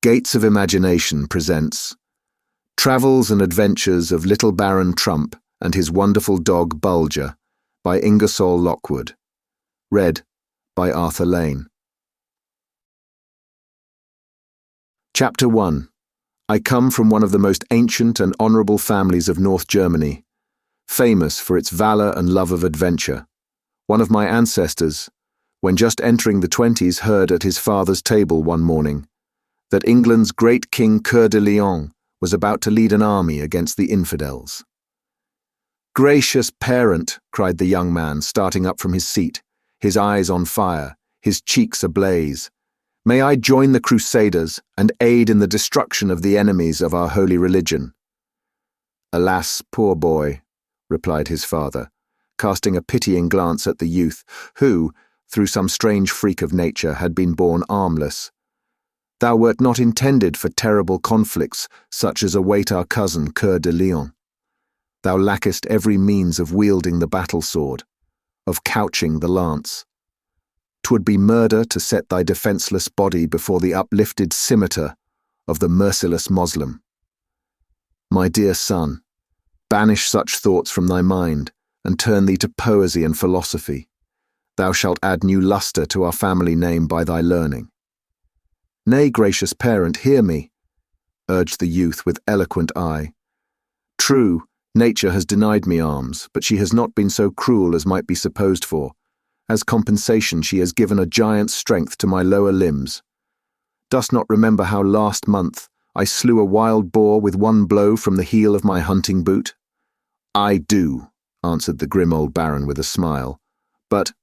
Gates of Imagination presents Travels and Adventures of Little Baron Trump and His Wonderful Dog Bulger by Ingersoll Lockwood. Read by Arthur Lane. Chapter 1. I come from one of the most ancient and honourable families of North Germany, famous for its valour and love of adventure. One of my ancestors, when just entering the 20s, heard at his father's table one morning that England's great King Coeur de Lion was about to lead an army against the infidels. "Gracious parent," cried the young man, starting up from his seat, his eyes on fire, his cheeks ablaze, "may I join the Crusaders and aid in the destruction of the enemies of our holy religion?" "Alas, poor boy," replied his father, casting a pitying glance at the youth who, through some strange freak of nature, had been born armless. "Thou wert not intended for terrible conflicts such as await our cousin Coeur de Lion. Thou lackest every means of wielding the battle-sword, of couching the lance. 'Twould be murder to set thy defenceless body before the uplifted scimitar of the merciless Moslem. My dear son, banish such thoughts from thy mind, and turn thee to poesy and philosophy. Thou shalt add new lustre to our family name by thy learning." "Nay, gracious parent, hear me," urged the youth with eloquent eye. "True, nature has denied me arms, but she has not been so cruel as might be supposed for. As compensation she has given a giant's strength to my lower limbs. Dost not remember how last month I slew a wild boar with one blow from the heel of my hunting boot?" "I do," answered the grim old baron with a smile. "But—"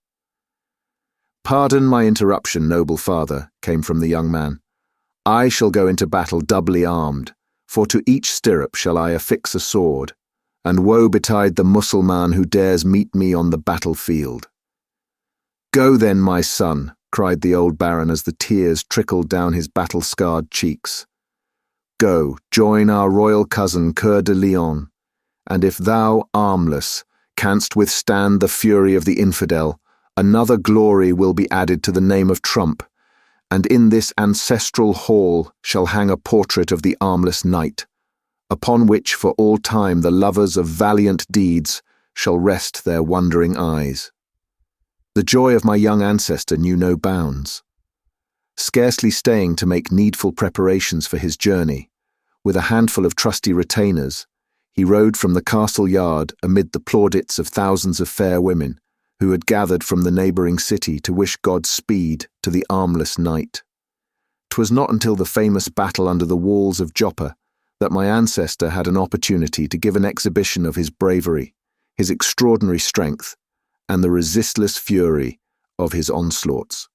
"Pardon my interruption, noble father," came from the young man. "I shall go into battle doubly armed, for to each stirrup shall I affix a sword, and woe betide the Mussulman who dares meet me on the battlefield." "Go then, my son," cried the old baron as the tears trickled down his battle-scarred cheeks. "Go, join our royal cousin Coeur de Lion, and if thou, armless, canst withstand the fury of the infidel, another glory will be added to the name of Trump, and in this ancestral hall shall hang a portrait of the armless knight, upon which for all time the lovers of valiant deeds shall rest their wondering eyes." The joy of my young ancestor knew no bounds. Scarcely staying to make needful preparations for his journey, with a handful of trusty retainers, he rode from the castle yard amid the plaudits of thousands of fair women who had gathered from the neighbouring city to wish Godspeed to the armless knight. 'Twas not until the famous battle under the walls of Joppa that my ancestor had an opportunity to give an exhibition of his bravery, his extraordinary strength, and the resistless fury of his onslaughts.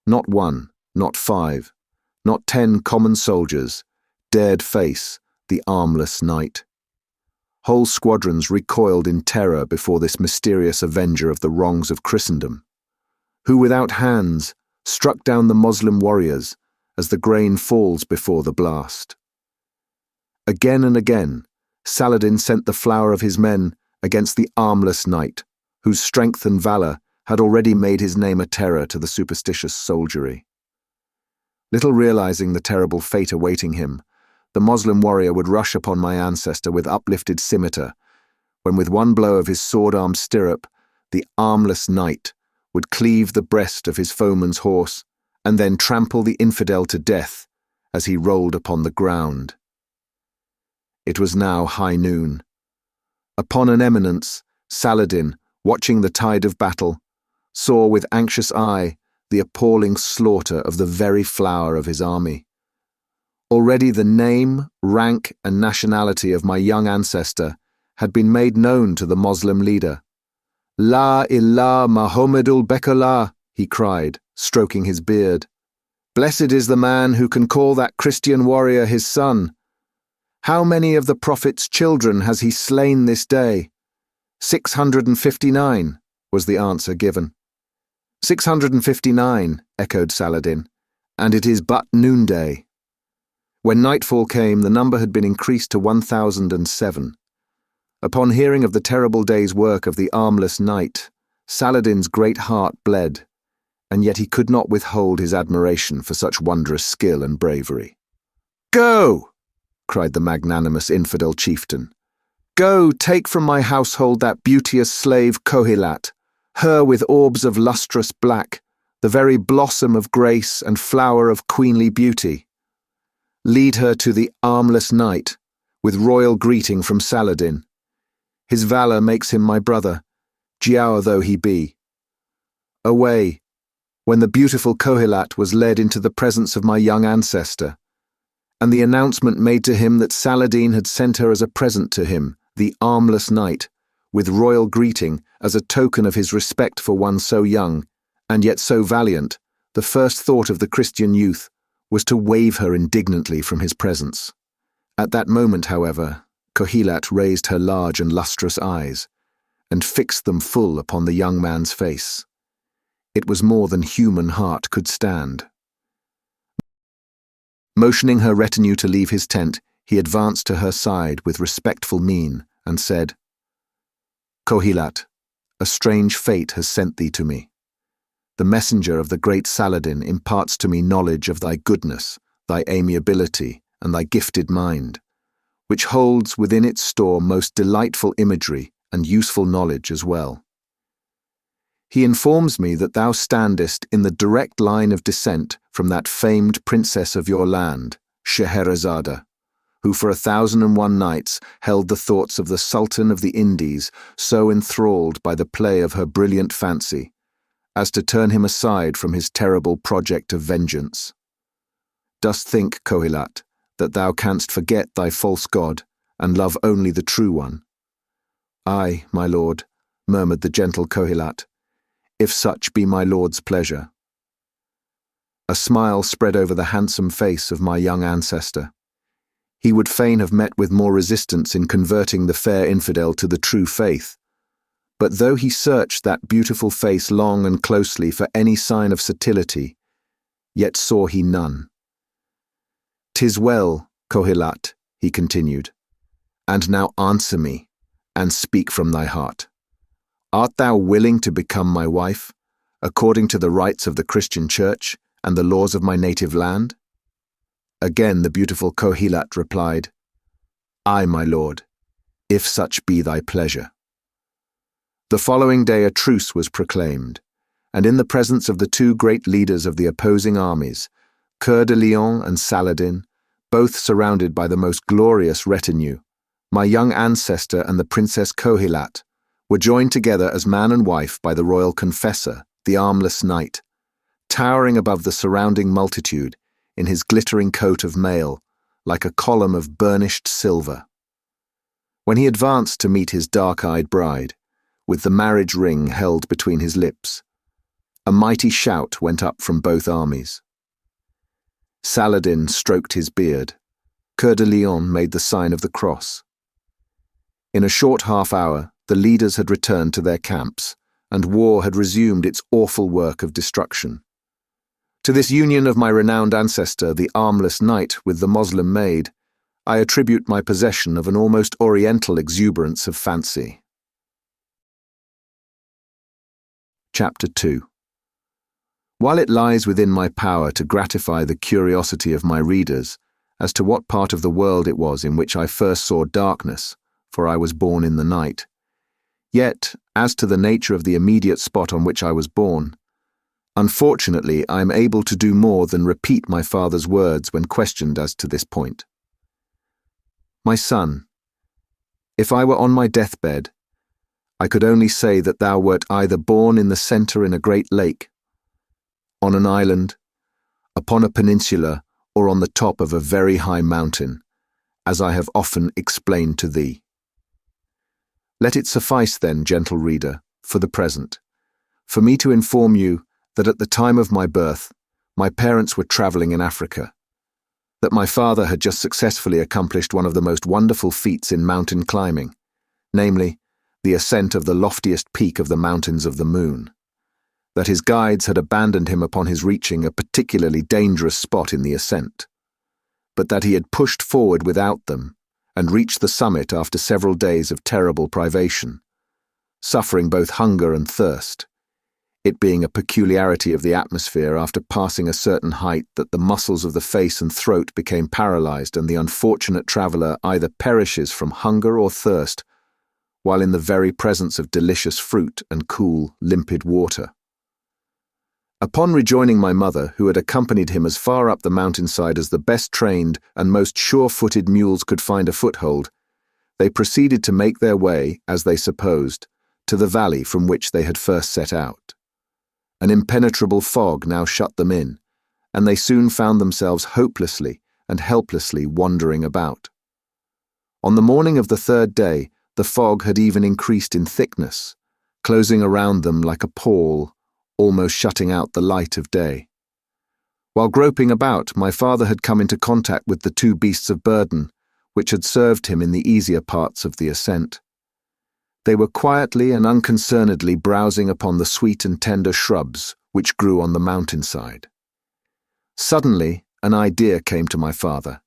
Not one, not 5, not 10 common soldiers dared face the armless knight. Whole squadrons recoiled in terror before this mysterious avenger of the wrongs of Christendom, who without hands struck down the Moslem warriors as the grain falls before the blast. Again and again, Saladin sent the flower of his men against the armless knight, whose strength and valour had already made his name a terror to the superstitious soldiery. Little realizing the terrible fate awaiting him, the Moslem warrior would rush upon my ancestor with uplifted scimitar, when with one blow of his sword-armed stirrup, the armless knight would cleave the breast of his foeman's horse and then trample the infidel to death as he rolled upon the ground. It was now high noon. Upon an eminence, Saladin, watching the tide of battle, saw with anxious eye the appalling slaughter of the very flower of his army. Already the name, rank, and nationality of my young ancestor had been made known to the Moslem leader. "La ilaha Muhammadul Bekallah," he cried, stroking his beard. "Blessed is the man who can call that Christian warrior his son. How many of the Prophet's children has he slain this day?" 659, was the answer given. 659, echoed Saladin, "and it is but noonday." When nightfall came, the number had been increased to 1,007. Upon hearing of the terrible day's work of the armless knight, Saladin's great heart bled, and yet he could not withhold his admiration for such wondrous skill and bravery. "Go!" cried the magnanimous infidel chieftain. "Go, take from my household that beauteous slave Kohilat, her with orbs of lustrous black, the very blossom of grace and flower of queenly beauty. Lead her to the armless knight, with royal greeting from Saladin. His valour makes him my brother, Giaour though he be. Away, when the beautiful Kohilat was led into the presence of my young ancestor, and the announcement made to him that Saladin had sent her as a present to him, the armless knight, with royal greeting as a token of his respect for one so young, and yet so valiant, the first thought of the Christian youth was to wave her indignantly from his presence. At that moment, however, Kohilat raised her large and lustrous eyes, and fixed them full upon the young man's face. It was more than human heart could stand. Motioning her retinue to leave his tent, he advanced to her side with respectful mien, and said, "Kohilat, a strange fate has sent thee to me. The messenger of the great Saladin imparts to me knowledge of thy goodness, thy amiability, and thy gifted mind, which holds within its store most delightful imagery and useful knowledge as well. He informs me that thou standest in the direct line of descent from that famed princess of your land, Scheherazade, who for 1,001 nights held the thoughts of the Sultan of the Indies so enthralled by the play of her brilliant fancy, as to turn him aside from his terrible project of vengeance. Dost think, Kohilat, that thou canst forget thy false god, and love only the true one?" "Aye, my lord," murmured the gentle Kohilat, "if such be my lord's pleasure." A smile spread over the handsome face of my young ancestor. He would fain have met with more resistance in converting the fair infidel to the true faith, but though he searched that beautiful face long and closely for any sign of subtlety, yet saw he none. "'Tis well, Kohilat," he continued, "and now answer me, and speak from thy heart. Art thou willing to become my wife, according to the rites of the Christian Church and the laws of my native land?" Again the beautiful Kohilat replied, "Aye, my lord, if such be thy pleasure." The following day a truce was proclaimed, and in the presence of the two great leaders of the opposing armies, Coeur de Lion and Saladin, both surrounded by the most glorious retinue, my young ancestor and the Princess Kohilat were joined together as man and wife by the royal confessor, the armless knight, towering above the surrounding multitude in his glittering coat of mail, like a column of burnished silver. When he advanced to meet his dark-eyed bride, with the marriage ring held between his lips, a mighty shout went up from both armies. Saladin stroked his beard. Coeur de Lion made the sign of the cross. In a short half-hour, the leaders had returned to their camps, and war had resumed its awful work of destruction. To this union of my renowned ancestor, the armless knight, with the Moslem maid, I attribute my possession of an almost oriental exuberance of fancy. Chapter 2. While it lies within my power to gratify the curiosity of my readers as to what part of the world it was in which I first saw darkness, for I was born in the night, yet, as to the nature of the immediate spot on which I was born, unfortunately I am able to do more than repeat my father's words when questioned as to this point. "My son, if I were on my deathbed, I could only say that thou wert either born in the centre in a great lake, on an island, upon a peninsula, or on the top of a very high mountain, as I have often explained to thee. Let it suffice then, gentle reader, for the present, for me to inform you that at the time of my birth, my parents were travelling in Africa, that my father had just successfully accomplished one of the most wonderful feats in mountain climbing, namely, the ascent of the loftiest peak of the Mountains of the Moon, that his guides had abandoned him upon his reaching a particularly dangerous spot in the ascent, but that he had pushed forward without them and reached the summit after several days of terrible privation, suffering both hunger and thirst, it being a peculiarity of the atmosphere after passing a certain height that the muscles of the face and throat became paralyzed and the unfortunate traveler either perishes from hunger or thirst, while in the very presence of delicious fruit and cool, limpid water. Upon rejoining my mother, who had accompanied him as far up the mountainside as the best trained and most sure-footed mules could find a foothold, they proceeded to make their way, as they supposed, to the valley from which they had first set out. An impenetrable fog now shut them in, and they soon found themselves hopelessly and helplessly wandering about. On the morning of the third day, the fog had even increased in thickness, closing around them like a pall, almost shutting out the light of day. While groping about, my father had come into contact with the two beasts of burden, which had served him in the easier parts of the ascent. They were quietly and unconcernedly browsing upon the sweet and tender shrubs which grew on the mountainside. Suddenly, an idea came to my father.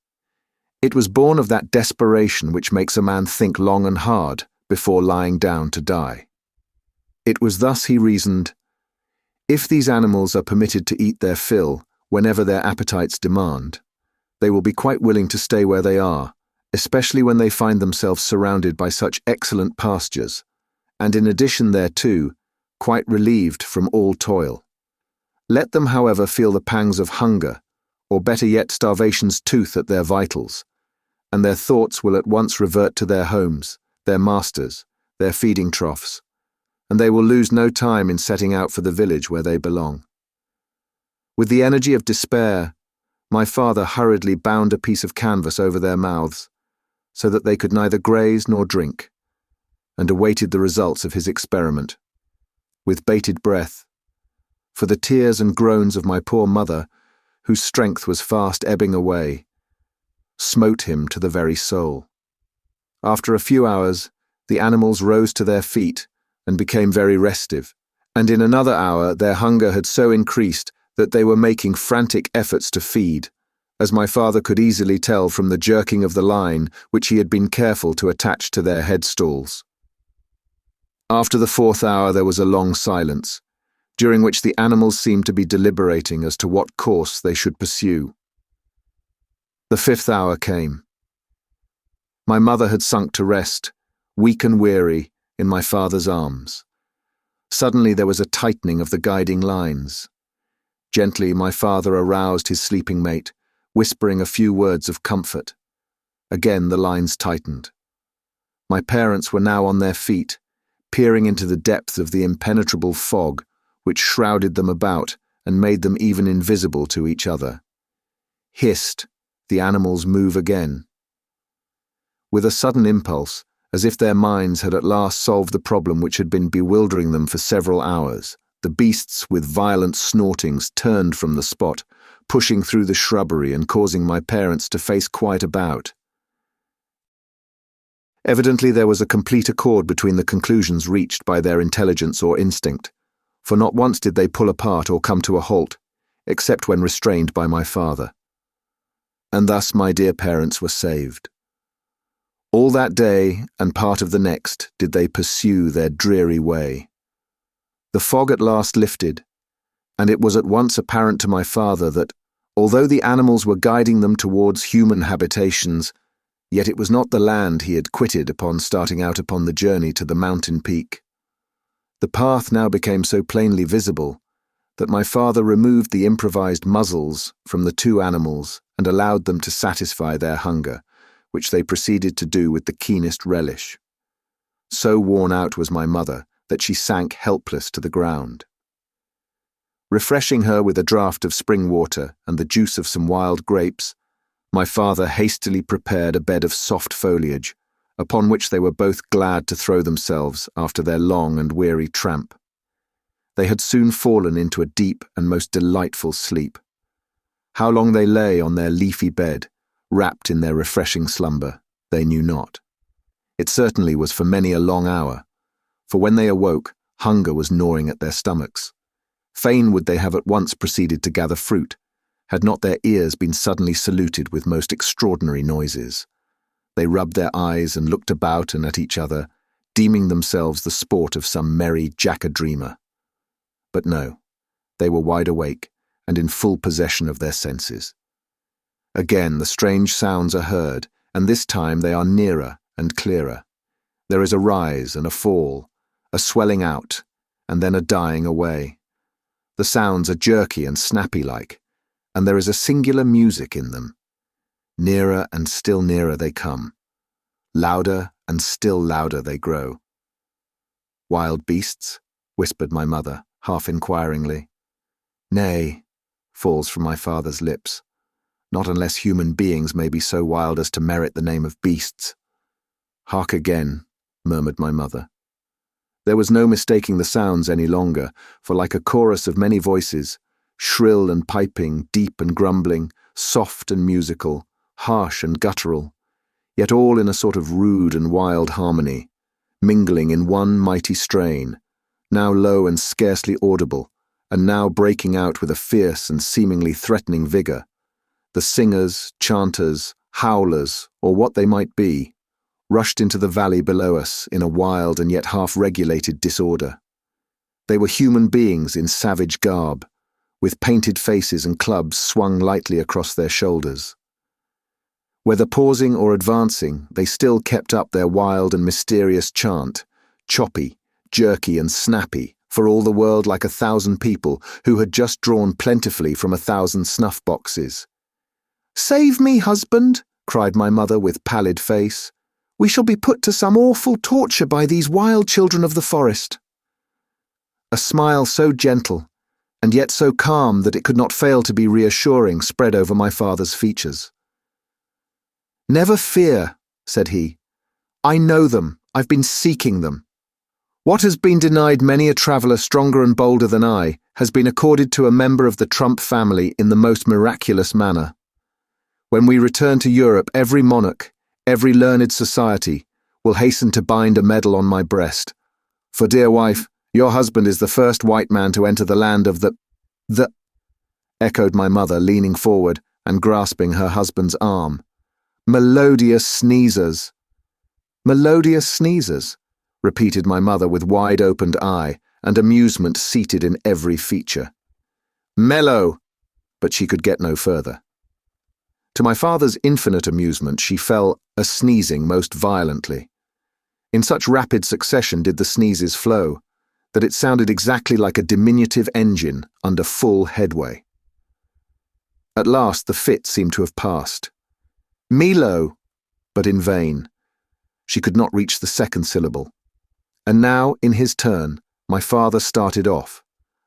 It was born of that desperation which makes a man think long and hard before lying down to die. It was thus he reasoned: if these animals are permitted to eat their fill whenever their appetites demand, they will be quite willing to stay where they are, especially when they find themselves surrounded by such excellent pastures, and in addition thereto, quite relieved from all toil. Let them, however, feel the pangs of hunger, or better yet starvation's tooth at their vitals, and their thoughts will at once revert to their homes, their masters, their feeding troughs, and they will lose no time in setting out for the village where they belong. With the energy of despair, my father hurriedly bound a piece of canvas over their mouths, so that they could neither graze nor drink, and awaited the results of his experiment, with bated breath, for the tears and groans of my poor mother, whose strength was fast ebbing away, smote him to the very soul. After a few hours, the animals rose to their feet and became very restive, and in another hour their hunger had so increased that they were making frantic efforts to feed, as my father could easily tell from the jerking of the line which he had been careful to attach to their headstalls. After the fourth hour there was a long silence, during which the animals seemed to be deliberating as to what course they should pursue. The fifth hour came. My mother had sunk to rest, weak and weary, in my father's arms. Suddenly there was a tightening of the guiding lines. Gently my father aroused his sleeping mate, whispering a few words of comfort. Again the lines tightened. My parents were now on their feet, peering into the depth of the impenetrable fog which shrouded them about and made them even invisible to each other. Hissed, the animals move again. With a sudden impulse, as if their minds had at last solved the problem which had been bewildering them for several hours, the beasts with violent snortings turned from the spot, pushing through the shrubbery and causing my parents to face quite about. Evidently there was a complete accord between the conclusions reached by their intelligence or instinct, for not once did they pull apart or come to a halt, except when restrained by my father. And thus my dear parents were saved. All that day and part of the next did they pursue their dreary way. The fog at last lifted, and it was at once apparent to my father that, although the animals were guiding them towards human habitations, yet it was not the land he had quitted upon starting out upon the journey to the mountain peak. The path now became so plainly visible that my father removed the improvised muzzles from the two animals and allowed them to satisfy their hunger, which they proceeded to do with the keenest relish. So worn out was my mother that she sank helpless to the ground. Refreshing her with a draught of spring water and the juice of some wild grapes, my father hastily prepared a bed of soft foliage, upon which they were both glad to throw themselves after their long and weary tramp. They had soon fallen into a deep and most delightful sleep. How long they lay on their leafy bed, wrapped in their refreshing slumber, they knew not. It certainly was for many a long hour, for when they awoke, hunger was gnawing at their stomachs. Fain would they have at once proceeded to gather fruit, had not their ears been suddenly saluted with most extraordinary noises. They rubbed their eyes and looked about and at each other, deeming themselves the sport of some merry jack-a-dreamer. But no, they were wide awake and in full possession of their senses. Again, the strange sounds are heard, and this time they are nearer and clearer. There is a rise and a fall, a swelling out, and then a dying away. The sounds are jerky and snappy-like, and there is a singular music in them. Nearer and still nearer they come. Louder and still louder they grow. "Wild beasts?" whispered my mother, half inquiringly. "Nay," falls from my father's lips. "Not unless human beings may be so wild as to merit the name of beasts." "Hark again," murmured my mother. There was no mistaking the sounds any longer, for like a chorus of many voices, shrill and piping, deep and grumbling, soft and musical, harsh and guttural, yet all in a sort of rude and wild harmony, mingling in one mighty strain, now low and scarcely audible, and now breaking out with a fierce and seemingly threatening vigour. The singers, chanters, howlers, or what they might be, rushed into the valley below us in a wild and yet half-regulated disorder. They were human beings in savage garb, with painted faces and clubs swung lightly across their shoulders. Whether pausing or advancing, they still kept up their wild and mysterious chant, choppy, jerky and snappy, for all the world like 1,000 people who had just drawn plentifully from 1,000 snuff boxes. "Save me, husband," cried my mother with pallid face. "We shall be put to some awful torture by these wild children of the forest." A smile so gentle, and yet so calm that it could not fail to be reassuring, spread over my father's features. "Never fear," said he. "I know them. I've been seeking them. What has been denied many a traveller stronger and bolder than I has been accorded to a member of the Trump family in the most miraculous manner. When we return to Europe, every monarch, every learned society, will hasten to bind a medal on my breast. For, dear wife, your husband is the first white man to enter the land of the echoed my mother, leaning forward and grasping her husband's arm. "Melodious Sneezers." "Melodious Sneezers," repeated my mother with wide-opened eye and amusement seated in every feature. "Mellow," but she could get no further. To my father's infinite amusement, she fell a-sneezing most violently. In such rapid succession did the sneezes flow, that it sounded exactly like a diminutive engine under full headway. At last the fit seemed to have passed. "Milo," but in vain. She could not reach the second syllable. And now, in his turn, my father started off,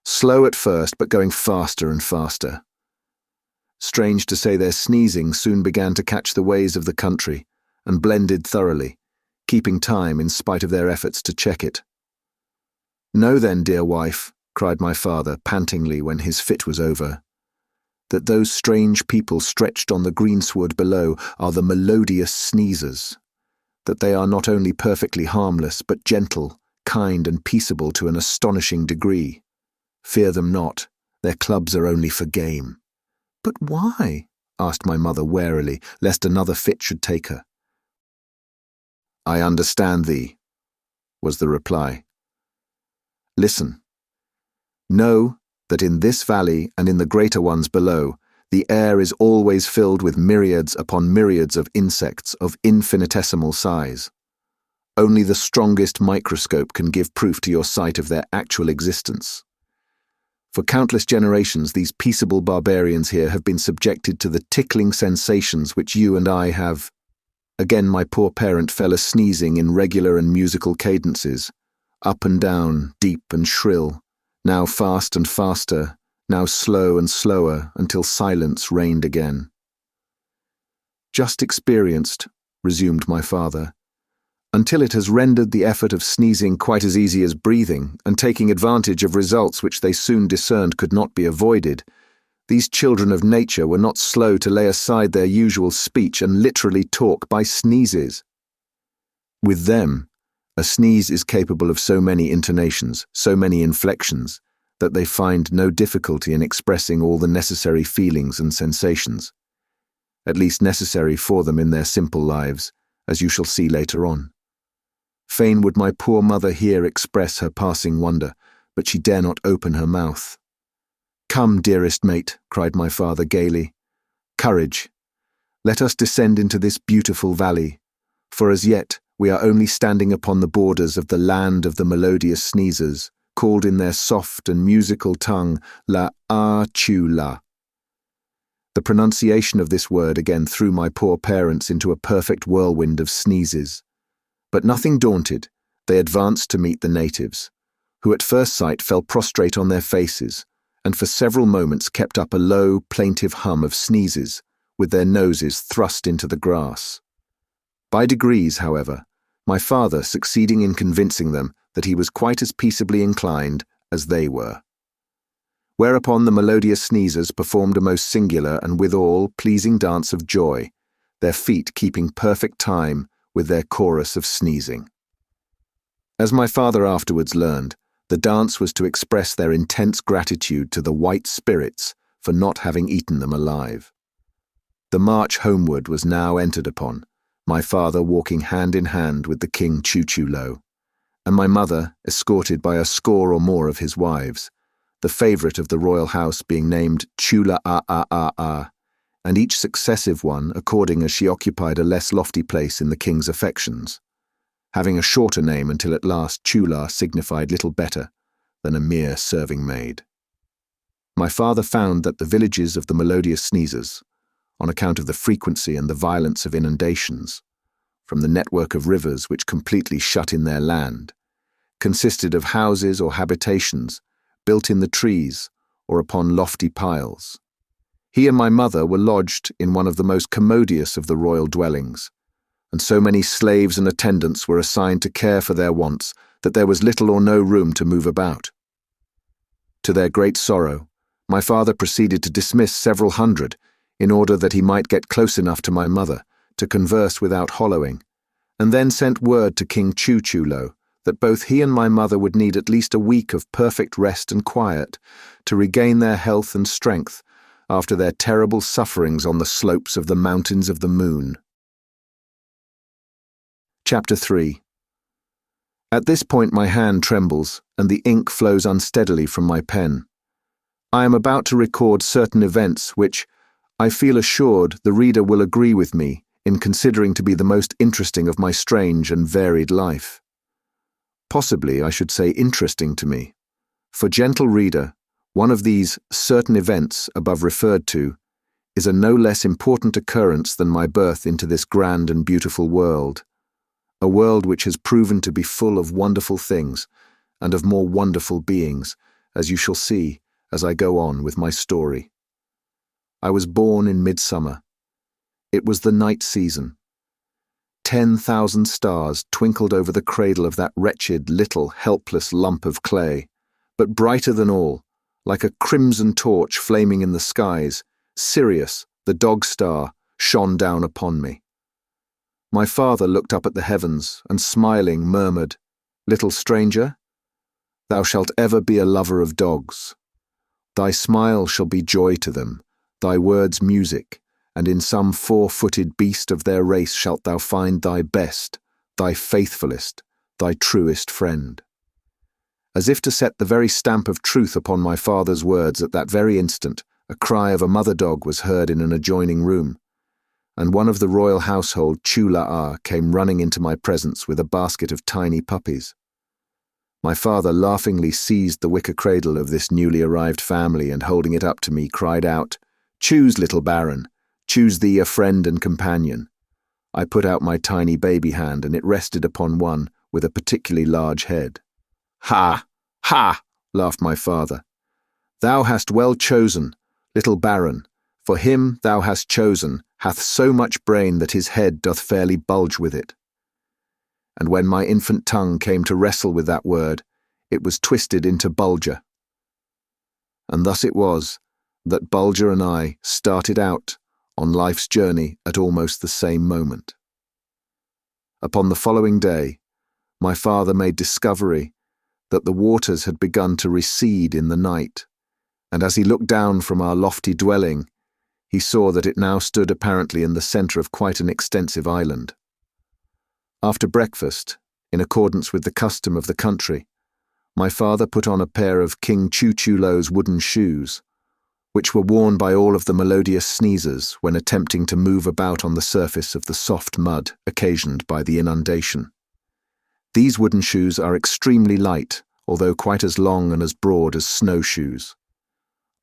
slow at first but going faster and faster. Strange to say, their sneezing soon began to catch the ways of the country and blended thoroughly, keeping time in spite of their efforts to check it. "Know then, dear wife," cried my father pantingly when his fit was over, "that those strange people stretched on the greensward below are the Melodious Sneezers, that they are not only perfectly harmless but gentle, kind and peaceable to an astonishing degree. Fear them not, their clubs are only for game." "But why?" asked my mother warily, lest another fit should take her. "I understand thee," was the reply. "Listen. Know that in this valley and in the greater ones below, the air is always filled with myriads upon myriads of insects of infinitesimal size. Only the strongest microscope can give proof to your sight of their actual existence. For countless generations, these peaceable barbarians here have been subjected to the tickling sensations which you and I have—" Again my poor parent fell a-sneezing in regular and musical cadences, up and down, deep and shrill, now fast and faster, now slow and slower, until silence reigned again. "Just experienced," resumed my father, "until it has rendered the effort of sneezing quite as easy as breathing, and taking advantage of results which they soon discerned could not be avoided, these children of nature were not slow to lay aside their usual speech and literally talk by sneezes. With them, a sneeze is capable of so many intonations, so many inflections, that they find no difficulty in expressing all the necessary feelings and sensations, at least necessary for them in their simple lives, as you shall see later on. Fain would my poor mother here express her passing wonder, but she dare not open her mouth. "Come, dearest mate," cried my father gaily. "Courage. Let us descend into this beautiful valley, for as yet we are only standing upon the borders of the land of the Melodious Sneezers, called in their soft and musical tongue la chula." The pronunciation of this word again threw my poor parents into a perfect whirlwind of sneezes. But nothing daunted, they advanced to meet the natives, who at first sight fell prostrate on their faces, and for several moments kept up a low, plaintive hum of sneezes, with their noses thrust into the grass. By degrees, however, my father succeeding in convincing them that he was quite as peaceably inclined as they were. Whereupon the Melodious Sneezers performed a most singular and withal pleasing dance of joy, their feet keeping perfect time with their chorus of sneezing. As my father afterwards learned, the dance was to express their intense gratitude to the white spirits for not having eaten them alive. The march homeward was now entered upon, my father walking hand in hand with the King Chuchulo, and my mother escorted by a score or more of his wives, the favourite of the royal house being named Chula and each successive one according as she occupied a less lofty place in the king's affections, having a shorter name until at last Chula signified little better than a mere serving maid. My father found that the villages of the Melodious Sneezers, on account of the frequency and the violence of inundations, from the network of rivers which completely shut in their land, consisted of houses or habitations built in the trees or upon lofty piles. He and my mother were lodged in one of the most commodious of the royal dwellings, and so many slaves and attendants were assigned to care for their wants that there was little or no room to move about. To their great sorrow, my father proceeded to dismiss several hundred in order that he might get close enough to my mother to converse without hollowing, and then sent word to King Chuchulo that both he and my mother would need at least a week of perfect rest and quiet to regain their health and strength after their terrible sufferings on the slopes of the Mountains of the Moon. Chapter 3. At this point my hand trembles, and the ink flows unsteadily from my pen. I am about to record certain events which, I feel assured, the reader will agree with me in considering to be the most interesting of my strange and varied life. Possibly I should say interesting to me, for, gentle reader, one of these certain events above referred to is a no less important occurrence than my birth into this grand and beautiful world, a world which has proven to be full of wonderful things and of more wonderful beings, as you shall see as I go on with my story. I was born in midsummer. It was the night season. 10,000 stars twinkled over the cradle of that wretched, little, helpless lump of clay, but brighter than all, like a crimson torch flaming in the skies, Sirius, the dog star, shone down upon me. My father looked up at the heavens and, smiling, murmured, "Little stranger, thou shalt ever be a lover of dogs. Thy smile shall be joy to them, thy words music, and in some four-footed beast of their race shalt thou find thy best, thy faithfulest, thy truest friend." As if to set the very stamp of truth upon my father's words, at that very instant, a cry of a mother dog was heard in an adjoining room, and one of the royal household, Chula came running into my presence with a basket of tiny puppies. My father laughingly seized the wicker cradle of this newly arrived family and, holding it up to me, cried out, "Choose, little baron, choose thee a friend and companion." I put out my tiny baby hand, and it rested upon one with a particularly large head. "Ha! Ha!" laughed my father. "Thou hast well chosen, little baron, for him thou hast chosen hath so much brain that his head doth fairly bulge with it." And when my infant tongue came to wrestle with that word, it was twisted into Bulger. And thus it was that Bulger and I started out on life's journey at almost the same moment. Upon the following day, my father made discovery that the waters had begun to recede in the night, and as he looked down from our lofty dwelling, he saw that it now stood apparently in the centre of quite an extensive island. After breakfast, in accordance with the custom of the country, my father put on a pair of King Choo-Choo-Lo's wooden shoes, which were worn by all of the Melodious Sneezers when attempting to move about on the surface of the soft mud occasioned by the inundation. These wooden shoes are extremely light, although quite as long and as broad as snowshoes.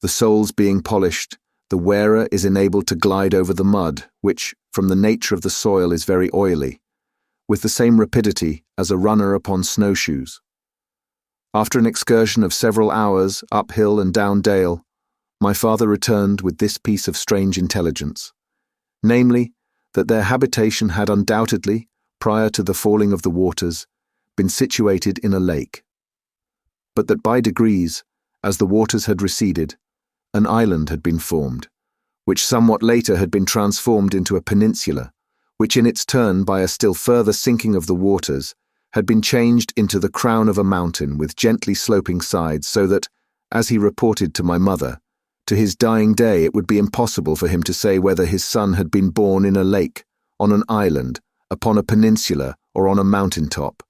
The soles being polished, the wearer is enabled to glide over the mud, which, from the nature of the soil, is very oily, with the same rapidity as a runner upon snowshoes. After an excursion of several hours uphill and down dale, my father returned with this piece of strange intelligence, namely, that their habitation had undoubtedly, prior to the falling of the waters, been situated in a lake, but that by degrees, as the waters had receded, an island had been formed, which somewhat later had been transformed into a peninsula, which in its turn, by a still further sinking of the waters, had been changed into the crown of a mountain with gently sloping sides, so that, as he reported to my mother, to his dying day it would be impossible for him to say whether his son had been born in a lake, on an island, upon a peninsula, or on a mountain-top,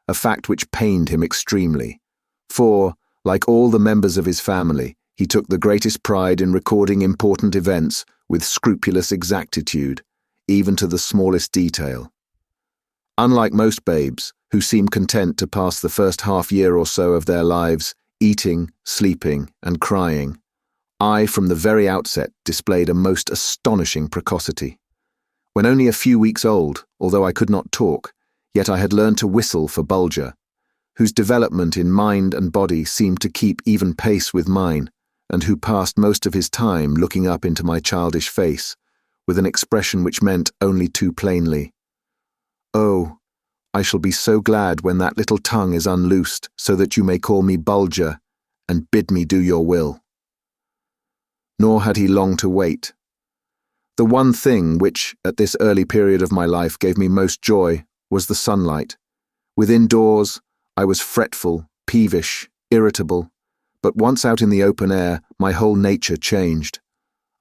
a fact which pained him extremely, for, like all the members of his family, he took the greatest pride in recording important events with scrupulous exactitude, even to the smallest detail. Unlike most babes, who seem content to pass the first half-year or so of their lives eating, sleeping, and crying, I, from the very outset, displayed a most astonishing precocity. When only a few weeks old, although I could not talk, yet I had learned to whistle for Bulger, whose development in mind and body seemed to keep even pace with mine, and who passed most of his time looking up into my childish face, with an expression which meant only too plainly, "Oh, I shall be so glad when that little tongue is unloosed, so that you may call me Bulger, and bid me do your will." Nor had he long to wait. The one thing which, at this early period of my life, gave me most joy was the sunlight. Within doors, I was fretful, peevish, irritable, but once out in the open air, my whole nature changed.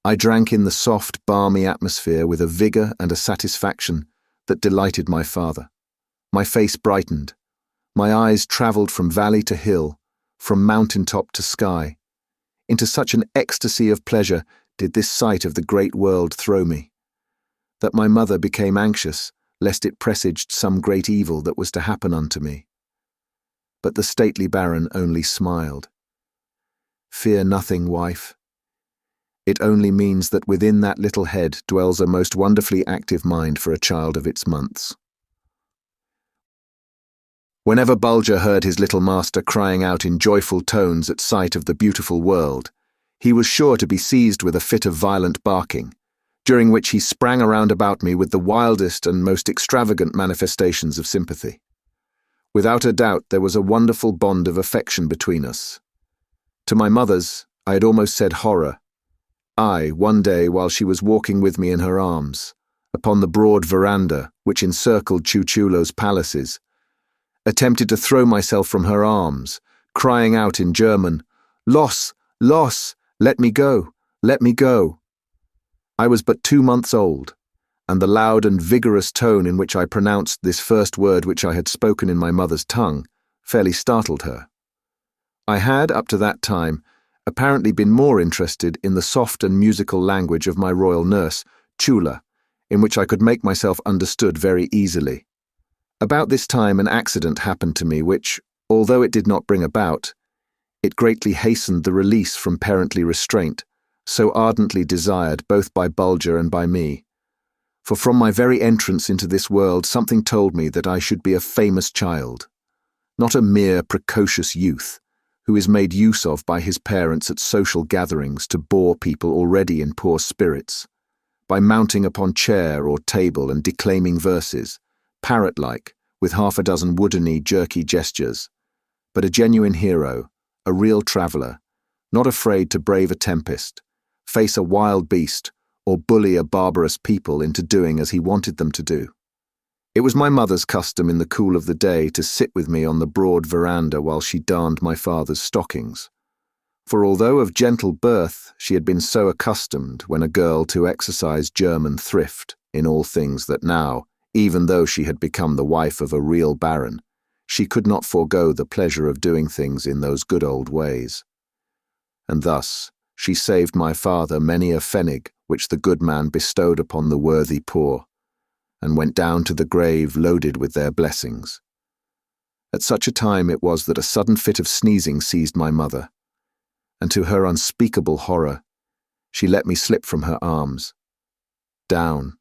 I drank in the soft, balmy atmosphere with a vigour and a satisfaction that delighted my father. My face brightened. My eyes travelled from valley to hill, from mountain-top to sky. Into such an ecstasy of pleasure did this sight of the great world throw me, that my mother became anxious lest it presaged some great evil that was to happen unto me. But the stately baron only smiled. "Fear nothing, wife. It only means that within that little head dwells a most wonderfully active mind for a child of its months." Whenever Bulger heard his little master crying out in joyful tones at sight of the beautiful world, he was sure to be seized with a fit of violent barking, during which he sprang around about me with the wildest and most extravagant manifestations of sympathy. Without a doubt, there was a wonderful bond of affection between us. To my mother's, I had almost said horror, I, one day, while she was walking with me in her arms, upon the broad veranda which encircled Choo-Choo-Lo's palaces, attempted to throw myself from her arms, crying out in German, "Los, los, let me go, let me go." I was but 2 months old, and the loud and vigorous tone in which I pronounced this first word which I had spoken in my mother's tongue fairly startled her. I had, up to that time, apparently been more interested in the soft and musical language of my royal nurse, Chula, in which I could make myself understood very easily. About this time an accident happened to me which, although it did not bring about, it greatly hastened the release from parently restraint, so ardently desired both by Bulger and by me. For from my very entrance into this world something told me that I should be a famous child, not a mere precocious youth, who is made use of by his parents at social gatherings to bore people already in poor spirits, by mounting upon chair or table and declaiming verses, parrot-like, with half a dozen woodeny, jerky gestures, but a genuine hero, a real traveller, not afraid to brave a tempest, face a wild beast, or bully a barbarous people into doing as he wanted them to do. It was my mother's custom in the cool of the day to sit with me on the broad veranda while she darned my father's stockings. For although of gentle birth, she had been so accustomed, when a girl, to exercise German thrift in all things that now, even though she had become the wife of a real baron, she could not forego the pleasure of doing things in those good old ways. And thus she saved my father many a pfennig which the good man bestowed upon the worthy poor, and went down to the grave loaded with their blessings. At such a time it was that a sudden fit of sneezing seized my mother, and to her unspeakable horror, she let me slip from her arms. Down,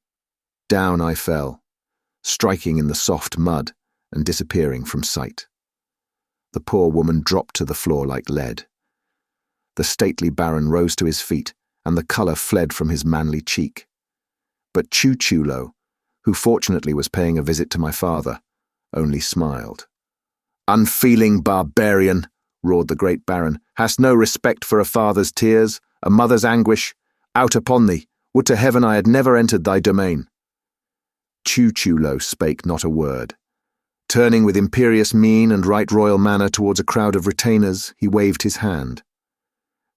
down I fell, striking in the soft mud and disappearing from sight. The poor woman dropped to the floor like lead. The stately baron rose to his feet, and the colour fled from his manly cheek. But Chuchulo, who fortunately was paying a visit to my father, only smiled. "Unfeeling barbarian," roared the great baron, "hast no respect for a father's tears, a mother's anguish? Out upon thee! Would to heaven I had never entered thy domain." Chuchulo spake not a word. Turning with imperious mien and right royal manner towards a crowd of retainers, he waved his hand.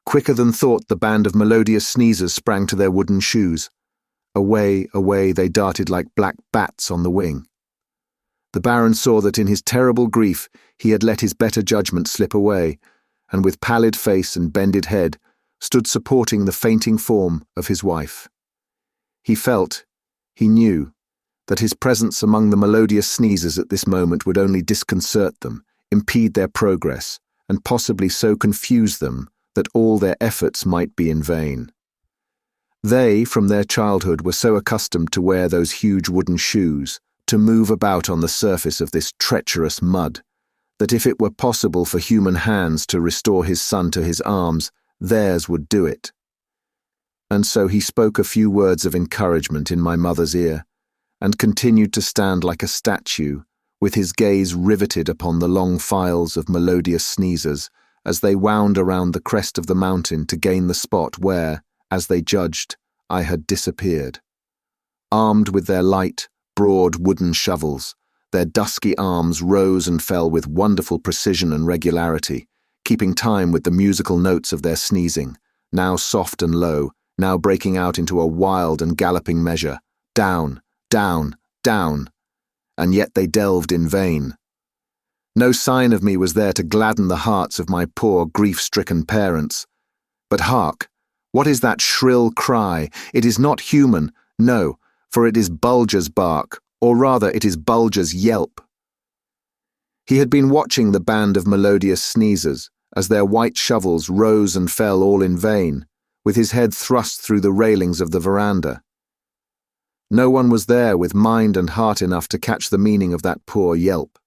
Quicker than thought the band of Melodious Sneezers sprang to their wooden shoes. Away, away they darted like black bats on the wing. The baron saw that in his terrible grief he had let his better judgment slip away, and with pallid face and bended head stood supporting the fainting form of his wife. He felt, he knew, that his presence among the Melodious Sneezers at this moment would only disconcert them, impede their progress, and possibly so confuse them that all their efforts might be in vain. They, from their childhood, were so accustomed to wear those huge wooden shoes, to move about on the surface of this treacherous mud, that if it were possible for human hands to restore his son to his arms, theirs would do it. And so he spoke a few words of encouragement in my mother's ear, and continued to stand like a statue, with his gaze riveted upon the long files of Melodious Sneezers, as they wound around the crest of the mountain to gain the spot where, as they judged, I had disappeared. Armed with their light, broad wooden shovels, their dusky arms rose and fell with wonderful precision and regularity, keeping time with the musical notes of their sneezing, now soft and low, now breaking out into a wild and galloping measure, down, down, down, and yet they delved in vain. No sign of me was there to gladden the hearts of my poor grief-stricken parents. But hark! What is that shrill cry? It is not human, no, for it is Bulger's bark, or rather it is Bulger's yelp. He had been watching the band of Melodious Sneezers, as their white shovels rose and fell all in vain, with his head thrust through the railings of the veranda. No one was there with mind and heart enough to catch the meaning of that poor yelp.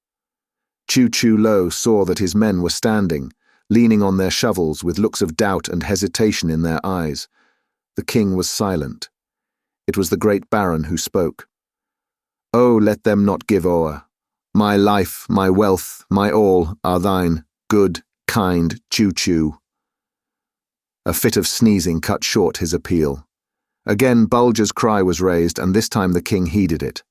Chuchulo saw that his men were standing, leaning on their shovels with looks of doubt and hesitation in their eyes. The king was silent. It was the great baron who spoke. "Oh, let them not give o'er. My life, my wealth, my all are thine, good, kind Chuchu." A fit of sneezing cut short his appeal. Again Bulger's cry was raised, and this time the king heeded it.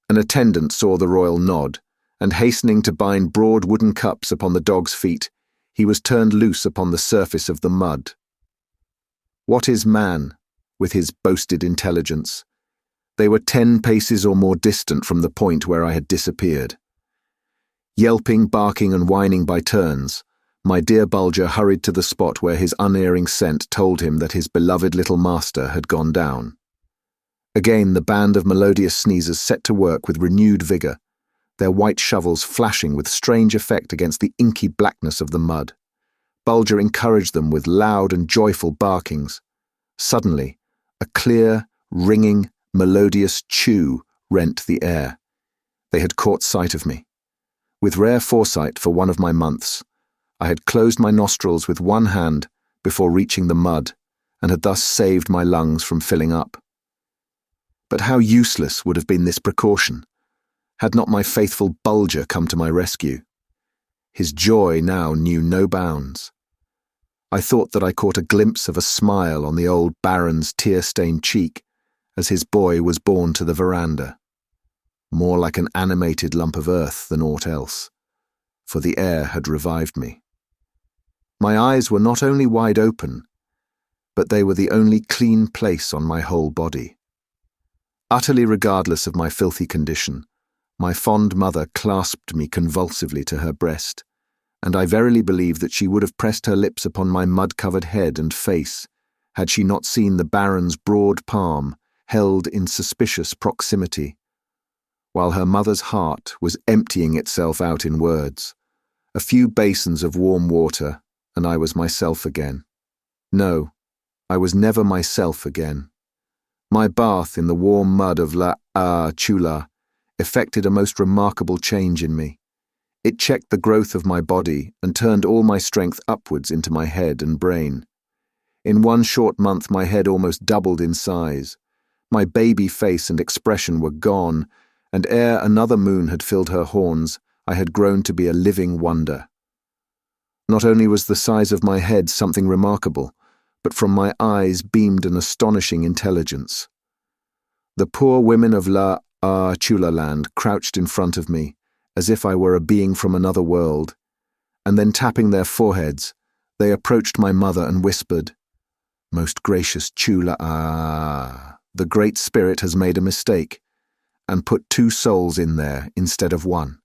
An attendant saw the royal nod, and hastening to bind broad wooden cups upon the dog's feet, he was turned loose upon the surface of the mud. What is man, with his boasted intelligence? They were 10 paces or more distant from the point where I had disappeared. Yelping, barking, and whining by turns, my dear Bulger hurried to the spot where his unerring scent told him that his beloved little master had gone down. Again the band of Melodious Sneezers set to work with renewed vigour, their white shovels flashing with strange effect against the inky blackness of the mud. Bulger encouraged them with loud and joyful barkings. Suddenly, a clear, ringing, melodious chew rent the air. They had caught sight of me. With rare foresight for one of my months, I had closed my nostrils with one hand before reaching the mud, and had thus saved my lungs from filling up. But how useless would have been this precaution, had not my faithful Bulger come to my rescue. His joy now knew no bounds. I thought that I caught a glimpse of a smile on the old baron's tear-stained cheek as his boy was borne to the veranda, more like an animated lump of earth than aught else, for the air had revived me. My eyes were not only wide open, but they were the only clean place on my whole body. Utterly regardless of my filthy condition, My fond mother clasped me convulsively to her breast, and I verily believe that she would have pressed her lips upon my mud-covered head and face had she not seen the Baron's broad palm held in suspicious proximity, while her mother's heart was emptying itself out in words. A few basins of warm water, and I was myself again. No, I was never myself again. My bath in the warm mud of La Chula effected a most remarkable change in me. It checked the growth of my body and turned all my strength upwards into my head and brain. In one short month my head almost doubled in size. My baby face and expression were gone, and ere another moon had filled her horns, I had grown to be a living wonder. Not only was the size of my head something remarkable, but from my eyes beamed an astonishing intelligence. The poor women of La Chula land crouched in front of me, as if I were a being from another world, and then tapping their foreheads, they approached my mother and whispered, "Most gracious Chula, the Great Spirit has made a mistake, and put 2 souls in there instead of 1.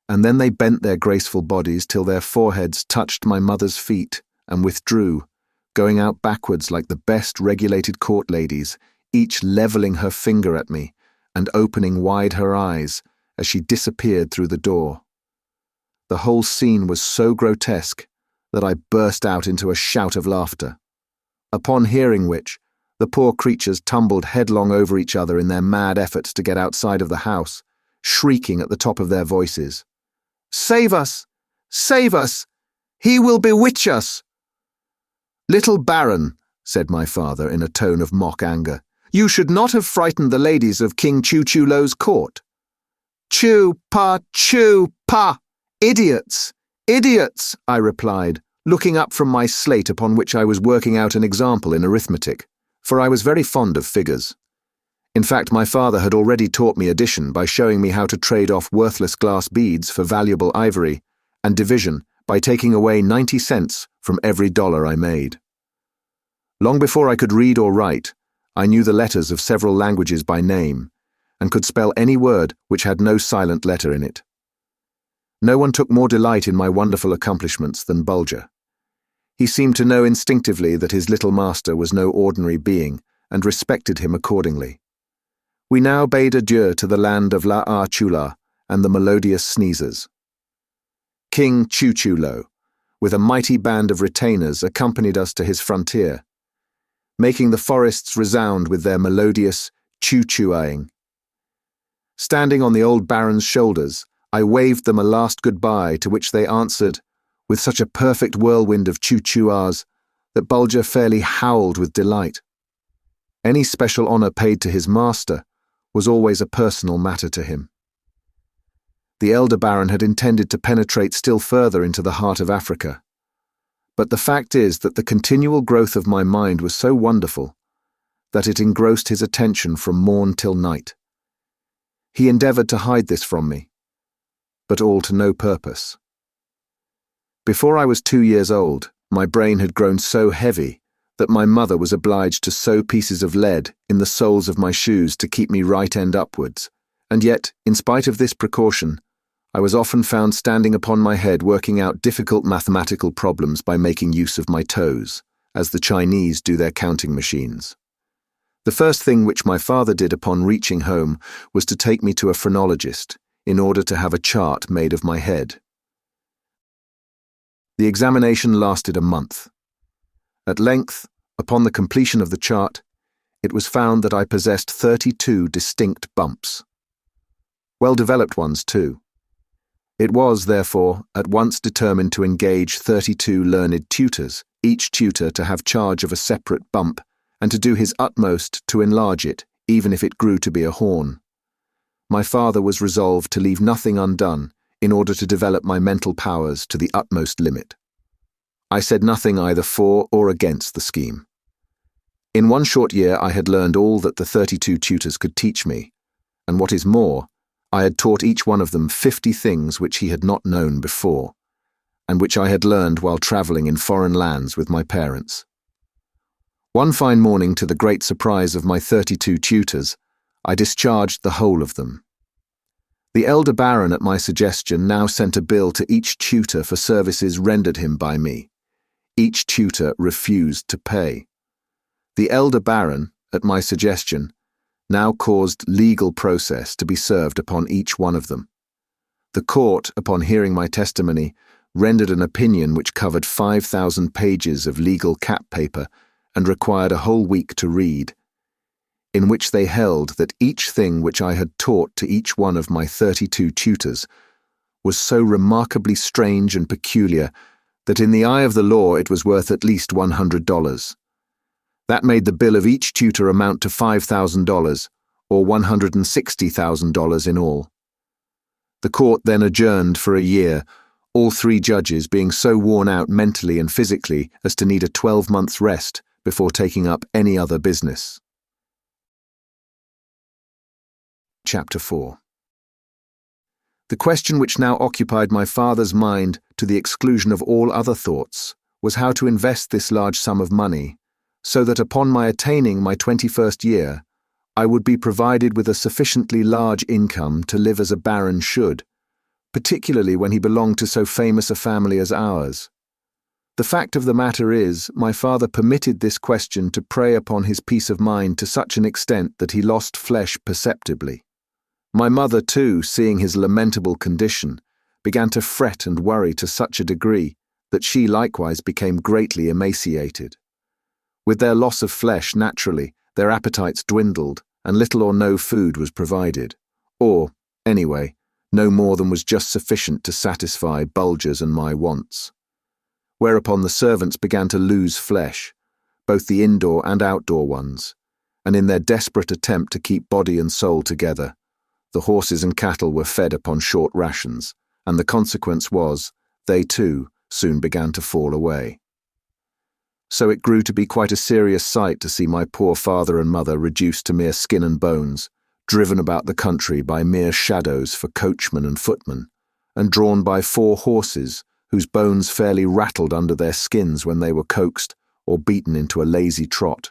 And then they bent their graceful bodies till their foreheads touched my mother's feet and withdrew, going out backwards like the best regulated court ladies, each levelling her finger at me and opening wide her eyes as she disappeared through the door. The whole scene was so grotesque that I burst out into a shout of laughter, upon hearing which the poor creatures tumbled headlong over each other in their mad efforts to get outside of the house, shrieking at the top of their voices, "Save us! Save us! He will bewitch us!" "Little Baron," said my father in a tone of mock anger, "you should not have frightened the ladies of King Chuchulo's court." Chew pa! Idiots! Idiots!" I replied, looking up from my slate upon which I was working out an example in arithmetic, for I was very fond of figures. In fact, my father had already taught me addition by showing me how to trade off worthless glass beads for valuable ivory, and division by taking away 90 cents from every dollar I made. Long before I could read or write, I knew the letters of several languages by name, and could spell any word which had no silent letter in it. No one took more delight in my wonderful accomplishments than Bulger. He seemed to know instinctively that his little master was no ordinary being, and respected him accordingly. We now bade adieu to the land of La Chula and the Melodious Sneezers. King Chuchulo, with a mighty band of retainers, accompanied us to his frontier, making the forests resound with their melodious choo-chooing. Standing on the old Baron's shoulders, I waved them a last goodbye, to which they answered with such a perfect whirlwind of choo-choo-ahs that Bulger fairly howled with delight. Any special honour paid to his master was always a personal matter to him. The elder Baron had intended to penetrate still further into the heart of Africa, but the fact is that the continual growth of my mind was so wonderful that it engrossed his attention from morn till night. He endeavoured to hide this from me, but all to no purpose. Before I was 2 years old, my brain had grown so heavy that my mother was obliged to sew pieces of lead in the soles of my shoes to keep me right end upwards, and yet, in spite of this precaution, I was often found standing upon my head working out difficult mathematical problems by making use of my toes, as the Chinese do their counting machines. The first thing which my father did upon reaching home was to take me to a phrenologist in order to have a chart made of my head. The examination lasted a month. At length, upon the completion of the chart, it was found that I possessed 32 distinct bumps. Well-developed ones, too. It was, therefore, at once determined to engage 32 learned tutors, each tutor to have charge of a separate bump, and to do his utmost to enlarge it, even if it grew to be a horn. My father was resolved to leave nothing undone in order to develop my mental powers to the utmost limit. I said nothing either for or against the scheme. In one short year I had learned all that the 32 tutors could teach me, and what is more, I had taught each one of them 50 things which he had not known before, and which I had learned while travelling in foreign lands with my parents. One fine morning, to the great surprise of my 32 tutors, I discharged the whole of them. The elder baron, at my suggestion, now sent a bill to each tutor for services rendered him by me. Each tutor refused to pay. The elder baron, at my suggestion, now caused legal process to be served upon each one of them. The court, upon hearing my testimony, rendered an opinion which covered 5,000 pages of legal cap paper and required a whole week to read, in which they held that each thing which I had taught to each one of my 32 tutors was so remarkably strange and peculiar that in the eye of the law it was worth at least $100. That made the bill of each tutor amount to $5,000, or $160,000 in all. The court then adjourned for a year, all 3 judges being so worn out mentally and physically as to need a 12-month rest before taking up any other business. Chapter 4. The question which now occupied my father's mind, to the exclusion of all other thoughts, was how to invest this large sum of money, so that upon my attaining my 21st year, I would be provided with a sufficiently large income to live as a baron should, particularly when he belonged to so famous a family as ours. The fact of the matter is, my father permitted this question to prey upon his peace of mind to such an extent that he lost flesh perceptibly. My mother, too, seeing his lamentable condition, began to fret and worry to such a degree that she likewise became greatly emaciated. With their loss of flesh, naturally, their appetites dwindled, and little or no food was provided, or, anyway, no more than was just sufficient to satisfy Bulger's and my wants. Whereupon the servants began to lose flesh, both the indoor and outdoor ones, and in their desperate attempt to keep body and soul together, the horses and cattle were fed upon short rations, and the consequence was, they too soon began to fall away. So it grew to be quite a serious sight to see my poor father and mother reduced to mere skin and bones, driven about the country by mere shadows for coachman and footman, and drawn by 4 horses whose bones fairly rattled under their skins when they were coaxed or beaten into a lazy trot.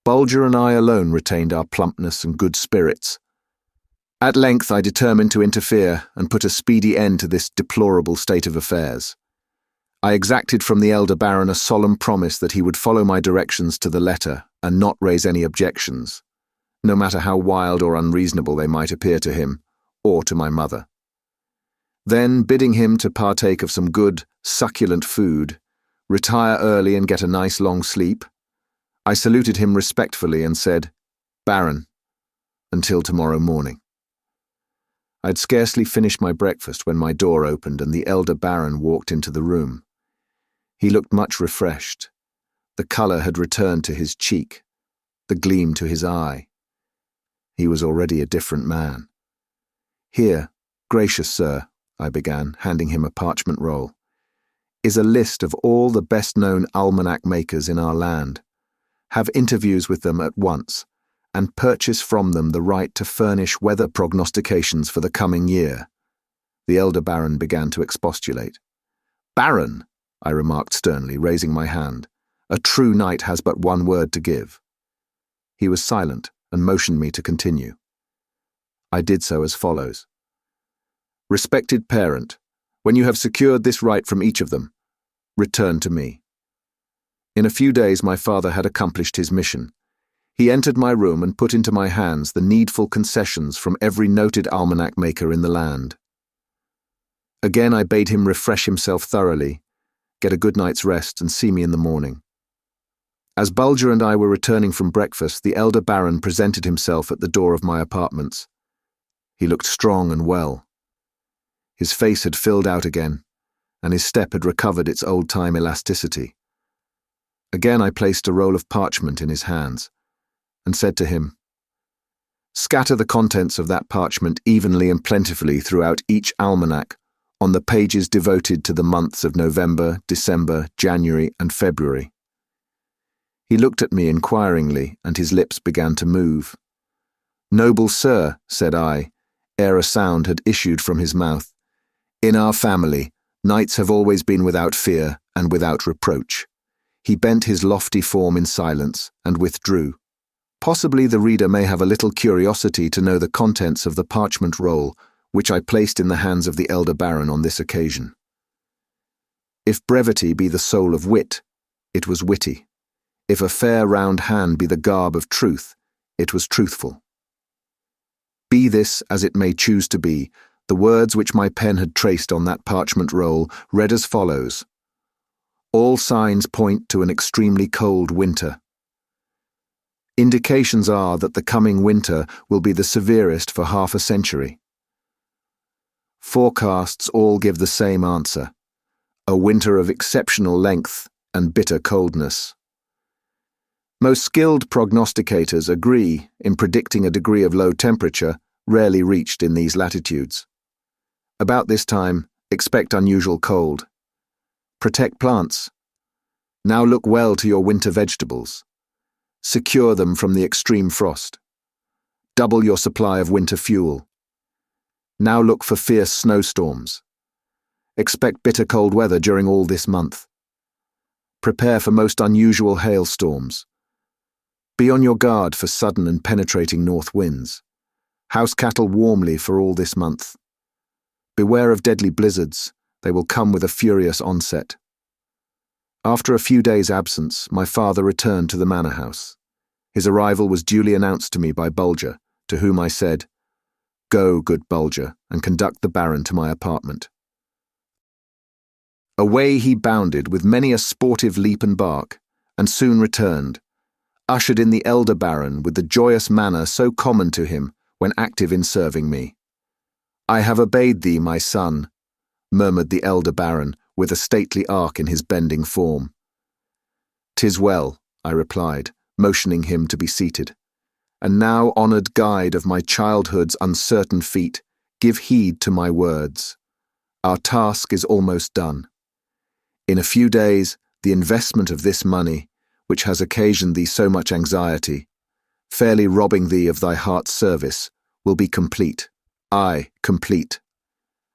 Bulger and I alone retained our plumpness and good spirits. At length I determined to interfere and put a speedy end to this deplorable state of affairs. I exacted from the elder baron a solemn promise that he would follow my directions to the letter and not raise any objections, no matter how wild or unreasonable they might appear to him, or to my mother. Then, bidding him to partake of some good, succulent food, retire early and get a nice long sleep, I saluted him respectfully and said, "Baron, until tomorrow morning." I'd scarcely finished my breakfast when my door opened and the elder baron walked into the room. He looked much refreshed. The colour had returned to his cheek, the gleam to his eye. He was already a different man. "Here, gracious sir," I began, handing him a parchment roll, "is a list of all the best-known almanac makers in our land. Have interviews with them at once, and purchase from them the right to furnish weather prognostications for the coming year." The elder baron began to expostulate. "Baron," I remarked sternly, raising my hand, "a true knight has but one word to give." He was silent and motioned me to continue. I did so as follows. "Respected parent, when you have secured this right from each of them, return to me." In a few days my father had accomplished his mission. He entered my room and put into my hands the needful concessions from every noted almanac maker in the land. Again I bade him refresh himself thoroughly, get a good night's rest, and see me in the morning. As Bulger and I were returning from breakfast, the elder baron presented himself at the door of my apartments. He looked strong and well. His face had filled out again, and his step had recovered its old-time elasticity. Again I placed a roll of parchment in his hands, and said to him, "Scatter the contents of that parchment evenly and plentifully throughout each almanac on the pages devoted to the months of November, December, January, and February." He looked at me inquiringly, and his lips began to move. "Noble sir," said I, ere a sound had issued from his mouth, "in our family, knights have always been without fear and without reproach." He bent his lofty form in silence and withdrew. Possibly the reader may have a little curiosity to know the contents of the parchment roll which I placed in the hands of the elder baron on this occasion. If brevity be the soul of wit, it was witty. If a fair round hand be the garb of truth, it was truthful. Be this as it may choose to be, the words which my pen had traced on that parchment roll read as follows: All signs point to an extremely cold winter. Indications are that the coming winter will be the severest for half a century. Forecasts all give the same answer: a winter of exceptional length and bitter coldness. Most skilled prognosticators agree in predicting a degree of low temperature rarely reached in these latitudes. About this time, expect unusual cold. Protect plants. Now look well to your winter vegetables. Secure them from the extreme frost. Double your supply of winter fuel. Now look for fierce snowstorms. Expect bitter cold weather during all this month. Prepare for most unusual hailstorms. Be on your guard for sudden and penetrating north winds. House cattle warmly for all this month. Beware of deadly blizzards, they will come with a furious onset. After a few days' absence, my father returned to the manor house. His arrival was duly announced to me by Bulger, to whom I said, Go, good Bulger, and conduct the baron to my apartment. Away he bounded with many a sportive leap and bark, and soon returned, ushered in the elder baron with the joyous manner so common to him when active in serving me. I have obeyed thee, my son, murmured the elder baron with a stately arc in his bending form. 'Tis well, I replied, motioning him to be seated. And now, honoured guide of my childhood's uncertain feet, give heed to my words. Our task is almost done. In a few days, the investment of this money, which has occasioned thee so much anxiety, fairly robbing thee of thy heart's service, will be complete. Aye, complete.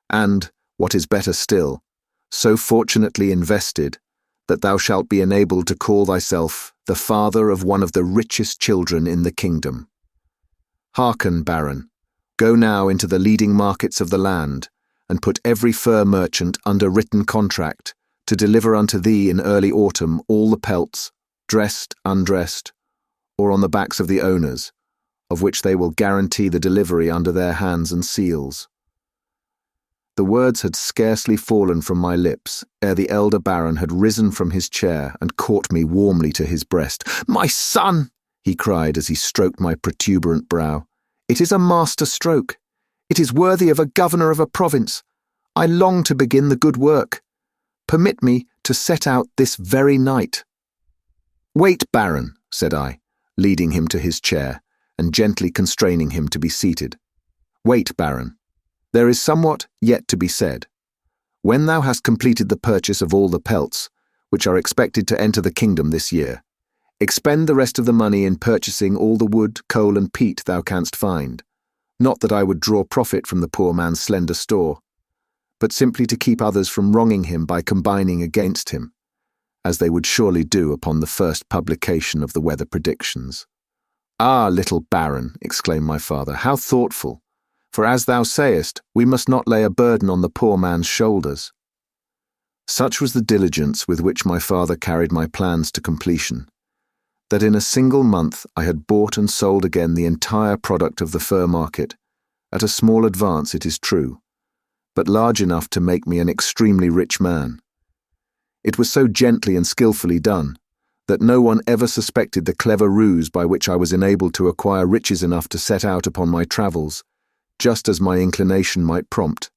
And, what is better still, so fortunately invested, that thou shalt be enabled to call thyself the father of one of the richest children in the kingdom. Hearken, baron, go now into the leading markets of the land, and put every fur merchant under written contract to deliver unto thee in early autumn all the pelts, dressed, undressed, or on the backs of the owners, of which they will guarantee the delivery under their hands and seals. The words had scarcely fallen from my lips ere the elder baron had risen from his chair and caught me warmly to his breast. My son, he cried as he stroked my protuberant brow, it is a master stroke. It is worthy of a governor of a province. I long to begin the good work. Permit me to set out this very night. Wait, baron, said I, leading him to his chair and gently constraining him to be seated. Wait, baron. There is somewhat yet to be said. When thou hast completed the purchase of all the pelts, which are expected to enter the kingdom this year, expend the rest of the money in purchasing all the wood, coal, and peat thou canst find. Not that I would draw profit from the poor man's slender store, but simply to keep others from wronging him by combining against him, as they would surely do upon the first publication of the weather predictions. Ah, little baron, exclaimed my father, how thoughtful! For as thou sayest, we must not lay a burden on the poor man's shoulders. Such was the diligence with which my father carried my plans to completion, that in a single month I had bought and sold again the entire product of the fur market, at a small advance it is true, but large enough to make me an extremely rich man. It was so gently and skilfully done, that no one ever suspected the clever ruse by which I was enabled to acquire riches enough to set out upon my travels, just as my inclination might prompt,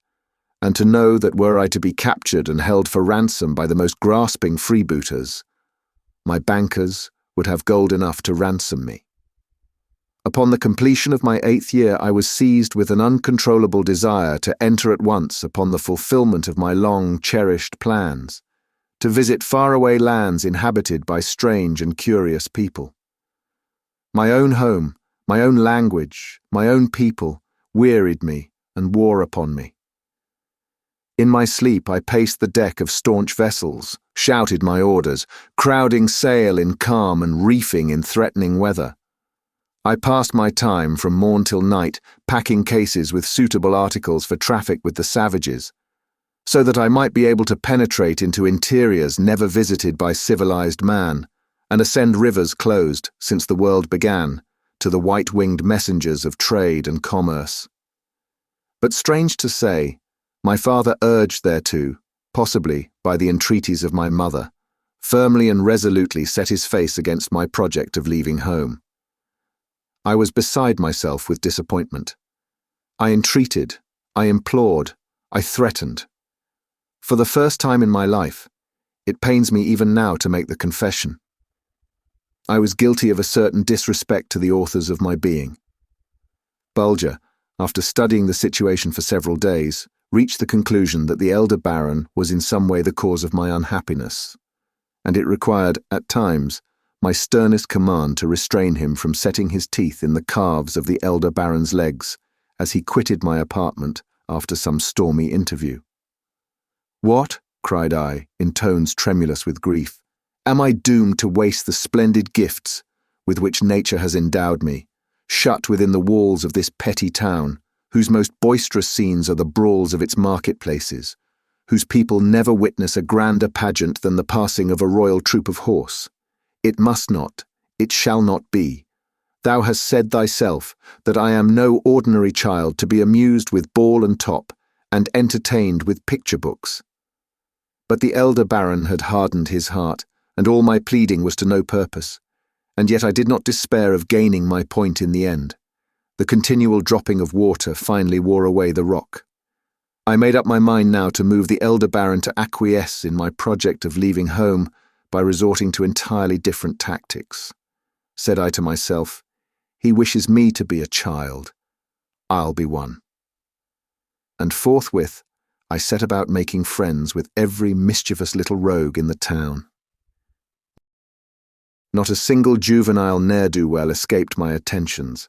and to know that were I to be captured and held for ransom by the most grasping freebooters, my bankers would have gold enough to ransom me. Upon the completion of my 8th year, I was seized with an uncontrollable desire to enter at once upon the fulfillment of my long-cherished plans, to visit faraway lands inhabited by strange and curious people. My own home, my own language, my own people, wearied me and wore upon me. In my sleep I paced the deck of staunch vessels, shouted my orders, crowding sail in calm and reefing in threatening weather. I passed my time from morn till night packing cases with suitable articles for traffic with the savages, so that I might be able to penetrate into interiors never visited by civilized man, and ascend rivers closed, since the world began, to the white-winged messengers of trade and commerce. But strange to say, my father urged thereto, possibly by the entreaties of my mother, firmly and resolutely set his face against my project of leaving home. I was beside myself with disappointment. I entreated, I implored, I threatened. For the first time in my life, it pains me even now to make the confession, I was guilty of a certain disrespect to the authors of my being. Bulger, after studying the situation for several days, reached the conclusion that the elder Baron was in some way the cause of my unhappiness, and it required, at times, my sternest command to restrain him from setting his teeth in the calves of the elder Baron's legs as he quitted my apartment after some stormy interview. "What?" cried I, in tones tremulous with grief. "Am I doomed to waste the splendid gifts with which nature has endowed me, shut within the walls of this petty town, whose most boisterous scenes are the brawls of its marketplaces, whose people never witness a grander pageant than the passing of a royal troop of horse? It must not, it shall not be. Thou hast said thyself that I am no ordinary child to be amused with ball and top, and entertained with picture books." But the elder Baron had hardened his heart, and all my pleading was to no purpose, and yet I did not despair of gaining my point in the end. The continual dropping of water finally wore away the rock. I made up my mind now to move the elder Baron to acquiesce in my project of leaving home by resorting to entirely different tactics. Said I to myself, he wishes me to be a child. I'll be one. And forthwith, I set about making friends with every mischievous little rogue in the town. Not a single juvenile ne'er-do-well escaped my attentions.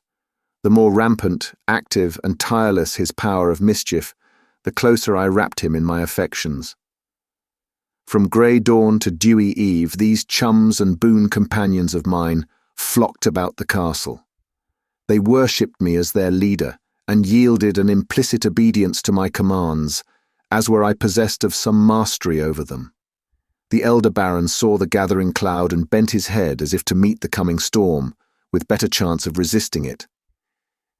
The more rampant, active, and tireless his power of mischief, the closer I wrapped him in my affections. From grey dawn to dewy eve, these chums and boon companions of mine flocked about the castle. They worshipped me as their leader, and yielded an implicit obedience to my commands, as were I possessed of some mastery over them. The elder Baron saw the gathering cloud and bent his head as if to meet the coming storm, with better chance of resisting it.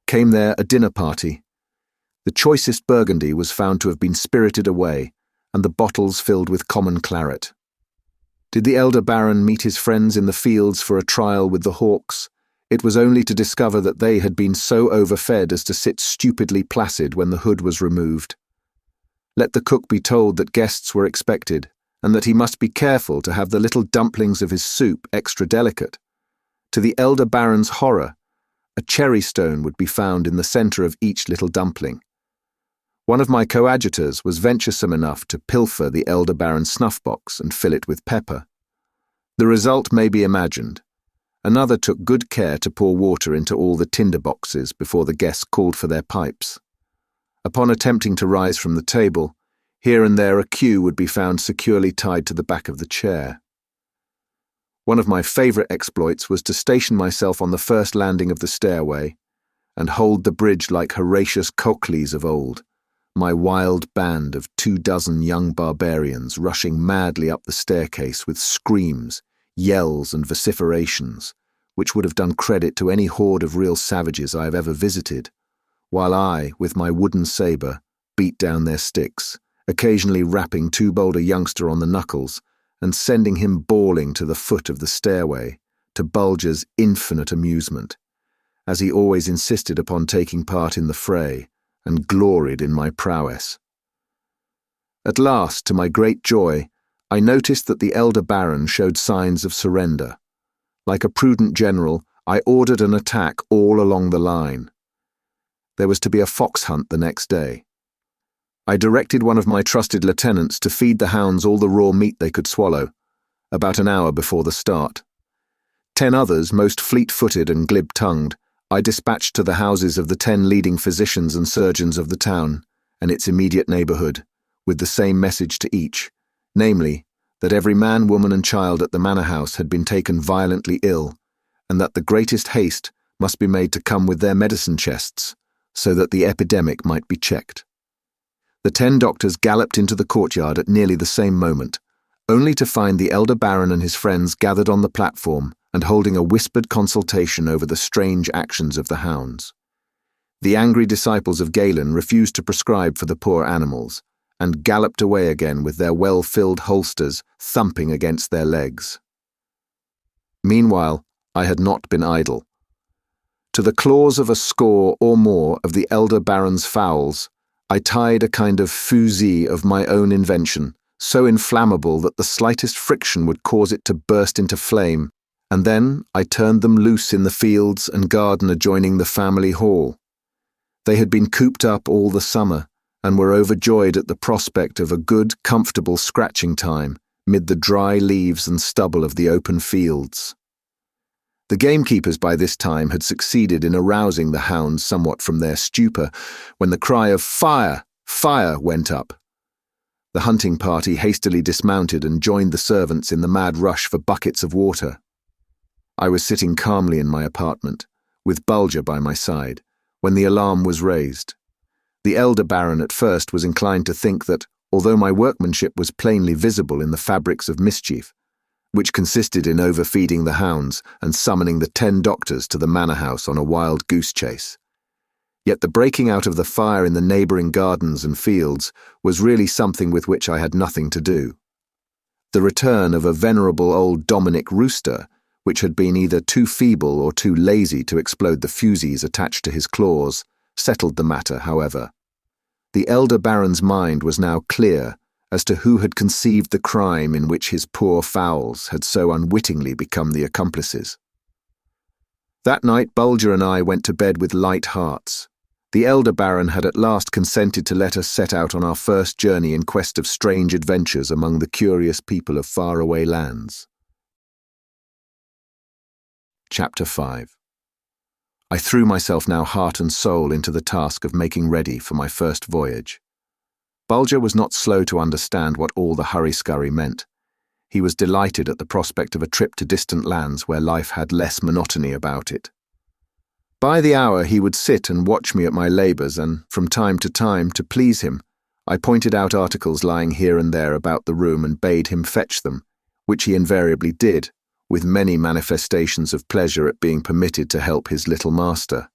Came there a dinner party. The choicest Burgundy was found to have been spirited away, and the bottles filled with common claret. Did the elder Baron meet his friends in the fields for a trial with the hawks, it was only to discover that they had been so overfed as to sit stupidly placid when the hood was removed. Let the cook be told that guests were expected, and that he must be careful to have the little dumplings of his soup extra delicate. To the elder Baron's horror, a cherry stone would be found in the centre of each little dumpling. One of my coadjutors was venturesome enough to pilfer the elder Baron's snuff-box and fill it with pepper. The result may be imagined. Another took good care to pour water into all the tinder boxes before the guests called for their pipes. Upon attempting to rise from the table, here and there a cue would be found securely tied to the back of the chair. One of my favourite exploits was to station myself on the first landing of the stairway, and hold the bridge like Horatius Cocles of old, my wild band of 24 young barbarians rushing madly up the staircase with screams, yells and vociferations, which would have done credit to any horde of real savages I have ever visited, while I, with my wooden sabre, beat down their sticks, occasionally rapping too bold a youngster on the knuckles and sending him bawling to the foot of the stairway, to Bulger's infinite amusement, as he always insisted upon taking part in the fray and gloried in my prowess. At last, to my great joy, I noticed that the elder Baron showed signs of surrender. Like a prudent general, I ordered an attack all along the line. There was to be a fox hunt the next day. I directed one of my trusted lieutenants to feed the hounds all the raw meat they could swallow, about an hour before the start. 10 others, most fleet-footed and glib-tongued, I dispatched to the houses of the 10 leading physicians and surgeons of the town and its immediate neighbourhood, with the same message to each, namely, that every man, woman and child at the manor house had been taken violently ill, and that the greatest haste must be made to come with their medicine chests, so that the epidemic might be checked. The 10 doctors galloped into the courtyard at nearly the same moment, only to find the elder baron and his friends gathered on the platform and holding a whispered consultation over the strange actions of the hounds. The angry disciples of Galen refused to prescribe for the poor animals, and galloped away again with their well-filled holsters thumping against their legs. Meanwhile, I had not been idle. To the claws of a score or more of the elder baron's fowls, I tied a kind of fusee of my own invention, so inflammable that the slightest friction would cause it to burst into flame, and then I turned them loose in the fields and garden adjoining the family hall. They had been cooped up all the summer, and were overjoyed at the prospect of a good, comfortable scratching time mid the dry leaves and stubble of the open fields. The gamekeepers by this time had succeeded in arousing the hounds somewhat from their stupor, when the cry of "Fire! Fire!" went up. The hunting party hastily dismounted and joined the servants in the mad rush for buckets of water. I was sitting calmly in my apartment, with Bulger by my side, when the alarm was raised. The elder baron at first was inclined to think that, although my workmanship was plainly visible in the fabrics of mischief, which consisted in overfeeding the hounds and summoning the 10 doctors to the manor house on a wild goose chase, yet the breaking out of the fire in the neighbouring gardens and fields was really something with which I had nothing to do. The return of a venerable old Dominic rooster, which had been either too feeble or too lazy to explode the fusees attached to his claws, settled the matter, however. The elder baron's mind was now clear as to who had conceived the crime in which his poor fowls had so unwittingly become the accomplices. That night Bulger and I went to bed with light hearts. The elder baron had at last consented to let us set out on our first journey in quest of strange adventures among the curious people of faraway lands. Chapter 5. I threw myself now heart and soul into the task of making ready for my first voyage. Bulger was not slow to understand what all the hurry-scurry meant. He was delighted at the prospect of a trip to distant lands where life had less monotony about it. By the hour he would sit and watch me at my labours, and from time to time, to please him, I pointed out articles lying here and there about the room and bade him fetch them, which he invariably did, with many manifestations of pleasure at being permitted to help his little master.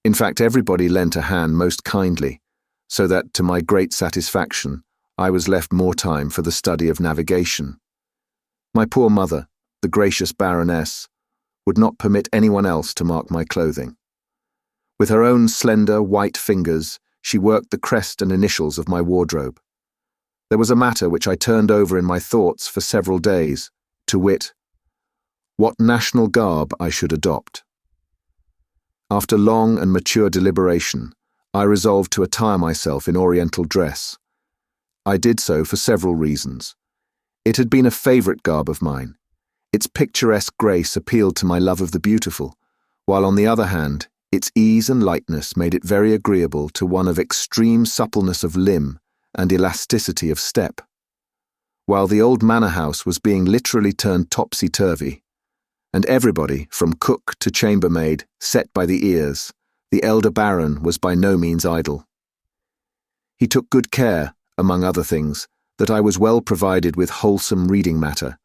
In fact, everybody lent a hand most kindly, so that, to my great satisfaction, I was left more time for the study of navigation. My poor mother, the gracious Baroness, would not permit anyone else to mark my clothing. With her own slender, white fingers, she worked the crest and initials of my wardrobe. There was a matter which I turned over in my thoughts for several days, to wit, what national garb I should adopt. After long and mature deliberation, I resolved to attire myself in Oriental dress. I did so for several reasons. It had been a favourite garb of mine. Its picturesque grace appealed to my love of the beautiful, while on the other hand, its ease and lightness made it very agreeable to one of extreme suppleness of limb and elasticity of step. While the old manor house was being literally turned topsy-turvy, and everybody, from cook to chambermaid, set by the ears, the elder baron was by no means idle. He took good care, among other things, that I was well provided with wholesome reading matter,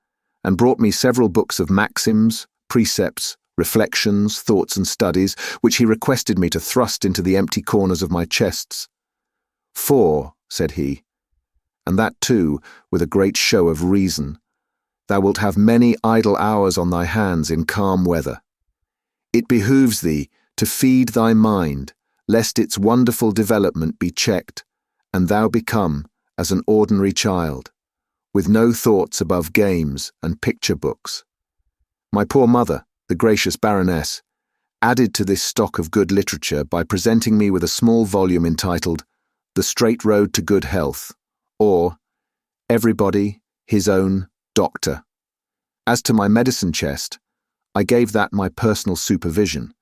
and brought me several books of maxims, precepts, reflections, thoughts and studies, which he requested me to thrust into the empty corners of my chests. "For," said he, "and that too with a great show of reason, thou wilt have many idle hours on thy hands in calm weather. It behooves thee to feed thy mind, lest its wonderful development be checked, and thou become as an ordinary child, with no thoughts above games and picture books." My poor mother, the gracious Baroness, added to this stock of good literature by presenting me with a small volume entitled The Straight Road to Good Health, or Everybody His Own Doctor. As to my medicine chest, I gave that my personal supervision,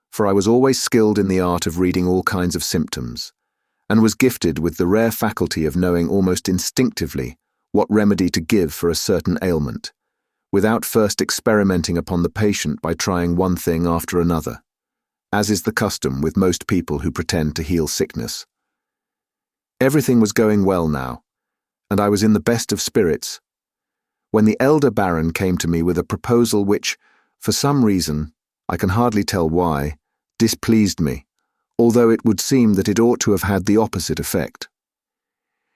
for I was always skilled in the art of reading all kinds of symptoms, and was gifted with the rare faculty of knowing almost instinctively what remedy to give for a certain ailment, without first experimenting upon the patient by trying one thing after another, as is the custom with most people who pretend to heal sickness. Everything was going well now, and I was in the best of spirits, when the elder Baron came to me with a proposal which, for some reason, I can hardly tell why, displeased me, although it would seem that it ought to have had the opposite effect.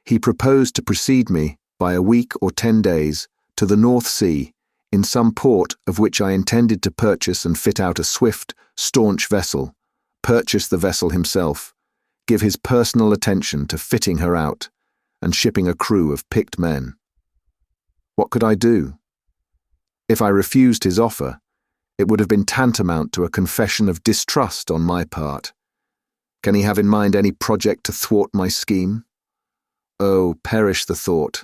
He proposed to precede me by a week or 10 days to the North Sea, in some port of which I intended to purchase and fit out a swift, staunch vessel, purchase the vessel himself, give his personal attention to fitting her out, and shipping a crew of picked men. What could I do? If I refused his offer, it would have been tantamount to a confession of distrust on my part. Can he have in mind any project to thwart my scheme? Oh, perish the thought.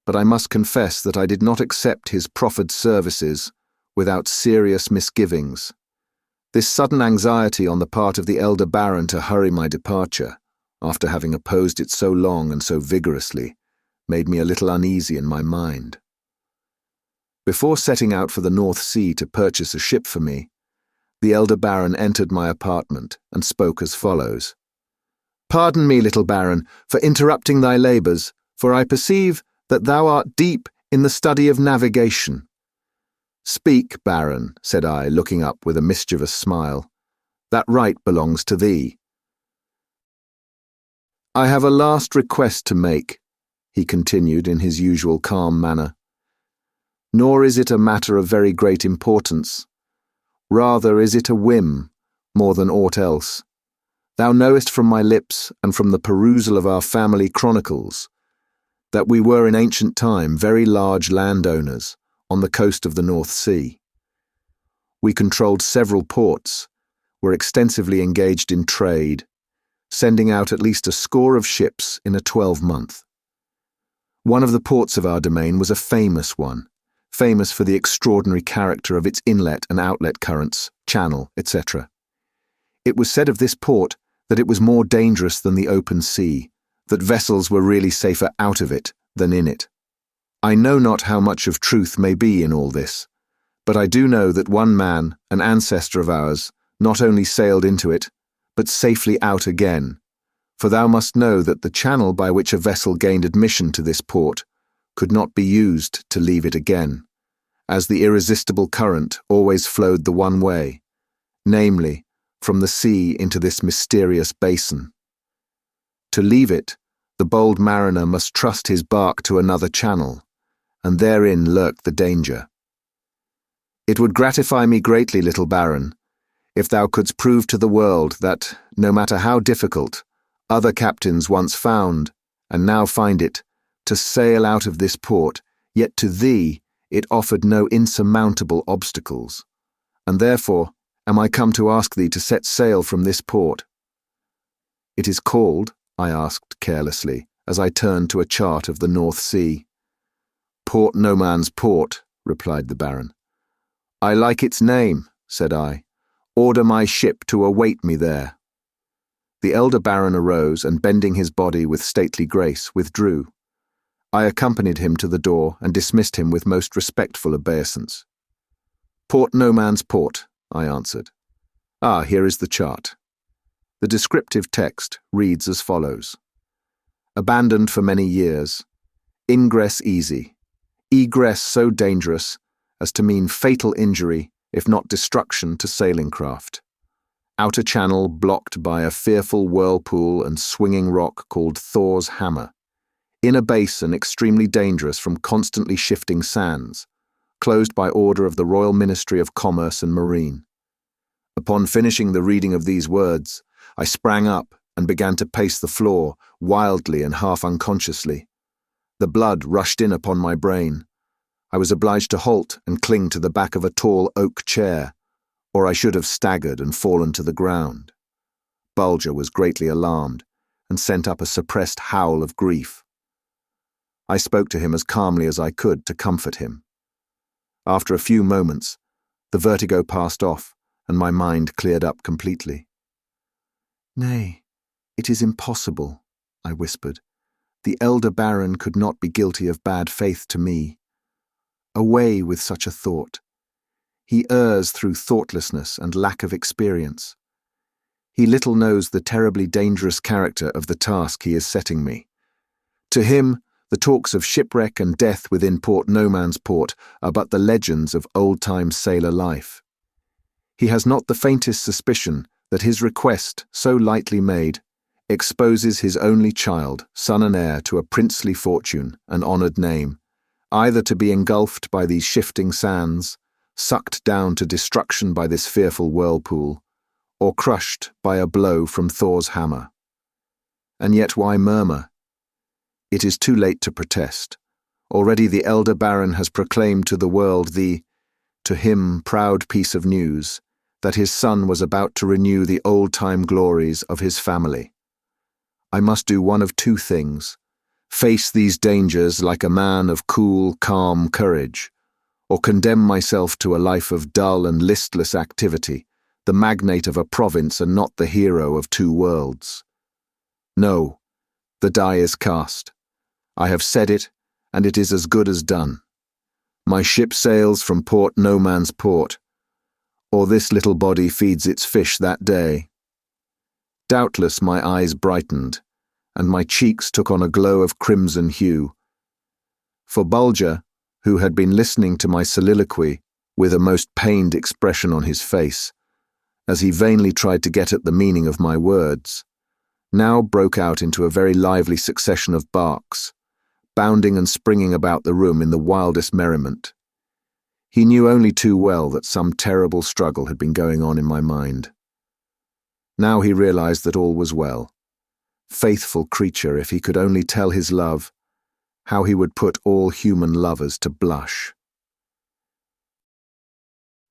But I must confess that I did not accept his proffered services without serious misgivings. This sudden anxiety on the part of the elder Baron to hurry my departure, after having opposed it so long and so vigorously, made me a little uneasy in my mind. Before setting out for the North Sea to purchase a ship for me, the elder Baron entered my apartment and spoke as follows. "Pardon me, little Baron, for interrupting thy labours, for I perceive that thou art deep in the study of navigation." "Speak, Baron," said I, looking up with a mischievous smile. "That right belongs to thee." "I have a last request to make," he continued in his usual calm manner. "Nor is it a matter of very great importance. Rather is it a whim, more than aught else. Thou knowest from my lips and from the perusal of our family chronicles that we were in ancient time very large landowners on the coast of the North Sea. We controlled several ports, were extensively engaged in trade, sending out at least a score of ships in a 12-month. One of the ports of our domain was a famous one, famous for the extraordinary character of its inlet and outlet currents, channel, etc. It was said of this port that it was more dangerous than the open sea, that vessels were really safer out of it than in it. I know not how much of truth may be in all this, but I do know that one man, an ancestor of ours, not only sailed into it, but safely out again, for thou must know that the channel by which a vessel gained admission to this port could not be used to leave it again, as the irresistible current always flowed the one way, namely, from the sea into this mysterious basin. To leave it, the bold mariner must trust his bark to another channel, and therein lurked the danger. It would gratify me greatly, little Baron, if thou couldst prove to the world that, no matter how difficult, other captains once found, and now find it, to sail out of this port, yet to thee it offered no insurmountable obstacles, and therefore am I come to ask thee to set sail from this port. It is called, I asked carelessly, as I turned to a chart of the North Sea. Port No Man's Port, replied the Baron. I like its name, said I. Order my ship to await me there. The elder Baron arose and, bending his body with stately grace, withdrew. I accompanied him to the door and dismissed him with most respectful obeisance. Port No Man's Port, I answered. Ah, here is the chart. The descriptive text reads as follows. Abandoned for many years. Ingress easy. Egress so dangerous as to mean fatal injury, if not destruction, to sailing craft. Outer channel blocked by a fearful whirlpool and swinging rock called Thor's Hammer. Inner basin extremely dangerous from constantly shifting sands. Closed by order of the Royal Ministry of Commerce and Marine. Upon finishing the reading of these words, I sprang up and began to pace the floor, wildly and half unconsciously. The blood rushed in upon my brain. I was obliged to halt and cling to the back of a tall oak chair, or I should have staggered and fallen to the ground. Bulger was greatly alarmed and sent up a suppressed howl of grief. I spoke to him as calmly as I could to comfort him. After a few moments, the vertigo passed off and my mind cleared up completely. Nay, it is impossible, I whispered. The elder Baron could not be guilty of bad faith to me. away with such a thought. He errs through thoughtlessness and lack of experience. He little knows the terribly dangerous character of the task he is setting me. To him, the talks of shipwreck and death within Port No Man's Port are but the legends of old-time sailor life. He has not the faintest suspicion that his request, so lightly made, exposes his only child, son and heir to a princely fortune, an honoured name, either to be engulfed by these shifting sands, sucked down to destruction by this fearful whirlpool, or crushed by a blow from Thor's hammer. And yet why murmur? It is too late to protest. Already the elder baron has proclaimed to the world the, to him, proud piece of news, that his son was about to renew the old-time glories of his family. I must do one of two things: face these dangers like a man of cool, calm courage, or condemn myself to a life of dull and listless activity, the magnate of a province and not the hero of two worlds. No, the die is cast. I have said it, and it is as good as done. My ship sails from Port No Man's Port, or this little body feeds its fish that day. Doubtless my eyes brightened, and my cheeks took on a glow of crimson hue. For Bulger, who had been listening to my soliloquy with a most pained expression on his face, as he vainly tried to get at the meaning of my words, now broke out into a very lively succession of barks, bounding and springing about the room in the wildest merriment. He knew only too well that some terrible struggle had been going on in my mind. Now he realized that all was well. Faithful creature, if he could only tell his love, how he would put all human lovers to blush.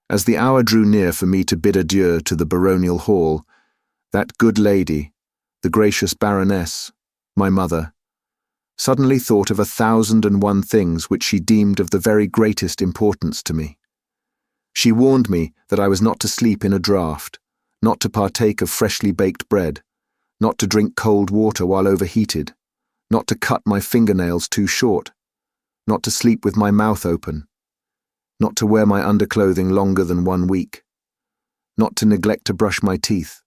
As the hour drew near for me to bid adieu to the baronial hall, that good lady, the gracious Baroness, my mother, suddenly thought of 1,001 things which she deemed of the very greatest importance to me. She warned me that I was not to sleep in a draught, not to partake of freshly baked bread, not to drink cold water while overheated, not to cut my fingernails too short, not to sleep with my mouth open, not to wear my underclothing longer than 1 week, not to neglect to brush my teeth,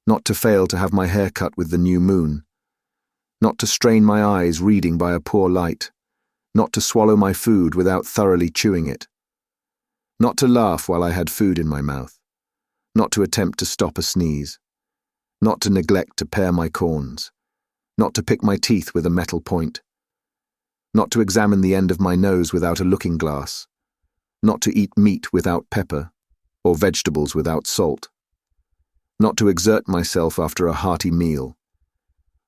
not to fail to have my hair cut with the new moon, not to strain my eyes reading by a poor light, not to swallow my food without thoroughly chewing it, not to laugh while I had food in my mouth, not to attempt to stop a sneeze, not to neglect to pare my corns, not to pick my teeth with a metal point, not to examine the end of my nose without a looking-glass, not to eat meat without pepper, or vegetables without salt, not to exert myself after a hearty meal,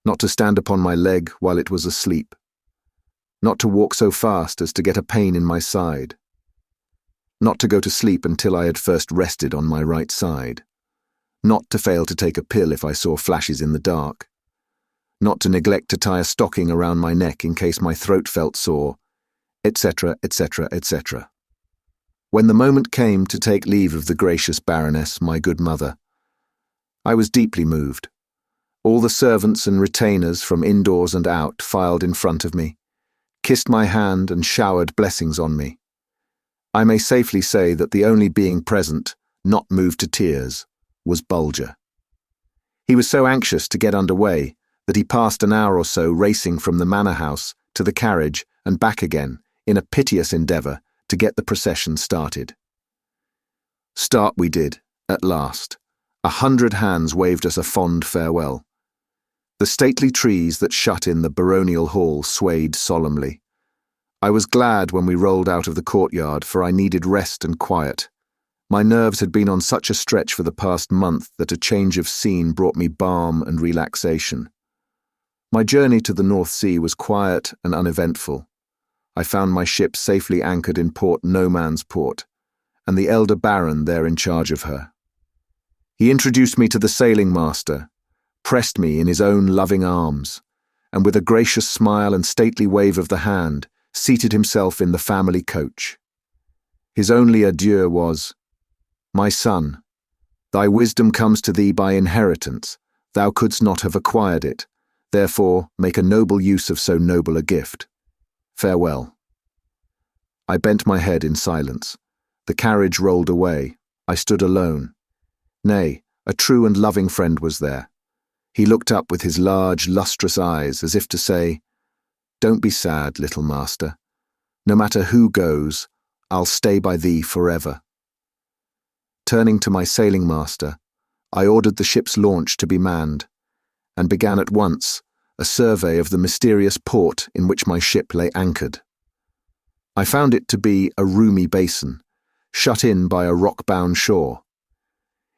not to stand upon my leg while it was asleep, not to walk so fast as to get a pain in my side, not to go to sleep until I had first rested on my right side, not to fail to take a pill if I saw flashes in the dark, not to neglect to tie a stocking around my neck in case my throat felt sore, etc., etc., etc. When the moment came to take leave of the gracious Baroness, my good mother, I was deeply moved. All the servants and retainers from indoors and out filed in front of me, kissed my hand and showered blessings on me. I may safely say that the only being present, not moved to tears, was Bulger. He was so anxious to get under way that he passed an hour or so racing from the manor house to the carriage and back again in a piteous endeavour to get the procession started. Start we did, at last. 100 hands waved us a fond farewell. The stately trees that shut in the baronial hall swayed solemnly. I was glad when we rolled out of the courtyard, for I needed rest and quiet. My nerves had been on such a stretch for the past month that a change of scene brought me balm and relaxation. My journey to the North Sea was quiet and uneventful. I found my ship safely anchored in Port No Man's Port, and the elder baron there in charge of her. He introduced me to the sailing master, pressed me in his own loving arms, and with a gracious smile and stately wave of the hand, seated himself in the family coach. His only adieu was, "My son, thy wisdom comes to thee by inheritance. Thou couldst not have acquired it. Therefore, make a noble use of so noble a gift. Farewell." I bent my head in silence. The carriage rolled away. I stood alone. Nay, a true and loving friend was there. He looked up with his large, lustrous eyes, as if to say, "Don't be sad, little master. No matter who goes, I'll stay by thee forever." Turning to my sailing master, I ordered the ship's launch to be manned, and began at once a survey of the mysterious port in which my ship lay anchored. I found it to be a roomy basin, shut in by a rock-bound shore.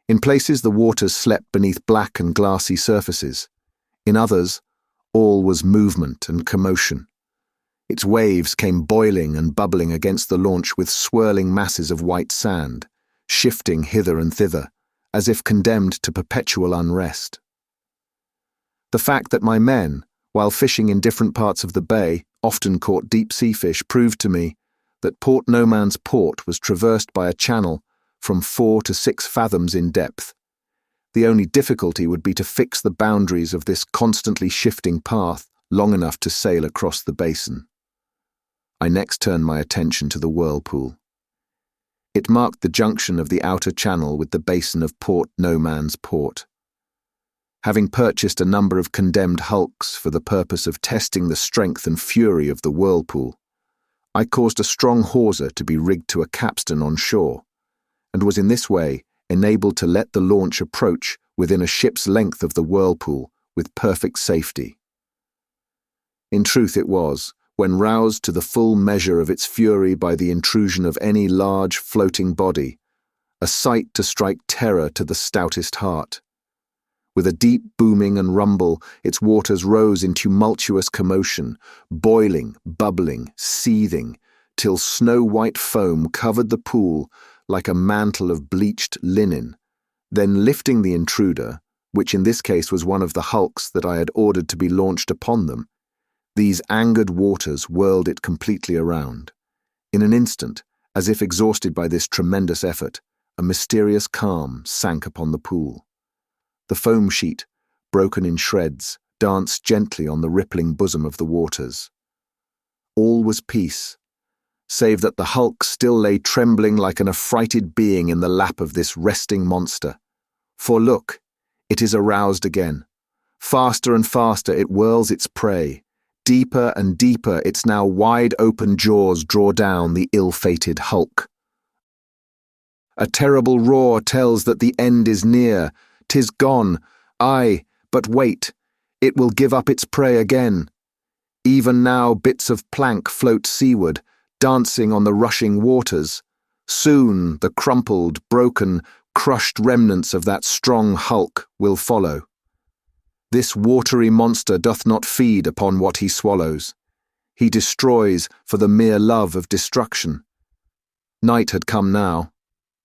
In places the waters slept beneath black and glassy surfaces. In others, all was movement and commotion. Its waves came boiling and bubbling against the launch with swirling masses of white sand, shifting hither and thither, as if condemned to perpetual unrest. The fact that my men, while fishing in different parts of the bay, often caught deep-sea fish proved to me that Port No Man's Port was traversed by a channel from 4 to 6 fathoms in depth. The only difficulty would be to fix the boundaries of this constantly shifting path long enough to sail across the basin. I next turned my attention to the whirlpool. It marked the junction of the outer channel with the basin of Port No Man's Port. Having purchased a number of condemned hulks for the purpose of testing the strength and fury of the whirlpool, I caused a strong hawser to be rigged to a capstan on shore, and was in this way enabled to let the launch approach within a ship's length of the whirlpool with perfect safety. In truth it was, when roused to the full measure of its fury by the intrusion of any large floating body, a sight to strike terror to the stoutest heart. With a deep booming and rumble, its waters rose in tumultuous commotion, boiling, bubbling, seething, till snow-white foam covered the pool like a mantle of bleached linen. Then lifting the intruder, which in this case was one of the hulks that I had ordered to be launched upon them, these angered waters whirled it completely around. In an instant, as if exhausted by this tremendous effort, a mysterious calm sank upon the pool. The foam sheet, broken in shreds, danced gently on the rippling bosom of the waters. All was peace, save that the hulk still lay trembling like an affrighted being in the lap of this resting monster. For look, it is aroused again. Faster and faster it whirls its prey. Deeper and deeper its now wide-open jaws draw down the ill-fated hulk. A terrible roar tells that the end is near. 'Tis gone. Aye, but wait. It will give up its prey again. Even now bits of plank float seaward, dancing on the rushing waters. Soon the crumpled, broken, crushed remnants of that strong hulk will follow. This watery monster doth not feed upon what he swallows. He destroys for the mere love of destruction. Night had come now.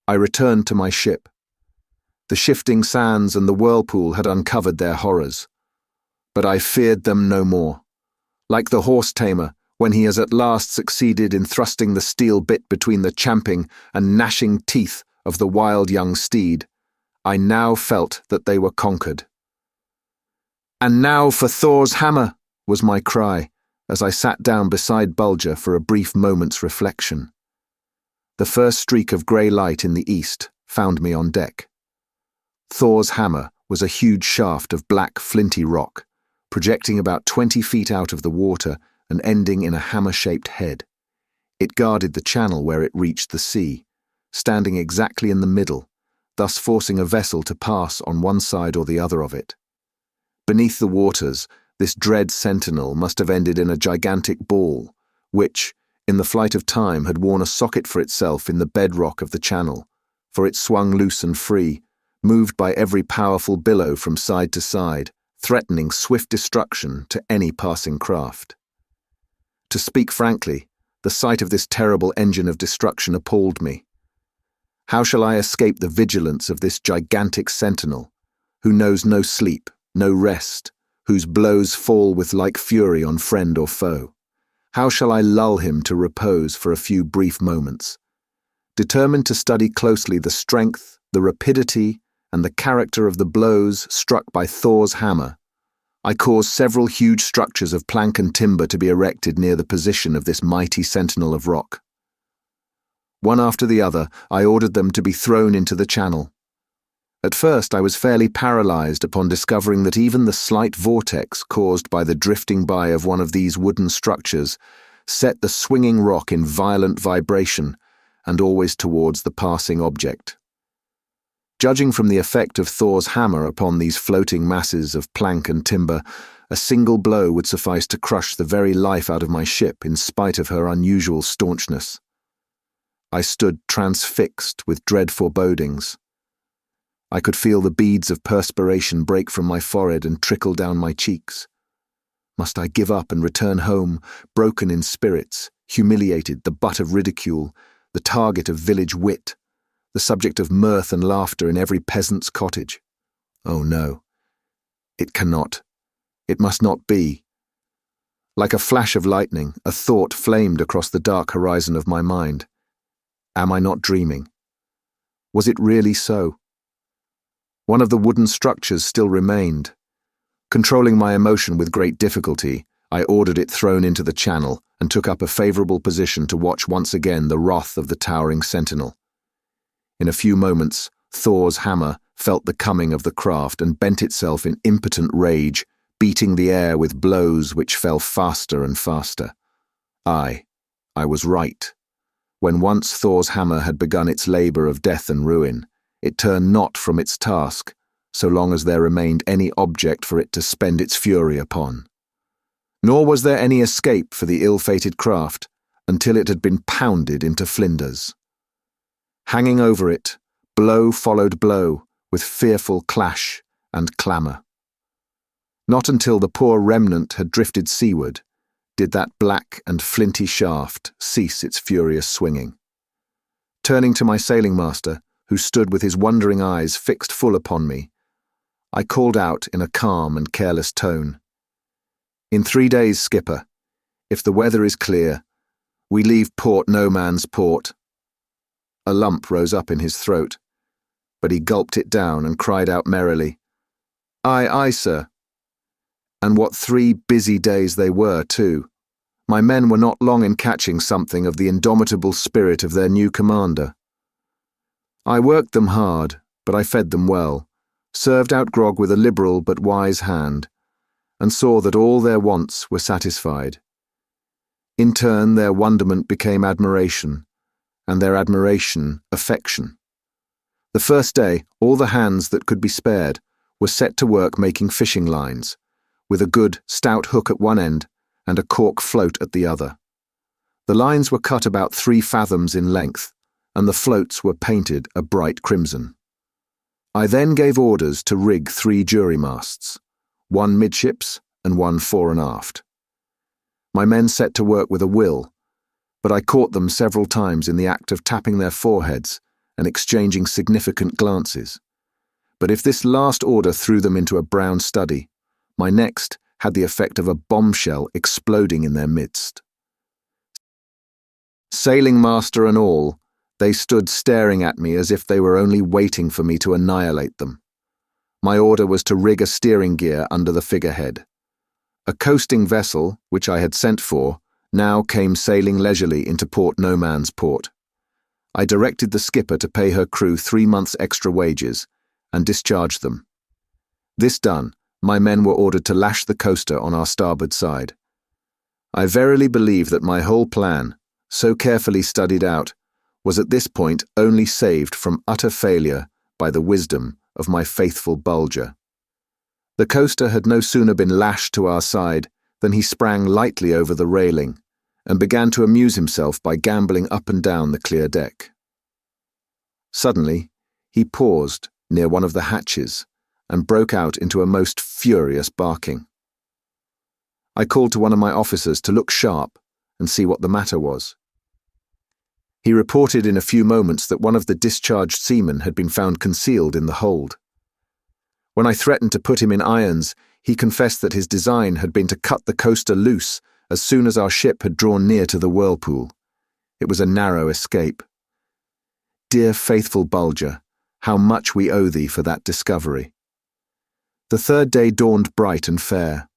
I returned to my ship. The shifting sands and the whirlpool had uncovered their horrors. But I feared them no more. Like the horse-tamer, when he has at last succeeded in thrusting the steel bit between the champing and gnashing teeth of the wild young steed, I now felt that they were conquered. "And now for Thor's hammer," was my cry, as I sat down beside Bulger for a brief moment's reflection. The first streak of grey light in the east found me on deck. Thor's hammer was a huge shaft of black flinty rock, projecting about 20 feet out of the water and ending in a hammer-shaped head. It guarded the channel where it reached the sea, standing exactly in the middle, thus forcing a vessel to pass on one side or the other of it. Beneath the waters, this dread sentinel must have ended in a gigantic ball, which, in the flight of time, had worn a socket for itself in the bedrock of the channel, for it swung loose and free, moved by every powerful billow from side to side, threatening swift destruction to any passing craft. To speak frankly, the sight of this terrible engine of destruction appalled me. How shall I escape the vigilance of this gigantic sentinel, who knows no sleep, no rest, whose blows fall with like fury on friend or foe? How shall I lull him to repose for a few brief moments? Determined to study closely the strength, the rapidity, and the character of the blows struck by Thor's hammer, I caused several huge structures of plank and timber to be erected near the position of this mighty sentinel of rock. One after the other, I ordered them to be thrown into the channel. At first, I was fairly paralyzed upon discovering that even the slight vortex caused by the drifting by of one of these wooden structures set the swinging rock in violent vibration, and always towards the passing object. Judging from the effect of Thor's hammer upon these floating masses of plank and timber, a single blow would suffice to crush the very life out of my ship in spite of her unusual staunchness. I stood transfixed with dread forebodings. I could feel the beads of perspiration break from my forehead and trickle down my cheeks. Must I give up and return home, broken in spirits, humiliated, the butt of ridicule, the target of village wit, the subject of mirth and laughter in every peasant's cottage? Oh no, it cannot. It must not be. Like a flash of lightning, a thought flamed across the dark horizon of my mind. Am I not dreaming? Was it really so? One of the wooden structures still remained. Controlling my emotion with great difficulty, I ordered it thrown into the channel and took up a favorable position to watch once again the wrath of the towering sentinel. In a few moments, Thor's hammer felt the coming of the craft and bent itself in impotent rage, beating the air with blows which fell faster and faster. I was right. When once Thor's hammer had begun its labor of death and ruin, it turned not from its task, so long as there remained any object for it to spend its fury upon. Nor was there any escape for the ill-fated craft until it had been pounded into flinders. Hanging over it, blow followed blow with fearful clash and clamour. Not until the poor remnant had drifted seaward did that black and flinty shaft cease its furious swinging. Turning to my sailing master, who stood with his wondering eyes fixed full upon me, I called out in a calm and careless tone, "In 3 days, skipper, if the weather is clear, we leave Port No Man's Port." A lump rose up in his throat, but he gulped it down and cried out merrily, "Aye, aye, sir." And what 3 busy days they were, too. My men were not long in catching something of the indomitable spirit of their new commander. I worked them hard, but I fed them well, served out grog with a liberal but wise hand, and saw that all their wants were satisfied. In turn, their wonderment became admiration, and their admiration affection. The first day, all the hands that could be spared were set to work making fishing lines, with a good, stout hook at one end and a cork float at the other. The lines were cut about 3 fathoms in length, and the floats were painted a bright crimson. I then gave orders to rig 3 jury masts, 1 midships and 1 fore and aft. My men set to work with a will, but I caught them several times in the act of tapping their foreheads and exchanging significant glances. But if this last order threw them into a brown study, my next had the effect of a bombshell exploding in their midst. Sailing master and all, they stood staring at me as if they were only waiting for me to annihilate them. My order was to rig a steering gear under the figurehead. A coasting vessel, which I had sent for, now came sailing leisurely into Port No Man's Port. I directed the skipper to pay her crew 3 months' extra wages and discharged them. This done, my men were ordered to lash the coaster on our starboard side. I verily believe that my whole plan, so carefully studied out, was at this point only saved from utter failure by the wisdom of my faithful Bulger. The coaster had no sooner been lashed to our side than he sprang lightly over the railing and began to amuse himself by gambolling up and down the clear deck. Suddenly, he paused near one of the hatches and broke out into a most furious barking. I called to one of my officers to look sharp and see what the matter was. He reported in a few moments that one of the discharged seamen had been found concealed in the hold. When I threatened to put him in irons, he confessed that his design had been to cut the coaster loose as soon as our ship had drawn near to the whirlpool. It was a narrow escape. Dear faithful Bulger, how much we owe thee for that discovery. The 3rd day dawned bright and fair.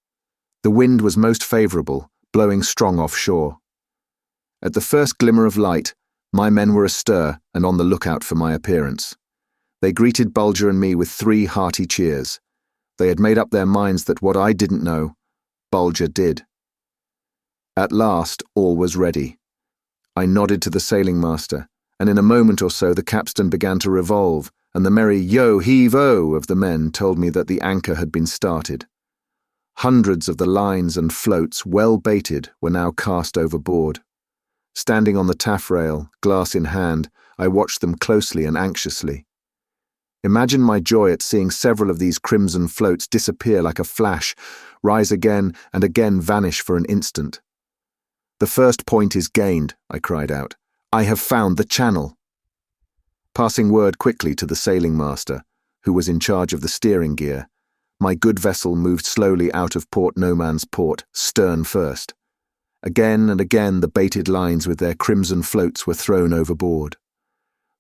The wind was most favourable, blowing strong offshore. At the first glimmer of light, My men were astir and on the lookout for my appearance. They greeted Bulger and me with 3 hearty cheers. They had made up their minds that what I didn't know, Bulger did. At last, all was ready. I nodded to the sailing master, and in a moment or so the capstan began to revolve, and the merry yo-heave-o of the men told me that the anchor had been started. Hundreds of the lines and floats, well baited, were now cast overboard. Standing on the taffrail, glass in hand, I watched them closely and anxiously. Imagine my joy at seeing several of these crimson floats disappear like a flash, rise again and again vanish for an instant. "The first point is gained," I cried out. "I have found the channel." Passing word quickly to the sailing master, who was in charge of the steering gear, my good vessel moved slowly out of Port No Man's Port, stern first. Again and again the baited lines with their crimson floats were thrown overboard.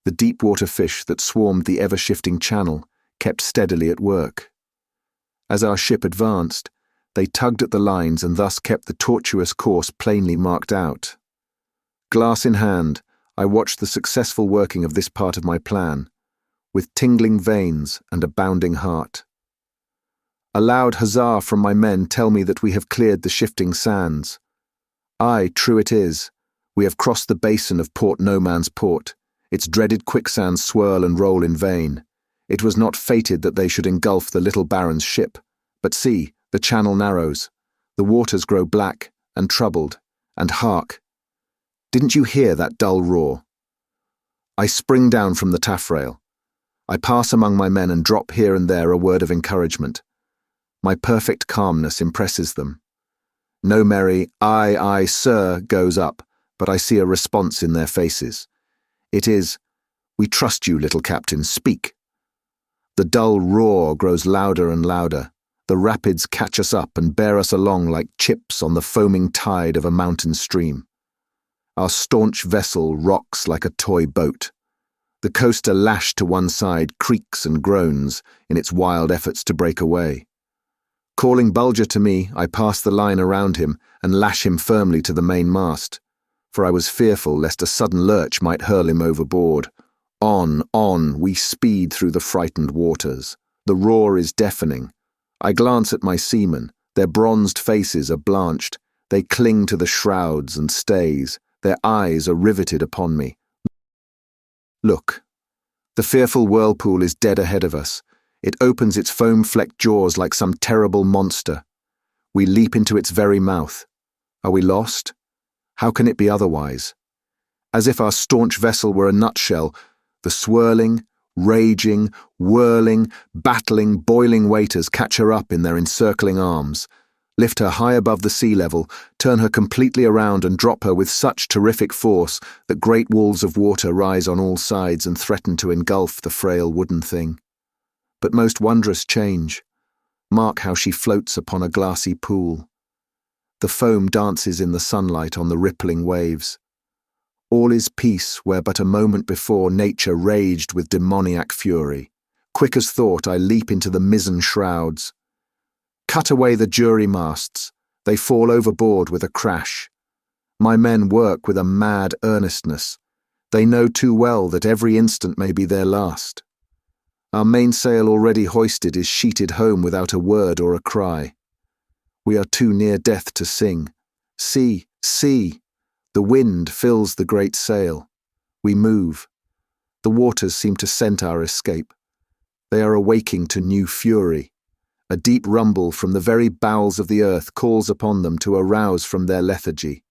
The deep-water fish that swarmed the ever-shifting channel kept steadily at work. As our ship advanced, they tugged at the lines and thus kept the tortuous course plainly marked out. Glass in hand, I watched the successful working of this part of my plan, with tingling veins and a bounding heart. A loud huzzah from my men tell me that we have cleared the shifting sands. Aye, true it is. We have crossed the basin of Port No Man's Port. Its dreaded quicksands swirl and roll in vain. It was not fated that they should engulf the little baron's ship. But see, the channel narrows. The waters grow black and troubled. And hark! Didn't you hear that dull roar? I spring down from the taffrail. I pass among my men and drop here and there a word of encouragement. My perfect calmness impresses them. No merry, "Aye, aye, sir," goes up, but I see a response in their faces. It is, "We trust you, little captain, speak." The dull roar grows louder and louder. The rapids catch us up and bear us along like chips on the foaming tide of a mountain stream. Our staunch vessel rocks like a toy boat. The coaster lashed to one side creaks and groans in its wild efforts to break away. Calling Bulger to me, I pass the line around him and lash him firmly to the main mast, for I was fearful lest a sudden lurch might hurl him overboard. On, we speed through the frightened waters. The roar is deafening. I glance at my seamen. Their bronzed faces are blanched. They cling to the shrouds and stays. Their eyes are riveted upon me. Look. The fearful whirlpool is dead ahead of us. It opens its foam-flecked jaws like some terrible monster. We leap into its very mouth. Are we lost? How can it be otherwise? As if our staunch vessel were a nutshell, the swirling, raging, whirling, battling, boiling waters catch her up in their encircling arms, lift her high above the sea level, turn her completely around and drop her with such terrific force that great walls of water rise on all sides and threaten to engulf the frail wooden thing. But most wondrous change. Mark how she floats upon a glassy pool. The foam dances in the sunlight on the rippling waves. All is peace where but a moment before nature raged with demoniac fury. Quick as thought, I leap into the mizzen shrouds. Cut away the jury masts. They fall overboard with a crash. My men work with a mad earnestness. They know too well that every instant may be their last. Our mainsail already hoisted is sheeted home without a word or a cry. We are too near death to sing. See, see! The wind fills the great sail. We move. The waters seem to scent our escape. They are awaking to new fury. A deep rumble from the very bowels of the earth calls upon them to arouse from their lethargy.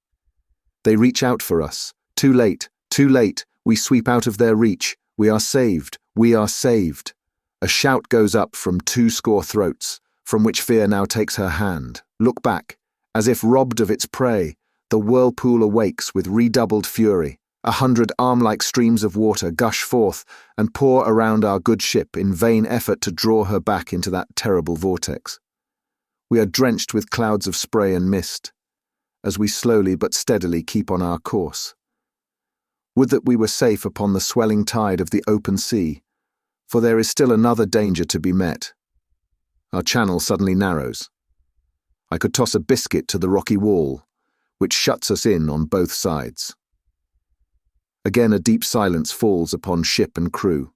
They reach out for us. Too late, too late. We sweep out of their reach. We are saved. We are saved. A shout goes up from 20 throats, from which fear now takes her hand. Look back. As if robbed of its prey, the whirlpool awakes with redoubled fury. 100 arm-like streams of water gush forth and pour around our good ship in vain effort to draw her back into that terrible vortex. We are drenched with clouds of spray and mist, as we slowly but steadily keep on our course. Would that we were safe upon the swelling tide of the open sea, for there is still another danger to be met. Our channel suddenly narrows. I could toss a biscuit to the rocky wall, which shuts us in on both sides. Again a deep silence falls upon ship and crew,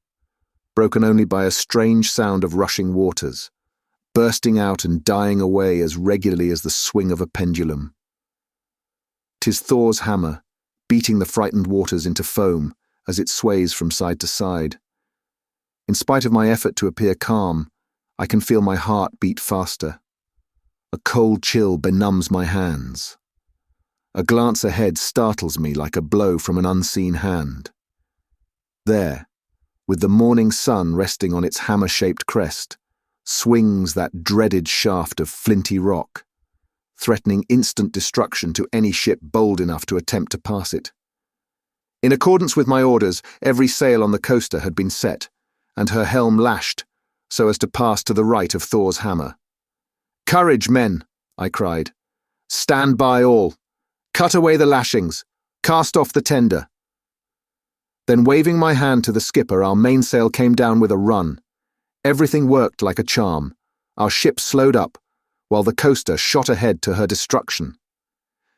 broken only by a strange sound of rushing waters, bursting out and dying away as regularly as the swing of a pendulum. 'Tis Thor's hammer, beating the frightened waters into foam as it sways from side to side. In spite of my effort to appear calm, I can feel my heart beat faster. A cold chill benumbs my hands. A glance ahead startles me like a blow from an unseen hand. There, with the morning sun resting on its hammer-shaped crest, swings that dreaded shaft of flinty rock, threatening instant destruction to any ship bold enough to attempt to pass it. In accordance with my orders, every sail on the coaster had been set, and her helm lashed, so as to pass to the right of Thor's hammer. "Courage, men!" I cried. "Stand by all! Cut away the lashings! Cast off the tender!" Then waving my hand to the skipper, our mainsail came down with a run. Everything worked like a charm. Our ship slowed up, while the coaster shot ahead to her destruction.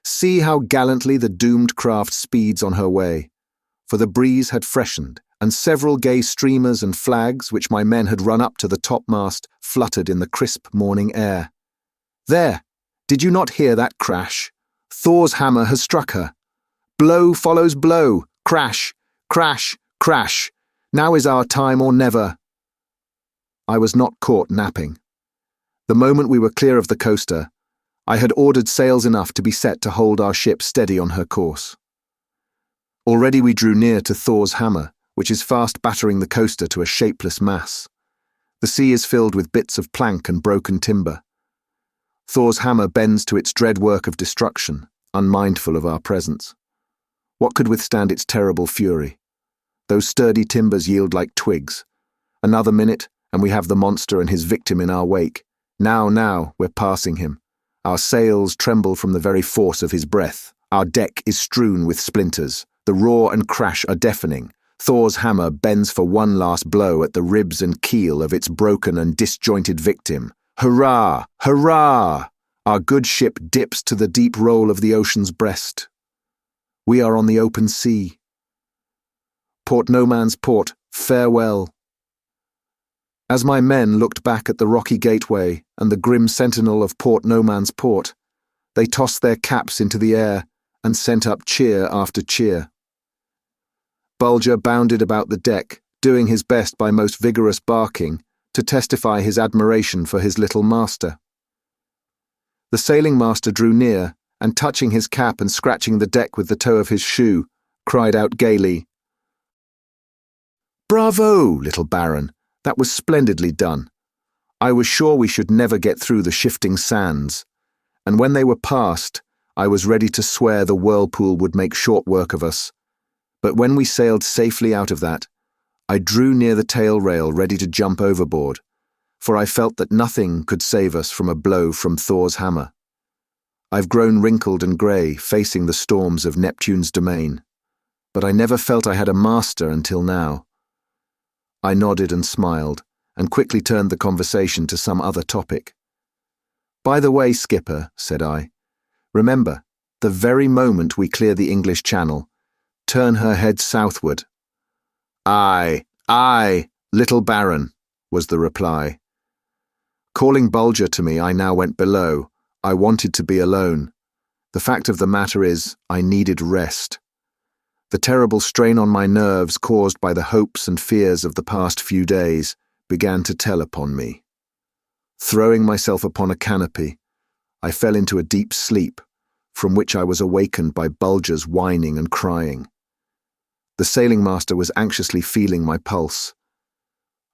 See how gallantly the doomed craft speeds on her way, for the breeze had freshened, and several gay streamers and flags which my men had run up to the topmast fluttered in the crisp morning air. There! Did you not hear that crash? Thor's hammer has struck her. Blow follows blow. Crash, crash, crash. Now is our time or never. I was not caught napping. The moment we were clear of the coaster, I had ordered sails enough to be set to hold our ship steady on her course. Already we drew near to Thor's hammer, which is fast battering the coaster to a shapeless mass. The sea is filled with bits of plank and broken timber. Thor's hammer bends to its dread work of destruction, unmindful of our presence. What could withstand its terrible fury? Those sturdy timbers yield like twigs. Another minute, and we have the monster and his victim in our wake. Now, we're passing him. Our sails tremble from the very force of his breath. Our deck is strewn with splinters. The roar and crash are deafening. Thor's hammer bends for one last blow at the ribs and keel of its broken and disjointed victim. Hurrah! Hurrah! Our good ship dips to the deep roll of the ocean's breast. We are on the open sea. Port No Man's Port, farewell. As my men looked back at the rocky gateway and the grim sentinel of Port No Man's Port, they tossed their caps into the air and sent up cheer after cheer. Bulger bounded about the deck, doing his best by most vigorous barking to testify his admiration for his little master. The sailing master drew near and, touching his cap and scratching the deck with the toe of his shoe, cried out gaily, "Bravo, little Baron! That was splendidly done. I was sure we should never get through the shifting sands, and when they were past, I was ready to swear the whirlpool would make short work of us. But when we sailed safely out of that, I drew near the tail rail ready to jump overboard, for I felt that nothing could save us from a blow from Thor's hammer. I've grown wrinkled and grey, facing the storms of Neptune's domain, but I never felt I had a master until now." I nodded and smiled, and quickly turned the conversation to some other topic. "By the way, Skipper," said I, "remember, the very moment we clear the English Channel, turn her head southward." "Aye, aye, little Baron," was the reply. Calling Bulger to me, I now went below. I wanted to be alone. The fact of the matter is, I needed rest. The terrible strain on my nerves caused by the hopes and fears of the past few days began to tell upon me. Throwing myself upon a canopy, I fell into a deep sleep, from which I was awakened by Bulger's whining and crying. The sailing master was anxiously feeling my pulse.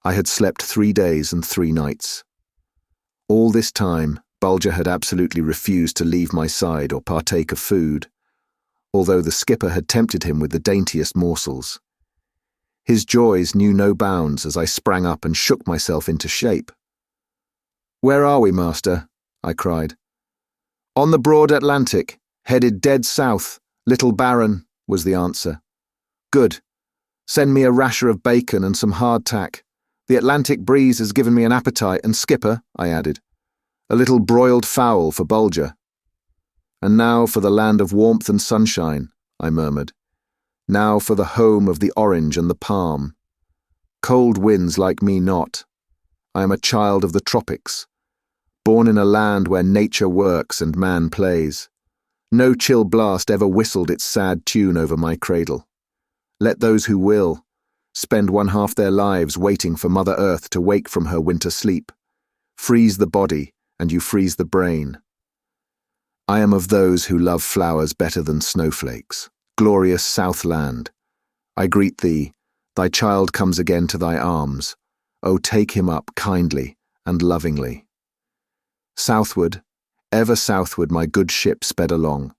I had slept 3 days and 3 nights. All this time, Bulger had absolutely refused to leave my side or partake of food, although the skipper had tempted him with the daintiest morsels. His joys knew no bounds as I sprang up and shook myself into shape. "Where are we, master?" I cried. "On the broad Atlantic, headed dead south, little Baron," was the answer. "Good. Send me a rasher of bacon and some hardtack. The Atlantic breeze has given me an appetite, and Skipper," I added, "a little broiled fowl for Bulger." "And now for the land of warmth and sunshine," I murmured. now for the home of the orange and the palm. Cold winds like me not. I am a child of the tropics, born in a land where nature works and man plays. No chill blast ever whistled its sad tune over my cradle. Let those who will spend one half their lives waiting for Mother Earth to wake from her winter sleep. Freeze the body, and you freeze the brain. I am of those who love flowers better than snowflakes. Glorious Southland, I greet thee, thy child comes again to thy arms. O take him up kindly and lovingly. Southward, ever southward my good ship sped along.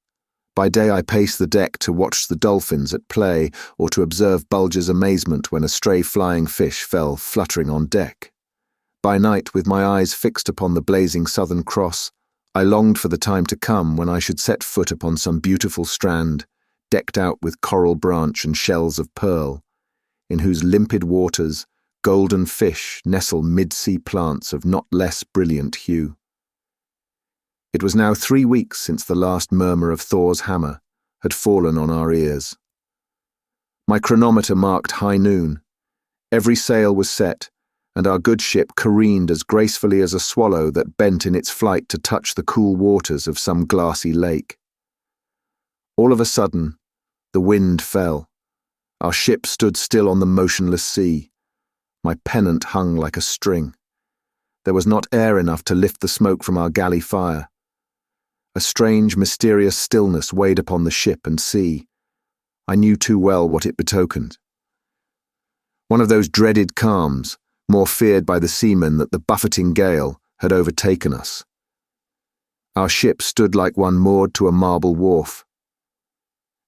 By day I paced the deck to watch the dolphins at play or to observe Bulger's amazement when a stray flying fish fell fluttering on deck. By night, with my eyes fixed upon the blazing Southern Cross, I longed for the time to come when I should set foot upon some beautiful strand, decked out with coral branch and shells of pearl, in whose limpid waters golden fish nestle mid-sea plants of not less brilliant hue. It was now 3 weeks since the last murmur of Thor's hammer had fallen on our ears. My chronometer marked high noon. Every sail was set, and our good ship careened as gracefully as a swallow that bent in its flight to touch the cool waters of some glassy lake. All of a sudden, the wind fell. Our ship stood still on the motionless sea. My pennant hung like a string. There was not air enough to lift the smoke from our galley fire. A strange, mysterious stillness weighed upon the ship and sea. I knew too well what it betokened. One of those dreaded calms, more feared by the seamen that the buffeting gale had overtaken us. Our ship stood like one moored to a marble wharf.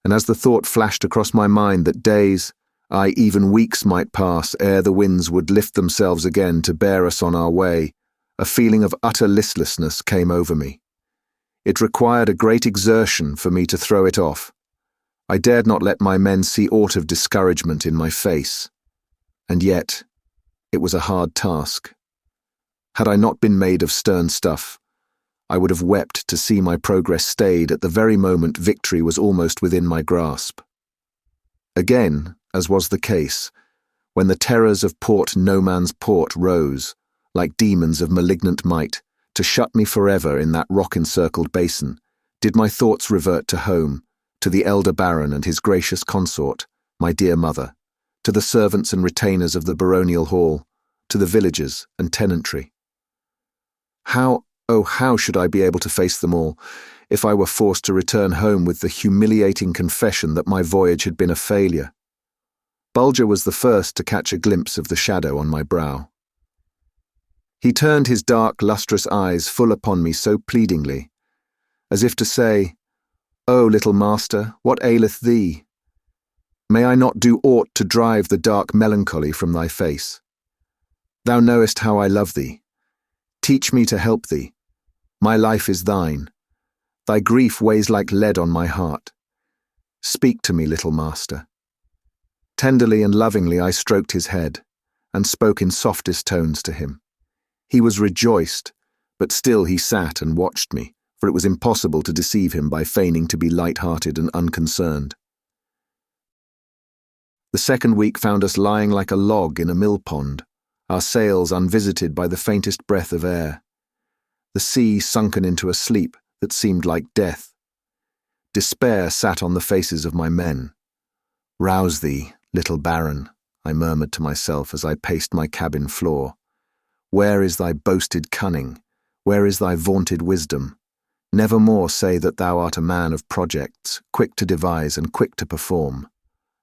And as the thought flashed across my mind that days, aye, even weeks might pass ere the winds would lift themselves again to bear us on our way, a feeling of utter listlessness came over me. It required a great exertion for me to throw it off. I dared not let my men see aught of discouragement in my face. And yet, it was a hard task. Had I not been made of stern stuff, I would have wept to see my progress stayed at the very moment victory was almost within my grasp. Again, as was the case, when the terrors of Port No Man's Port rose, like demons of malignant might, to shut me forever in that rock-encircled basin, did my thoughts revert to home, to the elder Baron and his gracious consort, my dear mother, to the servants and retainers of the baronial hall, to the villagers and tenantry. How, oh how should I be able to face them all, if I were forced to return home with the humiliating confession that my voyage had been a failure? Bulger was the first to catch a glimpse of the shadow on my brow. He turned his dark, lustrous eyes full upon me so pleadingly, as if to say, "O little master, what aileth thee? May I not do aught to drive the dark melancholy from thy face? Thou knowest how I love thee. Teach me to help thee. My life is thine. Thy grief weighs like lead on my heart. Speak to me, little master." Tenderly and lovingly I stroked his head, and spoke in softest tones to him. He was rejoiced, but still he sat and watched me, for it was impossible to deceive him by feigning to be light-hearted and unconcerned. The second week found us lying like a log in a mill pond, our sails unvisited by the faintest breath of air. The sea sunken into a sleep that seemed like death. Despair sat on the faces of my men. "Rouse thee, little Baron," I murmured to myself as I paced my cabin floor. "Where is thy boasted cunning? Where is thy vaunted wisdom? Never more say that thou art a man of projects, quick to devise and quick to perform.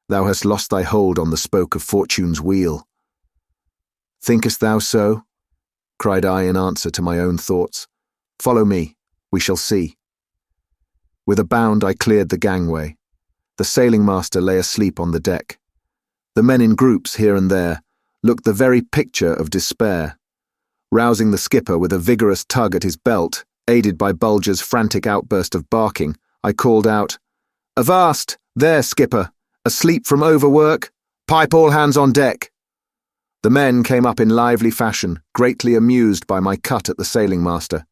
Thou hast lost thy hold on the spoke of fortune's wheel." "Thinkest thou so?" cried I in answer to my own thoughts. "Follow me, we shall see." With a bound I cleared the gangway. The sailing master lay asleep on the deck. The men in groups here and there looked the very picture of despair. Rousing the skipper with a vigorous tug at his belt, aided by Bulger's frantic outburst of barking, I called out, "Avast! There, skipper! Asleep from overwork? Pipe all hands on deck!" The men came up in lively fashion, greatly amused by my cut at the sailing master,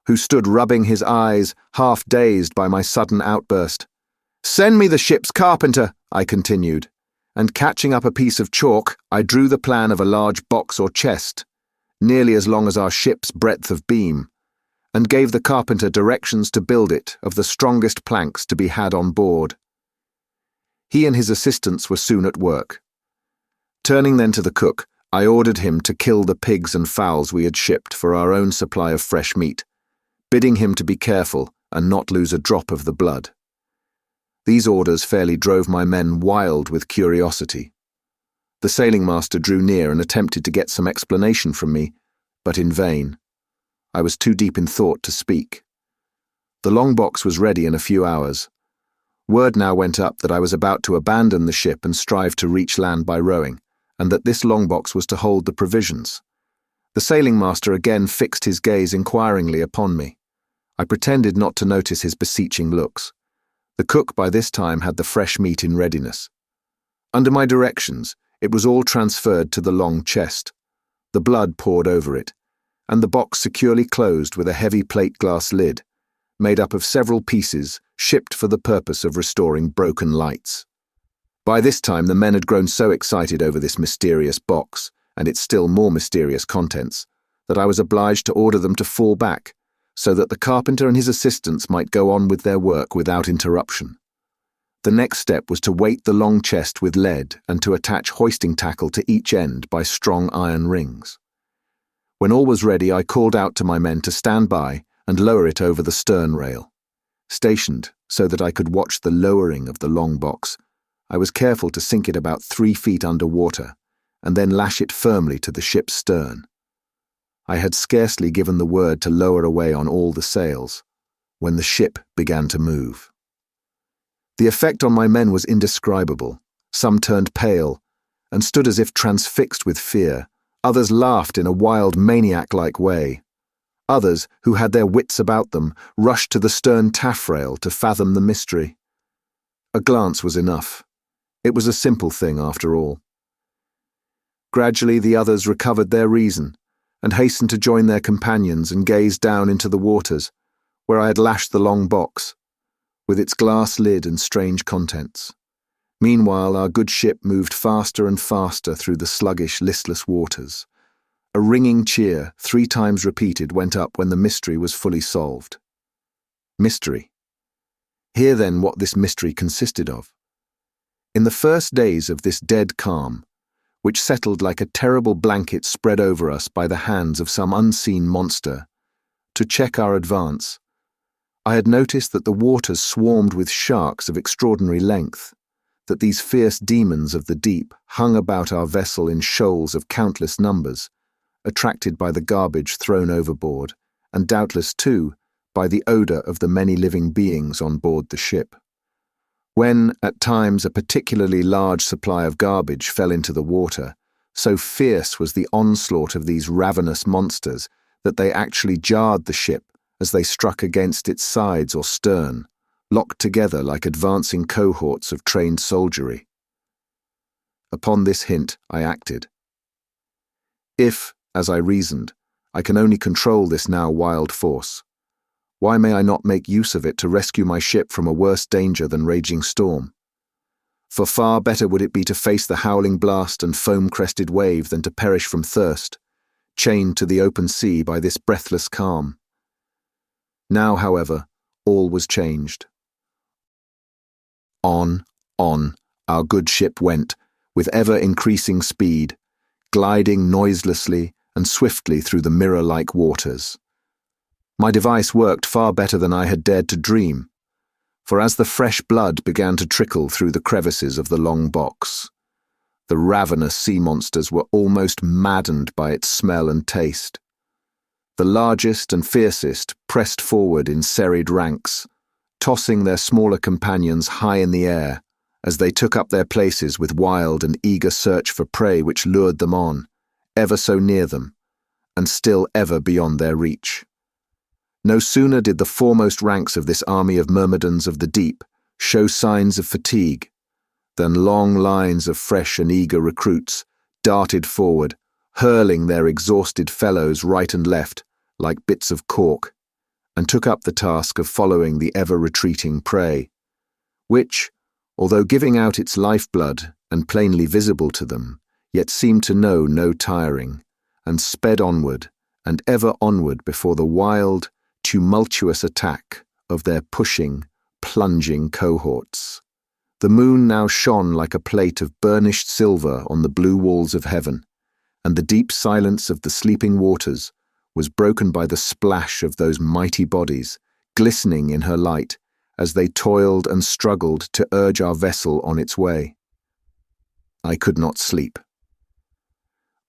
who stood rubbing his eyes, half dazed by my sudden outburst. "Send me the ship's carpenter! I continued, and catching up a piece of chalk, I drew the plan of a large box or chest, nearly as long as our ship's breadth of beam, and gave the carpenter directions to build it of the strongest planks to be had on board. He and his assistants were soon at work. Turning then to the cook, I ordered him to kill the pigs and fowls we had shipped for our own supply of fresh meat, bidding him to be careful and not lose a drop of the blood. These orders fairly drove my men wild with curiosity. The sailing master drew near and attempted to get some explanation from me, but in vain. I was too deep in thought to speak. The long box was ready in a few hours. Word now went up that I was about to abandon the ship and strive to reach land by rowing, and that this long box was to hold the provisions. The sailing master again fixed his gaze inquiringly upon me. I pretended not to notice his beseeching looks. The cook by this time had the fresh meat in readiness. Under my directions, it was all transferred to the long chest. The blood poured over it, and the box securely closed with a heavy plate glass lid, made up of several pieces shipped for the purpose of restoring broken lights. By this time the men had grown so excited over this mysterious box, and its still more mysterious contents, that I was obliged to order them to fall back, so that the carpenter and his assistants might go on with their work without interruption. The next step was to weight the long chest with lead and to attach hoisting tackle to each end by strong iron rings. When all was ready, I called out to my men to stand by and lower it over the stern rail. Stationed so that I could watch the lowering of the long box, I was careful to sink it about 3 feet under water and then lash it firmly to the ship's stern. I had scarcely given the word to lower away on all the sails when the ship began to move. The effect on my men was indescribable. Some turned pale and stood as if transfixed with fear. Others laughed in a wild, maniac-like way. Others, who had their wits about them, rushed to the stern taffrail to fathom the mystery. A glance was enough. It was a simple thing, after all. Gradually the others recovered their reason and hastened to join their companions and gaze down into the waters, where I had lashed the long box, with its glass lid and strange contents. Meanwhile our good ship moved faster and faster through the sluggish, listless waters. A ringing cheer, 3 times repeated, went up when the mystery was fully solved. Mystery. Hear then what this mystery consisted of. In the first days of this dead calm, which settled like a terrible blanket spread over us by the hands of some unseen monster, to check our advance, I had noticed that the waters swarmed with sharks of extraordinary length, that these fierce demons of the deep hung about our vessel in shoals of countless numbers, attracted by the garbage thrown overboard, and doubtless, too, by the odour of the many living beings on board the ship. When, at times, a particularly large supply of garbage fell into the water, so fierce was the onslaught of these ravenous monsters that they actually jarred the ship as they struck against its sides or stern, locked together like advancing cohorts of trained soldiery. Upon this hint I acted. If, as I reasoned, I can only control this now wild force, why may I not make use of it to rescue my ship from a worse danger than raging storm? For far better would it be to face the howling blast and foam-crested wave than to perish from thirst, chained to the open sea by this breathless calm. Now, however, all was changed. On, our good ship went, with ever-increasing speed, gliding noiselessly and swiftly through the mirror-like waters. My device worked far better than I had dared to dream, for as the fresh blood began to trickle through the crevices of the long box, the ravenous sea monsters were almost maddened by its smell and taste. The largest and fiercest pressed forward in serried ranks, tossing their smaller companions high in the air as they took up their places with wild and eager search for prey which lured them on, ever so near them, and still ever beyond their reach. No sooner did the foremost ranks of this army of myrmidons of the deep show signs of fatigue than long lines of fresh and eager recruits darted forward, hurling their exhausted fellows right and left like bits of cork, and took up the task of following the ever-retreating prey, which, although giving out its lifeblood and plainly visible to them, yet seemed to know no tiring, and sped onward and ever onward before the wild, tumultuous attack of their pushing, plunging cohorts. The moon now shone like a plate of burnished silver on the blue walls of heaven, and the deep silence of the sleeping waters was broken by the splash of those mighty bodies, glistening in her light, as they toiled and struggled to urge our vessel on its way. I could not sleep.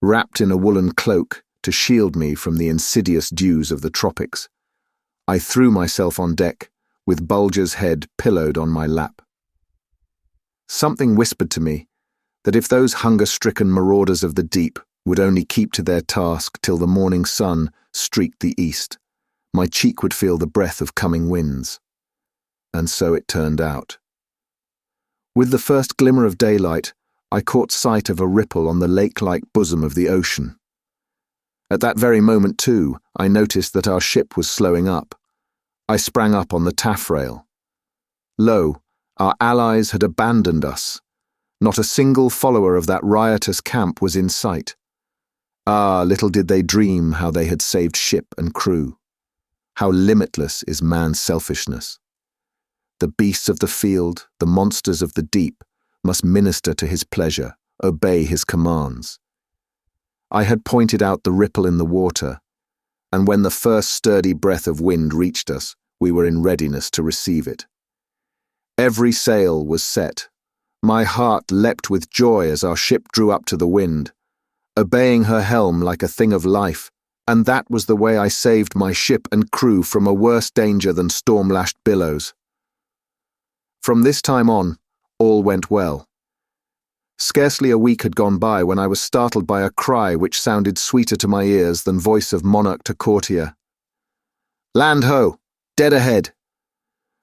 Wrapped in a woolen cloak to shield me from the insidious dews of the tropics, I threw myself on deck, with Bulger's head pillowed on my lap. Something whispered to me that if those hunger-stricken marauders of the deep would only keep to their task till the morning sun streaked the east, my cheek would feel the breath of coming winds. And so it turned out. With the first glimmer of daylight, I caught sight of a ripple on the lake-like bosom of the ocean. At that very moment, too, I noticed that our ship was slowing up. I sprang up on the taffrail. Lo, our allies had abandoned us. Not a single follower of that riotous camp was in sight. Ah, little did they dream how they had saved ship and crew. How limitless is man's selfishness. The beasts of the field, the monsters of the deep, must minister to his pleasure, obey his commands. I had pointed out the ripple in the water, and when the first sturdy breath of wind reached us, we were in readiness to receive it. Every sail was set. My heart leapt with joy as our ship drew up to the wind, obeying her helm like a thing of life, and that was the way I saved my ship and crew from a worse danger than storm-lashed billows. From this time on, all went well. Scarcely a week had gone by when I was startled by a cry which sounded sweeter to my ears than voice of monarch to courtier. "Land ho! Dead ahead!"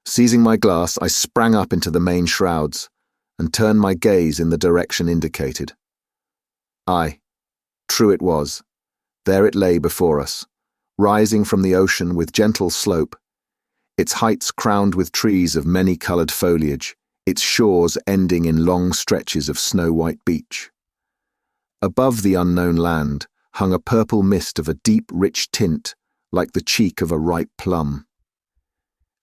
Seizing my glass, I sprang up into the main shrouds and turned my gaze in the direction indicated. Aye, true it was. There it lay before us, rising from the ocean with gentle slope, its heights crowned with trees of many-coloured foliage, its shores ending in long stretches of snow-white beach. Above the unknown land hung a purple mist of a deep, rich tint, like the cheek of a ripe plum.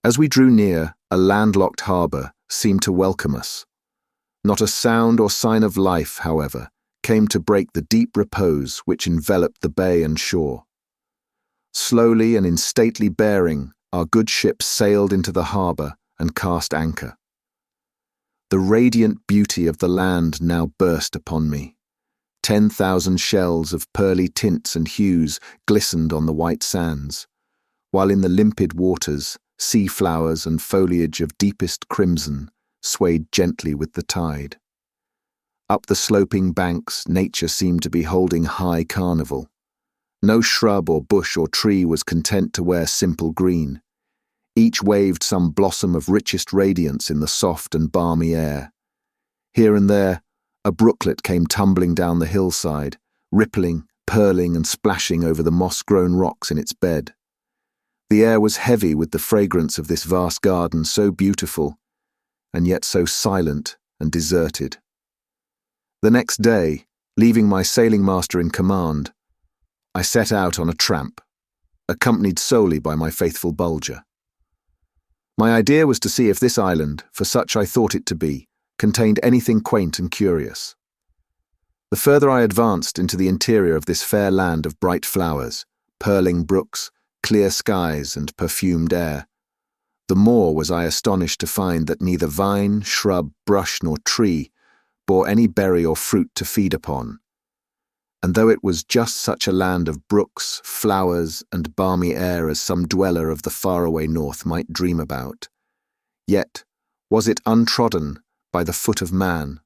As we drew near, a landlocked harbour seemed to welcome us. Not a sound or sign of life, however, came to break the deep repose which enveloped the bay and shore. Slowly and in stately bearing, our good ship sailed into the harbour and cast anchor. The radiant beauty of the land now burst upon me. 10,000 shells of pearly tints and hues glistened on the white sands, while in the limpid waters, sea flowers and foliage of deepest crimson swayed gently with the tide. Up the sloping banks, nature seemed to be holding high carnival. No shrub or bush or tree was content to wear simple green. Each waved some blossom of richest radiance in the soft and balmy air. Here and there, a brooklet came tumbling down the hillside, rippling, purling and splashing over the moss-grown rocks in its bed. The air was heavy with the fragrance of this vast garden, so beautiful, and yet so silent and deserted. The next day, leaving my sailing master in command, I set out on a tramp, accompanied solely by my faithful Bulger. My idea was to see if this island, for such I thought it to be, contained anything quaint and curious. The further I advanced into the interior of this fair land of bright flowers, purling brooks, clear skies and perfumed air, the more was I astonished to find that neither vine, shrub, brush nor tree bore any berry or fruit to feed upon. And though it was just such a land of brooks, flowers, and balmy air as some dweller of the faraway north might dream about, yet was it untrodden by the foot of man,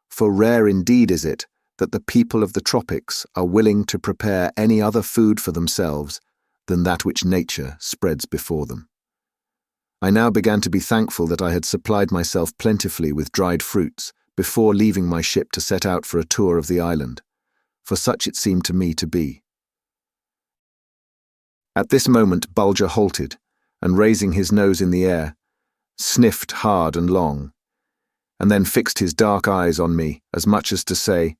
for rare indeed is it that the people of the tropics are willing to prepare any other food for themselves than that which nature spreads before them. I now began to be thankful that I had supplied myself plentifully with dried fruits before leaving my ship to set out for a tour of the island, for such it seemed to me to be. At this moment Bulger halted, and raising his nose in the air, sniffed hard and long. and then fixed his dark eyes on me, as much as to say,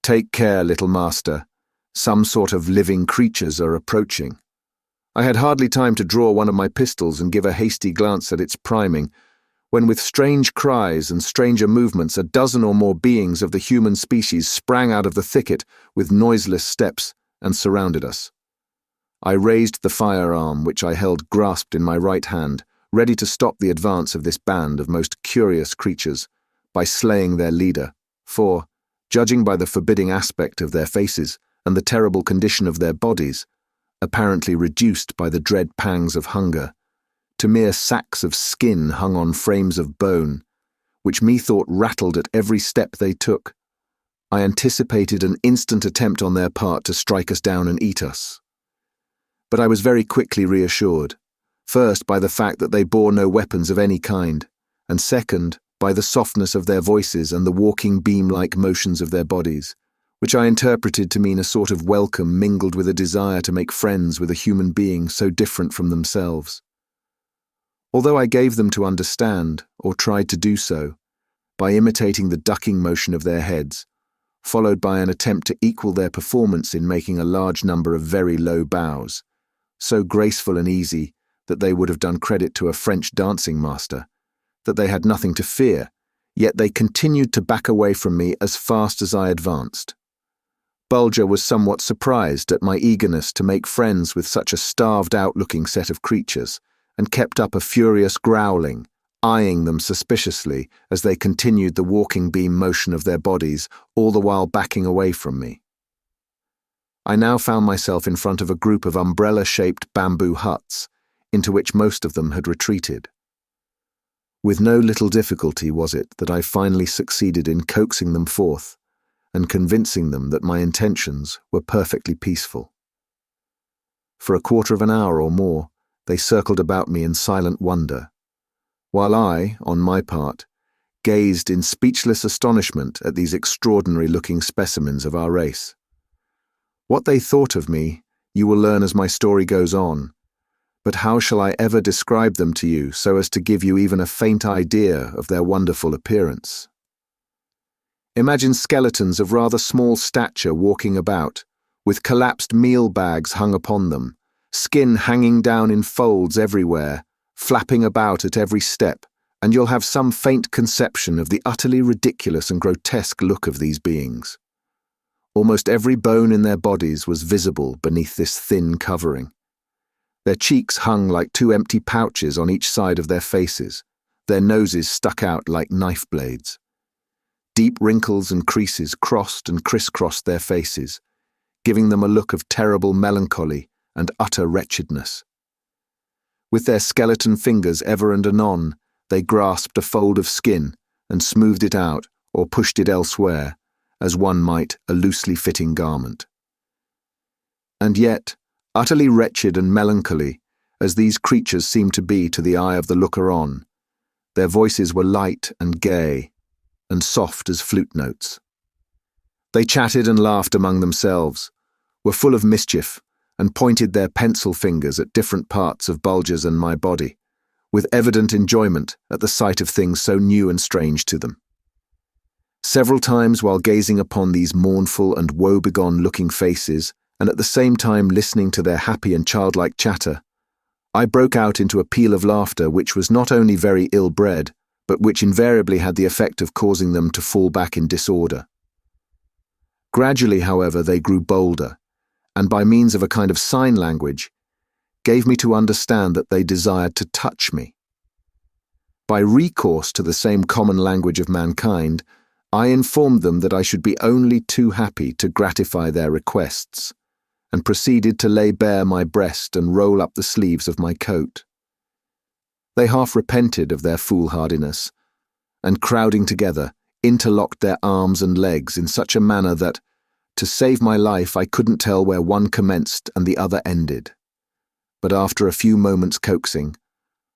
"Take care, little master. Some sort of living creatures are approaching." I had hardly time to draw one of my pistols and give a hasty glance at its priming, when with strange cries and stranger movements 12 or more beings of the human species sprang out of the thicket with noiseless steps and surrounded us. I raised the firearm which I held grasped in my right hand, ready to stop the advance of this band of most curious creatures by slaying their leader, for, judging by the forbidding aspect of their faces and the terrible condition of their bodies, apparently reduced by the dread pangs of hunger, to mere sacks of skin hung on frames of bone, which methought rattled at every step they took, I anticipated an instant attempt on their part to strike us down and eat us. But I was very quickly reassured, first by the fact that they bore no weapons of any kind, and second, by the softness of their voices and the walking beam-like motions of their bodies, which I interpreted to mean a sort of welcome mingled with a desire to make friends with a human being so different from themselves. Although I gave them to understand, or tried to do so, by imitating the ducking motion of their heads, followed by an attempt to equal their performance in making a large number of very low bows, so graceful and easy that they would have done credit to a French dancing master, that they had nothing to fear, yet they continued to back away from me as fast as I advanced. Bulger was somewhat surprised at my eagerness to make friends with such a starved-out-looking set of creatures, and kept up a furious growling, eyeing them suspiciously as they continued the walking beam motion of their bodies, all the while backing away from me. I now found myself in front of a group of umbrella-shaped bamboo huts, into which most of them had retreated. With no little difficulty was it that I finally succeeded in coaxing them forth, and convincing them that my intentions were perfectly peaceful. For a quarter of an hour or more, they circled about me in silent wonder, while I, on my part, gazed in speechless astonishment at these extraordinary-looking specimens of our race. What they thought of me, you will learn as my story goes on, but how shall I ever describe them to you so as to give you even a faint idea of their wonderful appearance? Imagine skeletons of rather small stature walking about, with collapsed meal bags hung upon them, skin hanging down in folds everywhere, flapping about at every step, and you'll have some faint conception of the utterly ridiculous and grotesque look of these beings. Almost every bone in their bodies was visible beneath this thin covering. Their cheeks hung like two empty pouches on each side of their faces, their noses stuck out like knife blades. Deep wrinkles and creases crossed and crisscrossed their faces, giving them a look of terrible melancholy and utter wretchedness. With their skeleton fingers ever and anon, they grasped a fold of skin and smoothed it out or pushed it elsewhere, as one might a loosely fitting garment. And yet, utterly wretched and melancholy, as these creatures seemed to be to the eye of the looker-on, their voices were light and gay, and soft as flute notes. They chatted and laughed among themselves, were full of mischief, and pointed their pencil fingers at different parts of Bulger's and my body, with evident enjoyment at the sight of things so new and strange to them. Several times while gazing upon these mournful and woebegone-looking faces, and at the same time listening to their happy and childlike chatter, I broke out into a peal of laughter which was not only very ill-bred, but which invariably had the effect of causing them to fall back in disorder. Gradually, however, they grew bolder, and by means of a kind of sign language, gave me to understand that they desired to touch me. By recourse to the same common language of mankind, I informed them that I should be only too happy to gratify their requests, and proceeded to lay bare my breast and roll up the sleeves of my coat. They half repented of their foolhardiness, and crowding together, interlocked their arms and legs in such a manner that, to save my life, I couldn't tell where one commenced and the other ended. But after a few moments' coaxing,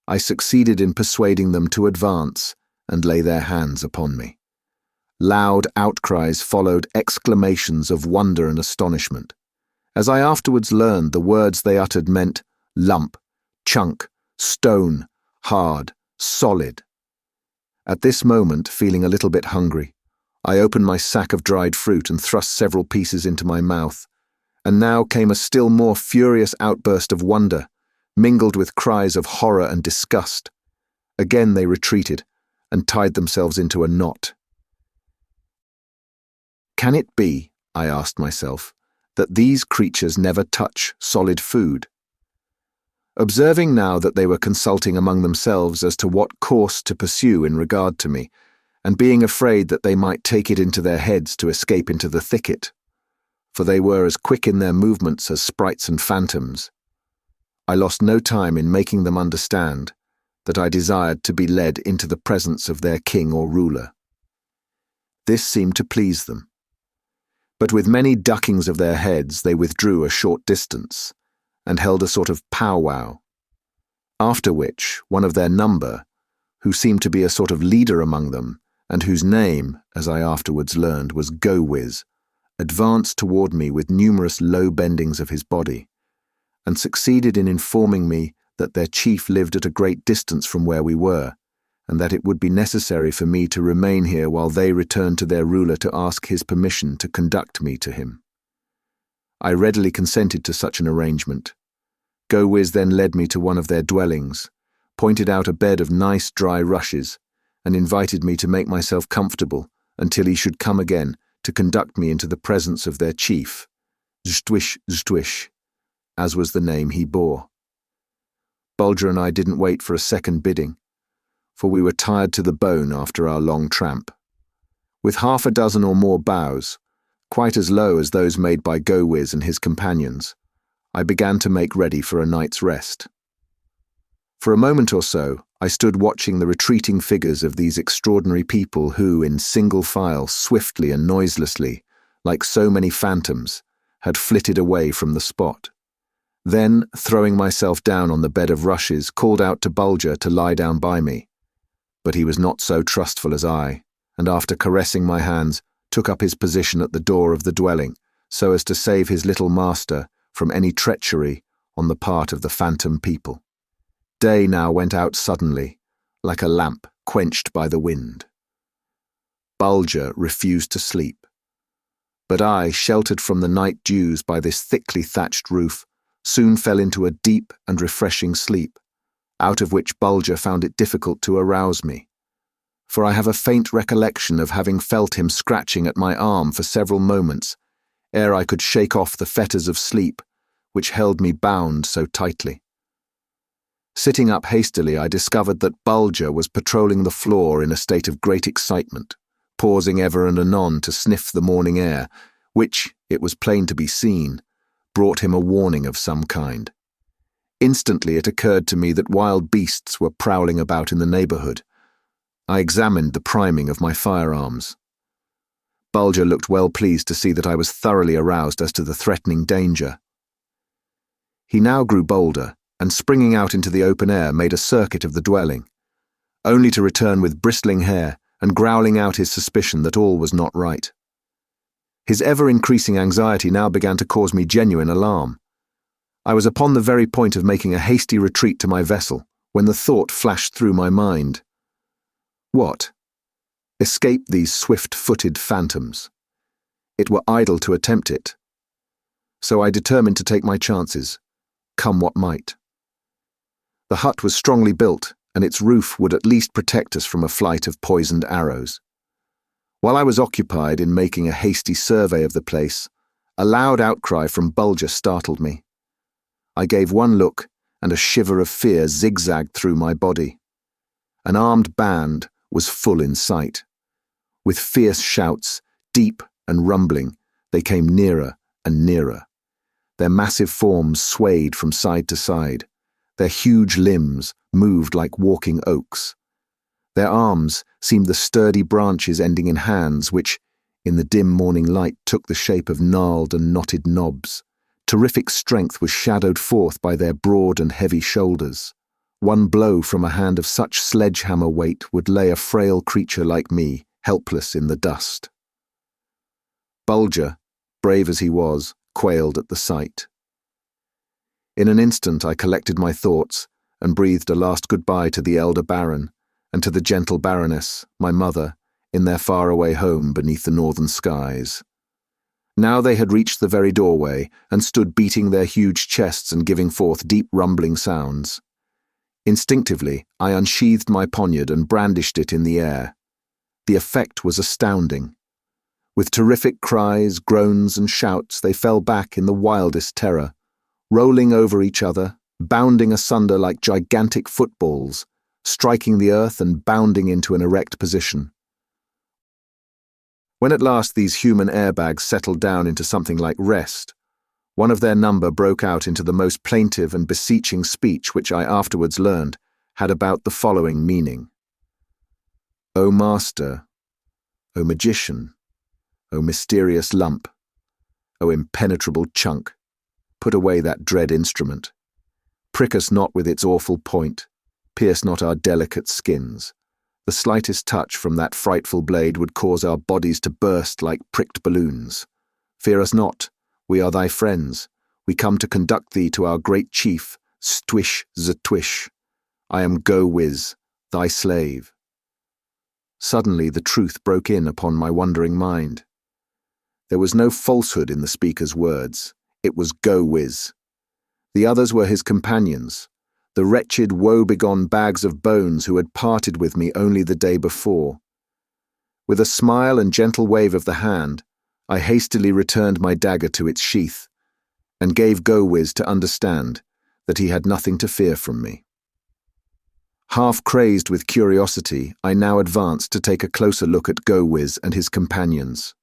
I succeeded in persuading them to advance and lay their hands upon me. Loud outcries followed exclamations of wonder and astonishment. As I afterwards learned, the words they uttered meant lump, chunk, stone, hard, solid. At this moment, feeling a little bit hungry, I opened my sack of dried fruit and thrust several pieces into my mouth, and now came a still more furious outburst of wonder, mingled with cries of horror and disgust. Again they retreated and tied themselves into a knot. Can it be, I asked myself, that these creatures never touch solid food? Observing now that they were consulting among themselves as to what course to pursue in regard to me, and being afraid that they might take it into their heads to escape into the thicket, for they were as quick in their movements as sprites and phantoms, I lost no time in making them understand that I desired to be led into the presence of their king or ruler. This seemed to please them, but with many duckings of their heads they withdrew a short distance, and held a sort of powwow, after which one of their number, who seemed to be a sort of leader among them, and whose name, as I afterwards learned, was Go-Wiz, advanced toward me with numerous low bendings of his body, and succeeded in informing me that their chief lived at a great distance from where we were, and that it would be necessary for me to remain here while they returned to their ruler to ask his permission to conduct me to him. I readily consented to such an arrangement. Go-Wiz then led me to one of their dwellings, pointed out a bed of nice dry rushes, and invited me to make myself comfortable until he should come again to conduct me into the presence of their chief, Ztwish, as was the name he bore. Bulger and I didn't wait for a second bidding, for we were tired to the bone after our long tramp. With half a dozen or more bows, quite as low as those made by Go-Wiz and his companions, I began to make ready for a night's rest. For a moment or so, I stood watching the retreating figures of these extraordinary people who, in single file, swiftly and noiselessly, like so many phantoms, had flitted away from the spot. Then, throwing myself down on the bed of rushes, called out to Bulger to lie down by me. But he was not so trustful as I, and after caressing my hands, took up his position at the door of the dwelling, so as to save his little master from any treachery on the part of the phantom people. Day now went out suddenly, like a lamp quenched by the wind. Bulger refused to sleep, but I, sheltered from the night dews by this thickly thatched roof, soon fell into a deep and refreshing sleep, out of which Bulger found it difficult to arouse me, for I have a faint recollection of having felt him scratching at my arm for several moments ere I could shake off the fetters of sleep which held me bound so tightly. Sitting up hastily, I discovered that Bulger was patrolling the floor in a state of great excitement, pausing ever and anon to sniff the morning air, which, it was plain to be seen, brought him a warning of some kind. Instantly it occurred to me that wild beasts were prowling about in the neighborhood. I examined the priming of my firearms. Bulger looked well pleased to see that I was thoroughly aroused as to the threatening danger. He now grew bolder, and springing out into the open air made a circuit of the dwelling, only to return with bristling hair and growling out his suspicion that all was not right. His ever-increasing anxiety now began to cause me genuine alarm. I was upon the very point of making a hasty retreat to my vessel, when the thought flashed through my mind. What? Escape these swift-footed phantoms? It were idle to attempt it. So I determined to take my chances, come what might. The hut was strongly built, and its roof would at least protect us from a flight of poisoned arrows. While I was occupied in making a hasty survey of the place, a loud outcry from Bulger startled me. I gave one look, and a shiver of fear zigzagged through my body. An armed band was full in sight. With fierce shouts, deep and rumbling, they came nearer and nearer. Their massive forms swayed from side to side. Their huge limbs moved like walking oaks. Their arms seemed the sturdy branches ending in hands which, in the dim morning light, took the shape of gnarled and knotted knobs. Terrific strength was shadowed forth by their broad and heavy shoulders. One blow from a hand of such sledgehammer weight would lay a frail creature like me helpless in the dust. Bulger, brave as he was, quailed at the sight. In an instant I collected my thoughts and breathed a last goodbye to the elder baron, and to the gentle Baroness, my mother, in their faraway home beneath the northern skies. Now they had reached the very doorway and stood beating their huge chests and giving forth deep rumbling sounds. Instinctively, I unsheathed my poniard and brandished it in the air. The effect was astounding. With terrific cries, groans, and shouts, they fell back in the wildest terror, rolling over each other, bounding asunder like gigantic footballs, striking the earth and bounding into an erect position. When at last these human airbags settled down into something like rest, one of their number broke out into the most plaintive and beseeching speech which I afterwards learned had about the following meaning. O Master, O Magician, O mysterious lump, O impenetrable chunk, put away that dread instrument. Prick us not with its awful point, pierce not our delicate skins. The slightest touch from that frightful blade would cause our bodies to burst like pricked balloons. Fear us not, we are thy friends. We come to conduct thee to our great chief, Stwish Zatwish. I am Go-Wiz, thy slave. Suddenly the truth broke in upon my wondering mind. There was no falsehood in the speaker's words. It was Go-Wiz. The others were his companions, the wretched, woe-begone bags of bones who had parted with me only the day before. With a smile and gentle wave of the hand, I hastily returned my dagger to its sheath, and gave Go-Wiz to understand that he had nothing to fear from me. Half crazed with curiosity, I now advanced to take a closer look at Go-Wiz and his companions.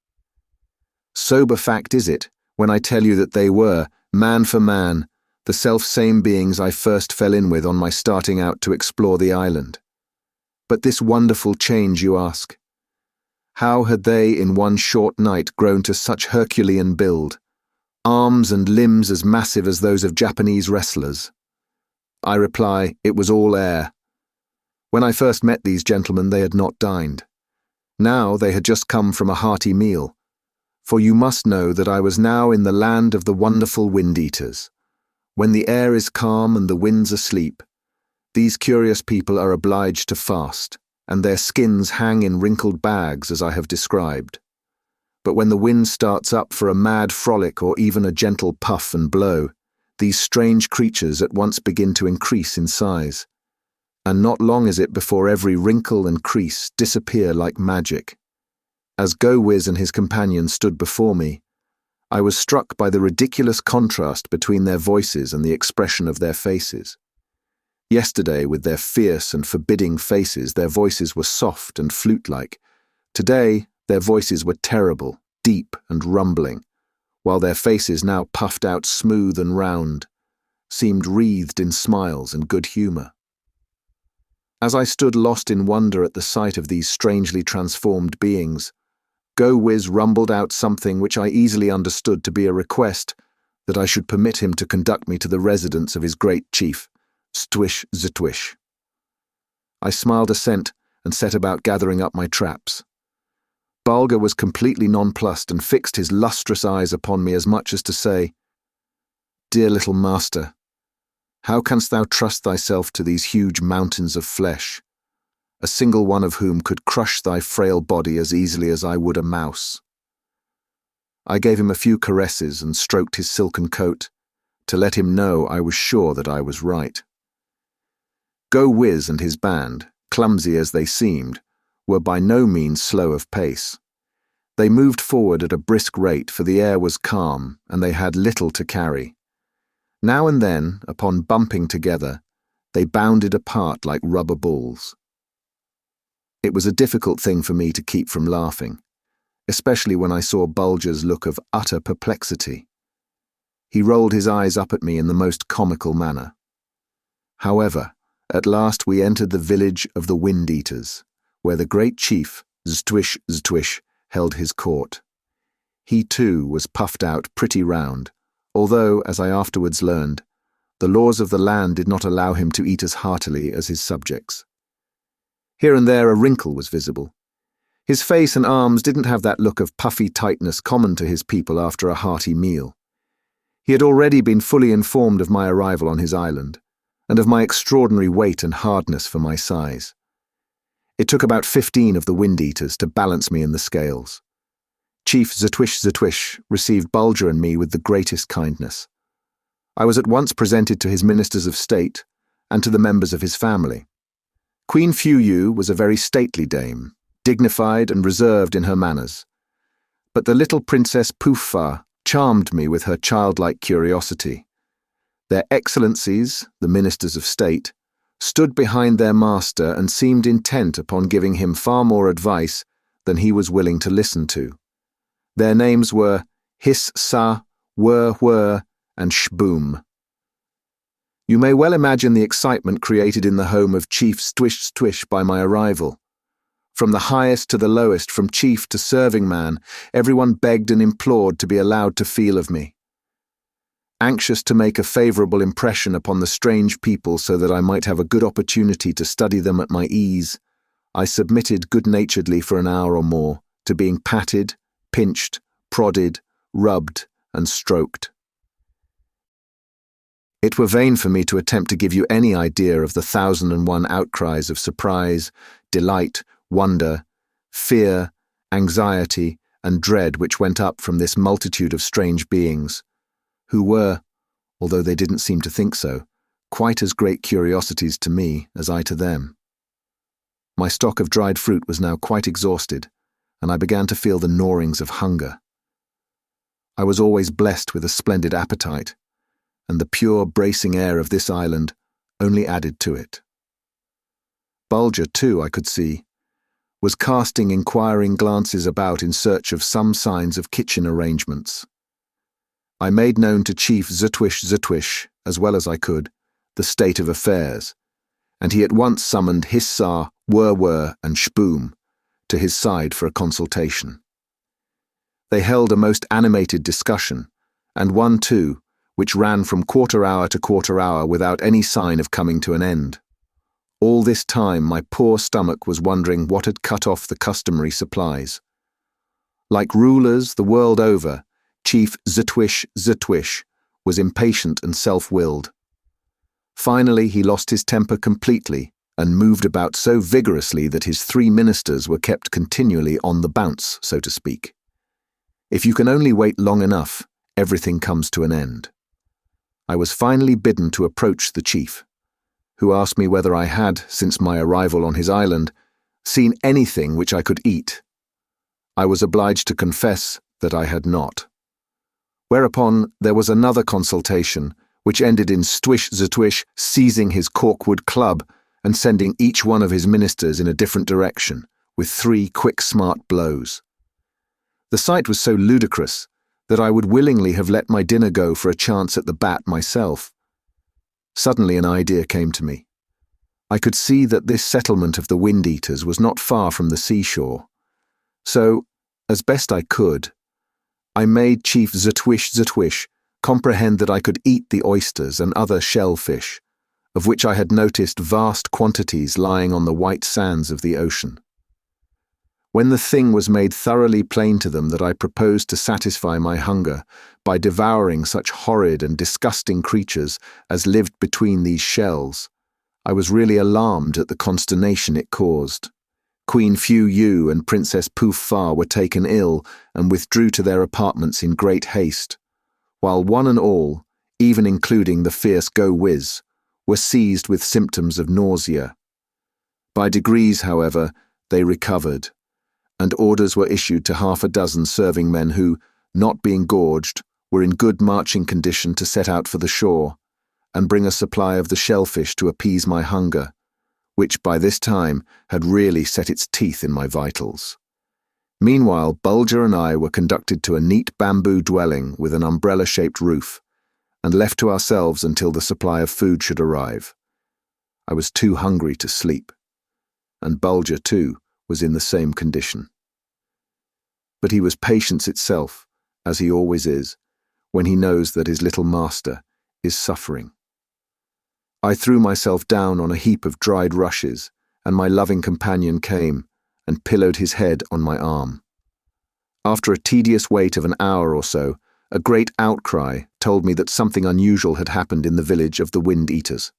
Sober fact is it, when I tell you that they were, man for man, the self-same beings I first fell in with on my starting out to explore the island. But this wonderful change, you ask? How had they in one short night grown to such Herculean build, arms and limbs as massive as those of Japanese wrestlers? I reply, it was all air. When I first met these gentlemen, they had not dined. Now they had just come from a hearty meal, for you must know that I was now in the land of the wonderful wind-eaters. When the air is calm and the winds asleep, these curious people are obliged to fast, and their skins hang in wrinkled bags as I have described. But when the wind starts up for a mad frolic or even a gentle puff and blow, these strange creatures at once begin to increase in size, and not long is it before every wrinkle and crease disappear like magic. As Go-Wiz and his companions stood before me, I was struck by the ridiculous contrast between their voices and the expression of their faces. Yesterday, with their fierce and forbidding faces, their voices were soft and flute-like. Today, their voices were terrible, deep and rumbling, while their faces, now puffed out smooth and round, seemed wreathed in smiles and good humour. As I stood lost in wonder at the sight of these strangely transformed beings, Go-Wiz rumbled out something which I easily understood to be a request that I should permit him to conduct me to the residence of his great chief, Stwish Zatwish. I smiled assent and set about gathering up my traps. Bulger was completely nonplussed and fixed his lustrous eyes upon me as much as to say, "Dear little master, how canst thou trust thyself to these huge mountains of flesh, a single one of whom could crush thy frail body as easily as I would a mouse?" I gave him a few caresses and stroked his silken coat, to let him know I was sure that I was right. Go-Wiz and his band, clumsy as they seemed, were by no means slow of pace. They moved forward at a brisk rate, for the air was calm and they had little to carry. Now and then, upon bumping together, they bounded apart like rubber balls. It was a difficult thing for me to keep from laughing, especially when I saw Bulger's look of utter perplexity. He rolled his eyes up at me in the most comical manner. However, at last we entered the village of the Wind-Eaters, where the great chief, Stwish Zatwish, held his court. He too was puffed out pretty round, although, as I afterwards learned, the laws of the land did not allow him to eat as heartily as his subjects. Here and there a wrinkle was visible. His face and arms didn't have that look of puffy tightness common to his people after a hearty meal. He had already been fully informed of my arrival on his island, and of my extraordinary weight and hardness for my size. It took about 15 of the wind-eaters to balance me in the scales. Chief Ztwish received Bulger and me with the greatest kindness. I was at once presented to his ministers of state and to the members of his family. Queen Fu was a very stately dame, dignified and reserved in her manners. But the little Princess Poofa charmed me with her childlike curiosity. Their excellencies, the ministers of state, stood behind their master and seemed intent upon giving him far more advice than he was willing to listen to. Their names were Hiss-Sa, Wur-Wur, and Shboom. You may well imagine the excitement created in the home of Chief Stwish by my arrival. From the highest to the lowest, from chief to serving man, everyone begged and implored to be allowed to feel of me. Anxious to make a favourable impression upon the strange people so that I might have a good opportunity to study them at my ease, I submitted good-naturedly for an hour or more to being patted, pinched, prodded, rubbed, and stroked. It were vain for me to attempt to give you any idea of the 1,001 outcries of surprise, delight, wonder, fear, anxiety, and dread which went up from this multitude of strange beings, who were, although they didn't seem to think so, quite as great curiosities to me as I to them. My stock of dried fruit was now quite exhausted, and I began to feel the gnawings of hunger. I was always blessed with a splendid appetite, and the pure, bracing air of this island only added to it. Bulger, too, I could see, was casting inquiring glances about in search of some signs of kitchen arrangements. I made known to Chief Ztwish, as well as I could, the state of affairs, and he at once summoned Hiss-Sa, Wur-Wur, and Shboom to his side for a consultation. They held a most animated discussion, and one, too, which ran from quarter hour to quarter hour without any sign of coming to an end. All this time my poor stomach was wondering what had cut off the customary supplies. Like rulers the world over, Chief Ztwish was impatient and self-willed. Finally he lost his temper completely and moved about so vigorously that his 3 ministers were kept continually on the bounce, so to speak. If you can only wait long enough, everything comes to an end. I was finally bidden to approach the chief, who asked me whether I had, since my arrival on his island, seen anything which I could eat. I was obliged to confess that I had not. Whereupon there was another consultation, which ended in Ztwish seizing his corkwood club and sending each one of his ministers in a different direction, with 3 quick, smart blows. The sight was so ludicrous that I would willingly have let my dinner go for a chance at the bat myself. Suddenly an idea came to me. I could see that this settlement of the wind-eaters was not far from the seashore. So, as best I could, I made Chief Ztwish comprehend that I could eat the oysters and other shellfish, of which I had noticed vast quantities lying on the white sands of the ocean. When the thing was made thoroughly plain to them that I proposed to satisfy my hunger by devouring such horrid and disgusting creatures as lived between these shells, I was really alarmed at the consternation it caused. Queen Fu and Princess Poof were taken ill and withdrew to their apartments in great haste, while one and all, even including the fierce Go-Wiz, were seized with symptoms of nausea. By degrees, however, they recovered, and orders were issued to 6 serving men who, not being gorged, were in good marching condition to set out for the shore, and bring a supply of the shellfish to appease my hunger, which by this time had really set its teeth in my vitals. Meanwhile, Bulger and I were conducted to a neat bamboo dwelling with an umbrella-shaped roof, and left to ourselves until the supply of food should arrive. I was too hungry to sleep, and Bulger, too, was in the same condition. But he was patience itself, as he always is, when he knows that his little master is suffering. I threw myself down on a heap of dried rushes, and my loving companion came and pillowed his head on my arm. After a tedious wait of an hour or so, a great outcry told me that something unusual had happened in the village of the Wind-Eaters.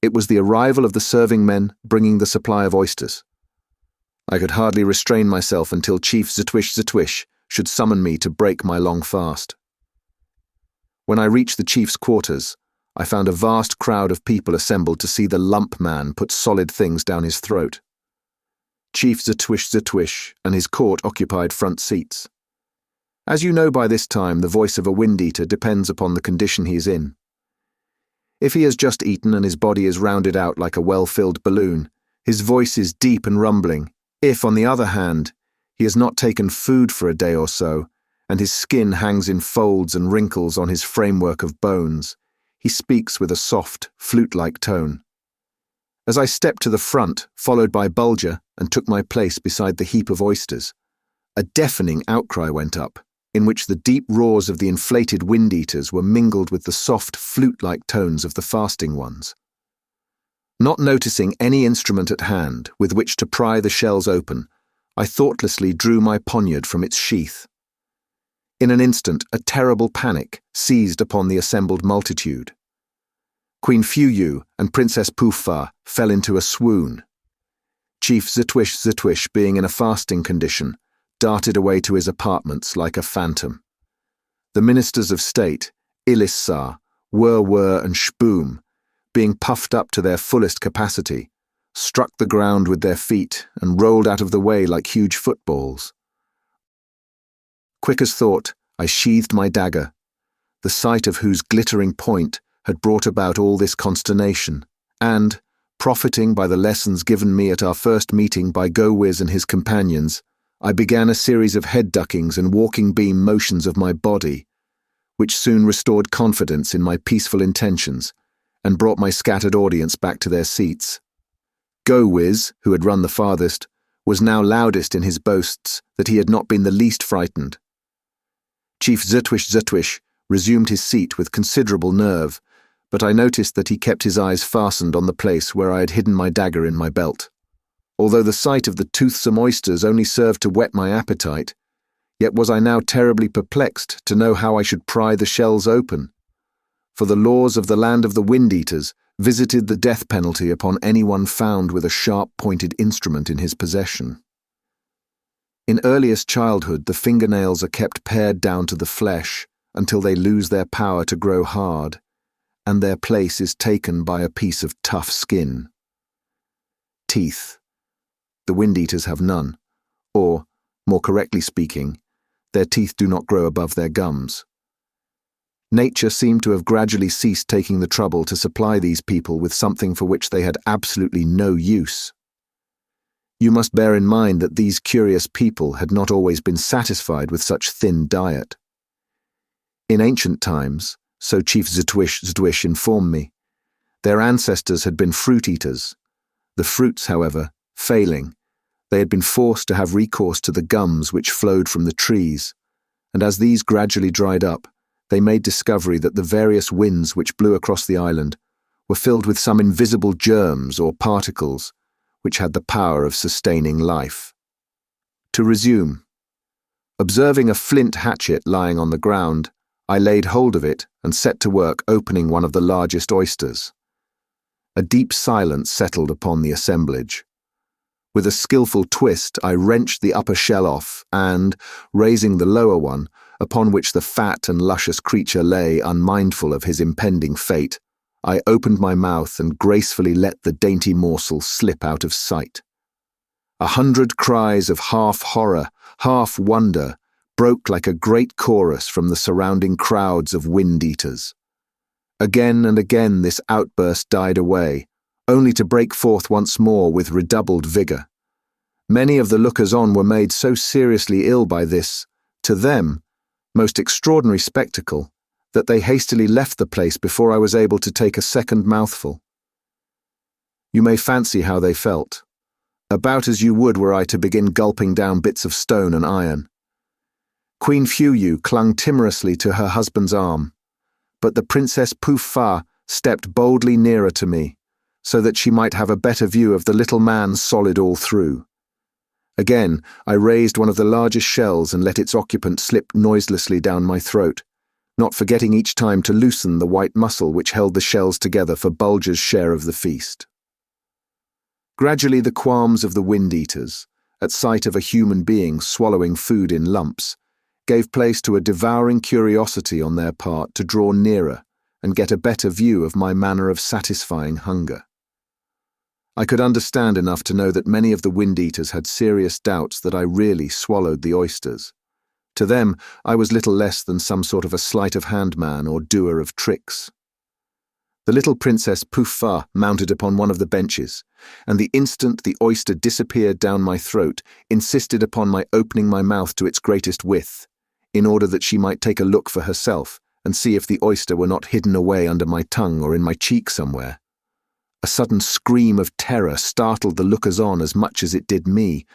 It was the arrival of the serving men bringing the supply of oysters. I could hardly restrain myself until Chief Ztwish should summon me to break my long fast. When I reached the chief's quarters, I found a vast crowd of people assembled to see the lump man put solid things down his throat. Chief Ztwish and his court occupied front seats. As you know by this time, the voice of a wind-eater depends upon the condition he is in. If he has just eaten and his body is rounded out like a well-filled balloon, his voice is deep and rumbling. If, on the other hand, he has not taken food for a day or so, and his skin hangs in folds and wrinkles on his framework of bones, he speaks with a soft, flute-like tone. As I stepped to the front, followed by Bulger, and took my place beside the heap of oysters, a deafening outcry went up, in which the deep roars of the inflated wind-eaters were mingled with the soft, flute-like tones of the fasting ones. Not noticing any instrument at hand with which to pry the shells open, I thoughtlessly drew my poniard from its sheath. In an instant, a terrible panic seized upon the assembled multitude. Queen Fuyu and Princess Poofa fell into a swoon. Chief Ztwish, being in a fasting condition, darted away to his apartments like a phantom. The ministers of state, Ilissa, Wur and Shboom, being puffed up to their fullest capacity, struck the ground with their feet and rolled out of the way like huge footballs. Quick as thought, I sheathed my dagger, the sight of whose glittering point had brought about all this consternation, and, profiting by the lessons given me at our first meeting by Go-Wiz and his companions, I began a series of head duckings and walking beam motions of my body, which soon restored confidence in my peaceful intentions and brought my scattered audience back to their seats. Go-Wiz, who had run the farthest, was now loudest in his boasts that he had not been the least frightened. Chief Ztwish resumed his seat with considerable nerve, but I noticed that he kept his eyes fastened on the place where I had hidden my dagger in my belt. Although the sight of the toothsome oysters only served to whet my appetite, yet was I now terribly perplexed to know how I should pry the shells open, for the laws of the land of the wind-eaters visited the death penalty upon anyone found with a sharp-pointed instrument in his possession. In earliest childhood, the fingernails are kept pared down to the flesh until they lose their power to grow hard, and their place is taken by a piece of tough skin. Teeth. The wind-eaters have none, or, more correctly speaking, their teeth do not grow above their gums. Nature seemed to have gradually ceased taking the trouble to supply these people with something for which they had absolutely no use. You must bear in mind that these curious people had not always been satisfied with such thin diet. In ancient times, so Chief Ztwish informed me, their ancestors had been fruit-eaters. The fruits, however, failing, they had been forced to have recourse to the gums which flowed from the trees, and as these gradually dried up, they made discovery that the various winds which blew across the island were filled with some invisible germs or particles which had the power of sustaining life. To resume, observing a flint hatchet lying on the ground, I laid hold of it and set to work opening one of the largest oysters. A deep silence settled upon the assemblage. With a skillful twist, I wrenched the upper shell off and, raising the lower one, upon which the fat and luscious creature lay unmindful of his impending fate, I opened my mouth and gracefully let the dainty morsel slip out of sight. 100 cries of half horror, half wonder, broke like a great chorus from the surrounding crowds of wind-eaters. Again and again this outburst died away, only to break forth once more with redoubled vigour. Many of the lookers-on were made so seriously ill by this, to them, most extraordinary spectacle, that they hastily left the place before I was able to take a second mouthful. You may fancy how they felt, about as you would were I to begin gulping down bits of stone and iron. Queen Fuyu clung timorously to her husband's arm, but the Princess Poofa stepped boldly nearer to me, so that she might have a better view of the little man solid all through. Again, I raised one of the largest shells and let its occupant slip noiselessly down my throat, not forgetting each time to loosen the white muscle which held the shells together for Bulger's share of the feast. Gradually the qualms of the wind-eaters, at sight of a human being swallowing food in lumps, gave place to a devouring curiosity on their part to draw nearer and get a better view of my manner of satisfying hunger. I could understand enough to know that many of the wind-eaters had serious doubts that I really swallowed the oysters. To them, I was little less than some sort of a sleight-of-hand man or doer of tricks. The little Princess Pouffa mounted upon one of the benches, and the instant the oyster disappeared down my throat, insisted upon my opening my mouth to its greatest width, in order that she might take a look for herself and see if the oyster were not hidden away under my tongue or in my cheek somewhere. A sudden scream of terror startled the lookers-on as much as it did me.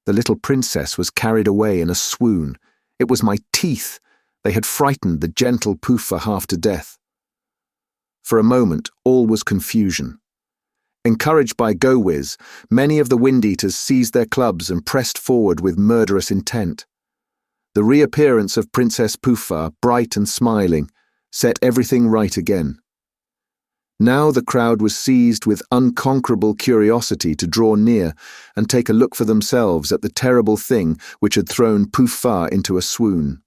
The little princess was carried away in a swoon. It was my teeth. They had frightened the gentle Pouffa half to death. For a moment, all was confusion. Encouraged by Go-Wiz, many of the wind-eaters seized their clubs and pressed forward with murderous intent. The reappearance of Princess Pouffa, bright and smiling, set everything right again. Now the crowd was seized with unconquerable curiosity to draw near and take a look for themselves at the terrible thing which had thrown Pouffa into a swoon.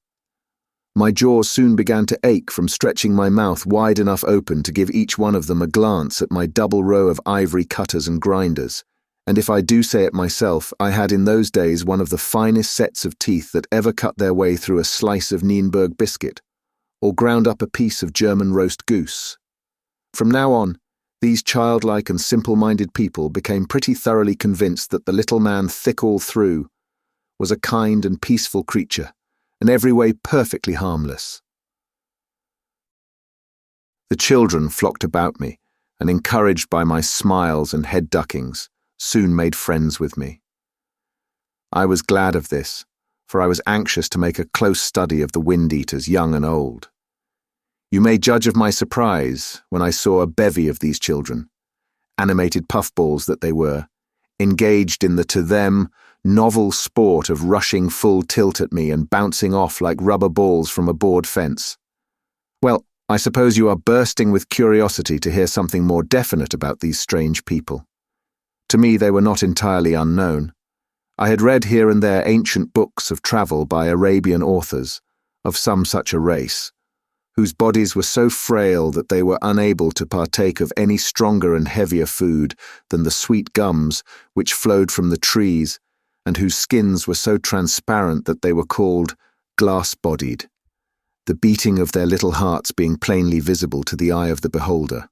My jaws soon began to ache from stretching my mouth wide enough open to give each one of them a glance at my double row of ivory cutters and grinders, and if I do say it myself, I had in those days one of the finest sets of teeth that ever cut their way through a slice of Nienberg biscuit, or ground up a piece of German roast goose. From now on, these childlike and simple-minded people became pretty thoroughly convinced that the little man thick all through was a kind and peaceful creature, in every way perfectly harmless. The children flocked about me, and encouraged by my smiles and head duckings, soon made friends with me. I was glad of this, for I was anxious to make a close study of the wind-eaters, young and old. You may judge of my surprise when I saw a bevy of these children, animated puffballs that they were, engaged in the, to them, novel sport of rushing full tilt at me and bouncing off like rubber balls from a board fence. Well, I suppose you are bursting with curiosity to hear something more definite about these strange people. To me they were not entirely unknown. I had read here and there ancient books of travel by Arabian authors, of some such a race, whose bodies were so frail that they were unable to partake of any stronger and heavier food than the sweet gums which flowed from the trees, and whose skins were so transparent that they were called glass-bodied, the beating of their little hearts being plainly visible to the eye of the beholder.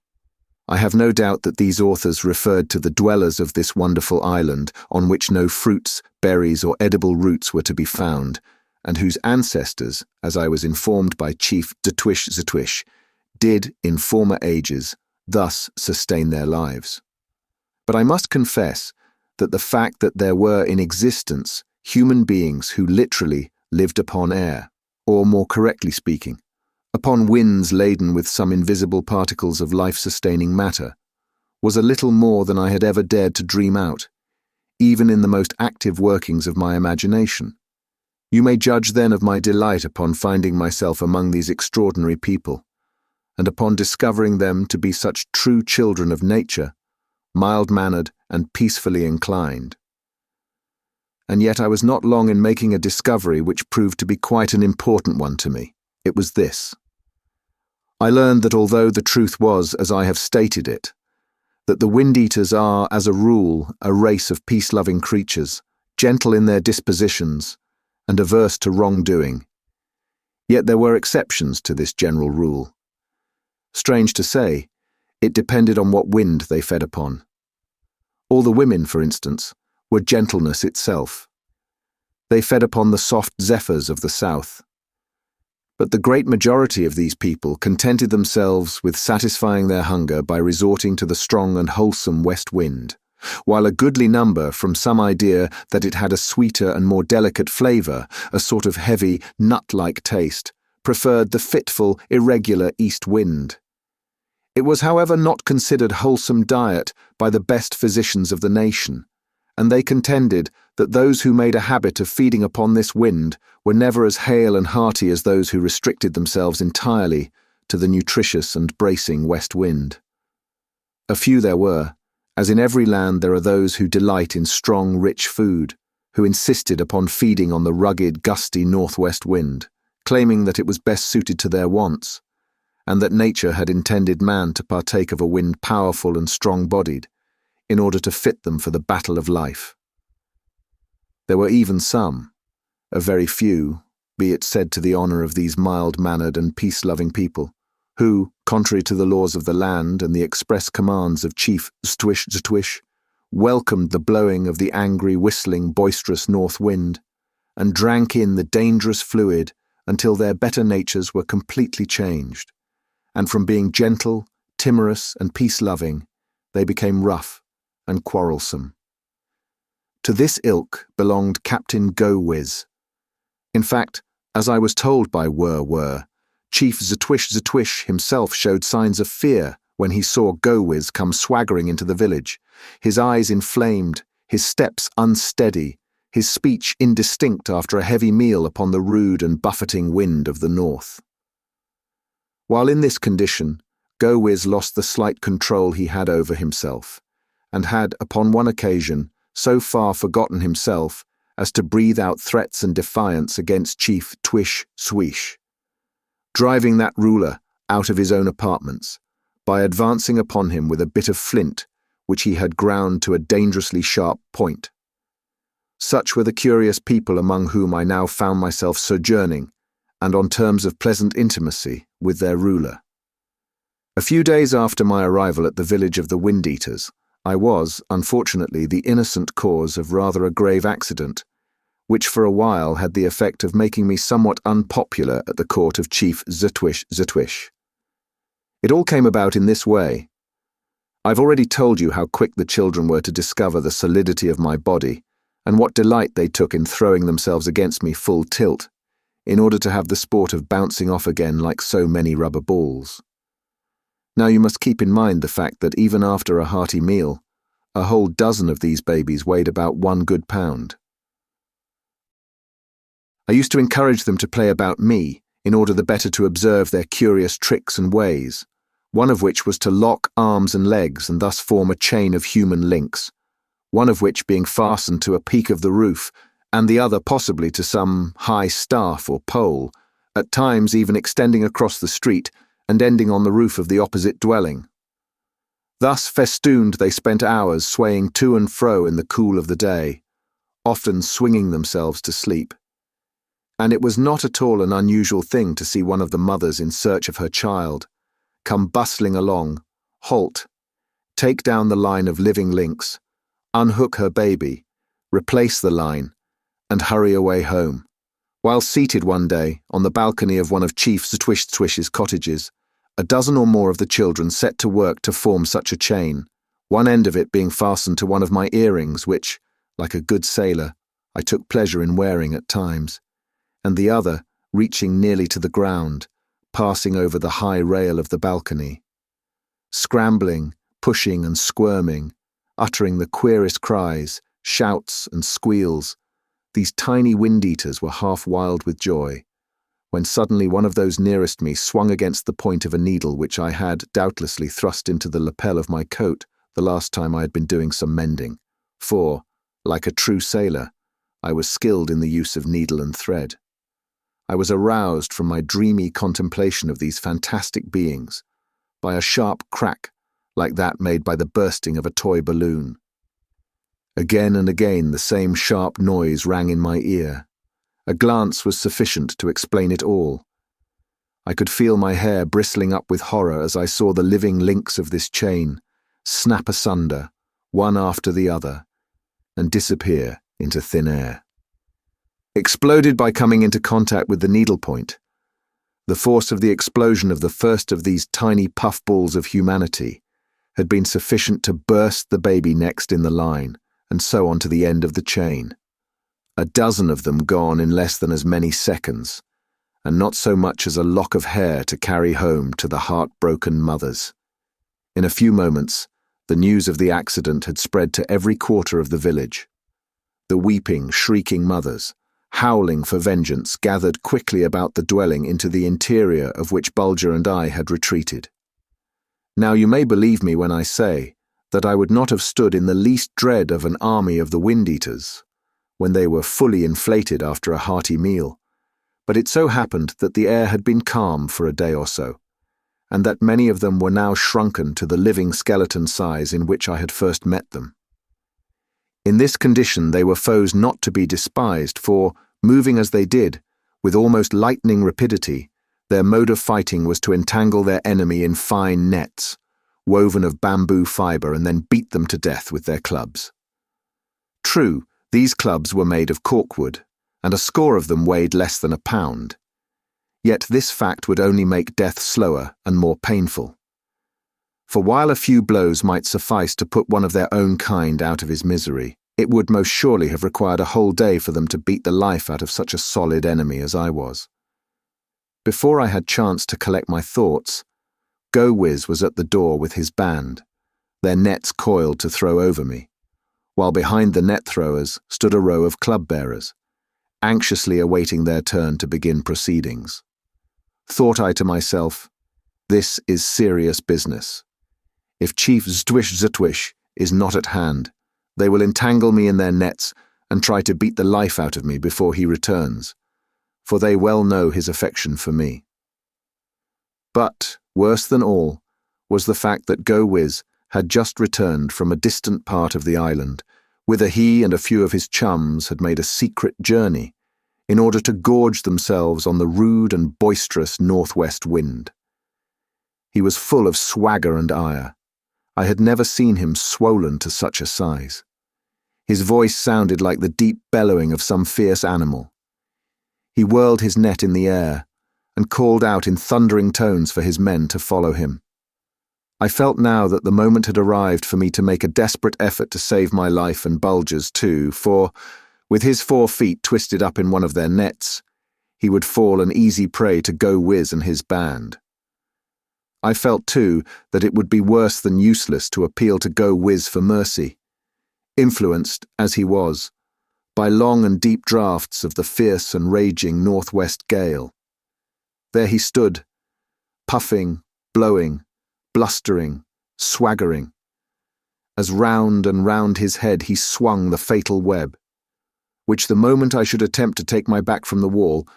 I have no doubt that these authors referred to the dwellers of this wonderful island, on which no fruits, berries, or edible roots were to be found, and whose ancestors, as I was informed by Chief Ztwish, did, in former ages, thus sustain their lives. But I must confess that the fact that there were in existence human beings who literally lived upon air, or more correctly speaking, upon winds laden with some invisible particles of life-sustaining matter, was a little more than I had ever dared to dream out, even in the most active workings of my imagination. You may judge then of my delight upon finding myself among these extraordinary people, and upon discovering them to be such true children of nature, mild-mannered and peacefully inclined. And yet I was not long in making a discovery which proved to be quite an important one to me. It was this. I learned that although the truth was, as I have stated it, that the wind-eaters are, as a rule, a race of peace-loving creatures, gentle in their dispositions, and averse to wrongdoing, yet there were exceptions to this general rule. Strange to say, it depended on what wind they fed upon. All the women, for instance, were gentleness itself. They fed upon the soft zephyrs of the south. But the great majority of these people contented themselves with satisfying their hunger by resorting to the strong and wholesome west wind, while a goodly number, from some idea that it had a sweeter and more delicate flavour, a sort of heavy, nut-like taste, preferred the fitful, irregular east wind. It was, however, not considered wholesome diet by the best physicians of the nation, and they contended that those who made a habit of feeding upon this wind were never as hale and hearty as those who restricted themselves entirely to the nutritious and bracing west wind. A few there were, as in every land there are those who delight in strong, rich food, who insisted upon feeding on the rugged, gusty northwest wind, claiming that it was best suited to their wants, and that nature had intended man to partake of a wind powerful and strong-bodied, in order to fit them for the battle of life. There were even some, a very few, be it said to the honour of these mild-mannered and peace-loving people, who, contrary to the laws of the land and the express commands of Chief Ztwish, welcomed the blowing of the angry, whistling, boisterous north wind, and drank in the dangerous fluid until their better natures were completely changed, and from being gentle, timorous, and peace-loving, they became rough and quarrelsome. To this ilk belonged Captain Go-Wiz. In fact, as I was told by Wur, Chief Ztwish himself showed signs of fear when he saw Go-Wiz come swaggering into the village, his eyes inflamed, his steps unsteady, his speech indistinct after a heavy meal upon the rude and buffeting wind of the north. While in this condition, Go-Wiz lost the slight control he had over himself, and had, upon one occasion, so far forgotten himself as to breathe out threats and defiance against Chief Swish, driving that ruler out of his own apartments by advancing upon him with a bit of flint which he had ground to a dangerously sharp point. Such were the curious people among whom I now found myself sojourning, and on terms of pleasant intimacy with their ruler. A few days after my arrival at the village of the Wind-Eaters, I was, unfortunately, the innocent cause of rather a grave accident, which for a while had the effect of making me somewhat unpopular at the court of Chief Ztwish. It all came about in this way. I've already told you how quick the children were to discover the solidity of my body, and what delight they took in throwing themselves against me full tilt, in order to have the sport of bouncing off again like so many rubber balls. Now you must keep in mind the fact that even after a hearty meal, a whole dozen of these babies weighed about 1 good pound. I used to encourage them to play about me, in order the better to observe their curious tricks and ways, one of which was to lock arms and legs and thus form a chain of human links, one of which being fastened to a peak of the roof, and the other possibly to some high staff or pole, at times even extending across the street and ending on the roof of the opposite dwelling. Thus festooned they spent hours swaying to and fro in the cool of the day, often swinging themselves to sleep. And it was not at all an unusual thing to see one of the mothers in search of her child come bustling along, halt, take down the line of living links, unhook her baby, replace the line, and hurry away home. While seated one day on the balcony of one of Chief Ztwish's cottages, a dozen or more of the children set to work to form such a chain, one end of it being fastened to one of my earrings which, like a good sailor, I took pleasure in wearing at times, and the other reaching nearly to the ground, passing over the high rail of the balcony. Scrambling, pushing and squirming, uttering the queerest cries, shouts and squeals, these tiny wind-eaters were half wild with joy, when suddenly one of those nearest me swung against the point of a needle which I had doubtlessly thrust into the lapel of my coat the last time I had been doing some mending, for, like a true sailor, I was skilled in the use of needle and thread. I was aroused from my dreamy contemplation of these fantastic beings by a sharp crack like that made by the bursting of a toy balloon. Again and again the same sharp noise rang in my ear. A glance was sufficient to explain it all. I could feel my hair bristling up with horror as I saw the living links of this chain snap asunder, one after the other, and disappear into thin air. Exploded by coming into contact with the needlepoint, the force of the explosion of the first of these tiny puffballs of humanity had been sufficient to burst the baby next in the line, and so on to the end of the chain. A dozen of them gone in less than as many seconds, and not so much as a lock of hair to carry home to the heartbroken mothers. In a few moments, the news of the accident had spread to every quarter of the village, The weeping, shrieking mothers, howling for vengeance, gathered quickly about the dwelling into the interior of which Bulger and I had retreated. Now you may believe me when I say that I would not have stood in the least dread of an army of the wind-eaters, when they were fully inflated after a hearty meal, but it so happened that the air had been calm for a day or so, and that many of them were now shrunken to the living skeleton size in which I had first met them. In this condition they were foes not to be despised, for, moving as they did, with almost lightning rapidity, their mode of fighting was to entangle their enemy in fine nets, woven of bamboo fibre, and then beat them to death with their clubs. True, these clubs were made of corkwood, and a score of them weighed less than a pound. Yet this fact would only make death slower and more painful. For while a few blows might suffice to put one of their own kind out of his misery, it would most surely have required a whole day for them to beat the life out of such a solid enemy as I was. Before I had chance to collect my thoughts, Go-Wiz was at the door with his band, their nets coiled to throw over me, while behind the net throwers stood a row of club-bearers, anxiously awaiting their turn to begin proceedings. Thought I to myself, this is serious business. If Chief Zdwish is not at hand, they will entangle me in their nets and try to beat the life out of me before he returns, for they well know his affection for me. But, worse than all, was the fact that Go-Wiz had just returned from a distant part of the island, whither he and a few of his chums had made a secret journey in order to gorge themselves on the rude and boisterous northwest wind. He was full of swagger and ire. I had never seen him swollen to such a size. His voice sounded like the deep bellowing of some fierce animal. He whirled his net in the air and called out in thundering tones for his men to follow him. I felt now that the moment had arrived for me to make a desperate effort to save my life and Bulger's too, for, with his 4 feet twisted up in one of their nets, he would fall an easy prey to Go-Wiz and his band. I felt, too, that it would be worse than useless to appeal to Go-Wiz for mercy, influenced, as he was, by long and deep draughts of the fierce and raging northwest gale. There he stood, puffing, blowing, blustering, swaggering, as round and round his head he swung the fatal web, which the moment I should attempt to take my back from the wall,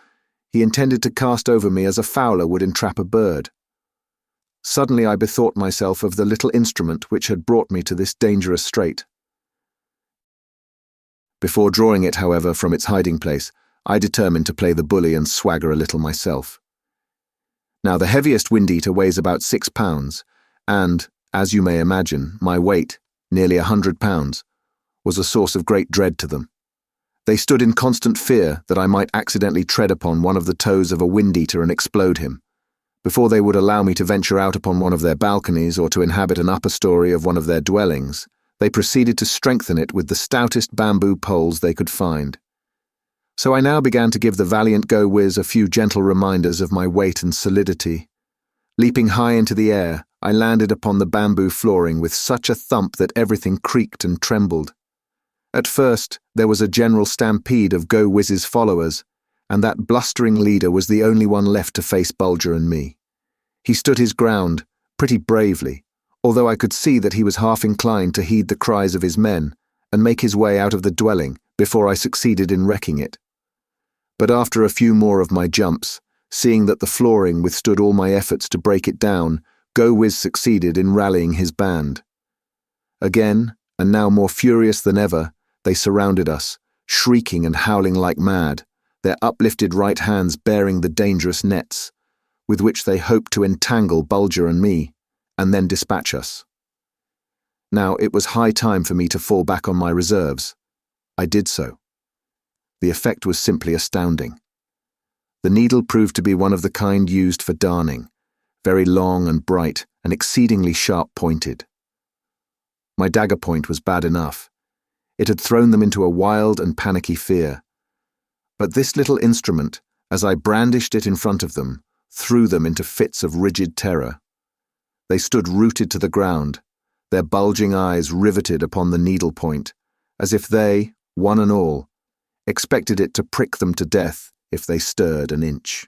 he intended to cast over me as a fowler would entrap a bird. Suddenly I bethought myself of the little instrument which had brought me to this dangerous strait. Before drawing it, however, from its hiding place, I determined to play the bully and swagger a little myself. Now the heaviest wind-eater weighs about 6 pounds, and, as you may imagine, my weight, nearly 100 pounds, was a source of great dread to them. They stood in constant fear that I might accidentally tread upon one of the toes of a wind-eater and explode him, before they would allow me to venture out upon one of their balconies or to inhabit an upper story of one of their dwellings. They proceeded to strengthen it with the stoutest bamboo poles they could find. So I now began to give the valiant Go-Wiz a few gentle reminders of my weight and solidity. Leaping high into the air, I landed upon the bamboo flooring with such a thump that everything creaked and trembled. At first, there was a general stampede of Go-Wiz's followers, and that blustering leader was the only one left to face Bulger and me. He stood his ground, pretty bravely, although I could see that he was half inclined to heed the cries of his men and make his way out of the dwelling before I succeeded in wrecking it. But after a few more of my jumps, seeing that the flooring withstood all my efforts to break it down, Go-Wiz succeeded in rallying his band. Again, and now more furious than ever, they surrounded us, shrieking and howling like mad, their uplifted right hands bearing the dangerous nets, with which they hoped to entangle Bulger and me, and then dispatch us. Now it was high time for me to fall back on my reserves. I did so. The effect was simply astounding. The needle proved to be one of the kind used for darning, very long and bright and exceedingly sharp-pointed. My dagger point was bad enough. It had thrown them into a wild and panicky fear. But this little instrument, as I brandished it in front of them, threw them into fits of rigid terror. They stood rooted to the ground, their bulging eyes riveted upon the needle point, as if they, one and all, expected it to prick them to death if they stirred an inch.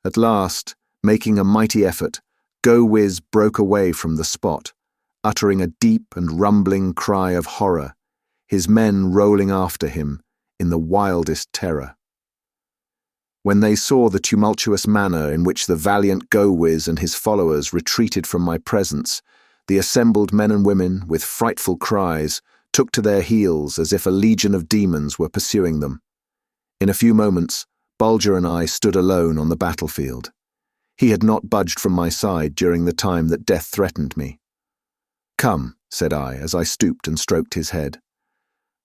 At last, making a mighty effort, Go-Wiz broke away from the spot, uttering a deep and rumbling cry of horror, his men rolling after him in the wildest terror. When they saw the tumultuous manner in which the valiant Go-Wiz and his followers retreated from my presence, the assembled men and women, with frightful cries, took to their heels as if a legion of demons were pursuing them. In a few moments, Bulger and I stood alone on the battlefield. He had not budged from my side during the time that death threatened me. "Come," said I, as I stooped and stroked his head.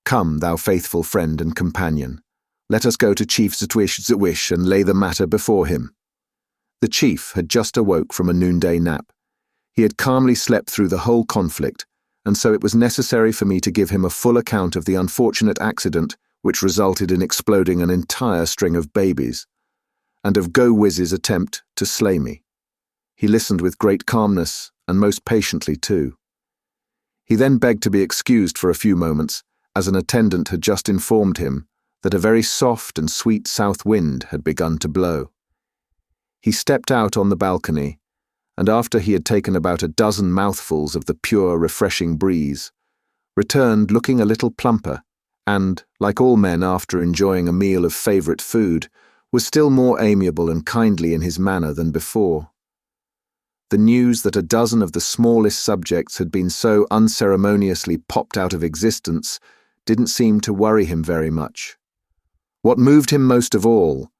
"Come, thou faithful friend and companion. Let us go to Chief Ztwish and lay the matter before him." The chief had just awoke from a noonday nap. He had calmly slept through the whole conflict, and so it was necessary for me to give him a full account of the unfortunate accident which resulted in exploding an entire string of babies, and of Go-Wiz's attempt to slay me. He listened with great calmness, and most patiently too. He then begged to be excused for a few moments, as an attendant had just informed him that a very soft and sweet south wind had begun to blow. He stepped out on the balcony, and after he had taken about a dozen mouthfuls of the pure, refreshing breeze, returned looking a little plumper, and, like all men after enjoying a meal of favourite food, was still more amiable and kindly in his manner than before. The news that a dozen of the smallest subjects had been so unceremoniously popped out of existence didn't seem to worry him very much. What moved him most of all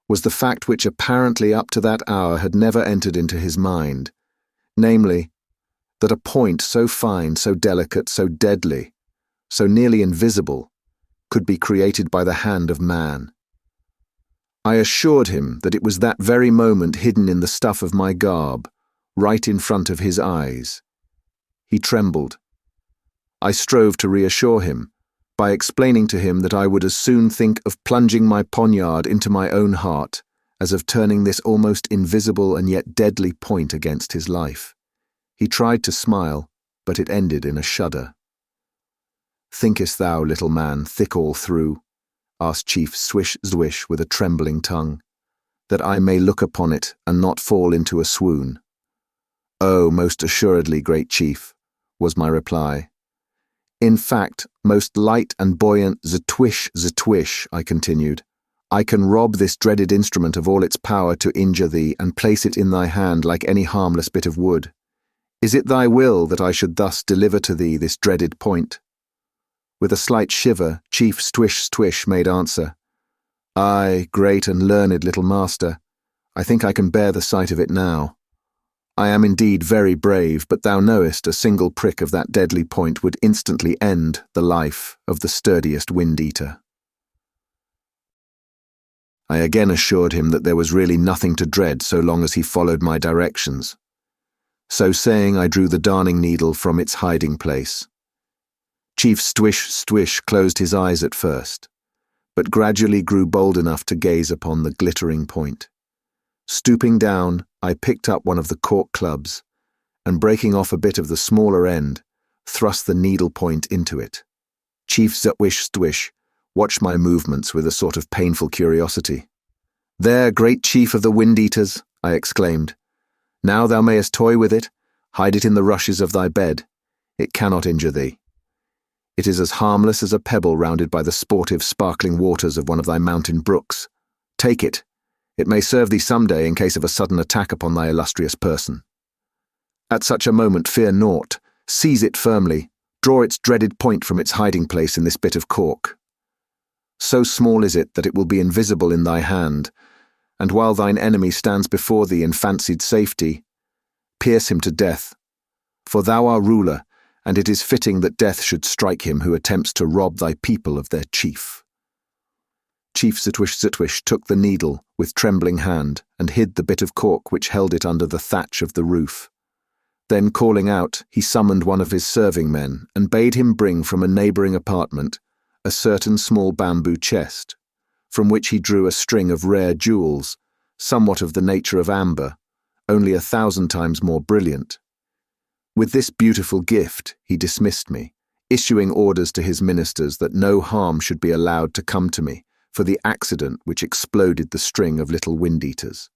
was the fact which apparently up to that hour had never entered into his mind, namely, that a point so fine, so delicate, so deadly, so nearly invisible, could be created by the hand of man. I assured him that it was that very moment hidden in the stuff of my garb, right in front of his eyes. He trembled. I strove to reassure him, by explaining to him that I would as soon think of plunging my poniard into my own heart as of turning this almost invisible and yet deadly point against his life. He tried to smile, but it ended in a shudder. "Thinkest thou, little man, thick all through," asked Chief Ztwish with a trembling tongue, "that I may look upon it and not fall into a swoon?" "Oh, most assuredly, great chief," was my reply. "In fact, most light and buoyant Ztwish, I continued, I can rob this dreaded instrument of all its power to injure thee and place it in thy hand like any harmless bit of wood. Is it thy will that I should thus deliver to thee this dreaded point?" With a slight shiver, Chief Ztwish made answer, "Aye, great and learned little master, I think I can bear the sight of it now. I am indeed very brave, but thou knowest a single prick of that deadly point would instantly end the life of the sturdiest wind-eater." I again assured him that there was really nothing to dread so long as he followed my directions. So saying, I drew the darning needle from its hiding place. Chief Ztwish closed his eyes at first, but gradually grew bold enough to gaze upon the glittering point. Stooping down, I picked up one of the cork clubs, and breaking off a bit of the smaller end, thrust the needle point into it. Chief Ztwish watched my movements with a sort of painful curiosity. "There, great chief of the wind-eaters," I exclaimed. "Now thou mayest toy with it, hide it in the rushes of thy bed. It cannot injure thee. It is as harmless as a pebble rounded by the sportive, sparkling waters of one of thy mountain brooks. Take it. It may serve thee some day in case of a sudden attack upon thy illustrious person. At such a moment fear naught. Seize it firmly. Draw its dreaded point from its hiding place in this bit of cork. So small is it that it will be invisible in thy hand, and while thine enemy stands before thee in fancied safety, pierce him to death. For thou art ruler, and it is fitting that death should strike him who attempts to rob thy people of their chief." Chief Ztwish took the needle with trembling hand and hid the bit of cork which held it under the thatch of the roof. Then calling out, he summoned one of his serving men and bade him bring from a neighbouring apartment a certain small bamboo chest, from which he drew a string of rare jewels, somewhat of the nature of amber, only 1,000 times more brilliant. With this beautiful gift he dismissed me, issuing orders to his ministers that no harm should be allowed to come to me for the accident which exploded the string of little wind-eaters.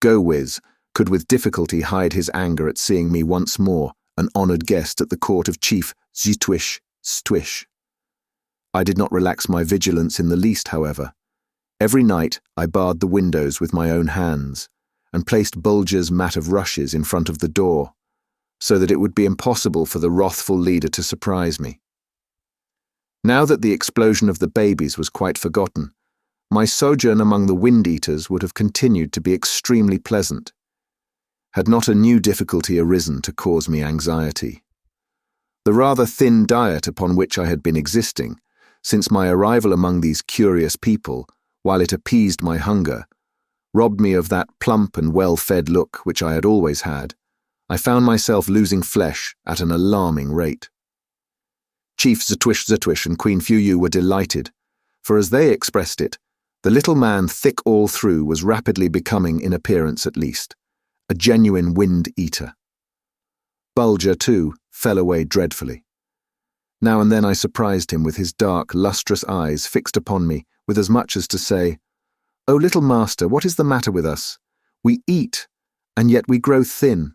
Go-Wiz could with difficulty hide his anger at seeing me once more an honoured guest at the court of Chief Stwish. I did not relax my vigilance in the least, however. Every night I barred the windows with my own hands and placed Bulger's mat of rushes in front of the door, so that it would be impossible for the wrathful leader to surprise me. Now that the explosion of the babies was quite forgotten, my sojourn among the wind-eaters would have continued to be extremely pleasant, had not a new difficulty arisen to cause me anxiety. The rather thin diet upon which I had been existing, since my arrival among these curious people, while it appeased my hunger, robbed me of that plump and well-fed look which I had always had. I found myself losing flesh at an alarming rate. Chief Ztwish and Queen Fuyu were delighted, for as they expressed it, the little man thick all through was rapidly becoming, in appearance at least, a genuine wind-eater. Bulger, too, fell away dreadfully. Now and then I surprised him with his dark, lustrous eyes fixed upon me with as much as to say, "Oh, little master, what is the matter with us? We eat, and yet we grow thin.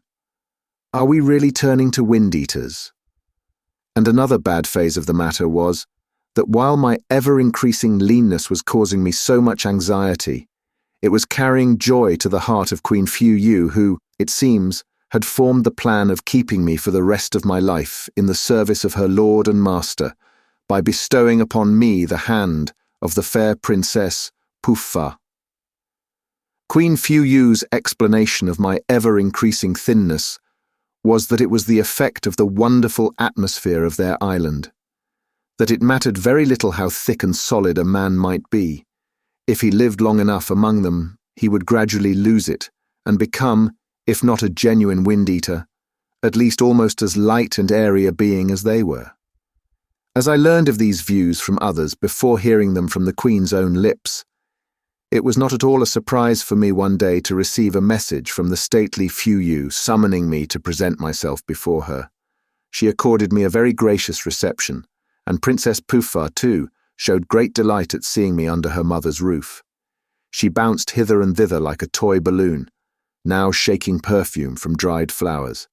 Are we really turning to wind-eaters?" And another bad phase of the matter was that while my ever-increasing leanness was causing me so much anxiety, it was carrying joy to the heart of Queen Fuyu, who, it seems, had formed the plan of keeping me for the rest of my life in the service of her lord and master by bestowing upon me the hand of the fair princess Puffa. Queen Fuyu's explanation of my ever-increasing thinness was that it was the effect of the wonderful atmosphere of their island, that it mattered very little how thick and solid a man might be. If he lived long enough among them, he would gradually lose it and become, if not a genuine wind-eater, at least almost as light and airy a being as they were. As I learned of these views from others before hearing them from the Queen's own lips, it was not at all a surprise for me one day to receive a message from the stately Fuyu summoning me to present myself before her. She accorded me a very gracious reception, and Princess Puffa, too, showed great delight at seeing me under her mother's roof. She bounced hither and thither like a toy balloon, now shaking perfume from dried flowers,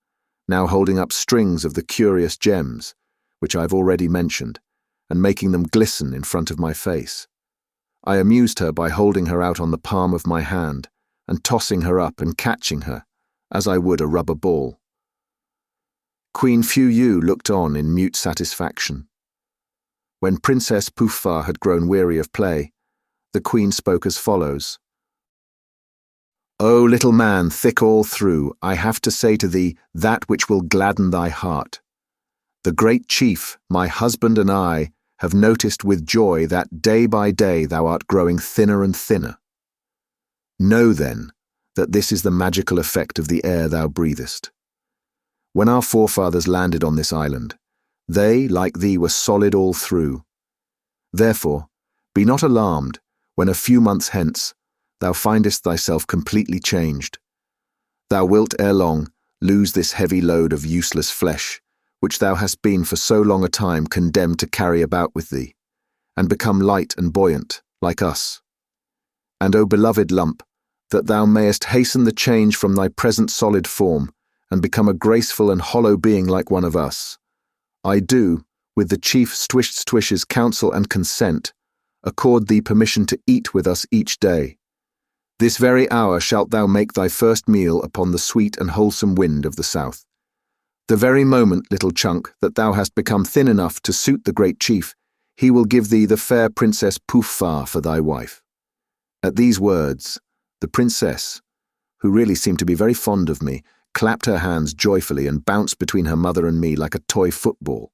now holding up strings of the curious gems, which I have already mentioned, and making them glisten in front of my face. I amused her by holding her out on the palm of my hand and tossing her up and catching her, as I would a rubber ball. Queen Fuyu looked on in mute satisfaction. When Princess Puffa had grown weary of play, the Queen spoke as follows. "O little man, thick all through, I have to say to thee that which will gladden thy heart. The great chief, my husband and I, have noticed with joy that day by day thou art growing thinner and thinner. Know, then, that this is the magical effect of the air thou breathest. When our forefathers landed on this island, they, like thee, were solid all through. Therefore, be not alarmed when a few months hence thou findest thyself completely changed. Thou wilt ere long lose this heavy load of useless flesh, which thou hast been for so long a time condemned to carry about with thee, and become light and buoyant, like us. And, O beloved lump, that thou mayest hasten the change from thy present solid form, and become a graceful and hollow being like one of us, I do, with the Chief Stwish's counsel and consent, accord thee permission to eat with us each day. This very hour shalt thou make thy first meal upon the sweet and wholesome wind of the south. The very moment, little chunk, that thou hast become thin enough to suit the great chief, he will give thee the fair Princess Puffa for thy wife." At these words, the princess, who really seemed to be very fond of me, clapped her hands joyfully and bounced between her mother and me like a toy football.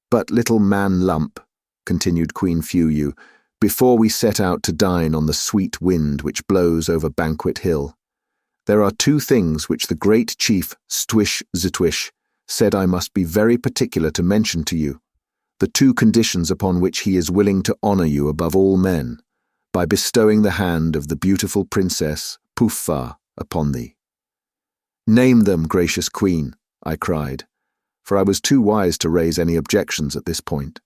"But, little man lump," continued Queen Fuyu, "before we set out to dine on the sweet wind which blows over Banquet Hill, there are two things which the great chief Stwish said I must be very particular to mention to you, the two conditions upon which he is willing to honour you above all men, by bestowing the hand of the beautiful Princess Puffa upon thee." "Name them, gracious Queen," I cried, for I was too wise to raise any objections at this point.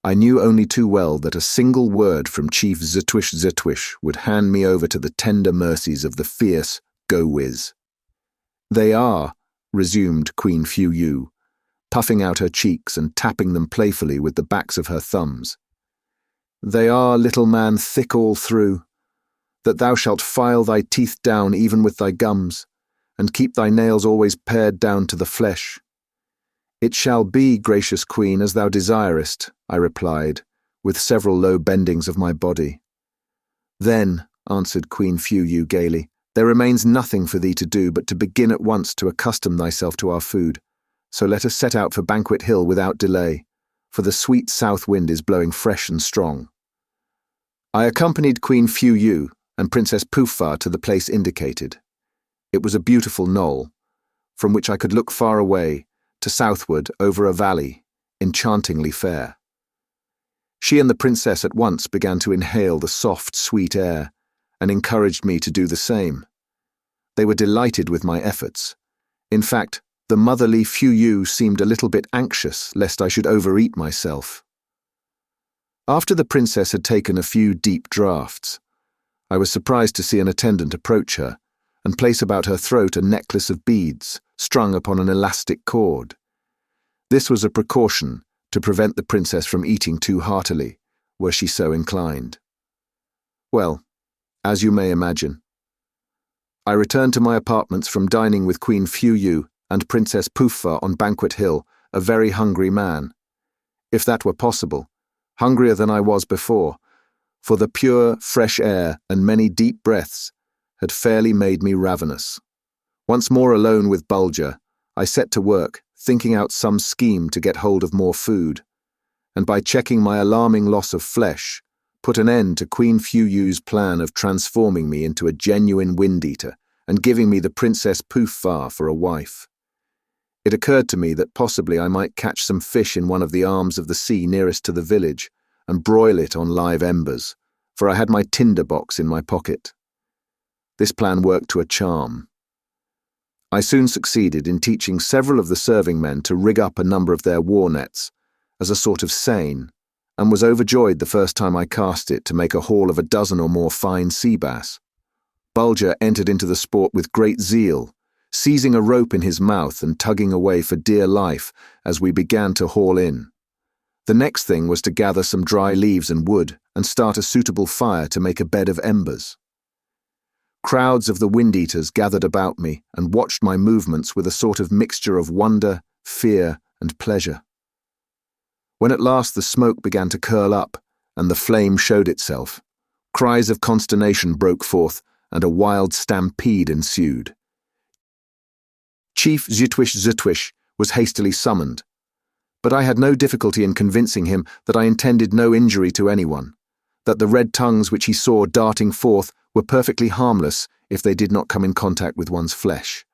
I knew only too well that a single word from Chief Ztwish would hand me over to the tender mercies of the fierce Go-Wiz. "They are," resumed Queen Fu-Yu, puffing out her cheeks and tapping them playfully with the backs of her thumbs. "They are, little man, thick all through, that thou shalt file thy teeth down even with thy gums, and keep thy nails always pared down to the flesh." "It shall be, gracious queen, as thou desirest," I replied, with several low bendings of my body. "Then," answered Queen Fu-Yu gaily, "there remains nothing for thee to do but to begin at once to accustom thyself to our food. So let us set out for Banquet Hill without delay, for the sweet south wind is blowing fresh and strong." I accompanied Queen Fu-Yu and Princess Poof-Fa to the place indicated. It was a beautiful knoll, from which I could look far away, to southward over a valley, enchantingly fair. She and the princess at once began to inhale the soft, sweet air, and encouraged me to do the same. They were delighted with my efforts. In fact, the motherly Fu-Yu seemed a little bit anxious lest I should overeat myself. After the princess had taken a few deep draughts, I was surprised to see an attendant approach her and place about her throat a necklace of beads strung upon an elastic cord. This was a precaution to prevent the princess from eating too heartily, were she so inclined. Well, as you may imagine, I returned to my apartments from dining with Queen Fu-Yu and Princess Poof-Fa on Banquet Hill, a very hungry man. If that were possible, hungrier than I was before, for the pure, fresh air and many deep breaths had fairly made me ravenous. Once more alone with Bulger, I set to work, thinking out some scheme to get hold of more food, and by checking my alarming loss of flesh, put an end to Queen Fu-Yu's plan of transforming me into a genuine wind-eater and giving me the Princess Poof-Fa for a wife. It occurred to me that possibly I might catch some fish in one of the arms of the sea nearest to the village and broil it on live embers, for I had my tinder box in my pocket. This plan worked to a charm. I soon succeeded in teaching several of the serving men to rig up a number of their war nets as a sort of seine, and was overjoyed the first time I cast it to make a haul of a dozen or more fine sea bass. Bulger entered into the sport with great zeal, seizing a rope in his mouth and tugging away for dear life as we began to haul in. The next thing was to gather some dry leaves and wood and start a suitable fire to make a bed of embers. Crowds of the wind-eaters gathered about me and watched my movements with a sort of mixture of wonder, fear, and pleasure. When at last the smoke began to curl up and the flame showed itself, cries of consternation broke forth and a wild stampede ensued. Chief Ztwish was hastily summoned, but I had no difficulty in convincing him that I intended no injury to anyone, that the red tongues which he saw darting forth were perfectly harmless if they did not come in contact with one's flesh,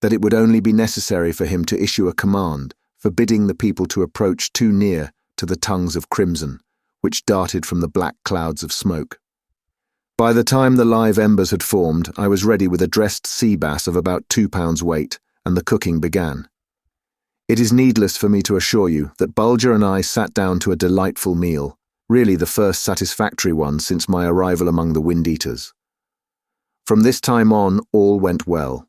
that it would only be necessary for him to issue a command forbidding the people to approach too near to the tongues of crimson, which darted from the black clouds of smoke. By the time the live embers had formed, I was ready with a dressed sea bass of about 2 pounds weight, and the cooking began. It is needless for me to assure you that Bulger and I sat down to a delightful meal, really the first satisfactory one since my arrival among the wind-eaters. From this time on, all went well.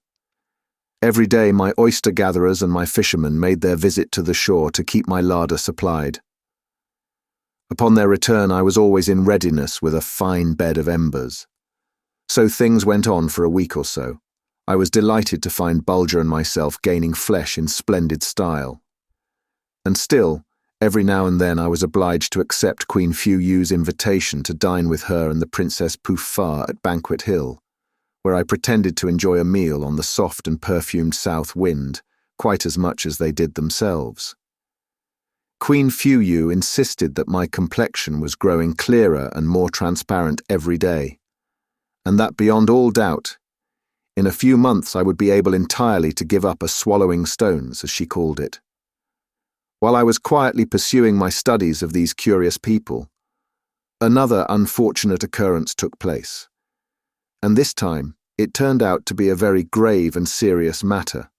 Every day my oyster-gatherers and my fishermen made their visit to the shore to keep my larder supplied. Upon their return I was always in readiness with a fine bed of embers. So things went on for a week or so. I was delighted to find Bulger and myself gaining flesh in splendid style. And still, every now and then I was obliged to accept Queen Fu-Yu's invitation to dine with her and the Princess Poof-Fa at Banquet Hill, where I pretended to enjoy a meal on the soft and perfumed south wind, quite as much as they did themselves. Queen Fu-Yu insisted that my complexion was growing clearer and more transparent every day, and that beyond all doubt, in a few months I would be able entirely to give up a swallowing stones, as she called it. While I was quietly pursuing my studies of these curious people, another unfortunate occurrence took place, and this time it turned out to be a very grave and serious matter.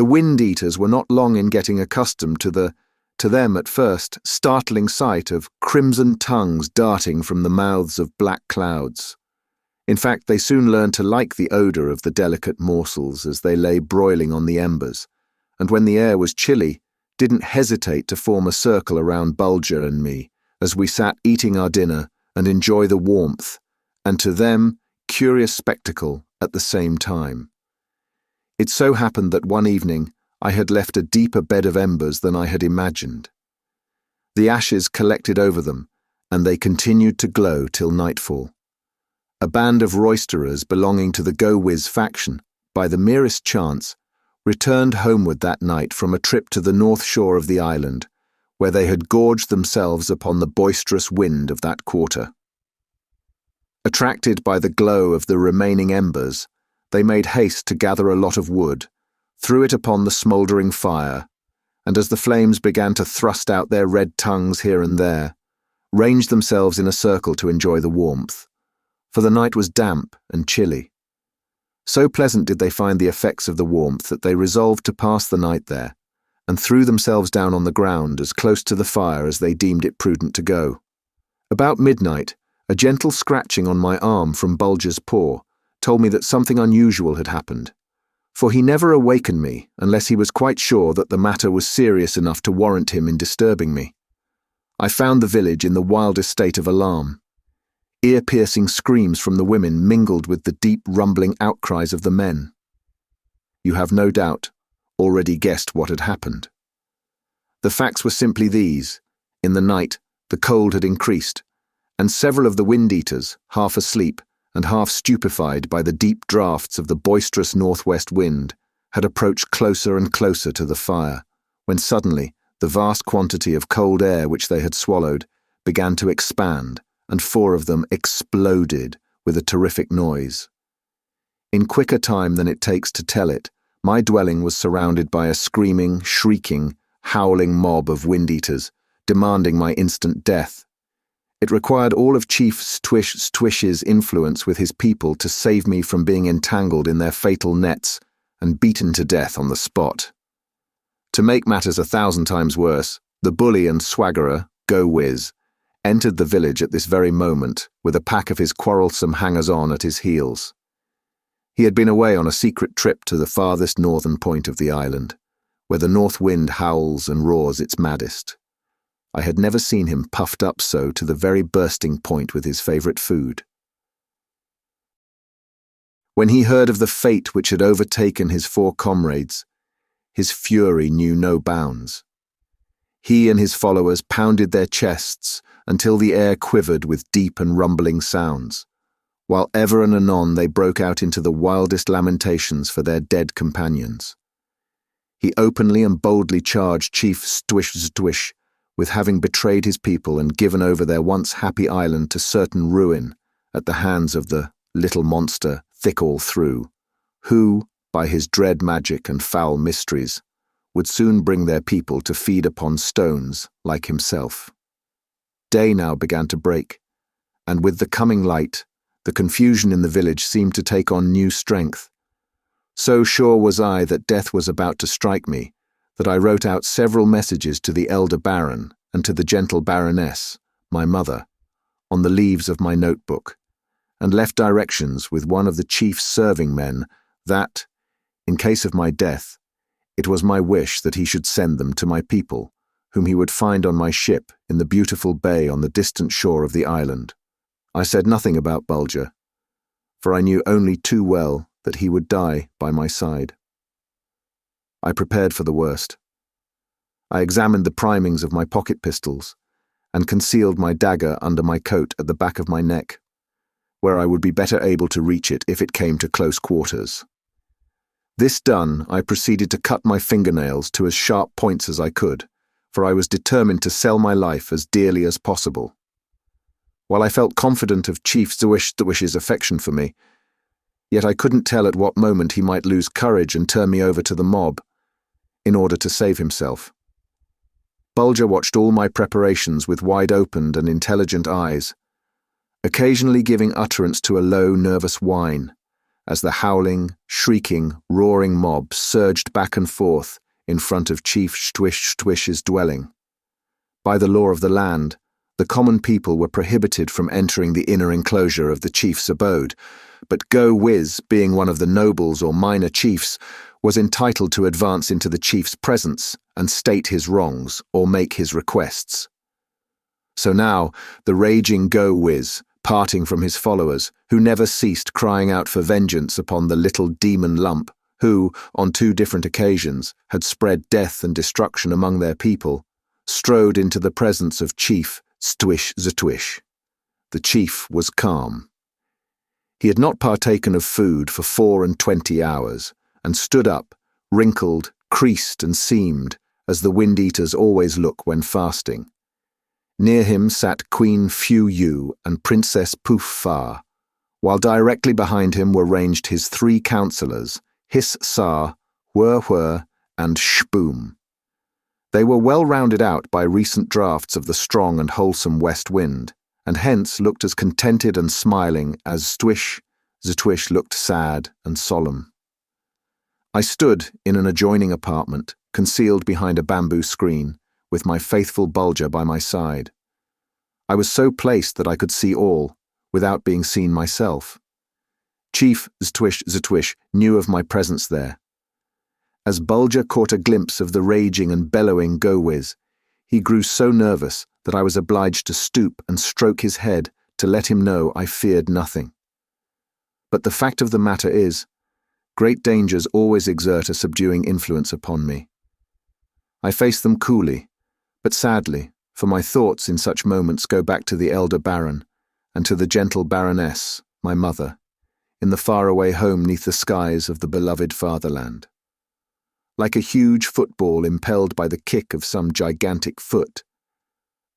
The wind-eaters were not long in getting accustomed to them at first, startling sight of crimson tongues darting from the mouths of black clouds. In fact, they soon learned to like the odour of the delicate morsels as they lay broiling on the embers, and when the air was chilly, didn't hesitate to form a circle around Bulger and me as we sat eating our dinner and enjoy the warmth, and to them, curious spectacle at the same time. It so happened that one evening I had left a deeper bed of embers than I had imagined. The ashes collected over them, and they continued to glow till nightfall. A band of roisterers belonging to the Go-Whiz faction, by the merest chance, returned homeward that night from a trip to the north shore of the island, where they had gorged themselves upon the boisterous wind of that quarter. Attracted by the glow of the remaining embers, they made haste to gather a lot of wood, threw it upon the smouldering fire, and as the flames began to thrust out their red tongues here and there, ranged themselves in a circle to enjoy the warmth, for the night was damp and chilly. So pleasant did they find the effects of the warmth that they resolved to pass the night there, and threw themselves down on the ground as close to the fire as they deemed it prudent to go. About midnight, a gentle scratching on my arm from Bulger's paw told me that something unusual had happened, for he never awakened me unless he was quite sure that the matter was serious enough to warrant him in disturbing me. I found the village in the wildest state of alarm. Ear-piercing screams from the women mingled with the deep rumbling outcries of the men. You have no doubt already guessed what had happened. The facts were simply these. In the night, the cold had increased, and several of the wind-eaters, half asleep and half stupefied by the deep draughts of the boisterous northwest wind, had approached closer and closer to the fire, when suddenly the vast quantity of cold air which they had swallowed began to expand, and 4 of them exploded with a terrific noise. In quicker time than it takes to tell it, my dwelling was surrounded by a screaming, shrieking, howling mob of wind-eaters, demanding my instant death. It required all of Chief Swish's influence with his people to save me from being entangled in their fatal nets and beaten to death on the spot. To make matters 1,000 times worse, the bully and swaggerer, Go-Whiz, entered the village at this very moment with a pack of his quarrelsome hangers-on at his heels. He had been away on a secret trip to the farthest northern point of the island, where the north wind howls and roars its maddest. I had never seen him puffed up so to the very bursting point with his favourite food. When he heard of the fate which had overtaken his 4 comrades, his fury knew no bounds. He and his followers pounded their chests until the air quivered with deep and rumbling sounds, while ever and anon they broke out into the wildest lamentations for their dead companions. He openly and boldly charged Chief Swish with having betrayed his people and given over their once happy island to certain ruin at the hands of the little monster Thick-all-through, who, by his dread magic and foul mysteries, would soon bring their people to feed upon stones like himself. Day now began to break, and with the coming light, the confusion in the village seemed to take on new strength. So sure was I that death was about to strike me, that I wrote out several messages to the elder baron and to the gentle baroness, my mother, on the leaves of my notebook, and left directions with one of the chief's serving men that, in case of my death, it was my wish that he should send them to my people, whom he would find on my ship in the beautiful bay on the distant shore of the island. I said nothing about Bulger, for I knew only too well that he would die by my side. I prepared for the worst. I examined the primings of my pocket pistols and concealed my dagger under my coat at the back of my neck, where I would be better able to reach it if it came to close quarters. This done, I proceeded to cut my fingernails to as sharp points as I could, for I was determined to sell my life as dearly as possible. While I felt confident of Chief Swish's affection for me, yet I couldn't tell at what moment he might lose courage and turn me over to the mob, in order to save himself. Bulger watched all my preparations with wide-opened and intelligent eyes, occasionally giving utterance to a low, nervous whine, as the howling, shrieking, roaring mob surged back and forth in front of Chief Stwish's dwelling. By the law of the land, the common people were prohibited from entering the inner enclosure of the chief's abode, but Go Wiz, being one of the nobles or minor chiefs, was entitled to advance into the chief's presence and state his wrongs or make his requests. So now, the raging Go Wiz, parting from his followers, who never ceased crying out for vengeance upon the little demon lump, who, on 2 different occasions, had spread death and destruction among their people, strode into the presence of Chief Stwish. The chief was calm. He had not partaken of food for 24 hours, and stood up, wrinkled, creased and seamed, as the wind-eaters always look when fasting. Near him sat Queen Fu Yu and Princess Poof Fa, while directly behind him were ranged his 3 counselors, Hiss Sa, Whir, and Shboom. They were well rounded out by recent drafts of the strong and wholesome west wind, and hence looked as contented and smiling as Stwish looked sad and solemn. I stood in an adjoining apartment, concealed behind a bamboo screen, with my faithful Bulger by my side. I was so placed that I could see all, without being seen myself. Chief Stwish knew of my presence there. As Bulger caught a glimpse of the raging and bellowing Go Wiz, he grew so nervous that I was obliged to stoop and stroke his head to let him know I feared nothing. But the fact of the matter is, great dangers always exert a subduing influence upon me. I face them coolly, but sadly, for my thoughts in such moments go back to the elder Baron, and to the gentle Baroness, my mother, in the faraway home 'neath the skies of the beloved fatherland. Like a huge football impelled by the kick of some gigantic foot,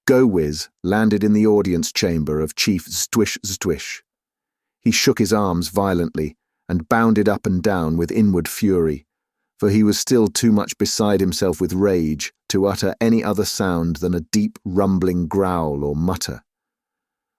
Go Wiz landed in the audience chamber of Chief Stwish. He shook his arms violently and bounded up and down with inward fury, for he was still too much beside himself with rage to utter any other sound than a deep rumbling growl or mutter.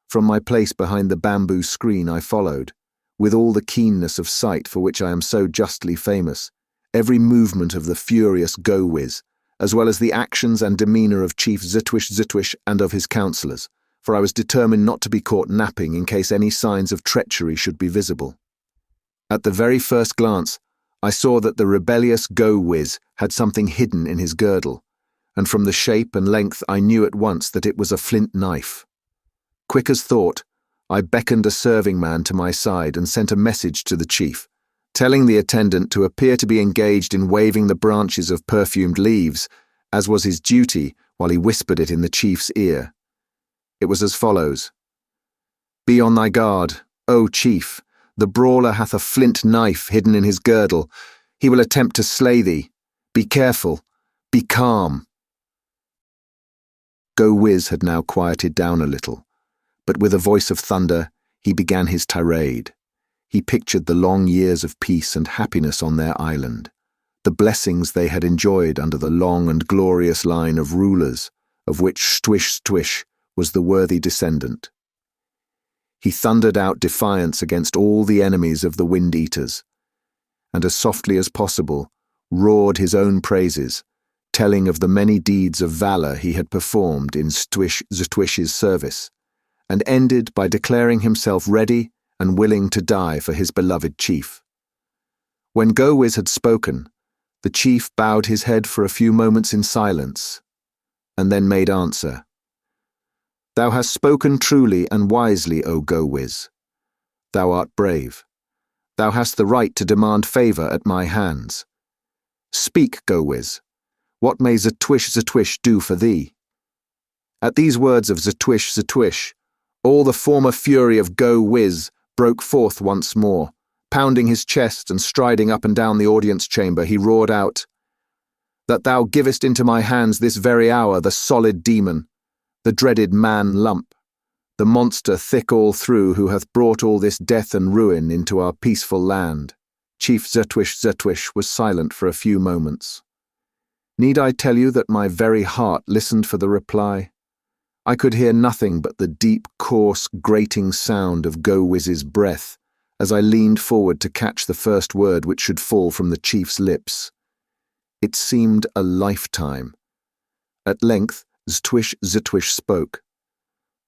From my place behind the bamboo screen I followed, with all the keenness of sight for which I am so justly famous, every movement of the furious Go Wiz, as well as the actions and demeanour of Chief Stwish and of his counsellors, for I was determined not to be caught napping in case any signs of treachery should be visible. At the very first glance, I saw that the rebellious Go Wiz had something hidden in his girdle, and from the shape and length I knew at once that it was a flint knife. Quick as thought, I beckoned a serving man to my side and sent a message to the chief, telling the attendant to appear to be engaged in waving the branches of perfumed leaves, as was his duty, while he whispered it in the chief's ear. It was as follows: "Be on thy guard, O chief. The brawler hath a flint knife hidden in his girdle. He will attempt to slay thee. Be careful. Be calm." Go Wiz had now quieted down a little, but with a voice of thunder, he began his tirade. He pictured the long years of peace and happiness on their island, the blessings they had enjoyed under the long and glorious line of rulers, of which Stwish was the worthy descendant. He thundered out defiance against all the enemies of the wind-eaters, and as softly as possible roared his own praises, telling of the many deeds of valour he had performed in Stwish's service, and ended by declaring himself ready and willing to die for his beloved chief. When Go Wiz had spoken, the chief bowed his head for a few moments in silence, and then made answer: "Thou hast spoken truly and wisely, O Go Wiz. Thou art brave. Thou hast the right to demand favour at my hands. Speak, Go Wiz. What may Stwish do for thee?" At these words of Stwish, all the former fury of Go Wiz broke forth once more. Pounding his chest and striding up and down the audience chamber, he roared out, "That thou givest into my hands this very hour the solid demon, the dreaded man lump, the monster thick all through who hath brought all this death and ruin into our peaceful land." Chief Stwish was silent for a few moments. Need I tell you that my very heart listened for the reply? I could hear nothing but the deep, coarse, grating sound of Go Wiz's breath as I leaned forward to catch the first word which should fall from the chief's lips. It seemed a lifetime. At length, Ztwish spoke.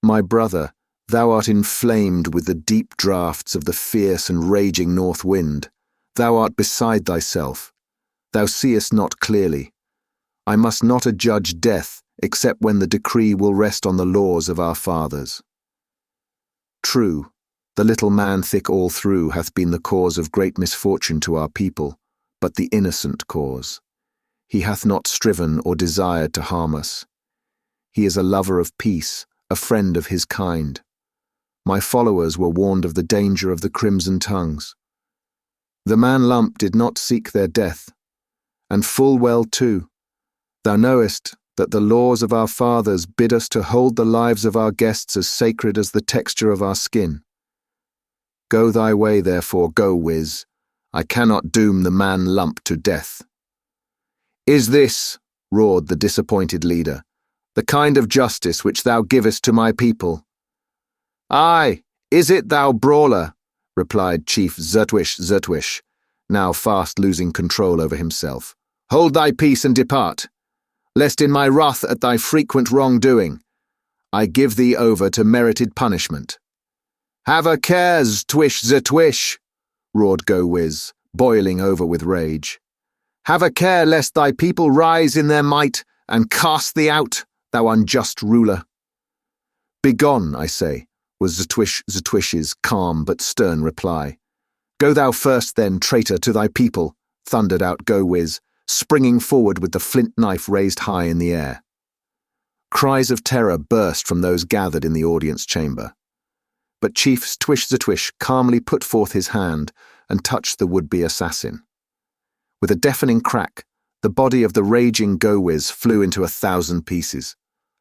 "My brother, thou art inflamed with the deep draughts of the fierce and raging north wind. Thou art beside thyself. Thou seest not clearly. I must not adjudge death except when the decree will rest on the laws of our fathers. True, the little man thick all through hath been the cause of great misfortune to our people, but the innocent cause. He hath not striven or desired to harm us. He is a lover of peace, a friend of his kind. My followers were warned of the danger of the crimson tongues. The man lump did not seek their death, and full well too. Thou knowest that the laws of our fathers bid us to hold the lives of our guests as sacred as the texture of our skin. Go thy way, therefore, go, Wiz. I cannot doom the man lump to death." "Is this," roared the disappointed leader, "the kind of justice which thou givest to my people?" "Aye, is it, thou brawler?" replied Chief Ztwish, now fast losing control over himself. "Hold thy peace and depart, lest in my wrath at thy frequent wrongdoing, I give thee over to merited punishment." "Have a care, Ztwish, roared Go Wiz, boiling over with rage. "Have a care lest thy people rise in their might and cast thee out, thou unjust ruler." "Begone, I say," was Ztwish's calm but stern reply. "Go thou first then, traitor to thy people," thundered out Go Wiz, springing forward with the flint knife raised high in the air. Cries of terror burst from those gathered in the audience chamber. But Chief Ztwish calmly put forth his hand and touched the would-be assassin. With a deafening crack, the body of the raging Go Wiz flew into 1,000 pieces,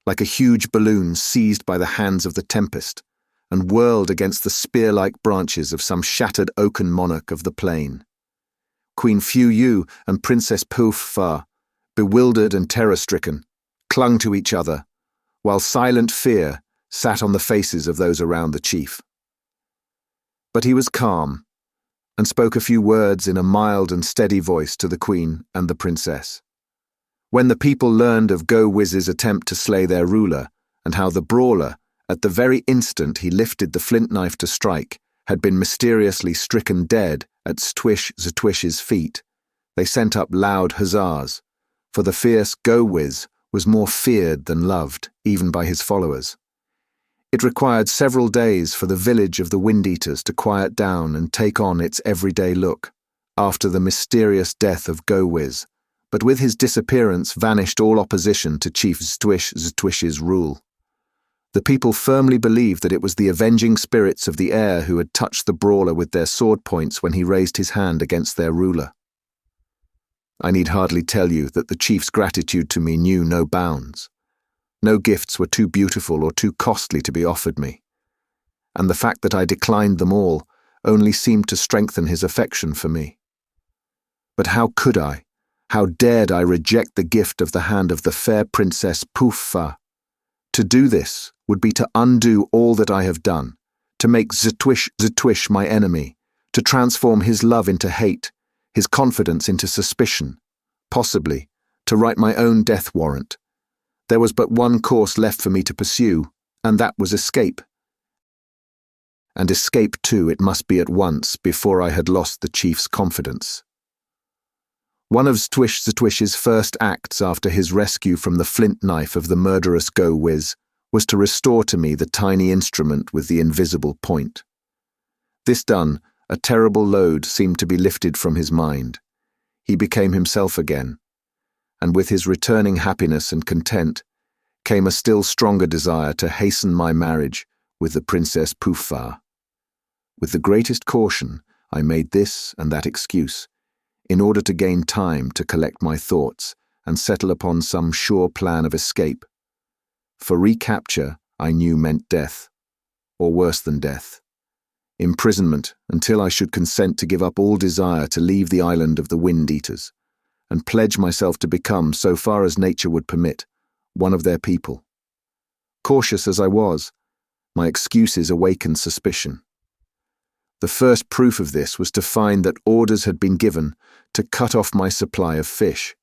like a huge balloon seized by the hands of the tempest, and whirled against the spear-like branches of some shattered oaken monarch of the plain. Queen Fu Yu and Princess Poof Fa, bewildered and terror-stricken, clung to each other, while silent fear sat on the faces of those around the chief. But he was calm, and spoke a few words in a mild and steady voice to the queen and the princess. When the people learned of Go Wiz's attempt to slay their ruler, and how the brawler, at the very instant he lifted the flint knife to strike, had been mysteriously stricken dead at Ztwish's feet, they sent up loud huzzas, for the fierce Go Wiz was more feared than loved, even by his followers. It required several days for the village of the Wind-Eaters to quiet down and take on its everyday look, after the mysterious death of Go Wiz, but with his disappearance vanished all opposition to Chief Ztwish's rule. The people firmly believed that it was the avenging spirits of the air who had touched the brawler with their sword points when he raised his hand against their ruler. I need hardly tell you that the chief's gratitude to me knew no bounds. No gifts were too beautiful or too costly to be offered me, and the fact that I declined them all only seemed to strengthen his affection for me. But how could I, how dared I reject the gift of the hand of the fair Princess Poof-Fa? To do this would be to undo all that I have done, to make Ztwish my enemy, to transform his love into hate, his confidence into suspicion, possibly to write my own death warrant. There was but one course left for me to pursue, and that was escape. And escape, too, it must be at once, before I had lost the chief's confidence. One of Ztwish's first acts after his rescue from the flint knife of the murderous Go Wiz was to restore to me the tiny instrument with the invisible point. This done, a terrible load seemed to be lifted from his mind. He became himself again, and with his returning happiness and content came a still stronger desire to hasten my marriage with the Princess Poof-Fa. With the greatest caution, I made this and that excuse, in order to gain time to collect my thoughts and settle upon some sure plan of escape. For recapture, I knew, meant death, or worse than death. Imprisonment until I should consent to give up all desire to leave the island of the Wind-Eaters, and pledge myself to become, so far as nature would permit, one of their people. Cautious as I was, my excuses awakened suspicion. The first proof of this was to find that orders had been given to cut off my supply of fish.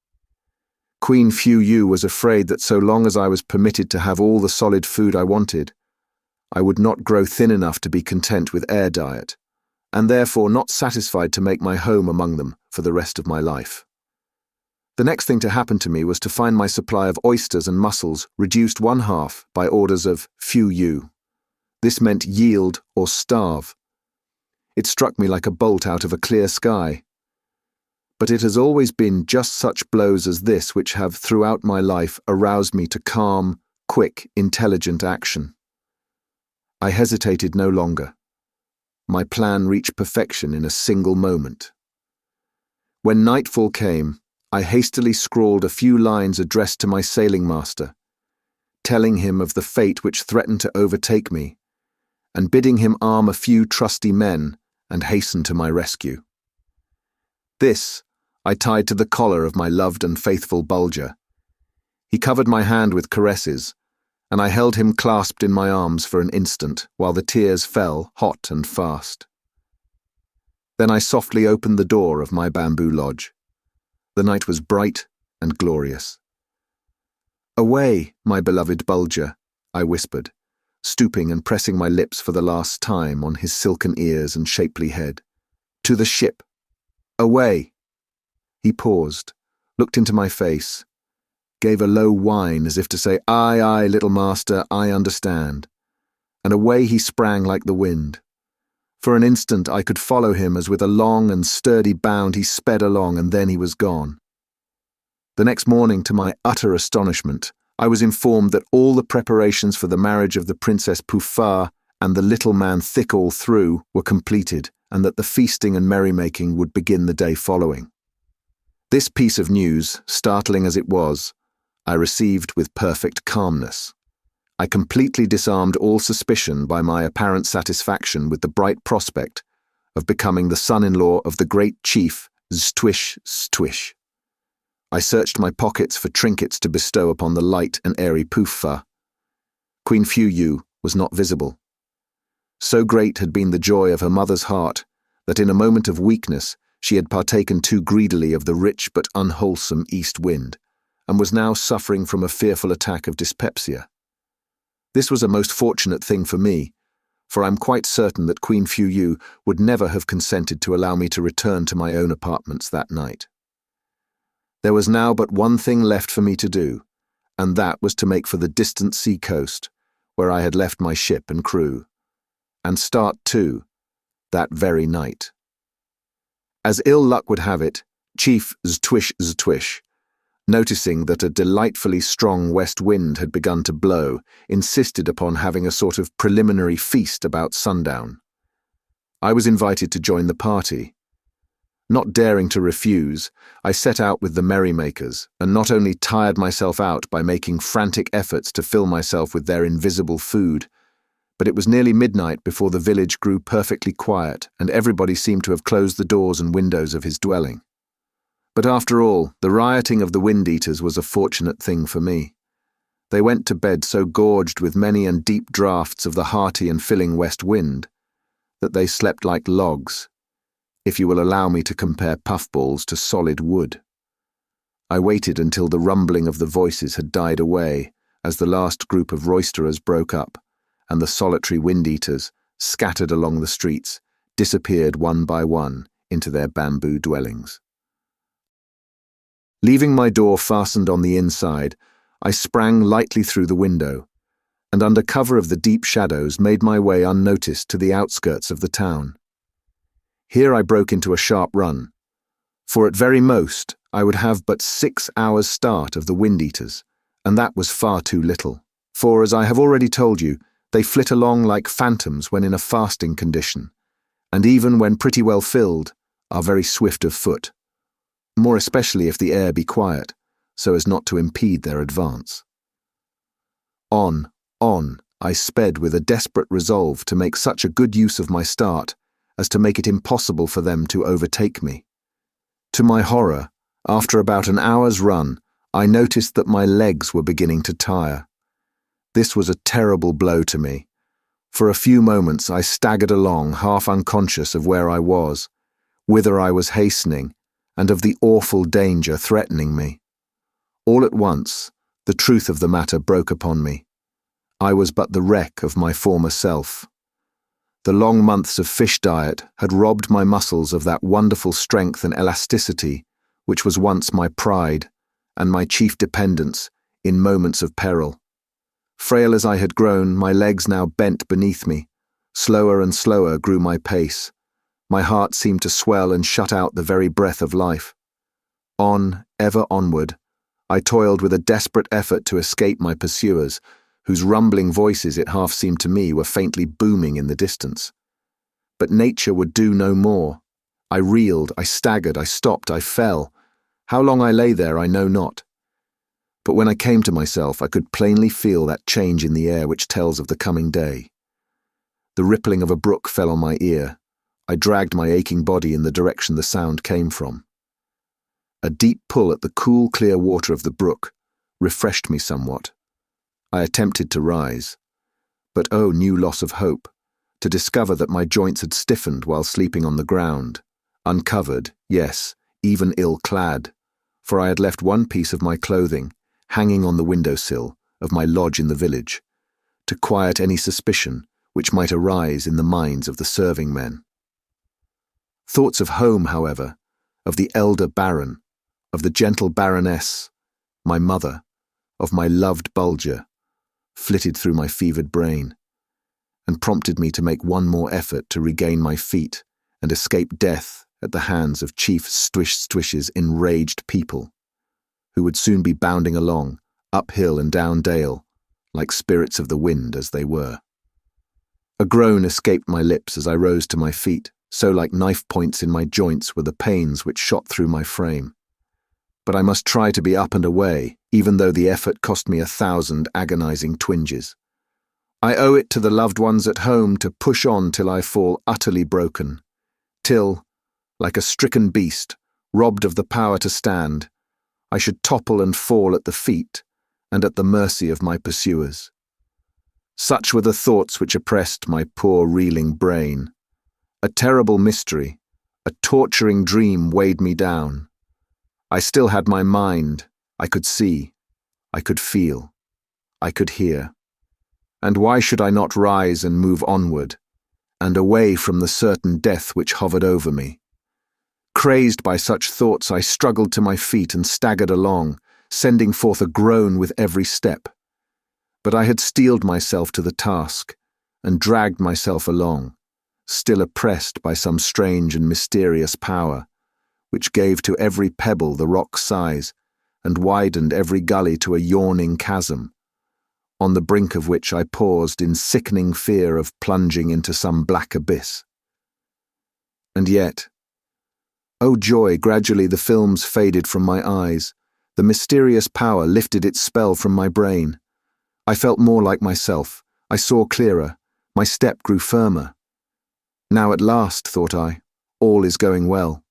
Queen Fu was afraid that so long as I was permitted to have all the solid food I wanted, I would not grow thin enough to be content with air diet, and therefore not satisfied to make my home among them for the rest of my life. The next thing to happen to me was to find my supply of oysters and mussels reduced 1/2 by orders of Fu. This meant yield or starve. It struck me like a bolt out of a clear sky. But it has always been just such blows as this which have throughout my life aroused me to calm, quick, intelligent action. I hesitated no longer. My plan reached perfection in a single moment. When nightfall came, I hastily scrawled a few lines addressed to my sailing master, telling him of the fate which threatened to overtake me, and bidding him arm a few trusty men and hasten to my rescue. This I tied to the collar of my loved and faithful Bulger. He covered my hand with caresses, and I held him clasped in my arms for an instant while the tears fell hot and fast. Then I softly opened the door of my bamboo lodge. The night was bright and glorious. "Away, my beloved Bulger," I whispered, stooping and pressing my lips for the last time on his silken ears and shapely head. "To the ship. Away." He paused, looked into my face, gave a low whine as if to say, "Aye, aye, little master, I understand," and away he sprang like the wind. For an instant I could follow him as with a long and sturdy bound he sped along, and then he was gone. The next morning, to my utter astonishment, I was informed that all the preparations for the marriage of the Princess Pufar and the little man Thick all through were completed, and that the feasting and merrymaking would begin the day following. This piece of news, startling as it was, I received with perfect calmness. I completely disarmed all suspicion by my apparent satisfaction with the bright prospect of becoming the son-in-law of the great chief Ztwish. I searched my pockets for trinkets to bestow upon the light and airy Pufar. Queen Fu was not visible. So great had been the joy of her mother's heart that in a moment of weakness she had partaken too greedily of the rich but unwholesome east wind, and was now suffering from a fearful attack of dyspepsia. This was a most fortunate thing for me, for I am quite certain that Queen Fu would never have consented to allow me to return to my own apartments that night. There was now but one thing left for me to do, and that was to make for the distant sea coast, where I had left my ship and crew, and start too, that very night. As ill luck would have it, Chief Ztwish, noticing that a delightfully strong west wind had begun to blow, insisted upon having a sort of preliminary feast about sundown. I was invited to join the party. Not daring to refuse, I set out with the merrymakers, and not only tired myself out by making frantic efforts to fill myself with their invisible food, but it was nearly midnight before the village grew perfectly quiet, and everybody seemed to have closed the doors and windows of his dwelling. But after all, the rioting of the wind-eaters was a fortunate thing for me. They went to bed so gorged with many and deep draughts of the hearty and filling west wind that they slept like logs, if you will allow me to compare puffballs to solid wood. I waited until the rumbling of the voices had died away as the last group of roisterers broke up, and the solitary wind-eaters, scattered along the streets, disappeared one by one into their bamboo dwellings. Leaving my door fastened on the inside, I sprang lightly through the window, and under cover of the deep shadows made my way unnoticed to the outskirts of the town. Here I broke into a sharp run, for at very most I would have but 6 hours' start of the wind-eaters, and that was far too little, for, as I have already told you, they flit along like phantoms when in a fasting condition, and even when pretty well filled, are very swift of foot, more especially if the air be quiet, so as not to impede their advance. On, I sped with a desperate resolve to make such a good use of my start as to make it impossible for them to overtake me. To my horror, after about an hour's run, I noticed that my legs were beginning to tire. This was a terrible blow to me, For a few moments I staggered along, half unconscious of where I was, whither I was hastening, and of the awful danger threatening me. All at once, the truth of the matter broke upon me. I was but the wreck of my former self. The long months of fish diet had robbed my muscles of that wonderful strength and elasticity which was once my pride and my chief dependence in moments of peril. Frail as I had grown, my legs now bent beneath me. Slower and slower grew my pace. My heart seemed to swell and shut out the very breath of life. On, ever onward, I toiled with a desperate effort to escape my pursuers, whose rumbling voices, it half seemed to me, were faintly booming in the distance. But nature would do no more. I reeled, I staggered, I stopped, I fell. How long I lay there I know not. But when I came to myself, I could plainly feel that change in the air which tells of the coming day. The rippling of a brook fell on my ear. I dragged my aching body in the direction the sound came from. A deep pull at the cool, clear water of the brook refreshed me somewhat. I attempted to rise, but oh, new loss of hope, to discover that my joints had stiffened while sleeping on the ground, uncovered, yes, even ill-clad, for I had left one piece of my clothing hanging on the windowsill of my lodge in the village, to quiet any suspicion which might arise in the minds of the serving men. Thoughts of home, however, of the elder baron, of the gentle baroness, my mother, of my loved Bulger, flitted through my fevered brain, and prompted me to make one more effort to regain my feet and escape death at the hands of Chief Stwish's enraged people, who would soon be bounding along, uphill and down dale, like spirits of the wind as they were. A groan escaped my lips as I rose to my feet, so like knife points in my joints were the pains which shot through my frame. But I must try to be up and away, even though the effort cost me 1,000 agonizing twinges. I owe it to the loved ones at home to push on till I fall utterly broken, till, like a stricken beast, robbed of the power to stand, I should topple and fall at the feet and at the mercy of my pursuers. Such were the thoughts which oppressed my poor reeling brain. A terrible mystery, a torturing dream weighed me down. I still had my mind. I could see, I could feel, I could hear. And why should I not rise and move onward, and away from the certain death which hovered over me? Crazed by such thoughts, I struggled to my feet and staggered along, sending forth a groan with every step. But I had steeled myself to the task, and dragged myself along, still oppressed by some strange and mysterious power, which gave to every pebble the rock's size, and widened every gully to a yawning chasm, on the brink of which I paused in sickening fear of plunging into some black abyss. And yet, oh joy, gradually the films faded from my eyes, the mysterious power lifted its spell from my brain. I felt more like myself, I saw clearer, my step grew firmer. Now at last, thought I, all is going well.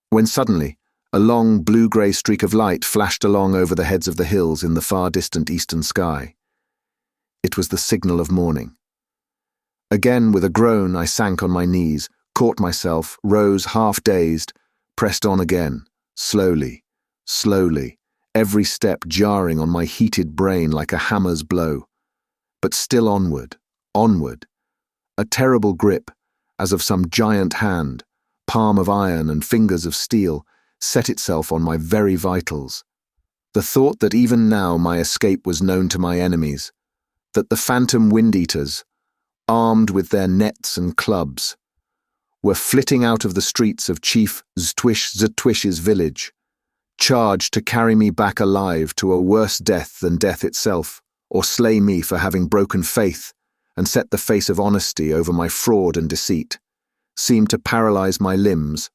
When suddenly, a long blue-grey streak of light flashed along over the heads of the hills in the far distant eastern sky. It was the signal of morning. Again, with a groan, I sank on my knees, caught myself, rose half-dazed, pressed on again, slowly, slowly, every step jarring on my heated brain like a hammer's blow. But still onward, onward. A terrible grip, as of some giant hand, palm of iron and fingers of steel, set itself on my very vitals. The thought that even now my escape was known to my enemies, that the phantom wind-eaters, armed with their nets and clubs, were flitting out of the streets of Chief Stwish's village, charged to carry me back alive to a worse death than death itself, or slay me for having broken faith and set the face of honesty over my fraud and deceit, seemed to paralyze my limbs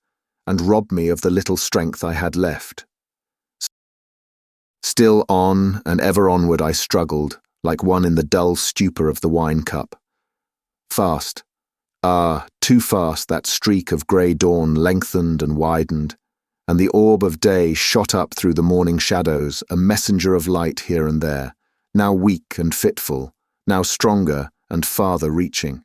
and rob me of the little strength I had left. Still on and ever onward I struggled, like one in the dull stupor of the wine cup. Fast, too fast that streak of grey dawn lengthened and widened, and the orb of day shot up through the morning shadows, a messenger of light here and there, now weak and fitful, now stronger and farther reaching.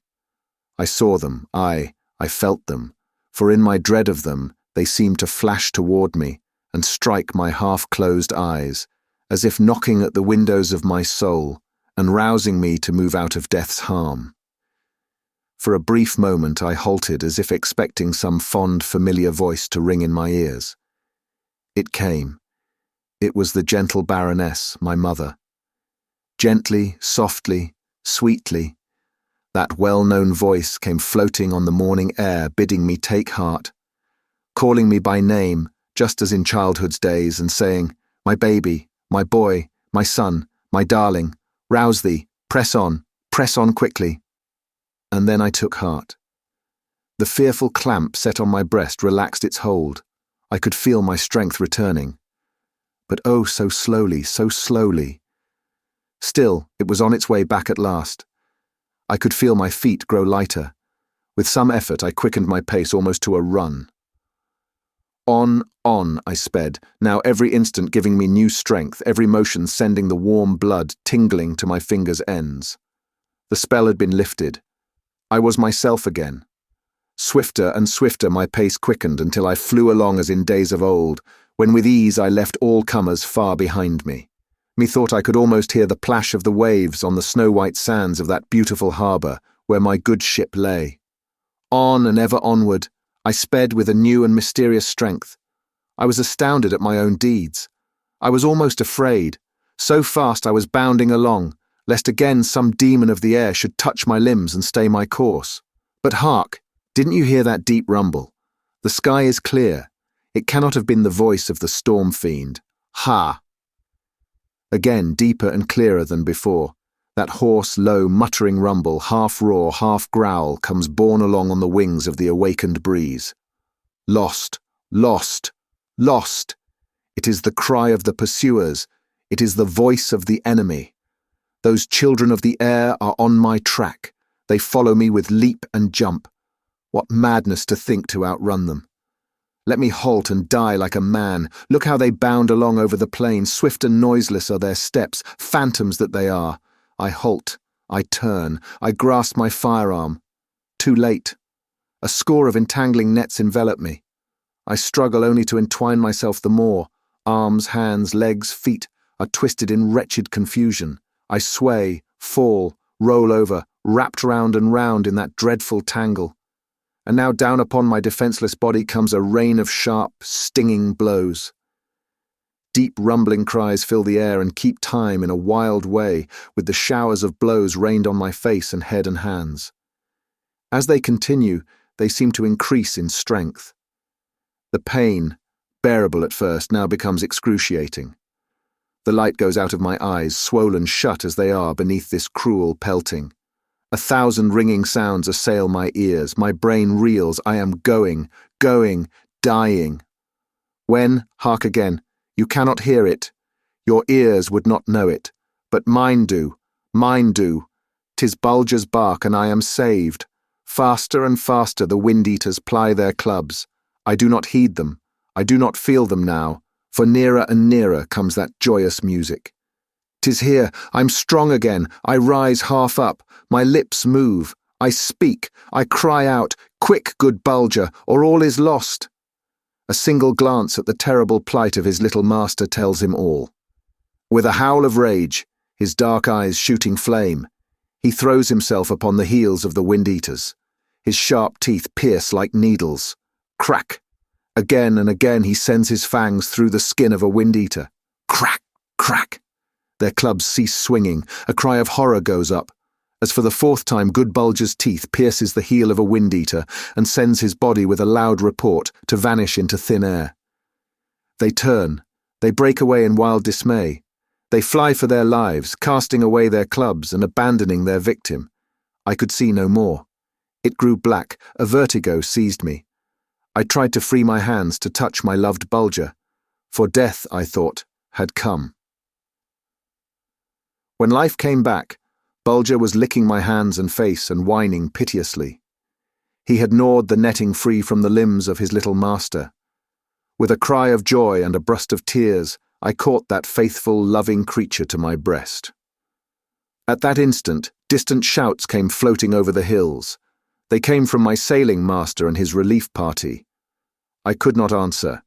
I saw them, I felt them, for in my dread of them they seemed to flash toward me and strike my half-closed eyes, as if knocking at the windows of my soul and rousing me to move out of death's harm. For a brief moment I halted as if expecting some fond, familiar voice to ring in my ears. It came. It was the gentle Baroness, my mother. Gently, softly, sweetly, that well-known voice came floating on the morning air, bidding me take heart, calling me by name, just as in childhood's days, and saying, "My baby, my boy, my son, my darling, rouse thee, press on quickly." And then I took heart. The fearful clamp set on my breast relaxed its hold. I could feel my strength returning. But oh, so slowly, so slowly. Still, it was on its way back at last. I could feel my feet grow lighter. With some effort, I quickened my pace almost to a run. On I sped, now every instant giving me new strength, every motion sending the warm blood tingling to my fingers' ends. The spell had been lifted. I was myself again. Swifter and swifter my pace quickened until I flew along as in days of old, when with ease I left all comers far behind me. Methought I could almost hear the plash of the waves on the snow-white sands of that beautiful harbour where my good ship lay. On and ever onward, I sped with a new and mysterious strength. I was astounded at my own deeds. I was almost afraid. So fast I was bounding along, lest again some demon of the air should touch my limbs and stay my course. But hark, didn't you hear that deep rumble? The sky is clear. It cannot have been the voice of the storm fiend. Ha! Again, deeper and clearer than before, that hoarse, low, muttering rumble, half roar, half growl, comes borne along on the wings of the awakened breeze. Lost, lost, lost! It is the cry of the pursuers. It is the voice of the enemy. Those children of the air are on my track. They follow me with leap and jump. What madness to think to outrun them. Let me halt and die like a man. Look how they bound along over the plain. Swift and noiseless are their steps, phantoms that they are. I halt. I turn. I grasp my firearm. Too late. A score of entangling nets envelop me. I struggle only to entwine myself the more. Arms, hands, legs, feet are twisted in wretched confusion. I sway, fall, roll over, wrapped round and round in that dreadful tangle. And now down upon my defenceless body comes a rain of sharp, stinging blows. Deep rumbling cries fill the air and keep time in a wild way with the showers of blows rained on my face and head and hands. As they continue, they seem to increase in strength. The pain, bearable at first, now becomes excruciating. The light goes out of my eyes, swollen shut as they are beneath this cruel pelting. 1,000 ringing sounds assail my ears. My brain reels. I am going, dying. When, hark again, you cannot hear it. Your ears would not know it. But mine do. 'Tis Bulger's bark, and I am saved. Faster and faster the wind-eaters ply their clubs. I do not heed them. I do not feel them now, for nearer and nearer comes that joyous music. 'Tis here. I'm strong again. I rise half up. My lips move. I speak. I cry out, "Quick, good Bulger, or all is lost." A single glance at the terrible plight of his little master tells him all. With a howl of rage, his dark eyes shooting flame, he throws himself upon the heels of the wind-eaters. His sharp teeth pierce like needles. Crack! Again and again he sends his fangs through the skin of a wind-eater. Crack! Crack! Their clubs cease swinging. A cry of horror goes up, as for the 4th time good Bulger's teeth pierces the heel of a wind-eater and sends his body with a loud report to vanish into thin air. They turn. They break away in wild dismay. They fly for their lives, casting away their clubs and abandoning their victim. I could see no more. It grew black. A vertigo seized me. I tried to free my hands to touch my loved Bulger, for death, I thought, had come. When life came back, Bulger was licking my hands and face and whining piteously. He had gnawed the netting free from the limbs of his little master. With a cry of joy and a burst of tears, I caught that faithful, loving creature to my breast. At that instant, Distant shouts came floating over the hills. They came from my sailing master and his relief party. I could not answer,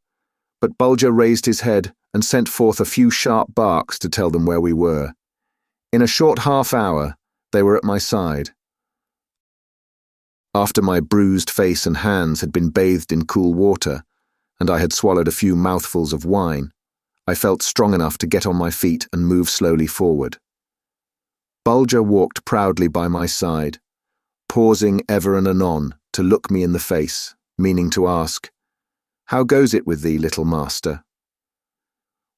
but Bulger raised his head and sent forth a few sharp barks to tell them where we were. In a short half-hour, they were at my side. After my bruised face and hands had been bathed in cool water, and I had swallowed a few mouthfuls of wine, I felt strong enough to get on my feet and move slowly forward. Bulger walked proudly by my side, pausing ever and anon to look me in the face, meaning to ask, "How goes it with thee, little master?"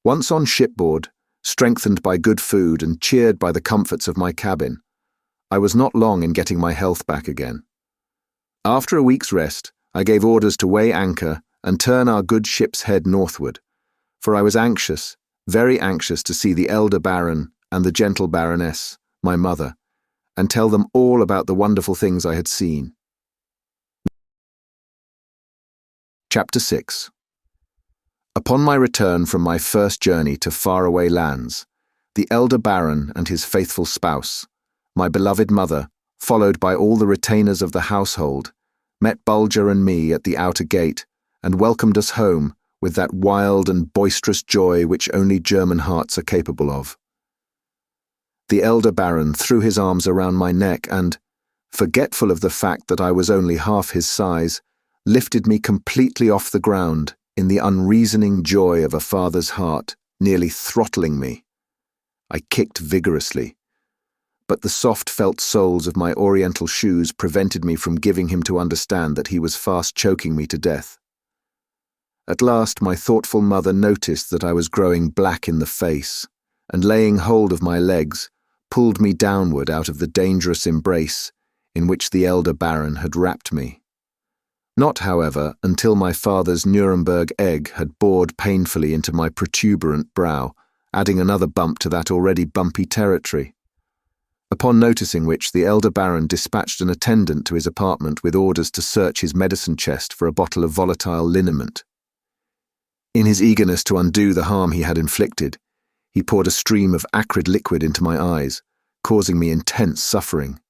Once on shipboard, strengthened by good food and cheered by the comforts of my cabin, I was not long in getting my health back again. After a week's rest, I gave orders to weigh anchor and turn our good ship's head northward, for I was anxious, very anxious to see the elder Baron and the gentle Baroness, my mother, and tell them all about the wonderful things I had seen. Chapter 6. Upon my return from my first journey to faraway lands, the elder Baron and his faithful spouse, my beloved mother, followed by all the retainers of the household, met Bulger and me at the outer gate and welcomed us home with that wild and boisterous joy which only German hearts are capable of. The elder Baron threw his arms around my neck and, forgetful of the fact that I was only half his size, lifted me completely off the ground in the unreasoning joy of a father's heart, nearly throttling me. I kicked vigorously, but the soft felt soles of my oriental shoes prevented me from giving him to understand that he was fast choking me to death. At last my thoughtful mother noticed that I was growing black in the face, and laying hold of my legs, pulled me downward out of the dangerous embrace in which the elder Baron had wrapped me. Not, however, until my father's Nuremberg egg had bored painfully into my protuberant brow, adding another bump to that already bumpy territory. Upon noticing which, the elder Baron dispatched an attendant to his apartment with orders to search his medicine chest for a bottle of volatile liniment. In his eagerness to undo the harm he had inflicted, he poured a stream of acrid liquid into my eyes, causing me intense suffering.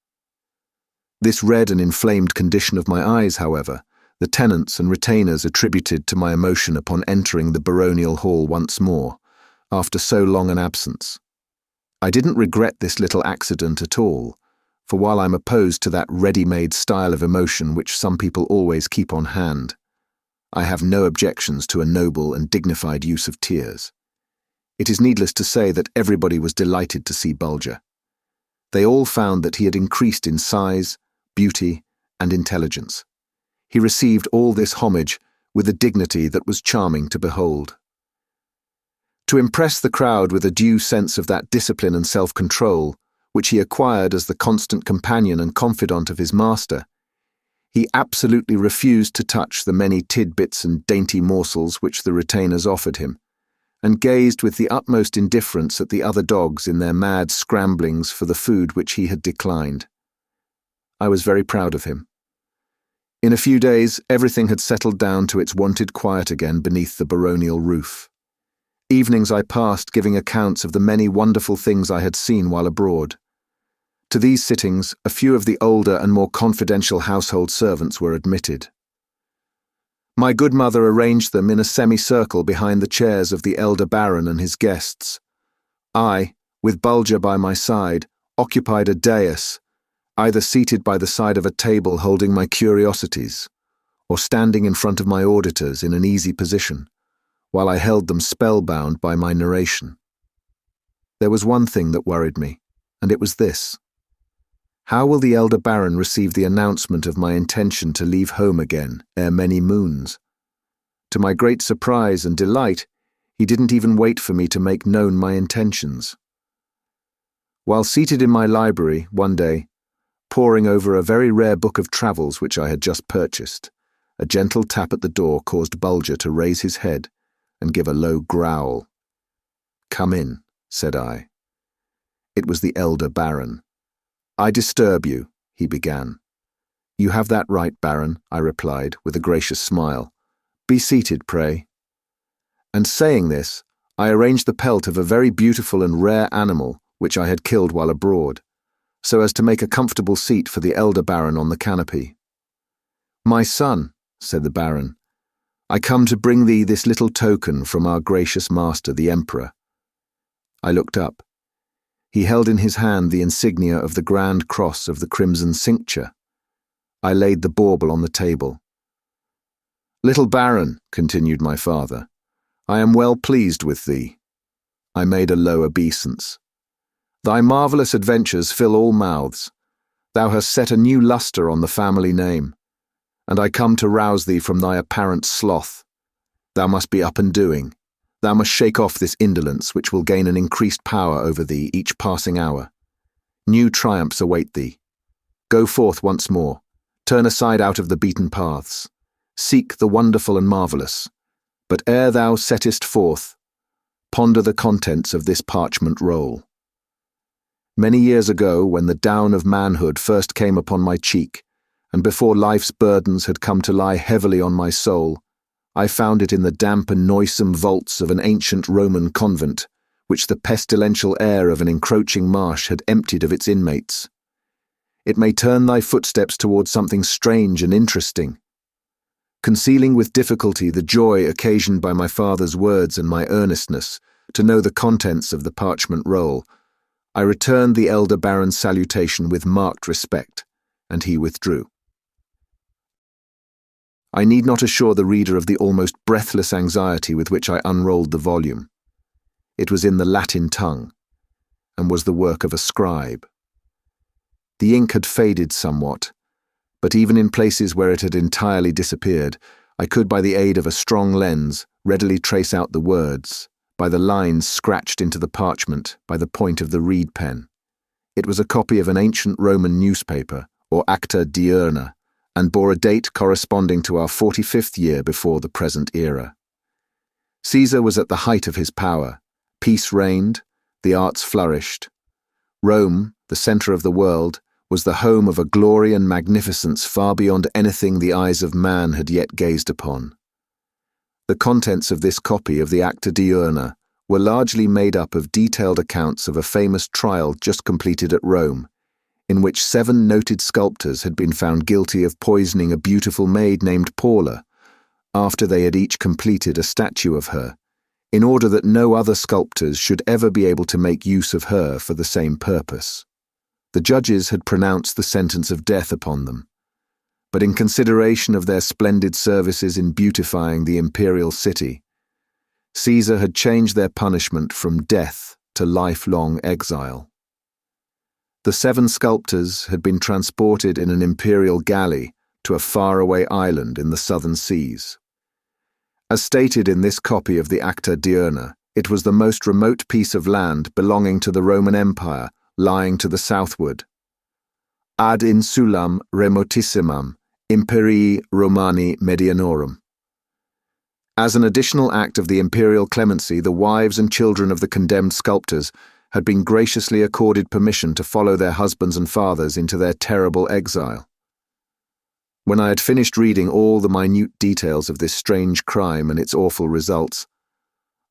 This red and inflamed condition of my eyes, however, the tenants and retainers attributed to my emotion upon entering the baronial hall once more, after so long an absence. I didn't regret this little accident at all, for while I'm opposed to that ready-made style of emotion which some people always keep on hand, I have no objections to a noble and dignified use of tears. It is needless to say that everybody was delighted to see Bulger. They all found that he had increased in size, beauty, and intelligence. He received all this homage with a dignity that was charming to behold. To impress the crowd with a due sense of that discipline and self-control, which he acquired as the constant companion and confidant of his master, he absolutely refused to touch the many tidbits and dainty morsels which the retainers offered him, and gazed with the utmost indifference at the other dogs in their mad scramblings for the food which he had declined. I was very proud of him. In a few days, everything had settled down to its wonted quiet again beneath the baronial roof. Evenings I passed giving accounts of the many wonderful things I had seen while abroad. To these sittings, a few of the older and more confidential household servants were admitted. My good mother arranged them in a semicircle behind the chairs of the elder Baron and his guests. I, with Bulger by my side, occupied a dais, either seated by the side of a table holding my curiosities, or standing in front of my auditors in an easy position, while I held them spellbound by my narration. There was one thing that worried me, and it was this. How will the elder Baron receive the announcement of my intention to leave home again ere many moons? To my great surprise and delight, he didn't even wait for me to make known my intentions. While seated in my library one day, poring over a very rare book of travels which I had just purchased, a gentle tap at the door caused Bulger to raise his head and give a low growl. "Come in," said I. It was the elder Baron. "I disturb you," he began. "You have that right, Baron," I replied, with a gracious smile. "Be seated, pray." And saying this, I arranged the pelt of a very beautiful and rare animal which I had killed while abroad, so as to make a comfortable seat for the elder baron on the canopy. "My son," said the baron, "I come to bring thee this little token from our gracious master the emperor." I looked up. He held in his hand the insignia of the Grand Cross of the Crimson Cincture. I laid the bauble on the table. "Little baron," continued my father, "I am well pleased with thee." I made a low obeisance. "Thy marvellous adventures fill all mouths. Thou hast set a new lustre on the family name, and I come to rouse thee from thy apparent sloth. Thou must be up and doing. Thou must shake off this indolence which will gain an increased power over thee each passing hour. New triumphs await thee. Go forth once more. Turn aside out of the beaten paths. Seek the wonderful and marvellous. But ere thou settest forth, ponder the contents of this parchment roll. Many years ago, when the down of manhood first came upon my cheek, and before life's burdens had come to lie heavily on my soul, I found it in the damp and noisome vaults of an ancient Roman convent, which the pestilential air of an encroaching marsh had emptied of its inmates. It may turn thy footsteps towards something strange and interesting. Concealing with difficulty the joy occasioned by my father's words and my earnestness to know the contents of the parchment roll, I returned the elder baron's salutation with marked respect, and he withdrew. I need not assure the reader of the almost breathless anxiety with which I unrolled the volume. It was in the Latin tongue, and was the work of a scribe. The ink had faded somewhat, but even in places where it had entirely disappeared, I could, by the aid of a strong lens, readily trace out the words, by the lines scratched into the parchment by the point of the reed pen. It was a copy of an ancient Roman newspaper, or acta diurna, and bore a date corresponding to our 45th year before the present era. Caesar was at the height of his power. Peace reigned, the arts flourished. Rome, the centre of the world, was the home of a glory and magnificence far beyond anything the eyes of man had yet gazed upon. The contents of this copy of the Acta Diurna were largely made up of detailed accounts of a famous trial just completed at Rome, in which 7 noted sculptors had been found guilty of poisoning a beautiful maid named Paula, after they had each completed a statue of her, in order that no other sculptors should ever be able to make use of her for the same purpose. The judges had pronounced the sentence of death upon them, but in consideration of their splendid services in beautifying the imperial city, Caesar had changed their punishment from death to lifelong exile. The 7 sculptors had been transported in an imperial galley to a faraway island in the southern seas. As stated in this copy of the Acta Diurna, it was the most remote piece of land belonging to the Roman Empire, lying to the southward. Ad insulam remotissimam imperii Romani medianorum. As an additional act of the imperial clemency, the wives and children of the condemned sculptors had been graciously accorded permission to follow their husbands and fathers into their terrible exile. When I had finished reading all the minute details of this strange crime and its awful results,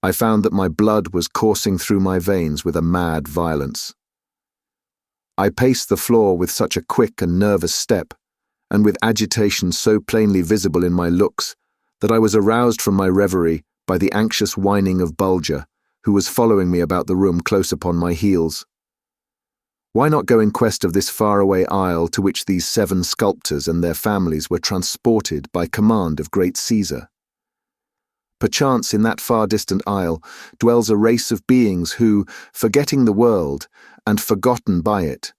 I found that my blood was coursing through my veins with a mad violence. I paced the floor with such a quick and nervous step, and with agitation so plainly visible in my looks, that I was aroused from my reverie by the anxious whining of Bulger, who was following me about the room close upon my heels. Why not go in quest of this faraway isle to which these 7 sculptors and their families were transported by command of great Caesar? Perchance in that far distant isle dwells a race of beings who, forgetting the world, and forgotten by it,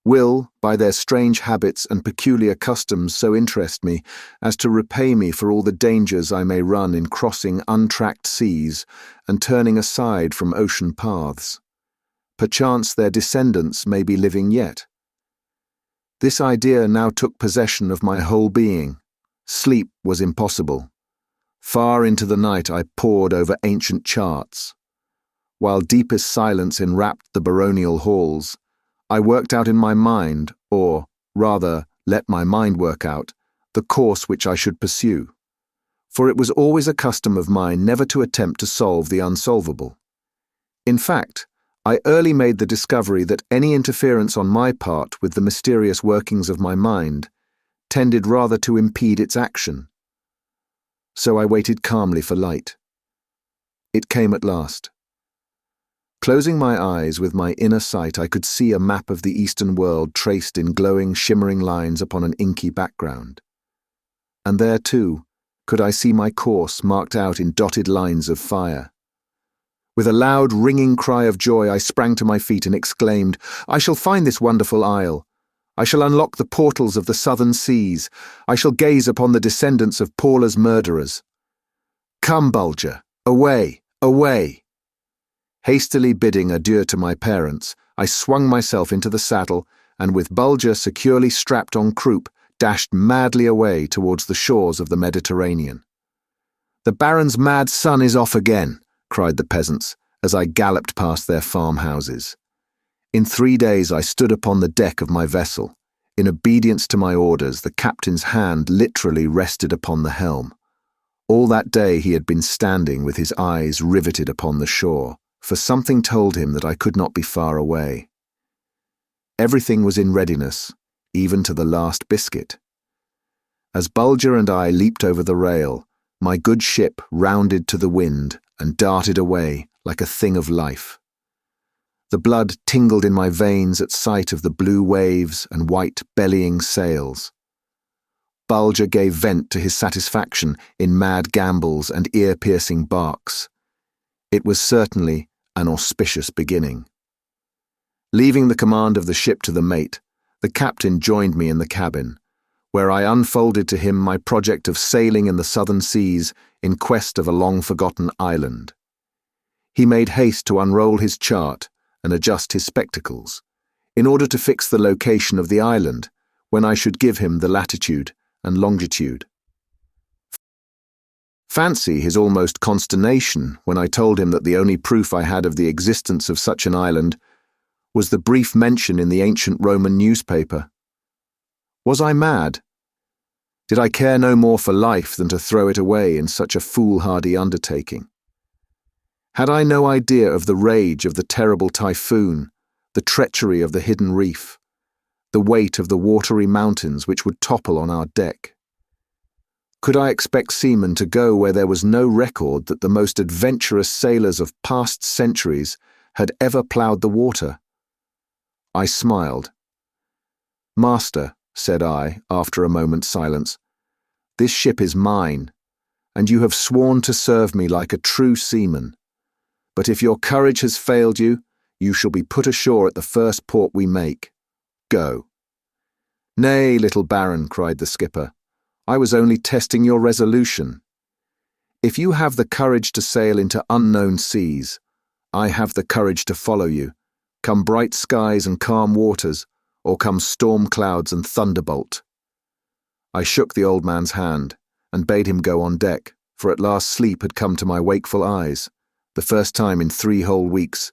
will, by their strange habits and peculiar customs so interest me as to repay me for all the dangers I may run in crossing untracked seas and turning aside from ocean paths. Perchance their descendants may be living yet. This idea now took possession of my whole being. Sleep was impossible. Far into the night I pored over ancient charts. While deepest silence enwrapped the baronial halls, I worked out in my mind, or, rather, let my mind work out, the course which I should pursue. For it was always a custom of mine never to attempt to solve the unsolvable. In fact, I early made the discovery that any interference on my part with the mysterious workings of my mind tended rather to impede its action. So I waited calmly for light. It came at last. Closing my eyes with my inner sight, I could see a map of the Eastern world traced in glowing, shimmering lines upon an inky background. And there, too, could I see my course marked out in dotted lines of fire. With a loud, ringing cry of joy, I sprang to my feet and exclaimed, "I shall find this wonderful isle. I shall unlock the portals of the southern seas. I shall gaze upon the descendants of Paula's murderers. Come, Bulger, away, away." Hastily bidding adieu to my parents, I swung myself into the saddle and, with Bulger securely strapped on croup, dashed madly away towards the shores of the Mediterranean. "The Baron's mad son is off again," cried the peasants, as I galloped past their farmhouses. In 3 days I stood upon the deck of my vessel. In obedience to my orders, the captain's hand literally rested upon the helm. All that day he had been standing with his eyes riveted upon the shore, for something told him that I could not be far away. Everything was in readiness, even to the last biscuit. As Bulger and I leaped over the rail, my good ship rounded to the wind and darted away like a thing of life. The blood tingled in my veins at sight of the blue waves and white bellying sails. Bulger gave vent to his satisfaction in mad gambols and ear-piercing barks. It was certainly an auspicious beginning. Leaving the command of the ship to the mate, the captain joined me in the cabin, where I unfolded to him my project of sailing in the southern seas in quest of a long-forgotten island. He made haste to unroll his chart and adjust his spectacles, in order to fix the location of the island, when I should give him the latitude and longitude. Fancy his almost consternation when I told him that the only proof I had of the existence of such an island was the brief mention in the ancient Roman newspaper. Was I mad? Did I care no more for life than to throw it away in such a foolhardy undertaking? Had I no idea of the rage of the terrible typhoon, the treachery of the hidden reef, the weight of the watery mountains which would topple on our deck? Could I expect seamen to go where there was no record that the most adventurous sailors of past centuries had ever ploughed the water? I smiled. "Master," said I, after a moment's silence, "this ship is mine, and you have sworn to serve me like a true seaman. But if your courage has failed you, you shall be put ashore at the first port we make. Go." "Nay, little Baron," cried the skipper, "I was only testing your resolution. If you have the courage to sail into unknown seas, I have the courage to follow you, come bright skies and calm waters, or come storm clouds and thunderbolt." I shook the old man's hand and bade him go on deck, for at last sleep had come to my wakeful eyes, the first time in 3 whole weeks,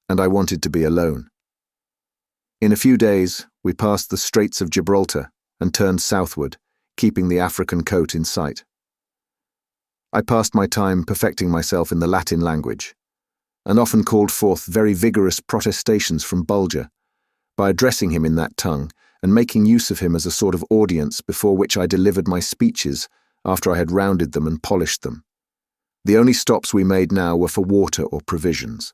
and I wanted to be alone. In a few days, we passed the Straits of Gibraltar and turned southward, keeping the African coast in sight. I passed my time perfecting myself in the Latin language, and often called forth very vigorous protestations from Bulger, by addressing him in that tongue and making use of him as a sort of audience before which I delivered my speeches after I had rounded them and polished them. The only stops we made now were for water or provisions.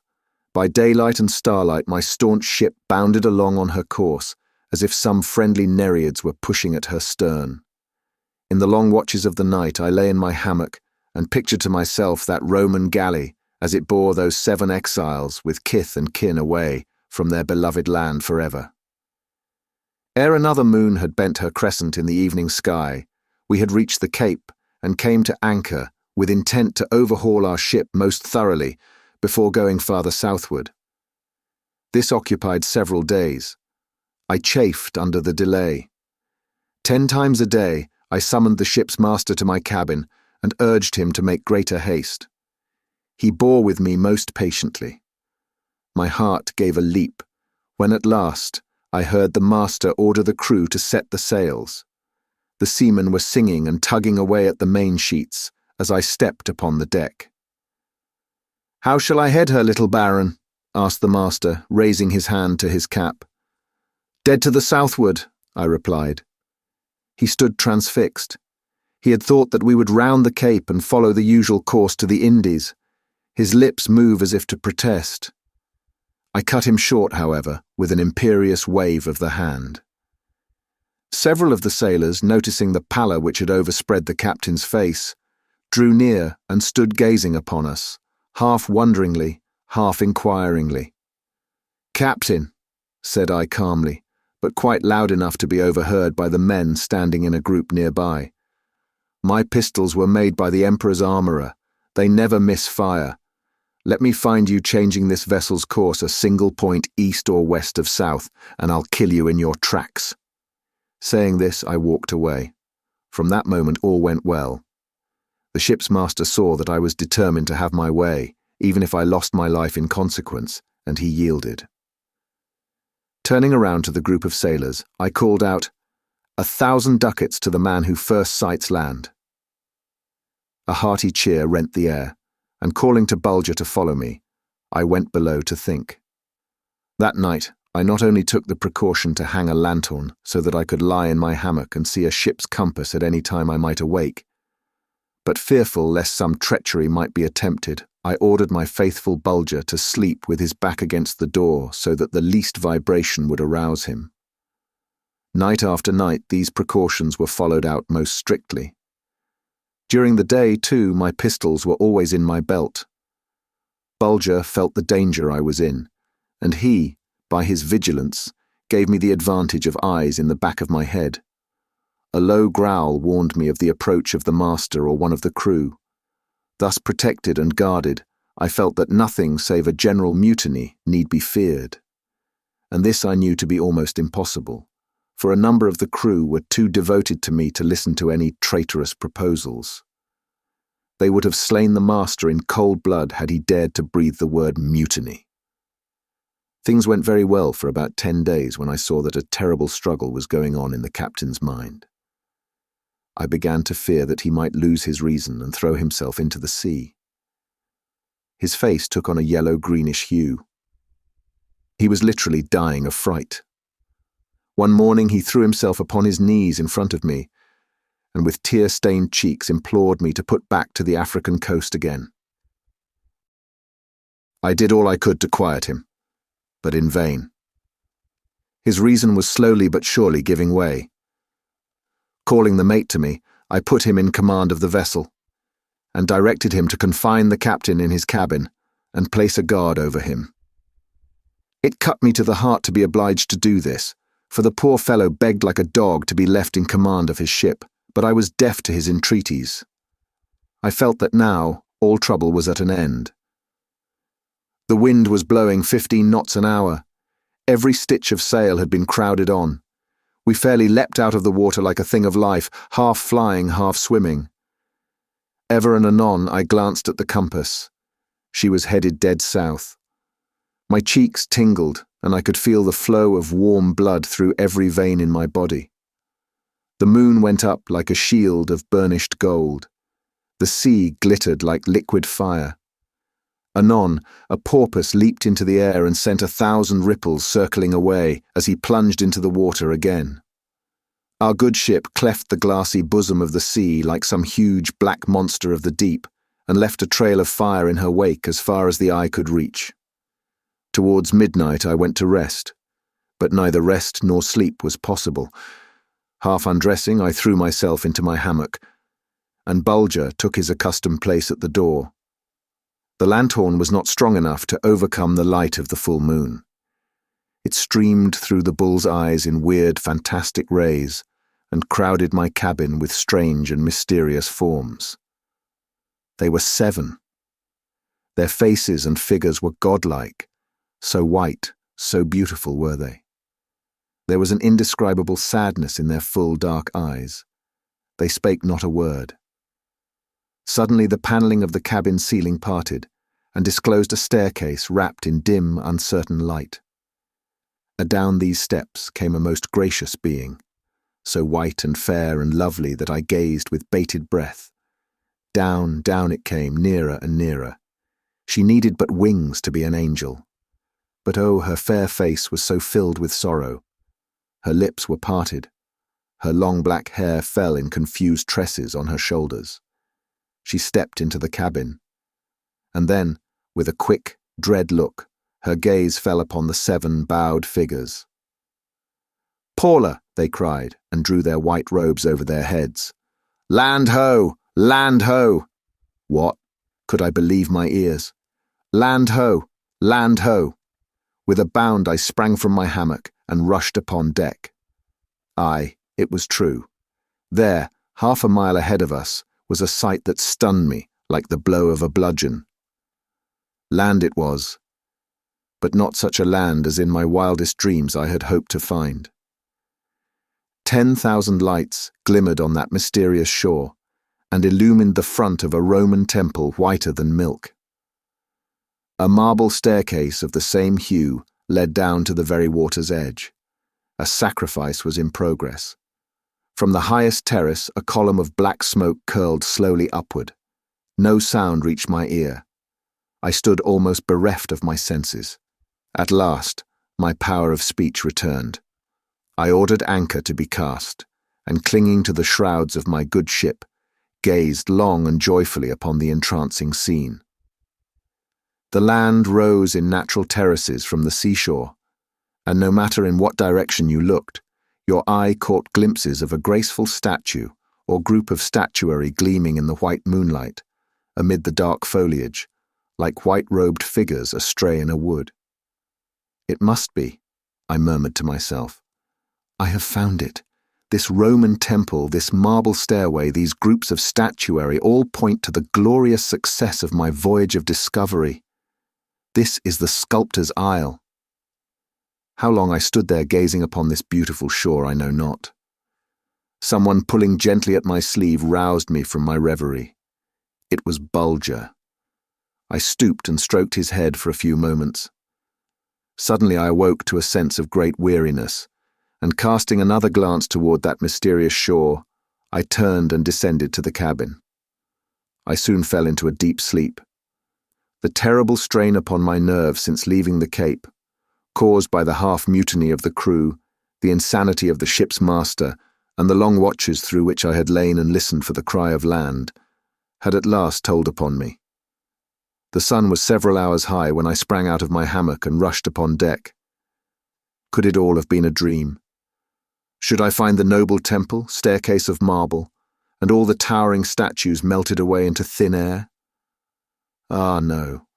By daylight and starlight my staunch ship bounded along on her course, as if some friendly Nereids were pushing at her stern. In the long watches of the night I lay in my hammock and pictured to myself that Roman galley as it bore those 7 exiles with kith and kin away from their beloved land forever. Ere another moon had bent her crescent in the evening sky, we had reached the Cape and came to anchor with intent to overhaul our ship most thoroughly before going farther southward. This occupied several days. I chafed under the delay. 10 times a day I summoned the ship's master to my cabin and urged him to make greater haste. He bore with me most patiently. My heart gave a leap when at last I heard the master order the crew to set the sails. The seamen were singing and tugging away at the main sheets as I stepped upon the deck. "How shall I head her, little Baron?" asked the master, raising his hand to his cap. "Dead to the southward," I replied. He stood transfixed. He had thought that we would round the Cape and follow the usual course to the Indies. His lips move as if to protest. I cut him short, however, with an imperious wave of the hand. Several of the sailors, noticing the pallor which had overspread the captain's face, drew near and stood gazing upon us, half wonderingly, half inquiringly. "Captain," said I calmly, but quite loud enough to be overheard by the men standing in a group nearby. "My pistols were made by the Emperor's armourer. They never miss fire. Let me find you changing this vessel's course a single point east or west of south, and I'll kill you in your tracks." Saying this, I walked away. From that moment all went well. The ship's master saw that I was determined to have my way, even if I lost my life in consequence, and he yielded. Turning around to the group of sailors, I called out, "1,000 ducats to the man who first sights land." A hearty cheer rent the air, and calling to Bulger to follow me, I went below to think. That night, I not only took the precaution to hang a lanthorn so that I could lie in my hammock and see a ship's compass at any time I might awake, but fearful lest some treachery might be attempted, I ordered my faithful Bulger to sleep with his back against the door so that the least vibration would arouse him. Night after night, these precautions were followed out most strictly. During the day, too, my pistols were always in my belt. Bulger felt the danger I was in, and he, by his vigilance, gave me the advantage of eyes in the back of my head. A low growl warned me of the approach of the master or one of the crew. Thus protected and guarded, I felt that nothing save a general mutiny need be feared. And this I knew to be almost impossible, for a number of the crew were too devoted to me to listen to any traitorous proposals. They would have slain the master in cold blood had he dared to breathe the word mutiny. Things went very well for about 10 days when I saw that a terrible struggle was going on in the captain's mind. I began to fear that he might lose his reason and throw himself into the sea. His face took on a yellow-greenish hue. He was literally dying of fright. One morning he threw himself upon his knees in front of me, and with tear-stained cheeks implored me to put back to the African coast again. I did all I could to quiet him, but in vain. His reason was slowly but surely giving way. Calling the mate to me, I put him in command of the vessel, and directed him to confine the captain in his cabin and place a guard over him. It cut me to the heart to be obliged to do this, for the poor fellow begged like a dog to be left in command of his ship, but I was deaf to his entreaties. I felt that now all trouble was at an end. The wind was blowing 15 knots an hour. Every stitch of sail had been crowded on. We fairly leapt out of the water like a thing of life, half flying, half swimming. Ever and anon I glanced at the compass. She was headed dead south. My cheeks tingled, and I could feel the flow of warm blood through every vein in my body. The moon went up like a shield of burnished gold. The sea glittered like liquid fire. Anon, a porpoise leaped into the air and sent 1,000 ripples circling away as he plunged into the water again. Our good ship cleft the glassy bosom of the sea like some huge black monster of the deep and left a trail of fire in her wake as far as the eye could reach. Towards midnight I went to rest, but neither rest nor sleep was possible. Half undressing, I threw myself into my hammock, and Bulger took his accustomed place at the door. The lanthorn was not strong enough to overcome the light of the full moon. It streamed through the bull's eyes in weird, fantastic rays and crowded my cabin with strange and mysterious forms. They were 7. Their faces and figures were godlike, so white, so beautiful were they. There was an indescribable sadness in their full dark eyes. They spake not a word. Suddenly the panelling of the cabin ceiling parted and disclosed a staircase wrapped in dim, uncertain light. Adown these steps came a most gracious being, so white and fair and lovely that I gazed with bated breath. Down, down it came, nearer and nearer. She needed but wings to be an angel. but oh, her fair face was so filled with sorrow. Her lips were parted. Her long black hair fell in confused tresses on her shoulders. She stepped into the cabin. And then, with a quick, dread look, her gaze fell upon the 7 bowed figures. "Paula!" they cried, and drew their white robes over their heads. "Land ho! Land ho!" What? Could I believe my ears? Land ho! Land ho! With a bound I sprang from my hammock and rushed upon deck. Aye, it was true. There, half a mile ahead of us, was a sight that stunned me like the blow of a bludgeon. Land it was, but not such a land as in my wildest dreams I had hoped to find. 10,000 lights glimmered on that mysterious shore and illumined the front of a Roman temple whiter than milk. A marble staircase of the same hue led down to the very water's edge. A sacrifice was in progress. From the highest terrace, a column of black smoke curled slowly upward. No sound reached my ear. I stood almost bereft of my senses. At last, my power of speech returned. I ordered anchor to be cast, and clinging to the shrouds of my good ship, gazed long and joyfully upon the entrancing scene. The land rose in natural terraces from the seashore, and no matter in what direction you looked, your eye caught glimpses of a graceful statue or group of statuary gleaming in the white moonlight, amid the dark foliage, like white-robed figures astray in a wood. "It must be," I murmured to myself. "I have found it. This Roman temple, this marble stairway, these groups of statuary all point to the glorious success of my voyage of discovery. This is the sculptor's isle." How long I stood there gazing upon this beautiful shore I know not. Someone pulling gently at my sleeve roused me from my reverie. It was Bulger. I stooped and stroked his head for a few moments. Suddenly I awoke to a sense of great weariness, and casting another glance toward that mysterious shore, I turned and descended to the cabin. I soon fell into a deep sleep. The terrible strain upon my nerves since leaving the Cape, caused by the half-mutiny of the crew, the insanity of the ship's master, and the long watches through which I had lain and listened for the cry of land, had at last told upon me. The sun was several hours high when I sprang out of my hammock and rushed upon deck. Could it all have been a dream? Should I find the noble temple, staircase of marble, and all the towering statues melted away into thin air? Ah, no.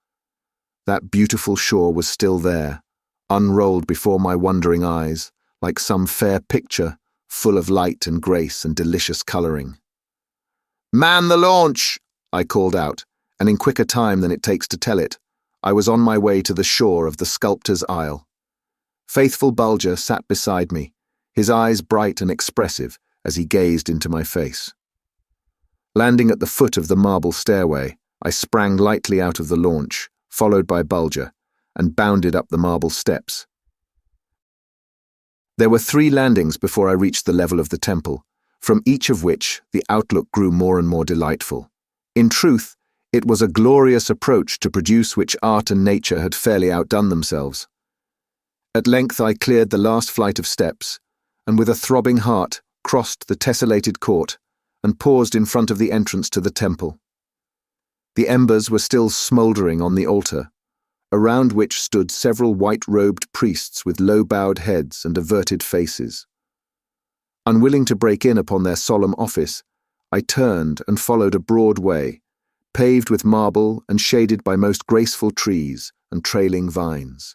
That beautiful shore was still there, unrolled before my wondering eyes, like some fair picture, full of light and grace and delicious colouring. "Man the launch!" I called out, and in quicker time than it takes to tell it, I was on my way to the shore of the sculptor's isle. Faithful Bulger sat beside me, his eyes bright and expressive as he gazed into my face. Landing at the foot of the marble stairway, I sprang lightly out of the launch, followed by Bulger, and bounded up the marble steps. There were 3 landings before I reached the level of the temple, from each of which the outlook grew more and more delightful. In truth, it was a glorious approach to produce which art and nature had fairly outdone themselves. At length I cleared the last flight of steps, and with a throbbing heart crossed the tessellated court and paused in front of the entrance to the temple. The embers were still smouldering on the altar, around which stood several white-robed priests with low-bowed heads and averted faces. Unwilling to break in upon their solemn office, I turned and followed a broad way, paved with marble and shaded by most graceful trees and trailing vines.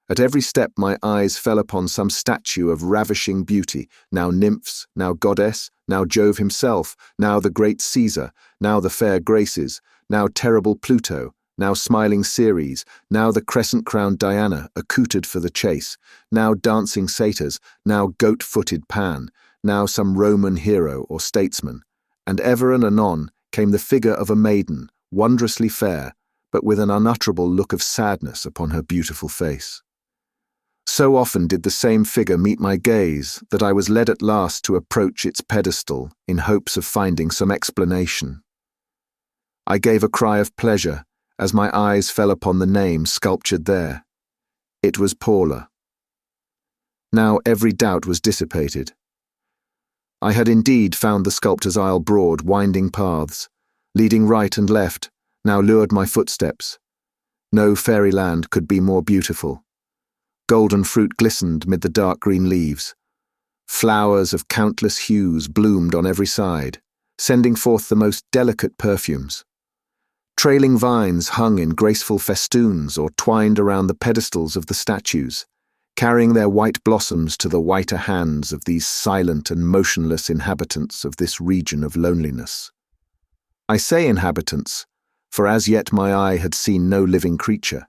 At every step my eyes fell upon some statue of ravishing beauty, now nymphs, now goddess, now Jove himself, now the great Caesar, now the fair Graces, now terrible Pluto, now smiling Ceres, now the crescent-crowned Diana, accoutred for the chase, now dancing satyrs, now goat-footed Pan, now some Roman hero or statesman, and ever and anon came the figure of a maiden, wondrously fair, but with an unutterable look of sadness upon her beautiful face. So often did the same figure meet my gaze that I was led at last to approach its pedestal in hopes of finding some explanation. I gave a cry of pleasure as my eyes fell upon the name sculptured there. It was Paula. Now every doubt was dissipated. I had indeed found the sculptor's aisle broad, winding paths, leading right and left, now lured my footsteps. No fairyland could be more beautiful. Golden fruit glistened mid the dark green leaves. Flowers of countless hues bloomed on every side, sending forth the most delicate perfumes. Trailing vines hung in graceful festoons or twined around the pedestals of the statues, carrying their white blossoms to the whiter hands of these silent and motionless inhabitants of this region of loneliness. I say inhabitants, for as yet my eye had seen no living creature,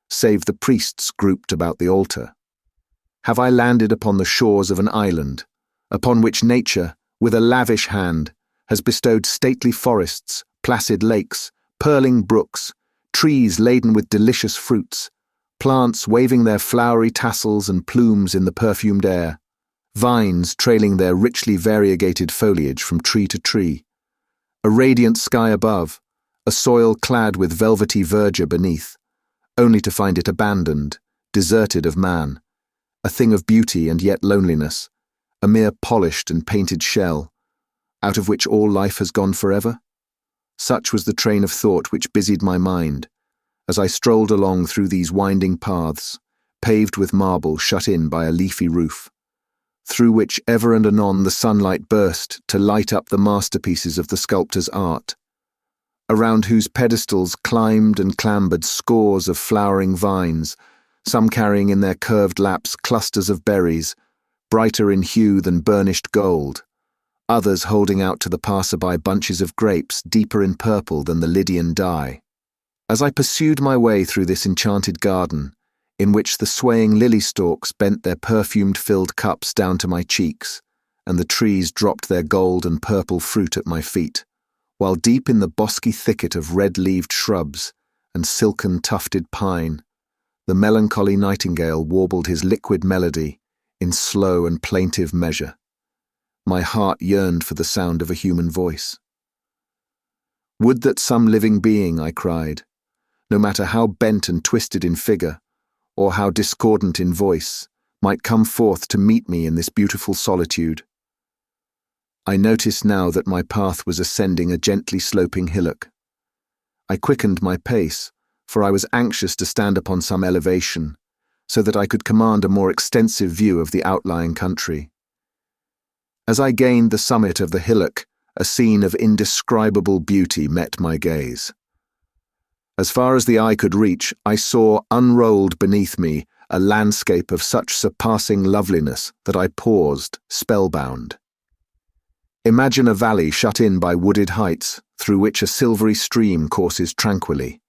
save the priests grouped about the altar. Have I landed upon the shores of an island, upon which nature, with a lavish hand, has bestowed stately forests, placid lakes, purling brooks, trees laden with delicious fruits, plants waving their flowery tassels and plumes in the perfumed air, vines trailing their richly variegated foliage from tree to tree, a radiant sky above, a soil clad with velvety verdure beneath, only to find it abandoned, deserted of man, a thing of beauty and yet loneliness, a mere polished and painted shell, out of which all life has gone forever? Such was the train of thought which busied my mind, as I strolled along through these winding paths, paved with marble shut in by a leafy roof, through which ever and anon the sunlight burst to light up the masterpieces of the sculptor's art, around whose pedestals climbed and clambered scores of flowering vines, some carrying in their curved laps clusters of berries, brighter in hue than burnished gold, others holding out to the passer-by bunches of grapes deeper in purple than the Lydian dye. As I pursued my way through this enchanted garden, in which the swaying lily stalks bent their perfumed-filled cups down to my cheeks, and the trees dropped their gold and purple fruit at my feet, while deep in the bosky thicket of red-leaved shrubs and silken-tufted pine, the melancholy nightingale warbled his liquid melody in slow and plaintive measure. My heart yearned for the sound of a human voice. Would that some living being, I cried, no matter how bent and twisted in figure, or how discordant in voice, might come forth to meet me in this beautiful solitude. I noticed now that my path was ascending a gently sloping hillock. I quickened my pace, for I was anxious to stand upon some elevation, so that I could command a more extensive view of the outlying country. As I gained the summit of the hillock, a scene of indescribable beauty met my gaze. As far as the eye could reach, I saw unrolled beneath me a landscape of such surpassing loveliness that I paused, spellbound. Imagine a valley shut in by wooded heights, through which a silvery stream courses tranquilly.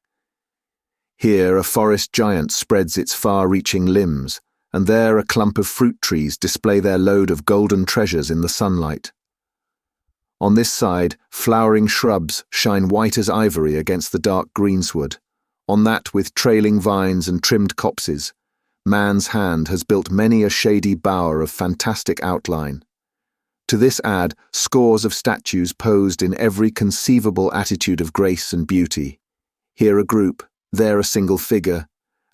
Here a forest giant spreads its far-reaching limbs, and there a clump of fruit trees display their load of golden treasures in the sunlight. On this side, flowering shrubs shine white as ivory against the dark greensward. On that, with trailing vines and trimmed copses, man's hand has built many a shady bower of fantastic outline. To this add scores of statues posed in every conceivable attitude of grace and beauty. Here a group, there a single figure,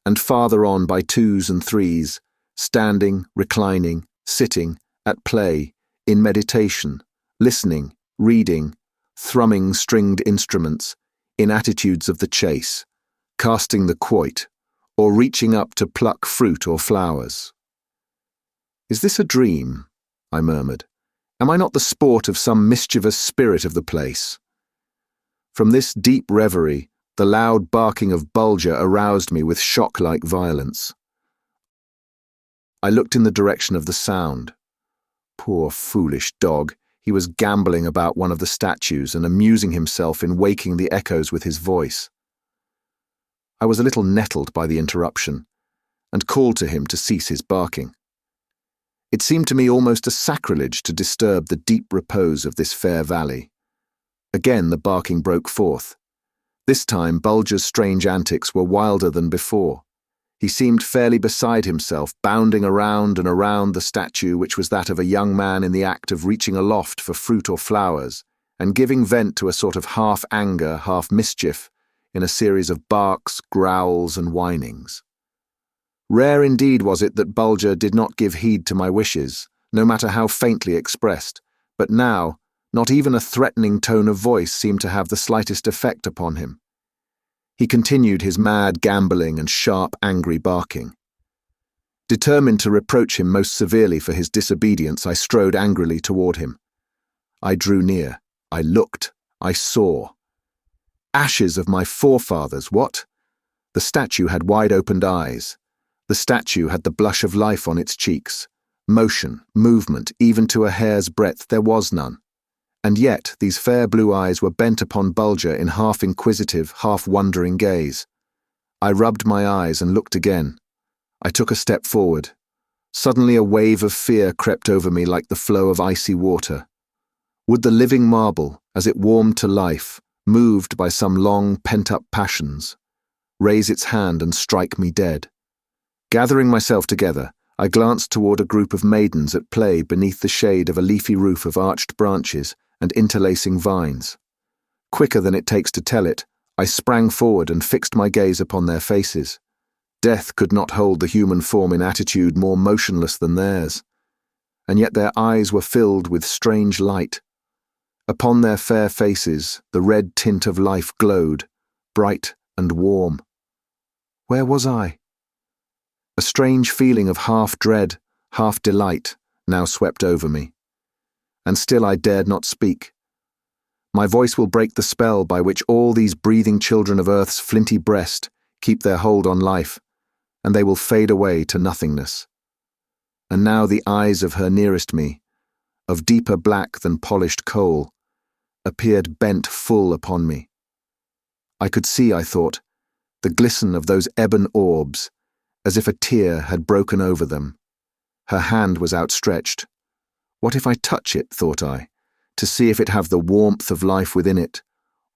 and farther on by twos and threes, standing, reclining, sitting, at play, in meditation, listening, reading, thrumming stringed instruments, in attitudes of the chase, casting the quoit, or reaching up to pluck fruit or flowers. "Is this a dream?" I murmured. "Am I not the sport of some mischievous spirit of the place?" From this deep reverie, the loud barking of Bulger aroused me with shock-like violence. I looked in the direction of the sound. Poor foolish dog, he was gambolling about one of the statues and amusing himself in waking the echoes with his voice. I was a little nettled by the interruption, and called to him to cease his barking. It seemed to me almost a sacrilege to disturb the deep repose of this fair valley. Again the barking broke forth. This time Bulger's strange antics were wilder than before. He seemed fairly beside himself, bounding around and around the statue, which was that of a young man in the act of reaching aloft for fruit or flowers, and giving vent to a sort of half-anger, half-mischief, in a series of barks, growls, and whinings. Rare indeed was it that Bulger did not give heed to my wishes, no matter how faintly expressed, but now, not even a threatening tone of voice seemed to have the slightest effect upon him. He continued his mad gambolling and sharp, angry barking. Determined to reproach him most severely for his disobedience, I strode angrily toward him. I drew near. I looked. I saw. Ashes of my forefathers, what? The statue had wide-opened eyes. The statue had the blush of life on its cheeks. Motion, movement, even to a hair's breadth, there was none. And yet these fair blue eyes were bent upon Bulger in half-inquisitive, half-wondering gaze. I rubbed my eyes and looked again. I took a step forward. Suddenly a wave of fear crept over me like the flow of icy water. Would the living marble, as it warmed to life, moved by some long, pent-up passions, raise its hand and strike me dead? Gathering myself together, I glanced toward a group of maidens at play beneath the shade of a leafy roof of arched branches and interlacing vines. Quicker than it takes to tell it, I sprang forward and fixed my gaze upon their faces. Death could not hold the human form in attitude more motionless than theirs, and yet their eyes were filled with strange light. Upon their fair faces, the red tint of life glowed, bright and warm. Where was I? A strange feeling of half-dread, half-delight now swept over me. And still I dared not speak. My voice will break the spell by which all these breathing children of Earth's flinty breast keep their hold on life, and they will fade away to nothingness. And now the eyes of her nearest me, of deeper black than polished coal, appeared bent full upon me. I could see, I thought, the glisten of those ebon orbs, as if a tear had broken over them. Her hand was outstretched. What if I touch it, thought I, to see if it have the warmth of life within it,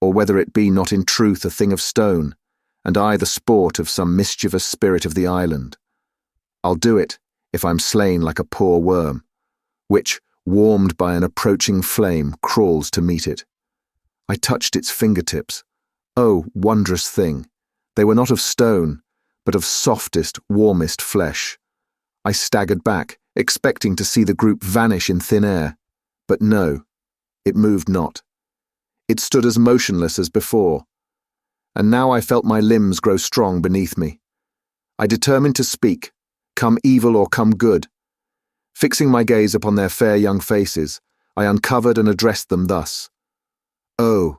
or whether it be not in truth a thing of stone, and I the sport of some mischievous spirit of the island. I'll do it, if I'm slain like a poor worm, which, warmed by an approaching flame, crawls to meet it. I touched its fingertips. Oh, wondrous thing! They were not of stone, but of softest, warmest flesh. I staggered back, expecting to see the group vanish in thin air. But no, it moved not. It stood as motionless as before. And now I felt my limbs grow strong beneath me. I determined to speak, come evil or come good. Fixing my gaze upon their fair young faces, I uncovered and addressed them thus. Oh,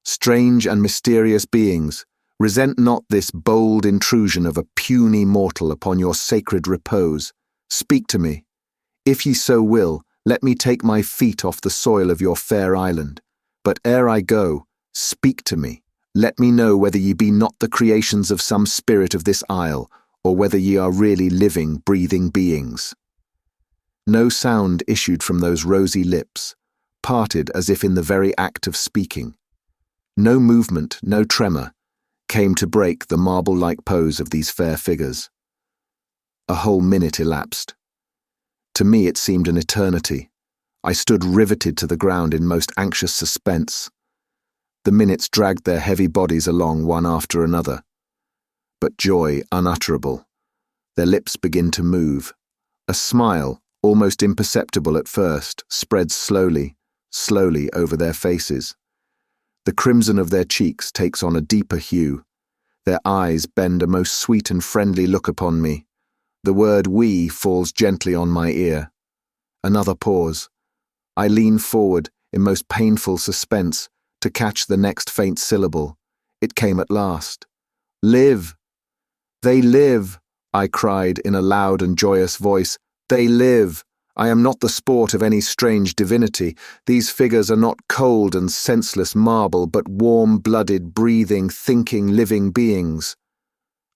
strange and mysterious beings, resent not this bold intrusion of a puny mortal upon your sacred repose. Speak to me. If ye so will, let me take my feet off the soil of your fair island. But ere I go, speak to me. Let me know whether ye be not the creations of some spirit of this isle, or whether ye are really living, breathing beings. No sound issued from those rosy lips, parted as if in the very act of speaking. No movement, no tremor, came to break the marble-like pose of these fair figures. A whole minute elapsed. To me it seemed an eternity. I stood riveted to the ground in most anxious suspense. The minutes dragged their heavy bodies along one after another. But joy unutterable. Their lips begin to move. A smile, almost imperceptible at first, spreads slowly, slowly over their faces. The crimson of their cheeks takes on a deeper hue. Their eyes bend a most sweet and friendly look upon me. The word "we" falls gently on my ear. Another pause. I lean forward in most painful suspense to catch the next faint syllable. It came at last. Live! They live! I cried in a loud and joyous voice. They live! I am not the sport of any strange divinity. These figures are not cold and senseless marble, but warm-blooded, breathing, thinking, living beings.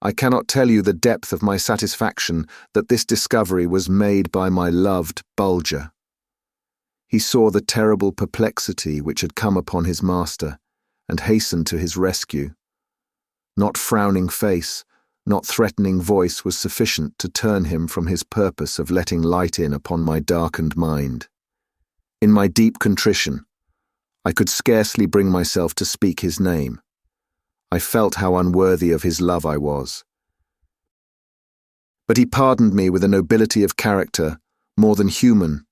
I cannot tell you the depth of my satisfaction that this discovery was made by my loved Bulger. He saw the terrible perplexity which had come upon his master, and hastened to his rescue. Not frowning face, not threatening voice was sufficient to turn him from his purpose of letting light in upon my darkened mind. In my deep contrition, I could scarcely bring myself to speak his name. I felt how unworthy of his love I was. But he pardoned me with a nobility of character, more than human,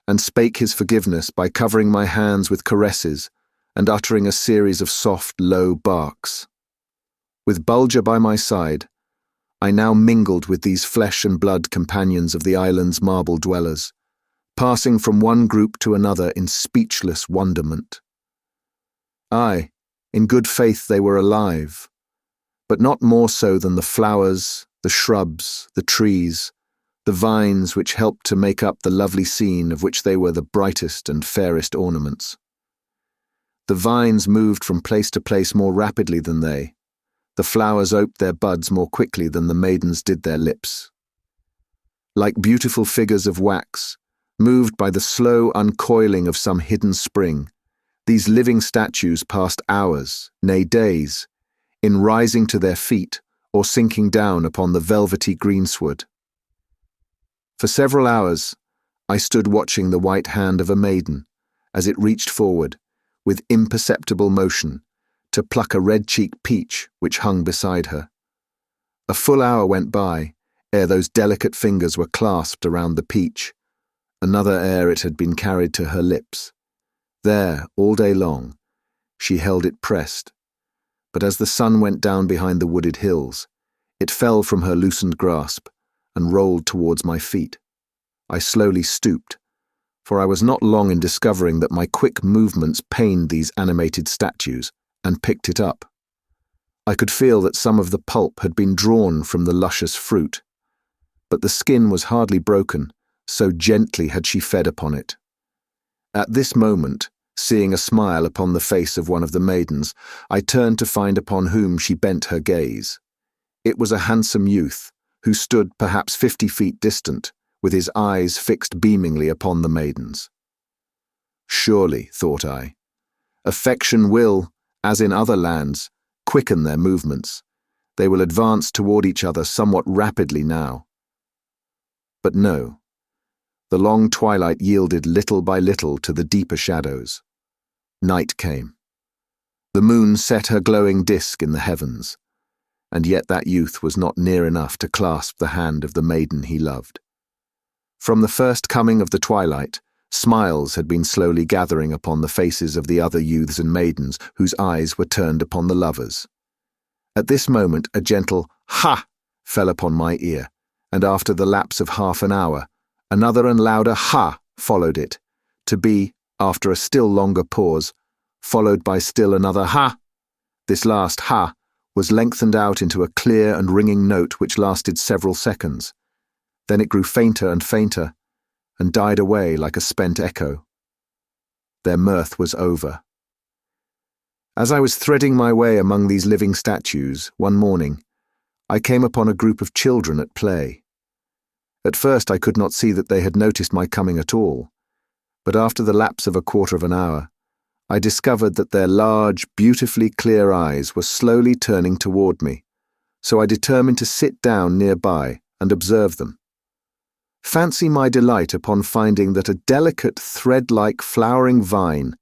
and spake his forgiveness by covering my hands with caresses and uttering a series of soft, low barks. With Bulger by my side, I now mingled with these flesh and blood companions of the island's marble dwellers, passing from one group to another in speechless wonderment. Aye, in good faith they were alive, but not more so than the flowers, the shrubs, the trees, the vines which helped to make up the lovely scene of which they were the brightest and fairest ornaments. The vines moved from place to place more rapidly than they. The flowers oped their buds more quickly than the maidens did their lips. Like beautiful figures of wax, moved by the slow uncoiling of some hidden spring, these living statues passed hours, nay days, in rising to their feet or sinking down upon the velvety greensward. For several hours, I stood watching the white hand of a maiden as it reached forward, with imperceptible motion, to pluck a red-cheeked peach which hung beside her. A full hour went by ere those delicate fingers were clasped around the peach, another ere it had been carried to her lips. There, all day long, she held it pressed, but as the sun went down behind the wooded hills, it fell from her loosened grasp and rolled towards my feet. I slowly stooped, for I was not long in discovering that my quick movements pained these animated statues, and picked it up. I could feel that some of the pulp had been drawn from the luscious fruit, but the skin was hardly broken, so gently had she fed upon it. At this moment, seeing a smile upon the face of one of the maidens, I turned to find upon whom she bent her gaze. It was a handsome youth, who stood perhaps 50 feet distant, with his eyes fixed beamingly upon the maidens. Surely, thought I, affection will, as in other lands, quicken their movements. They will advance toward each other somewhat rapidly now. But no. The long twilight yielded little by little to the deeper shadows. Night came. The moon set her glowing disk in the heavens, and yet that youth was not near enough to clasp the hand of the maiden he loved. From the first coming of the twilight, smiles had been slowly gathering upon the faces of the other youths and maidens whose eyes were turned upon the lovers. At this moment a gentle "Ha!" fell upon my ear, and after the lapse of half an hour, another and louder "Ha!" followed it, to be, after a still longer pause, followed by still another "Ha!" This last "Ha!" was lengthened out into a clear and ringing note which lasted several seconds. Then it grew fainter and fainter, and died away like a spent echo. Their mirth was over. As I was threading my way among these living statues, one morning, I came upon a group of children at play. At first I could not see that they had noticed my coming at all, but after the lapse of a quarter of an hour, I discovered that their large, beautifully clear eyes were slowly turning toward me, so I determined to sit down nearby and observe them. Fancy my delight upon finding that a delicate thread-like flowering vine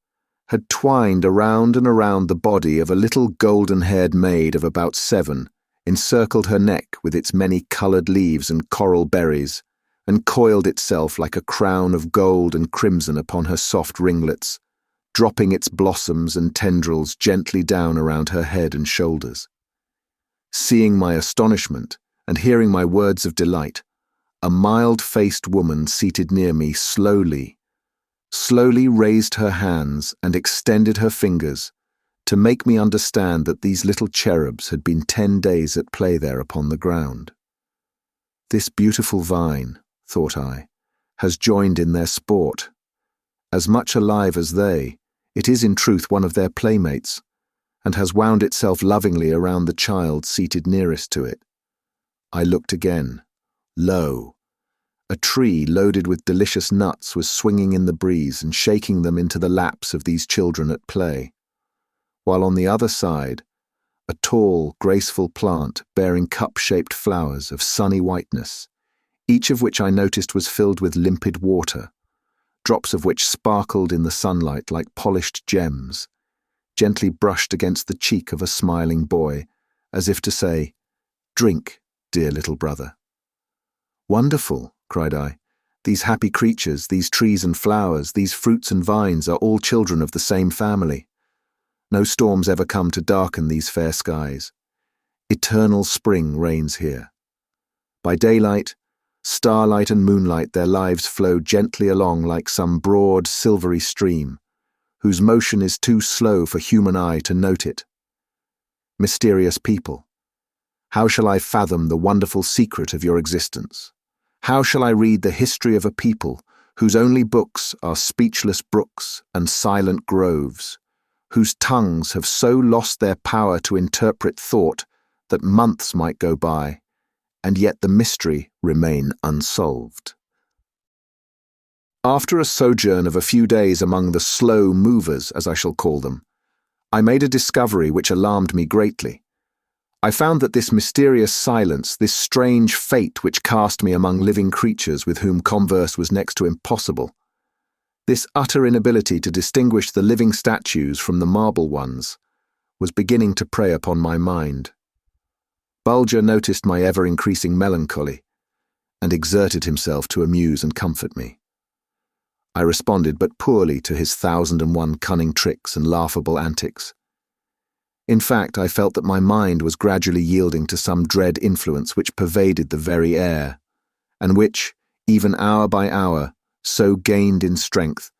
had twined around and around the body of a little golden-haired maid of about 7, encircled her neck with its many coloured leaves and coral berries, and coiled itself like a crown of gold and crimson upon her soft ringlets, dropping its blossoms and tendrils gently down around her head and shoulders. Seeing my astonishment and hearing my words of delight, a mild-faced woman seated near me slowly raised her hands and extended her fingers to make me understand that these little cherubs had been 10 days at play there upon the ground. This beautiful vine, thought I, has joined in their sport. As much alive as they, it is in truth one of their playmates, and has wound itself lovingly around the child seated nearest to it. I looked again. Lo! A tree loaded with delicious nuts was swinging in the breeze and shaking them into the laps of these children at play, while on the other side, a tall, graceful plant bearing cup-shaped flowers of sunny whiteness, each of which I noticed was filled with limpid water, drops of which sparkled in the sunlight like polished gems, gently brushed against the cheek of a smiling boy, as if to say, "Drink, dear little brother." "Wonderful," cried I. "These happy creatures, these trees and flowers, these fruits and vines are all children of the same family. No storms ever come to darken these fair skies. Eternal spring reigns here. By daylight, starlight and moonlight their lives flow gently along like some broad, silvery stream, whose motion is too slow for human eye to note it. Mysterious people, how shall I fathom the wonderful secret of your existence? How shall I read the history of a people whose only books are speechless brooks and silent groves, whose tongues have so lost their power to interpret thought that months might go by, and yet the mystery remain unsolved?" After a sojourn of a few days among the slow movers, as I shall call them, I made a discovery which alarmed me greatly. I found that this mysterious silence, this strange fate which cast me among living creatures with whom converse was next to impossible, this utter inability to distinguish the living statues from the marble ones, was beginning to prey upon my mind. Bulger noticed my ever-increasing melancholy, and exerted himself to amuse and comfort me. I responded but poorly to his 1,001 cunning tricks and laughable antics. In fact, I felt that my mind was gradually yielding to some dread influence which pervaded the very air, and which, even hour by hour, so gained in strength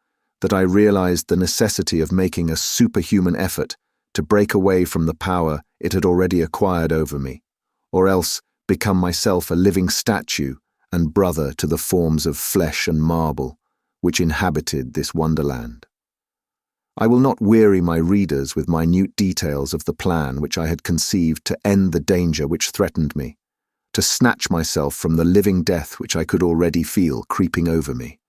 that I realized the necessity of making a superhuman effort to break away from the power it had already acquired over me, or else become myself a living statue and brother to the forms of flesh and marble which inhabited this wonderland. I will not weary my readers with minute details of the plan which I had conceived to end the danger which threatened me, to snatch myself from the living death which I could already feel creeping over me.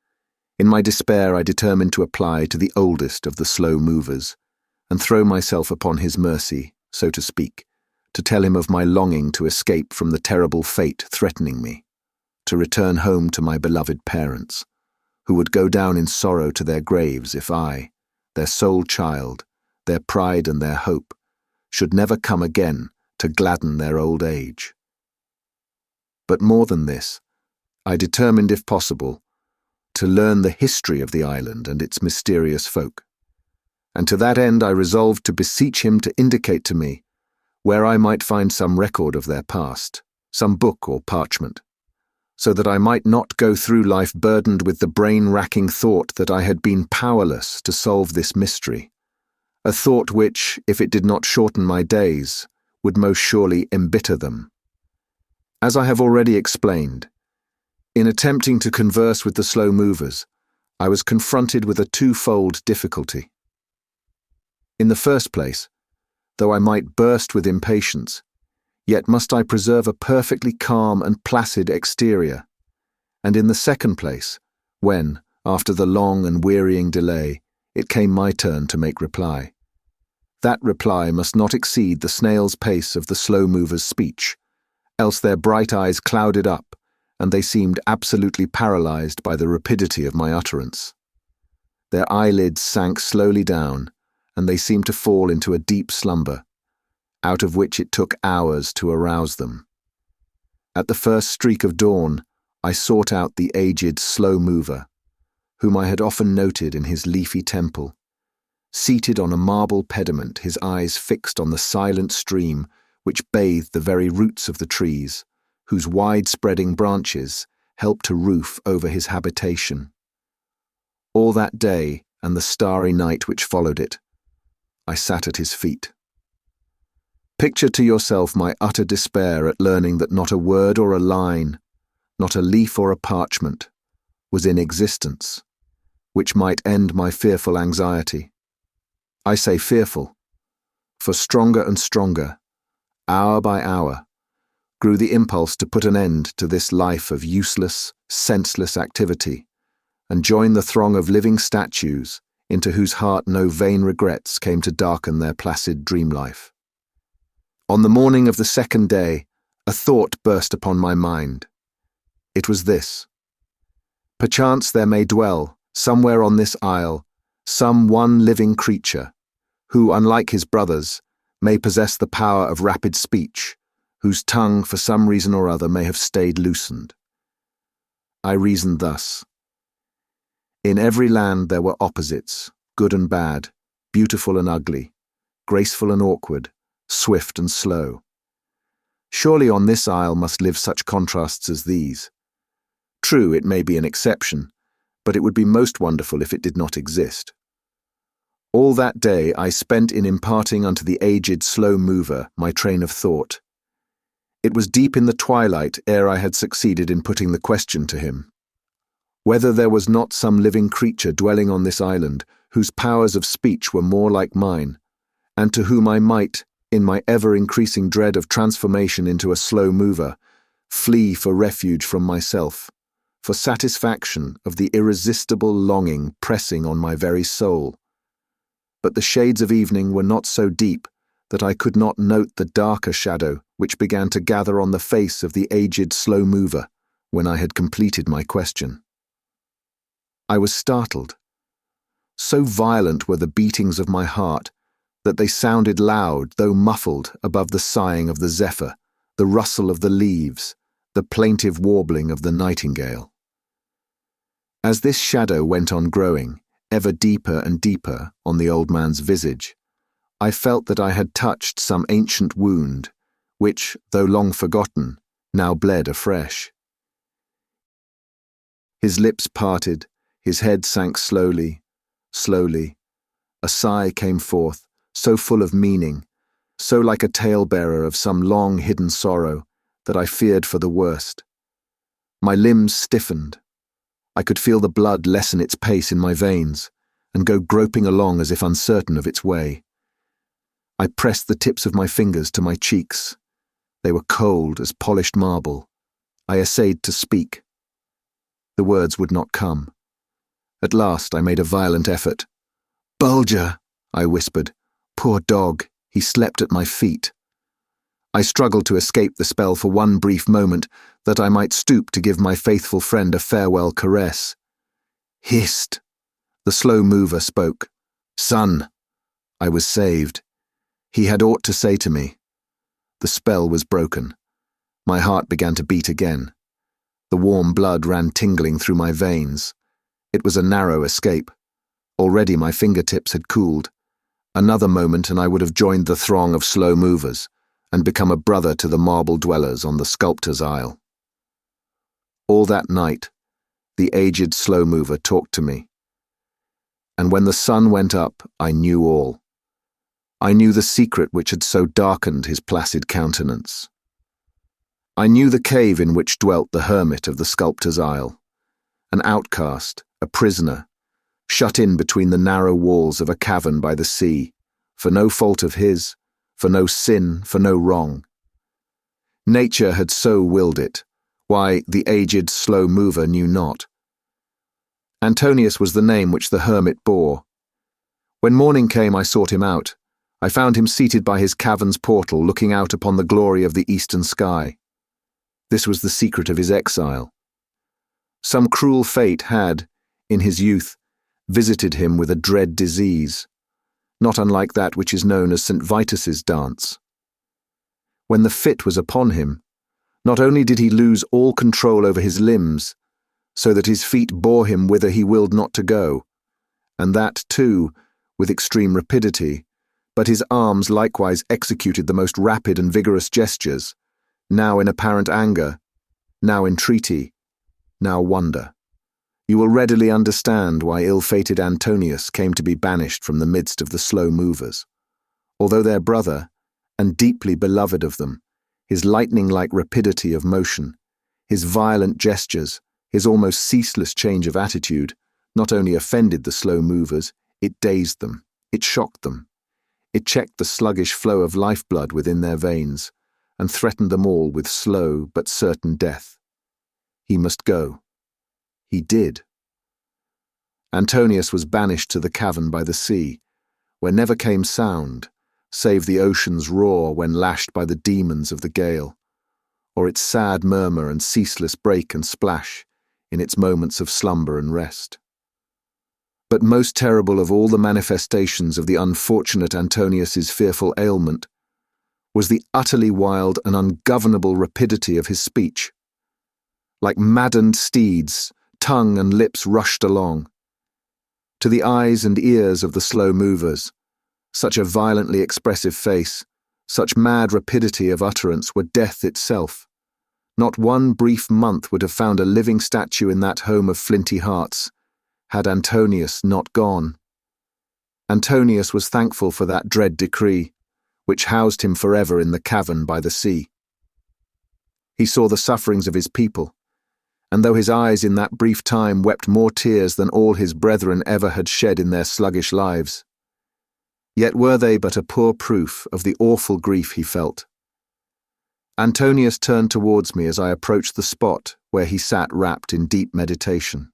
In my despair I determined to apply to the oldest of the slow movers, and throw myself upon his mercy, so to speak, to tell him of my longing to escape from the terrible fate threatening me, to return home to my beloved parents, who would go down in sorrow to their graves if I, their sole child, their pride and their hope, should never come again to gladden their old age. But more than this, I determined, if possible, to learn the history of the island and its mysterious folk, and to that end I resolved to beseech him to indicate to me where I might find some record of their past, some book or parchment, so that I might not go through life burdened with the brain-racking thought that I had been powerless to solve this mystery, a thought which, if it did not shorten my days, would most surely embitter them. As I have already explained, in attempting to converse with the slow movers, I was confronted with a twofold difficulty. In the first place, though I might burst with impatience, yet must I preserve a perfectly calm and placid exterior, and in the second place, when, after the long and wearying delay, it came my turn to make reply, that reply must not exceed the snail's pace of the slow mover's speech, else their bright eyes clouded up, and they seemed absolutely paralyzed by the rapidity of my utterance. Their eyelids sank slowly down, and they seemed to fall into a deep slumber, out of which it took hours to arouse them. At the first streak of dawn, I sought out the aged slow mover, whom I had often noted in his leafy temple, seated on a marble pediment, his eyes fixed on the silent stream which bathed the very roots of the trees, whose wide-spreading branches helped to roof over his habitation. All that day and the starry night which followed it, I sat at his feet. Picture to yourself my utter despair at learning that not a word or a line, not a leaf or a parchment, was in existence, which might end my fearful anxiety. I say fearful, for stronger and stronger, hour by hour, grew the impulse to put an end to this life of useless, senseless activity, and join the throng of living statues into whose heart no vain regrets came to darken their placid dream life. On the morning of the second day, a thought burst upon my mind. It was this: perchance there may dwell, somewhere on this isle, some one living creature, who, unlike his brothers, may possess the power of rapid speech, whose tongue, for some reason or other, may have stayed loosened. I reasoned thus. In every land there were opposites, good and bad, beautiful and ugly, graceful and awkward, swift and slow. Surely on this isle must live such contrasts as these. True, it may be an exception, but it would be most wonderful if it did not exist. All that day I spent in imparting unto the aged slow mover my train of thought. It was deep in the twilight ere I had succeeded in putting the question to him. Whether there was not some living creature dwelling on this island whose powers of speech were more like mine, and to whom I might, in my ever-increasing dread of transformation into a slow mover, flee for refuge from myself, for satisfaction of the irresistible longing pressing on my very soul. But the shades of evening were not so deep that I could not note the darker shadow which began to gather on the face of the aged slow mover when I had completed my question. I was startled. So violent were the beatings of my heart that they sounded loud, though muffled, above the sighing of the zephyr, the rustle of the leaves, the plaintive warbling of the nightingale. As this shadow went on growing, ever deeper and deeper, on the old man's visage, I felt that I had touched some ancient wound, which, though long forgotten, now bled afresh. His lips parted, his head sank slowly, slowly. A sigh came forth, so full of meaning, so like a tale-bearer of some long-hidden sorrow, that I feared for the worst. My limbs stiffened. I could feel the blood lessen its pace in my veins, and go groping along as if uncertain of its way. I pressed the tips of my fingers to my cheeks. They were cold as polished marble. I essayed to speak. The words would not come. At last I made a violent effort. "Bulger," I whispered. "Poor dog, he slept at my feet." I struggled to escape the spell for one brief moment, that I might stoop to give my faithful friend a farewell caress. "Hist!" The slow mover spoke. "Son." I was saved. He had aught to say to me. The spell was broken. My heart began to beat again. The warm blood ran tingling through my veins. It was a narrow escape. Already my fingertips had cooled. Another moment and I would have joined the throng of slow movers, and become a brother to the marble dwellers on the sculptor's isle. All that night, the aged slow mover talked to me. And when the sun went up, I knew all. I knew the secret which had so darkened his placid countenance. I knew the cave in which dwelt the hermit of the sculptor's isle, an outcast, a prisoner, shut in between the narrow walls of a cavern by the sea, for no fault of his, for no sin, for no wrong. Nature had so willed it, why the aged slow mover knew not. Antonius was the name which the hermit bore. When morning came I sought him out. I found him seated by his cavern's portal looking out upon the glory of the eastern sky. This was the secret of his exile. Some cruel fate had, in his youth, visited him with a dread disease, not unlike that which is known as St. Vitus's dance. When the fit was upon him, not only did he lose all control over his limbs, so that his feet bore him whither he willed not to go, and that, too, with extreme rapidity, but his arms likewise executed the most rapid and vigorous gestures, now in apparent anger, now entreaty, now wonder. You will readily understand why ill-fated Antonius came to be banished from the midst of the slow movers. Although their brother, and deeply beloved of them, his lightning-like rapidity of motion, his violent gestures, his almost ceaseless change of attitude, not only offended the slow movers, it dazed them, it shocked them. It checked the sluggish flow of lifeblood within their veins, and threatened them all with slow but certain death. He must go. He did. Antonius was banished to the cavern by the sea, where never came sound, save the ocean's roar when lashed by the demons of the gale, or its sad murmur and ceaseless break and splash in its moments of slumber and rest. But most terrible of all the manifestations of the unfortunate Antonius's fearful ailment was the utterly wild and ungovernable rapidity of his speech. Like maddened steeds, tongue and lips rushed along. To the eyes and ears of the slow movers, such a violently expressive face, such mad rapidity of utterance were death itself. Not one brief month would have found a living statue in that home of flinty hearts, had Antonius not gone. Antonius was thankful for that dread decree, which housed him forever in the cavern by the sea. He saw the sufferings of his people, and though his eyes in that brief time wept more tears than all his brethren ever had shed in their sluggish lives, yet were they but a poor proof of the awful grief he felt. Antonius turned towards me as I approached the spot where he sat wrapped in deep meditation.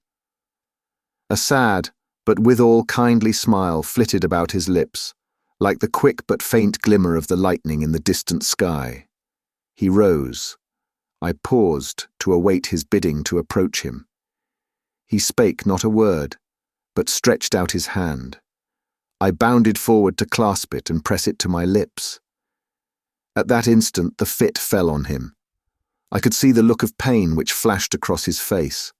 A sad, but withal kindly smile flitted about his lips, like the quick but faint glimmer of the lightning in the distant sky. He rose. I paused to await his bidding to approach him. He spake not a word, but stretched out his hand. I bounded forward to clasp it and press it to my lips. At that instant the fit fell on him. I could see the look of pain which flashed across his face.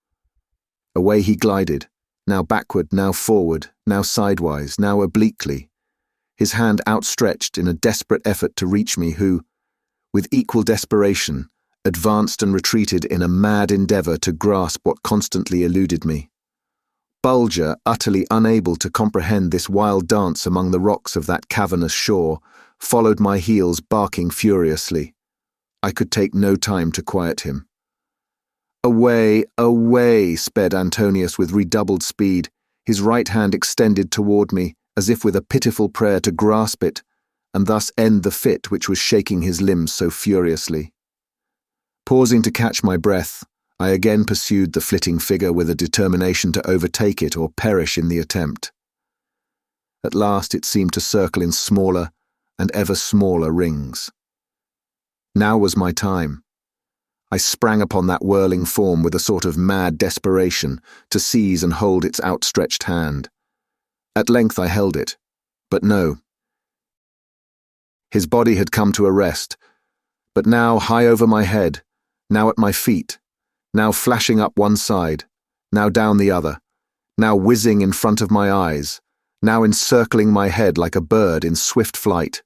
Away he glided, now backward, now forward, now sidewise, now obliquely, his hand outstretched in a desperate effort to reach me who, with equal desperation, advanced and retreated in a mad endeavour to grasp what constantly eluded me. Bulger, utterly unable to comprehend this wild dance among the rocks of that cavernous shore, followed my heels barking furiously. I could take no time to quiet him. Away, away, sped Antonius with redoubled speed, his right hand extended toward me, as if with a pitiful prayer to grasp it, and thus end the fit which was shaking his limbs so furiously. Pausing to catch my breath, I again pursued the flitting figure with a determination to overtake it or perish in the attempt. At last it seemed to circle in smaller and ever smaller rings. Now was my time. I sprang upon that whirling form with a sort of mad desperation to seize and hold its outstretched hand. At length I held it, but no. His body had come to a rest, but now high over my head, now at my feet, now flashing up one side, now down the other, now whizzing in front of my eyes, now encircling my head like a bird in swift flight.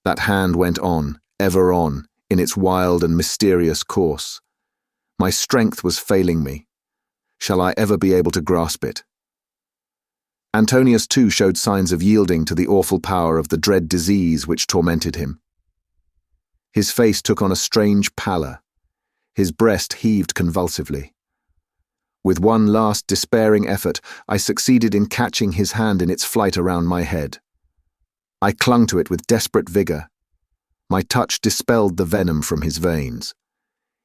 That hand went on, ever on, in its wild and mysterious course. My strength was failing me. Shall I ever be able to grasp it? Antonius too showed signs of yielding to the awful power of the dread disease which tormented him. His face took on a strange pallor. His breast heaved convulsively. With one last despairing effort, I succeeded in catching his hand in its flight around my head. I clung to it with desperate vigor. My touch dispelled the venom from his veins.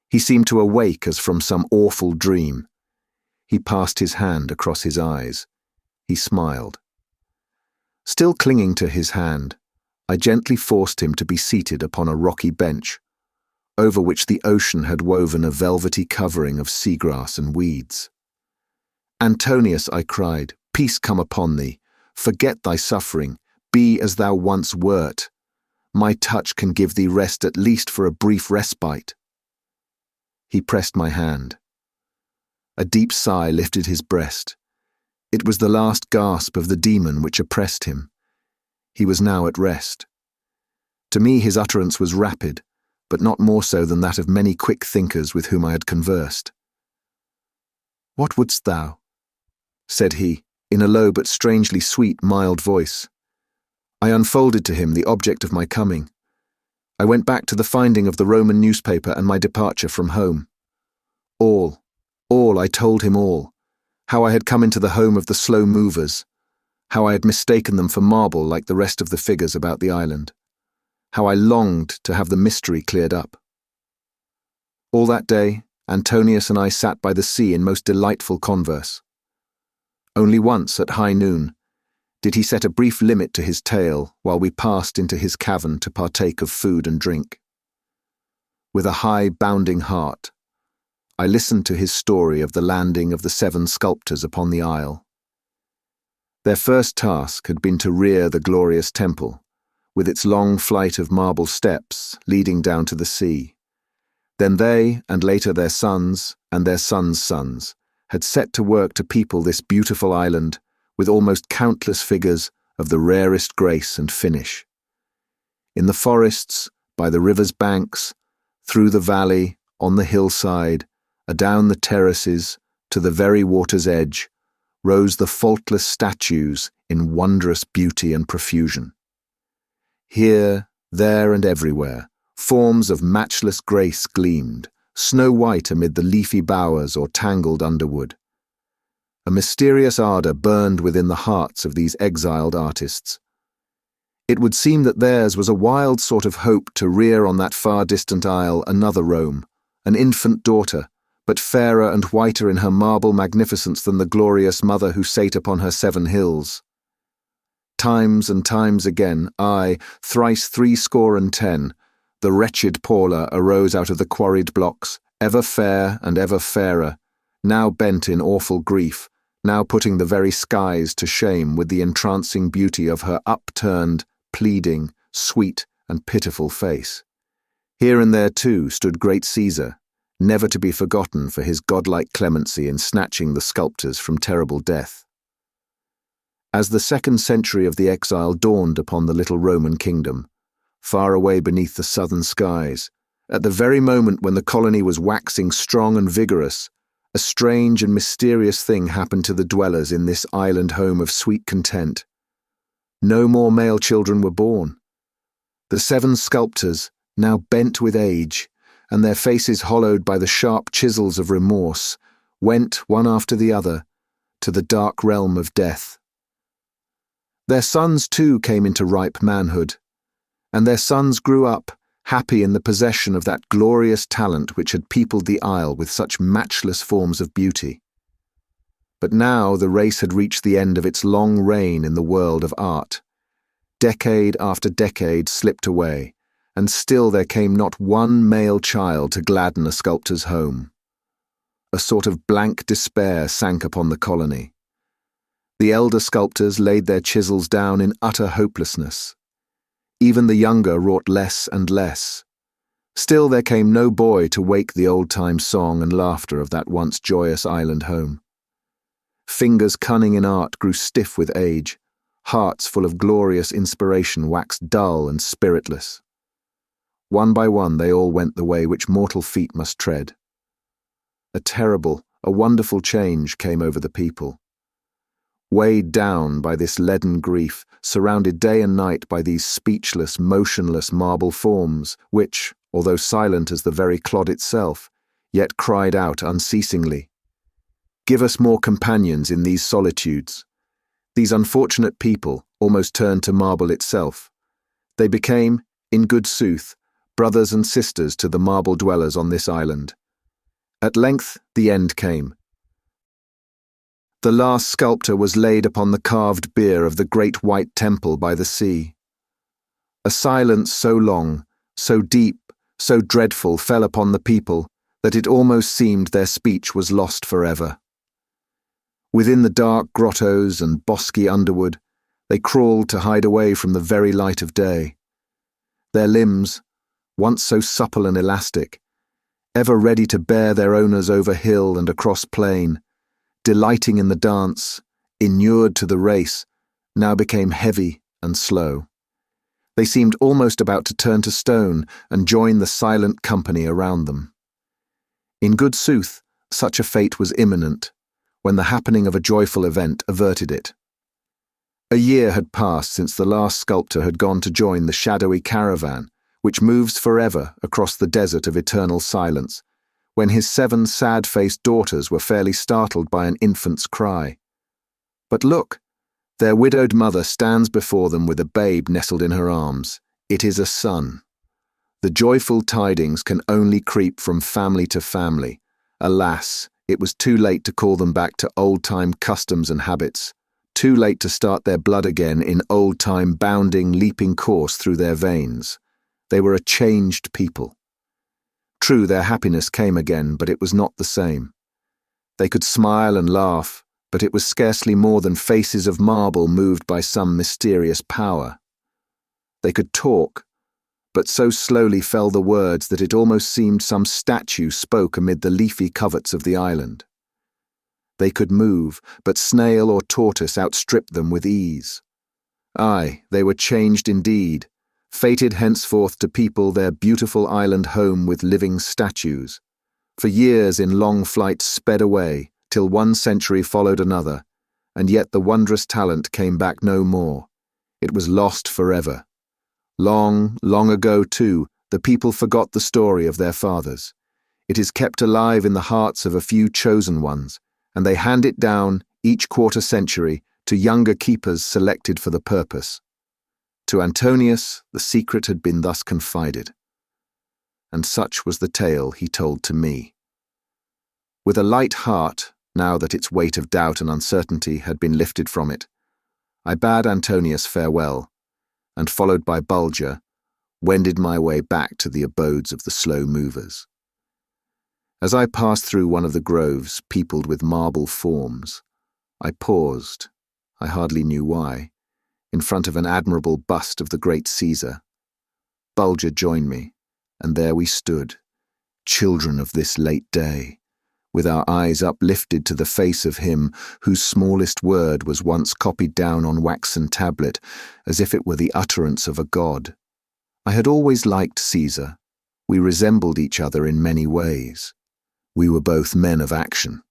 He seemed to awake as from some awful dream. He passed his hand across his eyes. He smiled. Still clinging to his hand, I gently forced him to be seated upon a rocky bench, over which the ocean had woven a velvety covering of seagrass and weeds. "Antonius," I cried, "peace come upon thee. Forget thy suffering. Be as thou once wert. My touch can give thee rest at least for a brief respite." He pressed my hand. A deep sigh lifted his breast. It was the last gasp of the demon which oppressed him. He was now at rest. To me his utterance was rapid, but not more so than that of many quick thinkers with whom I had conversed. "What wouldst thou?" said he, in a low but strangely sweet, mild voice. I unfolded to him the object of my coming. I went back to the finding of the Roman newspaper and my departure from home. All, I told him all. How I had come into the home of the slow movers. How I had mistaken them for marble like the rest of the figures about the island. How I longed to have the mystery cleared up. All that day, Antonius and I sat by the sea in most delightful converse. Only once, at high noon, did he set a brief limit to his tale while we passed into his cavern to partake of food and drink. With a high, bounding heart, I listened to his story of the landing of the 7 sculptors upon the isle. Their first task had been to rear the glorious temple, with its long flight of marble steps leading down to the sea. Then they, and later their sons, and their sons' sons, had set to work to people this beautiful island with almost countless figures of the rarest grace and finish. In the forests, by the river's banks, through the valley, on the hillside, adown the terraces, to the very water's edge, rose the faultless statues in wondrous beauty and profusion. Here, there, and everywhere, forms of matchless grace gleamed, snow-white amid the leafy bowers or tangled underwood. A mysterious ardour burned within the hearts of these exiled artists. It would seem that theirs was a wild sort of hope to rear on that far distant isle another Rome, an infant daughter, but fairer and whiter in her marble magnificence than the glorious mother who sate upon her 7 hills. Times and times again, aye, thrice 70, the wretched Paula arose out of the quarried blocks, ever fair and ever fairer, now bent in awful grief, now putting the very skies to shame with the entrancing beauty of her upturned, pleading, sweet and pitiful face. Here and there, too, stood great Caesar, never to be forgotten for his godlike clemency in snatching the sculptors from terrible death. As the 2nd century of the exile dawned upon the little Roman kingdom, far away beneath the southern skies, at the very moment when the colony was waxing strong and vigorous, a strange and mysterious thing happened to the dwellers in this island home of sweet content. No more male children were born. The 7 sculptors, now bent with age, and their faces hollowed by the sharp chisels of remorse, went, one after the other, to the dark realm of death. Their sons too came into ripe manhood, and their sons grew up, happy in the possession of that glorious talent which had peopled the isle with such matchless forms of beauty. But now the race had reached the end of its long reign in the world of art. Decade after decade slipped away, and still there came not one male child to gladden a sculptor's home. A sort of blank despair sank upon the colony. The elder sculptors laid their chisels down in utter hopelessness. Even the younger wrought less and less. Still there came no boy to wake the old-time song and laughter of that once joyous island home. Fingers cunning in art grew stiff with age, hearts full of glorious inspiration waxed dull and spiritless. One by one they all went the way which mortal feet must tread. A terrible, a wonderful change came over the people. Weighed down by this leaden grief, surrounded day and night by these speechless, motionless marble forms, which, although silent as the very clod itself, yet cried out unceasingly, "Give us more companions in these solitudes." These unfortunate people almost turned to marble itself. They became, in good sooth, brothers and sisters to the marble dwellers on this island. At length the end came. The last sculptor was laid upon the carved bier of the great white temple by the sea. A silence so long, so deep, so dreadful fell upon the people that it almost seemed their speech was lost forever. Within the dark grottos and bosky underwood, they crawled to hide away from the very light of day. Their limbs, once so supple and elastic, ever ready to bear their owners over hill and across plain, delighting in the dance, inured to the race, now became heavy and slow. They seemed almost about to turn to stone and join the silent company around them. In good sooth, such a fate was imminent, when the happening of a joyful event averted it. A year had passed since the last sculptor had gone to join the shadowy caravan, which moves forever across the desert of eternal silence, when his 7 sad-faced daughters were fairly startled by an infant's cry. But look, their widowed mother stands before them with a babe nestled in her arms. It is a son. The joyful tidings can only creep from family to family. Alas, it was too late to call them back to old-time customs and habits, too late to start their blood again in old-time bounding, leaping course through their veins. They were a changed people. True, their happiness came again, but it was not the same. They could smile and laugh, but it was scarcely more than faces of marble moved by some mysterious power. They could talk, but so slowly fell the words that it almost seemed some statue spoke amid the leafy coverts of the island. They could move, but snail or tortoise outstripped them with ease. Aye, they were changed indeed, fated henceforth to people their beautiful island home with living statues. For years in long flights sped away, till one century followed another, and yet the wondrous talent came back no more. It was lost forever. Long, long ago, too, the people forgot the story of their fathers. It is kept alive in the hearts of a few chosen ones, and they hand it down, each quarter century, to younger keepers selected for the purpose. To Antonius, the secret had been thus confided. And such was the tale he told to me. With a light heart, now that its weight of doubt and uncertainty had been lifted from it, I bade Antonius farewell, and followed by Bulger, wended my way back to the abodes of the slow movers. As I passed through one of the groves peopled with marble forms, I paused, I hardly knew why, in front of an admirable bust of the great Caesar. Bulger joined me, and there we stood, children of this late day, with our eyes uplifted to the face of him whose smallest word was once copied down on waxen tablet, as if it were the utterance of a god. I had always liked Caesar. We resembled each other in many ways. We were both men of action.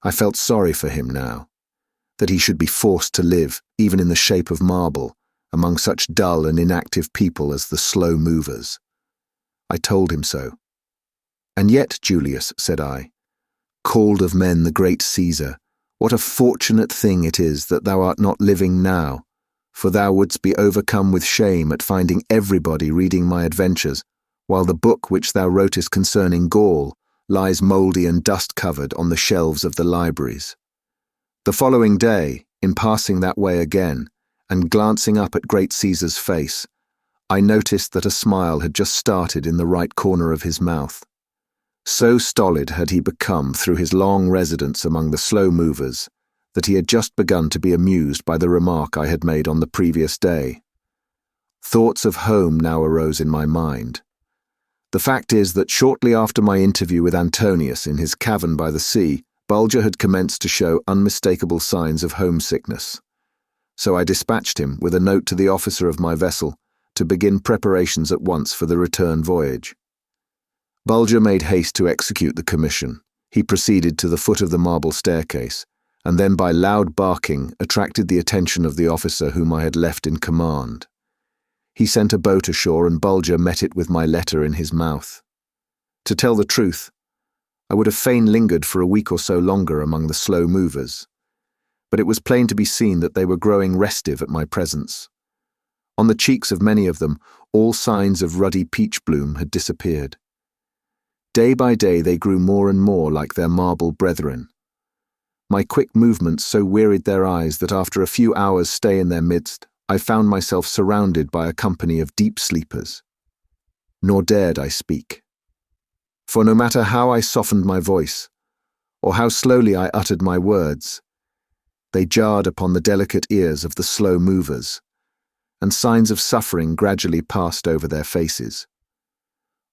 I felt sorry for him now, that he should be forced to live, even in the shape of marble, among such dull and inactive people as the slow movers. I told him so. And yet, Julius, said I, called of men the great Caesar, what a fortunate thing it is that thou art not living now, for thou wouldst be overcome with shame at finding everybody reading my adventures, while the book which thou wrotest concerning Gaul lies mouldy and dust-covered on the shelves of the libraries. The following day, in passing that way again, and glancing up at great Caesar's face, I noticed that a smile had just started in the right corner of his mouth. So stolid had he become through his long residence among the slow movers that he had just begun to be amused by the remark I had made on the previous day. Thoughts of home now arose in my mind. The fact is that shortly after my interview with Antonius in his cavern by the sea, Bulger had commenced to show unmistakable signs of homesickness. So I dispatched him with a note to the officer of my vessel to begin preparations at once for the return voyage. Bulger made haste to execute the commission. He proceeded to the foot of the marble staircase, and then by loud barking attracted the attention of the officer whom I had left in command. He sent a boat ashore, and Bulger met it with my letter in his mouth. To tell the truth, I would have fain lingered for a week or so longer among the slow movers, but it was plain to be seen that they were growing restive at my presence. On the cheeks of many of them, all signs of ruddy peach bloom had disappeared. Day by day they grew more and more like their marble brethren. My quick movements so wearied their eyes that after a few hours' stay in their midst, I found myself surrounded by a company of deep sleepers. Nor dared I speak. For no matter how I softened my voice, or how slowly I uttered my words, they jarred upon the delicate ears of the slow movers, and signs of suffering gradually passed over their faces.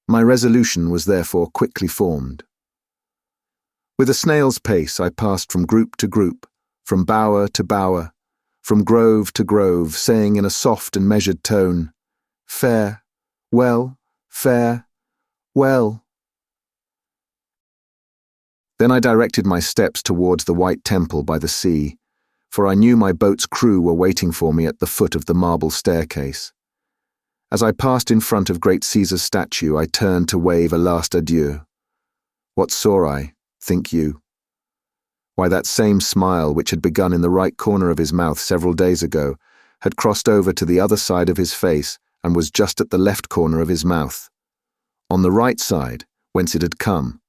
My resolution was therefore quickly formed. With a snail's pace I passed from group to group, from bower to bower, from grove to grove, saying in a soft and measured tone, "Fare, well, fare, well." Then I directed my steps towards the white temple by the sea, for I knew my boat's crew were waiting for me at the foot of the marble staircase. As I passed in front of great Caesar's statue, I turned to wave a last adieu. What saw I, think you? Why, that same smile which had begun in the right corner of his mouth several days ago had crossed over to the other side of his face and was just at the left corner of his mouth. On the right side, whence it had come,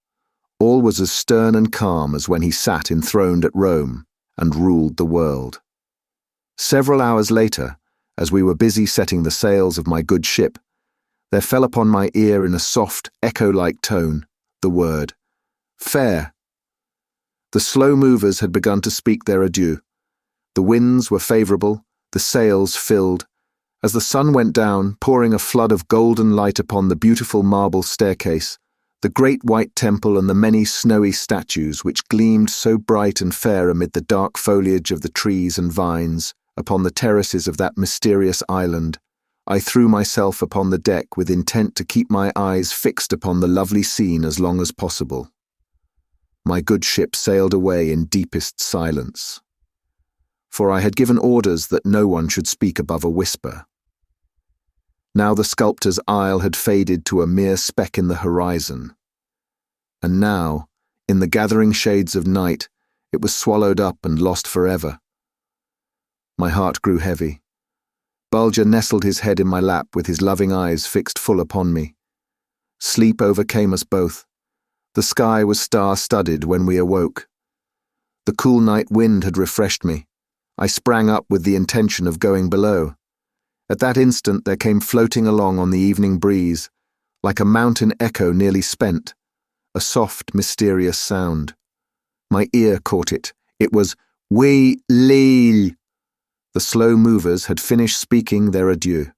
all was as stern and calm as when he sat enthroned at Rome and ruled the world. Several hours later, as we were busy setting the sails of my good ship, there fell upon my ear in a soft, echo-like tone the word, "Fare." The slow movers had begun to speak their adieu. The winds were favourable, the sails filled, As the sun went down, pouring a flood of golden light upon the beautiful marble staircase, the great white temple and the many snowy statues which gleamed so bright and fair amid the dark foliage of the trees and vines upon the terraces of that mysterious island, I threw myself upon the deck with intent to keep my eyes fixed upon the lovely scene as long as possible. My good ship sailed away in deepest silence, for I had given orders that no one should speak above a whisper. Now the sculptor's isle had faded to a mere speck in the horizon, and now, in the gathering shades of night, it was swallowed up and lost forever. My heart grew heavy. Bulger nestled his head in my lap with his loving eyes fixed full upon me. Sleep overcame us both. The sky was star-studded when we awoke. The cool night wind had refreshed me. I sprang up with the intention of going below. At that instant there came floating along on the evening breeze, like a mountain echo nearly spent, a soft, mysterious sound. My ear caught it. It was "Wee-lee." The slow movers had finished speaking their adieu.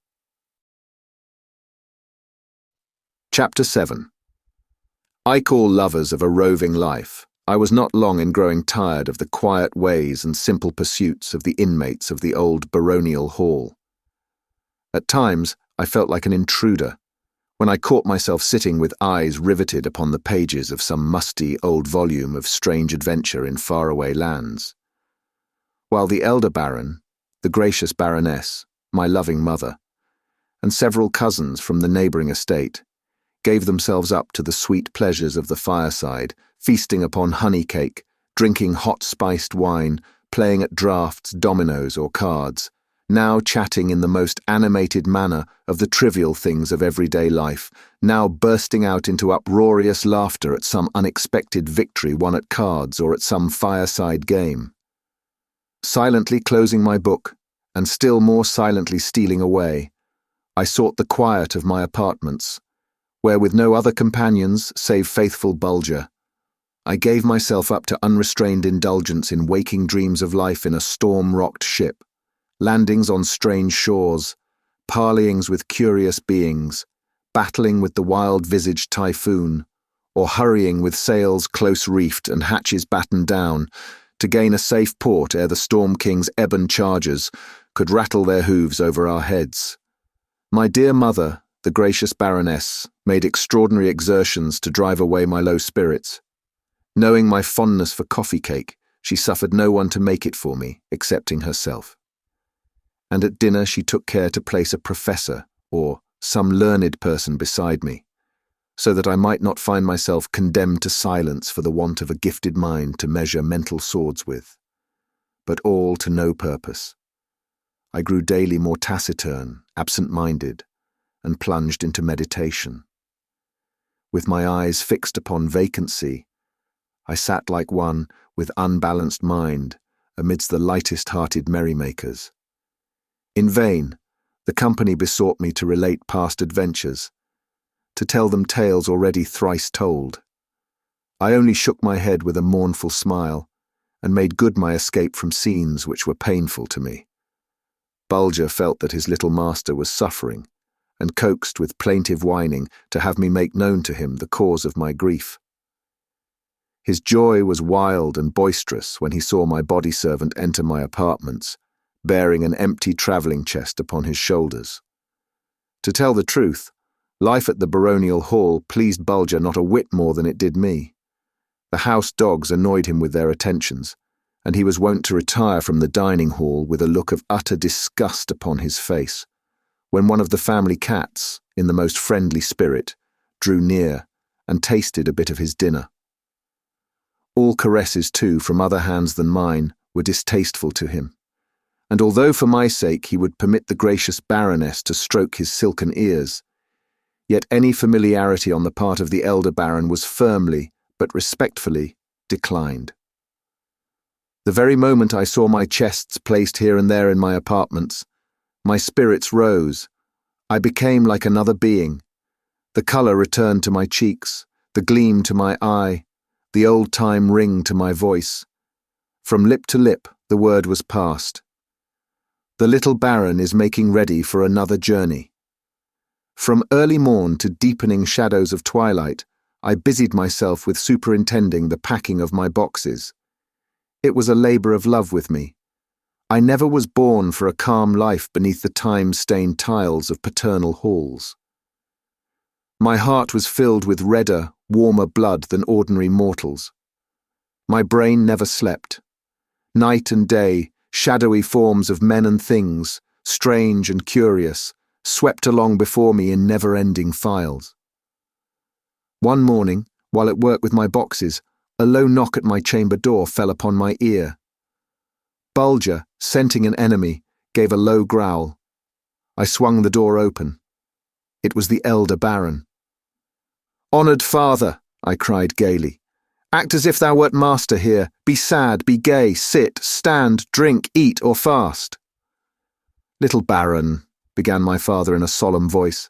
Chapter 7. I call lovers of a roving life. I was not long in growing tired of the quiet ways and simple pursuits of the inmates of the old baronial hall. At times, I felt like an intruder, when I caught myself sitting with eyes riveted upon the pages of some musty old volume of strange adventure in faraway lands. While the elder baron, the gracious baroness, my loving mother, and several cousins from the neighbouring estate, gave themselves up to the sweet pleasures of the fireside, feasting upon honey cake, drinking hot spiced wine, playing at draughts, dominoes, or cards, now chatting in the most animated manner of the trivial things of everyday life, now bursting out into uproarious laughter at some unexpected victory won at cards or at some fireside game. Silently closing my book, and still more silently stealing away, I sought the quiet of my apartments, where with no other companions save faithful Bulger, I gave myself up to unrestrained indulgence in waking dreams of life in a storm-rocked ship, landings on strange shores, parleyings with curious beings, battling with the wild-visaged typhoon, or hurrying with sails close reefed and hatches battened down to gain a safe port ere the Storm King's ebon chargers could rattle their hooves over our heads. My dear mother, the gracious baroness, made extraordinary exertions to drive away my low spirits. Knowing my fondness for coffee cake, she suffered no one to make it for me, excepting herself. And at dinner she took care to place a professor or some learned person beside me, so that I might not find myself condemned to silence for the want of a gifted mind to measure mental swords with. But all to no purpose. I grew daily more taciturn, absent-minded, and plunged into meditation. With my eyes fixed upon vacancy, I sat like one with unbalanced mind amidst the lightest-hearted merrymakers. In vain, the company besought me to relate past adventures, to tell them tales already thrice told. I only shook my head with a mournful smile, and made good my escape from scenes which were painful to me. Bulger felt that his little master was suffering, and coaxed with plaintive whining to have me make known to him the cause of my grief. His joy was wild and boisterous when he saw my body servant enter my apartments, bearing an empty travelling chest upon his shoulders. To tell the truth, life at the baronial hall pleased Bulger not a whit more than it did me. The house dogs annoyed him with their attentions, and he was wont to retire from the dining hall with a look of utter disgust upon his face, when one of the family cats, in the most friendly spirit, drew near and tasted a bit of his dinner. All caresses, too, from other hands than mine, were distasteful to him, and although for my sake he would permit the gracious baroness to stroke his silken ears, yet any familiarity on the part of the elder baron was firmly, but respectfully, declined. The very moment I saw my chests placed here and there in my apartments, my spirits rose. I became like another being. The colour returned to my cheeks, the gleam to my eye, the old-time ring to my voice. From lip to lip the word was passed. The little baron is making ready for another journey. From early morn to deepening shadows of twilight, I busied myself with superintending the packing of my boxes. It was a labor of love with me. I never was born for a calm life beneath the time-stained tiles of paternal halls. My heart was filled with redder, warmer blood than ordinary mortals. My brain never slept. Night and day, shadowy forms of men and things, strange and curious, swept along before me in never-ending files. One morning, while at work with my boxes, a low knock at my chamber door fell upon my ear. Bulger, scenting an enemy, gave a low growl. I swung the door open. It was the elder baron. "Honoured father," I cried gaily, "act as if thou wert master here. Be sad, be gay, sit, stand, drink, eat, or fast." "Little baron," began my father in a solemn voice,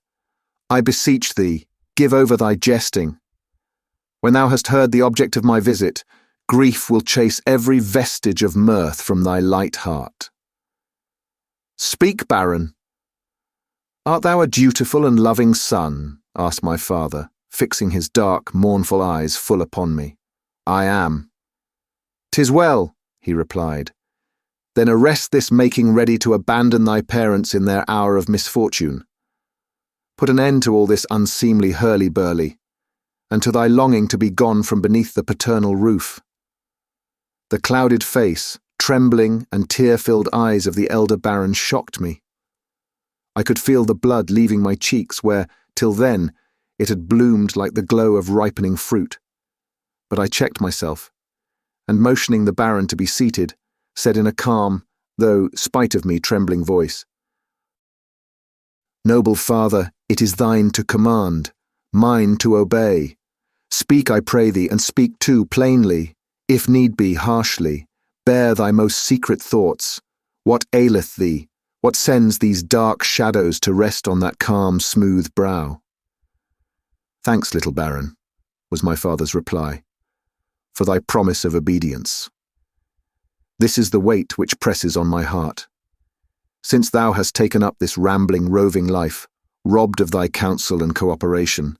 "I beseech thee, give over thy jesting. When thou hast heard the object of my visit, grief will chase every vestige of mirth from thy light heart." "Speak, baron." "Art thou a dutiful and loving son?" asked my father, fixing his dark, mournful eyes full upon me. "I am." "'Tis well," he replied. "Then arrest this making ready to abandon thy parents in their hour of misfortune. Put an end to all this unseemly hurly-burly, and to thy longing to be gone from beneath the paternal roof." The clouded face, trembling and tear-filled eyes of the elder baron shocked me. I could feel the blood leaving my cheeks where, till then, it had bloomed like the glow of ripening fruit. But I checked myself, and motioning the baron to be seated, said in a calm, though, spite of me, trembling voice, "Noble father, it is thine to command, mine to obey. Speak, I pray thee, and speak too plainly, if need be harshly. Bear thy most secret thoughts. What aileth thee? What sends these dark shadows to rest on that calm, smooth brow?" "Thanks, little baron," was my father's reply, "for thy promise of obedience. This is the weight which presses on my heart. Since thou hast taken up this rambling, roving life, robbed of thy counsel and cooperation,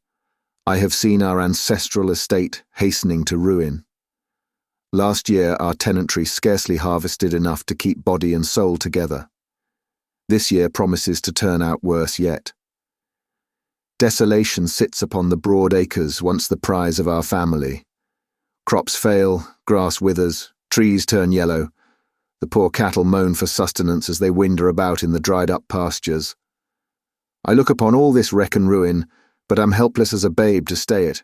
I have seen our ancestral estate hastening to ruin. Last year our tenantry scarcely harvested enough to keep body and soul together. This year promises to turn out worse yet. Desolation sits upon the broad acres once the prize of our family. Crops fail, grass withers, trees turn yellow. The poor cattle moan for sustenance as they winder about in the dried-up pastures. I look upon all this wreck and ruin, but am helpless as a babe to stay it.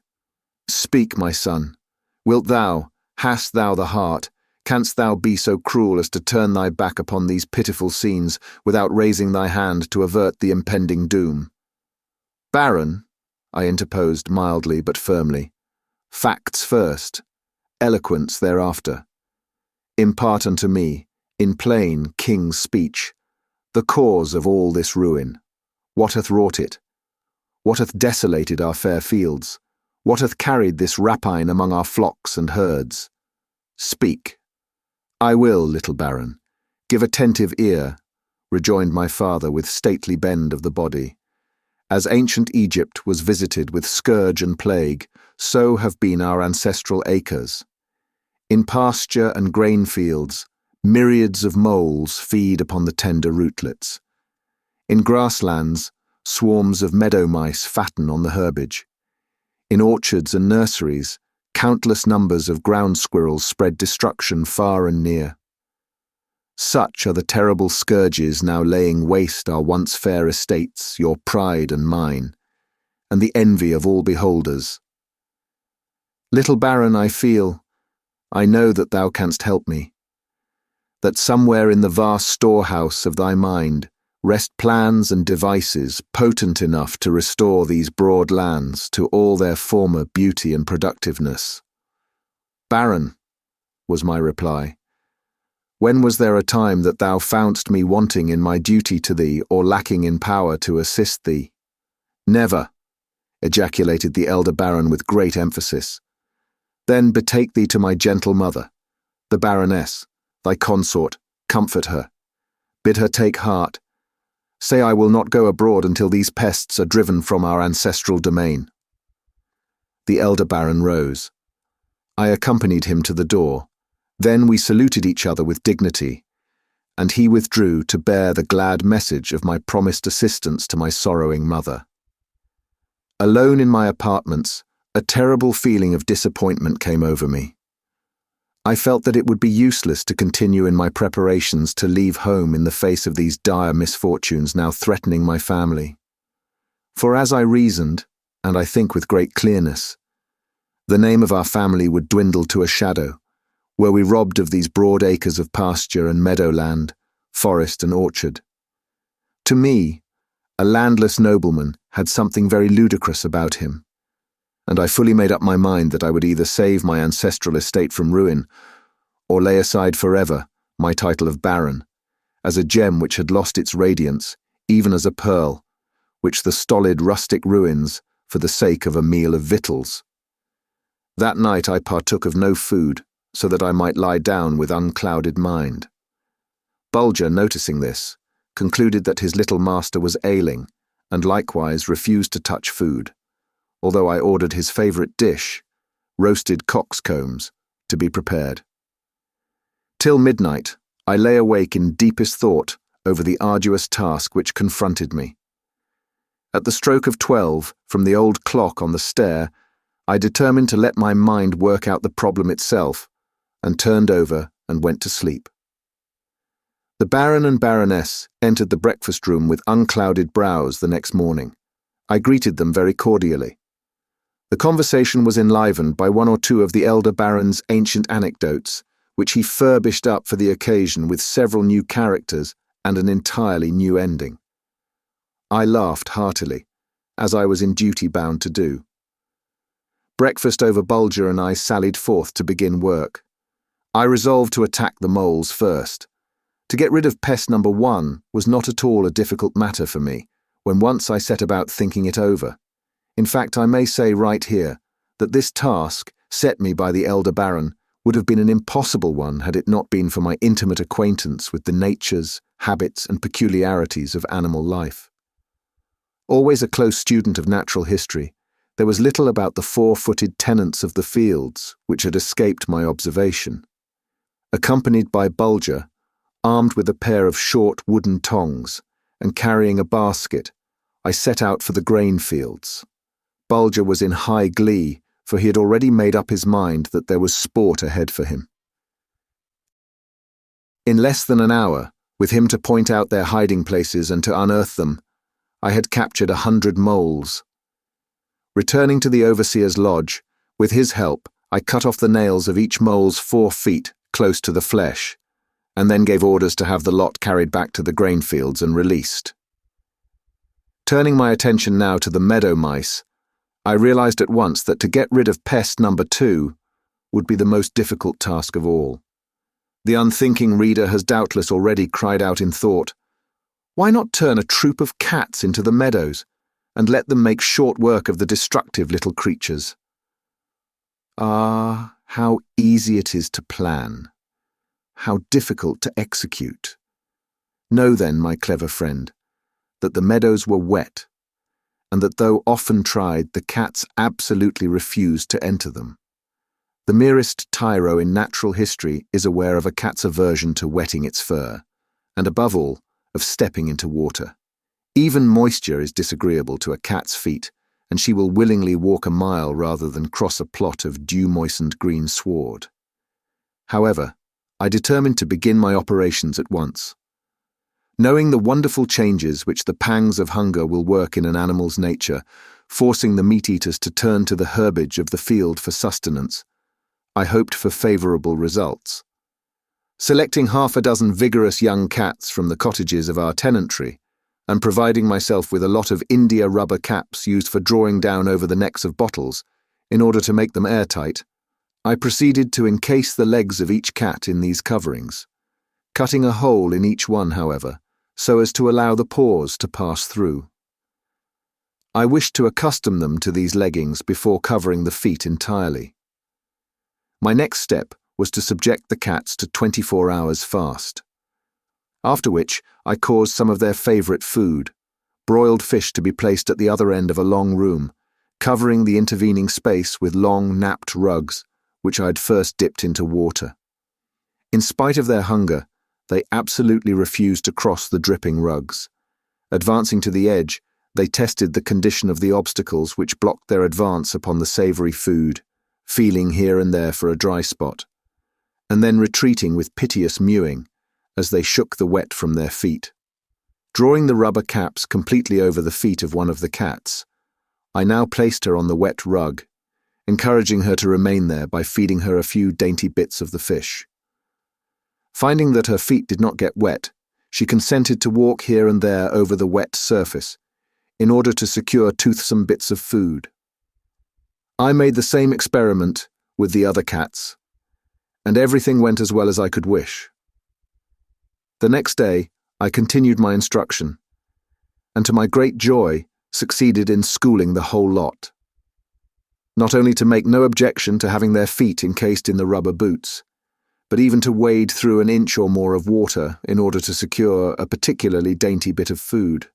Speak, my son. Wilt thou, hast thou the heart, canst thou be so cruel as to turn thy back upon these pitiful scenes without raising thy hand to avert the impending doom?" "Baron," I interposed mildly but firmly, "facts first, eloquence thereafter. Impart unto me, in plain king's speech, the cause of all this ruin. What hath wrought it? What hath desolated our fair fields? What hath carried this rapine among our flocks and herds? Speak." "I will, little baron. Give attentive ear," rejoined my father with stately bend of the body. "As ancient Egypt was visited with scourge and plague, so have been our ancestral acres. In pasture and grain fields, myriads of moles feed upon the tender rootlets. In grasslands, swarms of meadow mice fatten on the herbage. In orchards and nurseries, countless numbers of ground squirrels spread destruction far and near. Such are the terrible scourges now laying waste our once fair estates, your pride and mine, and the envy of all beholders. Little baron, I know that thou canst help me, that somewhere in the vast storehouse of thy mind rest plans and devices potent enough to restore these broad lands to all their former beauty and productiveness." "Baron," was my reply, "when was there a time that thou foundst me wanting in my duty to thee or lacking in power to assist thee?" "Never," ejaculated the elder baron with great emphasis. "Then betake thee to my gentle mother, the baroness, thy consort, comfort her. Bid her take heart. Say I will not go abroad until these pests are driven from our ancestral domain." The elder baron rose. I accompanied him to the door. Then we saluted each other with dignity, and he withdrew to bear the glad message of my promised assistance to my sorrowing mother. Alone in my apartments, a terrible feeling of disappointment came over me. I felt that it would be useless to continue in my preparations to leave home in the face of these dire misfortunes now threatening my family. For as I reasoned, and I think with great clearness, the name of our family would dwindle to a shadow, were we robbed of these broad acres of pasture and meadowland, forest and orchard. To me, a landless nobleman had something very ludicrous about him, and I fully made up my mind that I would either save my ancestral estate from ruin, or lay aside forever my title of baron, as a gem which had lost its radiance, even as a pearl, which the stolid rustic ruins for the sake of a meal of victuals. That night I partook of no food, so that I might lie down with unclouded mind. Bulger, noticing this, concluded that his little master was ailing, and likewise refused to touch food, although I ordered his favourite dish, roasted coxcombs, to be prepared. Till midnight, I lay awake in deepest thought over the arduous task which confronted me. At the stroke of 12, from the old clock on the stair, I determined to let my mind work out the problem itself, and turned over and went to sleep. The Baron and Baroness entered the breakfast room with unclouded brows the next morning. I greeted them very cordially. The conversation was enlivened by one or two of the elder Baron's ancient anecdotes, which he furbished up for the occasion with several new characters and an entirely new ending. I laughed heartily, as I was in duty bound to do. Breakfast over, Bulger and I sallied forth to begin work. I resolved to attack the moles first. To get rid of pest number 1 was not at all a difficult matter for me, when once I set about thinking it over. In fact, I may say right here that this task, set me by the elder baron, would have been an impossible one had it not been for my intimate acquaintance with the natures, habits, and peculiarities of animal life. Always a close student of natural history, there was little about the 4-footed tenants of the fields which had escaped my observation. Accompanied by Bulger, armed with a pair of short wooden tongs, and carrying a basket, I set out for the grain fields. Bulger was in high glee, for he had already made up his mind that there was sport ahead for him. In less than an hour, with him to point out their hiding places and to unearth them, I had captured 100 moles. Returning to the overseer's lodge, with his help, I cut off the nails of each mole's 4 feet close to the flesh, and then gave orders to have the lot carried back to the grain fields and released. Turning my attention now to the meadow mice, I realized at once that to get rid of pest number 2 would be the most difficult task of all. The unthinking reader has doubtless already cried out in thought, "Why not turn a troop of cats into the meadows, and let them make short work of the destructive little creatures?" Ah, how easy it is to plan, how difficult to execute. Know then, my clever friend, that the meadows were wet, and that though often tried, the cats absolutely refused to enter them. The merest tyro in natural history is aware of a cat's aversion to wetting its fur, and above all, of stepping into water. Even moisture is disagreeable to a cat's feet, and she will willingly walk a mile rather than cross a plot of dew-moistened green sward. However, I determined to begin my operations at once. Knowing the wonderful changes which the pangs of hunger will work in an animal's nature, forcing the meat-eaters to turn to the herbage of the field for sustenance, I hoped for favourable results. Selecting 6 vigorous young cats from the cottages of our tenantry, and providing myself with a lot of India rubber caps used for drawing down over the necks of bottles, in order to make them airtight, I proceeded to encase the legs of each cat in these coverings, cutting a hole in each one, however, so as to allow the paws to pass through. I wished to accustom them to these leggings before covering the feet entirely. My next step was to subject the cats to 24 hours fast. after which I caused some of their favorite food, broiled fish, to be placed at the other end of a long room, covering the intervening space with long napped rugs, which I had first dipped into water. In spite of their hunger, they absolutely refused to cross the dripping rugs. Advancing to the edge, they tested the condition of the obstacles which blocked their advance upon the savoury food, feeling here and there for a dry spot, and then retreating with piteous mewing as they shook the wet from their feet. Drawing the rubber caps completely over the feet of one of the cats, I now placed her on the wet rug, encouraging her to remain there by feeding her a few dainty bits of the fish. Finding that her feet did not get wet, she consented to walk here and there over the wet surface, in order to secure toothsome bits of food. I made the same experiment with the other cats, and everything went as well as I could wish. The next day, I continued my instruction, and to my great joy, succeeded in schooling the whole lot. Not only to make no objection to having their feet encased in the rubber boots, but even to wade through an inch or more of water in order to secure a particularly dainty bit of food.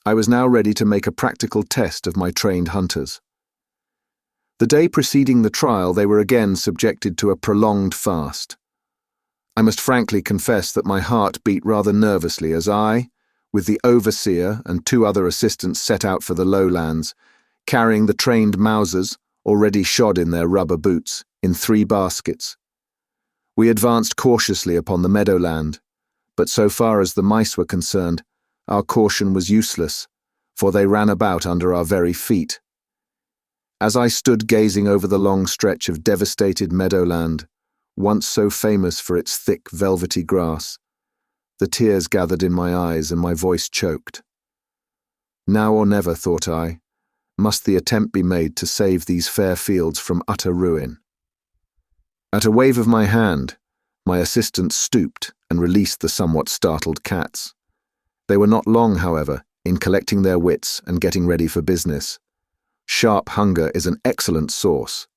I was now ready to make a practical test of my trained hunters. The day preceding the trial, they were again subjected to a prolonged fast. I must frankly confess that my heart beat rather nervously as I, with the overseer and 2 other assistants, set out for the lowlands, carrying the trained mousers, already shod in their rubber boots, in 3 baskets. We advanced cautiously upon the meadowland, but so far as the mice were concerned, our caution was useless, for they ran about under our very feet. As I stood gazing over the long stretch of devastated meadowland, once so famous for its thick, velvety grass, the tears gathered in my eyes and my voice choked. Now or never, thought I, must the attempt be made to save these fair fields from utter ruin. At a wave of my hand, my assistant stooped and released the somewhat startled cats. They were not long, however, in collecting their wits and getting ready for business. Sharp hunger is an excellent sauce.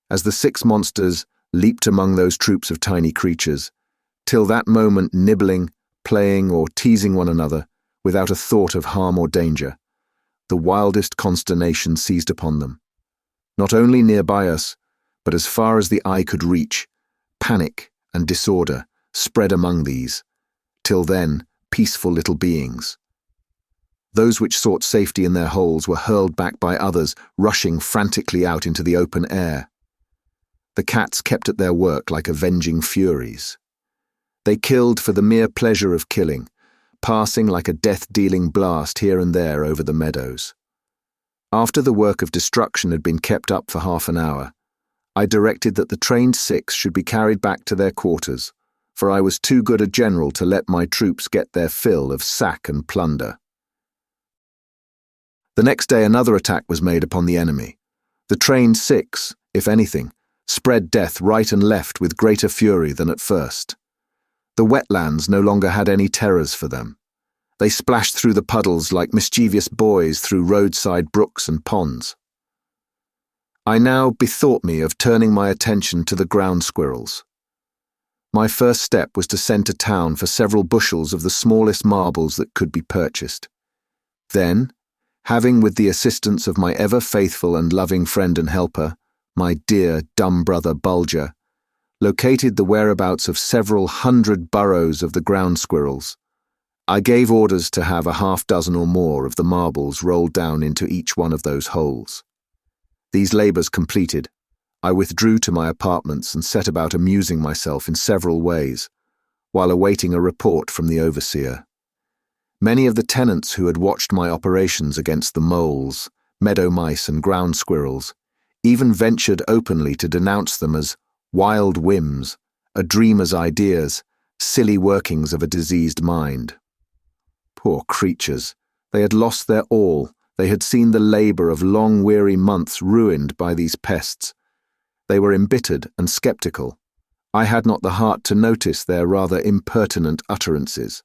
As the 6 monsters leaped among those troops of tiny creatures, till that moment nibbling, playing, or teasing one another, without a thought of harm or danger, the wildest consternation seized upon them. Not only nearby us, but as far as the eye could reach, panic and disorder spread among these, till then peaceful little beings. Those which sought safety in their holes were hurled back by others, rushing frantically out into the open air. The cats kept at their work like avenging furies. They killed for the mere pleasure of killing, passing like a death-dealing blast here and there over the meadows. After the work of destruction had been kept up for half an hour, I directed that the trained 6 should be carried back to their quarters, for I was too good a general to let my troops get their fill of sack and plunder. The next day another attack was made upon the enemy. The trained 6, if anything, spread death right and left with greater fury than at first. The wetlands no longer had any terrors for them. They splashed through the puddles like mischievous boys through roadside brooks and ponds. I now bethought me of turning my attention to the ground squirrels. My first step was to send to town for several bushels of the smallest marbles that could be purchased. Then, having with the assistance of my ever-faithful and loving friend and helper, my dear dumb brother Bulger, located the whereabouts of several hundred burrows of the ground squirrels, I gave orders to have a half-dozen or more of the marbles rolled down into each one of those holes. These labours completed, I withdrew to my apartments and set about amusing myself in several ways, while awaiting a report from the overseer. Many of the tenants who had watched my operations against the moles, meadow mice and ground squirrels even ventured openly to denounce them as wild whims, a dreamer's ideas, silly workings of a diseased mind. Poor creatures, they had lost their all. They had seen the labour of long weary months ruined by these pests. They were embittered and sceptical. I had not the heart to notice their rather impertinent utterances.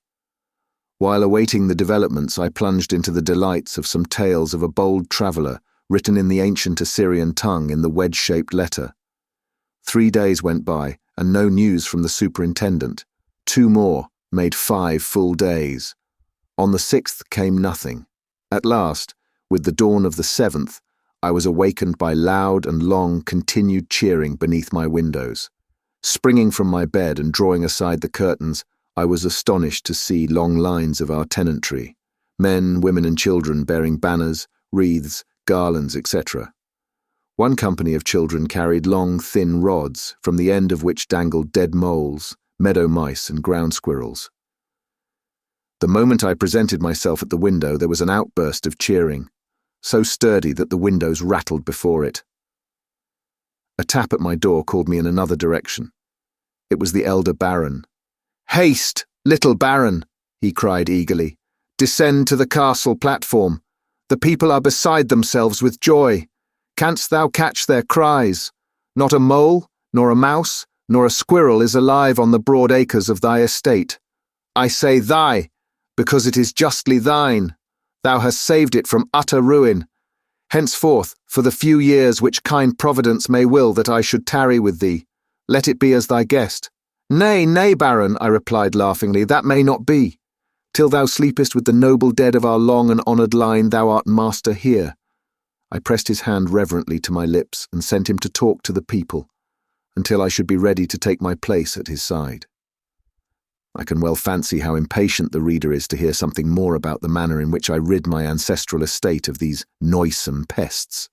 While awaiting the developments, I plunged into the delights of some tales of a bold traveller written in the ancient Assyrian tongue in the wedge-shaped letter. 3 days went by, and no news from the superintendent. 2 more, made 5 full days. On the 6th came nothing. At last, with the dawn of the 7th, I was awakened by loud and long continued cheering beneath my windows. Springing from my bed and drawing aside the curtains, I was astonished to see long lines of our tenantry, men, women and children bearing banners, wreaths, garlands, etc. One company of children carried long, thin rods, from the end of which dangled dead moles, meadow mice and ground squirrels. The moment I presented myself at the window, there was an outburst of cheering, so sturdy that the windows rattled before it. A tap at my door called me in another direction. It was the elder Baron. "Haste, little Baron," he cried eagerly. "Descend to the castle platform. The people are beside themselves with joy. Canst thou catch their cries? Not a mole, nor a mouse, nor a squirrel is alive on the broad acres of thy estate. I say thy, because it is justly thine. Thou hast saved it from utter ruin. Henceforth, for the few years which kind Providence may will that I should tarry with thee, let it be as thy guest." "Nay, nay, Baron," I replied laughingly, "that may not be. Till thou sleepest with the noble dead of our long and honoured line, thou art master here." I pressed his hand reverently to my lips and sent him to talk to the people, until I should be ready to take my place at his side. I can well fancy how impatient the reader is to hear something more about the manner in which I rid my ancestral estate of these noisome pests.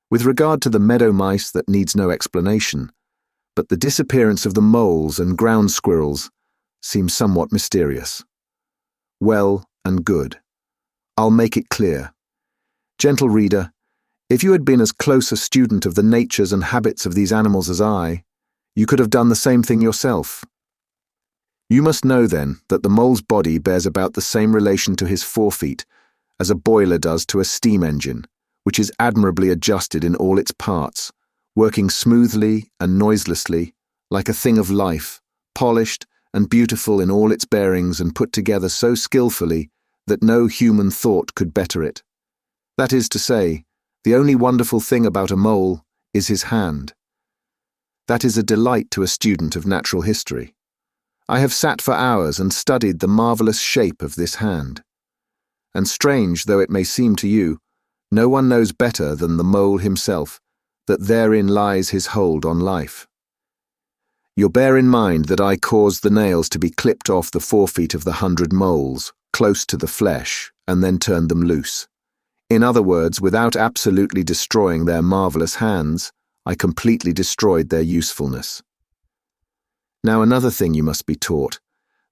With regard to the meadow mice, that needs no explanation, but the disappearance of the moles and ground squirrels seems somewhat mysterious. Well and good. I'll make it clear. Gentle reader, if you had been as close a student of the natures and habits of these animals as I, you could have done the same thing yourself. You must know, then, that the mole's body bears about the same relation to his forefeet as a boiler does to a steam engine, which is admirably adjusted in all its parts, working smoothly and noiselessly, like a thing of life, polished and beautiful in all its bearings and put together so skillfully that no human thought could better it. That is to say, the only wonderful thing about a mole is his hand. That is a delight to a student of natural history. I have sat for hours and studied the marvellous shape of this hand. And strange though it may seem to you, no one knows better than the mole himself that therein lies his hold on life. You'll bear in mind that I caused the nails to be clipped off the forefeet of the 100 moles, close to the flesh, and then turned them loose. In other words, without absolutely destroying their marvellous hands, I completely destroyed their usefulness. Now another thing you must be taught,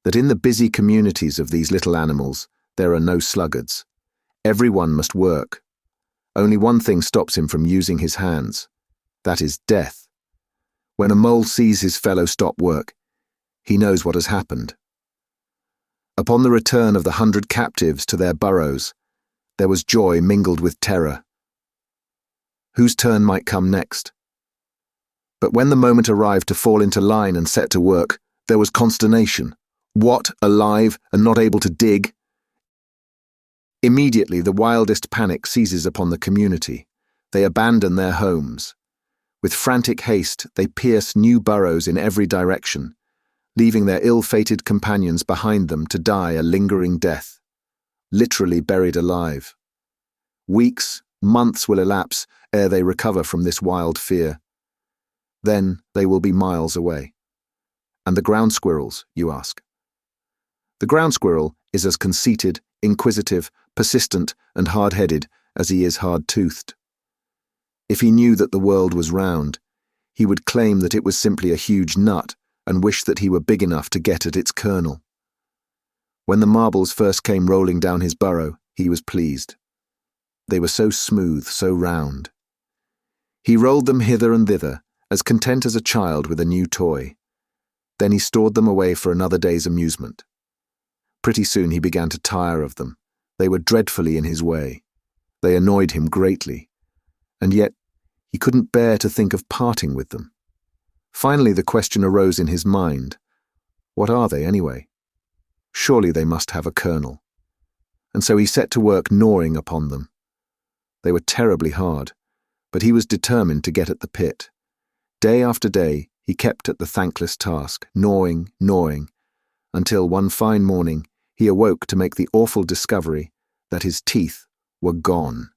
that in the busy communities of these little animals, there are no sluggards. Everyone must work. Only one thing stops him from using his hands. That is death. When a mole sees his fellow stop work, he knows what has happened. Upon the return of the 100 captives to their burrows, there was joy mingled with terror. Whose turn might come next? But when the moment arrived to fall into line and set to work, there was consternation. What, alive and not able to dig? Immediately the wildest panic seizes upon the community. They abandon their homes. With frantic haste, they pierce new burrows in every direction, leaving their ill-fated companions behind them to die a lingering death, literally buried alive. Weeks, months will elapse ere they recover from this wild fear. Then they will be miles away. And the ground squirrels, you ask? The ground squirrel is as conceited, inquisitive, persistent, and hard-headed as he is hard-toothed. If he knew that the world was round, he would claim that it was simply a huge nut and wish that he were big enough to get at its kernel. When the marbles first came rolling down his burrow, he was pleased. They were so smooth, so round. He rolled them hither and thither, as content as a child with a new toy. Then he stored them away for another day's amusement. Pretty soon he began to tire of them. They were dreadfully in his way. They annoyed him greatly, and yet he couldn't bear to think of parting with them. Finally the question arose in his mind, what are they anyway? Surely they must have a kernel. And so he set to work gnawing upon them. They were terribly hard, but he was determined to get at the pit. Day after day he kept at the thankless task, gnawing, until one fine morning he awoke to make the awful discovery that his teeth were gone.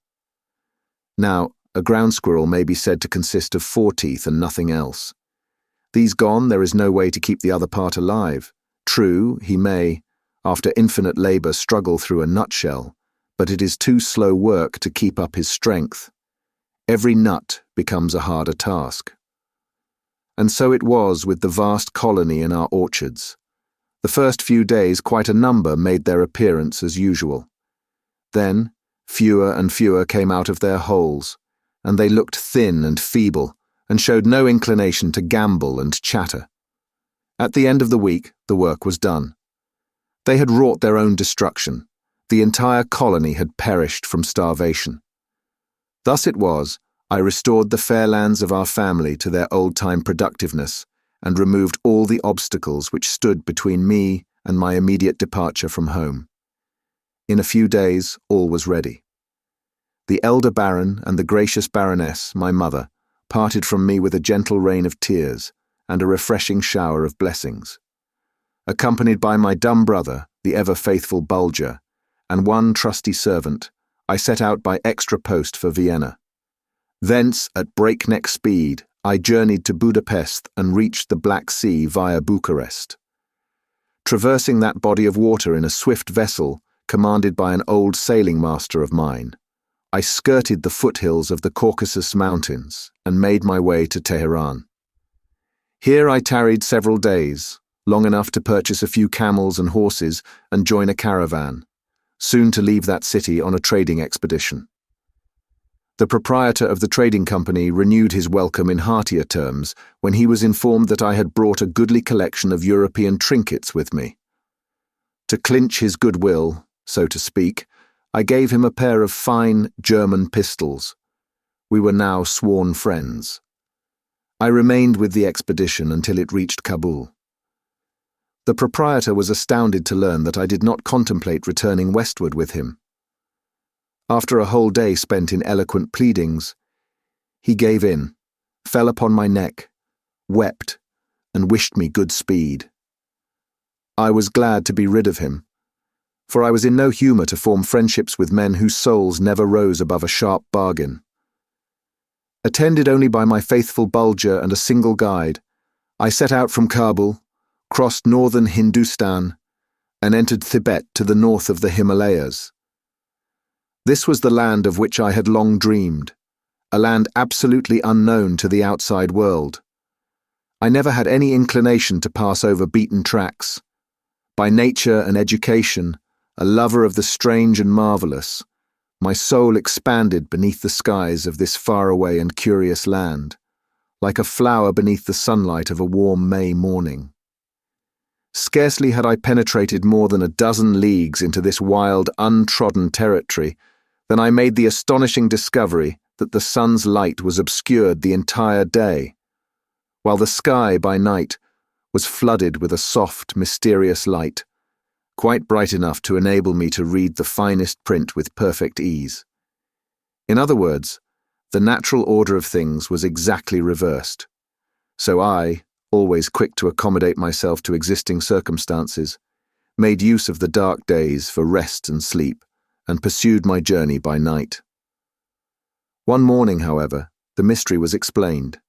Now, a ground squirrel may be said to consist of 4 teeth and nothing else. These gone, there is no way to keep the other part alive. True, he may, after infinite labor, struggle through a nutshell, but it is too slow work to keep up his strength. Every nut becomes a harder task. And so it was with the vast colony in our orchards. The first few days quite a number made their appearance as usual. Then, fewer and fewer came out of their holes, and they looked thin and feeble, and showed no inclination to gambol and chatter. At the end of the week, the work was done. They had wrought their own destruction. The entire colony had perished from starvation. Thus it was, I restored the fair lands of our family to their old-time productiveness, and removed all the obstacles which stood between me and my immediate departure from home. In a few days, all was ready. The elder baron and the gracious baroness, my mother, parted from me with a gentle rain of tears and a refreshing shower of blessings. Accompanied by my dumb brother, the ever-faithful Bulger, and one trusty servant, I set out by extra post for Vienna. Thence, at breakneck speed, I journeyed to Budapest and reached the Black Sea via Bucharest. Traversing that body of water in a swift vessel commanded by an old sailing master of mine, I skirted the foothills of the Caucasus Mountains and made my way to Tehran. Here I tarried several days, long enough to purchase a few camels and horses and join a caravan, soon to leave that city on a trading expedition. The proprietor of the trading company renewed his welcome in heartier terms when he was informed that I had brought a goodly collection of European trinkets with me. To clinch his goodwill, so to speak, I gave him a pair of fine German pistols. We were now sworn friends. I remained with the expedition until it reached Kabul. The proprietor was astounded to learn that I did not contemplate returning westward with him. After a whole day spent in eloquent pleadings, he gave in, fell upon my neck, wept, and wished me good speed. I was glad to be rid of him, for I was in no humour to form friendships with men whose souls never rose above a sharp bargain. Attended only by my faithful Bulger and a single guide, I set out from Kabul, crossed northern Hindustan, and entered Tibet to the north of the Himalayas. This was the land of which I had long dreamed, a land absolutely unknown to the outside world. I never had any inclination to pass over beaten tracks. By nature and education, a lover of the strange and marvellous, my soul expanded beneath the skies of this faraway and curious land, like a flower beneath the sunlight of a warm May morning. Scarcely had I penetrated more than a dozen leagues into this wild, untrodden territory than I made the astonishing discovery that the sun's light was obscured the entire day, while the sky by night was flooded with a soft, mysterious light, quite bright enough to enable me to read the finest print with perfect ease. In other words, the natural order of things was exactly reversed. So I, always quick to accommodate myself to existing circumstances, made use of the dark days for rest and sleep, and pursued my journey by night. One morning, however, the mystery was explained.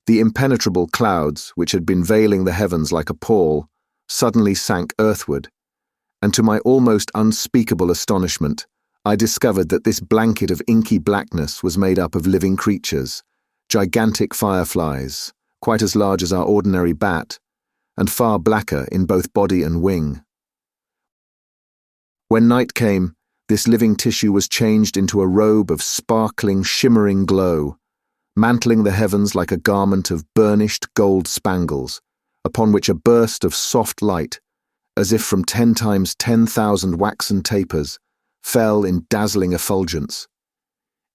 The impenetrable clouds, which had been veiling the heavens like a pall, suddenly sank earthward, and to my almost unspeakable astonishment, I discovered that this blanket of inky blackness was made up of living creatures, gigantic fireflies, quite as large as our ordinary bat, and far blacker in both body and wing. When night came, this living tissue was changed into a robe of sparkling, shimmering glow, mantling the heavens like a garment of burnished gold spangles, upon which a burst of soft light, as if from 10 times 10,000 waxen tapers, fell in dazzling effulgence.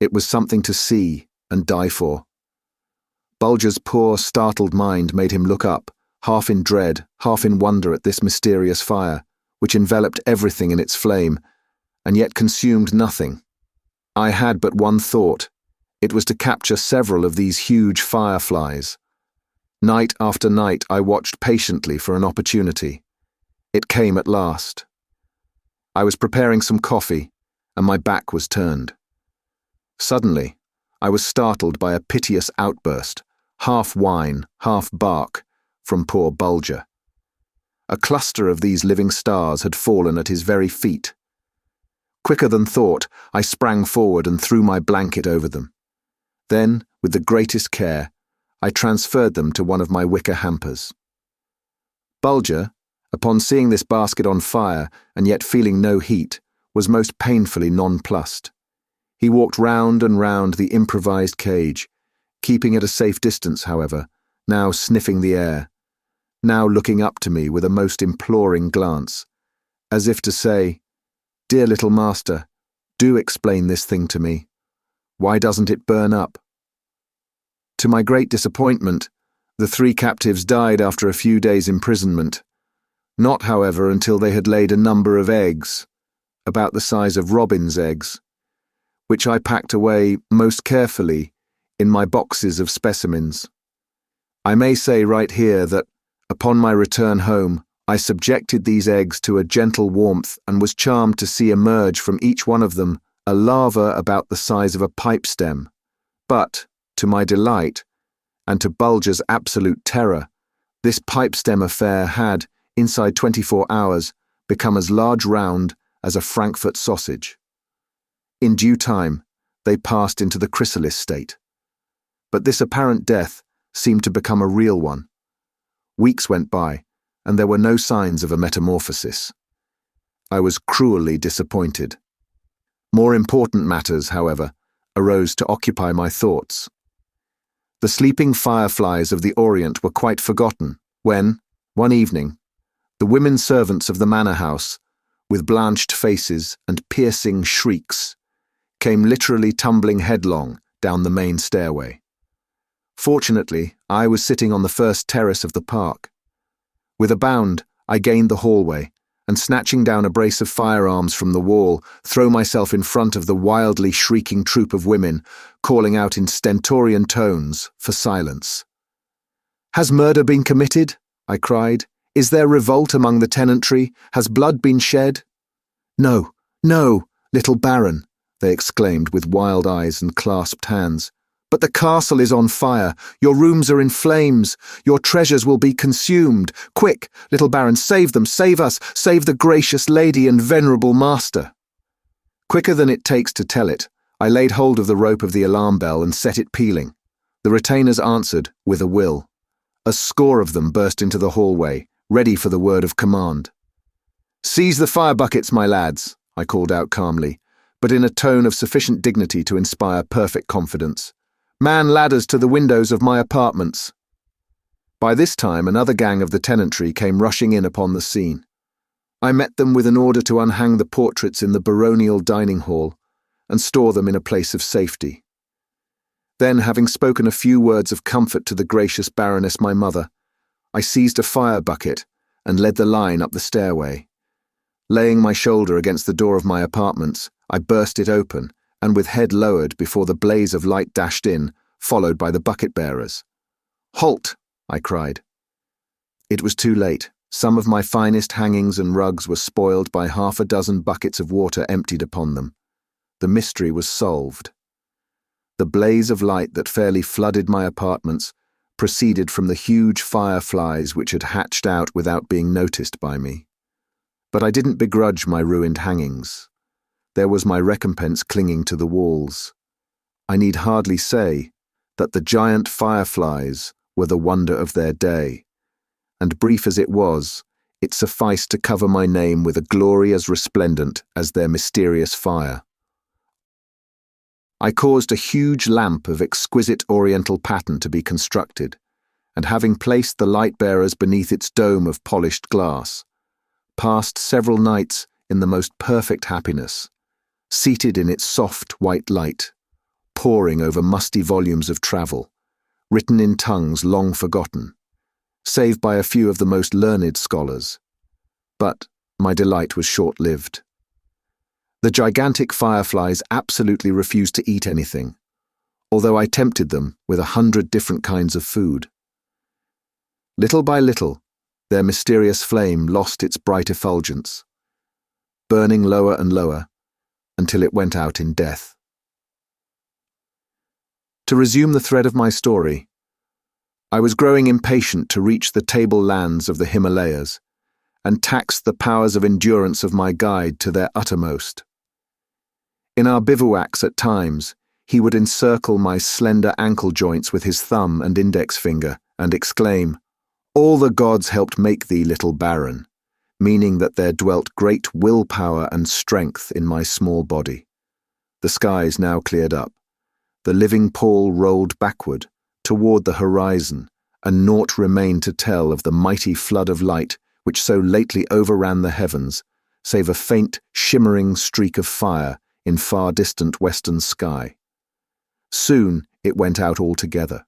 It was something to see and die for. Bulger's poor, startled mind made him look up, half in dread, half in wonder at this mysterious fire, which enveloped everything in its flame, and yet consumed nothing. I had but one thought. It was to capture several of these huge fireflies. Night after night I watched patiently for an opportunity, It came at last. I was preparing some coffee, and my back was turned. Suddenly, I was startled by a piteous outburst, half whine, half bark, from poor Bulger. A cluster of these living stars had fallen at his very feet. Quicker than thought, I sprang forward and threw my blanket over them. Then, with the greatest care, I transferred them to one of my wicker hampers. Bulger, upon seeing this basket on fire and yet feeling no heat, was most painfully nonplussed. He walked round and round the improvised cage, keeping at a safe distance, however, now sniffing the air, now looking up to me with a most imploring glance, as if to say, "Dear little master, do explain this thing to me. Why doesn't it burn up?" To my great disappointment, the 3 captives died after a few days' imprisonment, not, however, until they had laid a number of eggs, about the size of robins' eggs, which I packed away most carefully in my boxes of specimens. I may say right here that, upon my return home, I subjected these eggs to a gentle warmth and was charmed to see emerge from each one of them a larva about the size of a pipe stem. But, to my delight, and to Bulger's absolute terror, this pipe stem affair had, inside 24 hours, become as large round as a Frankfurt sausage. In due time, they passed into the chrysalis state. But this apparent death seemed to become a real one. Weeks went by, and there were no signs of a metamorphosis. I was cruelly disappointed. More important matters, however, arose to occupy my thoughts. The sleeping fireflies of the Orient were quite forgotten when, one evening, the women servants of the manor house, with blanched faces and piercing shrieks, came literally tumbling headlong down the main stairway. Fortunately, I was sitting on the first terrace of the park. With a bound, I gained the hallway, and snatching down a brace of firearms from the wall, throw myself in front of the wildly shrieking troop of women, calling out in stentorian tones for silence. "Has murder been committed?" I cried. "Is there revolt among the tenantry? Has blood been shed?" "No, no, little Baron," they exclaimed with wild eyes and clasped hands. "But the castle is on fire. Your rooms are in flames. Your treasures will be consumed. Quick, little Baron, save them, save us, save the gracious lady and venerable master." Quicker than it takes to tell it, I laid hold of the rope of the alarm bell and set it pealing. The retainers answered with a will. A score of them burst into the hallway, ready for the word of command. "Seize the fire buckets, my lads," I called out calmly, but in a tone of sufficient dignity to inspire perfect confidence. "Man ladders to the windows of my apartments." By this time, another gang of the tenantry came rushing in upon the scene. I met them with an order to unhang the portraits in the baronial dining hall and store them in a place of safety. Then, having spoken a few words of comfort to the gracious Baroness my mother, I seized a fire bucket and led the line up the stairway. Laying my shoulder against the door of my apartments, I burst it open, and with head lowered before the blaze of light dashed in, followed by the bucket-bearers. "Halt!" I cried. It was too late. Some of my finest hangings and rugs were spoiled by 6 buckets of water emptied upon them. The mystery was solved. The blaze of light that fairly flooded my apartments proceeded from the huge fireflies which had hatched out without being noticed by me. But I didn't begrudge my ruined hangings. There was my recompense clinging to the walls. I need hardly say that the giant fireflies were the wonder of their day, and brief as it was, it sufficed to cover my name with a glory as resplendent as their mysterious fire. I caused a huge lamp of exquisite oriental pattern to be constructed, and having placed the light-bearers beneath its dome of polished glass, passed several nights in the most perfect happiness, seated in its soft white light, poring over musty volumes of travel, written in tongues long forgotten, save by a few of the most learned scholars. But my delight was short-lived. The gigantic fireflies absolutely refused to eat anything, although I tempted them with 100 different kinds of food. Little by little, their mysterious flame lost its bright effulgence, burning lower and lower until it went out in death. To resume the thread of my story, I was growing impatient to reach the tablelands of the Himalayas and tax the powers of endurance of my guide to their uttermost. In our bivouacs at times, he would encircle my slender ankle joints with his thumb and index finger and exclaim, "All the gods helped make thee, little baron," meaning that there dwelt great willpower and strength in my small body. The skies now cleared up. The living pall rolled backward, toward the horizon, and naught remained to tell of the mighty flood of light which so lately overran the heavens, save a faint, shimmering streak of fire in far distant western sky. Soon it went out altogether.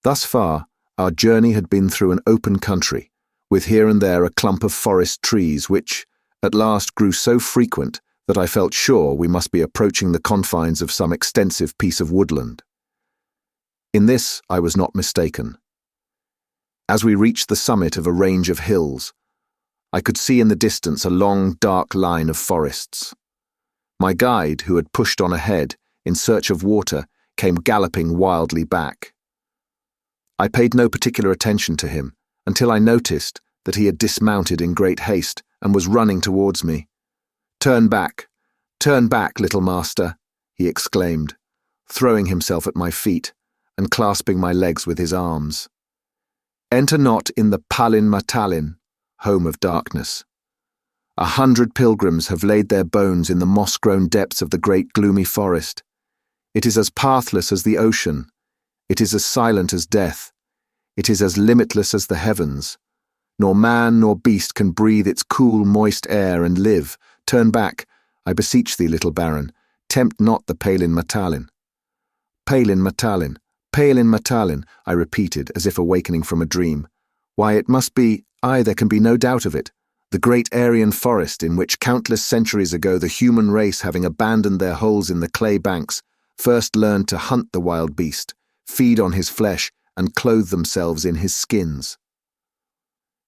Thus far, our journey had been through an open country, with here and there a clump of forest trees which, at last, grew so frequent that I felt sure we must be approaching the confines of some extensive piece of woodland. In this I was not mistaken. As we reached the summit of a range of hills, I could see in the distance a long, dark line of forests. My guide, who had pushed on ahead in search of water, came galloping wildly back. I paid no particular attention to him until I noticed that he had dismounted in great haste and was running towards me. Turn back, little master," he exclaimed, throwing himself at my feet and clasping my legs with his arms. "Enter not in the Palin Matalin, home of darkness. 100 pilgrims have laid their bones in the moss-grown depths of the great gloomy forest. It is as pathless as the ocean. It is as silent as death. It is as limitless as the heavens. Nor man nor beast can breathe its cool, moist air and live. Turn back, I beseech thee, little baron. Tempt not the Palin Matalin." "Palin Matalin, Palin Matalin," I repeated, as if awakening from a dream. "Why, it must be, aye, there can be no doubt of it, the great Aryan forest in which countless centuries ago the human race, having abandoned their holes in the clay banks, first learned to hunt the wild beast, feed on his flesh, and clothe themselves in his skins."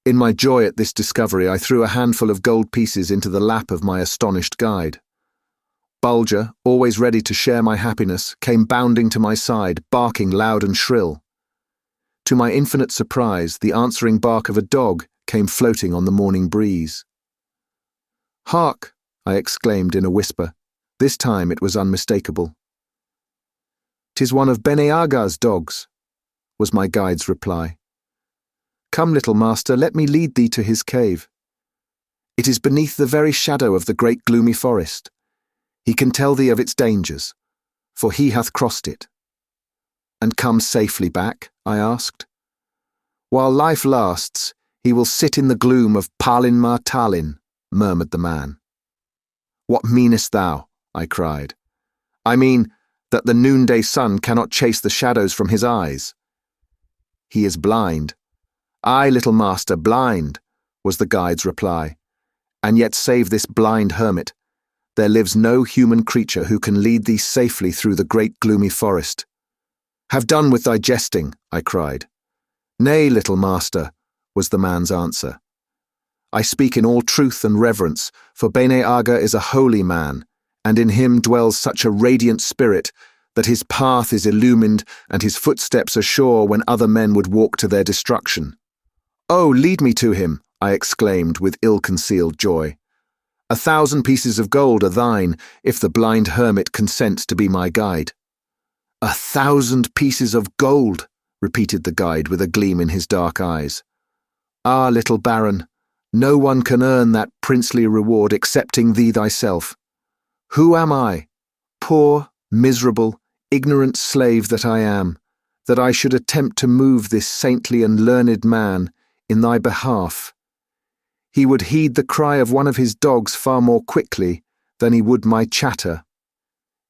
In my joy at this discovery, I threw a handful of gold pieces into the lap of my astonished guide. Bulger, always ready to share my happiness, came bounding to my side, barking loud and shrill. To my infinite surprise, the answering bark of a dog came floating on the morning breeze. "Hark!" I exclaimed in a whisper. This time it was unmistakable. "'Tis one of Bene Aga's dogs," was my guide's reply. "Come, little master, let me lead thee to his cave. It is beneath the very shadow of the great gloomy forest. He can tell thee of its dangers, for he hath crossed it." "And come safely back?" I asked. "While life lasts, he will sit in the gloom of Palin Matalin," murmured the man. "What meanest thou?" I cried. "I mean that the noonday sun cannot chase the shadows from his eyes." "He is blind." "Aye, little master, blind," was the guide's reply. "And yet save this blind hermit, there lives no human creature who can lead thee safely through the great gloomy forest." "Have done with thy jesting," I cried. "Nay, little master," was the man's answer. "I speak in all truth and reverence, for Bene Aga is a holy man, and in him dwells such a radiant spirit that his path is illumined and his footsteps are sure when other men would walk to their destruction." "Oh, lead me to him," I exclaimed with ill-concealed joy. 1,000 pieces of gold are thine if the blind hermit consents to be my guide." 1,000 pieces of gold," repeated the guide with a gleam in his dark eyes. "Ah, little baron, no one can earn that princely reward excepting thee thyself. Who am I, poor, miserable, ignorant slave that I am, that I should attempt to move this saintly and learned man in thy behalf? He would heed the cry of one of his dogs far more quickly than he would my chatter.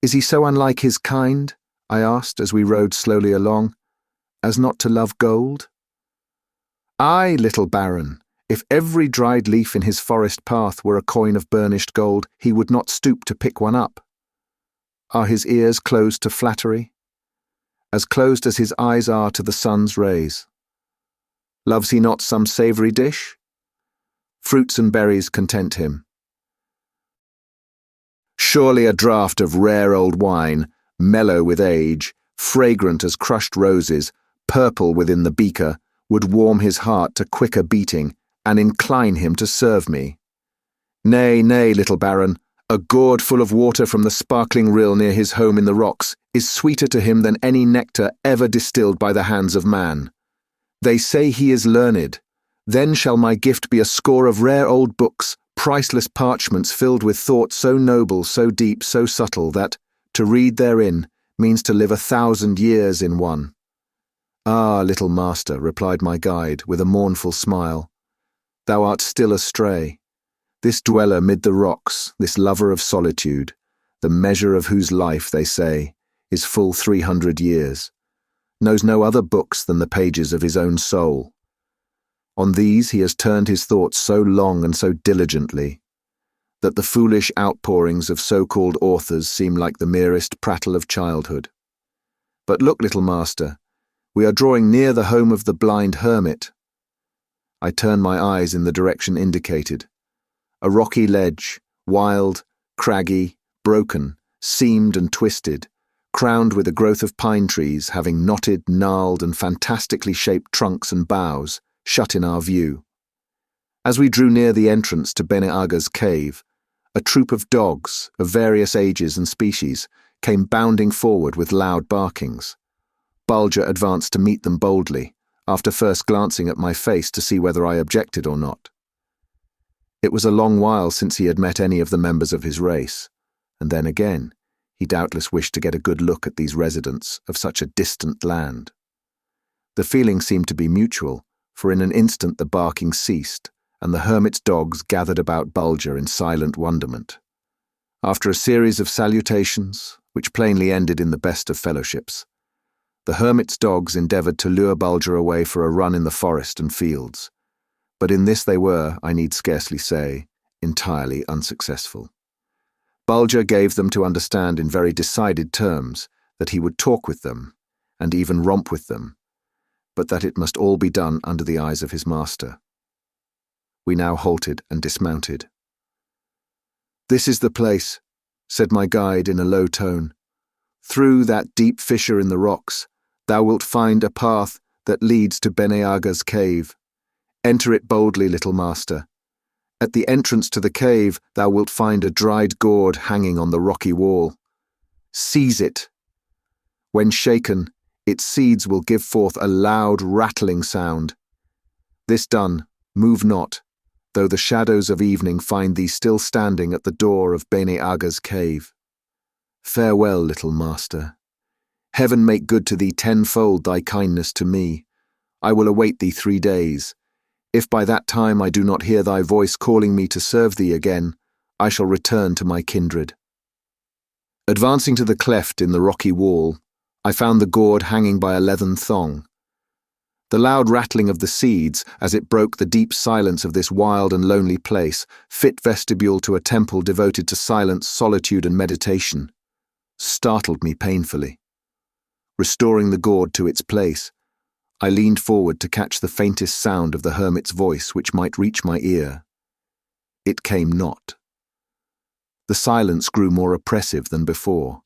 Is he so unlike his kind," I asked as we rode slowly along, "as not to love gold?" "Aye, little baron, if every dried leaf in his forest path were a coin of burnished gold, he would not stoop to pick one up. Are his ears closed to flattery? As closed as his eyes are to the sun's rays. Loves he not some savoury dish? Fruits and berries content him. Surely a draught of rare old wine, mellow with age, fragrant as crushed roses, purple within the beaker, would warm his heart to quicker beating and incline him to serve me. Nay, nay, little baron, a gourd full of water from the sparkling rill near his home in the rocks is sweeter to him than any nectar ever distilled by the hands of man. They say he is learned. Then shall my gift be a score of rare old books, priceless parchments filled with thought so noble, so deep, so subtle that, to read therein, means to live 1,000 years in one. Ah, little master, replied my guide, with a mournful smile, thou art still astray. This dweller mid the rocks, this lover of solitude, the measure of whose life, they say, is full 300 years, knows no other books than the pages of his own soul. On these he has turned his thoughts so long and so diligently, that the foolish outpourings of so-called authors seem like the merest prattle of childhood. But look, little master, we are drawing near the home of the blind hermit. I turn my eyes in the direction indicated. A rocky ledge, wild, craggy, broken, seamed and twisted, crowned with a growth of pine trees having knotted, gnarled and fantastically shaped trunks and boughs, shut in our view. As we drew near the entrance to Bene Aga's cave, a troop of dogs of various ages and species came bounding forward with loud barkings. Bulger advanced to meet them boldly, after first glancing at my face to see whether I objected or not. It was a long while since he had met any of the members of his race, and then again, he doubtless wished to get a good look at these residents of such a distant land. The feeling seemed to be mutual, for in an instant the barking ceased, and the hermit's dogs gathered about Bulger in silent wonderment. After a series of salutations, which plainly ended in the best of fellowships, the hermit's dogs endeavoured to lure Bulger away for a run in the forest and fields, but in this they were, I need scarcely say, entirely unsuccessful. Bulger gave them to understand in very decided terms that he would talk with them, and even romp with them, but that it must all be done under the eyes of his master. We now halted and dismounted. "This is the place," said my guide in a low tone. "Through that deep fissure in the rocks, thou wilt find a path that leads to Bene Aga's cave. Enter it boldly, little master. At the entrance to the cave thou wilt find a dried gourd hanging on the rocky wall. Seize it. When shaken, its seeds will give forth a loud, rattling sound. This done, move not, though the shadows of evening find thee still standing at the door of Bene Aga's cave. Farewell, little master. Heaven make good to thee tenfold thy kindness to me. I will await thee 3 days. If by that time I do not hear thy voice calling me to serve thee again, I shall return to my kindred." Advancing to the cleft in the rocky wall, I found the gourd hanging by a leathern thong. The loud rattling of the seeds, as it broke the deep silence of this wild and lonely place, fit vestibule to a temple devoted to silence, solitude, and meditation, startled me painfully. Restoring the gourd to its place, I leaned forward to catch the faintest sound of the hermit's voice which might reach my ear. It came not. The silence grew more oppressive than before.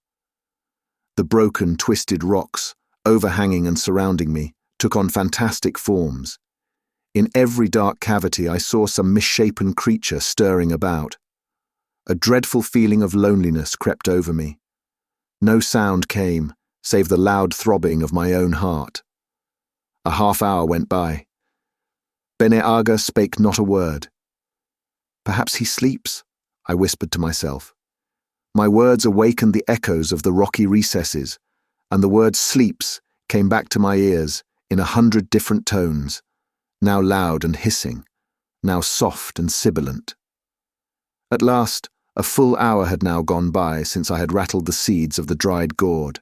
The broken, twisted rocks, overhanging and surrounding me, took on fantastic forms. In every dark cavity I saw some misshapen creature stirring about. A dreadful feeling of loneliness crept over me. No sound came, save the loud throbbing of my own heart. A half-hour went by. Bene Aga spake not a word. "Perhaps he sleeps," I whispered to myself. My words awakened the echoes of the rocky recesses, and the word "sleeps" came back to my ears in 100 different tones, now loud and hissing, now soft and sibilant. At last, a full hour had now gone by since I had rattled the seeds of the dried gourd,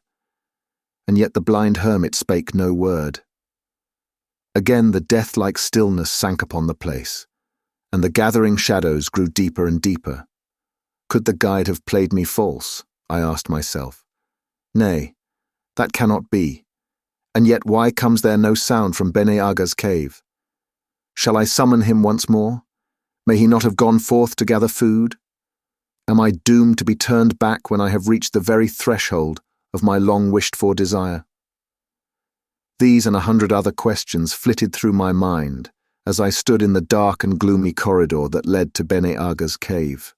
and yet the blind hermit spake no word. Again the death-like stillness sank upon the place, and the gathering shadows grew deeper and deeper. Could the guide have played me false? I asked myself. Nay, that cannot be. And yet why comes there no sound from Bene Aga's cave? Shall I summon him once more? May he not have gone forth to gather food? Am I doomed to be turned back when I have reached the very threshold of my long-wished-for desire? These and 100 other questions flitted through my mind as I stood in the dark and gloomy corridor that led to Bene Aga's cave.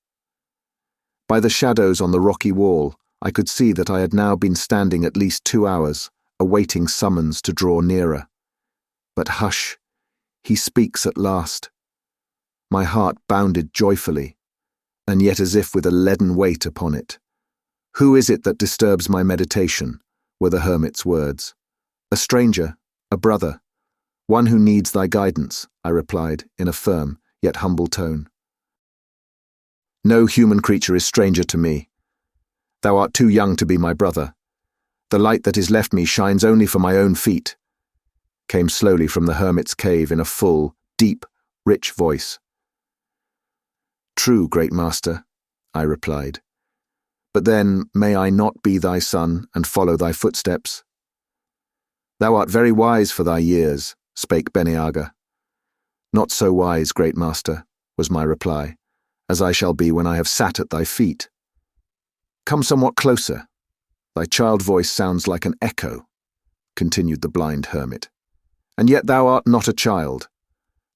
By the shadows on the rocky wall, I could see that I had now been standing at least 2 hours, awaiting summons to draw nearer. But hush, he speaks at last. My heart bounded joyfully, and yet as if with a leaden weight upon it. "Who is it that disturbs my meditation?" were the hermit's words. "A stranger, a brother, one who needs thy guidance," I replied in a firm yet humble tone. "No human creature is stranger to me. Thou art too young to be my brother. The light that is left me shines only for my own feet," came slowly from the hermit's cave in a full, deep, rich voice. "True, great master," I replied. "But then, may I not be thy son and follow thy footsteps?" "Thou art very wise for thy years," spake Bene Aga. "Not so wise, great master," was my reply, "as I shall be when I have sat at thy feet. Come somewhat closer. Thy child voice sounds like an echo," continued the blind hermit. "And yet thou art not a child.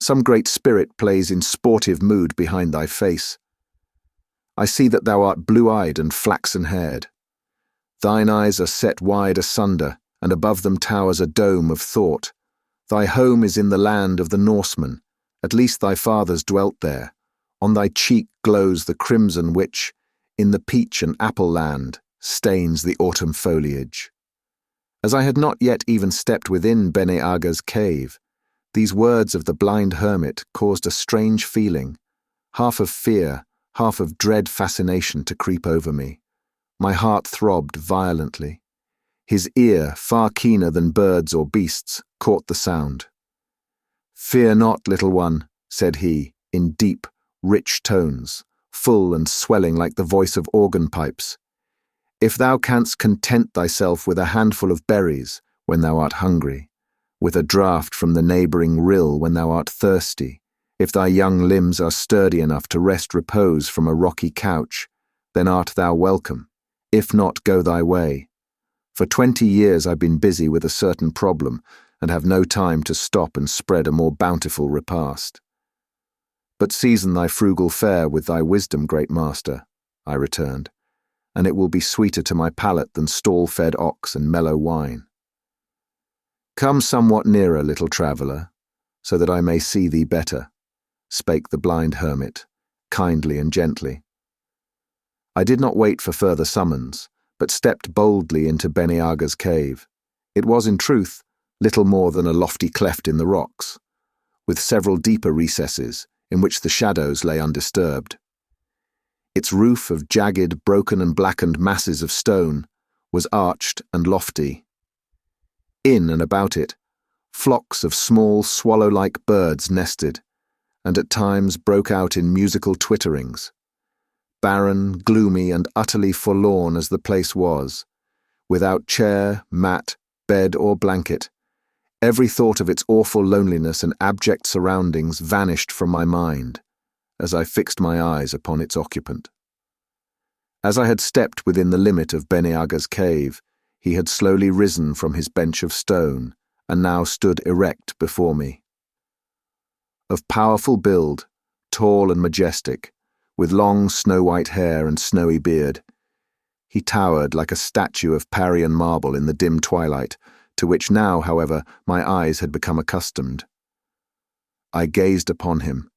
Some great spirit plays in sportive mood behind thy face. I see that thou art blue-eyed and flaxen-haired. Thine eyes are set wide asunder, and above them towers a dome of thought. Thy home is in the land of the Norsemen, at least thy fathers dwelt there. On thy cheek glows the crimson which, in the peach and apple land, stains the autumn foliage." As I had not yet even stepped within Bene Aga's cave, these words of the blind hermit caused a strange feeling, half of fear, half of dread fascination to creep over me. My heart throbbed violently. His ear, far keener than birds or beasts, caught the sound. "Fear not, little one," said he, in deep, rich tones, full and swelling like the voice of organ pipes. "If thou canst content thyself with a handful of berries when thou art hungry, with a draught from the neighbouring rill when thou art thirsty, if thy young limbs are sturdy enough to wrest repose from a rocky couch, then art thou welcome. If not, go thy way. For 20 years I've been busy with a certain problem, and have no time to stop and spread a more bountiful repast." "But season thy frugal fare with thy wisdom, great master," I returned, "and it will be sweeter to my palate than stall-fed ox and mellow wine." "Come somewhat nearer, little traveller, so that I may see thee better," spake the blind hermit, kindly and gently. I did not wait for further summons, but stepped boldly into Bene Aga's cave. It was, in truth, little more than a lofty cleft in the rocks, with several deeper recesses in which the shadows lay undisturbed. Its roof of jagged, broken and blackened masses of stone was arched and lofty. In and about it, flocks of small swallow-like birds nested, and at times broke out in musical twitterings. Barren, gloomy, and utterly forlorn as the place was, without chair, mat, bed, or blanket, every thought of its awful loneliness and abject surroundings vanished from my mind as I fixed my eyes upon its occupant. As I had stepped within the limit of Bene Aga's cave, he had slowly risen from his bench of stone and now stood erect before me. Of powerful build, tall and majestic, with long snow-white hair and snowy beard, he towered like a statue of Parian marble in the dim twilight, to which now, however, my eyes had become accustomed. I gazed upon him,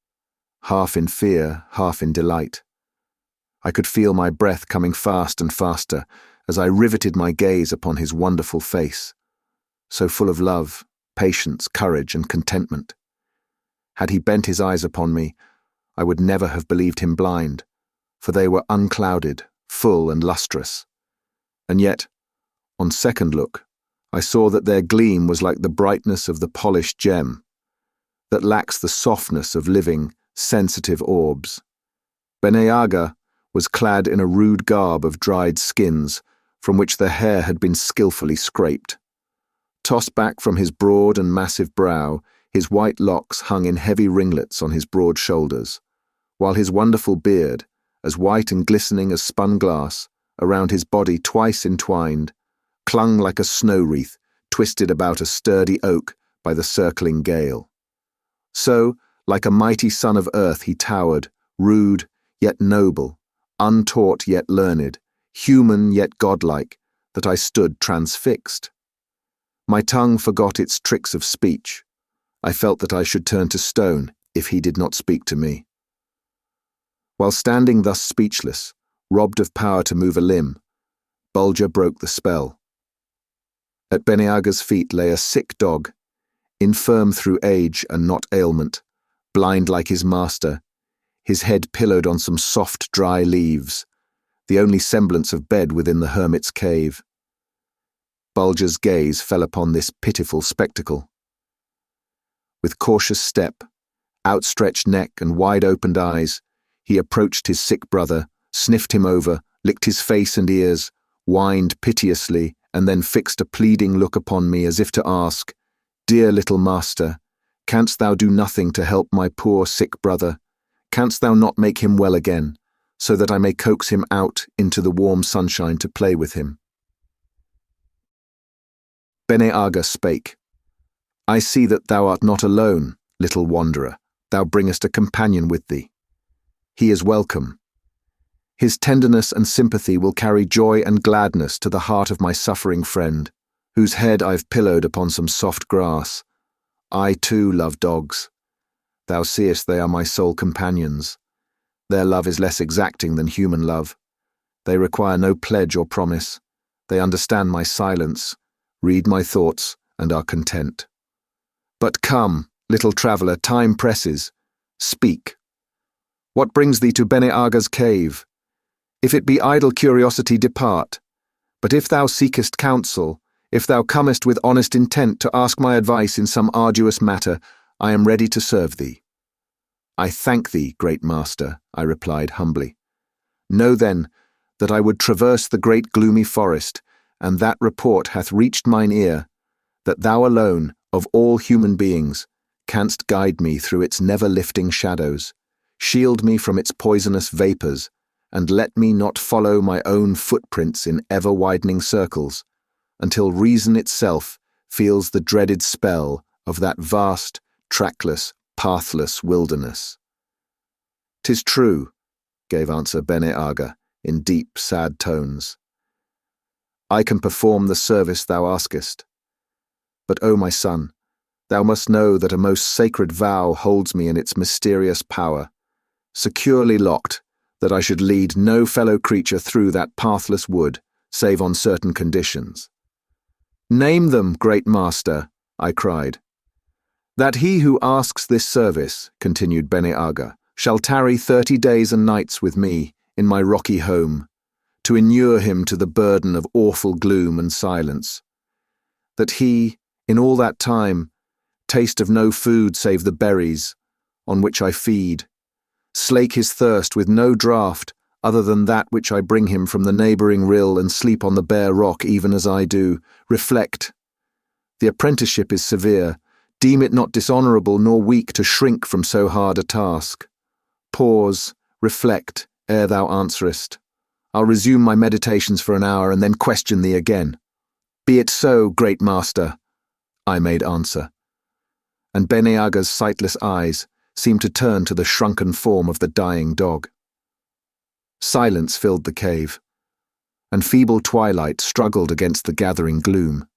half in fear, half in delight. I could feel my breath coming fast and faster as I riveted my gaze upon his wonderful face, so full of love, patience, courage, and contentment. Had he bent his eyes upon me, I would never have believed him blind, for they were unclouded, full and lustrous. And yet, on second look, I saw that their gleam was like the brightness of the polished gem, that lacks the softness of living, sensitive orbs. Bene Aga was clad in a rude garb of dried skins, from which the hair had been skillfully scraped. Tossed back from his broad and massive brow, His white locks hung in heavy ringlets on his broad shoulders, while his wonderful beard, as white and glistening as spun glass, around his body twice entwined, clung like a snow wreath twisted about a sturdy oak by the circling gale. So, like a mighty son of earth he towered, rude yet noble, untaught yet learned, human yet godlike, that I stood transfixed. My tongue forgot its tricks of speech. I felt that I should turn to stone if he did not speak to me. While standing thus speechless, robbed of power to move a limb, Bulger broke the spell. At Beneaga's feet lay a sick dog, infirm through age and not ailment, blind like his master, his head pillowed on some soft, dry leaves, the only semblance of bed within the hermit's cave. Bulger's gaze fell upon this pitiful spectacle. With cautious step, outstretched neck and wide-opened eyes, he approached his sick brother, sniffed him over, licked his face and ears, whined piteously, and then fixed a pleading look upon me as if to ask, "Dear little master, canst thou do nothing to help my poor sick brother? Canst thou not make him well again, so that I may coax him out into the warm sunshine to play with him?" Beneaga spake. "I see that thou art not alone, little wanderer. Thou bringest a companion with thee. He is welcome. His tenderness and sympathy will carry joy and gladness to the heart of my suffering friend, whose head I've pillowed upon some soft grass. I too love dogs. Thou seest they are my sole companions. Their love is less exacting than human love. They require no pledge or promise. They understand my silence, read my thoughts, and are content. But come, little traveller, time presses. Speak. What brings thee to Beneaga's cave? If it be idle curiosity, depart. But if thou seekest counsel, if thou comest with honest intent to ask my advice in some arduous matter, I am ready to serve thee." "I thank thee, great master," I replied humbly. "Know then that I would traverse the great gloomy forest, and that report hath reached mine ear, that thou alone, of all human beings, canst guide me through its never-lifting shadows, shield me from its poisonous vapours, and let me not follow my own footprints in ever-widening circles, until reason itself feels the dreaded spell of that vast, trackless, pathless wilderness." "'Tis true," gave answer Beneaga, in deep, sad tones. "I can perform the service thou askest. But, O my son, thou must know that a most sacred vow holds me in its mysterious power, securely locked, that I should lead no fellow creature through that pathless wood, save on certain conditions." "Name them, great master," I cried. "That he who asks this service," continued Beneaga, "shall tarry 30 days and nights with me in my rocky home, to inure him to the burden of awful gloom and silence. That he, in all that time, taste of no food save the berries, on which I feed, slake his thirst with no draught other than that which I bring him from the neighbouring rill, and sleep on the bare rock even as I do. Reflect. The apprenticeship is severe. Deem it not dishonourable nor weak to shrink from so hard a task. Pause, reflect, ere thou answerest. I'll resume my meditations for an hour and then question thee again." "Be it so, great master," I made answer. And Beneaga's sightless eyes seemed to turn to the shrunken form of the dying dog. Silence filled the cave, and feeble twilight struggled against the gathering gloom.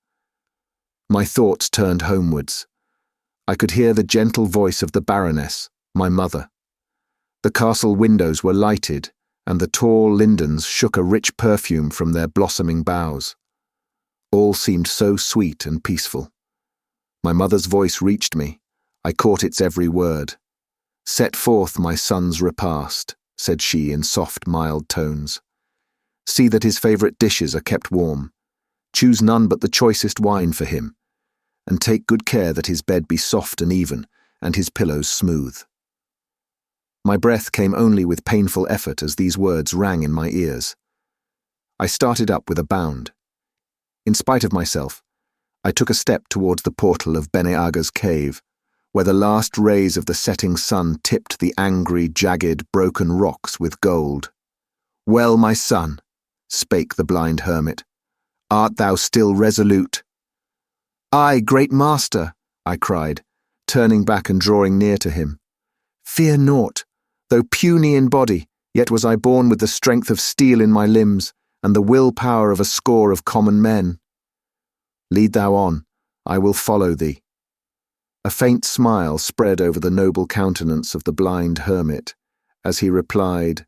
My thoughts turned homewards. I could hear the gentle voice of the Baroness, my mother. The castle windows were lighted, and the tall lindens shook a rich perfume from their blossoming boughs. All seemed so sweet and peaceful. My mother's voice reached me. I caught its every word. "Set forth my son's repast," said she in soft, mild tones. "See that his favourite dishes are kept warm. Choose none but the choicest wine for him, and take good care that his bed be soft and even, and his pillows smooth." My breath came only with painful effort as these words rang in my ears. I started up with a bound. In spite of myself, I took a step towards the portal of Beneaga's cave, where the last rays of the setting sun tipped the angry, jagged, broken rocks with gold. "Well, my son," spake the blind hermit, "art thou still resolute?" "Aye, great master," I cried, turning back and drawing near to him. "Fear naught. Though puny in body, yet was I born with the strength of steel in my limbs, and the will-power of a score of common men." "Lead thou on, I will follow thee." A faint smile spread over the noble countenance of the blind hermit, as he replied,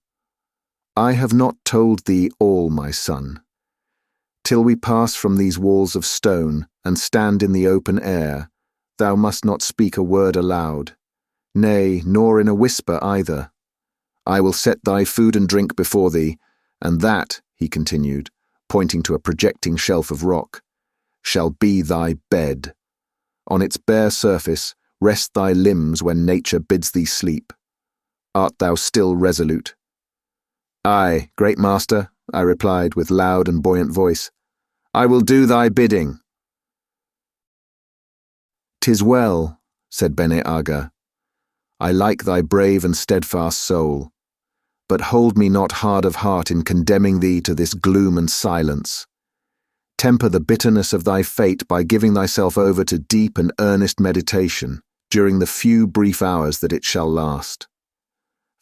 "I have not told thee all, my son. Till we pass from these walls of stone and stand in the open air, thou must not speak a word aloud, nay, nor in a whisper either. I will set thy food and drink before thee, and that," he continued, pointing to a projecting shelf of rock, "shall be thy bed. On its bare surface rest thy limbs when nature bids thee sleep. Art thou still resolute?" "Aye, great master," I replied with loud and buoyant voice. "I will do thy bidding." "'Tis well," said Bene Aga. "I like thy brave and steadfast soul. But hold me not hard of heart in condemning thee to this gloom and silence. Temper the bitterness of thy fate by giving thyself over to deep and earnest meditation during the few brief hours that it shall last.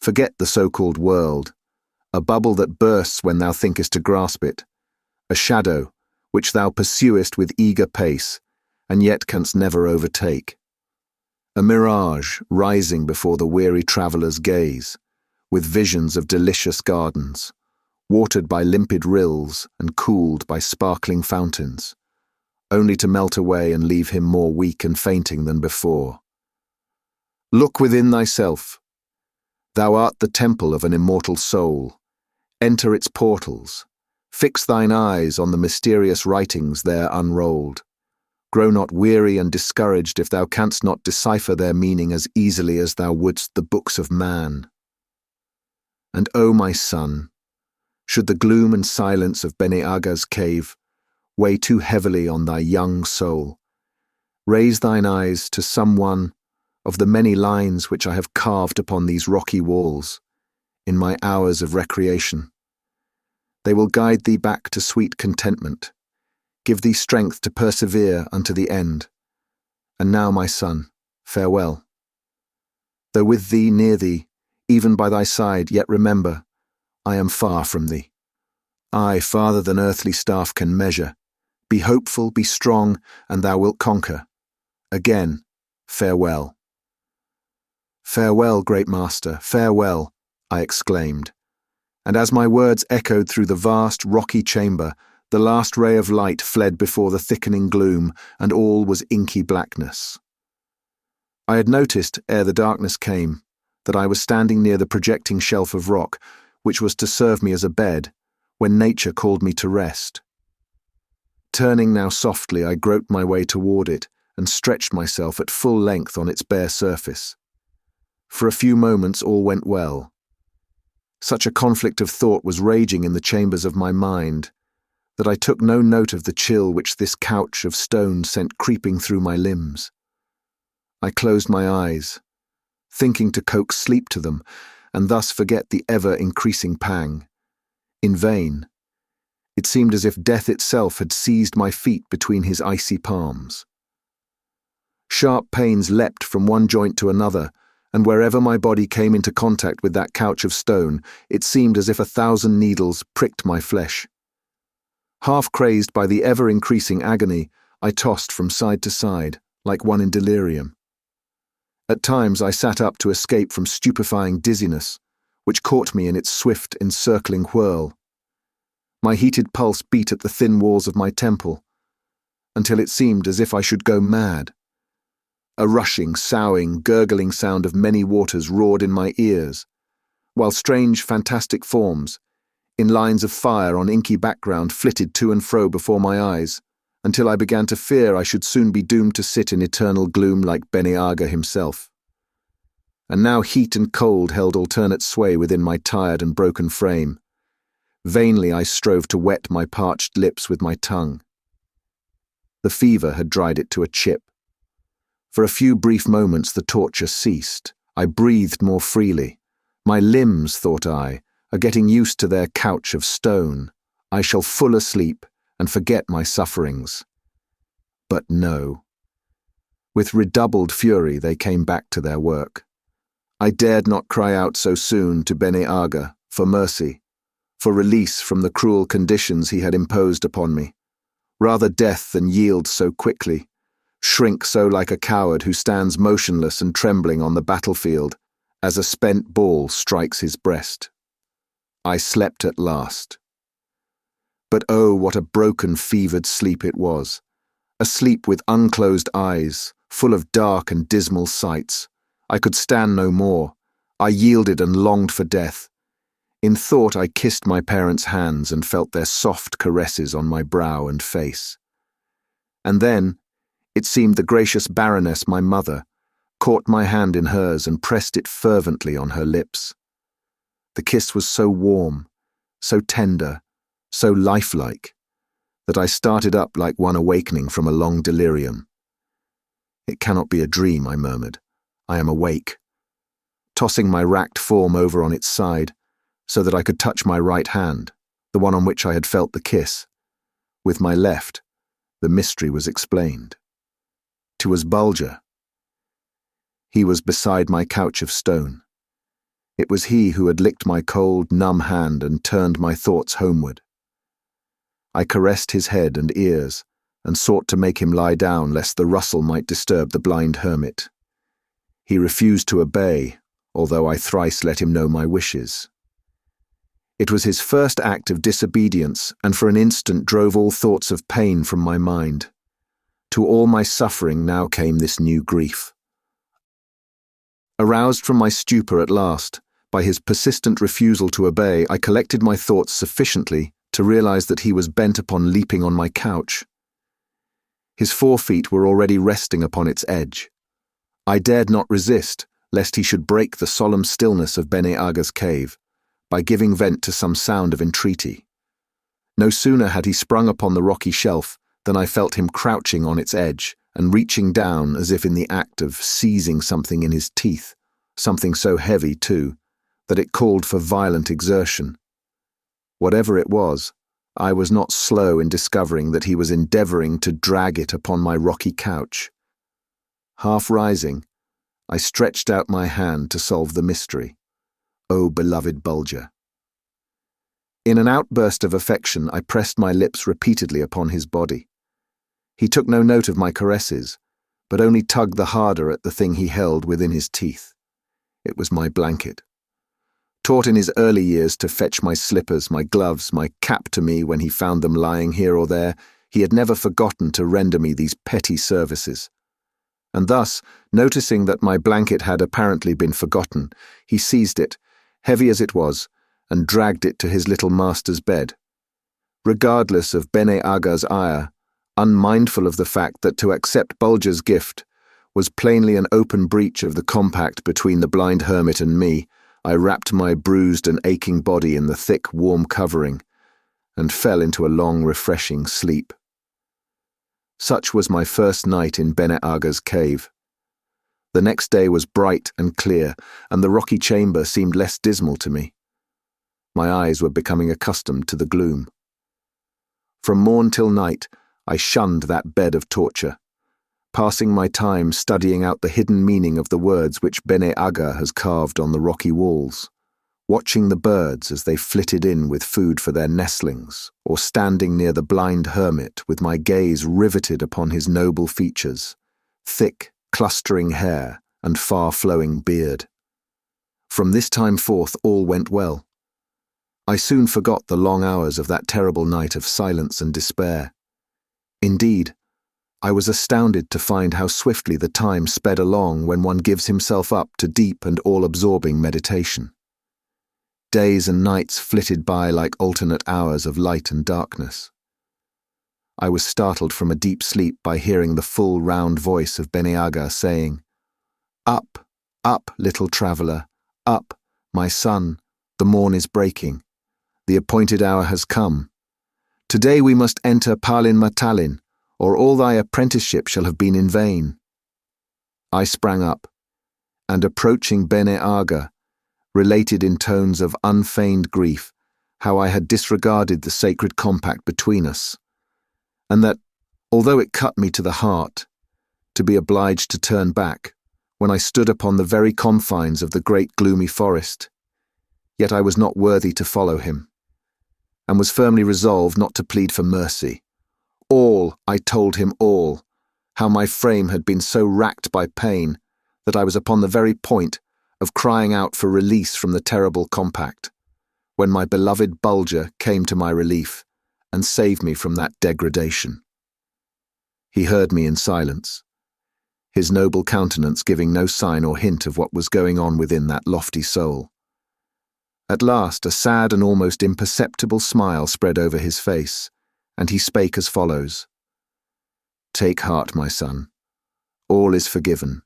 Forget the so-called world, a bubble that bursts when thou thinkest to grasp it, a shadow which thou pursuest with eager pace, and yet canst never overtake. A mirage rising before the weary traveller's gaze, with visions of delicious gardens, watered by limpid rills and cooled by sparkling fountains, only to melt away and leave him more weak and fainting than before. Look within thyself. Thou art the temple of an immortal soul. Enter its portals. Fix thine eyes on the mysterious writings there unrolled. Grow not weary and discouraged if thou canst not decipher their meaning as easily as thou wouldst the books of man. And O my son, should the gloom and silence of Bene Aga's cave weigh too heavily on thy young soul, raise thine eyes to some one of the many lines which I have carved upon these rocky walls in my hours of recreation. They will guide thee back to sweet contentment, give thee strength to persevere unto the end. And now, my son, farewell. Though with thee, near thee, even by thy side, yet remember, I am far from thee. I, farther than earthly staff can measure. Be hopeful, be strong, and thou wilt conquer. Again, farewell." "Farewell, great master, farewell," I exclaimed, and as my words echoed through the vast, rocky chamber, the last ray of light fled before the thickening gloom, and all was inky blackness. I had noticed, ere the darkness came, that I was standing near the projecting shelf of rock, which was to serve me as a bed, when nature called me to rest. Turning now softly, I groped my way toward it, and stretched myself at full length on its bare surface. For a few moments all went well. Such a conflict of thought was raging in the chambers of my mind, that I took no note of the chill which this couch of stone sent creeping through my limbs. I closed my eyes, thinking to coax sleep to them, and thus forget the ever-increasing pang. In vain. It seemed as if death itself had seized my feet between his icy palms. Sharp pains leapt from one joint to another, and wherever my body came into contact with that couch of stone, it seemed as if 1,000 needles pricked my flesh. Half crazed by the ever-increasing agony, I tossed from side to side, like one in delirium. At times I sat up to escape from stupefying dizziness, which caught me in its swift, encircling whirl. My heated pulse beat at the thin walls of my temple, until it seemed as if I should go mad. A rushing, soughing, gurgling sound of many waters roared in my ears, while strange, fantastic forms, in lines of fire on inky background, flitted to and fro before my eyes, until I began to fear I should soon be doomed to sit in eternal gloom like Bene Aga himself. And now heat and cold held alternate sway within my tired and broken frame. Vainly I strove to wet my parched lips with my tongue. The fever had dried it to a chip. For a few brief moments the torture ceased. I breathed more freely. My limbs, thought I, are getting used to their couch of stone. I shall fall asleep and forget my sufferings. But no. With redoubled fury they came back to their work. I dared not cry out so soon to Bene Aga for mercy, for release from the cruel conditions he had imposed upon me. Rather death than yield so quickly, shrink so like a coward who stands motionless and trembling on the battlefield as a spent ball strikes his breast. I slept at last. But oh, what a broken, fevered sleep it was. A sleep with unclosed eyes, full of dark and dismal sights. I could stand no more. I yielded and longed for death. In thought I kissed my parents' hands and felt their soft caresses on my brow and face. And then, it seemed the gracious Baroness, my mother, caught my hand in hers and pressed it fervently on her lips. The kiss was so warm, so tender, so lifelike, that I started up like one awakening from a long delirium. "It cannot be a dream," I murmured. "I am awake." Tossing my racked form over on its side, so that I could touch my right hand, the one on which I had felt the kiss. With my left, the mystery was explained. 'Twas Bulger. He was beside my couch of stone. It was he who had licked my cold, numb hand and turned my thoughts homeward. I caressed his head and ears, and sought to make him lie down lest the rustle might disturb the blind hermit. He refused to obey, although I thrice let him know my wishes. It was his first act of disobedience, and for an instant drove all thoughts of pain from my mind. To all my suffering now came this new grief. Aroused from my stupor at last, by his persistent refusal to obey, I collected my thoughts sufficiently to realize that he was bent upon leaping on my couch. His forefeet were already resting upon its edge. I dared not resist, lest he should break the solemn stillness of Bene Aga's cave, by giving vent to some sound of entreaty. No sooner had he sprung upon the rocky shelf than I felt him crouching on its edge and reaching down as if in the act of seizing something in his teeth, something so heavy, too, that it called for violent exertion. Whatever it was, I was not slow in discovering that he was endeavoring to drag it upon my rocky couch. Half rising, I stretched out my hand to solve the mystery. O beloved Bulger. In an outburst of affection, I pressed my lips repeatedly upon his body. He took no note of my caresses, but only tugged the harder at the thing he held within his teeth. It was my blanket. Taught in his early years to fetch my slippers, my gloves, my cap to me when he found them lying here or there, he had never forgotten to render me these petty services. And thus, noticing that my blanket had apparently been forgotten, he seized it, heavy as it was, and dragged it to his little master's bed. Regardless of Bene Aga's ire, unmindful of the fact that to accept Bulger's gift was plainly an open breach of the compact between the blind hermit and me, I wrapped my bruised and aching body in the thick, warm covering, and fell into a long, refreshing sleep. Such was my first night in Bene Aga's cave. The next day was bright and clear, and the rocky chamber seemed less dismal to me. My eyes were becoming accustomed to the gloom. From morn till night, I shunned that bed of torture, passing my time studying out the hidden meaning of the words which Bene Aga has carved on the rocky walls, watching the birds as they flitted in with food for their nestlings, or standing near the blind hermit with my gaze riveted upon his noble features, thick, clustering hair, and far-flowing beard. From this time forth all went well. I soon forgot the long hours of that terrible night of silence and despair. Indeed, I was astounded to find how swiftly the time sped along when one gives himself up to deep and all-absorbing meditation. Days and nights flitted by like alternate hours of light and darkness. I was startled from a deep sleep by hearing the full, round voice of Bene Aga saying, "Up, up, little traveller, up, my son, the morn is breaking. The appointed hour has come. Today we must enter Palin Matalin, or all thy apprenticeship shall have been in vain." I sprang up, and approaching Bene Aga, related in tones of unfeigned grief how I had disregarded the sacred compact between us, and that, although it cut me to the heart, to be obliged to turn back when I stood upon the very confines of the great gloomy forest, yet I was not worthy to follow him, and was firmly resolved not to plead for mercy. I told him all, how my frame had been so racked by pain that I was upon the very point of crying out for release from the terrible compact, when my beloved Bulger came to my relief and saved me from that degradation. He heard me in silence, his noble countenance giving no sign or hint of what was going on within that lofty soul. At last a sad and almost imperceptible smile spread over his face, and he spake as follows: "Take heart, my son. All is forgiven.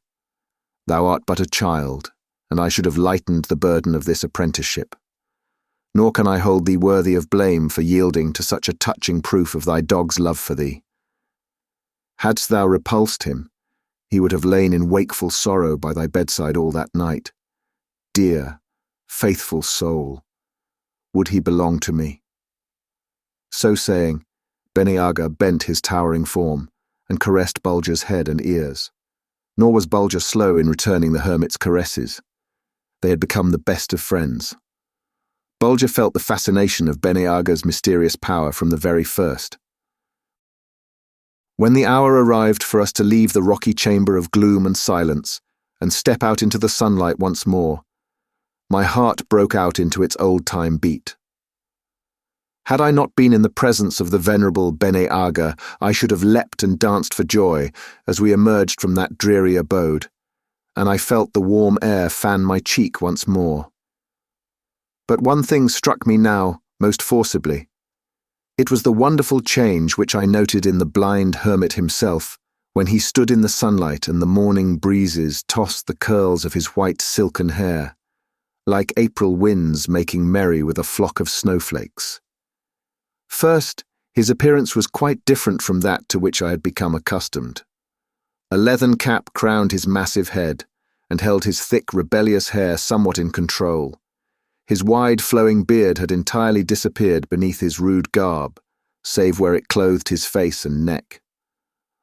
Thou art but a child, and I should have lightened the burden of this apprenticeship. Nor can I hold thee worthy of blame for yielding to such a touching proof of thy dog's love for thee. Hadst thou repulsed him, he would have lain in wakeful sorrow by thy bedside all that night. Dear, faithful soul, would he belong to me?" So saying, Bene Aga bent his towering form and caressed Bulger's head and ears. Nor was Bulger slow in returning the hermit's caresses. They had become the best of friends. Bulger felt the fascination of Bene Aga's mysterious power from the very first. When the hour arrived for us to leave the rocky chamber of gloom and silence and step out into the sunlight once more, my heart broke out into its old-time beat. Had I not been in the presence of the venerable Bene Aga, I should have leapt and danced for joy as we emerged from that dreary abode, and I felt the warm air fan my cheek once more. But one thing struck me now most forcibly. It was the wonderful change which I noted in the blind hermit himself when he stood in the sunlight and the morning breezes tossed the curls of his white silken hair, like April winds making merry with a flock of snowflakes. First, his appearance was quite different from that to which I had become accustomed. A leathern cap crowned his massive head and held his thick, rebellious hair somewhat in control. His wide, flowing beard had entirely disappeared beneath his rude garb, save where it clothed his face and neck.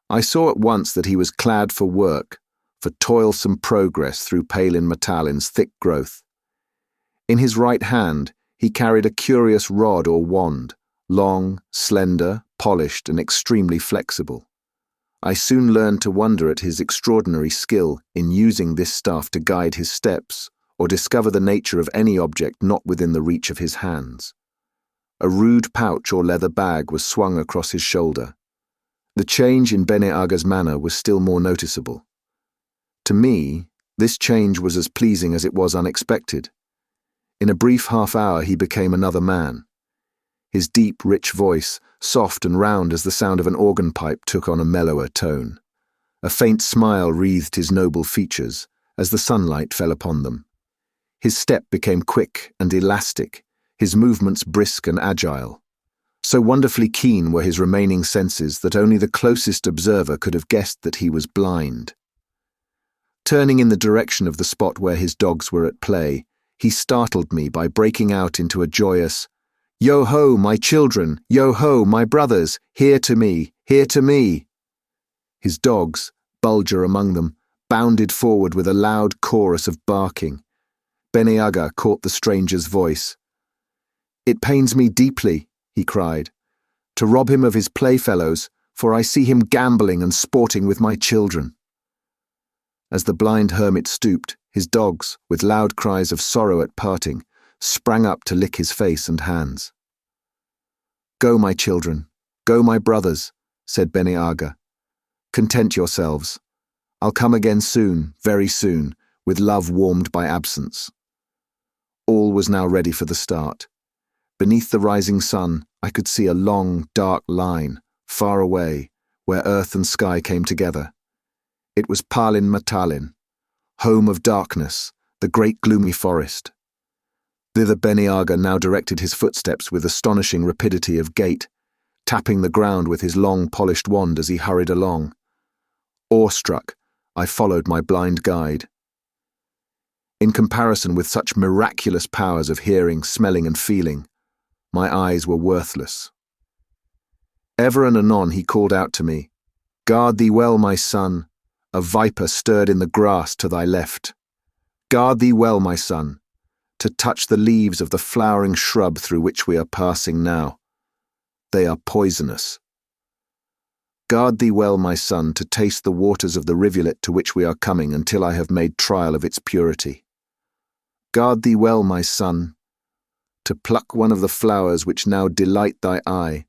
I saw at once that he was clad for work, for toilsome progress through Palin Matalin's thick growth. In his right hand, he carried a curious rod or wand, long, slender, polished, and extremely flexible. I soon learned to wonder at his extraordinary skill in using this staff to guide his steps or discover the nature of any object not within the reach of his hands. A rude pouch or leather bag was swung across his shoulder. The change in Bene Aga's manner was still more noticeable. To me, this change was as pleasing as it was unexpected. In a brief half-hour he became another man. His deep, rich voice, soft and round as the sound of an organ pipe, took on a mellower tone. A faint smile wreathed his noble features as the sunlight fell upon them. His step became quick and elastic, his movements brisk and agile. So wonderfully keen were his remaining senses that only the closest observer could have guessed that he was blind. Turning in the direction of the spot where his dogs were at play, he startled me by breaking out into a joyous, "Yo-ho, my children! Yo-ho, my brothers! Here to me! Here to me!" His dogs, Bulger among them, bounded forward with a loud chorus of barking. Bene Aga caught the stranger's voice. "It pains me deeply," he cried, "to rob him of his playfellows, for I see him gambling and sporting with my children." As the blind hermit stooped, his dogs, with loud cries of sorrow at parting, sprang up to lick his face and hands. "Go, my children, go, my brothers," said Bene Aga. "Content yourselves. I'll come again soon, very soon, with love warmed by absence." All was now ready for the start. Beneath the rising sun, I could see a long, dark line, far away, where earth and sky came together. It was Palin Matalin, home of darkness, the great gloomy forest. Thither Bene Aga now directed his footsteps with astonishing rapidity of gait, tapping the ground with his long polished wand as he hurried along. Awestruck, I followed my blind guide. In comparison with such miraculous powers of hearing, smelling, and feeling, my eyes were worthless. Ever and anon he called out to me, "Guard thee well, my son. A viper stirred in the grass to thy left. Guard thee well, my son, to touch the leaves of the flowering shrub through which we are passing now. They are poisonous. Guard thee well, my son, to taste the waters of the rivulet to which we are coming until I have made trial of its purity. Guard thee well, my son, to pluck one of the flowers which now delight thy eye,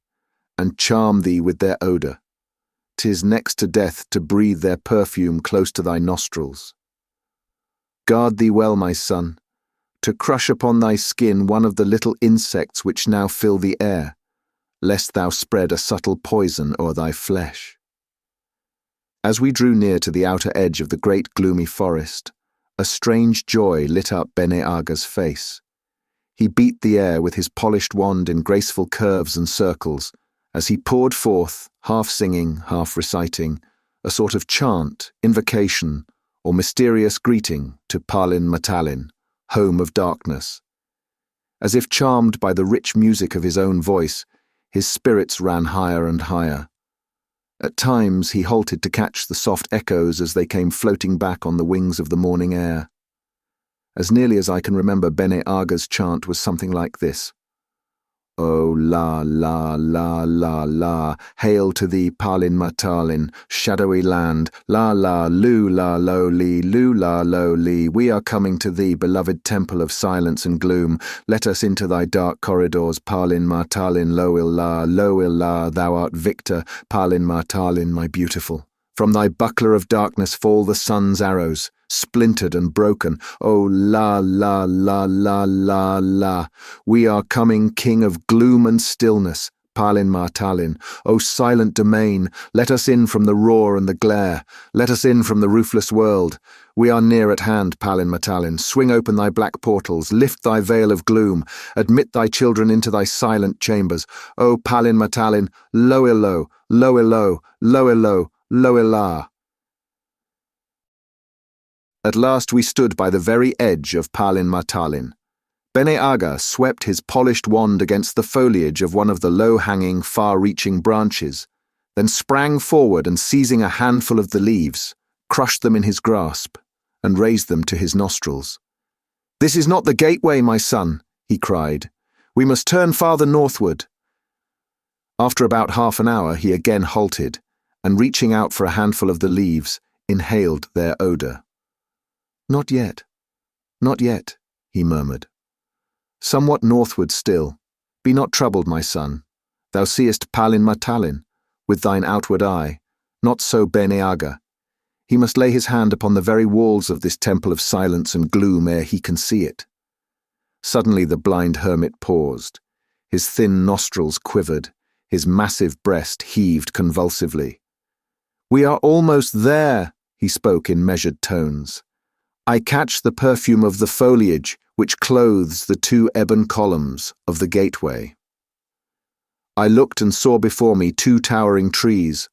and charm thee with their odour. 'Tis next to death to breathe their perfume close to thy nostrils. Guard thee well, my son, to crush upon thy skin one of the little insects which now fill the air, lest thou spread a subtle poison o'er thy flesh." As we drew near to the outer edge of the great gloomy forest, a strange joy lit up Bene Aga's face. He beat the air with his polished wand in graceful curves and circles, as he poured forth, half singing, half reciting, a sort of chant, invocation, or mysterious greeting to Palin Matalin, home of darkness. As if charmed by the rich music of his own voice, his spirits ran higher and higher. At times he halted to catch the soft echoes as they came floating back on the wings of the morning air. As nearly as I can remember, Bene Aga's chant was something like this. "Oh, la, la, la, la, la, hail to thee, Palin Matalin, shadowy land, la, la, lu, la, lo, li, we are coming to thee, beloved temple of silence and gloom. Let us into thy dark corridors, Palin Matalin, lo, la, thou art victor, Palin Matalin, my beautiful. From thy buckler of darkness fall the sun's arrows, splintered and broken. Oh, la, la, la, la, la, la. We are coming, king of gloom and stillness, Palin Matalin. O silent domain, let us in from the roar and the glare. Let us in from the roofless world. We are near at hand, Palin Matalin. Swing open thy black portals, lift thy veil of gloom, admit thy children into thy silent chambers. O Palin Matalin, loilo, loilo, loilo, loila. At last we stood by the very edge of Palin Matalin. Bene Aga swept his polished wand against the foliage of one of the low-hanging, far-reaching branches, then sprang forward and, seizing a handful of the leaves, crushed them in his grasp and raised them to his nostrils. "This is not the gateway, my son," he cried. "We must turn farther northward." After about half an hour he again halted, and reaching out for a handful of the leaves, inhaled their odour. "Not yet, not yet," he murmured. "Somewhat northward still. Be not troubled, my son. Thou seest Palin Matalin, with thine outward eye, not so Bene Aga. He must lay his hand upon the very walls of this temple of silence and gloom ere he can see it." Suddenly the blind hermit paused. His thin nostrils quivered, his massive breast heaved convulsively. "We are almost there," he spoke in measured tones. "I catch the perfume of the foliage which clothes the two ebon columns of the gateway." I looked and saw before me two towering trees,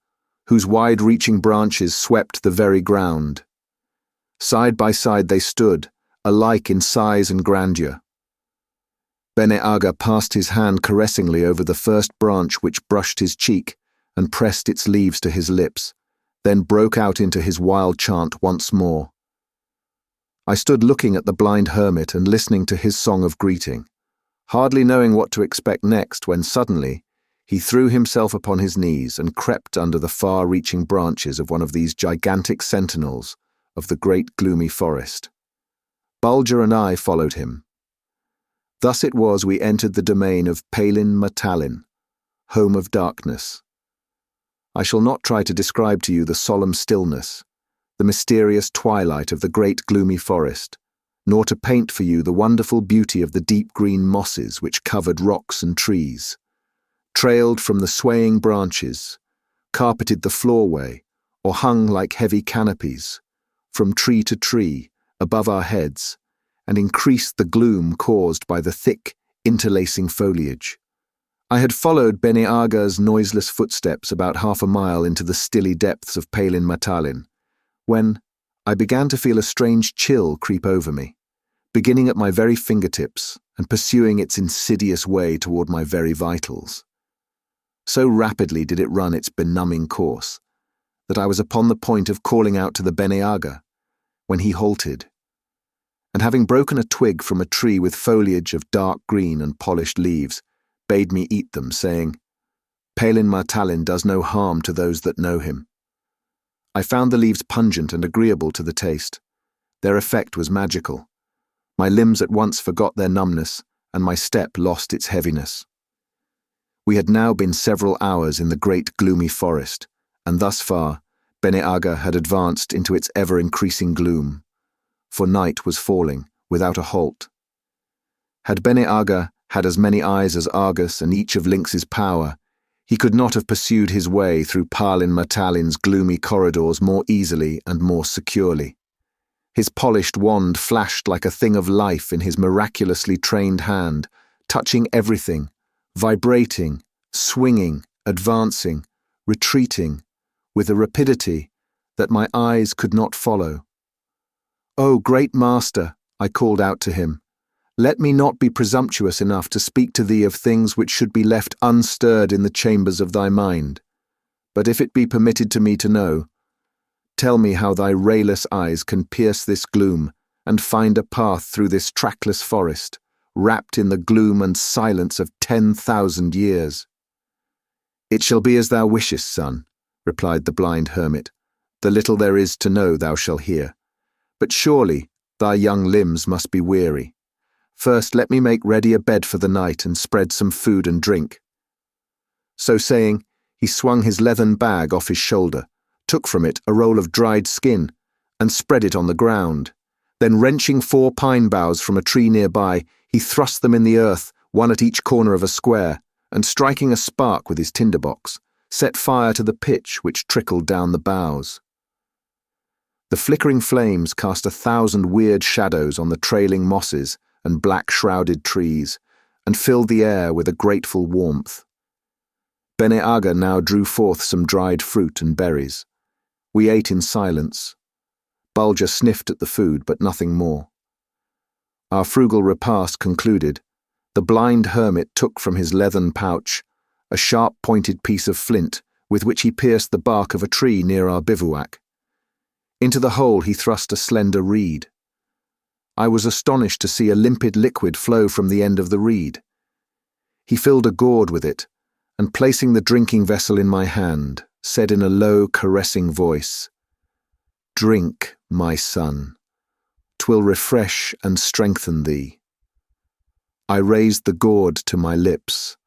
whose wide-reaching branches swept the very ground. Side by side they stood, alike in size and grandeur. Bene Aga passed his hand caressingly over the first branch which brushed his cheek and pressed its leaves to his lips, then broke out into his wild chant once more. I stood looking at the blind hermit and listening to his song of greeting, hardly knowing what to expect next when suddenly he threw himself upon his knees and crept under the far-reaching branches of one of these gigantic sentinels of the great gloomy forest. Bulger and I followed him. Thus it was we entered the domain of Palin Matalin, home of darkness. I shall not try to describe to you the solemn stillness, the mysterious twilight of the great gloomy forest, nor to paint for you the wonderful beauty of the deep green mosses which covered rocks and trees, trailed from the swaying branches, carpeted the floorway, or hung like heavy canopies, from tree to tree, above our heads, and increased the gloom caused by the thick, interlacing foliage. I had followed Bene Aga's noiseless footsteps about half a mile into the stilly depths of Palin Matalin, when I began to feel a strange chill creep over me, beginning at my very fingertips and pursuing its insidious way toward my very vitals. So rapidly did it run its benumbing course that I was upon the point of calling out to the Bene Aga, when he halted, and having broken a twig from a tree with foliage of dark green and polished leaves, bade me eat them, saying, "Palin Martalin does no harm to those that know him." I found the leaves pungent and agreeable to the taste. Their effect was magical. My limbs at once forgot their numbness, and my step lost its heaviness. We had now been several hours in the great gloomy forest, and thus far Bene Aga had advanced into its ever-increasing gloom, for night was falling without a halt. Had Bene Aga had as many eyes as Argus and each of Lynx's power, he could not have pursued his way through Palin Martalin's gloomy corridors more easily and more securely. His polished wand flashed like a thing of life in his miraculously trained hand, touching everything, vibrating, swinging, advancing, retreating, with a rapidity that my eyes could not follow. "Oh, great master," I called out to him, "let me not be presumptuous enough to speak to thee of things which should be left unstirred in the chambers of thy mind. But if it be permitted to me to know, tell me how thy rayless eyes can pierce this gloom and find a path through this trackless forest, wrapped in the gloom and silence of 10,000 years." "It shall be as thou wishest, son," replied the blind hermit. "The little there is to know thou shalt hear. But surely thy young limbs must be weary. First let me make ready a bed for the night and spread some food and drink." So saying, he swung his leathern bag off his shoulder, took from it a roll of dried skin, and spread it on the ground. Then wrenching 4 pine boughs from a tree nearby, he thrust them in the earth, one at each corner of a square, and striking a spark with his tinderbox, set fire to the pitch which trickled down the boughs. The flickering flames cast 1,000 weird shadows on the trailing mosses and black-shrouded trees, and filled the air with a grateful warmth. Bene Aga now drew forth some dried fruit and berries. We ate in silence. Bulger sniffed at the food, but nothing more. Our frugal repast concluded, the blind hermit took from his leathern pouch a sharp-pointed piece of flint with which he pierced the bark of a tree near our bivouac. Into the hole he thrust a slender reed. I was astonished to see a limpid liquid flow from the end of the reed. He filled a gourd with it, and placing the drinking vessel in my hand, said in a low, caressing voice, "Drink, my son. 'Twill refresh and strengthen thee." I raised the gourd to my lips.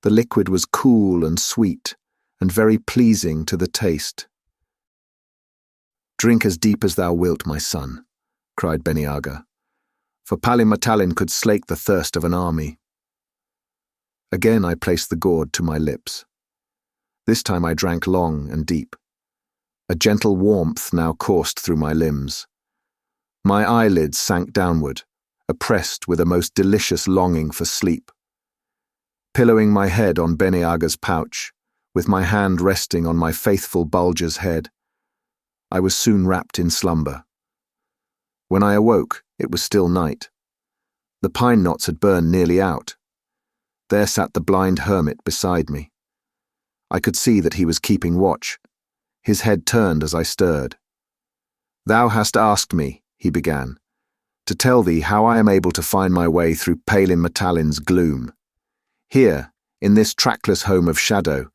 The liquid was cool and sweet, and very pleasing to the taste. "Drink as deep as thou wilt, my son," cried Bene Aga, "for Palin Martalin could slake the thirst of an army." Again I placed the gourd to my lips. This time I drank long and deep. A gentle warmth now coursed through my limbs. My eyelids sank downward, oppressed with a most delicious longing for sleep. Pillowing my head on Bene Aga's pouch, with my hand resting on my faithful Bulger's head, I was soon wrapped in slumber. When I awoke, it was still night. The pine knots had burned nearly out. There sat the blind hermit beside me. I could see that he was keeping watch. His head turned as I stirred. "Thou hast asked me," he began, "to tell thee how I am able to find my way through Palin Martalin's gloom. Here, in this trackless home of shadow,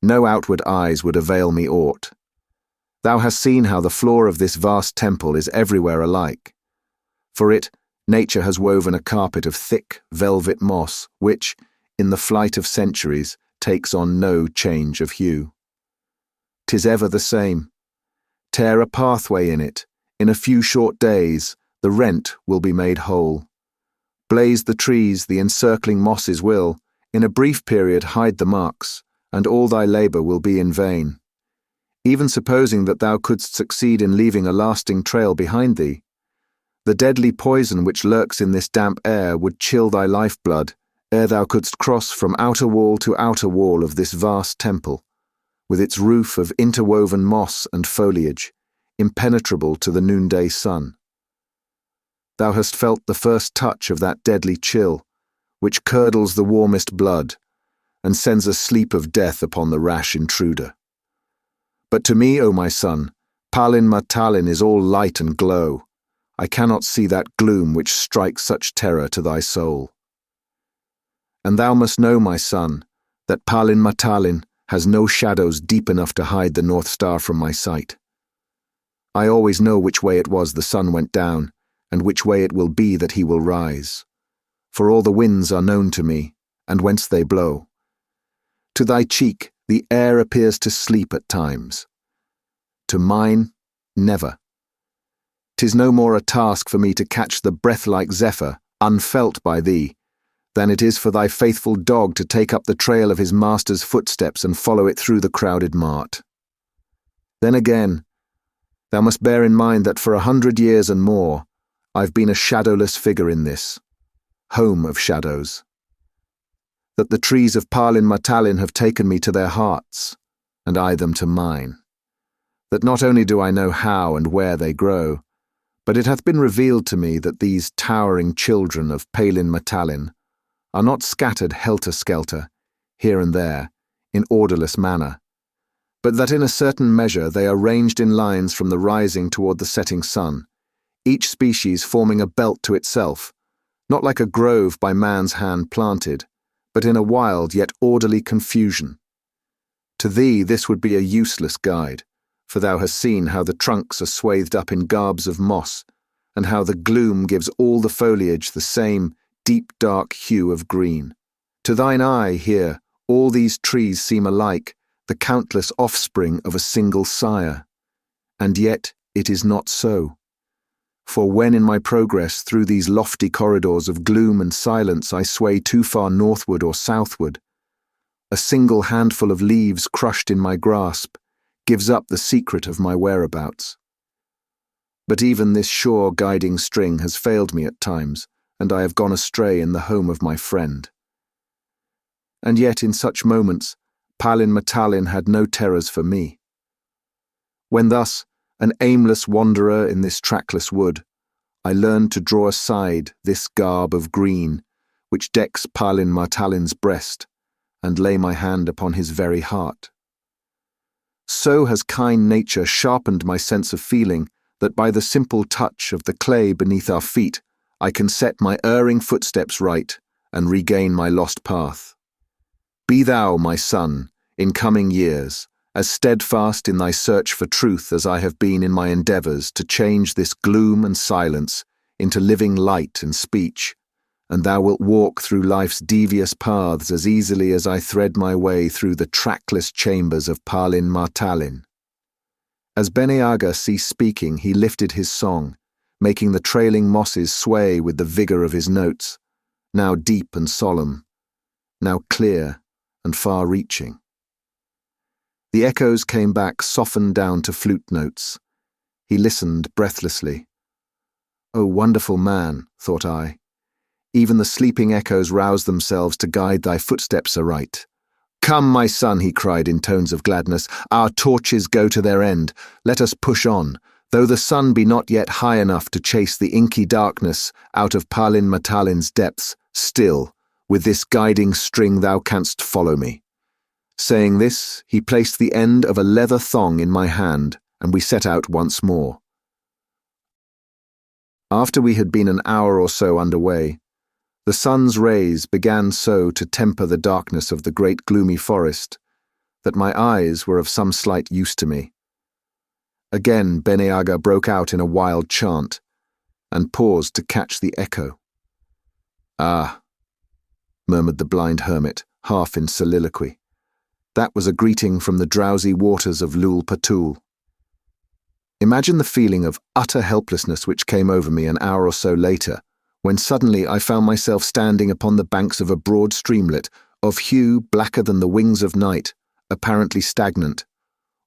no outward eyes would avail me aught. Thou hast seen how the floor of this vast temple is everywhere alike. For it, nature has woven a carpet of thick, velvet moss, which, in the flight of centuries, takes on no change of hue. 'Tis ever the same. Tear a pathway in it, in a few short days, the rent will be made whole. Blaze the trees, the encircling mosses will, in a brief period, hide the marks, and all thy labour will be in vain. Even supposing that thou couldst succeed in leaving a lasting trail behind thee, the deadly poison which lurks in this damp air would chill thy lifeblood ere thou couldst cross from outer wall to outer wall of this vast temple, with its roof of interwoven moss and foliage, impenetrable to the noonday sun. Thou hast felt the first touch of that deadly chill, which curdles the warmest blood, and sends a sleep of death upon the rash intruder. But to me, O my son, Palin Matalin is all light and glow. I cannot see that gloom which strikes such terror to thy soul. And thou must know, my son, that Palin Matalin has no shadows deep enough to hide the North Star from my sight. I always know which way it was the sun went down, and which way it will be that he will rise. For all the winds are known to me, and whence they blow. To thy cheek the air appears to sleep at times. To mine, never. 'Tis no more a task for me to catch the breath-like zephyr, unfelt by thee, than it is for thy faithful dog to take up the trail of his master's footsteps and follow it through the crowded mart. Then again, thou must bear in mind that for 100 years and more, I've been a shadowless figure in this, home of shadows. That the trees of Palin Matalin have taken me to their hearts, and I them to mine. That not only do I know how and where they grow, but it hath been revealed to me that these towering children of Palin Matalin are not scattered helter-skelter, here and there, in orderless manner, but that in a certain measure they are ranged in lines from the rising toward the setting sun, each species forming a belt to itself, not like a grove by man's hand planted, but in a wild yet orderly confusion. To thee this would be a useless guide, for thou hast seen how the trunks are swathed up in garbs of moss, and how the gloom gives all the foliage the same deep dark hue of green. To thine eye here all these trees seem alike, the countless offspring of a single sire. And yet it is not so. For when in my progress through these lofty corridors of gloom and silence I sway too far northward or southward, a single handful of leaves crushed in my grasp gives up the secret of my whereabouts. But even this sure guiding string has failed me at times, and I have gone astray in the home of my friend. And yet in such moments, Palin Matalin had no terrors for me. When thus, an aimless wanderer in this trackless wood, I learned to draw aside this garb of green, which decks Palin Matalin's breast, and lay my hand upon his very heart. So has kind nature sharpened my sense of feeling that by the simple touch of the clay beneath our feet, I can set my erring footsteps right and regain my lost path. Be thou, my son, in coming years, as steadfast in thy search for truth as I have been in my endeavours to change this gloom and silence into living light and speech, and thou wilt walk through life's devious paths as easily as I thread my way through the trackless chambers of Palin Matalin. As Bene Aga ceased speaking, he lifted his song, making the trailing mosses sway with the vigour of his notes, now deep and solemn, now clear and far-reaching. The echoes came back softened down to flute notes. He listened breathlessly. "O wonderful man," thought I, "even the sleeping echoes rouse themselves to guide thy footsteps aright. Come, my son," he cried in tones of gladness, "our torches go to their end. Let us push on, though the sun be not yet high enough to chase the inky darkness out of Palin Matalin's depths, still, with this guiding string thou canst follow me." Saying this, he placed the end of a leather thong in my hand, and we set out once more. After we had been an hour or so under way, the sun's rays began so to temper the darkness of the great gloomy forest that my eyes were of some slight use to me. Again Bene Aga broke out in a wild chant, and paused to catch the echo. "Ah," murmured the blind hermit, half in soliloquy. That was a greeting from the drowsy waters of Lul Patul. Imagine the feeling of utter helplessness which came over me an hour or so later, when suddenly I found myself standing upon the banks of a broad streamlet, of hue blacker than the wings of night, apparently stagnant,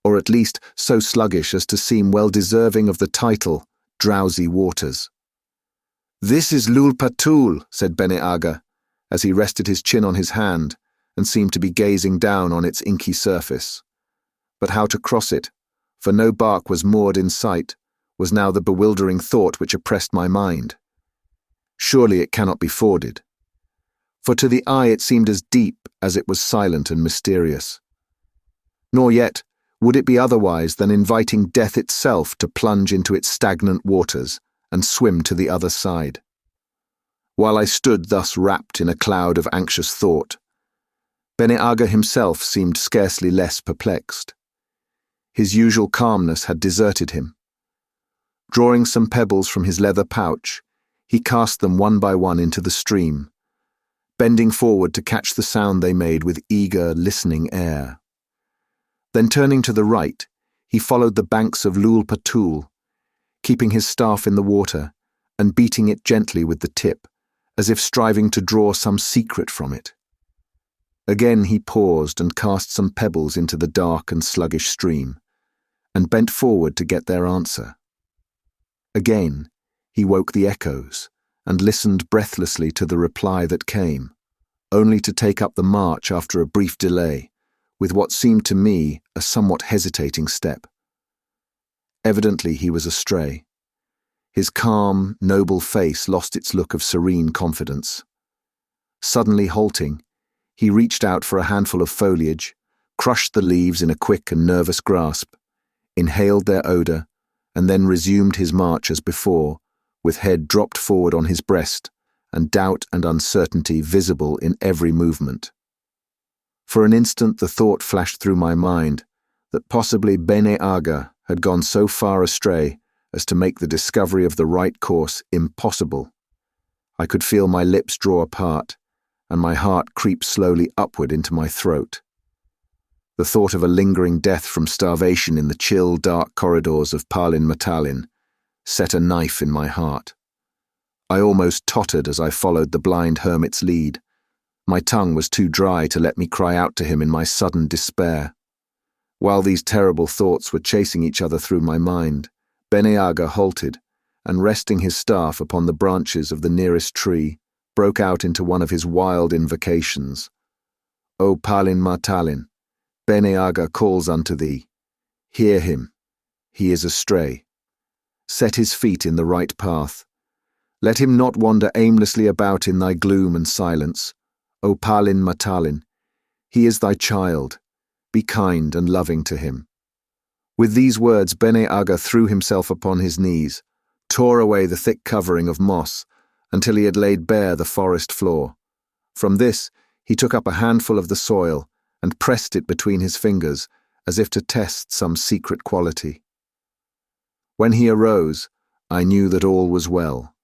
or at least so sluggish as to seem well deserving of the title, Drowsy Waters. "This is Lul Patul," said Bene Aga, as he rested his chin on his hand, and seemed to be gazing down on its inky surface. But how to cross it, for no bark was moored in sight, was now the bewildering thought which oppressed my mind. Surely it cannot be forded. For to the eye it seemed as deep as it was silent and mysterious. Nor yet would it be otherwise than inviting death itself to plunge into its stagnant waters and swim to the other side. While I stood thus wrapped in a cloud of anxious thought, Bene Aga himself seemed scarcely less perplexed. His usual calmness had deserted him. Drawing some pebbles from his leather pouch, he cast them one by one into the stream, bending forward to catch the sound they made with eager, listening air. Then turning to the right, he followed the banks of Lul Patul, keeping his staff in the water and beating it gently with the tip, as if striving to draw some secret from it. Again he paused and cast some pebbles into the dark and sluggish stream, and bent forward to get their answer. Again he woke the echoes and listened breathlessly to the reply that came, only to take up the march after a brief delay, with what seemed to me a somewhat hesitating step. Evidently he was astray. His calm, noble face lost its look of serene confidence. Suddenly halting, he reached out for a handful of foliage, crushed the leaves in a quick and nervous grasp, inhaled their odor, and then resumed his march as before, with head dropped forward on his breast and doubt and uncertainty visible in every movement. For an instant the thought flashed through my mind that possibly Bene Aga had gone so far astray as to make the discovery of the right course impossible. I could feel my lips draw apart, and my heart creep slowly upward into my throat. The thought of a lingering death from starvation in the chill, dark corridors of Palin Matalin set a knife in my heart. I almost tottered as I followed the blind hermit's lead. My tongue was too dry to let me cry out to him in my sudden despair. While these terrible thoughts were chasing each other through my mind, Bene Aga halted, and resting his staff upon the branches of the nearest tree, broke out into one of his wild invocations. O Palin Matalin, Bene Aga calls unto thee. Hear him. He is astray. Set his feet in the right path. Let him not wander aimlessly about in thy gloom and silence. O Palin Matalin, he is thy child. Be kind and loving to him. With these words, Bene Aga threw himself upon his knees, tore away the thick covering of moss until he had laid bare the forest floor. From this, he took up a handful of the soil and pressed it between his fingers as if to test some secret quality. When he arose, I knew that all was well.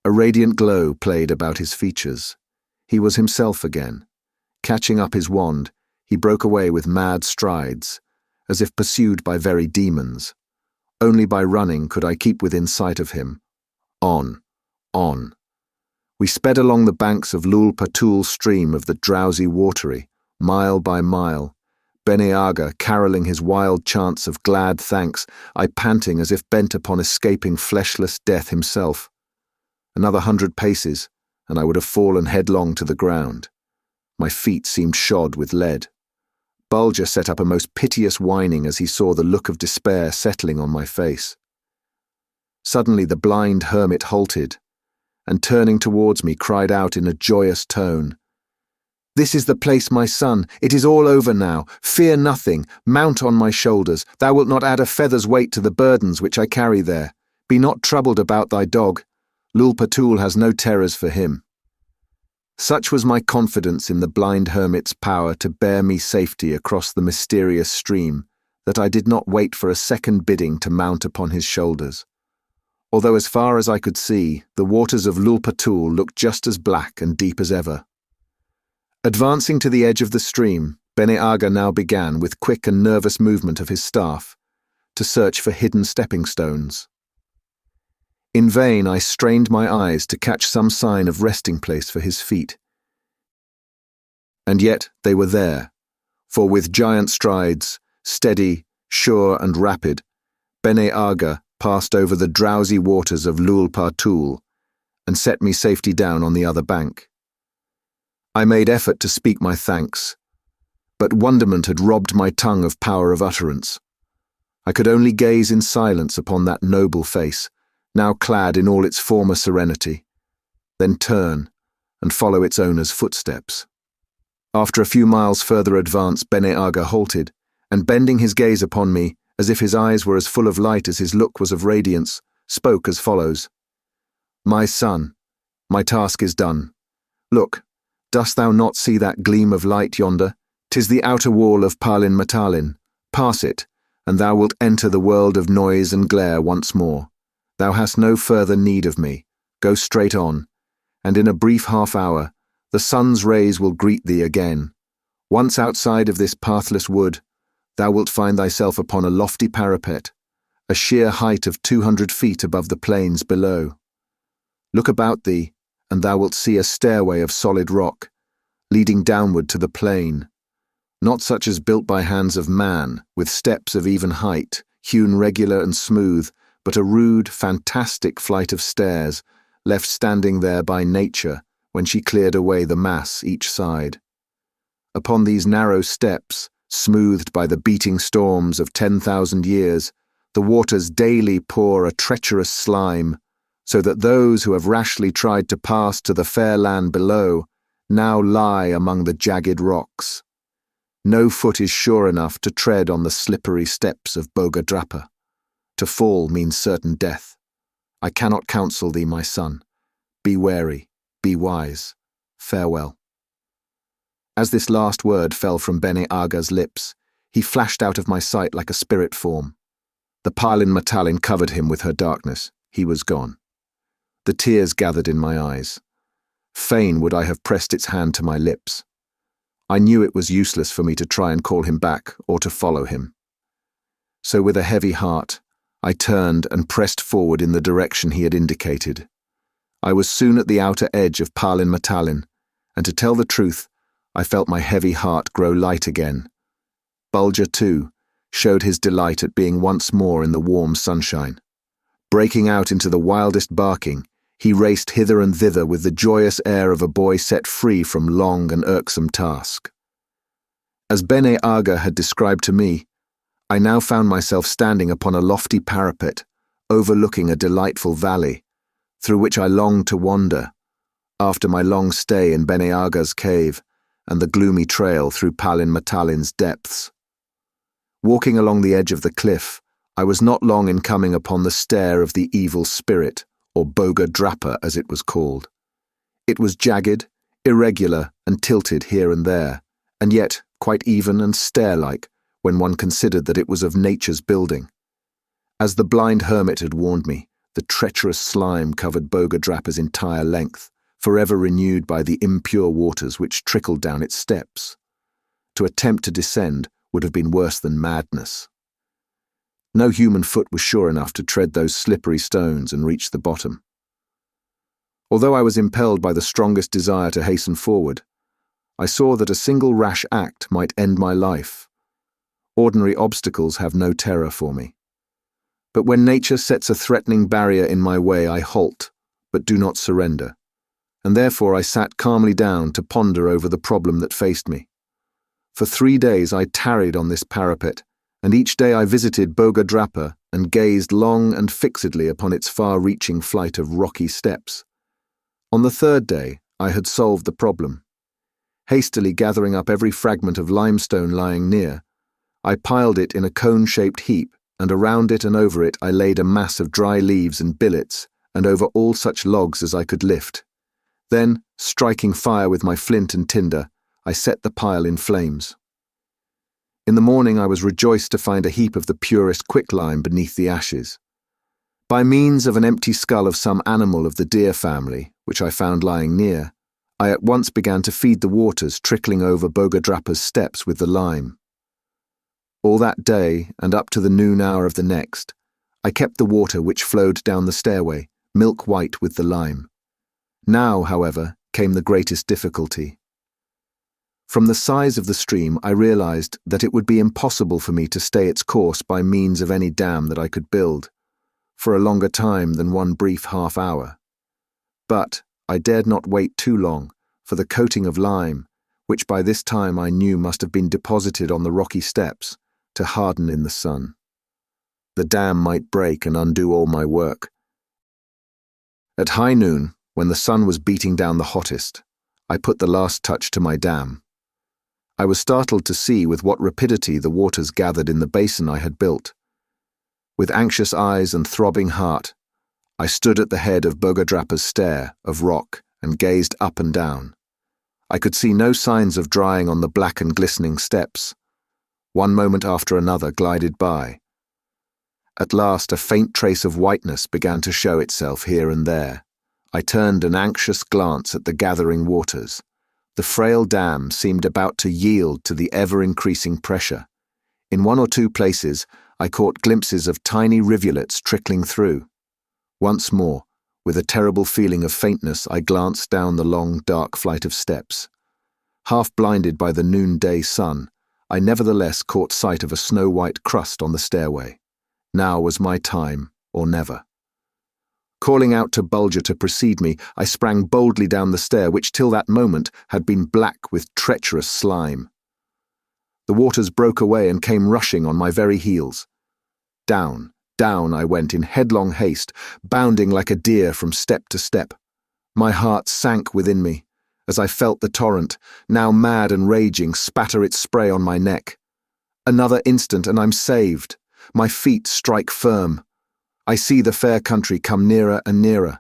A radiant glow played about his features. He was himself again. Catching up his wand, he broke away with mad strides, as if pursued by very demons. Only by running could I keep within sight of him. On, on. We sped along the banks of Lul Patul stream of the drowsy watery, mile by mile, Bene Aga carolling his wild chants of glad thanks, I panting as if bent upon escaping fleshless death himself. Another 100 paces, and I would have fallen headlong to the ground. My feet seemed shod with lead. Bulger set up a most piteous whining as he saw the look of despair settling on my face. Suddenly the blind hermit halted, and turning towards me cried out in a joyous tone, "This is the place, my son. It is all over now. Fear nothing. Mount on my shoulders. Thou wilt not add a feather's weight to the burdens which I carry there. Be not troubled about thy dog. Lul Patul has no terrors for him." Such was my confidence in the blind hermit's power to bear me safety across the mysterious stream that I did not wait for a second bidding to mount upon his shoulders. Although as far as I could see, the waters of Lul Patul looked just as black and deep as ever. Advancing to the edge of the stream, Bene Aga now began, with quick and nervous movement of his staff, to search for hidden stepping stones. In vain I strained my eyes to catch some sign of resting place for his feet. And yet they were there, for with giant strides, steady, sure and rapid, Bene Aga passed over the drowsy waters of Lul Patul and set me safely down on the other bank. I made effort to speak my thanks, but wonderment had robbed my tongue of power of utterance. I could only gaze in silence upon that noble face, now clad in all its former serenity, then turn and follow its owner's footsteps. After a few miles further advance, Bene Aga halted, and bending his gaze upon me, as if his eyes were as full of light as his look was of radiance, spoke as follows. My son, my task is done. Look, dost thou not see that gleam of light yonder? 'Tis the outer wall of Palin Matalin. Pass it, and thou wilt enter the world of noise and glare once more. Thou hast no further need of me. Go straight on, and in a brief half-hour, the sun's rays will greet thee again. Once outside of this pathless wood, thou wilt find thyself upon a lofty parapet, a sheer height of 200 feet above the plains below. Look about thee, and thou wilt see a stairway of solid rock, leading downward to the plain, not such as built by hands of man, with steps of even height, hewn regular and smooth, but a rude, fantastic flight of stairs, left standing there by nature when she cleared away the mass each side. Upon these narrow steps, smoothed by the beating storms of 10,000 years, the waters daily pour a treacherous slime, so that those who have rashly tried to pass to the fair land below now lie among the jagged rocks. No foot is sure enough to tread on the slippery steps of Bogadrapa. To fall means certain death. I cannot counsel thee, my son. Be wary, be wise. Farewell. As this last word fell from Bene Aga's lips, he flashed out of my sight like a spirit form. The Palin Matalin covered him with her darkness. He was gone. The tears gathered in my eyes. Fain would I have pressed its hand to my lips. I knew it was useless for me to try and call him back or to follow him. So with a heavy heart, I turned and pressed forward in the direction he had indicated. I was soon at the outer edge of Palin Matalin, and to tell the truth, I felt my heavy heart grow light again. Bulger, too, showed his delight at being once more in the warm sunshine. Breaking out into the wildest barking, he raced hither and thither with the joyous air of a boy set free from long and irksome task. As Bene Aga had described to me, I now found myself standing upon a lofty parapet, overlooking a delightful valley, through which I longed to wander, after my long stay in Bene Aga's cave and the gloomy trail through Palin Matalin's depths. Walking along the edge of the cliff, I was not long in coming upon the stair of the evil spirit, or Bogadrapa as it was called. It was jagged, irregular, and tilted here and there, and yet quite even and stair-like when one considered that it was of nature's building. As the blind hermit had warned me, the treacherous slime covered Bogadrapa's entire length, forever renewed by the impure waters which trickled down its steps. To attempt to descend would have been worse than madness. No human foot was sure enough to tread those slippery stones and reach the bottom. Although I was impelled by the strongest desire to hasten forward, I saw that a single rash act might end my life. Ordinary obstacles have no terror for me. But when nature sets a threatening barrier in my way, I halt, but do not surrender, and therefore I sat calmly down to ponder over the problem that faced me. For 3 days I tarried on this parapet, and each day I visited Bogadrapa and gazed long and fixedly upon its far-reaching flight of rocky steps. On the 3rd day, I had solved the problem. Hastily gathering up every fragment of limestone lying near, I piled it in a cone-shaped heap, and around it and over it I laid a mass of dry leaves and billets, and over all such logs as I could lift. Then, striking fire with my flint and tinder, I set the pile in flames. In the morning I was rejoiced to find a heap of the purest quicklime beneath the ashes. By means of an empty skull of some animal of the deer family, which I found lying near, I at once began to feed the waters trickling over Bogadrapa's steps with the lime. All that day, and up to the noon hour of the next, I kept the water which flowed down the stairway, milk-white with the lime. Now, however, came the greatest difficulty. From the size of the stream, I realized that it would be impossible for me to stay its course by means of any dam that I could build, for a longer time than one brief half-hour. But I dared not wait too long for the coating of lime, which by this time I knew must have been deposited on the rocky steps, to harden in the sun. The dam might break and undo all my work. At high noon, when the sun was beating down the hottest, I put the last touch to my dam. I was startled to see with what rapidity the waters gathered in the basin I had built. With anxious eyes and throbbing heart, I stood at the head of Bogadrapa's stair of rock and gazed up and down. I could see no signs of drying on the black and glistening steps. One moment after another glided by. At last a faint trace of whiteness began to show itself here and there. I turned an anxious glance at the gathering waters. The frail dam seemed about to yield to the ever-increasing pressure. In one or two places, I caught glimpses of tiny rivulets trickling through. Once more, with a terrible feeling of faintness, I glanced down the long, dark flight of steps. Half blinded by the noonday sun, I nevertheless caught sight of a snow-white crust on the stairway. Now was my time, or never. Calling out to Bulger to precede me, I sprang boldly down the stair, which till that moment had been black with treacherous slime. The waters broke away and came rushing on my very heels. Down, down I went in headlong haste, bounding like a deer from step to step. My heart sank within me, as I felt the torrent, now mad and raging, spatter its spray on my neck. Another instant and I'm saved. My feet strike firm. I see the fair country come nearer and nearer.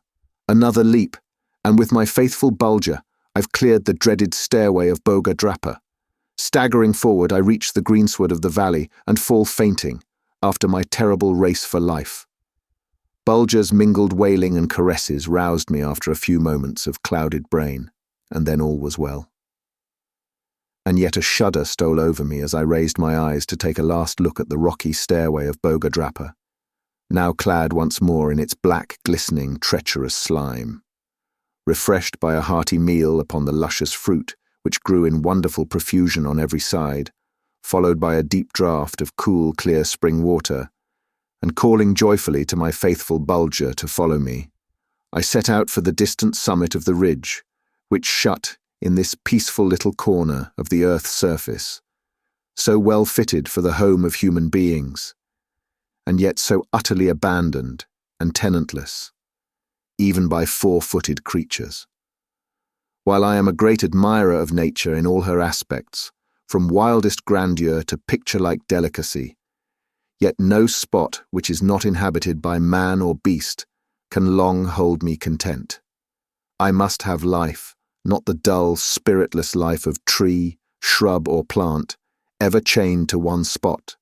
Another leap, and with my faithful Bulger, I've cleared the dreaded stairway of Bogadrapa. Staggering forward, I reach the greensward of the valley and fall fainting, after my terrible race for life. Bulger's mingled wailing and caresses roused me after a few moments of clouded brain, and then all was well. And yet a shudder stole over me as I raised my eyes to take a last look at the rocky stairway of Bogadrapa, now clad once more in its black, glistening, treacherous slime. Refreshed by a hearty meal upon the luscious fruit which grew in wonderful profusion on every side, followed by a deep draught of cool, clear spring water, and calling joyfully to my faithful Bulger to follow me, I set out for the distant summit of the ridge, which shut in this peaceful little corner of the earth's surface, so well fitted for the home of human beings, and yet so utterly abandoned and tenantless, even by four-footed creatures. While I am a great admirer of nature in all her aspects, from wildest grandeur to picture-like delicacy, yet no spot which is not inhabited by man or beast can long hold me content. I must have life, not the dull, spiritless life of tree, shrub, or plant, ever chained to one spot,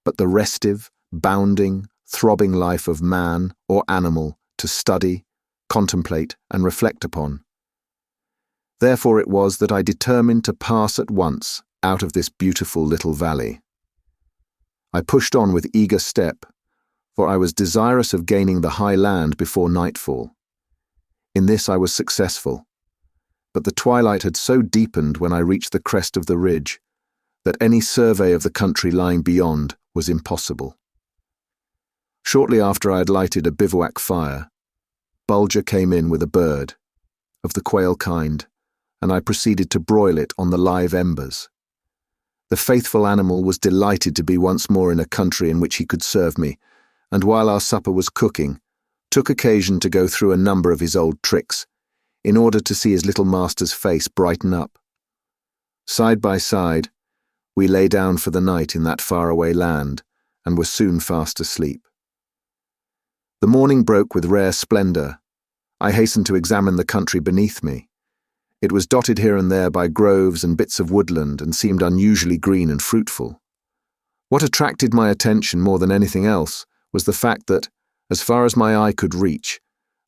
but the restive, bounding, throbbing life of man or animal to study, contemplate, and reflect upon. Therefore it was that I determined to pass at once out of this beautiful little valley. I pushed on with eager step, for I was desirous of gaining the high land before nightfall. In this I was successful, but the twilight had so deepened when I reached the crest of the ridge that any survey of the country lying beyond was impossible. Shortly after I had lighted a bivouac fire, Bulger came in with a bird, of the quail kind, and I proceeded to broil it on the live embers. The faithful animal was delighted to be once more in a country in which he could serve me, and while our supper was cooking, took occasion to go through a number of his old tricks, in order to see his little master's face brighten up. Side by side, we lay down for the night in that faraway land, and were soon fast asleep. The morning broke with rare splendor. I hastened to examine the country beneath me. It was dotted here and there by groves and bits of woodland, and seemed unusually green and fruitful. What attracted my attention more than anything else was the fact that, as far as my eye could reach,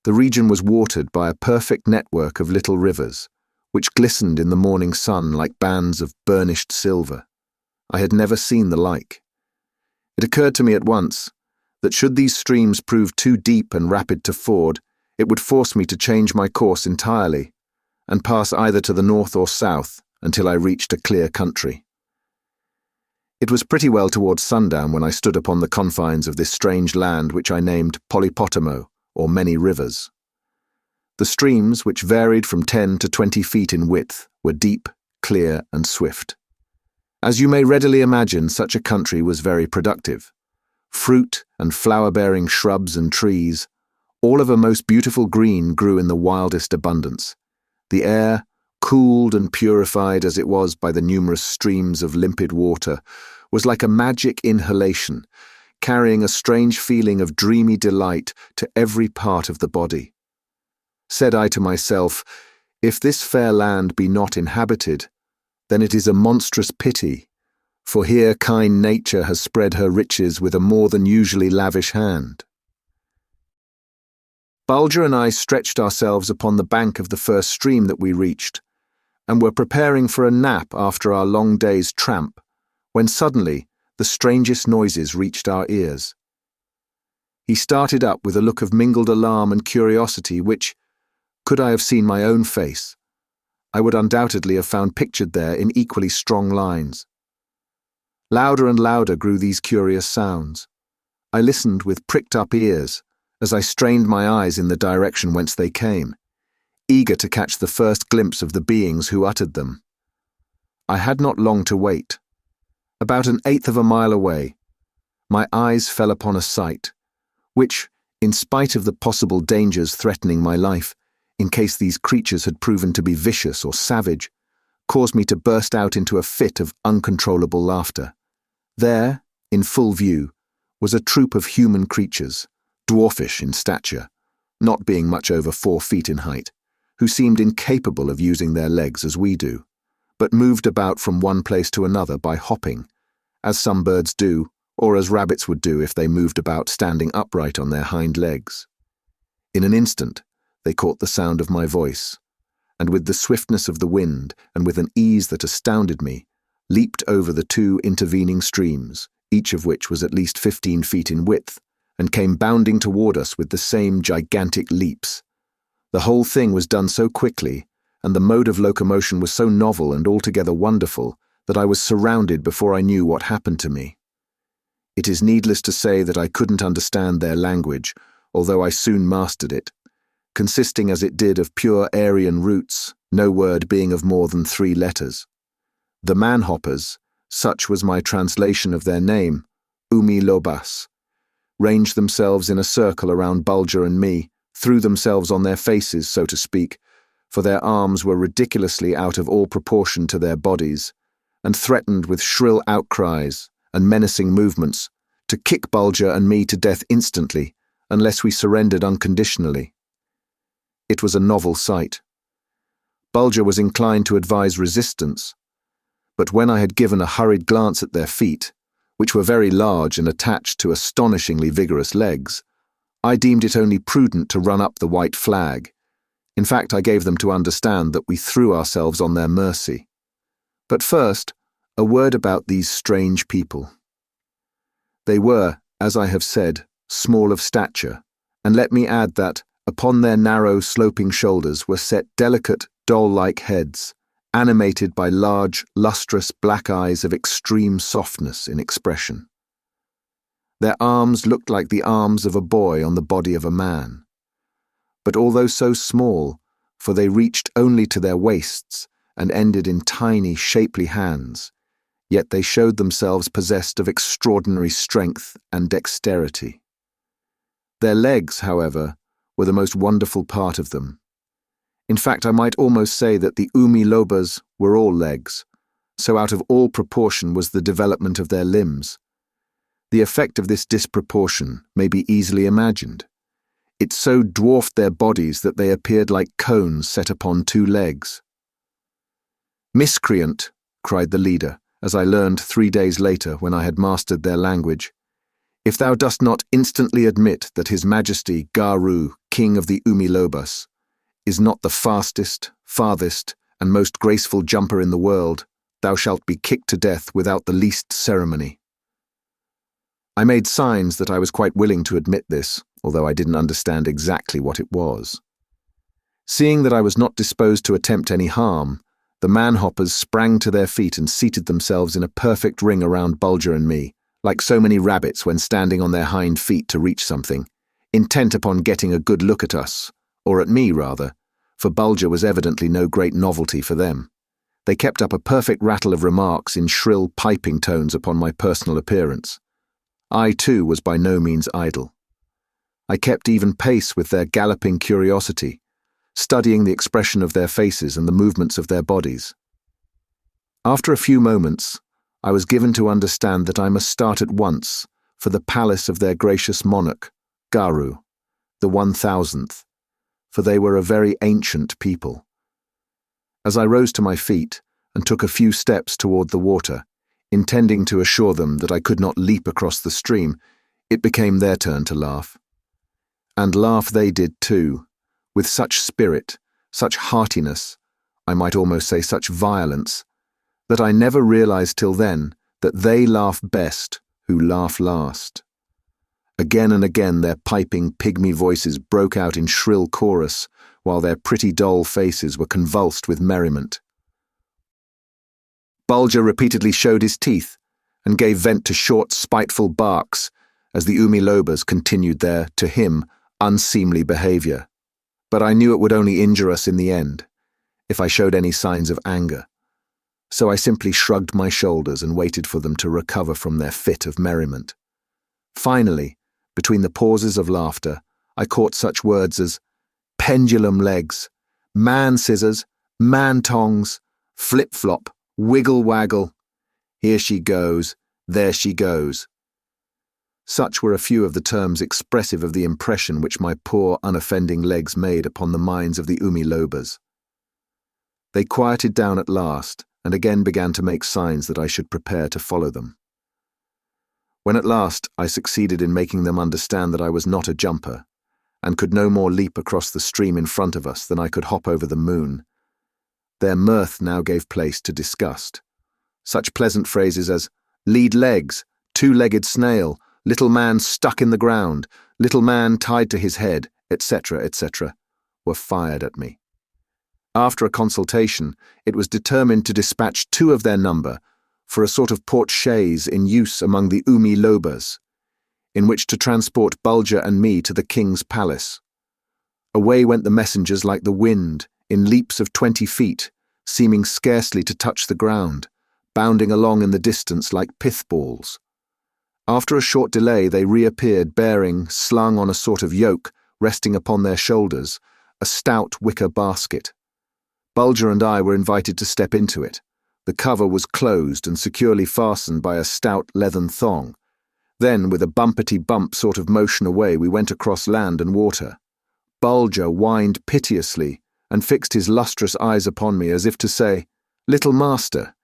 the region was watered by a perfect network of little rivers, which glistened in the morning sun like bands of burnished silver. I had never seen the like. It occurred to me at once that should these streams prove too deep and rapid to ford, it would force me to change my course entirely, and pass either to the north or south until I reached a clear country. It was pretty well towards sundown when I stood upon the confines of this strange land which I named Polypotamo, or many rivers. The streams, which varied from 10 to 20 feet in width, were deep, clear, and swift. As you may readily imagine, such a country was very productive, Fruit and flower-bearing shrubs and trees, all of a most beautiful green, grew in the wildest abundance. The air, cooled and purified as it was by the numerous streams of limpid water, was like a magic inhalation, carrying a strange feeling of dreamy delight to every part of the body. Said I to myself, if this fair land be not inhabited, then it is a monstrous pity, for here kind nature has spread her riches with a more than usually lavish hand. Bulger and I stretched ourselves upon the bank of the first stream that we reached, and were preparing for a nap after our long day's tramp, when suddenly the strangest noises reached our ears. He started up with a look of mingled alarm and curiosity which, could I have seen my own face, I would undoubtedly have found pictured there in equally strong lines. Louder and louder grew these curious sounds. I listened with pricked-up ears as I strained my eyes in the direction whence they came, eager to catch the first glimpse of the beings who uttered them. I had not long to wait. About 1/8 of a mile away, my eyes fell upon a sight, which, in spite of the possible dangers threatening my life, in case these creatures had proven to be vicious or savage, caused me to burst out into a fit of uncontrollable laughter. There, in full view, was a troop of human creatures, dwarfish in stature, not being much over 4 feet in height, who seemed incapable of using their legs as we do, but moved about from one place to another by hopping, as some birds do, or as rabbits would do if they moved about standing upright on their hind legs. In an instant, they caught the sound of my voice, and with the swiftness of the wind and with an ease that astounded me, leaped over the 2 intervening streams, each of which was at least 15 feet in width, and came bounding toward us with the same gigantic leaps. The whole thing was done so quickly, and the mode of locomotion was so novel and altogether wonderful, that I was surrounded before I knew what happened to me. It is needless to say that I couldn't understand their language, although I soon mastered it, consisting as it did of pure Aryan roots, no word being of more than 3 letters. The man-hoppers, such was my translation of their name, umilobas, ranged themselves in a circle around Bulger and me, threw themselves on their faces, so to speak, for their arms were ridiculously out of all proportion to their bodies, and threatened with shrill outcries and menacing movements to kick Bulger and me to death instantly, unless we surrendered unconditionally. It was a novel sight. Bulger was inclined to advise resistance, but when I had given a hurried glance at their feet, which were very large and attached to astonishingly vigorous legs, I deemed it only prudent to run up the white flag. In fact, I gave them to understand that we threw ourselves on their mercy. But first, a word about these strange people. They were, as I have said, small of stature, and let me add that, upon their narrow, sloping shoulders were set delicate, doll-like heads, animated by large, lustrous black eyes of extreme softness in expression. Their arms looked like the arms of a boy on the body of a man. But although so small, for they reached only to their waists and ended in tiny, shapely hands, yet they showed themselves possessed of extraordinary strength and dexterity. Their legs, however, were the most wonderful part of them. In fact, I might almost say that the umilobas were all legs, so out of all proportion was the development of their limbs. The effect of this disproportion may be easily imagined. It so dwarfed their bodies that they appeared like cones set upon 2 legs. "Miscreant," cried the leader, as I learned 3 days later when I had mastered their language, "if thou dost not instantly admit that His Majesty Garu, King of the Umilobas, is not the fastest, farthest, and most graceful jumper in the world, thou shalt be kicked to death without the least ceremony." I made signs that I was quite willing to admit this, although I didn't understand exactly what it was. Seeing that I was not disposed to attempt any harm, the man-hoppers sprang to their feet and seated themselves in a perfect ring around Bulger and me, like so many rabbits when standing on their hind feet to reach something, intent upon getting a good look at us, or at me rather, for Bulger was evidently no great novelty for them. They kept up a perfect rattle of remarks in shrill piping tones upon my personal appearance. I too was by no means idle. I kept even pace with their galloping curiosity, studying the expression of their faces and the movements of their bodies. After a few moments, I was given to understand that I must start at once for the palace of their gracious monarch, Garu, the 1000th, for they were a very ancient people. As I rose to my feet and took a few steps toward the water, intending to assure them that I could not leap across the stream, it became their turn to laugh. And laugh they did too, with such spirit, such heartiness, I might almost say such violence, that I never realized till then that they laugh best who laugh last. Again and again their piping pygmy voices broke out in shrill chorus, while their pretty doll faces were convulsed with merriment. Bulger repeatedly showed his teeth and gave vent to short, spiteful barks as the umilobas continued their, to him, unseemly behavior. But I knew it would only injure us in the end, if I showed any signs of anger. So I simply shrugged my shoulders and waited for them to recover from their fit of merriment. Finally, between the pauses of laughter, I caught such words as pendulum legs, man scissors, man tongs, flip-flop, wiggle-waggle, here she goes, there she goes. Such were a few of the terms expressive of the impression which my poor, unoffending legs made upon the minds of the umilobas. They quieted down at last, and again began to make signs that I should prepare to follow them. When at last I succeeded in making them understand that I was not a jumper, and could no more leap across the stream in front of us than I could hop over the moon, their mirth now gave place to disgust. Such pleasant phrases as lead legs, two-legged snail, little man stuck in the ground, little man tied to his head, etc., etc., were fired at me. After a consultation, it was determined to dispatch 2 of their number for a sort of port-chaise in use among the umilobas, in which to transport Bulger and me to the king's palace. Away went the messengers like the wind, in leaps of 20 feet, seeming scarcely to touch the ground, bounding along in the distance like pith-balls. After a short delay they reappeared bearing, slung on a sort of yoke, resting upon their shoulders, a stout wicker basket. Bulger and I were invited to step into it. The cover was closed and securely fastened by a stout leathern thong. Then, with a bumpety-bump sort of motion away, we went across land and water. Bulger whined piteously and fixed his lustrous eyes upon me as if to say, "Little master,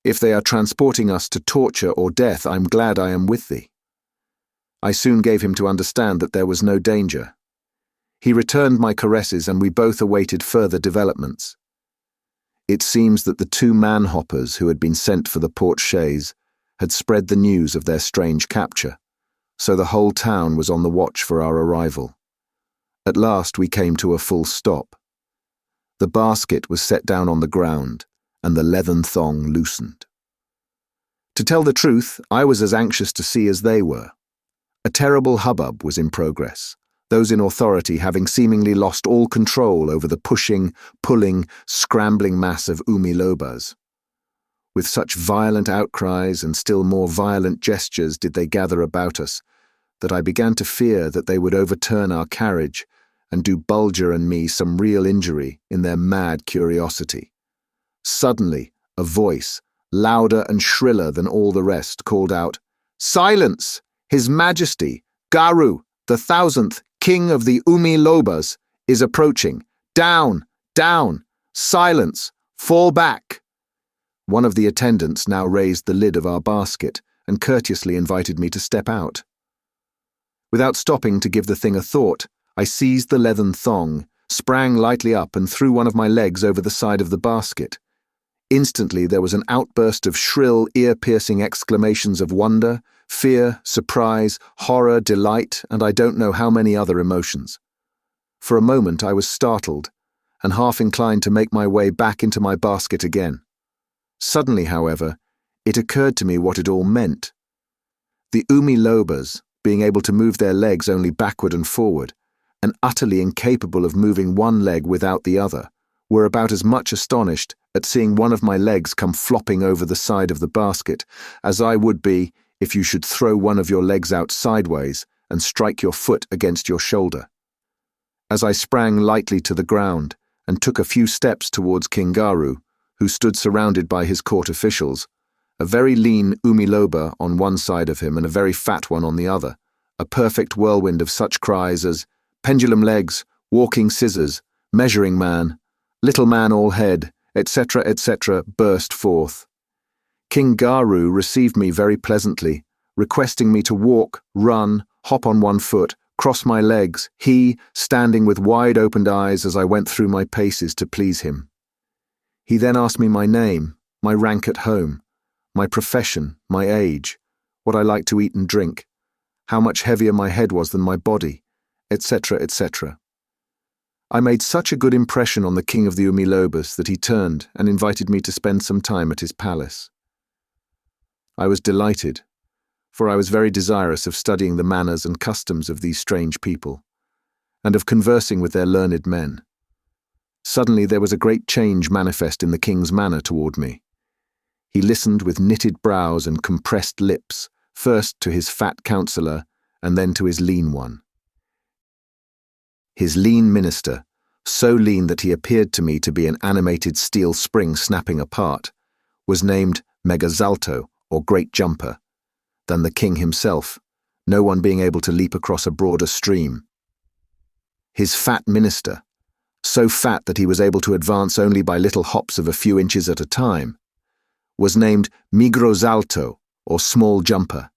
if they are transporting us to torture or death, I'm glad I am with thee." I soon gave him to understand that there was no danger. He returned my caresses and we both awaited further developments. It seems that the 2 man-hoppers who had been sent for the port-chaise had spread the news of their strange capture, so the whole town was on the watch for our arrival. At last we came to a full stop. The basket was set down on the ground, and the leathern thong loosened. To tell the truth, I was as anxious to see as they were. A terrible hubbub was in progress, those in authority having seemingly lost all control over the pushing, pulling, scrambling mass of umilobas. With such violent outcries and still more violent gestures did they gather about us, that I began to fear that they would overturn our carriage and do Bulger and me some real injury in their mad curiosity. Suddenly, a voice, louder and shriller than all the rest, called out, "Silence! His Majesty, Garu, the 1000th, King of the umilobas, is approaching. Down! Down! Silence! Fall back!" One of the attendants now raised the lid of our basket and courteously invited me to step out. Without stopping to give the thing a thought, I seized the leathern thong, sprang lightly up and threw one of my legs over the side of the basket. Instantly there was an outburst of shrill, ear-piercing exclamations of wonder, fear, surprise, horror, delight, and I don't know how many other emotions. For a moment I was startled, and half inclined to make my way back into my basket again. Suddenly, however, it occurred to me what it all meant. The umilobas, being able to move their legs only backward and forward, and utterly incapable of moving one leg without the other, were about as much astonished at seeing one of my legs come flopping over the side of the basket as I would be if you should throw one of your legs out sideways and strike your foot against your shoulder. As I sprang lightly to the ground and took a few steps towards Kingaru, who stood surrounded by his court officials, a very lean umiloba on one side of him and a very fat one on the other, a perfect whirlwind of such cries as pendulum legs, walking scissors, measuring man, little man all head, etc., etc., burst forth. Kingaru received me very pleasantly, requesting me to walk, run, hop on one foot, cross my legs, he standing with wide-opened eyes as I went through my paces to please him. He then asked me my name, my rank at home, my profession, my age, what I liked to eat and drink, how much heavier my head was than my body, etc., etc. I made such a good impression on the king of the Umilobas that he turned and invited me to spend some time at his palace. I was delighted, for I was very desirous of studying the manners and customs of these strange people, and of conversing with their learned men. Suddenly there was a great change manifest in the king's manner toward me. He listened with knitted brows and compressed lips, first to his fat counsellor and then to his lean one. His lean minister, so lean that he appeared to me to be an animated steel spring snapping apart, was named Megazalto, or Great Jumper, than the king himself, no one being able to leap across a broader stream. His fat minister, so fat that he was able to advance only by little hops of a few inches at a time, was named Migrozalto, or Small Jumper,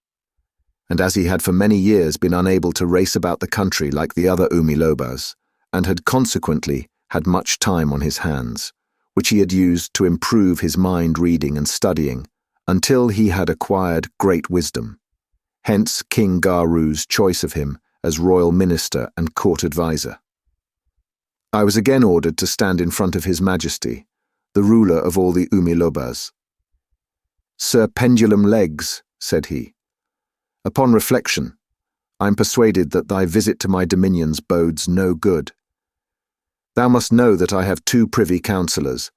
and as he had for many years been unable to race about the country like the other Umilobas, and had consequently had much time on his hands, which he had used to improve his mind reading and studying, until he had acquired great wisdom. Hence King Garu's choice of him as royal minister and court adviser. I was again ordered to stand in front of His Majesty, the ruler of all the Umilobas. "Sir Pendulum Legs," said he, "upon reflection, I am persuaded that thy visit to my dominions bodes no good. Thou must know that I have 2 privy councillors,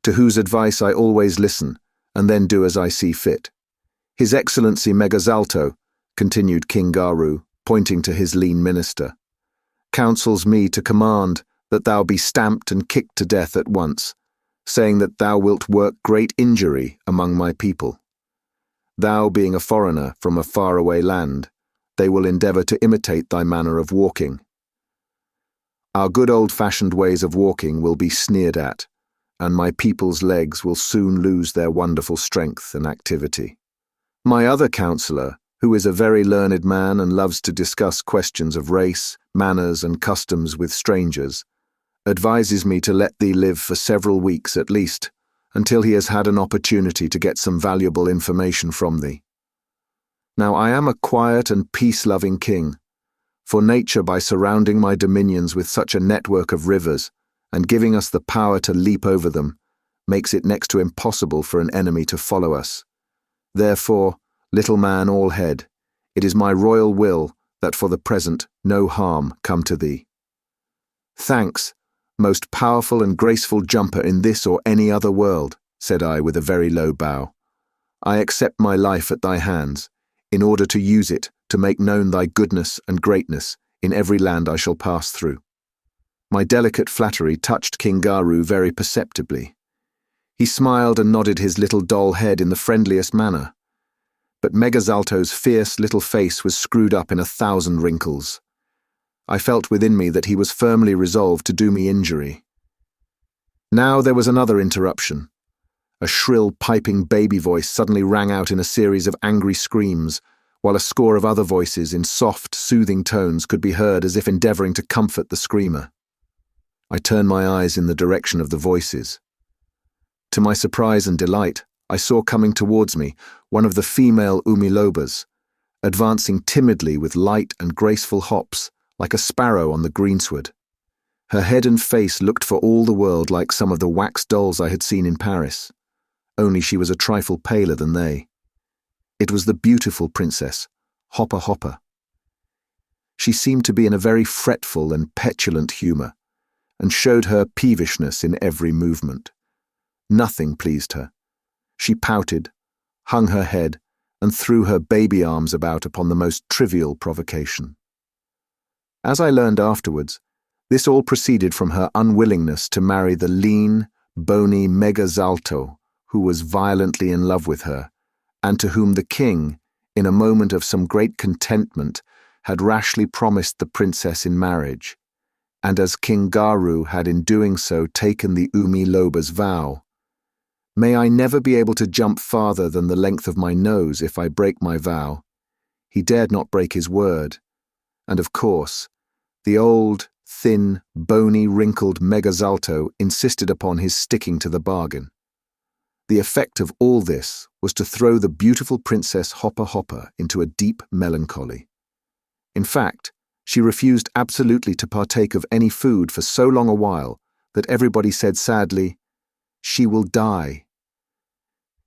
to whose advice I always listen, and then do as I see fit. His Excellency Megazalto," continued King Garu, pointing to his lean minister, "counsels me to command that thou be stamped and kicked to death at once, saying that thou wilt work great injury among my people. Thou being a foreigner from a faraway land, they will endeavour to imitate thy manner of walking. Our good old-fashioned ways of walking will be sneered at, and my people's legs will soon lose their wonderful strength and activity. My other counsellor, who is a very learned man and loves to discuss questions of race, manners, and customs with strangers, advises me to let thee live for several weeks at least, until he has had an opportunity to get some valuable information from thee. Now I am a quiet and peace-loving king, for nature, by surrounding my dominions with such a network of rivers, and giving us the power to leap over them, makes it next to impossible for an enemy to follow us. Therefore, little man all head, it is my royal will that for the present no harm come to thee. Thanks, most powerful and graceful jumper in this or any other world, said I with a very low bow. I accept my life at thy hands, in order to use it to make known thy goodness and greatness in every land I shall pass through. My delicate flattery touched King Garu very perceptibly. He smiled and nodded his little doll head in the friendliest manner, but Megazalto's fierce little face was screwed up in 1,000 wrinkles. I felt within me that he was firmly resolved to do me injury. Now there was another interruption. A shrill, piping baby voice suddenly rang out in a series of angry screams, while a score of other voices in soft, soothing tones could be heard as if endeavouring to comfort the screamer. I turned my eyes in the direction of the voices. To my surprise and delight, I saw coming towards me one of the female Umilobas, advancing timidly with light and graceful hops, like a sparrow on the greensward. Her head and face looked for all the world like some of the wax dolls I had seen in Paris, only she was a trifle paler than they. It was the beautiful princess, Hopper Hopper. She seemed to be in a very fretful and petulant humour, and showed her peevishness in every movement. Nothing pleased her. She pouted, hung her head, and threw her baby arms about upon the most trivial provocation. As I learned afterwards, this all proceeded from her unwillingness to marry the lean, bony Megazalto who was violently in love with her, and to whom the king, in a moment of some great contentment, had rashly promised the princess in marriage, and as King Garu had in doing so taken the Umi Loba's vow, "May I never be able to jump farther than the length of my nose if I break my vow." He dared not break his word, and of course, the old, thin, bony, wrinkled Megazalto insisted upon his sticking to the bargain. The effect of all this was to throw the beautiful Princess Hopper Hopper into a deep melancholy. In fact, she refused absolutely to partake of any food for so long a while that everybody said sadly, "She will die."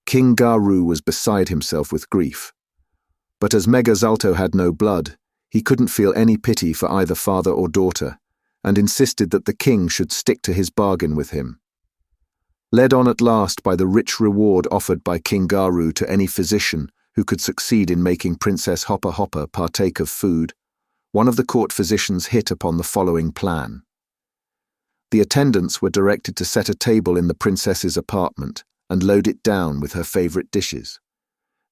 King Garu was beside himself with grief. But as Megazalto had no blood, he couldn't feel any pity for either father or daughter, and insisted that the king should stick to his bargain with him. Led on at last by the rich reward offered by King Garu to any physician who could succeed in making Princess Hopper Hopper partake of food, one of the court physicians hit upon the following plan. The attendants were directed to set a table in the princess's apartment and load it down with her favorite dishes.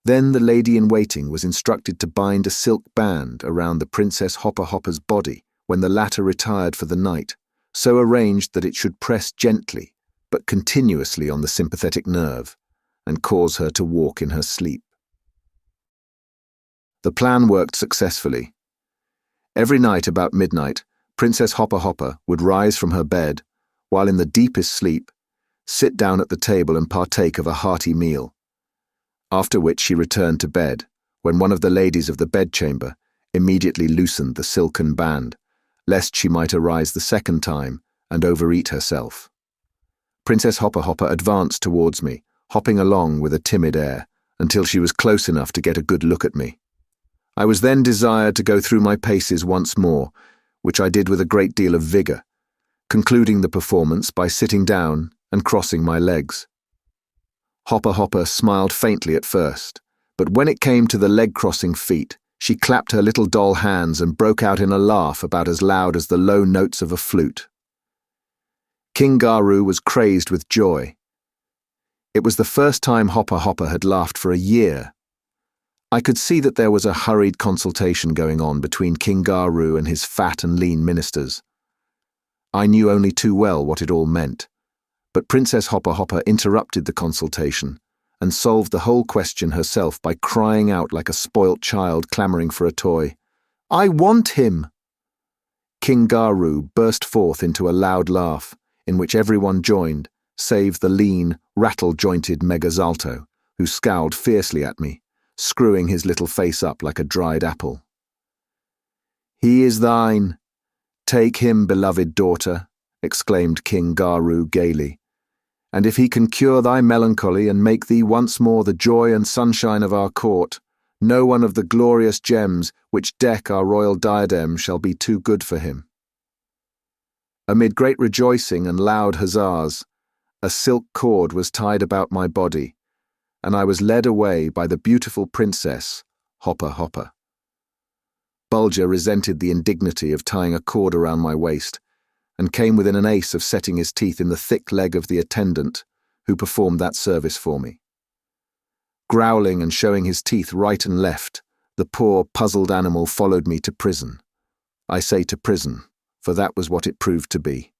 Then the lady-in-waiting was instructed to bind a silk band around the Princess Hopper Hopper's body when the latter retired for the night, so arranged that it should press gently but continuously on the sympathetic nerve and cause her to walk in her sleep. The plan worked successfully. Every night about midnight, Princess Hopper Hopper would rise from her bed, while in the deepest sleep, sit down at the table and partake of a hearty meal, after which she returned to bed, when one of the ladies of the bedchamber immediately loosened the silken band, lest she might arise the second time and overeat herself. Princess Hopper Hopper advanced towards me, hopping along with a timid air, until she was close enough to get a good look at me. I was then desired to go through my paces once more, which I did with a great deal of vigour, concluding the performance by sitting down and crossing my legs. Hopper Hopper smiled faintly at first, but when it came to the leg-crossing feat, she clapped her little doll hands and broke out in a laugh about as loud as the low notes of a flute. King Garu was crazed with joy. It was the first time Hopper Hopper had laughed for a year. I could see that there was a hurried consultation going on between King Garu and his fat and lean ministers. I knew only too well what it all meant, but Princess Hopper Hopper interrupted the consultation and solved the whole question herself by crying out like a spoilt child clamoring for a toy, "I want him!" King Garu burst forth into a loud laugh, in which everyone joined, save the lean, rattle-jointed Megazalto, who scowled fiercely at me, screwing his little face up like a dried apple. "He is thine. Take him, beloved daughter," exclaimed King Garu gaily, "and if he can cure thy melancholy and make thee once more the joy and sunshine of our court, no one of the glorious gems which deck our royal diadem shall be too good for him." Amid great rejoicing and loud huzzas, a silk cord was tied about my body, and I was led away by the beautiful princess, Hopper Hopper. Bulger resented the indignity of tying a cord around my waist, and came within an ace of setting his teeth in the thick leg of the attendant who performed that service for me. Growling and showing his teeth right and left, the poor, puzzled animal followed me to prison. I say to prison, for that was what it proved to be.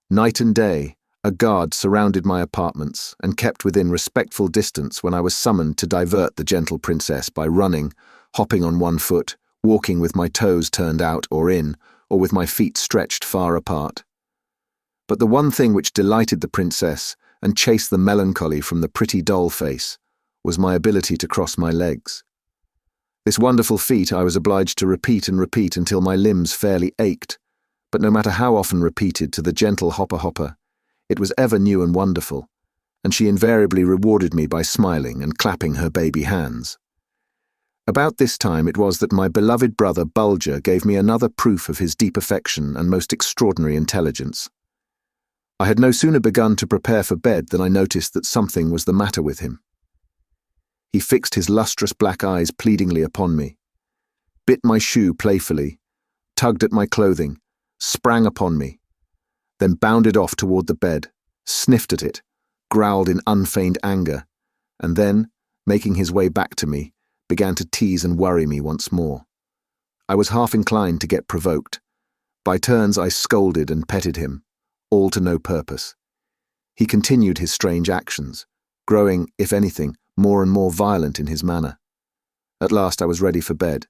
Night and day, a guard surrounded my apartments and kept within respectful distance when I was summoned to divert the gentle princess by running, hopping on one foot, walking with my toes turned out or in, or with my feet stretched far apart. But the one thing which delighted the princess and chased the melancholy from the pretty doll face was my ability to cross my legs. This wonderful feat I was obliged to repeat and repeat until my limbs fairly ached, but no matter how often repeated to the gentle Hopper Hopper, it was ever new and wonderful, and she invariably rewarded me by smiling and clapping her baby hands. About this time it was that my beloved brother Bulger gave me another proof of his deep affection and most extraordinary intelligence. I had no sooner begun to prepare for bed than I noticed that something was the matter with him. He fixed his lustrous black eyes pleadingly upon me, bit my shoe playfully, tugged at my clothing, sprang upon me, then bounded off toward the bed, sniffed at it, growled in unfeigned anger, and then, making his way back to me, began to tease and worry me once more. I was half inclined to get provoked. By turns I scolded and petted him, all to no purpose. He continued his strange actions, growing, if anything, more and more violent in his manner. At last I was ready for bed.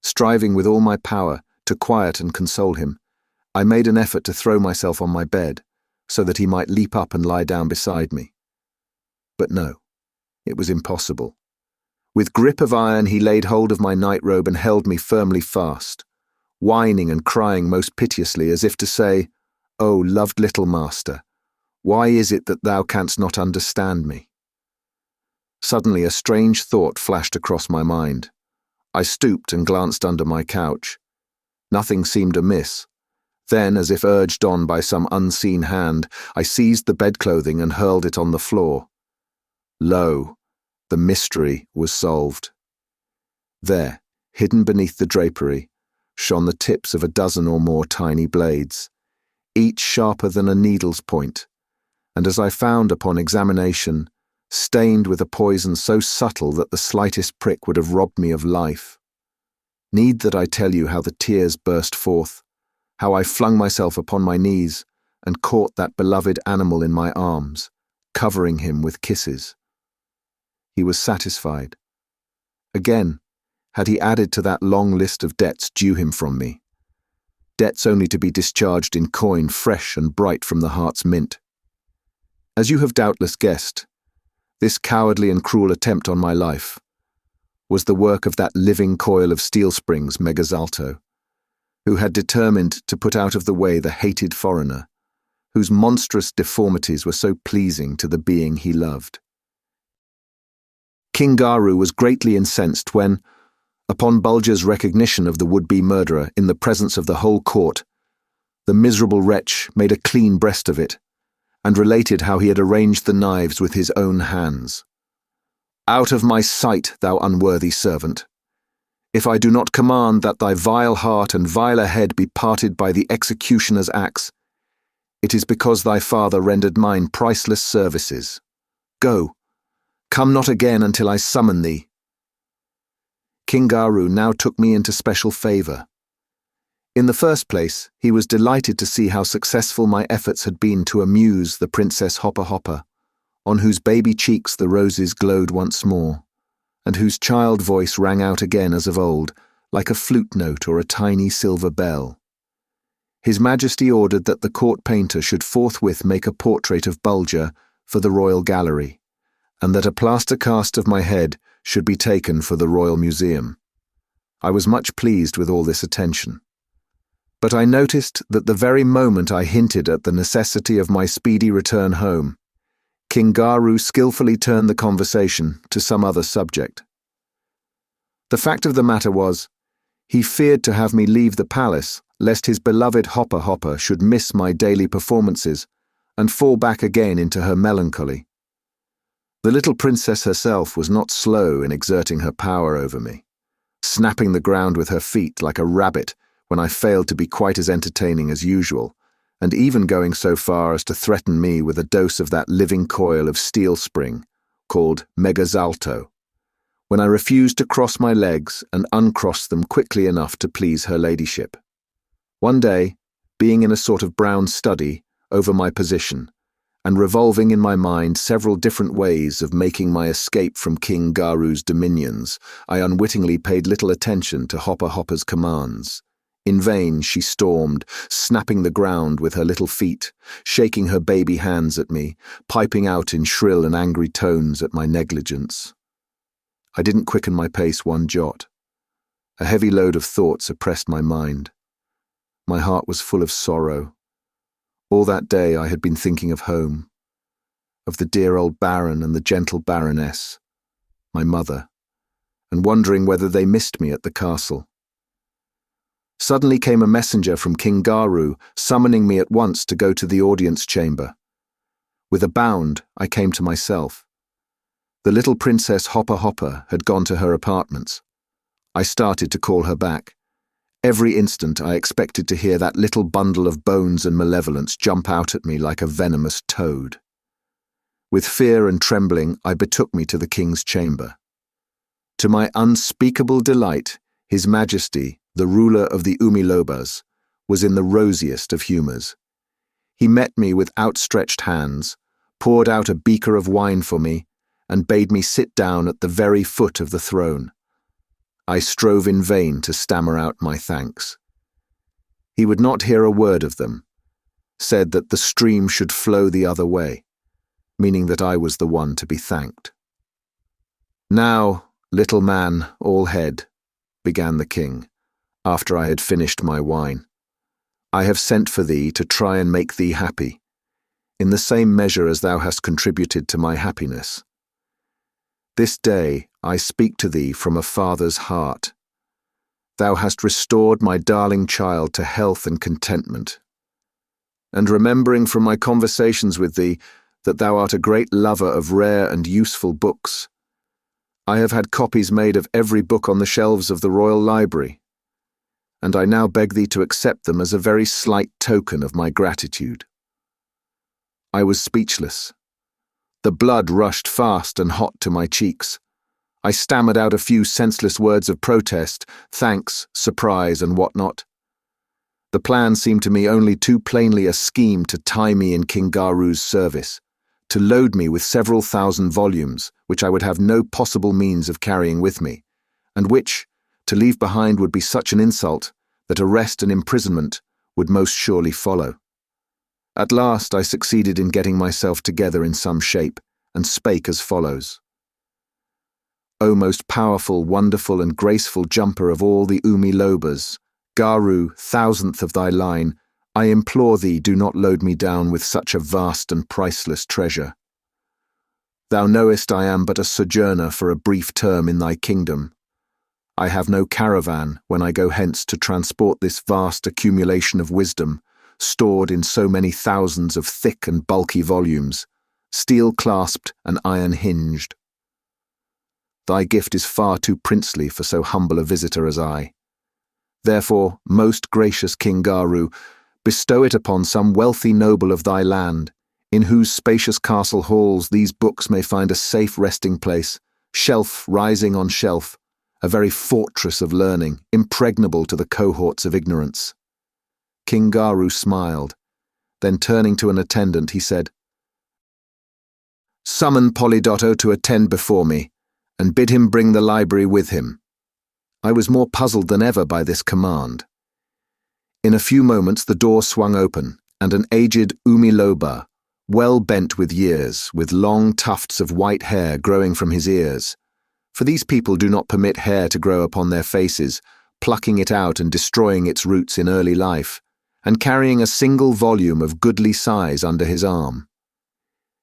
Striving with all my power to quiet and console him, I made an effort to throw myself on my bed so that he might leap up and lie down beside me. But no, it was impossible. With grip of iron he laid hold of my nightrobe and held me firmly fast, whining and crying most piteously as if to say, "O loved little master, why is it that thou canst not understand me?" Suddenly a strange thought flashed across my mind. I stooped and glanced under my couch. Nothing seemed amiss. Then, as if urged on by some unseen hand, I seized the bedclothing and hurled it on the floor. Lo, the mystery was solved. There, hidden beneath the drapery, shone the tips of a dozen or more tiny blades, each sharper than a needle's point, and as I found upon examination, stained with a poison so subtle that the slightest prick would have robbed me of life. Need that I tell you how the tears burst forth, how I flung myself upon my knees and caught that beloved animal in my arms, covering him with kisses. He was satisfied. Again, had he added to that long list of debts due him from me, debts only to be discharged in coin fresh and bright from the heart's mint. As you have doubtless guessed, this cowardly and cruel attempt on my life was the work of that living coil of steel springs, Megazalto, who had determined to put out of the way the hated foreigner, whose monstrous deformities were so pleasing to the being he loved. King Garu was greatly incensed when, upon Bulger's recognition of the would-be murderer in the presence of the whole court, the miserable wretch made a clean breast of it, and related how he had arranged the knives with his own hands. "Out of my sight, thou unworthy servant! If I do not command that thy vile heart and viler head be parted by the executioner's axe, it is because thy father rendered mine priceless services. Go, come not again until I summon thee." King Garu now took me into special favour. In the first place, he was delighted to see how successful my efforts had been to amuse the Princess Hopper Hopper, on whose baby cheeks the roses glowed once more, and whose child voice rang out again as of old, like a flute note or a tiny silver bell. His Majesty ordered that the court painter should forthwith make a portrait of Bulger for the Royal Gallery, and that a plaster cast of my head should be taken for the Royal Museum. I was much pleased with all this attention. But I noticed that the very moment I hinted at the necessity of my speedy return home, King Garu skillfully turned the conversation to some other subject. The fact of the matter was, he feared to have me leave the palace lest his beloved Hopper Hopper should miss my daily performances and fall back again into her melancholy. The little princess herself was not slow in exerting her power over me, snapping the ground with her feet like a rabbit when I failed to be quite as entertaining as usual, and even going so far as to threaten me with a dose of that living coil of steel spring, called Megazalto, when I refused to cross my legs and uncross them quickly enough to please her ladyship. One day, being in a sort of brown study over my position, and revolving in my mind several different ways of making my escape from King Garu's dominions, I unwittingly paid little attention to Hopper Hopper's commands. In vain she stormed, snapping the ground with her little feet, shaking her baby hands at me, piping out in shrill and angry tones at my negligence. I didn't quicken my pace one jot. A heavy load of thoughts oppressed my mind. My heart was full of sorrow. All that day I had been thinking of home, of the dear old Baron and the gentle Baroness, my mother, and wondering whether they missed me at the castle. Suddenly came a messenger from King Garu, summoning me at once to go to the audience chamber. With a bound, I came to myself. The little Princess Hopper Hopper had gone to her apartments. I started to call her back. Every instant I expected to hear that little bundle of bones and malevolence jump out at me like a venomous toad. With fear and trembling, I betook me to the king's chamber. To my unspeakable delight, His Majesty, the ruler of the Umilobas, was in the rosiest of humours. He met me with outstretched hands, poured out a beaker of wine for me, and bade me sit down at the very foot of the throne. I strove in vain to stammer out my thanks. He would not hear a word of them, said that the stream should flow the other way, meaning that I was the one to be thanked. "Now, little man, all head," began the king, after I had finished my wine, "I have sent for thee to try and make thee happy, in the same measure as thou hast contributed to my happiness. This day I speak to thee from a father's heart. Thou hast restored my darling child to health and contentment. And remembering from my conversations with thee that thou art a great lover of rare and useful books, I have had copies made of every book on the shelves of the royal library, and I now beg thee to accept them as a very slight token of my gratitude." I was speechless. The blood rushed fast and hot to my cheeks. I stammered out a few senseless words of protest, thanks, surprise, and what not. The plan seemed to me only too plainly a scheme to tie me in King Garu's service, to load me with several thousand volumes, which I would have no possible means of carrying with me, and which, to leave behind would be such an insult that arrest and imprisonment would most surely follow. At last I succeeded in getting myself together in some shape, and spake as follows. "O most powerful, wonderful, and graceful jumper of all the Umilobas, Garu, thousandth of thy line, I implore thee do not load me down with such a vast and priceless treasure. Thou knowest I am but a sojourner for a brief term in thy kingdom. I have no caravan when I go hence to transport this vast accumulation of wisdom, stored in so many thousands of thick and bulky volumes, steel-clasped and iron-hinged. Thy gift is far too princely for so humble a visitor as I. Therefore, most gracious King Garu, bestow it upon some wealthy noble of thy land, in whose spacious castle halls these books may find a safe resting place, shelf rising on shelf, a very fortress of learning, impregnable to the cohorts of ignorance." King Garu smiled. Then turning to an attendant, he said, "Summon Polydotto to attend before me, and bid him bring the library with him." I was more puzzled than ever by this command. In a few moments the door swung open, and an aged Umiloba, well bent with years, with long tufts of white hair growing from his ears, for these people do not permit hair to grow upon their faces, plucking it out and destroying its roots in early life, and carrying a single volume of goodly size under his arm.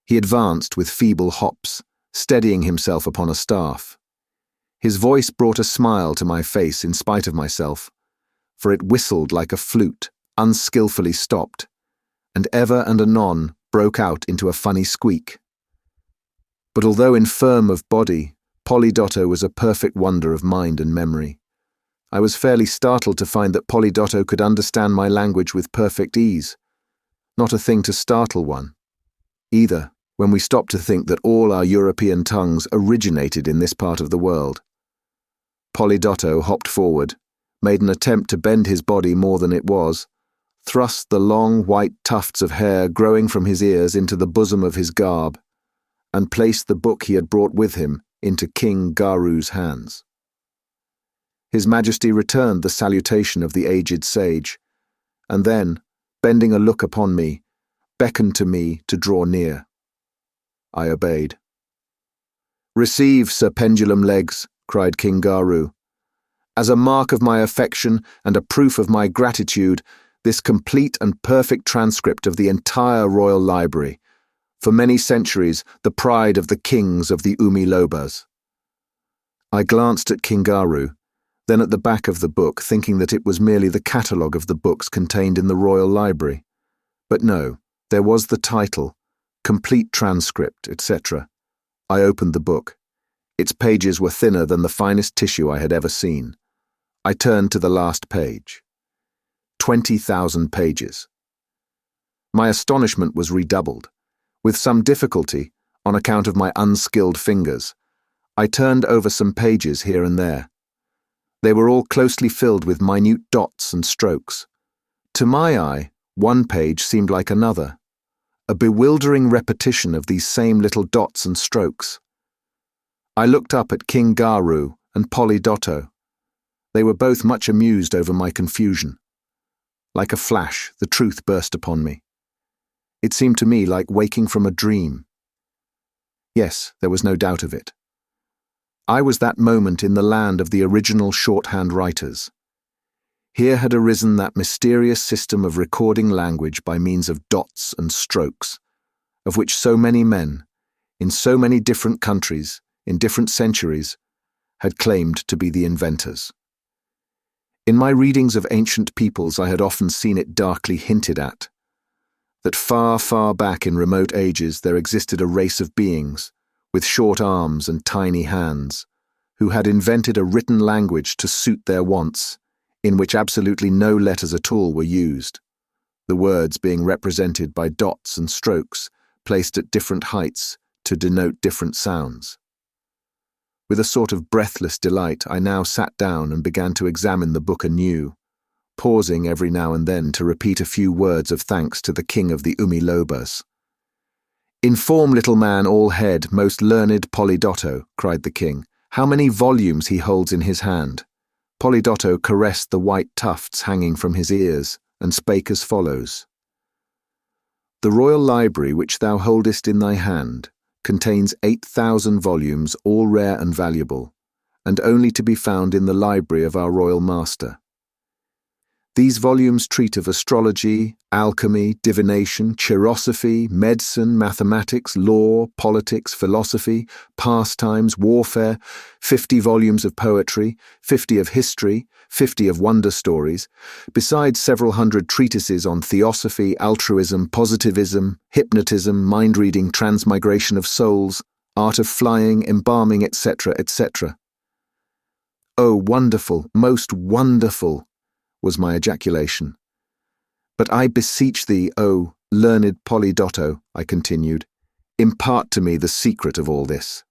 He advanced with feeble hops, steadying himself upon a staff. His voice brought a smile to my face in spite of myself, for it whistled like a flute, unskilfully stopped, and ever and anon broke out into a funny squeak. But although infirm of body, Polydotto was a perfect wonder of mind and memory. I was fairly startled to find that Polydotto could understand my language with perfect ease. Not a thing to startle one, either, when we stop to think that all our European tongues originated in this part of the world. Polydotto hopped forward, made an attempt to bend his body more than it was, thrust the long white tufts of hair growing from his ears into the bosom of his garb, and placed the book he had brought with him into King Garu's hands. His Majesty returned the salutation of the aged sage, and then, bending a look upon me, beckoned to me to draw near. I obeyed. "Receive, Sir Pendulum Legs," cried King Garu. "As a mark of my affection and a proof of my gratitude, this complete and perfect transcript of the entire royal library, for many centuries the pride of the kings of the Umilobas." I glanced at King Garu, then at the back of the book, thinking that it was merely the catalogue of the books contained in the royal library. But no, there was the title, complete transcript, etc., I opened the book. Its pages were thinner than the finest tissue I had ever seen. I turned to the last page. 20,000 pages. My astonishment was redoubled. With some difficulty, on account of my unskilled fingers, I turned over some pages here and there. They were all closely filled with minute dots and strokes. To my eye, one page seemed like another, a bewildering repetition of these same little dots and strokes. I looked up at King Garu and Polydotto. They were both much amused over my confusion. Like a flash, the truth burst upon me. It seemed to me like waking from a dream. Yes, there was no doubt of it. I was that moment in the land of the original shorthand writers. Here had arisen that mysterious system of recording language by means of dots and strokes, of which so many men, in so many different countries, in different centuries, had claimed to be the inventors. In my readings of ancient peoples I had often seen it darkly hinted at, that far, far back in remote ages there existed a race of beings, with short arms and tiny hands, who had invented a written language to suit their wants, in which absolutely no letters at all were used, the words being represented by dots and strokes placed at different heights to denote different sounds. With a sort of breathless delight, I now sat down and began to examine the book anew, pausing every now and then to repeat a few words of thanks to the king of the Umilobas. "Inform, little man, all head, most learned Polydotto," cried the king, "how many volumes he holds in his hand." Polydotto caressed the white tufts hanging from his ears, and spake as follows. "The royal library which thou holdest in thy hand contains 8,000 volumes, all rare and valuable, and only to be found in the library of our royal master. These volumes treat of astrology, alchemy, divination, chirosophy, medicine, mathematics, law, politics, philosophy, pastimes, warfare, 50 volumes of poetry, 50 of history, 50 of wonder stories, besides several hundred treatises on theosophy, altruism, positivism, hypnotism, mind-reading, transmigration of souls, art of flying, embalming, etc., etc. Oh, wonderful, most wonderful, was my ejaculation. But I beseech thee, O learned Polydotto, I continued, impart to me the secret of all this.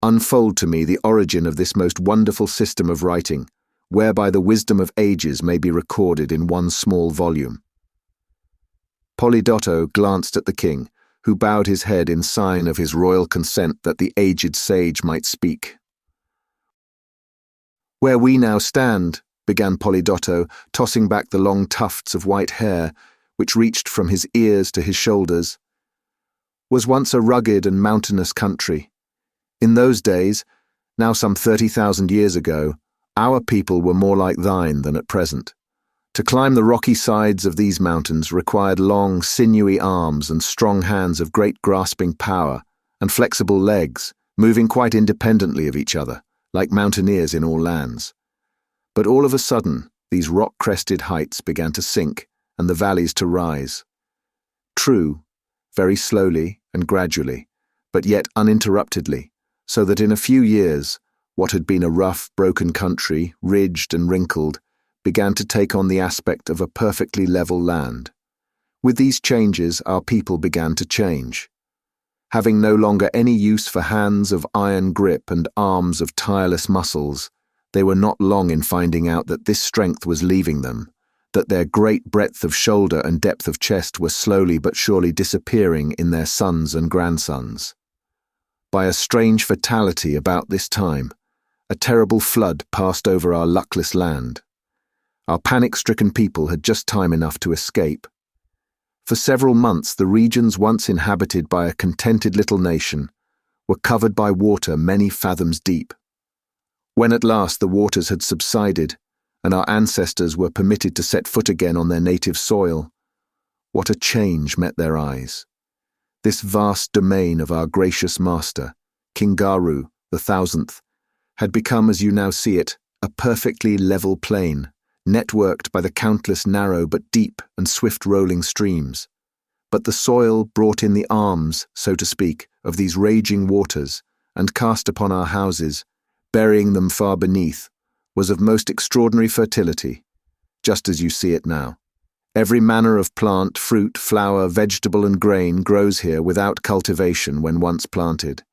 Unfold to me the origin of this most wonderful system of writing, whereby the wisdom of ages may be recorded in one small volume. Polydotto glanced at the king, who bowed his head in sign of his royal consent that the aged sage might speak. "Where we now stand," began Polydotto, tossing back the long tufts of white hair, which reached from his ears to his shoulders, "was once a rugged and mountainous country. In those days, now some 30,000 years ago, our people were more like thine than at present. To climb the rocky sides of these mountains required long, sinewy arms and strong hands of great grasping power, and flexible legs, moving quite independently of each other, like mountaineers in all lands. But all of a sudden, these rock-crested heights began to sink and the valleys to rise. True, very slowly and gradually, but yet uninterruptedly, so that in a few years, what had been a rough, broken country, ridged and wrinkled, began to take on the aspect of a perfectly level land. With these changes, our people began to change. Having no longer any use for hands of iron grip and arms of tireless muscles, they were not long in finding out that this strength was leaving them, that their great breadth of shoulder and depth of chest were slowly but surely disappearing in their sons and grandsons. By a strange fatality about this time, a terrible flood passed over our luckless land. Our panic-stricken people had just time enough to escape. For several months, the regions once inhabited by a contented little nation were covered by water many fathoms deep. When at last the waters had subsided, and our ancestors were permitted to set foot again on their native soil, what a change met their eyes. This vast domain of our gracious master, King Garu, the 1000th, had become, as you now see it, a perfectly level plain, networked by the countless narrow but deep and swift-rolling streams. but the soil brought in the arms, so to speak, of these raging waters, and cast upon our houses, burying them far beneath, was of most extraordinary fertility, just as you see it now. Every manner of plant, fruit, flower, vegetable and grain grows here without cultivation when once planted.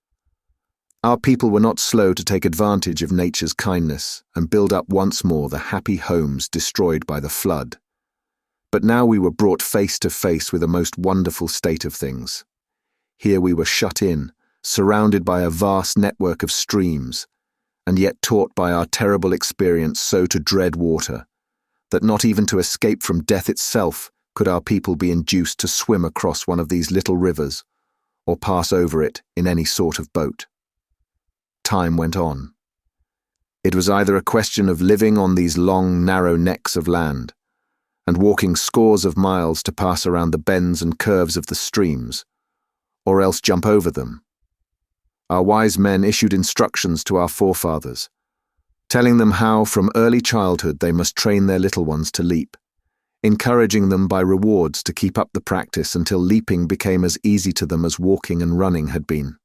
Our people were not slow to take advantage of nature's kindness and build up once more the happy homes destroyed by the flood. But now we were brought face to face with a most wonderful state of things. Here we were shut in, surrounded by a vast network of streams, and yet taught by our terrible experience so to dread water, that not even to escape from death itself could our people be induced to swim across one of these little rivers, or pass over it in any sort of boat. Time went on. It was either a question of living on these long, narrow necks of land, and walking scores of miles to pass around the bends and curves of the streams, or else jump over them. Our wise men issued instructions to our forefathers, telling them how from early childhood they must train their little ones to leap, encouraging them by rewards to keep up the practice until leaping became as easy to them as walking and running had been.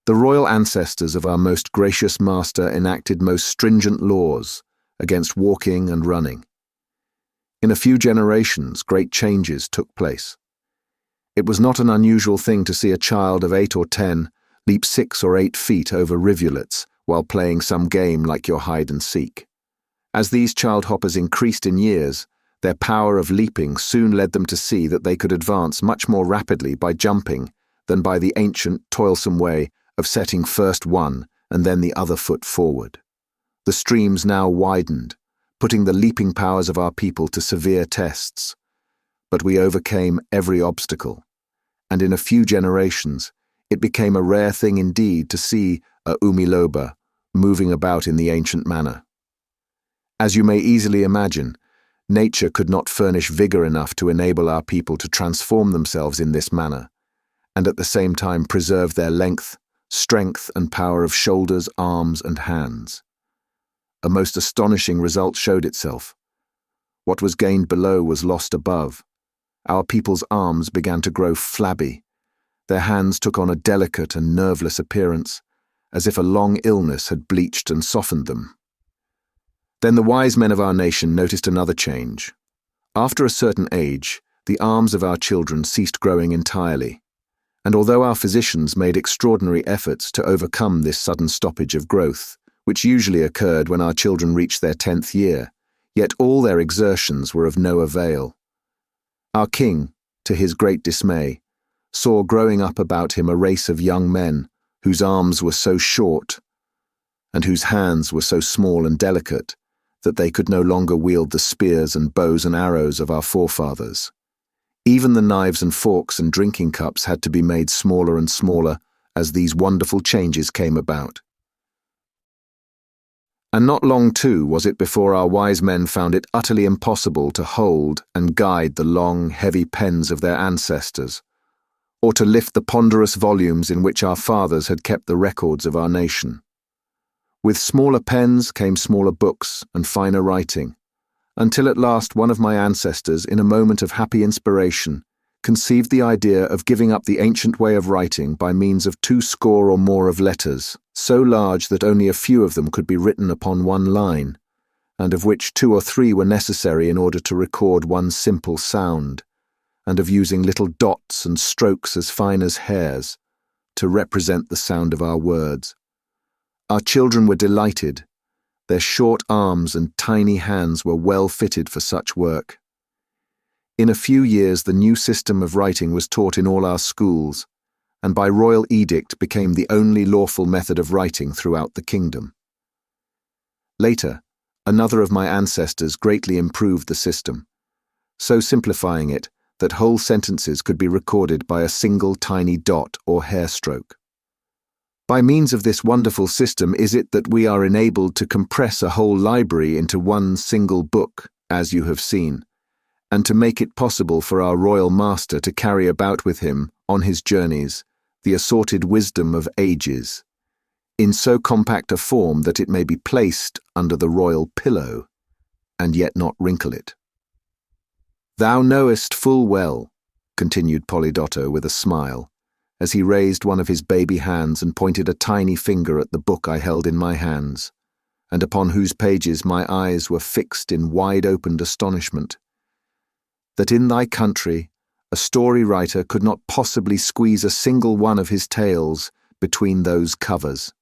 The royal ancestors of our most gracious master enacted most stringent laws against walking and running. In a few generations, great changes took place. It was not an unusual thing to see a child of 8 or 10 leap 6 or 8 feet over rivulets while playing some game like your hide and seek. As these child hoppers increased in years, their power of leaping soon led them to see that they could advance much more rapidly by jumping than by the ancient, toilsome way of setting first one and then the other foot forward. The streams now widened, putting the leaping powers of our people to severe tests. But we overcame every obstacle, and in a few generations, it became a rare thing indeed to see a umiloba moving about in the ancient manner. As you may easily imagine, nature could not furnish vigor enough to enable our people to transform themselves in this manner, and at the same time preserve their length, strength and power of shoulders, arms and hands. A most astonishing result showed itself. What was gained below was lost above. Our people's arms began to grow flabby. Their hands took on a delicate and nerveless appearance, as if a long illness had bleached and softened them. Then the wise men of our nation noticed another change. After a certain age, the arms of our children ceased growing entirely, and although our physicians made extraordinary efforts to overcome this sudden stoppage of growth, which usually occurred when our children reached their 10th year, yet all their exertions were of no avail. Our king, to his great dismay, saw growing up about him a race of young men whose arms were so short and whose hands were so small and delicate that they could no longer wield the spears and bows and arrows of our forefathers. Even the knives and forks and drinking cups had to be made smaller and smaller as these wonderful changes came about. And not long, too, was it before our wise men found it utterly impossible to hold and guide the long, heavy pens of their ancestors, or to lift the ponderous volumes in which our fathers had kept the records of our nation. With smaller pens came smaller books and finer writing, until at last one of my ancestors, in a moment of happy inspiration, conceived the idea of giving up the ancient way of writing by means of 20 or more of letters, so large that only a few of them could be written upon one line, and of which 2 or 3 were necessary in order to record one simple sound, and of using little dots and strokes as fine as hairs to represent the sound of our words. Our children were delighted. Their short arms and tiny hands were well fitted for such work. In a few years the new system of writing was taught in all our schools, and by royal edict became the only lawful method of writing throughout the kingdom. Later, another of my ancestors greatly improved the system, so simplifying it that whole sentences could be recorded by a single tiny dot or hair stroke. By means of this wonderful system is it that we are enabled to compress a whole library into one single book, as you have seen, and to make it possible for our royal master to carry about with him, on his journeys, the assorted wisdom of ages, in so compact a form that it may be placed under the royal pillow, and yet not wrinkle it. Thou knowest full well, continued Polydotto with a smile, as he raised one of his baby hands and pointed a tiny finger at the book I held in my hands, and upon whose pages my eyes were fixed in wide-opened astonishment, that in thy country a story writer could not possibly squeeze a single one of his tales between those covers.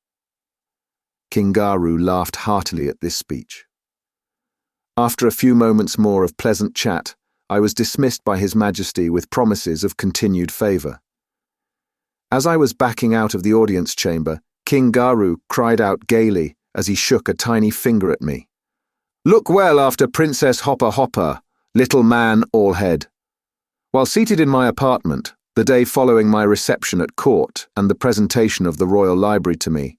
Kingaru laughed heartily at this speech. After a few moments more of pleasant chat, I was dismissed by His Majesty with promises of continued favour. As I was backing out of the audience chamber, Kingaru cried out gaily as he shook a tiny finger at me. "Look well after Princess Hopper Hopper, little man all head." While seated in my apartment, the day following my reception at court and the presentation of the Royal Library to me,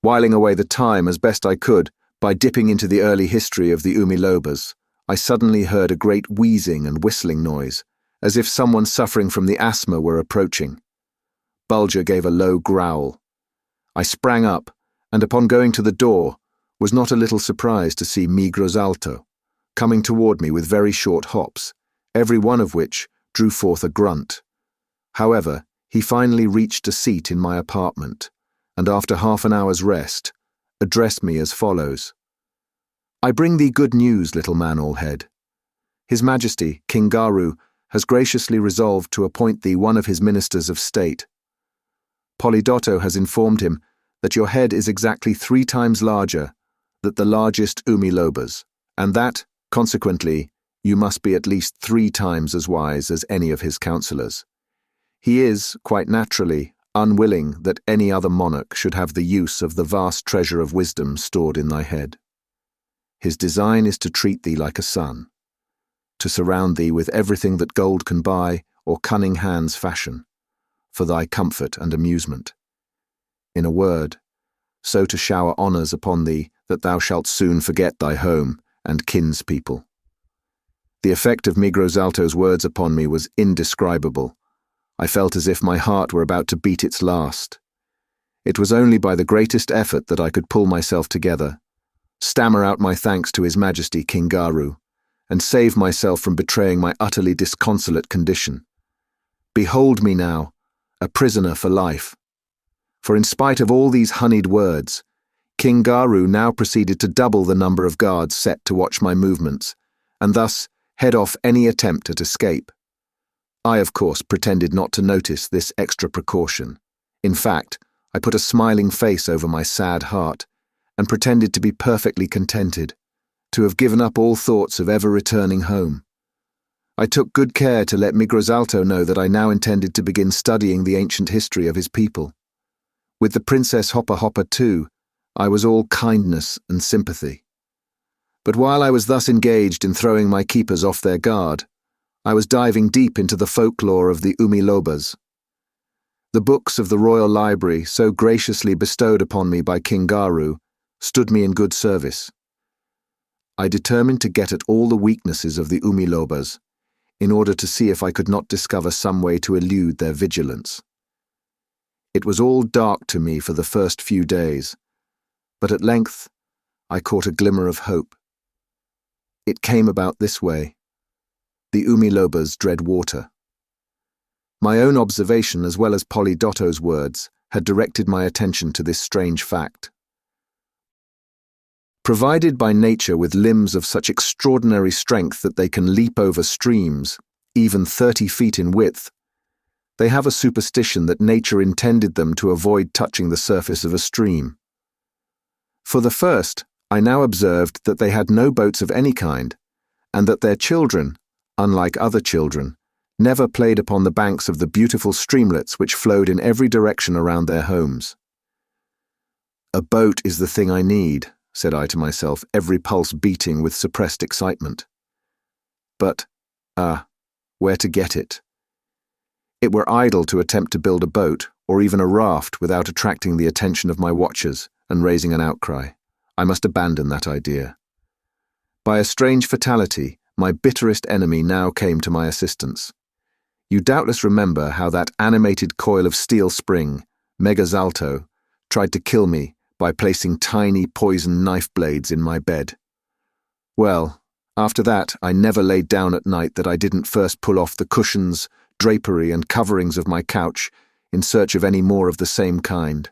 whiling away the time as best I could by dipping into the early history of the umilobas, I suddenly heard a great wheezing and whistling noise, as if someone suffering from the asthma were approaching. Bulger gave a low growl. I sprang up, and upon going to the door, was not a little surprised to see Migrosalto coming toward me with very short hops, every one of which drew forth a grunt. However, he finally reached a seat in my apartment, and after half an hour's rest, addressed me as follows. "I bring thee good news, little man all head. His Majesty, Kingaru, has graciously resolved to appoint thee one of his ministers of state. Polydotto has informed him that your head is exactly 3 times larger than the largest umilobas, and that, consequently, you must be at least 3 times as wise as any of his councillors. He is, quite naturally, unwilling that any other monarch should have the use of the vast treasure of wisdom stored in thy head. His design is to treat thee like a son, to surround thee with everything that gold can buy or cunning hands fashion, for thy comfort and amusement. In a word, so to shower honours upon thee that thou shalt soon forget thy home and kinspeople." The effect of Migrosalto's words upon me was indescribable. I felt as if my heart were about to beat its last. It was only by the greatest effort that I could pull myself together, stammer out my thanks to His Majesty Kingaru, and save myself from betraying my utterly disconsolate condition. Behold me now, a prisoner for life. For in spite of all these honeyed words, Kingaru now proceeded to double the number of guards set to watch my movements, and thus head off any attempt at escape. I, of course, pretended not to notice this extra precaution. In fact, I put a smiling face over my sad heart, and pretended to be perfectly contented, to have given up all thoughts of ever returning home. I took good care to let Migrosalto know that I now intended to begin studying the ancient history of his people. With the Princess Hopper Hopper, too, I was all kindness and sympathy. But while I was thus engaged in throwing my keepers off their guard, I was diving deep into the folklore of the umilobas. The books of the Royal Library, so graciously bestowed upon me by Kingaru, stood me in good service. I determined to get at all the weaknesses of the umilobas, in order to see if I could not discover some way to elude their vigilance. It was all dark to me for the first few days, but at length I caught a glimmer of hope. It came about this way. The umilobas dread water. My own observation, as well as Polydotto's words, had directed my attention to this strange fact. Provided by nature with limbs of such extraordinary strength that they can leap over streams, even 30 feet in width, they have a superstition that nature intended them to avoid touching the surface of a stream. For the first, I now observed that they had no boats of any kind, and that their children, unlike other children, never played upon the banks of the beautiful streamlets which flowed in every direction around their homes. "A boat is the thing I need," said I to myself, every pulse beating with suppressed excitement. But, where to get it? It were idle to attempt to build a boat, or even a raft, without attracting the attention of my watchers and raising an outcry. I must abandon that idea. By a strange fatality, my bitterest enemy now came to my assistance. You doubtless remember how that animated coil of steel spring, Megasalto, tried to kill me by placing tiny poison knife blades in my bed. Well, after that I never laid down at night that I didn't first pull off the cushions, drapery and coverings of my couch in search of any more of the same kind.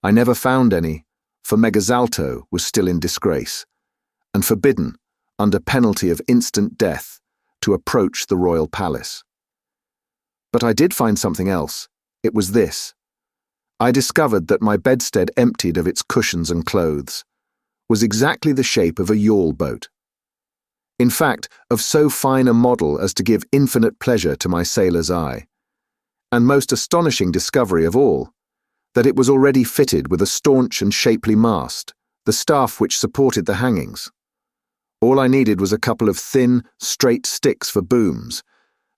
I never found any, for Megazalto was still in disgrace, and forbidden, under penalty of instant death, to approach the royal palace. But I did find something else. It was this. I discovered that my bedstead, emptied of its cushions and clothes, was exactly the shape of a yawl boat. In fact, of so fine a model as to give infinite pleasure to my sailor's eye. And most astonishing discovery of all, that it was already fitted with a staunch and shapely mast, the staff which supported the hangings. All I needed was a couple of thin, straight sticks for booms,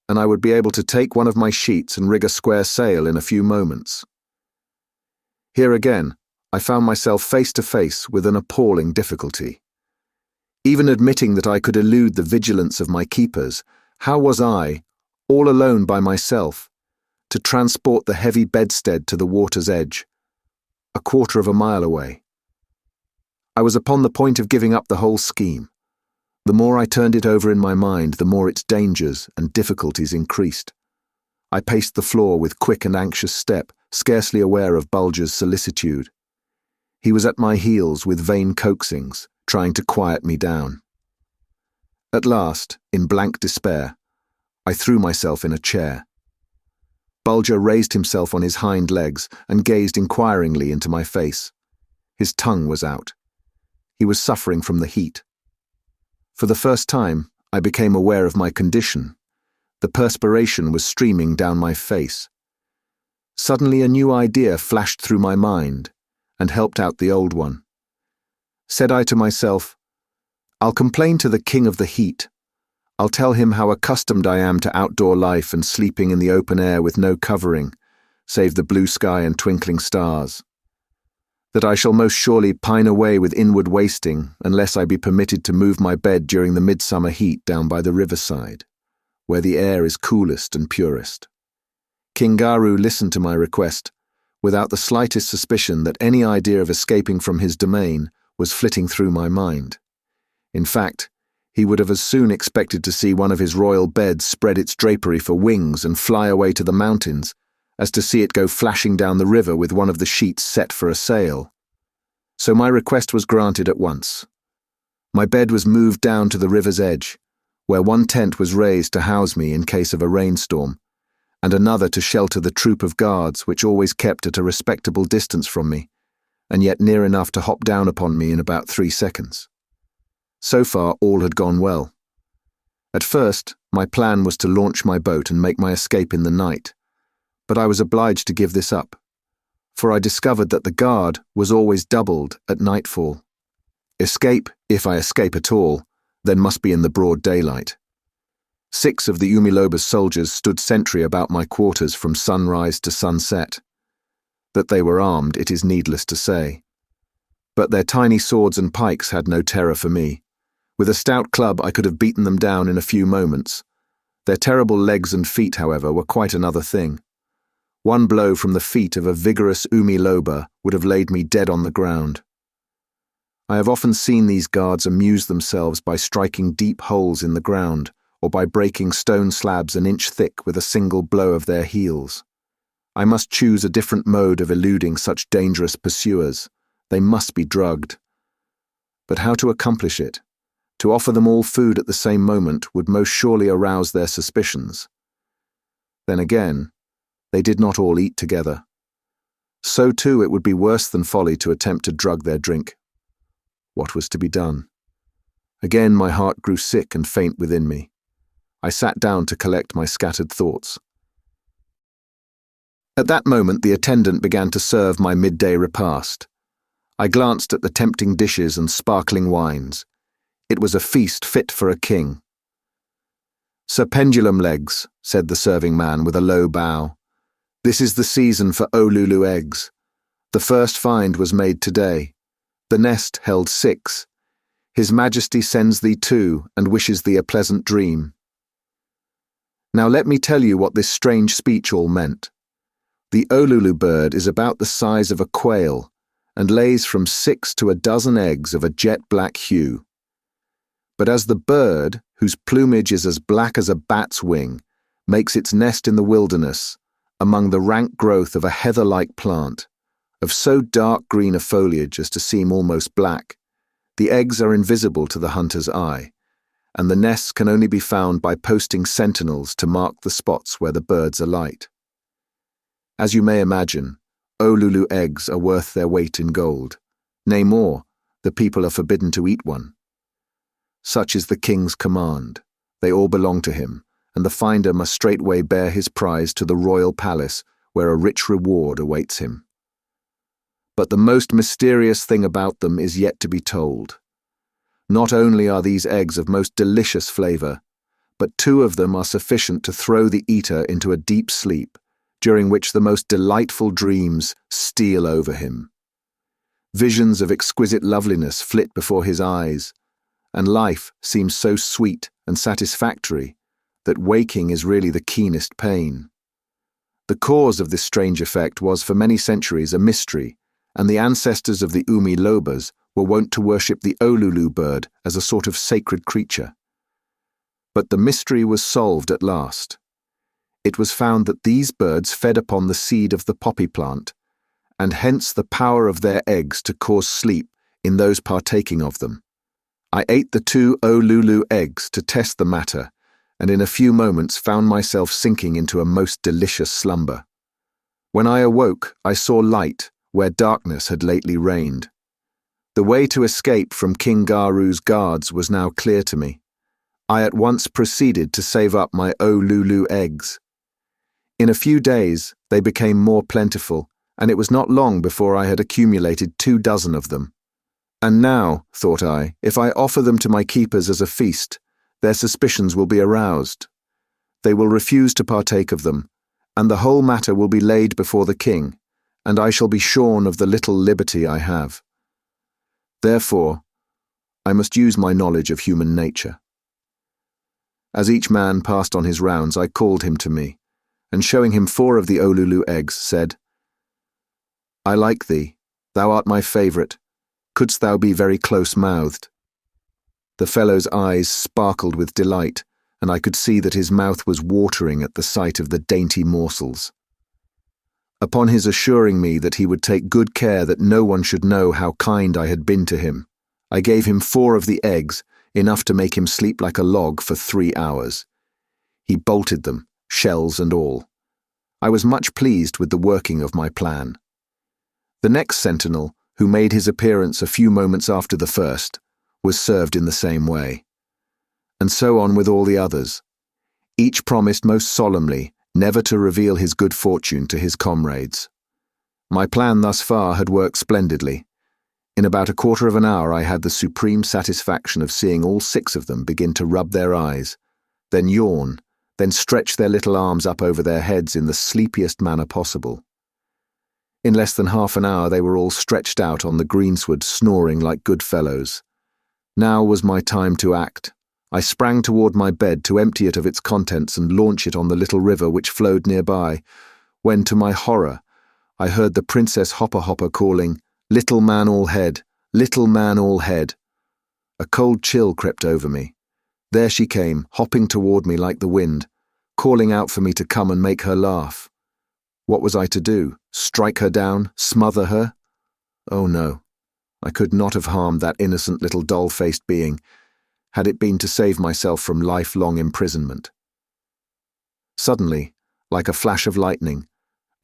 and I would be able to take one of my sheets and rig a square sail in a few moments. Here again, I found myself face to face with an appalling difficulty. Even admitting that I could elude the vigilance of my keepers, how was I, all alone by myself, to transport the heavy bedstead to the water's edge, a quarter of a mile away? I was upon the point of giving up the whole scheme. The more I turned it over in my mind, the more its dangers and difficulties increased. I paced the floor with quick and anxious step, scarcely aware of Bulger's solicitude. He was at my heels with vain coaxings, trying to quiet me down. At last, in blank despair, I threw myself in a chair. Bulger raised himself on his hind legs and gazed inquiringly into my face. His tongue was out. He was suffering from the heat. For the first time, I became aware of my condition. The perspiration was streaming down my face. Suddenly a new idea flashed through my mind and helped out the old one. Said I to myself, I'll complain to the king of the heat. I'll tell him how accustomed I am to outdoor life and sleeping in the open air with no covering, save the blue sky and twinkling stars. That I shall most surely pine away with inward wasting unless I be permitted to move my bed during the midsummer heat down by the riverside, where the air is coolest and purest. Kingaru listened to my request, without the slightest suspicion that any idea of escaping from his domain was flitting through my mind. In fact, he would have as soon expected to see one of his royal beds spread its drapery for wings and fly away to the mountains, as to see it go flashing down the river with one of the sheets set for a sail. So my request was granted at once. My bed was moved down to the river's edge, where one tent was raised to house me in case of a rainstorm, and another to shelter the troop of guards which always kept at a respectable distance from me, and yet near enough to hop down upon me in about 3 seconds. So far all had gone well. At first, my plan was to launch my boat and make my escape in the night, but I was obliged to give this up, for I discovered that the guard was always doubled at nightfall. Escape, if I escape at all, then must be in the broad daylight. 6 of the Umiloba's soldiers stood sentry about my quarters from sunrise to sunset. That they were armed, it is needless to say. But their tiny swords and pikes had no terror for me. With a stout club I could have beaten them down in a few moments. Their terrible legs and feet, however, were quite another thing. One blow from the feet of a vigorous Umiloba would have laid me dead on the ground. I have often seen these guards amuse themselves by striking deep holes in the ground, or by breaking stone slabs an inch thick with a single blow of their heels. I must choose a different mode of eluding such dangerous pursuers. They must be drugged. But how to accomplish it? To offer them all food at the same moment would most surely arouse their suspicions. Then again, they did not all eat together. So too it would be worse than folly to attempt to drug their drink. What was to be done? Again my heart grew sick and faint within me. I sat down to collect my scattered thoughts. At that moment the attendant began to serve my midday repast. I glanced at the tempting dishes and sparkling wines. It was a feast fit for a king. "Sir Pendulum Legs," said the serving man with a low bow. "This is the season for Olulu eggs. The first find was made today. The nest held 6. His Majesty sends thee 2 and wishes thee a pleasant dream." Now let me tell you what this strange speech all meant. The Olulu bird is about the size of a quail and lays from 6 to a dozen eggs of a jet-black hue. But as the bird, whose plumage is as black as a bat's wing, makes its nest in the wilderness, among the rank growth of a heather-like plant, of so dark green a foliage as to seem almost black. The eggs are invisible to the hunter's eye, and the nests can only be found by posting sentinels to mark the spots where the birds alight. As you may imagine, Olulu eggs are worth their weight in gold. Nay more, the people are forbidden to eat one. Such is the king's command. They all belong to him, and the finder must straightway bear his prize to the royal palace, where a rich reward awaits him. But the most mysterious thing about them is yet to be told. Not only are these eggs of most delicious flavor, but 2 of them are sufficient to throw the eater into a deep sleep, during which the most delightful dreams steal over him. Visions of exquisite loveliness flit before his eyes, and life seems so sweet and satisfactory that waking is really the keenest pain. The cause of this strange effect was for many centuries a mystery, and the ancestors of the Umi Lobas were wont to worship the Olulu bird as a sort of sacred creature. But the mystery was solved at last. It was found that these birds fed upon the seed of the poppy plant, and hence the power of their eggs to cause sleep in those partaking of them. I ate the 2 Olulu eggs to test the matter, and in a few moments found myself sinking into a most delicious slumber. When I awoke, I saw light where darkness had lately reigned. The way to escape from King Garu's guards was now clear to me. I at once proceeded to save up my Olulu eggs. In a few days, they became more plentiful, and it was not long before I had accumulated 2 dozen of them. And now, thought I, if I offer them to my keepers as a feast, their suspicions will be aroused. They will refuse to partake of them, and the whole matter will be laid before the king, and I shall be shorn of the little liberty I have. Therefore, I must use my knowledge of human nature. As each man passed on his rounds, I called him to me, and showing him 4 of the Olulu eggs, said, "I like thee, thou art my favourite. Couldst thou be very close-mouthed?" The fellow's eyes sparkled with delight, and I could see that his mouth was watering at the sight of the dainty morsels. Upon his assuring me that he would take good care that no one should know how kind I had been to him, I gave him 4 of the eggs, enough to make him sleep like a log for 3 hours. He bolted them, shells and all. I was much pleased with the working of my plan. The next sentinel, who made his appearance a few moments after the first, was served in the same way. And so on with all the others. Each promised most solemnly never to reveal his good fortune to his comrades. My plan thus far had worked splendidly. In about a quarter of an hour I had the supreme satisfaction of seeing all 6 of them begin to rub their eyes, then yawn, then stretch their little arms up over their heads in the sleepiest manner possible. In less than half an hour they were all stretched out on the greensward, snoring like good fellows. Now was my time to act. I sprang toward my bed to empty it of its contents and launch it on the little river which flowed nearby, when, to my horror, I heard the Princess Hopper Hopper calling, "Little man all head, little man all head." A cold chill crept over me. There she came, hopping toward me like the wind, calling out for me to come and make her laugh. What was I to do? Strike her down? Smother her? Oh no, I could not have harmed that innocent little doll-faced being, had it been to save myself from lifelong imprisonment. Suddenly, like a flash of lightning,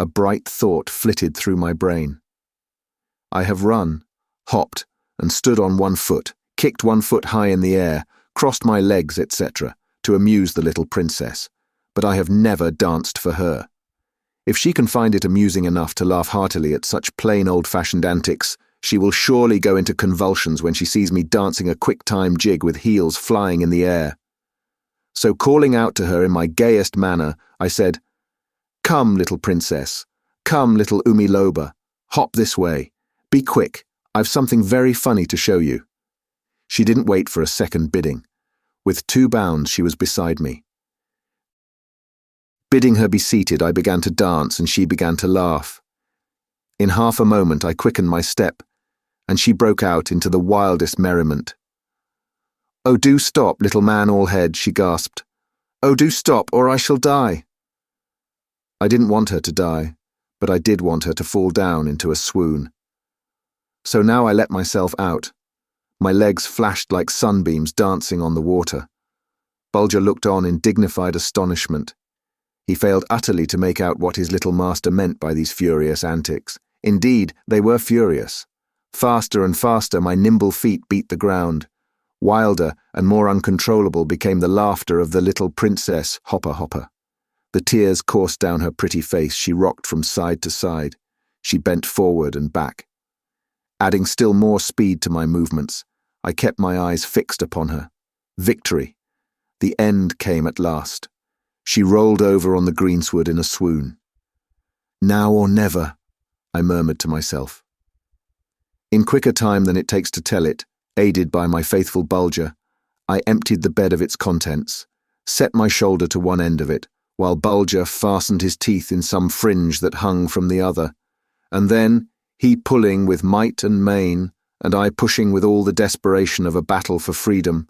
a bright thought flitted through my brain. I have run, hopped, and stood on 1 foot, kicked 1 foot high in the air, crossed my legs, etc., to amuse the little princess, but I have never danced for her. If she can find it amusing enough to laugh heartily at such plain old-fashioned antics, she will surely go into convulsions when she sees me dancing a quick-time jig with heels flying in the air. So calling out to her in my gayest manner, I said, "Come, little princess. Come, little Umiloba. Hop this way. Be quick. I've something very funny to show you." She didn't wait for a second bidding. With 2 bounds she was beside me. Bidding her be seated, I began to dance and she began to laugh. In half a moment I quickened my step, and she broke out into the wildest merriment. "Oh, do stop, little man all head," she gasped. "Oh, do stop, or I shall die." I didn't want her to die, but I did want her to fall down into a swoon. So now I let myself out. My legs flashed like sunbeams dancing on the water. Bulger looked on in dignified astonishment. He failed utterly to make out what his little master meant by these furious antics. Indeed, they were furious. Faster and faster my nimble feet beat the ground. Wilder and more uncontrollable became the laughter of the little princess Hopper Hopper. The tears coursed down her pretty face. She rocked from side to side. She bent forward and back. Adding still more speed to my movements, I kept my eyes fixed upon her. Victory! The end came at last. She rolled over on the greensward in a swoon. "Now or never," I murmured to myself. In quicker time than it takes to tell it, aided by my faithful Bulger, I emptied the bed of its contents, set my shoulder to one end of it, while Bulger fastened his teeth in some fringe that hung from the other, and then, he pulling with might and main, and I pushing with all the desperation of a battle for freedom,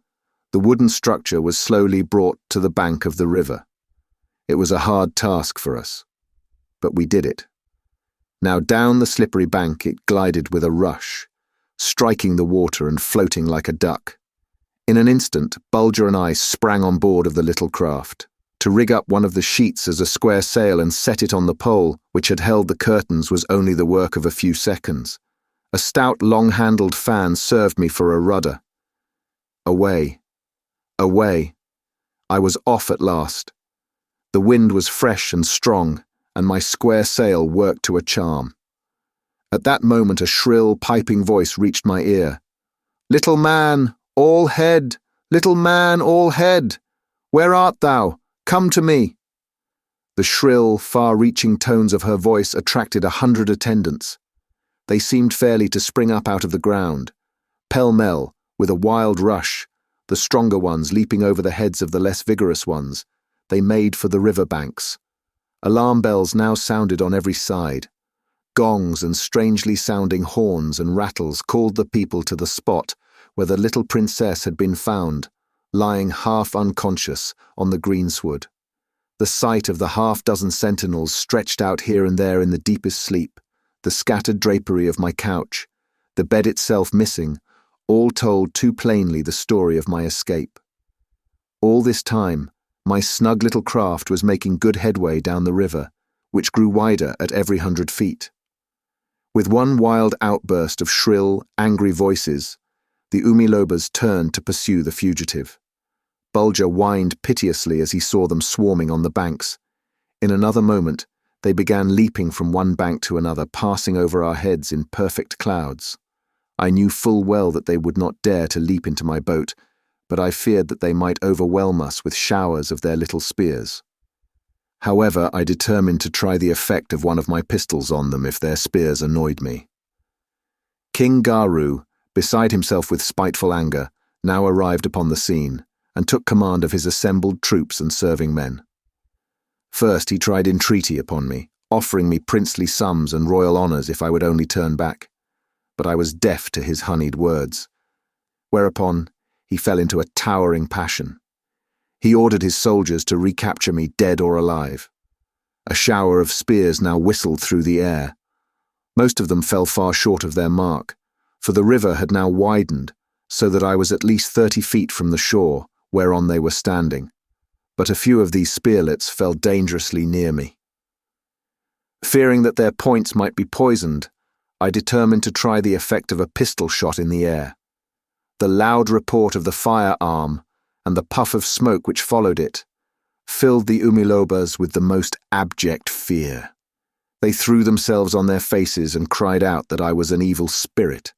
the wooden structure was slowly brought to the bank of the river. It was a hard task for us, but we did it. Now down the slippery bank it glided with a rush, striking the water and floating like a duck. In an instant, Bulger and I sprang on board of the little craft. To rig up one of the sheets as a square sail and set it on the pole which had held the curtains was only the work of a few seconds. A stout, long-handled fan served me for a rudder. Away. Away. I was off at last. The wind was fresh and strong, and my square sail worked to a charm. At that moment a shrill, piping voice reached my ear. "Little man, all head! Little man, all head! Where art thou? Come to me!" The shrill, far-reaching tones of her voice attracted 100 attendants. They seemed fairly to spring up out of the ground. Pell-mell, with a wild rush, the stronger ones leaping over the heads of the less vigorous ones, they made for the river banks. Alarm bells now sounded on every side. Gongs and strangely sounding horns and rattles called the people to the spot where the little princess had been found, lying half unconscious on the greensward. The sight of the half-dozen sentinels stretched out here and there in the deepest sleep, the scattered drapery of my couch, the bed itself missing, all told too plainly the story of my escape. All this time, my snug little craft was making good headway down the river, which grew wider at every 100 feet. With one wild outburst of shrill, angry voices, the umilobas turned to pursue the fugitive. Bulger whined piteously as he saw them swarming on the banks. In another moment, they began leaping from one bank to another, passing over our heads in perfect clouds. I knew full well that they would not dare to leap into my boat, but I feared that they might overwhelm us with showers of their little spears. However, I determined to try the effect of one of my pistols on them if their spears annoyed me. King Garu, beside himself with spiteful anger, now arrived upon the scene, and took command of his assembled troops and serving men. First he tried entreaty upon me, offering me princely sums and royal honours if I would only turn back, but I was deaf to his honeyed words, whereupon he fell into a towering passion. He ordered his soldiers to recapture me dead or alive. A shower of spears now whistled through the air. Most of them fell far short of their mark, for the river had now widened, so that I was at least 30 feet from the shore, whereon they were standing, but a few of these spearlets fell dangerously near me. Fearing that their points might be poisoned, I determined to try the effect of a pistol shot in the air. The loud report of the firearm and the puff of smoke which followed it filled the umilobas with the most abject fear. They threw themselves on their faces and cried out that I was an evil spirit.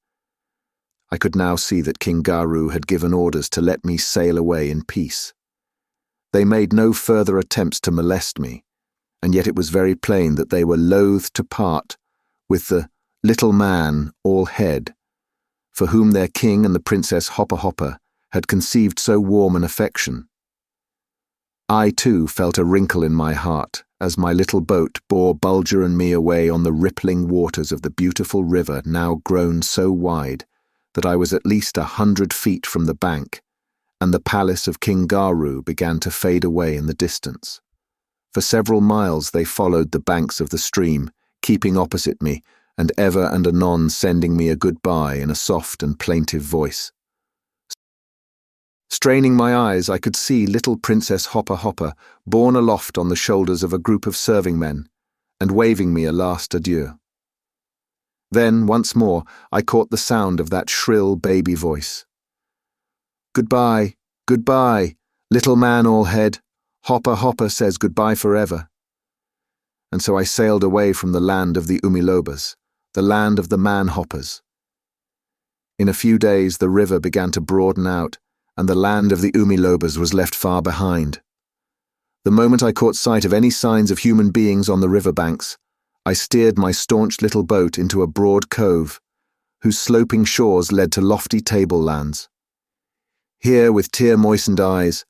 I could now see that King Garu had given orders to let me sail away in peace. They made no further attempts to molest me, and yet it was very plain that they were loath to part with the little man all head, for whom their king and the Princess Hopper Hopper had conceived so warm an affection. I too felt a wrinkle in my heart as my little boat bore Bulger and me away on the rippling waters of the beautiful river now grown so wide that I was at least 100 feet from the bank, and the palace of King Garu began to fade away in the distance. For several miles they followed the banks of the stream, keeping opposite me, and ever and anon sending me a goodbye in a soft and plaintive voice. Straining my eyes, I could see little Princess Hopper Hopper borne aloft on the shoulders of a group of serving men, and waving me a last adieu. Then, once more, I caught the sound of that shrill baby voice. "Goodbye, goodbye, little man all head. Hopper Hopper says goodbye forever." And so I sailed away from the land of the Umilobas, the land of the man-hoppers. In a few days the river began to broaden out, and the land of the Umilobas was left far behind. The moment I caught sight of any signs of human beings on the riverbanks, I steered my staunch little boat into a broad cove, whose sloping shores led to lofty tablelands. Here, with tear-moistened eyes,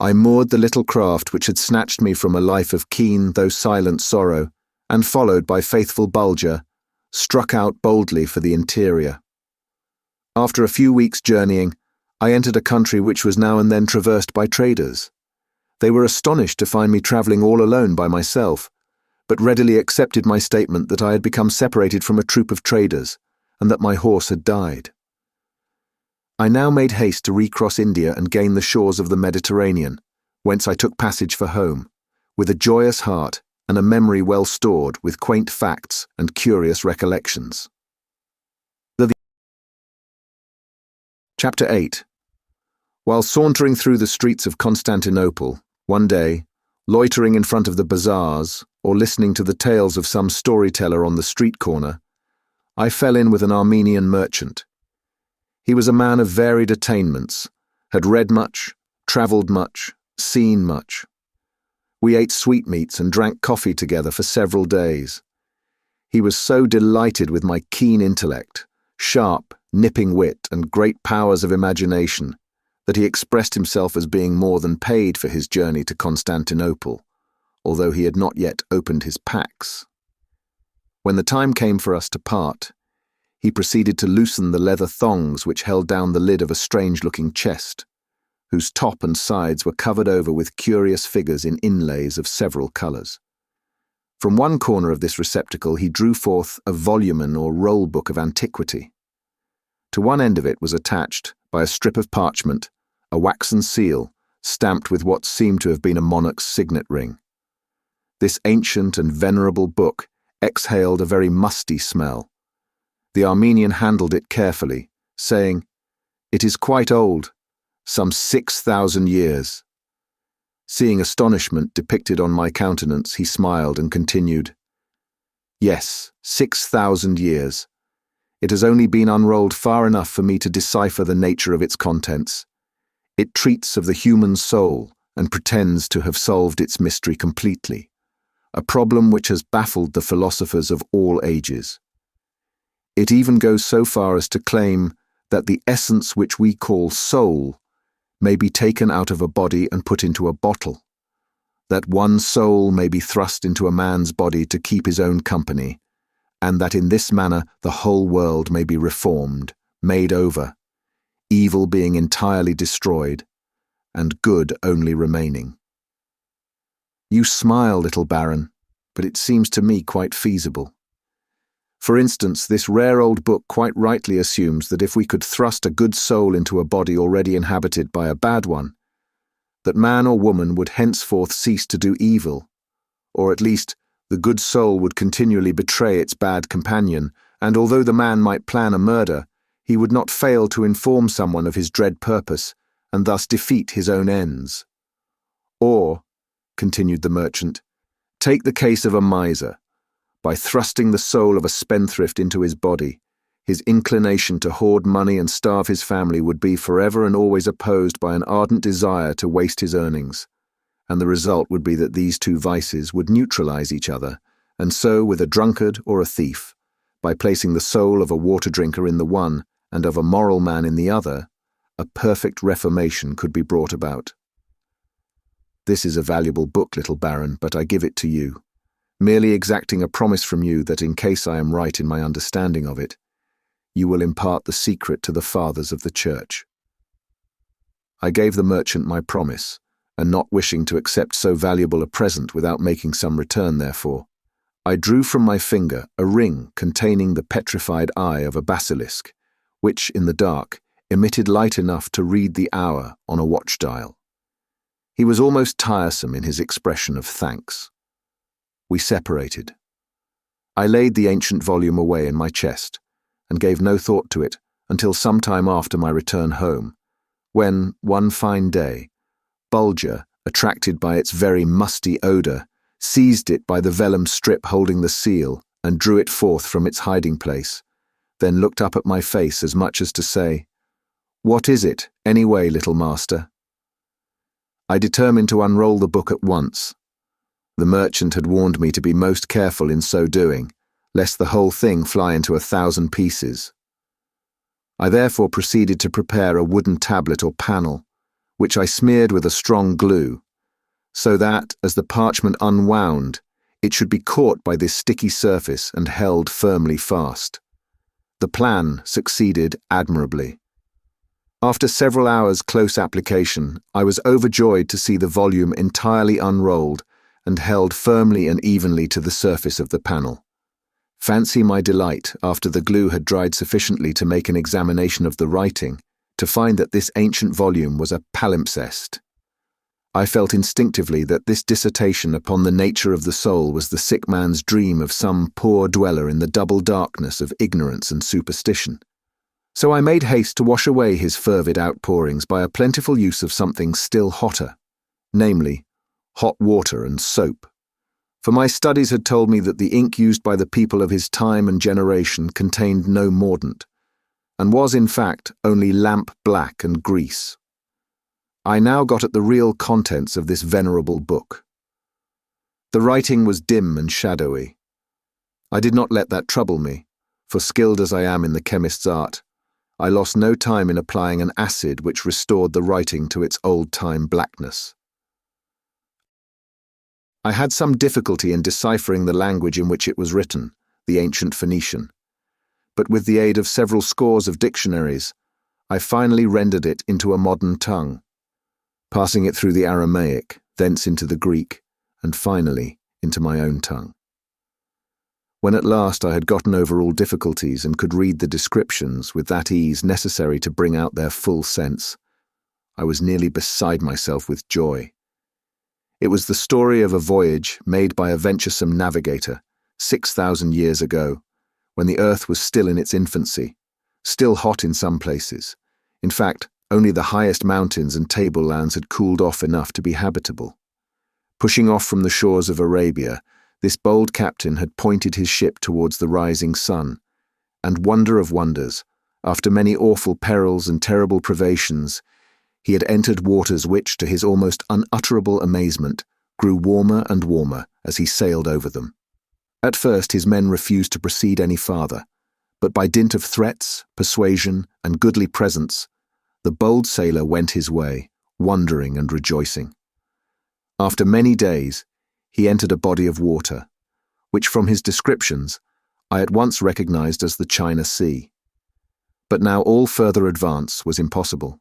I moored the little craft which had snatched me from a life of keen though silent sorrow, and followed by faithful Bulger, struck out boldly for the interior. After a few weeks' journeying, I entered a country which was now and then traversed by traders. They were astonished to find me travelling all alone by myself, but readily accepted my statement that I had become separated from a troop of traders, and that my horse had died. I now made haste to recross India and gain the shores of the Mediterranean, whence I took passage for home, with a joyous heart and a memory well stored with quaint facts and curious recollections. Chapter 8. While sauntering through the streets of Constantinople, one day, loitering in front of the bazaars or listening to the tales of some storyteller on the street corner, I fell in with an Armenian merchant. He was a man of varied attainments, had read much, travelled much, seen much. We ate sweetmeats and drank coffee together for several days. He was so delighted with my keen intellect, sharp, nipping wit, and great powers of imagination, that he expressed himself as being more than paid for his journey to Constantinople, although he had not yet opened his packs. When the time came for us to part, he proceeded to loosen the leather thongs which held down the lid of a strange-looking chest, whose top and sides were covered over with curious figures in inlays of several colours. From one corner of this receptacle he drew forth a volumen or roll book of antiquity. To one end of it was attached, by a strip of parchment, a waxen seal, stamped with what seemed to have been a monarch's signet ring. This ancient and venerable book exhaled a very musty smell. The Armenian handled it carefully, saying, "It is quite old, some 6,000 years. Seeing astonishment depicted on my countenance, he smiled and continued, "Yes, 6,000 years. It has only been unrolled far enough for me to decipher the nature of its contents. It treats of the human soul and pretends to have solved its mystery completely, a problem which has baffled the philosophers of all ages. It even goes so far as to claim that the essence which we call soul may be taken out of a body and put into a bottle, that one soul may be thrust into a man's body to keep his own company, and that in this manner the whole world may be reformed, made over, evil being entirely destroyed, and good only remaining. You smile, little Baron, but it seems to me quite feasible. For instance, this rare old book quite rightly assumes that if we could thrust a good soul into a body already inhabited by a bad one, that man or woman would henceforth cease to do evil, or at least the good soul would continually betray its bad companion, and although the man might plan a murder, he would not fail to inform someone of his dread purpose, and thus defeat his own ends. Or, continued the merchant, take the case of a miser. By thrusting the soul of a spendthrift into his body, his inclination to hoard money and starve his family would be forever and always opposed by an ardent desire to waste his earnings, and the result would be that these two vices would neutralize each other, and so with a drunkard or a thief, by placing the soul of a water drinker in the one and of a moral man in the other, a perfect reformation could be brought about. This is a valuable book, little Baron, but I give it to you, merely exacting a promise from you that in case I am right in my understanding of it, you will impart the secret to the fathers of the Church. I gave the merchant my promise, and not wishing to accept so valuable a present without making some return therefor, I drew from my finger a ring containing the petrified eye of a basilisk, which, in the dark, emitted light enough to read the hour on a watch dial. He was almost tiresome in his expression of thanks. We separated. I laid the ancient volume away in my chest, and gave no thought to it until some time after my return home, when, one fine day, Bulger, attracted by its very musty odour, seized it by the vellum strip holding the seal and drew it forth from its hiding place, then looked up at my face as much as to say, "What is it, anyway, little master?" I determined to unroll the book at once. The merchant had warned me to be most careful in so doing, lest the whole thing fly into 1,000 pieces. I therefore proceeded to prepare a wooden tablet or panel, which I smeared with a strong glue, so that, as the parchment unwound, it should be caught by this sticky surface and held firmly fast. The plan succeeded admirably. After several hours' close application, I was overjoyed to see the volume entirely unrolled and held firmly and evenly to the surface of the panel. Fancy my delight, after the glue had dried sufficiently to make an examination of the writing, to find that this ancient volume was a palimpsest. I felt instinctively that this dissertation upon the nature of the soul was the sick man's dream of some poor dweller in the double darkness of ignorance and superstition. So I made haste to wash away his fervid outpourings by a plentiful use of something still hotter, namely, hot water and soap. For my studies had told me that the ink used by the people of his time and generation contained no mordant, and was in fact only lamp black and grease. I now got at the real contents of this venerable book. The writing was dim and shadowy. I did not let that trouble me, for skilled as I am in the chemist's art, I lost no time in applying an acid which restored the writing to its old-time blackness. I had some difficulty in deciphering the language in which it was written, the ancient Phoenician, but with the aid of several scores of dictionaries, I finally rendered it into a modern tongue, passing it through the Aramaic, thence into the Greek, and finally into my own tongue. When at last I had gotten over all difficulties and could read the descriptions with that ease necessary to bring out their full sense, I was nearly beside myself with joy. It was the story of a voyage made by a venturesome navigator 6,000 years ago, when the earth was still in its infancy, still hot in some places. In fact, only the highest mountains and tablelands had cooled off enough to be habitable. Pushing off from the shores of Arabia, this bold captain had pointed his ship towards the rising sun, and wonder of wonders, after many awful perils and terrible privations, he had entered waters which, to his almost unutterable amazement, grew warmer and warmer as he sailed over them. At first his men refused to proceed any farther, but by dint of threats, persuasion, and goodly presents, the bold sailor went his way, wondering and rejoicing. After many days, he entered a body of water, which from his descriptions I at once recognized as the China Sea. But now all further advance was impossible.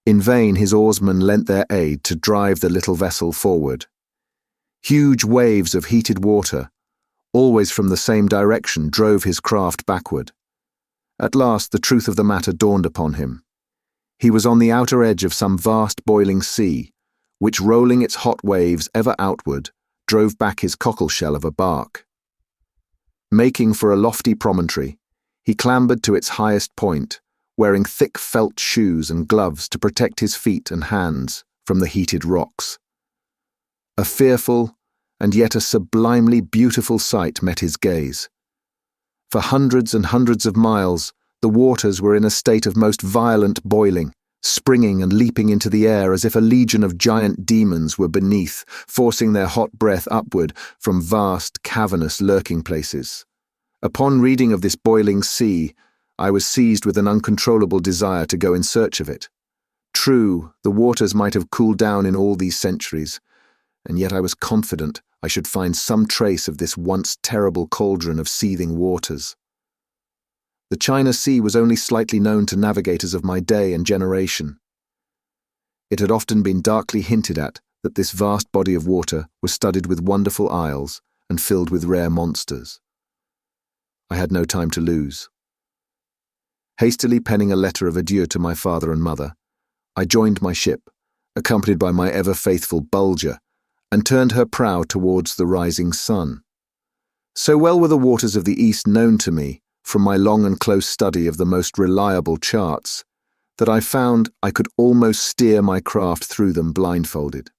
In vain his oarsmen lent their aid to drive the little vessel forward. Huge waves of heated water, always from the same direction, drove his craft backward. At last the truth of the matter dawned upon him. He was on the outer edge of some vast boiling sea, which, rolling its hot waves ever outward, drove back his cockleshell of a bark. Making for a lofty promontory, he clambered to its highest point, wearing thick felt shoes and gloves to protect his feet and hands from the heated rocks. A fearful and yet a sublimely beautiful sight met his gaze. For hundreds and hundreds of miles, the waters were in a state of most violent boiling, springing and leaping into the air as if a legion of giant demons were beneath, forcing their hot breath upward from vast, cavernous lurking places. Upon reading of this boiling sea, I was seized with an uncontrollable desire to go in search of it. True, the waters might have cooled down in all these centuries, and yet I was confident I should find some trace of this once terrible cauldron of seething waters. The China Sea was only slightly known to navigators of my day and generation. It had often been darkly hinted at that this vast body of water was studded with wonderful isles and filled with rare monsters. I had no time to lose. Hastily penning a letter of adieu to my father and mother, I joined my ship, accompanied by my ever-faithful Bulger, and turned her prow towards the rising sun. So well were the waters of the East known to me, from my long and close study of the most reliable charts, that I found I could almost steer my craft through them blindfolded.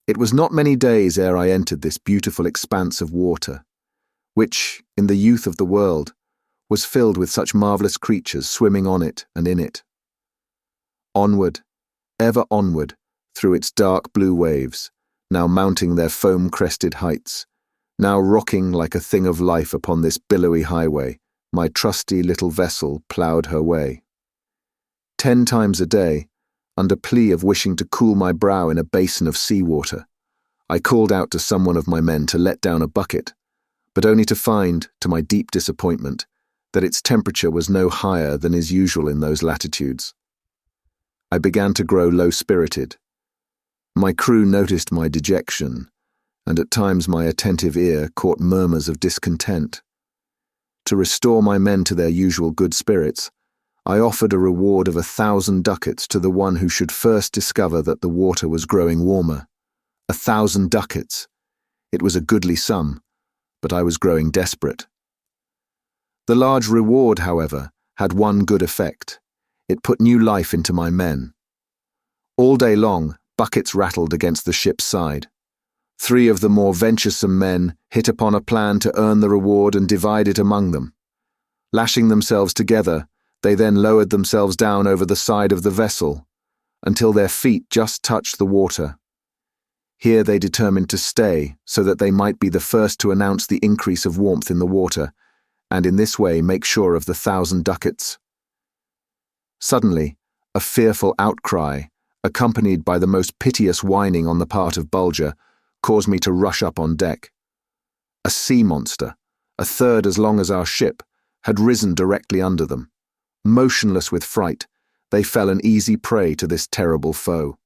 It was not many days ere I entered this beautiful expanse of water, which, in the youth of the world, was filled with such marvellous creatures swimming on it and in it. Onward, ever onward, through its dark blue waves, now mounting their foam-crested heights, now rocking like a thing of life upon this billowy highway, my trusty little vessel ploughed her way. 10 times a day, under plea of wishing to cool my brow in a basin of sea-water, I called out to someone of my men to let down a bucket, but only to find, to my deep disappointment, that its temperature was no higher than is usual in those latitudes. I began to grow low-spirited. My crew noticed my dejection, and at times my attentive ear caught murmurs of discontent. To restore my men to their usual good spirits, I offered a reward of 1,000 ducats to the one who should first discover that the water was growing warmer. 1,000 ducats! It was a goodly sum, but I was growing desperate. The large reward, however, had one good effect. It put new life into my men. All day long, buckets rattled against the ship's side. 3 of the more venturesome men hit upon a plan to earn the reward and divide it among them. Lashing themselves together, they then lowered themselves down over the side of the vessel, until their feet just touched the water. Here they determined to stay, so that they might be the first to announce the increase of warmth in the water, and in this way make sure of the 1,000 ducats. Suddenly, a fearful outcry, accompanied by the most piteous whining on the part of Bulger, caused me to rush up on deck. A sea monster, a third as long as our ship, had risen directly under them. Motionless with fright, they fell an easy prey to this terrible foe.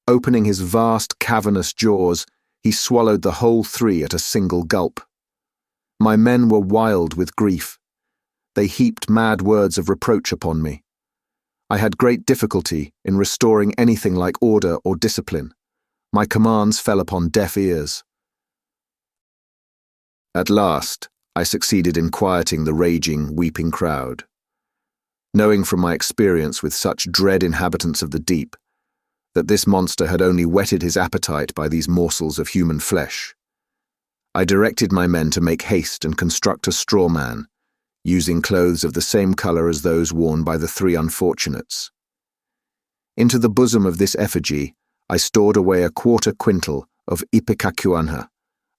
Opening his vast, cavernous jaws, he swallowed the whole 3 at a single gulp. My men were wild with grief. They heaped mad words of reproach upon me. I had great difficulty in restoring anything like order or discipline. My commands fell upon deaf ears. At last, I succeeded in quieting the raging, weeping crowd. Knowing from my experience with such dread inhabitants of the deep, that this monster had only whetted his appetite by these morsels of human flesh, I directed my men to make haste and construct a straw man, using clothes of the same colour as those worn by the 3 unfortunates. Into the bosom of this effigy I stored away a 1/4 quintal of ipecacuanha,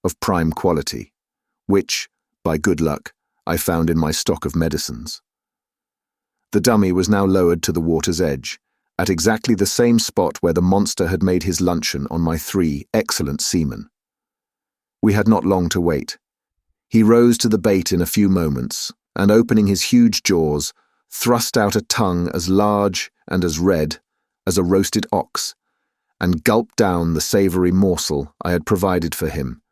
of prime quality, which, by good luck, I found in my stock of medicines. The dummy was now lowered to the water's edge, at exactly the same spot where the monster had made his luncheon on my 3 excellent seamen. We had not long to wait. He rose to the bait in a few moments, and opening his huge jaws, thrust out a tongue as large and as red as a roasted ox, and gulped down the savoury morsel I had provided for him,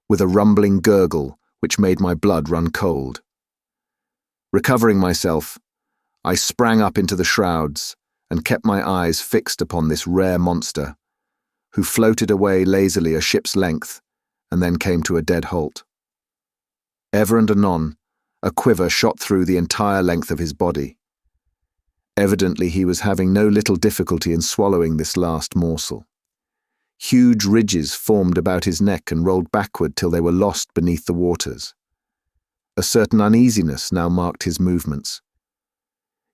with a rumbling gurgle which made my blood run cold. Recovering myself, I sprang up into the shrouds and kept my eyes fixed upon this rare monster, who floated away lazily a ship's length and then came to a dead halt. Ever and anon, a quiver shot through the entire length of his body. Evidently he was having no little difficulty in swallowing this last morsel. Huge ridges formed about his neck and rolled backward till they were lost beneath the waters. A certain uneasiness now marked his movements.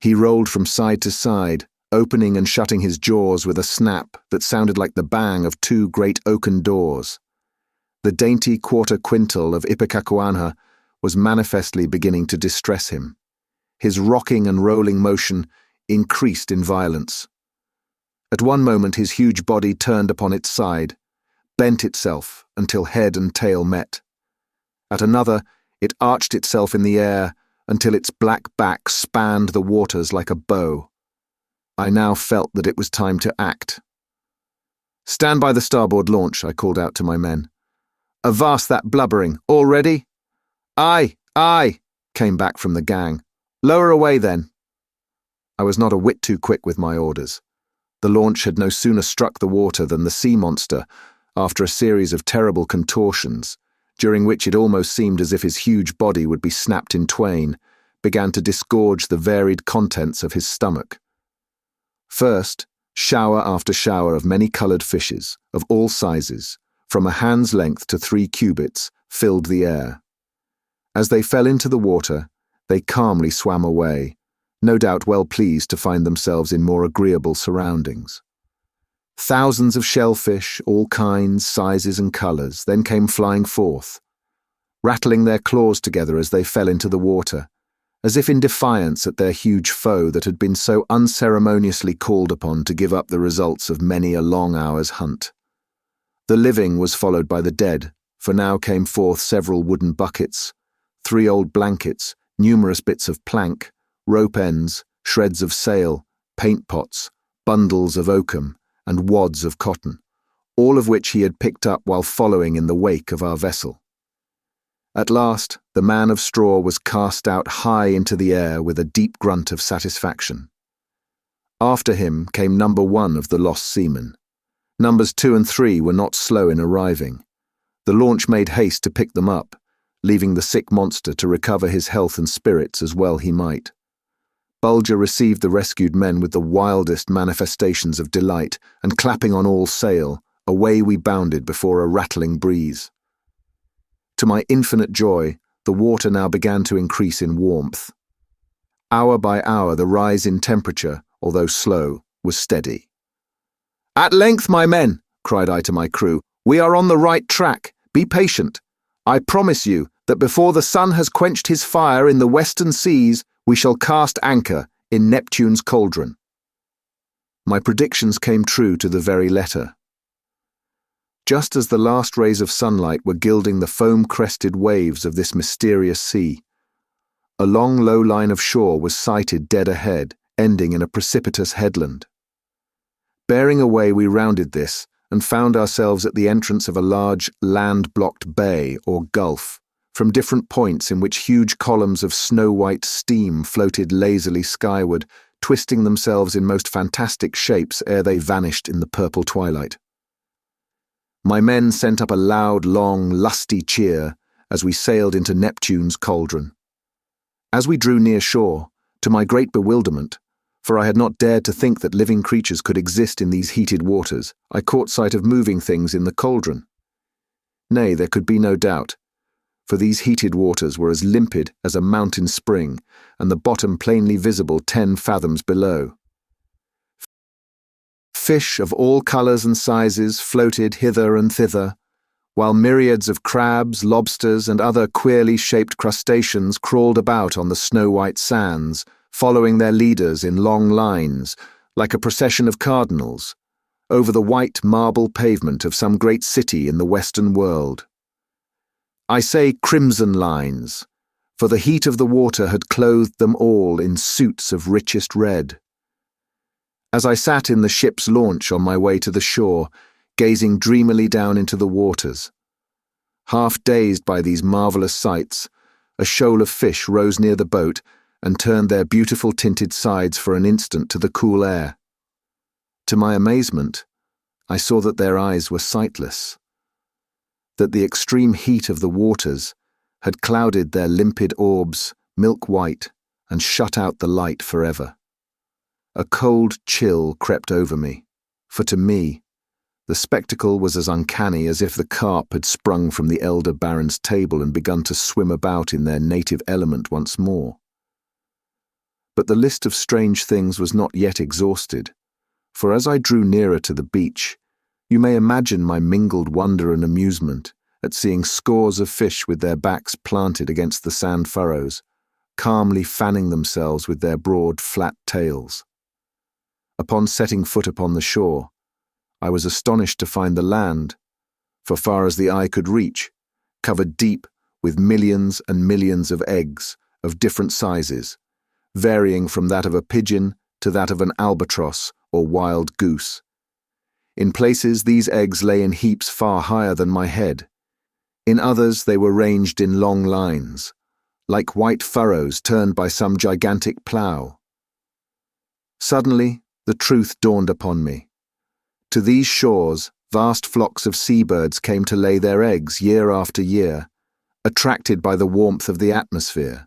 He rolled from side to side, opening and shutting his jaws with a snap that sounded like the bang of 2 great oaken doors. The dainty 1/4 quintal of ipecacuanha was manifestly beginning to distress him. His rocking and rolling motion increased in violence. At one moment his huge body turned upon its side, bent itself until head and tail met. At another, it arched itself in the air until its black back spanned the waters like a bow. I now felt that it was time to act. "Stand by the starboard launch," I called out to my men. "Avast that blubbering. All ready?" "Aye, aye," came back from the gang. "Lower away then." I was not a whit too quick with my orders. The launch had no sooner struck the water than the sea monster, after a series of terrible contortions, during which it almost seemed as if his huge body would be snapped in twain, began to disgorge the varied contents of his stomach. First, shower after shower of many-coloured fishes, of all sizes, from a hand's length to 3 cubits, filled the air. As they fell into the water, they calmly swam away, no doubt well pleased to find themselves in more agreeable surroundings. Thousands of shellfish, all kinds, sizes and colours, then came flying forth, rattling their claws together as they fell into the water, as if in defiance at their huge foe that had been so unceremoniously called upon to give up the results of many a long hour's hunt. The living was followed by the dead, for now came forth several wooden buckets, 3 old blankets, numerous bits of plank, rope ends, shreds of sail, paint pots, bundles of oakum, and wads of cotton, all of which he had picked up while following in the wake of our vessel. At last, the man of straw was cast out high into the air with a deep grunt of satisfaction. After him came number 1 of the lost seamen. Numbers 2 and 3 were not slow in arriving. The launch made haste to pick them up, leaving the sick monster to recover his health and spirits as well he might. Bulger received the rescued men with the wildest manifestations of delight, and clapping on all sail, away we bounded before a rattling breeze. To my infinite joy, the water now began to increase in warmth. Hour by hour the rise in temperature, although slow, was steady. "At length, my men," cried I to my crew, "we are on the right track. Be patient. I promise you that before the sun has quenched his fire in the western seas, we shall cast anchor in Neptune's Caldron." My predictions came true to the very letter. Just as the last rays of sunlight were gilding the foam-crested waves of this mysterious sea, a long low line of shore was sighted dead ahead, ending in a precipitous headland. Bearing away, we rounded this and found ourselves at the entrance of a large land-blocked bay or gulf, from different points in which huge columns of snow-white steam floated lazily skyward, twisting themselves in most fantastic shapes ere they vanished in the purple twilight. My men sent up a loud, long, lusty cheer as we sailed into Neptune's Cauldron. As we drew near shore, to my great bewilderment, for I had not dared to think that living creatures could exist in these heated waters, I caught sight of moving things in the cauldron. Nay, there could be no doubt, for these heated waters were as limpid as a mountain spring, and the bottom plainly visible 10 fathoms below. Fish of all colours and sizes floated hither and thither, while myriads of crabs, lobsters, and other queerly shaped crustaceans crawled about on the snow-white sands, following their leaders in long lines, like a procession of cardinals, over the white marble pavement of some great city in the Western world. I say crimson lines, for the heat of the water had clothed them all in suits of richest red. As I sat in the ship's launch on my way to the shore, gazing dreamily down into the waters, half dazed by these marvellous sights, a shoal of fish rose near the boat and turned their beautiful tinted sides for an instant to the cool air. To my amazement, I saw that their eyes were sightless, that the extreme heat of the waters had clouded their limpid orbs milk white and shut out the light forever. A cold chill crept over me, for to me, the spectacle was as uncanny as if the carp had sprung from the elder baron's table and begun to swim about in their native element once more. But the list of strange things was not yet exhausted, for as I drew nearer to the beach, you may imagine my mingled wonder and amusement at seeing scores of fish with their backs planted against the sand furrows, calmly fanning themselves with their broad, flat tails. Upon setting foot upon the shore, I was astonished to find the land, for far as the eye could reach, covered deep with millions and millions of eggs of different sizes, varying from that of a pigeon to that of an albatross or wild goose. In places, these eggs lay in heaps far higher than my head. In others, they were ranged in long lines, like white furrows turned by some gigantic plough. Suddenly, the truth dawned upon me. To these shores, vast flocks of seabirds came to lay their eggs year after year, attracted by the warmth of the atmosphere.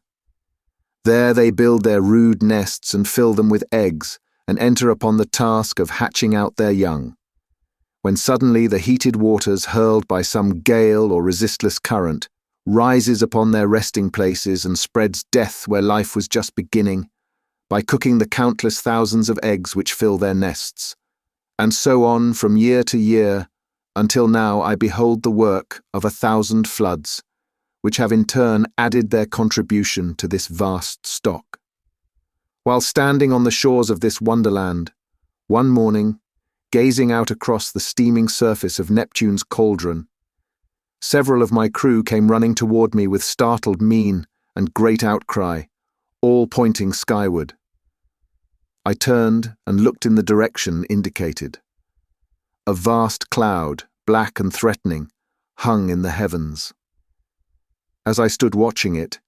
There they build their rude nests and fill them with eggs and enter upon the task of hatching out their young. When suddenly the heated waters, hurled by some gale or resistless current, rises upon their resting places and spreads death where life was just beginning, by cooking the countless thousands of eggs which fill their nests, and so on from year to year, until now I behold the work of 1,000 floods, which have in turn added their contribution to this vast stock. While standing on the shores of this wonderland, one morning, gazing out across the steaming surface of Neptune's Caldron, several of my crew came running toward me with startled mien and great outcry, all pointing skyward. I turned and looked in the direction indicated. A vast cloud, black and threatening, hung in the heavens. As I stood watching it,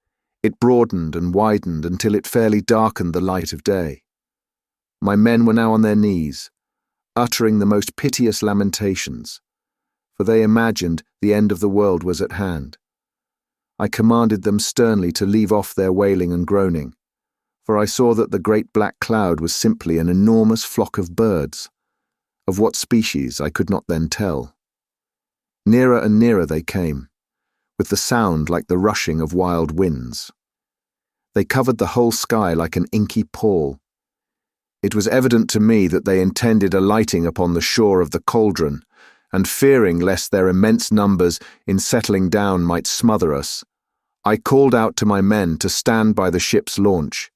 it broadened and widened until it fairly darkened the light of day. My men were now on their knees, uttering the most piteous lamentations, for they imagined the end of the world was at hand. I commanded them sternly to leave off their wailing and groaning, for I saw that the great black cloud was simply an enormous flock of birds. Of what species I could not then tell. Nearer and nearer they came, with the sound like the rushing of wild winds. They covered the whole sky like an inky pall. It was evident to me that they intended alighting upon the shore of the Caldron, and fearing lest their immense numbers in settling down might smother us, I called out to my men to stand by the ship's launch.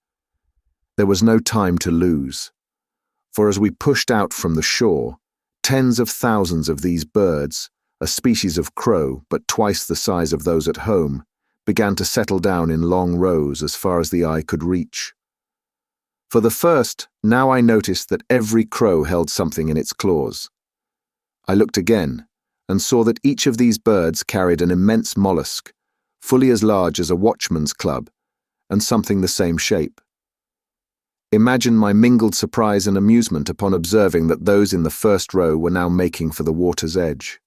There was no time to lose, for as we pushed out from the shore, tens of thousands of these birds, a species of crow but twice the size of those at home, began to settle down in long rows as far as the eye could reach. For the first, now I noticed that every crow held something in its claws. I looked again, and saw that each of these birds carried an immense mollusk, fully as large as a watchman's club, and something the same shape. Imagine my mingled surprise and amusement upon observing that those in the first row were now making for the water's edge.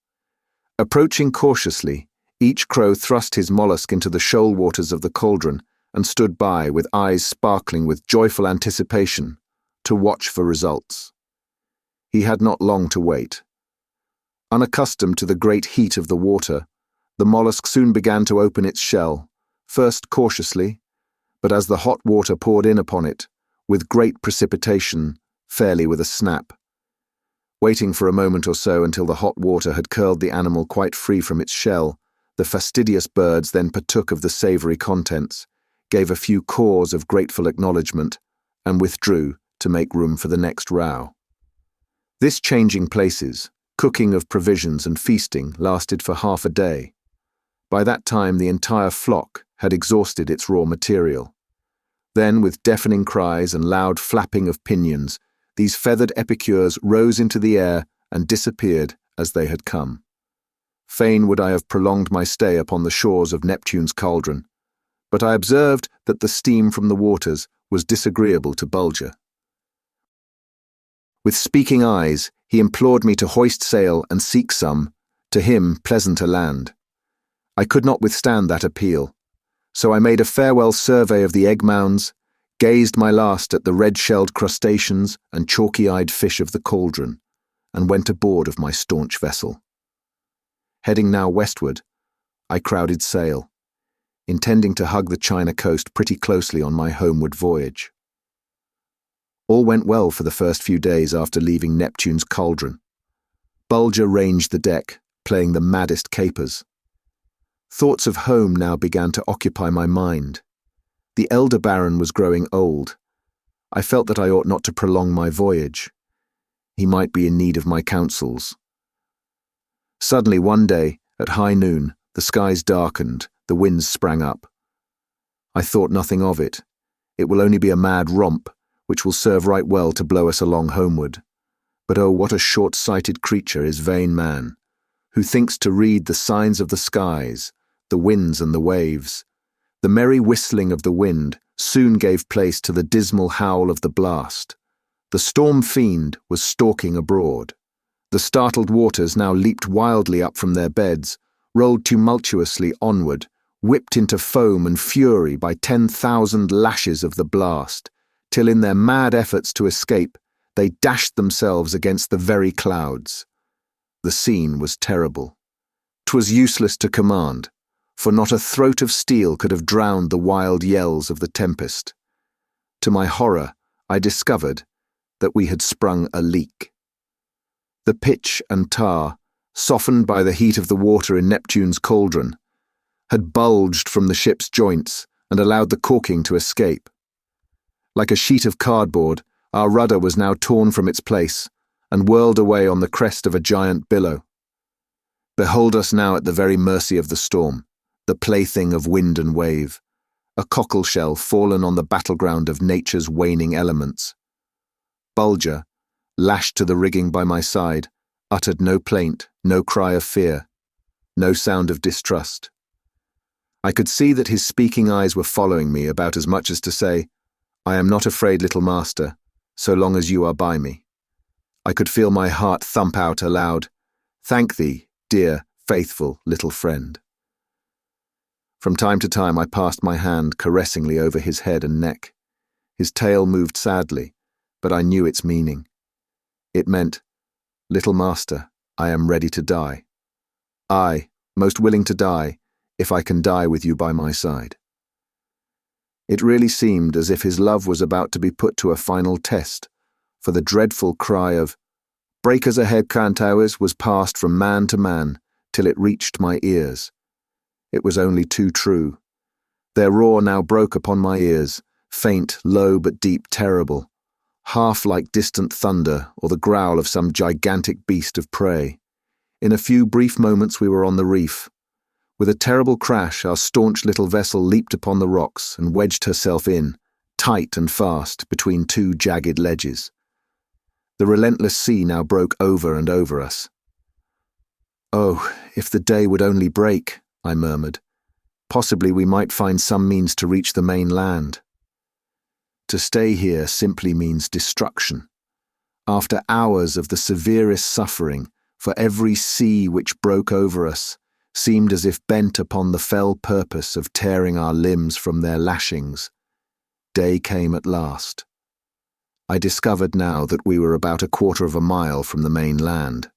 Approaching cautiously, each crow thrust his mollusk into the shoal waters of the Caldron, and stood by with eyes sparkling with joyful anticipation to watch for results. He had not long to wait. Unaccustomed to the great heat of the water, the mollusk soon began to open its shell, first cautiously, but as the hot water poured in upon it, with great precipitation, fairly with a snap. Waiting for a moment or so until the hot water had curled the animal quite free from its shell, the fastidious birds then partook of the savoury contents, gave a few caws of grateful acknowledgement, and withdrew to make room for the next row. This changing places, cooking of provisions and feasting lasted for half a day. By that time the entire flock had exhausted its raw material. Then, with deafening cries and loud flapping of pinions, these feathered epicures rose into the air and disappeared as they had come. Fain would I have prolonged my stay upon the shores of Neptune's Caldron, but I observed that the steam from the waters was disagreeable to Bulger. With speaking eyes, he implored me to hoist sail and seek some, to him, pleasanter land. I could not withstand that appeal, so I made a farewell survey of the egg mounds, gazed my last at the red-shelled crustaceans and chalky-eyed fish of the Caldron, and went aboard of my staunch vessel. Heading now westward, I crowded sail, intending to hug the China coast pretty closely on my homeward voyage. All went well for the first few days after leaving Neptune's Caldron. Bulger ranged the deck, playing the maddest capers. Thoughts of home now began to occupy my mind. The elder Baron was growing old. I felt that I ought not to prolong my voyage. He might be in need of my counsels. Suddenly one day, at high noon, the skies darkened, the winds sprang up. I thought nothing of it. It will only be a mad romp, which will serve right well to blow us along homeward. But oh, what a short-sighted creature is vain man, who thinks to read the signs of the skies, the winds and the waves. The merry whistling of the wind soon gave place to the dismal howl of the blast. The storm fiend was stalking abroad. The startled waters now leaped wildly up from their beds, rolled tumultuously onward, whipped into foam and fury by 10,000 lashes of the blast, till in their mad efforts to escape, they dashed themselves against the very clouds. The scene was terrible. 'Twas useless to command, for not a throat of steel could have drowned the wild yells of the tempest. To my horror, I discovered that we had sprung a leak. The pitch and tar, softened by the heat of the water in Neptune's cauldron, had bulged from the ship's joints and allowed the caulking to escape. Like a sheet of cardboard, our rudder was now torn from its place and whirled away on the crest of a giant billow. Behold us now at the very mercy of the storm, the plaything of wind and wave, a cockleshell fallen on the battleground of nature's waning elements. Bulger, lashed to the rigging by my side, uttered no plaint, no cry of fear, no sound of distrust. I could see that his speaking eyes were following me about as much as to say, "I am not afraid, little master, so long as you are by me." I could feel my heart thump out aloud, "Thank thee, dear, faithful little friend." From time to time I passed my hand caressingly over his head and neck. His tail moved sadly, but I knew its meaning. It meant, "Little master, I am ready to die. I, most willing to die, if I can die with you by my side." It really seemed as if his love was about to be put to a final test, for the dreadful cry of "Breakers ahead, Cantowers" was passed from man to man till it reached my ears. It was only too true. Their roar now broke upon my ears, faint, low but deep, terrible, half like distant thunder or the growl of some gigantic beast of prey. In a few brief moments we were on the reef. With a terrible crash, our staunch little vessel leaped upon the rocks and wedged herself in, tight and fast, between two jagged ledges. The relentless sea now broke over and over us. "Oh, if the day would only break," I murmured. "Possibly we might find some means to reach the main land." To stay here simply means destruction. After hours of the severest suffering, for every sea which broke over us seemed as if bent upon the fell purpose of tearing our limbs from their lashings, day came at last. I discovered now that we were about 1/4 of a mile from the main land.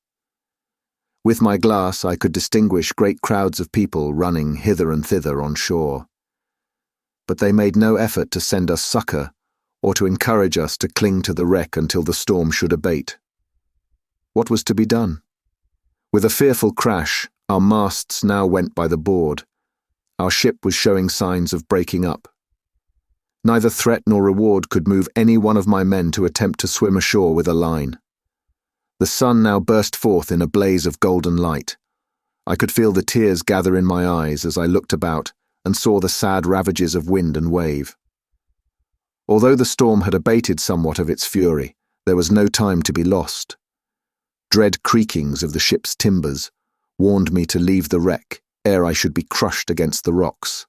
With my glass I could distinguish great crowds of people running hither and thither on shore. But they made no effort to send us succor or to encourage us to cling to the wreck until the storm should abate. What was to be done? With a fearful crash, our masts now went by the board. Our ship was showing signs of breaking up. Neither threat nor reward could move any one of my men to attempt to swim ashore with a line. The sun now burst forth in a blaze of golden light. I could feel the tears gather in my eyes as I looked about and saw the sad ravages of wind and wave. Although the storm had abated somewhat of its fury, there was no time to be lost. Dread creakings of the ship's timbers warned me to leave the wreck ere I should be crushed against the rocks.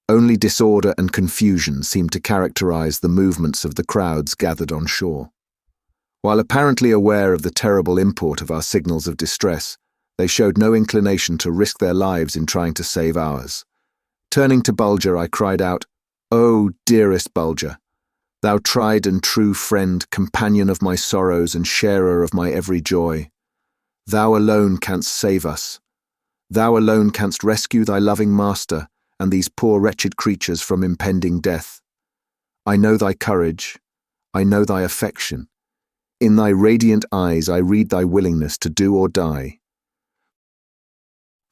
Only disorder and confusion seemed to characterize the movements of the crowds gathered on shore. While apparently aware of the terrible import of our signals of distress, they showed no inclination to risk their lives in trying to save ours. Turning to Bulger, I cried out, "Oh, dearest Bulger, thou tried and true friend, companion of my sorrows and sharer of my every joy. Thou alone canst save us. Thou alone canst rescue thy loving master and these poor wretched creatures from impending death. I know thy courage. I know thy affection. In thy radiant eyes I read thy willingness to do or die."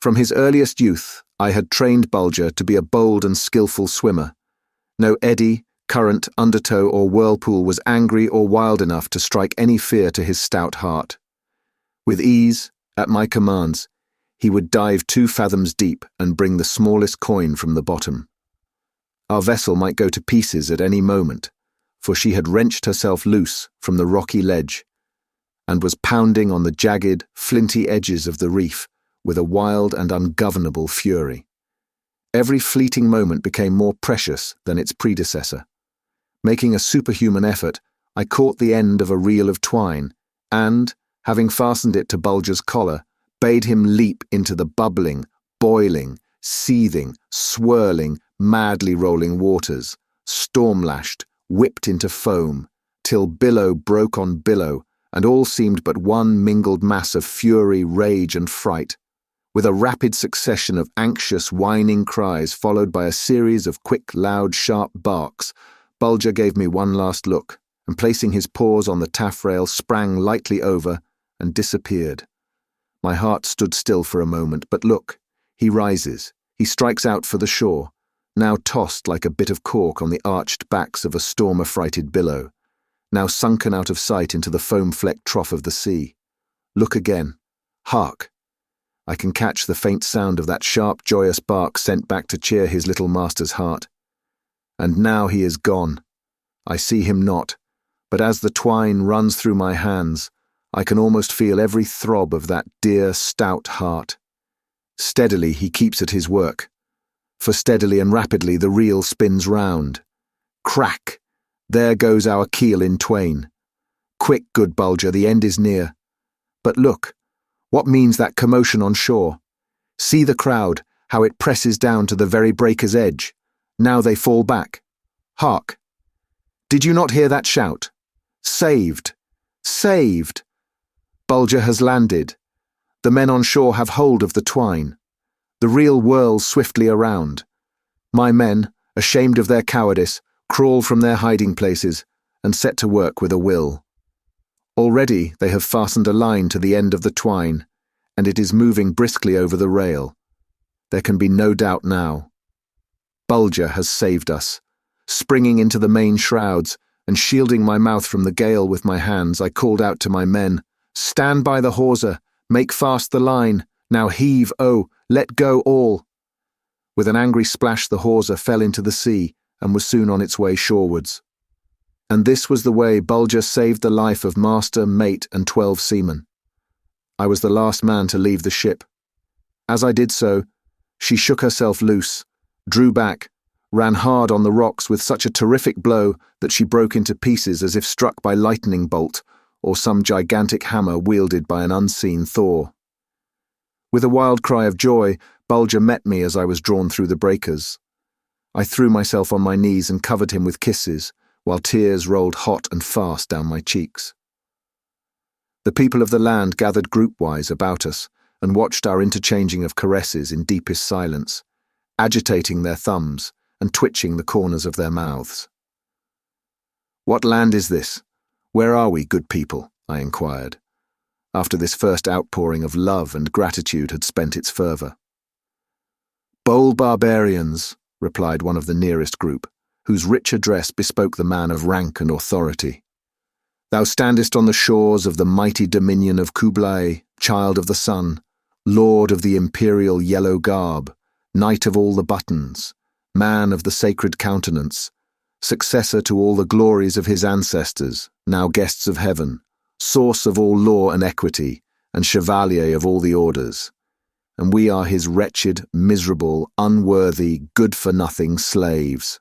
From his earliest youth, I had trained Bulger to be a bold and skillful swimmer. No eddy, current, undertow, or whirlpool was angry or wild enough to strike any fear to his stout heart. With ease, at my commands, he would dive 2 fathoms deep and bring the smallest coin from the bottom. Our vessel might go to pieces at any moment, for she had wrenched herself loose from the rocky ledge and was pounding on the jagged, flinty edges of the reef with a wild and ungovernable fury. Every fleeting moment became more precious than its predecessor. Making a superhuman effort, I caught the end of a reel of twine and, having fastened it to Bulger's collar, bade him leap into the bubbling, boiling, seething, swirling, madly rolling waters, storm-lashed, whipped into foam, till billow broke on billow, and all seemed but one mingled mass of fury, rage, and fright. With a rapid succession of anxious, whining cries followed by a series of quick, loud, sharp barks, Bulger gave me one last look, and placing his paws on the taffrail, sprang lightly over and disappeared. My heart stood still for a moment, but look, he rises, he strikes out for the shore, now tossed like a bit of cork on the arched backs of a storm-affrighted billow, now sunken out of sight into the foam-flecked trough of the sea. Look again. Hark! I can catch the faint sound of that sharp, joyous bark sent back to cheer his little master's heart. And now he is gone. I see him not, but as the twine runs through my hands, I can almost feel every throb of that dear, stout heart. Steadily he keeps at his work, for steadily and rapidly the reel spins round. Crack! There goes our keel in twain. Quick, good Bulger, the end is near. But look, what means that commotion on shore? See the crowd, how it presses down to the very breaker's edge. Now they fall back. Hark! Did you not hear that shout? Saved! Saved! Bulger has landed. The men on shore have hold of the twine. The reel whirls swiftly around. My men, ashamed of their cowardice, crawl from their hiding places and set to work with a will. Already they have fastened a line to the end of the twine, and it is moving briskly over the rail. There can be no doubt now. Bulger has saved us. Springing into the main shrouds and shielding my mouth from the gale with my hands, I called out to my men, "Stand by the hawser, make fast the line, now heave, oh, let go all." With an angry splash the hawser fell into the sea and was soon on its way shorewards. And this was the way Bulger saved the life of master, mate, and 12 seamen. I was the last man to leave the ship. As I did so, she shook herself loose, drew back, ran hard on the rocks with such a terrific blow that she broke into pieces as if struck by lightning bolt or some gigantic hammer wielded by an unseen Thor. With a wild cry of joy, Bulger met me as I was drawn through the breakers. I threw myself on my knees and covered him with kisses, while tears rolled hot and fast down my cheeks. The people of the land gathered group-wise about us and watched our interchanging of caresses in deepest silence, agitating their thumbs and twitching the corners of their mouths. "What land is this? Where are we, good people?" I inquired, after this first outpouring of love and gratitude had spent its fervour. "Bold barbarians," replied one of the nearest group, whose rich address bespoke the man of rank and authority. "Thou standest on the shores of the mighty dominion of Kublai, child of the sun, lord of the imperial yellow garb, knight of all the buttons, man of the sacred countenance, successor to all the glories of his ancestors, now guests of heaven, source of all law and equity, and chevalier of all the orders. And we are his wretched, miserable, unworthy, good-for-nothing slaves."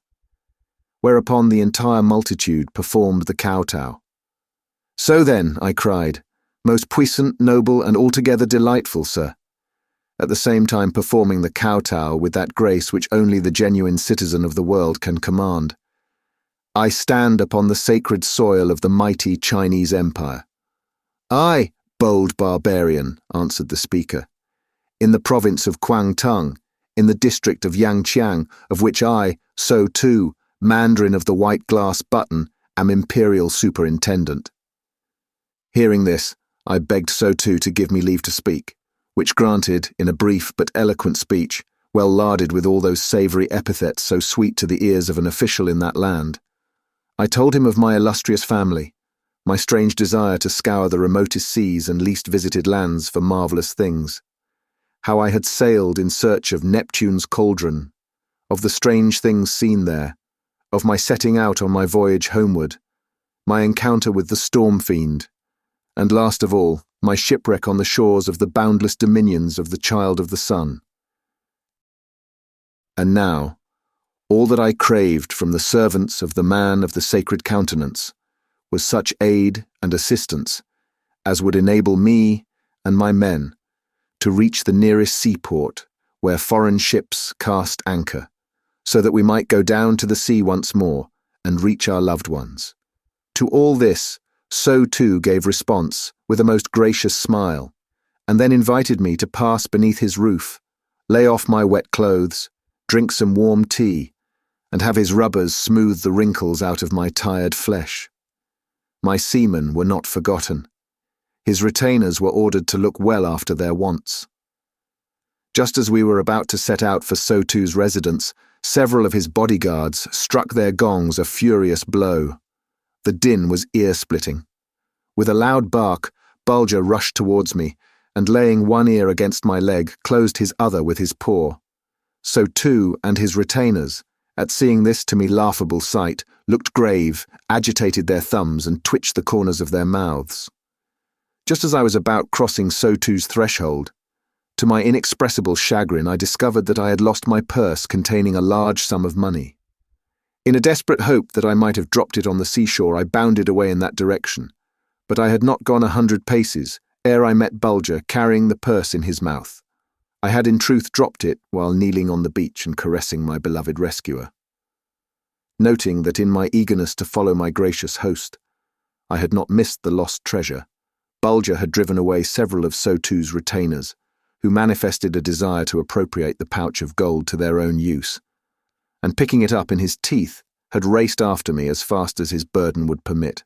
Whereupon the entire multitude performed the kowtow. "So then," I cried, "most puissant, noble, and altogether delightful, sir," at the same time performing the kowtow with that grace which only the genuine citizen of the world can command, "I stand upon the sacred soil of the mighty Chinese Empire." "Aye, bold barbarian," answered the speaker, "in the province of Kwangtung, in the district of Yangqiang, of which I, so too, Mandarin of the white glass button, am imperial superintendent." Hearing this, I begged So too to give me leave to speak, which granted in a brief but eloquent speech, well larded with all those savoury epithets so sweet to the ears of an official in that land. I told him of my illustrious family, my strange desire to scour the remotest seas and least visited lands for marvellous things, how I had sailed in search of Neptune's Caldron, of the strange things seen there, of my setting out on my voyage homeward, my encounter with the storm fiend, and last of all, my shipwreck on the shores of the boundless dominions of the Child of the Sun. And now, all that I craved from the servants of the Man of the Sacred Countenance was such aid and assistance as would enable me and my men to reach the nearest seaport where foreign ships cast anchor, so that we might go down to the sea once more and reach our loved ones. To all this, So too gave response with a most gracious smile, and then invited me to pass beneath his roof, lay off my wet clothes, drink some warm tea, and have his rubbers smooth the wrinkles out of my tired flesh. My seamen were not forgotten. His retainers were ordered to look well after their wants. Just as we were about to set out for Sotu's residence, several of his bodyguards struck their gongs a furious blow. The din was ear-splitting. With a loud bark, Bulger rushed towards me, and laying one ear against my leg, closed his other with his paw. Sotu and his retainers, at seeing this to me laughable sight, looked grave, agitated their thumbs, and twitched the corners of their mouths. Just as I was about crossing Sotu's threshold, to my inexpressible chagrin I discovered that I had lost my purse containing a large sum of money. In a desperate hope that I might have dropped it on the seashore, I bounded away in that direction, but I had not gone 100 paces ere I met Bulger carrying the purse in his mouth. I had in truth dropped it while kneeling on the beach and caressing my beloved rescuer. Noting that in my eagerness to follow my gracious host, I had not missed the lost treasure, Bulger had driven away several of Sotu's retainers, who manifested a desire to appropriate the pouch of gold to their own use, and picking it up in his teeth, had raced after me as fast as his burden would permit.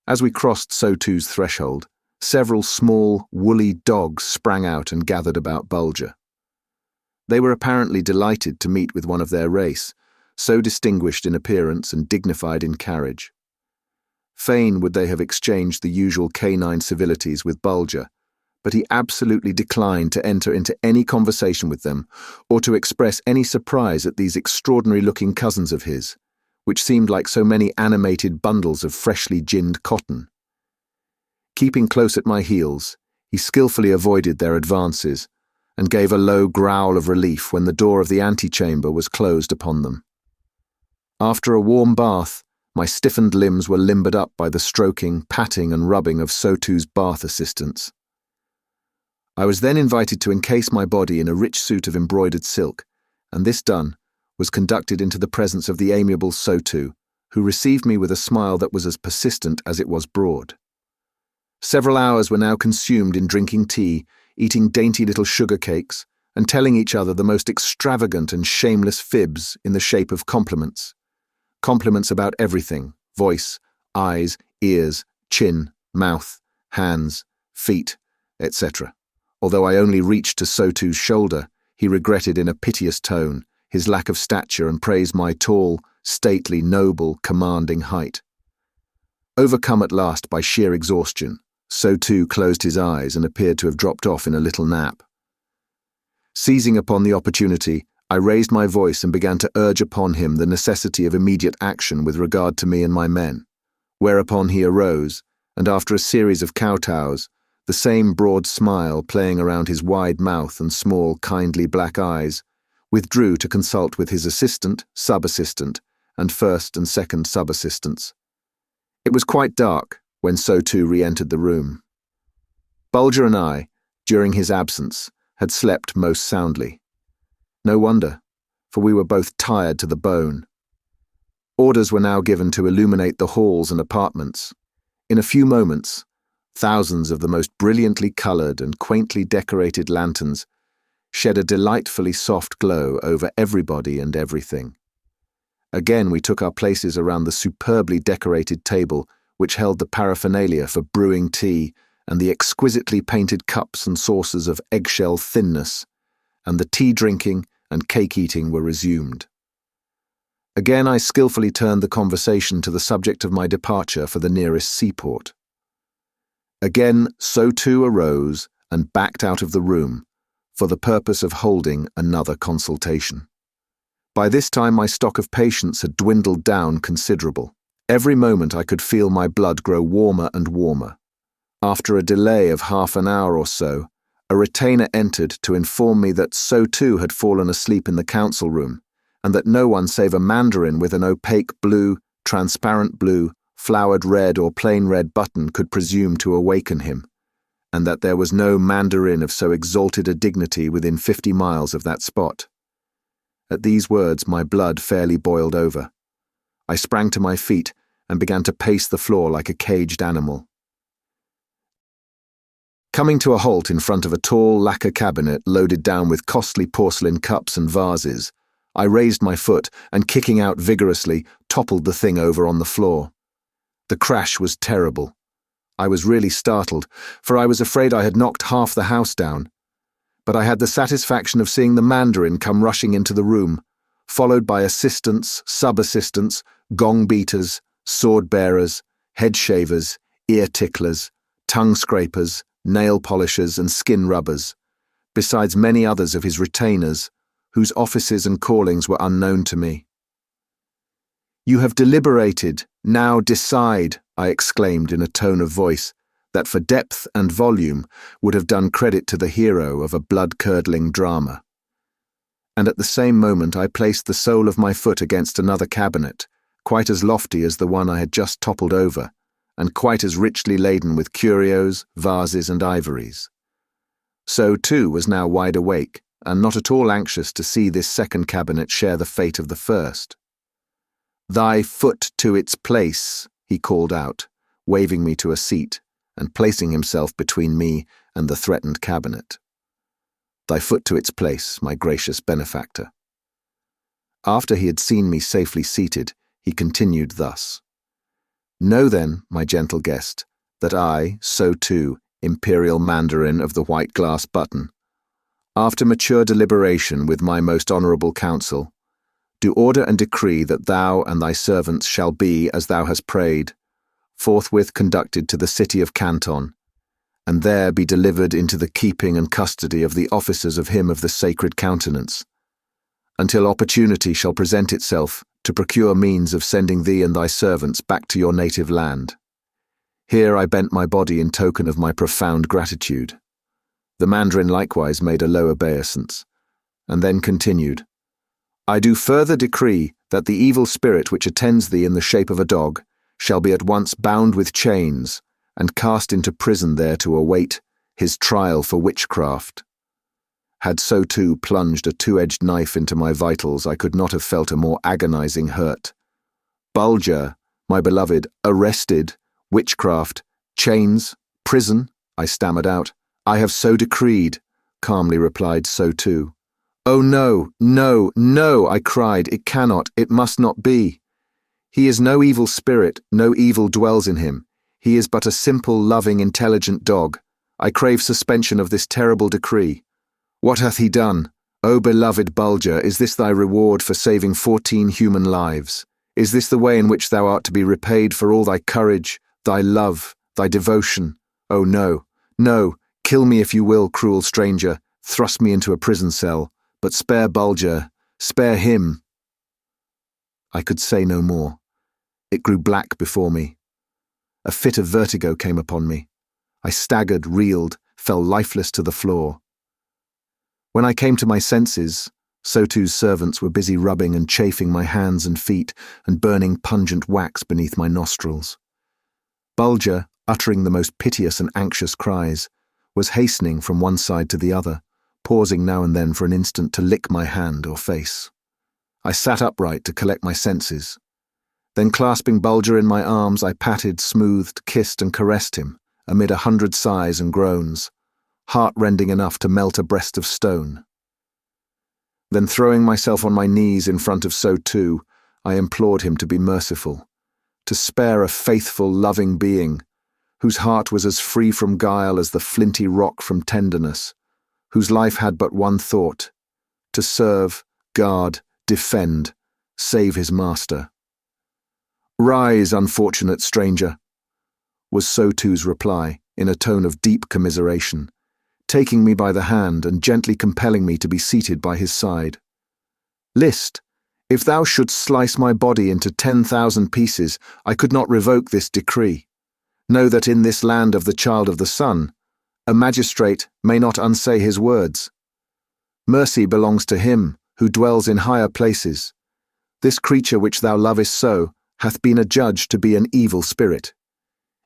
As we crossed Sotu's threshold, several small, woolly dogs sprang out and gathered about Bulger. They were apparently delighted to meet with one of their race, so distinguished in appearance and dignified in carriage. Fain would they have exchanged the usual canine civilities with Bulger, but he absolutely declined to enter into any conversation with them or to express any surprise at these extraordinary-looking cousins of his, which seemed like so many animated bundles of freshly ginned cotton. Keeping close at my heels, he skillfully avoided their advances and gave a low growl of relief when the door of the antechamber was closed upon them. After a warm bath, my stiffened limbs were limbered up by the stroking, patting and rubbing of Sotu's bath assistants. I was then invited to encase my body in a rich suit of embroidered silk, and this done, was conducted into the presence of the amiable Sotu, who received me with a smile that was as persistent as it was broad. Several hours were now consumed in drinking tea, eating dainty little sugar cakes, and telling each other the most extravagant and shameless fibs in the shape of compliments. Compliments about everything: voice, eyes, ears, chin, mouth, hands, feet, etc. Although I only reached to Sotu's shoulder, he regretted in a piteous tone his lack of stature and praised my tall, stately, noble, commanding height. Overcome at last by sheer exhaustion, Sotu closed his eyes and appeared to have dropped off in a little nap. Seizing upon the opportunity, I raised my voice and began to urge upon him the necessity of immediate action with regard to me and my men, whereupon he arose, and after a series of kowtows, the same broad smile playing around his wide mouth and small, kindly black eyes, withdrew to consult with his assistant, sub-assistant, and first and second sub-assistants. It was quite dark when Sotu re-entered the room. Bulger and I, during his absence, had slept most soundly. No wonder, for we were both tired to the bone. Orders were now given to illuminate the halls and apartments. In a few moments, thousands of the most brilliantly coloured and quaintly decorated lanterns shed a delightfully soft glow over everybody and everything. Again we took our places around the superbly decorated table which held the paraphernalia for brewing tea and the exquisitely painted cups and saucers of eggshell thinness, and the tea-drinking and cake-eating were resumed. Again I skillfully turned the conversation to the subject of my departure for the nearest seaport. Again Sotu arose and backed out of the room for the purpose of holding another consultation. By this time my stock of patience had dwindled down considerable. Every moment I could feel my blood grow warmer and warmer. After a delay of half an hour or so, a retainer entered to inform me that So too had fallen asleep in the council room, and that no one save a mandarin with an opaque blue, transparent blue, flowered red or plain red button could presume to awaken him, and that there was no mandarin of so exalted a dignity within 50 miles of that spot. At these words my blood fairly boiled over. I sprang to my feet and began to pace the floor like a caged animal. Coming to a halt in front of a tall lacquer cabinet loaded down with costly porcelain cups and vases, I raised my foot and, kicking out vigorously, toppled the thing over on the floor. The crash was terrible. I was really startled, for I was afraid I had knocked half the house down. But I had the satisfaction of seeing the mandarin come rushing into the room, followed by assistants, sub-assistants, gong-beaters, sword-bearers, head-shavers, ear-ticklers, tongue-scrapers, nail-polishers and skin-rubbers, besides many others of his retainers, whose offices and callings were unknown to me. "You have deliberated, now decide," I exclaimed in a tone of voice that for depth and volume would have done credit to the hero of a blood-curdling drama. And at the same moment I placed the sole of my foot against another cabinet, quite as lofty as the one I had just toppled over, and quite as richly laden with curios, vases, and ivories. So too was now wide awake, and not at all anxious to see this second cabinet share the fate of the first. "Thy foot to its place," he called out, waving me to a seat, and placing himself between me and the threatened cabinet. "Thy foot to its place, my gracious benefactor." After he had seen me safely seated, he continued thus: "Know then, my gentle guest, that I, So too, Imperial Mandarin of the White Glass Button, after mature deliberation with my most honourable council, do order and decree that thou and thy servants shall be, as thou hast prayed, forthwith conducted to the city of Canton, and there be delivered into the keeping and custody of the officers of him of the sacred countenance, until opportunity shall present itself to procure means of sending thee and thy servants back to your native land. Here I bent my body in token of my profound gratitude. The mandarin likewise made a low obeisance, and then continued, I do further decree that the evil spirit which attends thee in the shape of a dog shall be at once bound with chains and cast into prison there to await his trial for witchcraft. Had So too plunged a two-edged knife into my vitals, I could not have felt a more agonizing hurt. Bulger, my beloved, arrested, witchcraft, chains, prison, I stammered out. I have so decreed, calmly replied So too. Oh no, no, no, I cried, it cannot, it must not be. He is no evil spirit, no evil dwells in him. He is but a simple, loving, intelligent dog. I crave suspension of this terrible decree. What hath he done? O beloved Bulger, is this thy reward for saving 14 human lives? Is this the way in which thou art to be repaid for all thy courage, thy love, thy devotion? Oh no, no, kill me if you will, cruel stranger, thrust me into a prison cell, but spare Bulger, spare him. I could say no more. It grew black before me. A fit of vertigo came upon me. I staggered, reeled, fell lifeless to the floor. When I came to my senses, So too's servants were busy rubbing and chafing my hands and feet and burning pungent wax beneath my nostrils. Bulger, uttering the most piteous and anxious cries, was hastening from one side to the other, pausing now and then for an instant to lick my hand or face. I sat upright to collect my senses. Then, clasping Bulger in my arms, I patted, smoothed, kissed and caressed him, amid 100 sighs and groans, heart-rending enough to melt a breast of stone. Then, throwing myself on my knees in front of So too, I implored him to be merciful, to spare a faithful, loving being, whose heart was as free from guile as the flinty rock from tenderness, whose life had but one thought, to serve, guard, defend, save his master. Rise, unfortunate stranger, was So too's reply, in a tone of deep commiseration, taking me by the hand and gently compelling me to be seated by his side. List, If thou shouldst slice my body into 10,000 pieces, I could not revoke this decree. Know that in this land of the child of the sun, a magistrate may not unsay his words. Mercy belongs to him who dwells in higher places. This creature which thou lovest so hath been adjudged to be an evil spirit.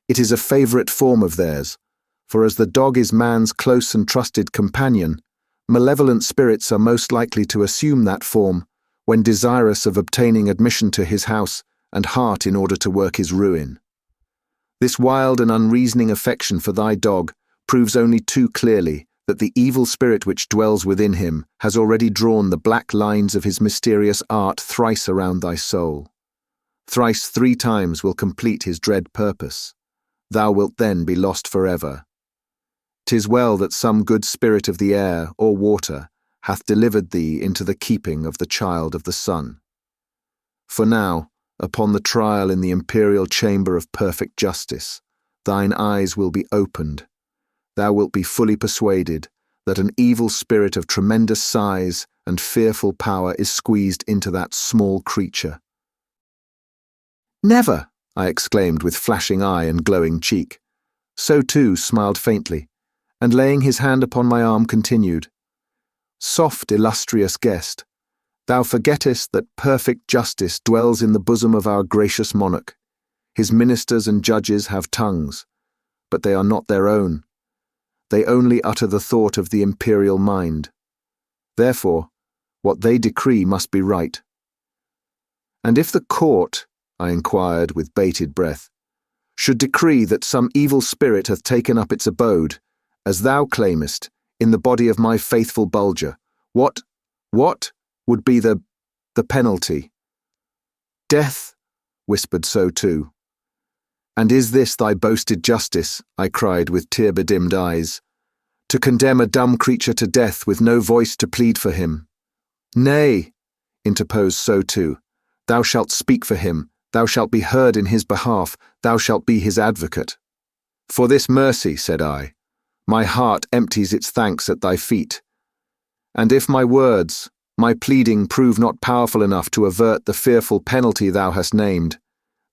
It is a favourite form of theirs, for as the dog is man's close and trusted companion, malevolent spirits are most likely to assume that form when desirous of obtaining admission to his house and heart in order to work his ruin. This wild and unreasoning affection for thy dog proves only too clearly that the evil spirit which dwells within him has already drawn the black lines of his mysterious art thrice around thy soul. Thrice 3 times will complete his dread purpose. Thou wilt then be lost forever. 'Tis well that some good spirit of the air or water hath delivered thee into the keeping of the child of the sun. For now, upon the trial in the imperial chamber of perfect justice, thine eyes will be opened. Thou wilt be fully persuaded that an evil spirit of tremendous size and fearful power is squeezed into that small creature. Never, I exclaimed with flashing eye and glowing cheek. So too smiled faintly, and laying his hand upon my arm continued, Soft, illustrious guest, thou forgettest that perfect justice dwells in the bosom of our gracious monarch. His ministers and judges have tongues, but they are not their own. They only utter the thought of the imperial mind. Therefore, what they decree must be right. And if the court, I inquired with bated breath, should decree that some evil spirit hath taken up its abode, as thou claimest, in the body of my faithful Bulger, what would be the penalty? Death, whispered So too. And is this thy boasted justice, I cried with tear-bedimmed eyes, to condemn a dumb creature to death with no voice to plead for him? Nay, interposed So too, thou shalt speak for him, thou shalt be heard in his behalf, thou shalt be his advocate. For this mercy, said I, my heart empties its thanks at thy feet. And if my words, my pleading prove not powerful enough to avert the fearful penalty thou hast named,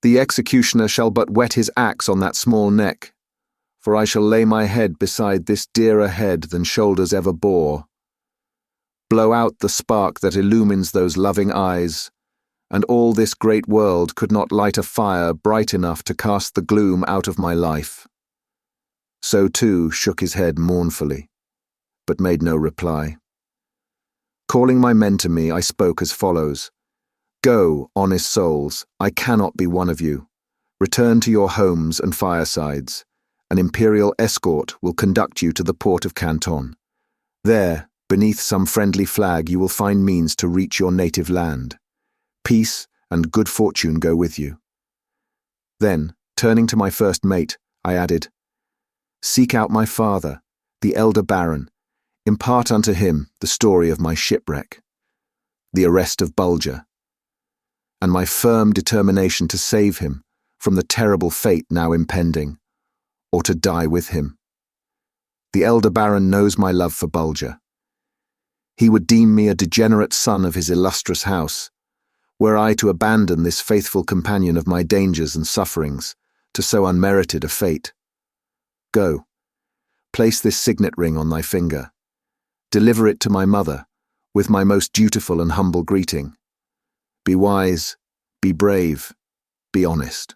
the executioner shall but whet his axe on that small neck, for I shall lay my head beside this dearer head than shoulders ever bore. Blow out the spark that illumines those loving eyes, and all this great world could not light a fire bright enough to cast the gloom out of my life. So too shook his head mournfully, but made no reply. Calling my men to me, I spoke as follows. Go, honest souls, I cannot be one of you. Return to your homes and firesides. An imperial escort will conduct you to the port of Canton. There, beneath some friendly flag, you will find means to reach your native land. Peace and good fortune go with you. Then, turning to my first mate, I added, Seek out my father, the elder baron, impart unto him the story of my shipwreck, the arrest of Bulger, and my firm determination to save him from the terrible fate now impending, or to die with him. The elder baron knows my love for Bulger. He would deem me a degenerate son of his illustrious house, were I to abandon this faithful companion of my dangers and sufferings to so unmerited a fate. Go, place this signet ring on thy finger. Deliver it to my mother, with my most dutiful and humble greeting. Be wise, be brave, be honest.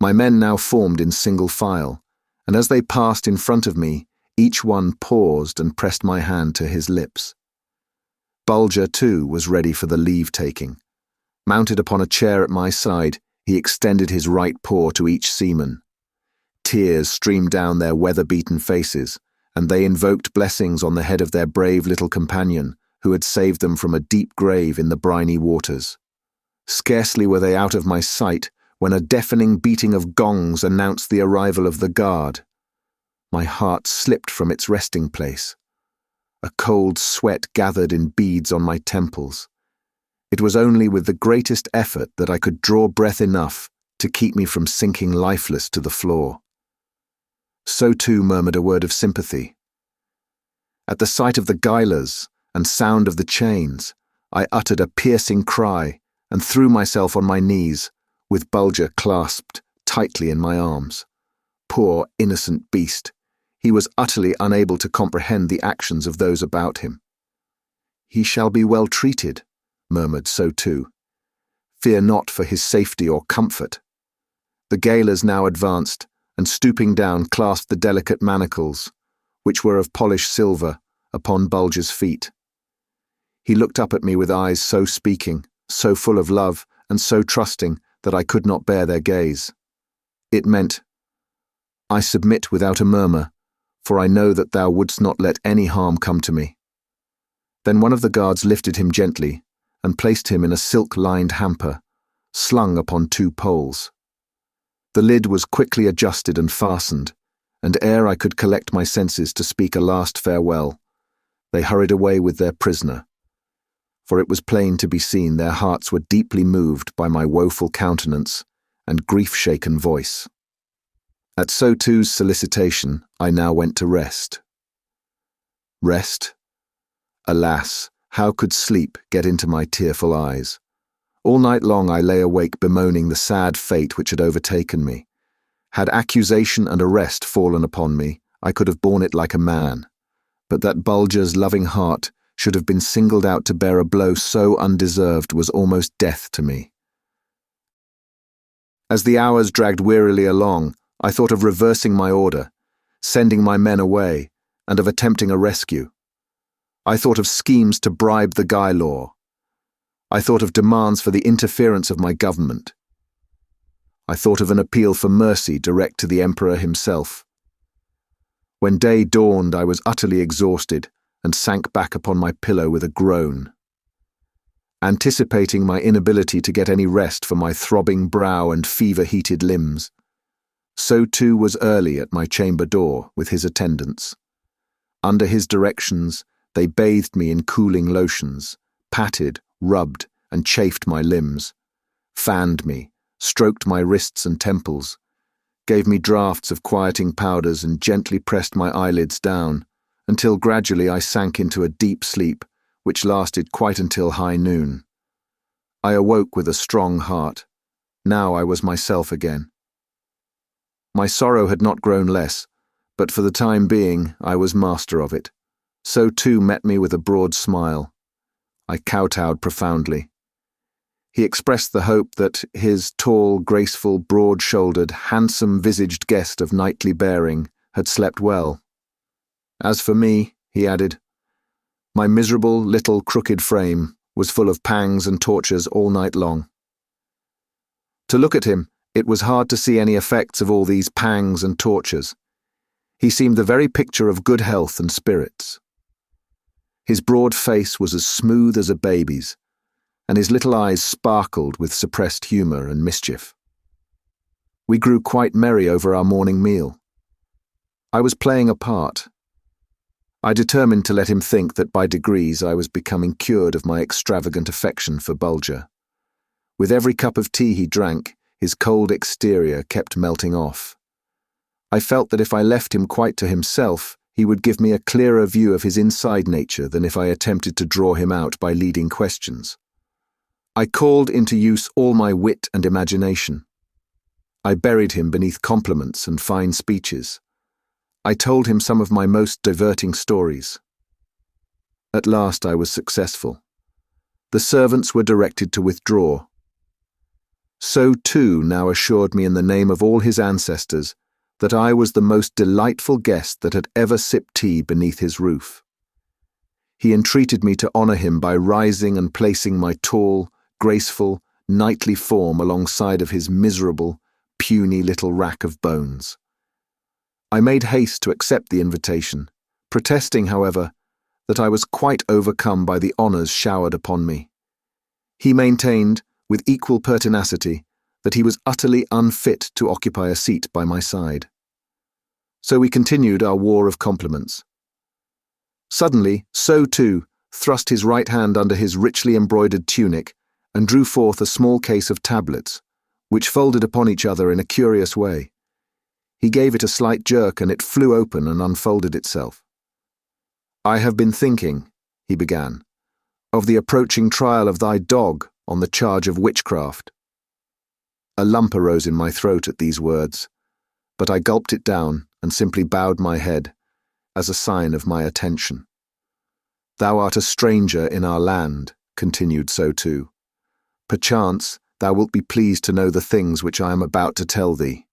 My men now formed in single file, and as they passed in front of me, each one paused and pressed my hand to his lips. Bulger, too, was ready for the leave-taking. Mounted upon a chair at my side, he extended his right paw to each seaman. Tears streamed down their weather-beaten faces, and they invoked blessings on the head of their brave little companion, who had saved them from a deep grave in the briny waters. Scarcely were they out of my sight when a deafening beating of gongs announced the arrival of the guard. My heart slipped from its resting place. A cold sweat gathered in beads on my temples. It was only with the greatest effort that I could draw breath enough to keep me from sinking lifeless to the floor. So too murmured a word of sympathy. At the sight of the guilers and sound of the chains, I uttered a piercing cry and threw myself on my knees, with Bulger clasped tightly in my arms. Poor, innocent beast. He was utterly unable to comprehend the actions of those about him. "He shall be well treated," murmured So too. "Fear not for his safety or comfort." The gaolers now advanced, and stooping down clasped the delicate manacles, which were of polished silver, upon Bulger's feet. He looked up at me with eyes so speaking, so full of love, and so trusting that I could not bear their gaze. It meant, "I submit without a murmur, for I know that thou wouldst not let any harm come to me." Then one of the guards lifted him gently and placed him in a silk-lined hamper, slung upon 2 poles. The lid was quickly adjusted and fastened, and ere I could collect my senses to speak a last farewell, they hurried away with their prisoner, for it was plain to be seen their hearts were deeply moved by my woeful countenance and grief-shaken voice. At So too's solicitation, I now went to rest. Rest? Alas, how could sleep get into my tearful eyes? All night long I lay awake bemoaning the sad fate which had overtaken me. Had accusation and arrest fallen upon me, I could have borne it like a man, but that Bulger's loving heart should have been singled out to bear a blow so undeserved was almost death to me. As the hours dragged wearily along, I thought of reversing my order, sending my men away, and of attempting a rescue. I thought of schemes to bribe the Guy Law. I thought of demands for the interference of my government. I thought of an appeal for mercy direct to the Emperor himself. When day dawned, I was utterly exhausted and sank back upon my pillow with a groan. Anticipating my inability to get any rest for my throbbing brow and fever-heated limbs, So too was early at my chamber door with his attendants. Under his directions, they bathed me in cooling lotions, patted, rubbed, and chafed my limbs, fanned me, stroked my wrists and temples, gave me draughts of quieting powders and gently pressed my eyelids down, until gradually I sank into a deep sleep, which lasted quite until high noon. I awoke with a strong heart. Now I was myself again. My sorrow had not grown less, but for the time being I was master of it. So too met me with a broad smile. I kowtowed profoundly. He expressed the hope that his tall, graceful, broad-shouldered, handsome-visaged guest of knightly bearing had slept well. As for me, he added, my miserable, little, crooked frame was full of pangs and tortures all night long. To look at him, it was hard to see any effects of all these pangs and tortures. He seemed the very picture of good health and spirits. His broad face was as smooth as a baby's, and his little eyes sparkled with suppressed humour and mischief. We grew quite merry over our morning meal. I was playing a part. I determined to let him think that by degrees I was becoming cured of my extravagant affection for Bulger. With every cup of tea he drank, his cold exterior kept melting off. I felt that if I left him quite to himself, he would give me a clearer view of his inside nature than if I attempted to draw him out by leading questions. I called into use all my wit and imagination. I buried him beneath compliments and fine speeches. I told him some of my most diverting stories. At last I was successful. The servants were directed to withdraw. So too now assured me in the name of all his ancestors that I was the most delightful guest that had ever sipped tea beneath his roof. He entreated me to honour him by rising and placing my tall, graceful, knightly form alongside of his miserable, puny little rack of bones. I made haste to accept the invitation, protesting, however, that I was quite overcome by the honours showered upon me. He maintained, with equal pertinacity, that he was utterly unfit to occupy a seat by my side. So we continued our war of compliments. Suddenly, So too thrust his right hand under his richly embroidered tunic and drew forth a small case of tablets, which folded upon each other in a curious way. He gave it a slight jerk and it flew open and unfolded itself. I have been thinking, he began, of the approaching trial of thy dog on the charge of witchcraft." A lump arose in my throat at these words, but I gulped it down and simply bowed my head as a sign of my attention. "Thou art a stranger in our land," continued So too. "Perchance thou wilt be pleased to know the things which I am about to tell thee.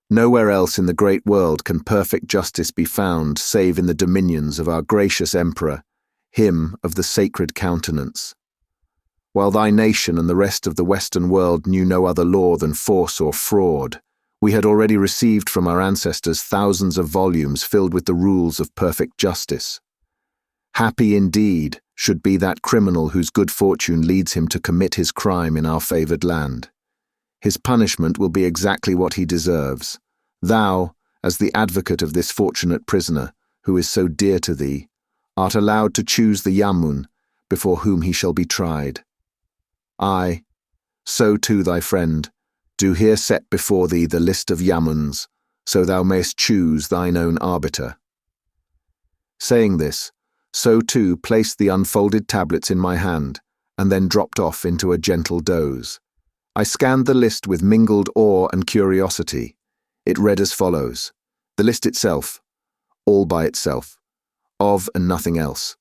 Nowhere else in the great world can perfect justice be found save in the dominions of our gracious emperor, him of the sacred countenance. While thy nation and the rest of the Western world knew no other law than force or fraud, we had already received from our ancestors thousands of volumes filled with the rules of perfect justice. Happy indeed should be that criminal whose good fortune leads him to commit his crime in our favored land. His punishment will be exactly what he deserves. Thou, as the advocate of this fortunate prisoner, who is so dear to thee, art allowed to choose the yamun before whom he shall be tried. I, So too thy friend, do here set before thee the list of yamuns, so thou mayst choose thine own arbiter." Saying this, So too placed the unfolded tablets in my hand, and then dropped off into a gentle doze. I scanned the list with mingled awe and curiosity. It read as follows. The list itself, all by itself, of and nothing else.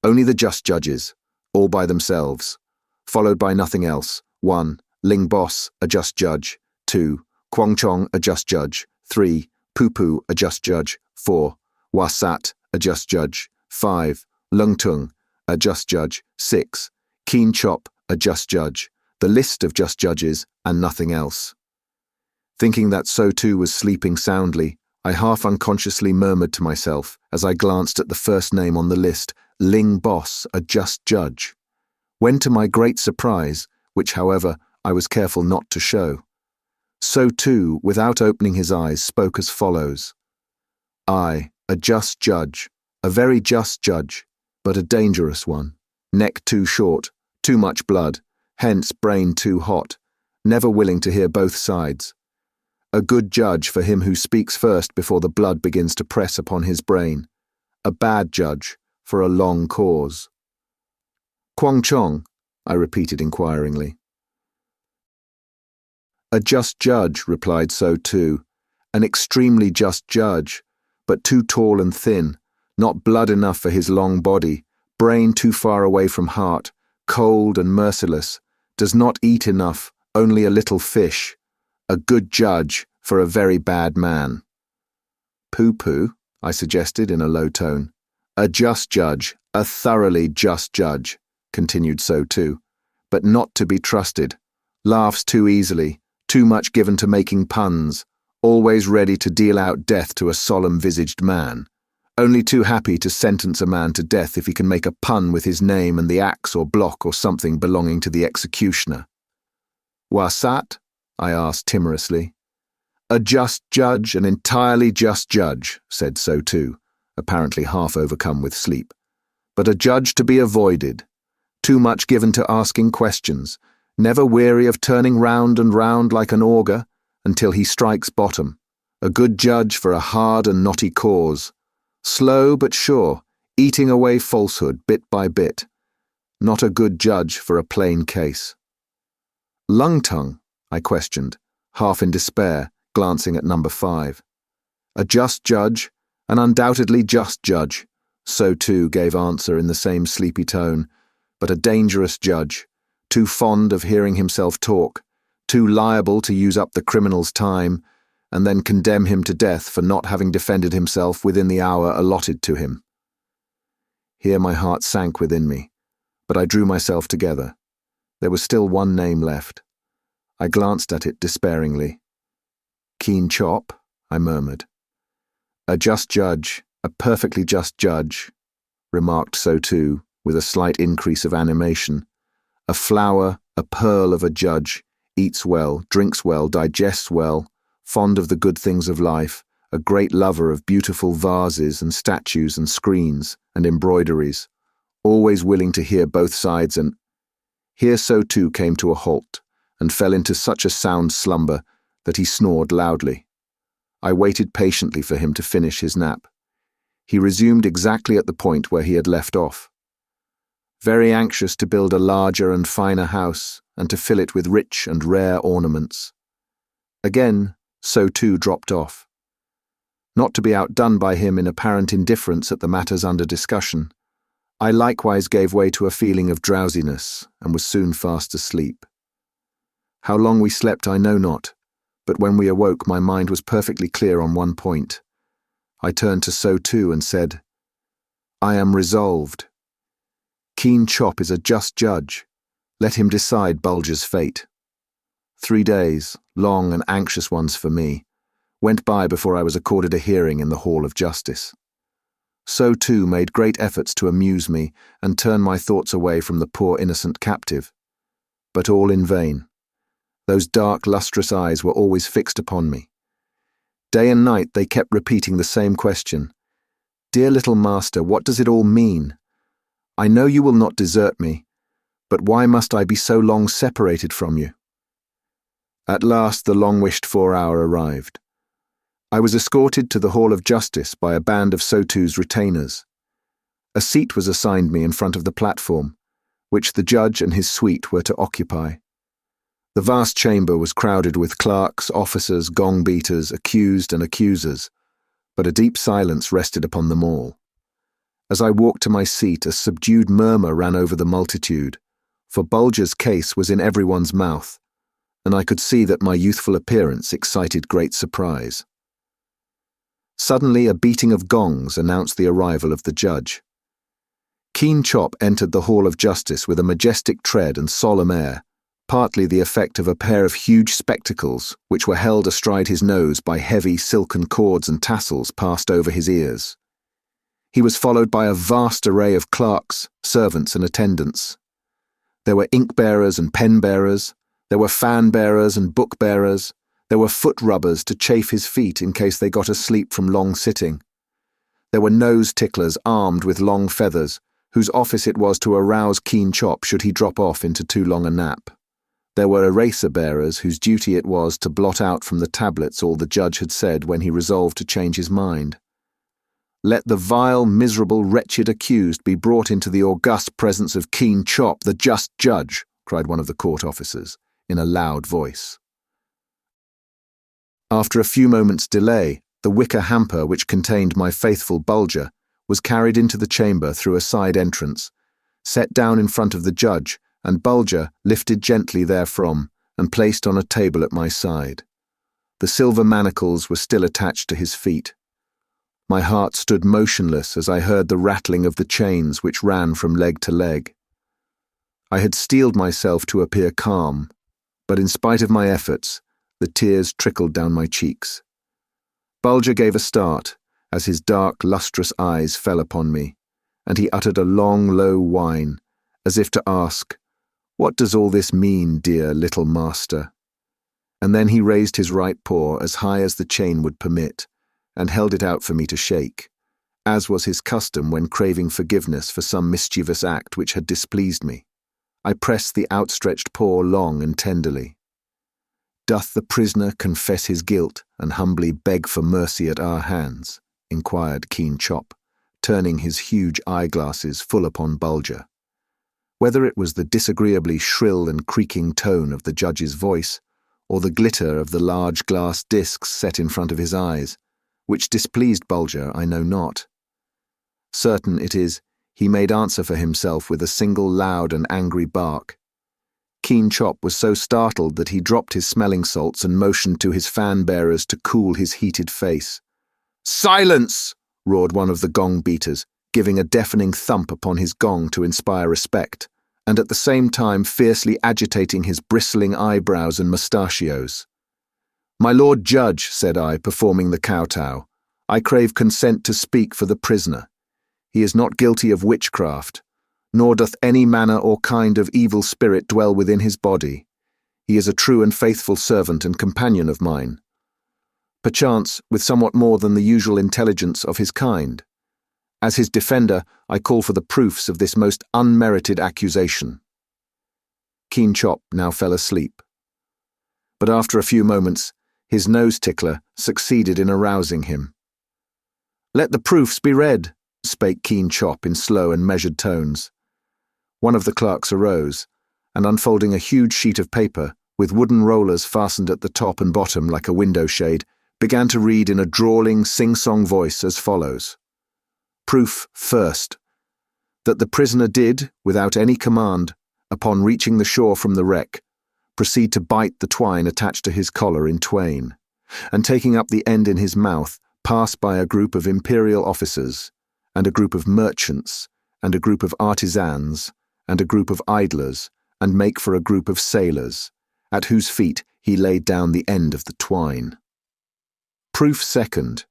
Only the just judges, all by themselves, followed by nothing else. 1. Ling Bos, a just judge. 2. Kwong Chong, a just judge. 3. Pupu, a just judge. 4. Wasat, a just judge. 5. Lung Tung, a just judge. 6. Keen Chop, a just judge. The list of just judges, and nothing else. Thinking that So too was sleeping soundly, I half unconsciously murmured to myself as I glanced at the first name on the list, Ling Bos, a just judge, when to my great surprise, which however I was careful not to show, So too, without opening his eyes, spoke as follows. "I, a just judge, a very just judge, but a dangerous one, neck too short, too much blood, hence brain too hot, never willing to hear both sides. A good judge for him who speaks first before the blood begins to press upon his brain. A bad judge for a long cause." "Kwong Chong?" I repeated inquiringly. "A just judge," replied So too. "An extremely just judge, but too tall and thin, not blood enough for his long body, brain too far away from heart, cold and merciless, does not eat enough, only a little fish. A good judge for a very bad man." "Poo-poo," I suggested in a low tone. "A just judge, a thoroughly just judge," continued So too, "but not to be trusted. Laughs too easily, too much given to making puns, always ready to deal out death to a solemn-visaged man. Only too happy to sentence a man to death if he can make a pun with his name and the axe or block or something belonging to the executioner." "Wasat?" I asked timorously. "A just judge, an entirely just judge," said So too, apparently half overcome with sleep. "But a judge to be avoided. Too much given to asking questions, never weary of turning round and round like an auger until he strikes bottom. A good judge for a hard and knotty cause. Slow but sure, eating away falsehood bit by bit. Not a good judge for a plain case." "Lung Tongue?" I questioned, half in despair, glancing at number 5. "A just judge, an undoubtedly just judge," So too gave answer in the same sleepy tone, "but a dangerous judge, too fond of hearing himself talk, too liable to use up the criminal's time, and then condemn him to death for not having defended himself within the hour allotted to him." Here my heart sank within me, but I drew myself together. There was still one name left. I glanced at it despairingly. "Keen Chop?" I murmured. "A just judge, a perfectly just judge," remarked So too, with a slight increase of animation. "A flower, a pearl of a judge, eats well, drinks well, digests well, fond of the good things of life, a great lover of beautiful vases and statues and screens and embroideries, always willing to hear both sides and—" Here So too came to a halt and fell into such a sound slumber that he snored loudly. I waited patiently for him to finish his nap. He resumed exactly at the point where he had left off. very anxious to build a larger and finer house and to fill it with rich and rare ornaments. Again, so too dropped off. Not to be outdone by him in apparent indifference at the matters under discussion, I likewise gave way to a feeling of drowsiness and was soon fast asleep. How long we slept I know not, but when we awoke my mind was perfectly clear on one point. I turned to So too and said, "I am resolved. Keen Chop is a just judge. Let him decide Bulger's fate." 3 days, long and anxious ones for me, went by before I was accorded a hearing in the Hall of Justice. So too made great efforts to amuse me and turn my thoughts away from the poor innocent captive. But all in vain. Those dark, lustrous eyes were always fixed upon me. Day and night they kept repeating the same question. "Dear little master, what does it all mean? I know you will not desert me, but why must I be so long separated from you?" At last the long-wished-for hour arrived. I was escorted to the Hall of Justice by a band of So too's retainers. A seat was assigned me in front of the platform, which the judge and his suite were to occupy. The vast chamber was crowded with clerks, officers, gong-beaters, accused and accusers, but a deep silence rested upon them all. As I walked to my seat, a subdued murmur ran over the multitude, for Bulger's case was in everyone's mouth, and I could see that my youthful appearance excited great surprise. Suddenly a beating of gongs announced the arrival of the judge. Keen Chop entered the Hall of Justice with a majestic tread and solemn air, partly the effect of a pair of huge spectacles which were held astride his nose by heavy silken cords and tassels passed over his ears. He was followed by a vast array of clerks, servants and attendants. There were ink-bearers and pen-bearers, there were fan-bearers and book-bearers, there were foot-rubbers to chafe his feet in case they got asleep from long sitting. There were nose-ticklers armed with long feathers, whose office it was to arouse Keen Chop should he drop off into too long a nap. There were eraser-bearers whose duty it was to blot out from the tablets all the judge had said when he resolved to change his mind. "Let the vile, miserable, wretched accused be brought into the august presence of Keen Chop, the just judge," cried one of the court officers, in a loud voice. After a few moments' delay, the wicker hamper which contained my faithful Bulger was carried into the chamber through a side entrance, set down in front of the judge, and Bulger lifted gently therefrom and placed on a table at my side. The silver manacles were still attached to his feet. My heart stood motionless as I heard the rattling of the chains which ran from leg to leg. I had steeled myself to appear calm, but in spite of my efforts, the tears trickled down my cheeks. Bulger gave a start as his dark, lustrous eyes fell upon me, and he uttered a long, low whine, as if to ask, "What does all this mean, dear little master?" And then he raised his right paw as high as the chain would permit, and held it out for me to shake, as was his custom when craving forgiveness for some mischievous act which had displeased me. I pressed the outstretched paw long and tenderly. "Doth the prisoner confess his guilt and humbly beg for mercy at our hands?" inquired Keen Chop, turning his huge eyeglasses full upon Bulger. Whether it was the disagreeably shrill and creaking tone of the judge's voice, or the glitter of the large glass discs set in front of his eyes, which displeased Bulger, I know not. Certain it is, he made answer for himself with a single loud and angry bark. Keen Chop was so startled that he dropped his smelling salts and motioned to his fan-bearers to cool his heated face. "Silence!" roared one of the gong-beaters, giving a deafening thump upon his gong to inspire respect, and at the same time fiercely agitating his bristling eyebrows and mustachios. "My lord judge," said I, performing the kowtow, "I crave consent to speak for the prisoner. He is not guilty of witchcraft, nor doth any manner or kind of evil spirit dwell within his body. He is a true and faithful servant and companion of mine, perchance with somewhat more than the usual intelligence of his kind. As his defender, I call for the proofs of this most unmerited accusation." Keen Chop now fell asleep, but after a few moments, his nose-tickler succeeded in arousing him. "Let the proofs be read," spake Keen Chop in slow and measured tones. One of the clerks arose, and unfolding a huge sheet of paper, with wooden rollers fastened at the top and bottom like a window shade, began to read in a drawling, sing-song voice as follows. Proof first, that the prisoner did, without any command, upon reaching the shore from the wreck, proceed to bite the twine attached to his collar in twain, and taking up the end in his mouth, pass by a group of imperial officers, and a group of merchants, and a group of artisans, and a group of idlers, and make for a group of sailors, at whose feet he laid down the end of the twine. Proof second,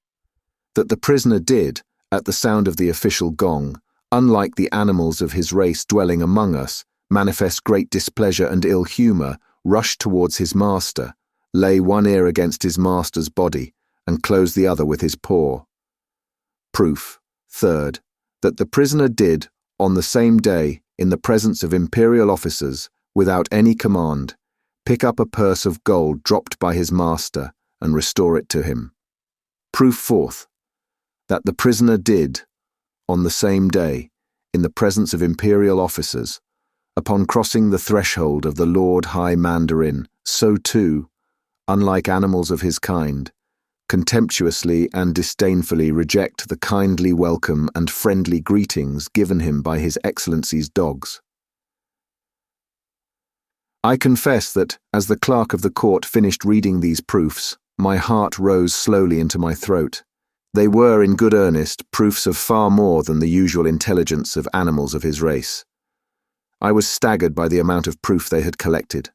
that the prisoner did, at the sound of the official gong, unlike the animals of his race dwelling among us, manifest great displeasure and ill humour, rush towards his master, lay one ear against his master's body, and close the other with his paw. Proof, third, that the prisoner did, on the same day, in the presence of imperial officers, without any command, pick up a purse of gold dropped by his master, and restore it to him. Proof fourth, that the prisoner did, on the same day, in the presence of imperial officers, upon crossing the threshold of the Lord High Mandarin, so too, unlike animals of his kind, contemptuously and disdainfully reject the kindly welcome and friendly greetings given him by His Excellency's dogs. I confess that, as the clerk of the court finished reading these proofs, my heart rose slowly into my throat. They were, in good earnest, proofs of far more than the usual intelligence of animals of his race. I was staggered by the amount of proof they had collected.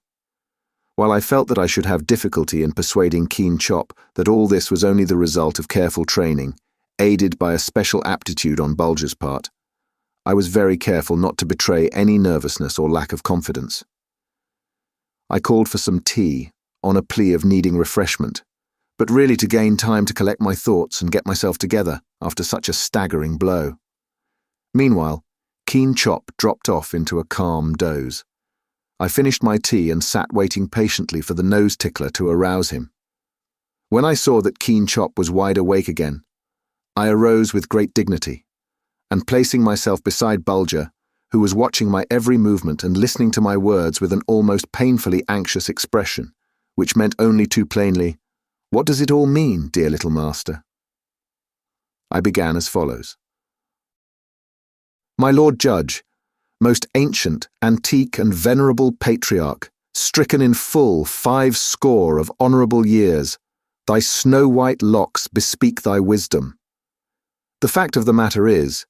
While I felt that I should have difficulty in persuading Keen Chop that all this was only the result of careful training, aided by a special aptitude on Bulger's part, I was very careful not to betray any nervousness or lack of confidence. I called for some tea, on a plea of needing refreshment, but really to gain time to collect my thoughts and get myself together after such a staggering blow. Meanwhile, Keen Chop dropped off into a calm doze. I finished my tea and sat waiting patiently for the nose tickler to arouse him. When I saw that Keen Chop was wide awake again, I arose with great dignity, and placing myself beside Bulger, who was watching my every movement and listening to my words with an almost painfully anxious expression, which meant only too plainly, "What does it all mean, dear little master?" I began as follows. My Lord Judge, most ancient, antique, and venerable patriarch, stricken in full 50 of honourable years, thy snow-white locks bespeak thy wisdom. The fact of the matter is,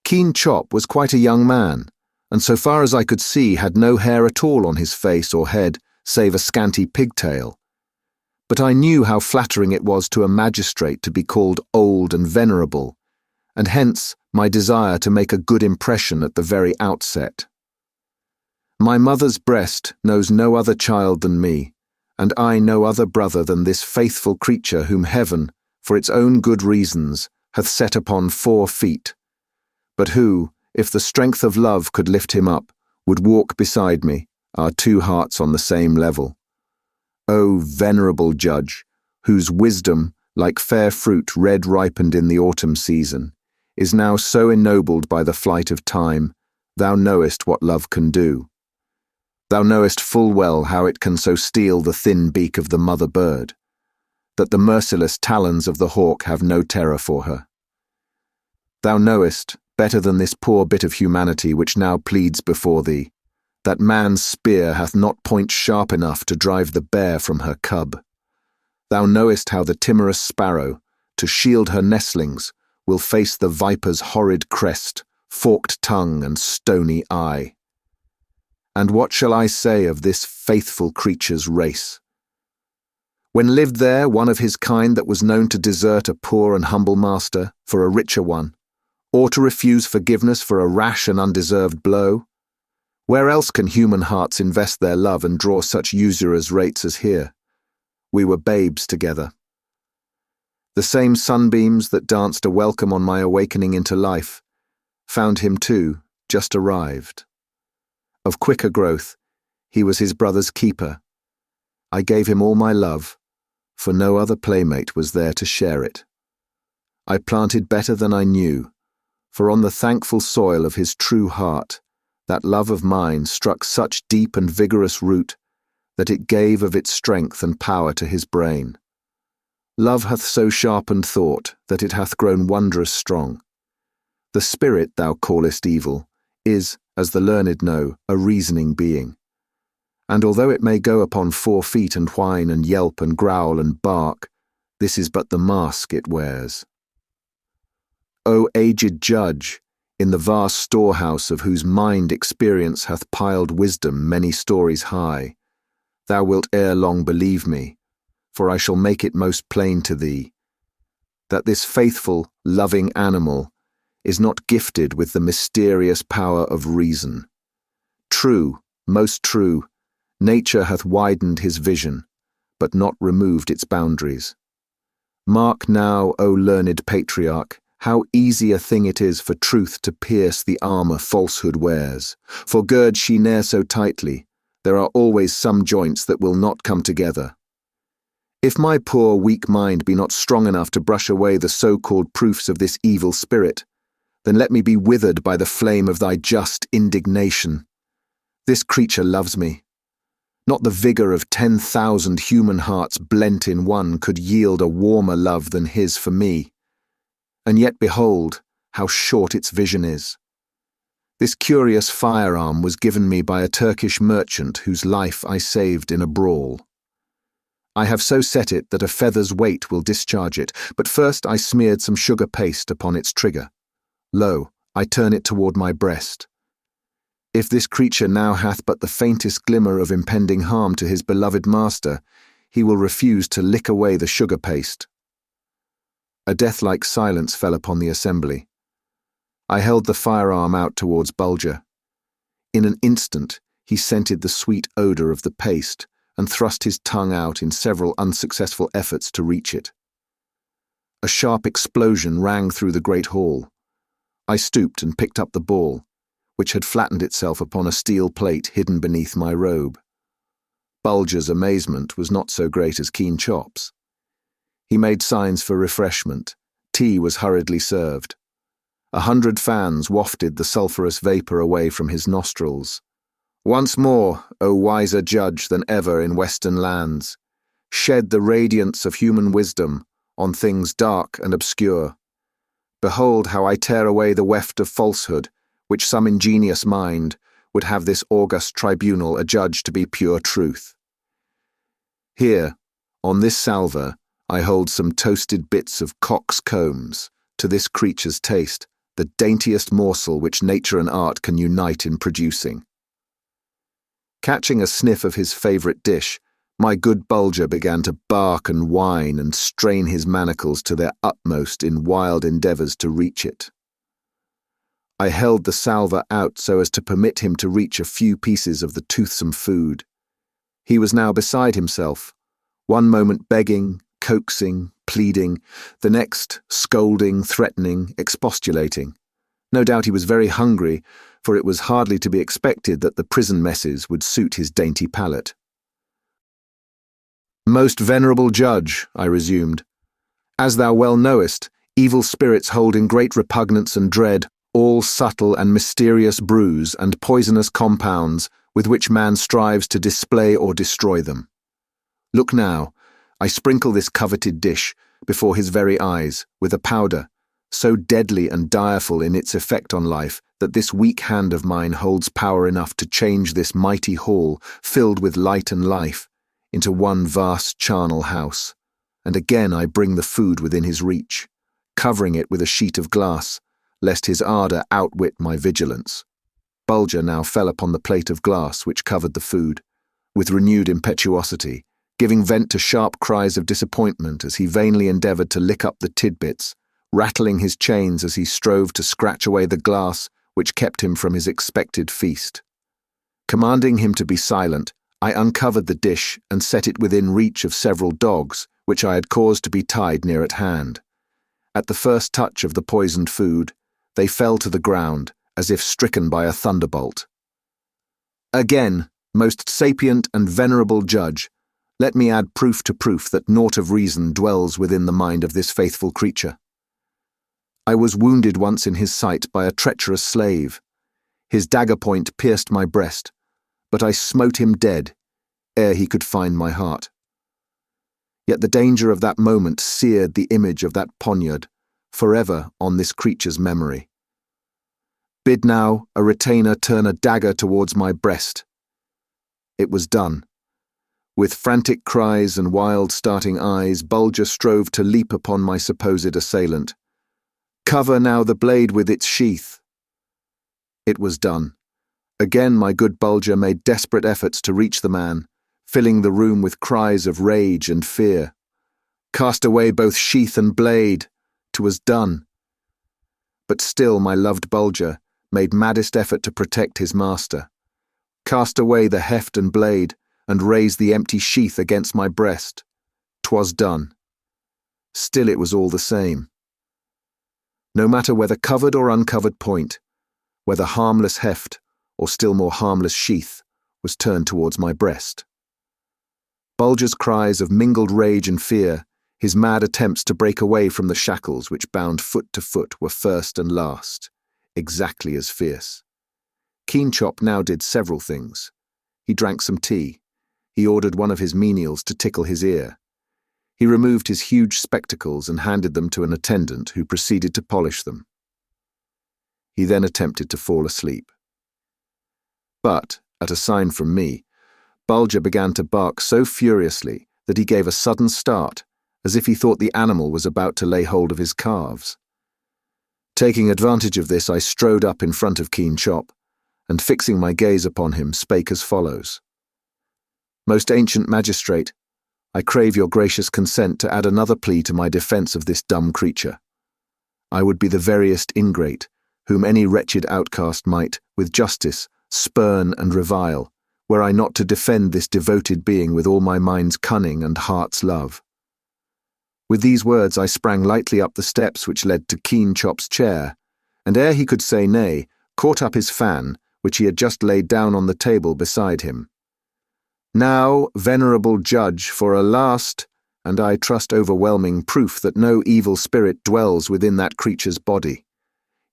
Keen Chop was quite a young man, and so far as I could see had no hair at all on his face or head, save a scanty pigtail. But I knew how flattering it was to a magistrate to be called old and venerable, and hence my desire to make a good impression at the very outset. My mother's breast knows no other child than me, and I no other brother than this faithful creature whom heaven, for its own good reasons, hath set upon 4 feet, but who, if the strength of love could lift him up, would walk beside me, our 2 hearts on the same level. O venerable judge, whose wisdom, like fair fruit red ripened in the autumn season, is now so ennobled by the flight of time, thou knowest what love can do. Thou knowest full well how it can so steel the thin beak of the mother bird, that the merciless talons of the hawk have no terror for her. Thou knowest, better than this poor bit of humanity which now pleads before thee, that man's spear hath not point sharp enough to drive the bear from her cub. Thou knowest how the timorous sparrow, to shield her nestlings, will face the viper's horrid crest, forked tongue, and stony eye. And what shall I say of this faithful creature's race? When lived there one of his kind that was known to desert a poor and humble master for a richer one, or to refuse forgiveness for a rash and undeserved blow? Where else can human hearts invest their love and draw such usurers' rates as here? We were babes together. The same sunbeams that danced a welcome on my awakening into life found him too, just arrived. Of quicker growth, he was his brother's keeper. I gave him all my love, for no other playmate was there to share it. I planted better than I knew, for on the thankful soil of his true heart That love of mine struck such deep and vigorous root that it gave of its strength and power to his brain. Love hath so sharpened thought that it hath grown wondrous strong. The spirit thou callest evil is, as the learned know, a reasoning being. And although it may go upon 4 feet and whine and yelp and growl and bark, this is but the mask it wears. O aged judge, in the vast storehouse of whose mind experience hath piled wisdom many stories high, thou wilt ere long believe me, for I shall make it most plain to thee, that this faithful, loving animal is not gifted with the mysterious power of reason. True, most true, nature hath widened his vision, but not removed its boundaries. Mark now, O learned patriarch, how easy a thing it is for truth to pierce the armour falsehood wears. For gird she ne'er so tightly, there are always some joints that will not come together. If my poor weak mind be not strong enough to brush away the so-called proofs of this evil spirit, then let me be withered by the flame of thy just indignation. This creature loves me. Not the vigour of 10,000 human hearts blent in one could yield a warmer love than his for me. And yet behold, how short its vision is. This curious firearm was given me by a Turkish merchant whose life I saved in a brawl. I have so set it that a feather's weight will discharge it, but first I smeared some sugar paste upon its trigger. Lo, I turn it toward my breast. If this creature now hath but the faintest glimmer of impending harm to his beloved master, he will refuse to lick away the sugar paste. A death-like silence fell upon the assembly. I held the firearm out towards Bulger. In an instant, he scented the sweet odour of the paste and thrust his tongue out in several unsuccessful efforts to reach it. A sharp explosion rang through the great hall. I stooped and picked up the ball, which had flattened itself upon a steel plate hidden beneath my robe. Bulger's amazement was not so great as Keen Chop's. He made signs for refreshment. Tea was hurriedly served. 100 fans wafted the sulphurous vapour away from his nostrils. Once more, O wiser judge than ever in western lands, shed the radiance of human wisdom on things dark and obscure. Behold how I tear away the weft of falsehood, which some ingenious mind would have this august tribunal adjudge to be pure truth. Here, on this salver, I hold some toasted bits of cock's combs, to this creature's taste, the daintiest morsel which nature and art can unite in producing. Catching a sniff of his favourite dish, my good Bulger began to bark and whine and strain his manacles to their utmost in wild endeavours to reach it. I held the salver out so as to permit him to reach a few pieces of the toothsome food. He was now beside himself, one moment begging, coaxing, pleading, the next scolding, threatening, expostulating. No doubt he was very hungry, for it was hardly to be expected that the prison messes would suit his dainty palate. Most venerable judge, I resumed, as thou well knowest, evil spirits hold in great repugnance and dread all subtle and mysterious brews and poisonous compounds with which man strives to display or destroy them. Look now, I sprinkle this coveted dish before his very eyes with a powder, so deadly and direful in its effect on life that this weak hand of mine holds power enough to change this mighty hall, filled with light and life, into one vast charnel house, and again I bring the food within his reach, covering it with a sheet of glass, lest his ardour outwit my vigilance. Bulger now fell upon the plate of glass which covered the food, with renewed impetuosity, giving vent to sharp cries of disappointment as he vainly endeavoured to lick up the tidbits, rattling his chains as he strove to scratch away the glass which kept him from his expected feast. Commanding him to be silent, I uncovered the dish and set it within reach of several dogs, which I had caused to be tied near at hand. At the first touch of the poisoned food, they fell to the ground, as if stricken by a thunderbolt. Again, most sapient and venerable judge, let me add proof to proof that naught of reason dwells within the mind of this faithful creature. I was wounded once in his sight by a treacherous slave. His dagger point pierced my breast, but I smote him dead ere he could find my heart. Yet the danger of that moment seared the image of that poniard forever on this creature's memory. Bid now a retainer turn a dagger towards my breast. It was done. With frantic cries and wild starting eyes, Bulger strove to leap upon my supposed assailant. Cover now the blade with its sheath. It was done. Again my good Bulger made desperate efforts to reach the man, filling the room with cries of rage and fear. Cast away both sheath and blade. 'Twas done. But still my loved Bulger made maddest effort to protect his master. Cast away the heft and blade, and raise the empty sheath against my breast. 'Twas done. Still it was all the same. No matter whether covered or uncovered point, whether harmless heft or still more harmless sheath was turned towards my breast. Bulger's cries of mingled rage and fear, his mad attempts to break away from the shackles which bound foot to foot, were first and last, exactly as fierce. Keen Chop now did several things. He drank some tea. He ordered one of his menials to tickle his ear. He removed his huge spectacles and handed them to an attendant who proceeded to polish them. He then attempted to fall asleep. But, at a sign from me, Bulger began to bark so furiously that he gave a sudden start, as if he thought the animal was about to lay hold of his calves. Taking advantage of this, I strode up in front of Keen Chop, and fixing my gaze upon him, spake as follows. Most ancient magistrate, I crave your gracious consent to add another plea to my defence of this dumb creature. I would be the veriest ingrate, whom any wretched outcast might, with justice, spurn and revile, were I not to defend this devoted being with all my mind's cunning and heart's love. With these words I sprang lightly up the steps which led to Keen Chop's chair, and ere he could say nay, caught up his fan, which he had just laid down on the table beside him. Now, venerable judge, for a last, and I trust overwhelming proof that no evil spirit dwells within that creature's body.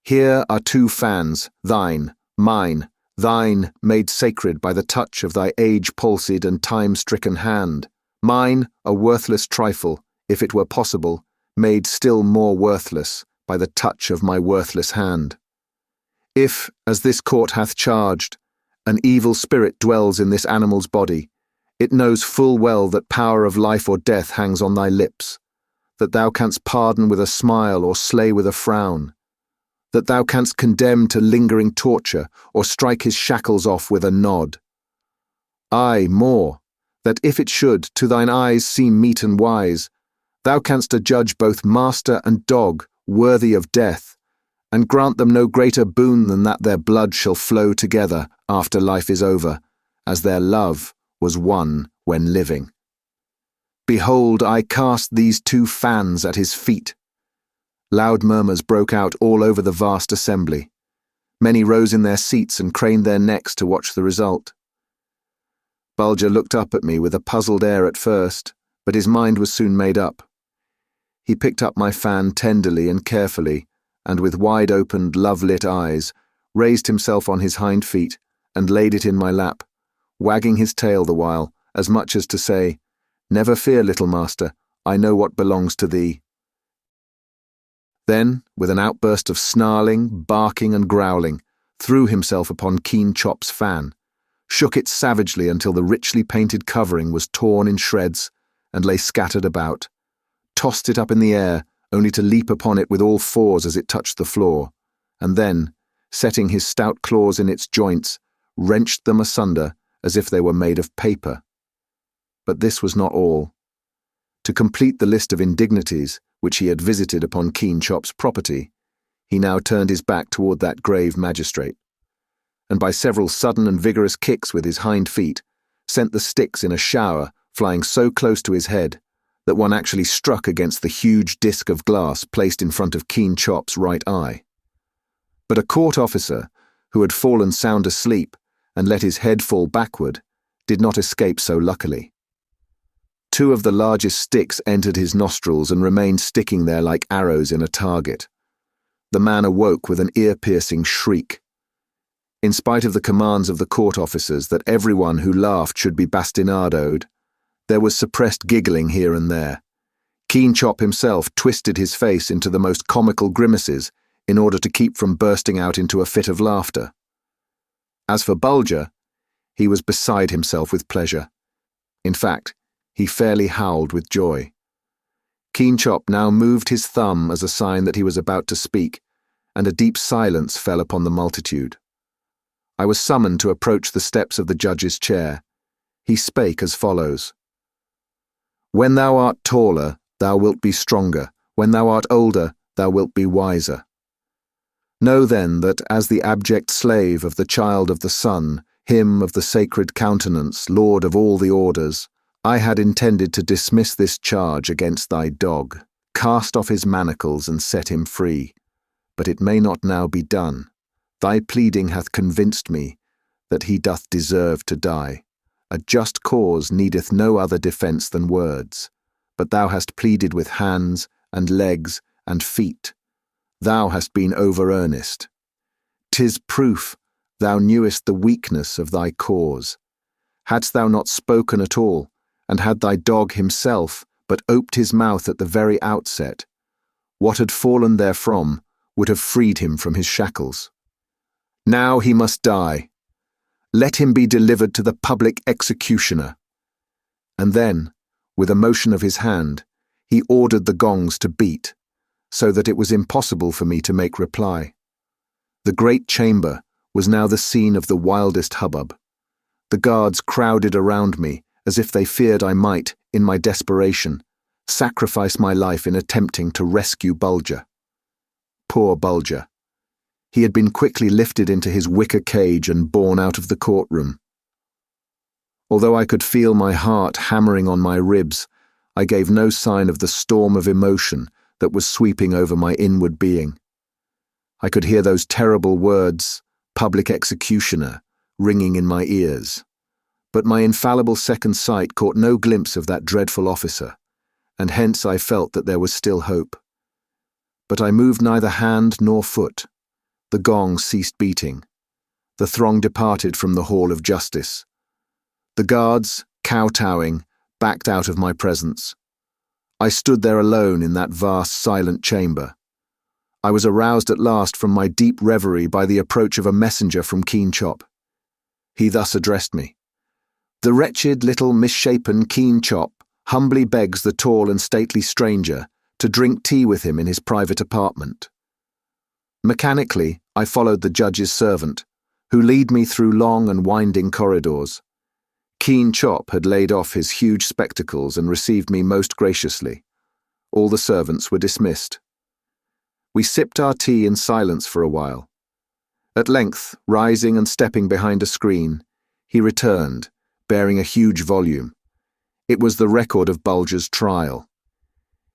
Here are 2 fans, thine, mine, thine made sacred by the touch of thy age-palsied and time-stricken hand, mine a worthless trifle, if it were possible, made still more worthless by the touch of my worthless hand. If, as this court hath charged, an evil spirit dwells in this animal's body, it knows full well that power of life or death hangs on thy lips, that thou canst pardon with a smile or slay with a frown, that thou canst condemn to lingering torture or strike his shackles off with a nod. Aye, more, that if it should to thine eyes seem meet and wise, thou canst adjudge both master and dog worthy of death, and grant them no greater boon than that their blood shall flow together after life is over, as their love was one when living. Behold, I cast these 2 fans at his feet. Loud murmurs broke out all over the vast assembly. Many rose in their seats and craned their necks to watch the result. Bulger looked up at me with a puzzled air at first, but his mind was soon made up. He picked up my fan tenderly and carefully, and with wide-opened, love-lit eyes, raised himself on his hind feet and laid it in my lap, wagging his tail the while, as much as to say, "Never fear, little master, I know what belongs to thee." Then, with an outburst of snarling, barking and growling, threw himself upon Keen Chop's fan, shook it savagely until the richly painted covering was torn in shreds and lay scattered about, tossed it up in the air only to leap upon it with all 4s as it touched the floor, and then, setting his stout claws in its joints, wrenched them asunder as if they were made of paper. But this was not all. To complete the list of indignities which he had visited upon Keen Chop's property, he now turned his back toward that grave magistrate, and by several sudden and vigorous kicks with his hind feet, sent the sticks in a shower flying so close to his head that one actually struck against the huge disc of glass placed in front of Keen Chop's right eye. But a court officer, who had fallen sound asleep and let his head fall backward, did not escape so luckily. 2 of the largest sticks entered his nostrils and remained sticking there like arrows in a target. The man awoke with an ear-piercing shriek. In spite of the commands of the court officers that everyone who laughed should be bastinadoed, there was suppressed giggling here and there. Keen Chop himself twisted his face into the most comical grimaces in order to keep from bursting out into a fit of laughter. As for Bulger, he was beside himself with pleasure. In fact, he fairly howled with joy. Keen Chop now moved his thumb as a sign that he was about to speak, and a deep silence fell upon the multitude. I was summoned to approach the steps of the judge's chair. He spake as follows. When thou art taller, thou wilt be stronger. When thou art older, thou wilt be wiser. Know then that as the abject slave of the child of the sun, him of the sacred countenance, lord of all the orders, I had intended to dismiss this charge against thy dog, cast off his manacles and set him free. But it may not now be done. Thy pleading hath convinced me that he doth deserve to die. A just cause needeth no other defence than words, but thou hast pleaded with hands and legs and feet. Thou hast been over-earnest. 'Tis proof thou knewest the weakness of thy cause. Hadst thou not spoken at all, and had thy dog himself but oped his mouth at the very outset, what had fallen therefrom would have freed him from his shackles. Now he must die. Let him be delivered to the public executioner. And then, with a motion of his hand, he ordered the gongs to beat, so that it was impossible for me to make reply. The great chamber was now the scene of the wildest hubbub. The guards crowded around me as if they feared I might, in my desperation, sacrifice my life in attempting to rescue Bulger. Poor Bulger. He had been quickly lifted into his wicker cage and borne out of the courtroom. Although I could feel my heart hammering on my ribs, I gave no sign of the storm of emotion that was sweeping over my inward being. I could hear those terrible words, public executioner, ringing in my ears. But my infallible second sight caught no glimpse of that dreadful officer, and hence I felt that there was still hope. But I moved neither hand nor foot. The gong ceased beating. The throng departed from the Hall of Justice. The guards, kowtowing, backed out of my presence. I stood there alone in that vast, silent chamber. I was aroused at last from my deep reverie by the approach of a messenger from Keen Chop. He thus addressed me. The wretched little misshapen Keen Chop humbly begs the tall and stately stranger to drink tea with him in his private apartment. Mechanically, I followed the judge's servant, who led me through long and winding corridors. Keen Chop had laid off his huge spectacles and received me most graciously. All the servants were dismissed. We sipped our tea in silence for a while. At length, rising and stepping behind a screen, he returned, bearing a huge volume. It was the record of Bulger's trial.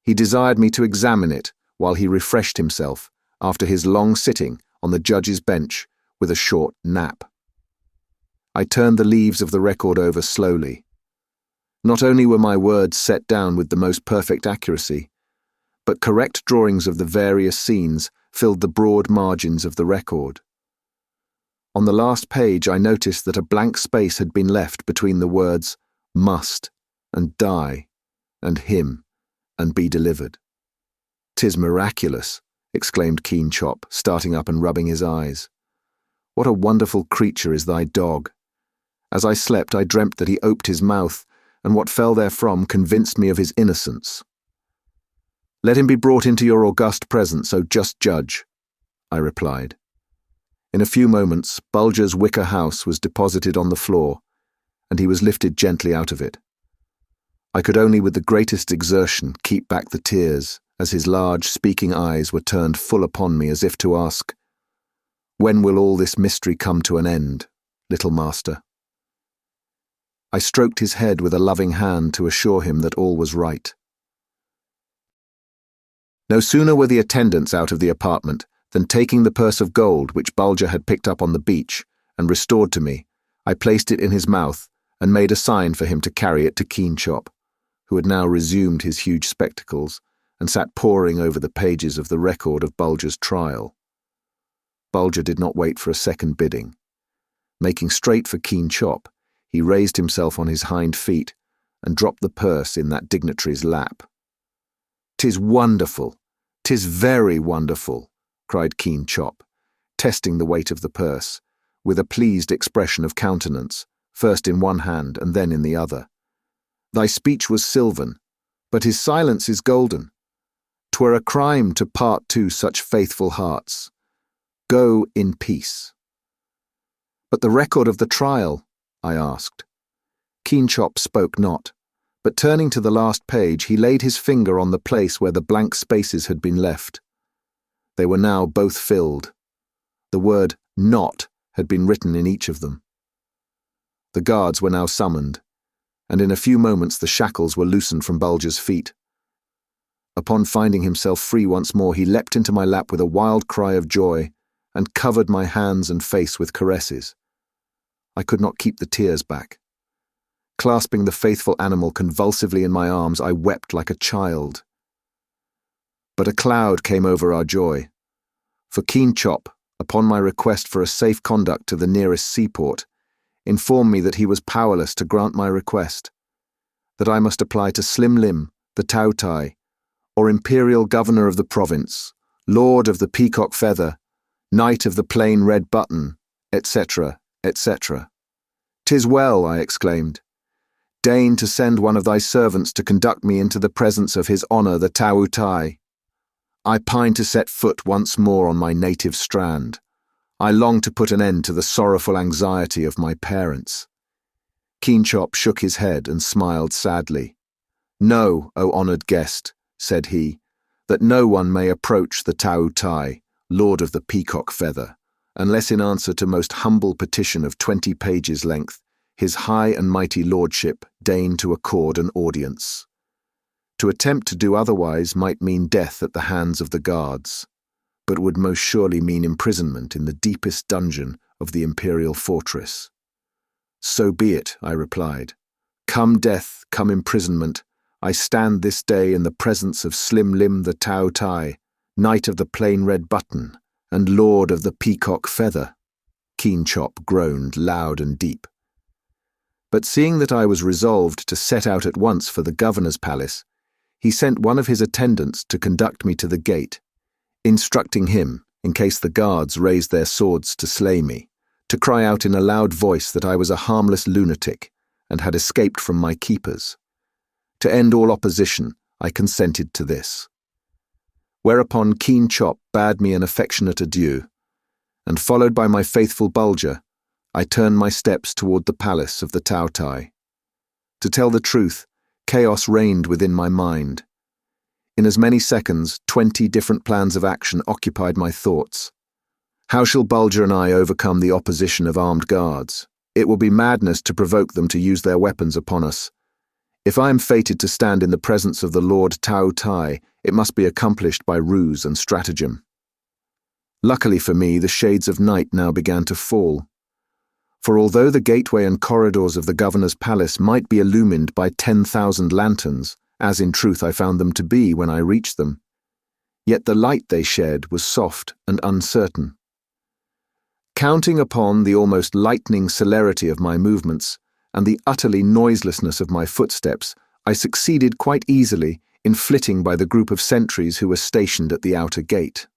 He desired me to examine it while he refreshed himself after his long sitting on the judge's bench with a short nap. I turned the leaves of the record over slowly. Not only were my words set down with the most perfect accuracy, but correct drawings of the various scenes filled the broad margins of the record. On the last page I noticed that a blank space had been left between the words must and die and him and be delivered. "'Tis miraculous," exclaimed Keen Chop, starting up and rubbing his eyes. "What a wonderful creature is thy dog. As I slept I dreamt that he oped his mouth, and what fell therefrom convinced me of his innocence." "Let him be brought into your august presence, O just judge," I replied. In a few moments, Bulger's wicker house was deposited on the floor, and he was lifted gently out of it. I could only with the greatest exertion keep back the tears as his large speaking eyes were turned full upon me as if to ask, "When will all this mystery come to an end, little master?" I stroked his head with a loving hand to assure him that all was right. No sooner were the attendants out of the apartment than, taking the purse of gold which Bulger had picked up on the beach and restored to me, I placed it in his mouth and made a sign for him to carry it to Keen Chop, who had now resumed his huge spectacles and sat poring over the pages of the record of Bulger's trial. Bulger did not wait for a second bidding. Making straight for Keen Chop, he raised himself on his hind feet and dropped the purse in that dignitary's lap. "'Tis wonderful, 'tis very wonderful," cried Keen Chop, testing the weight of the purse, with a pleased expression of countenance, first in one hand and then in the other. "Thy speech was sylvan, but his silence is golden. 'Twere a crime to part two such faithful hearts. Go in peace." "But the record of the trial?" I asked. Keen Chop spoke not, but turning to the last page, he laid his finger on the place where the blank spaces had been left. They were now both filled. The word "not" had been written in each of them. The guards were now summoned, and in a few moments the shackles were loosened from Bulger's feet. Upon finding himself free once more, he leapt into my lap with a wild cry of joy and covered my hands and face with caresses. I could not keep the tears back. Clasping the faithful animal convulsively in my arms, I wept like a child. But a cloud came over our joy, for Keen Chop, upon my request for a safe conduct to the nearest seaport, informed me that he was powerless to grant my request, that I must apply to Slim Lim, the Tao Tai, or Imperial Governor of the province, Lord of the Peacock Feather, Knight of the Plain Red Button, etc., etc. "'Tis well," I exclaimed. "Deign to send one of thy servants to conduct me into the presence of his honour the Tao Tai. I pine to set foot once more on my native strand. I long to put an end to the sorrowful anxiety of my parents." Keen Chop shook his head and smiled sadly. "Know, O honoured guest," said he, "that no one may approach the Tao Tai, Lord of the Peacock Feather, unless in answer to most humble petition of 20 pages length, his high and mighty lordship deign to accord an audience. To attempt to do otherwise might mean death at the hands of the guards, but would most surely mean imprisonment in the deepest dungeon of the imperial fortress." "So be it," I replied. "Come death, come imprisonment, I stand this day in the presence of Slim Lim the Tao Tai, Knight of the Plain Red Button, and Lord of the Peacock Feather." Keen Chop groaned loud and deep. But seeing that I was resolved to set out at once for the governor's palace, he sent one of his attendants to conduct me to the gate, instructing him, in case the guards raised their swords to slay me, to cry out in a loud voice that I was a harmless lunatic and had escaped from my keepers. To end all opposition, I consented to this. Whereupon Keen Chop bade me an affectionate adieu, and followed by my faithful Bulger, I turned my steps toward the palace of the Tao Tai. To tell the truth, chaos reigned within my mind. In as many seconds, 20 different plans of action occupied my thoughts. How shall Bulger and I overcome the opposition of armed guards? It will be madness to provoke them to use their weapons upon us. If I am fated to stand in the presence of the Lord Tao Tai, it must be accomplished by ruse and stratagem. Luckily for me, the shades of night now began to fall. For although the gateway and corridors of the governor's palace might be illumined by 10,000 lanterns, as in truth I found them to be when I reached them, yet the light they shed was soft and uncertain. Counting upon the almost lightning celerity of my movements and the utterly noiselessness of my footsteps, I succeeded quite easily in flitting by the group of sentries who were stationed at the outer gate.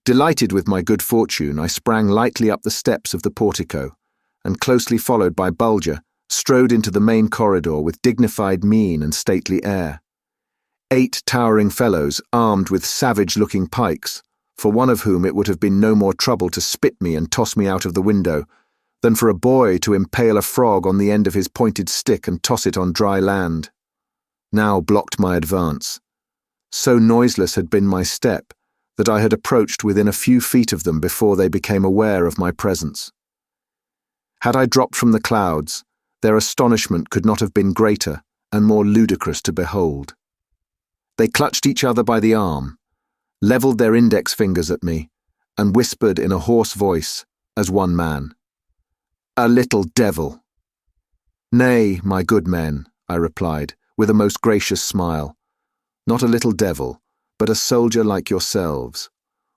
Delighted with my good fortune, I sprang lightly up the steps of the portico, and closely followed by Bulger, strode into the main corridor with dignified mien and stately air. 8 towering fellows, armed with savage-looking pikes, for one of whom it would have been no more trouble to spit me and toss me out of the window, than for a boy to impale a frog on the end of his pointed stick and toss it on dry land, now blocked my advance. So noiseless had been my step, that I had approached within a few feet of them before they became aware of my presence. Had I dropped from the clouds, their astonishment could not have been greater and more ludicrous to behold. They clutched each other by the arm, levelled their index fingers at me, and whispered in a hoarse voice, as one man, "A little devil." "Nay, my good men," I replied, with a most gracious smile, "not a little devil, but a soldier like yourselves,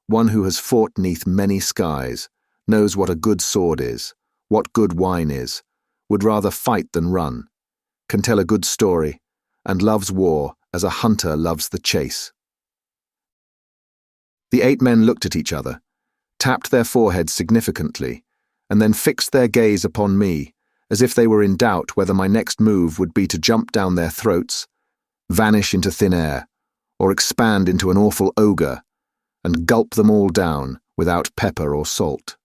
one who has fought 'neath many skies, knows what a good sword is, what good wine is, would rather fight than run, can tell a good story, and loves war as a hunter loves the chase. The 8 men looked at each other, tapped their foreheads significantly, and then fixed their gaze upon me, as if they were in doubt whether my next move would be to jump down their throats, vanish into thin air, or expand into an awful ogre, and gulp them all down without pepper or salt.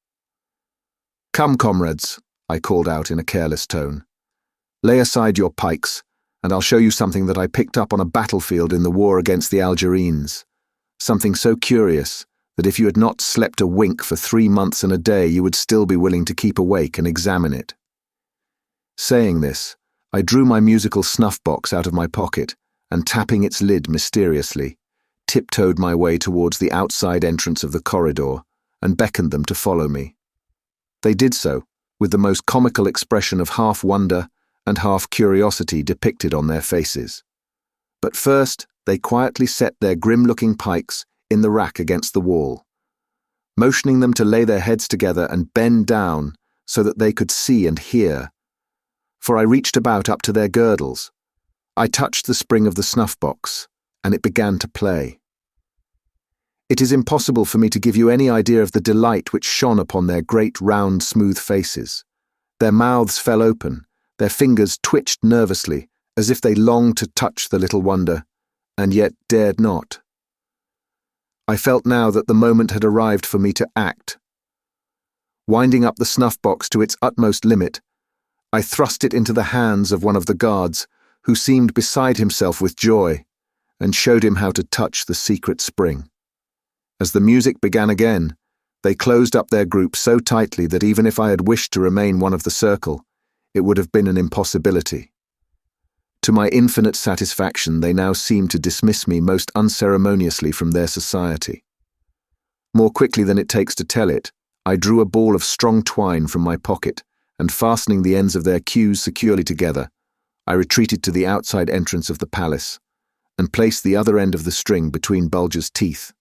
"Come, comrades," I called out in a careless tone. "Lay aside your pikes, and I'll show you something that I picked up on a battlefield in the war against the Algerines. Something so curious that if you had not slept a wink for 3 months and a day, you would still be willing to keep awake and examine it." Saying this, I drew my musical snuff box out of my pocket and, tapping its lid mysteriously, tiptoed my way towards the outside entrance of the corridor and beckoned them to follow me. They did so, with the most comical expression of half wonder and half curiosity depicted on their faces. But first, they quietly set their grim-looking pikes in the rack against the wall, motioning them to lay their heads together and bend down so that they could see and hear. For I reached about up to their girdles. I touched the spring of the snuff-box, and it began to play. It is impossible for me to give you any idea of the delight which shone upon their great, round, smooth faces. Their mouths fell open, their fingers twitched nervously, as if they longed to touch the little wonder, and yet dared not. I felt now that the moment had arrived for me to act. Winding up the snuff-box to its utmost limit, I thrust it into the hands of one of the guards, who seemed beside himself with joy, and showed him how to touch the secret spring. As the music began again, they closed up their group so tightly that even if I had wished to remain one of the circle, it would have been an impossibility. To my infinite satisfaction, they now seemed to dismiss me most unceremoniously from their society. More quickly than it takes to tell it, I drew a ball of strong twine from my pocket, and fastening the ends of their queues securely together, I retreated to the outside entrance of the palace, and placed the other end of the string between Bulger's teeth,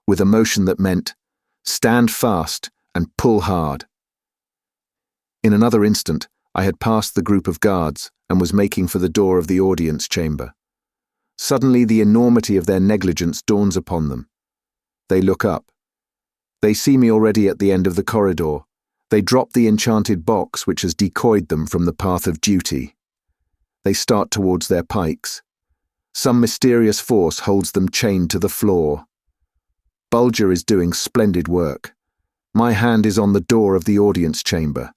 with a motion that meant, "Stand fast and pull hard." In another instant, I had passed the group of guards and was making for the door of the audience chamber. Suddenly the enormity of their negligence dawns upon them. They look up. They see me already at the end of the corridor. They drop the enchanted box which has decoyed them from the path of duty. They start towards their pikes. Some mysterious force holds them chained to the floor. Bulger is doing splendid work. My hand is on the door of the audience chamber.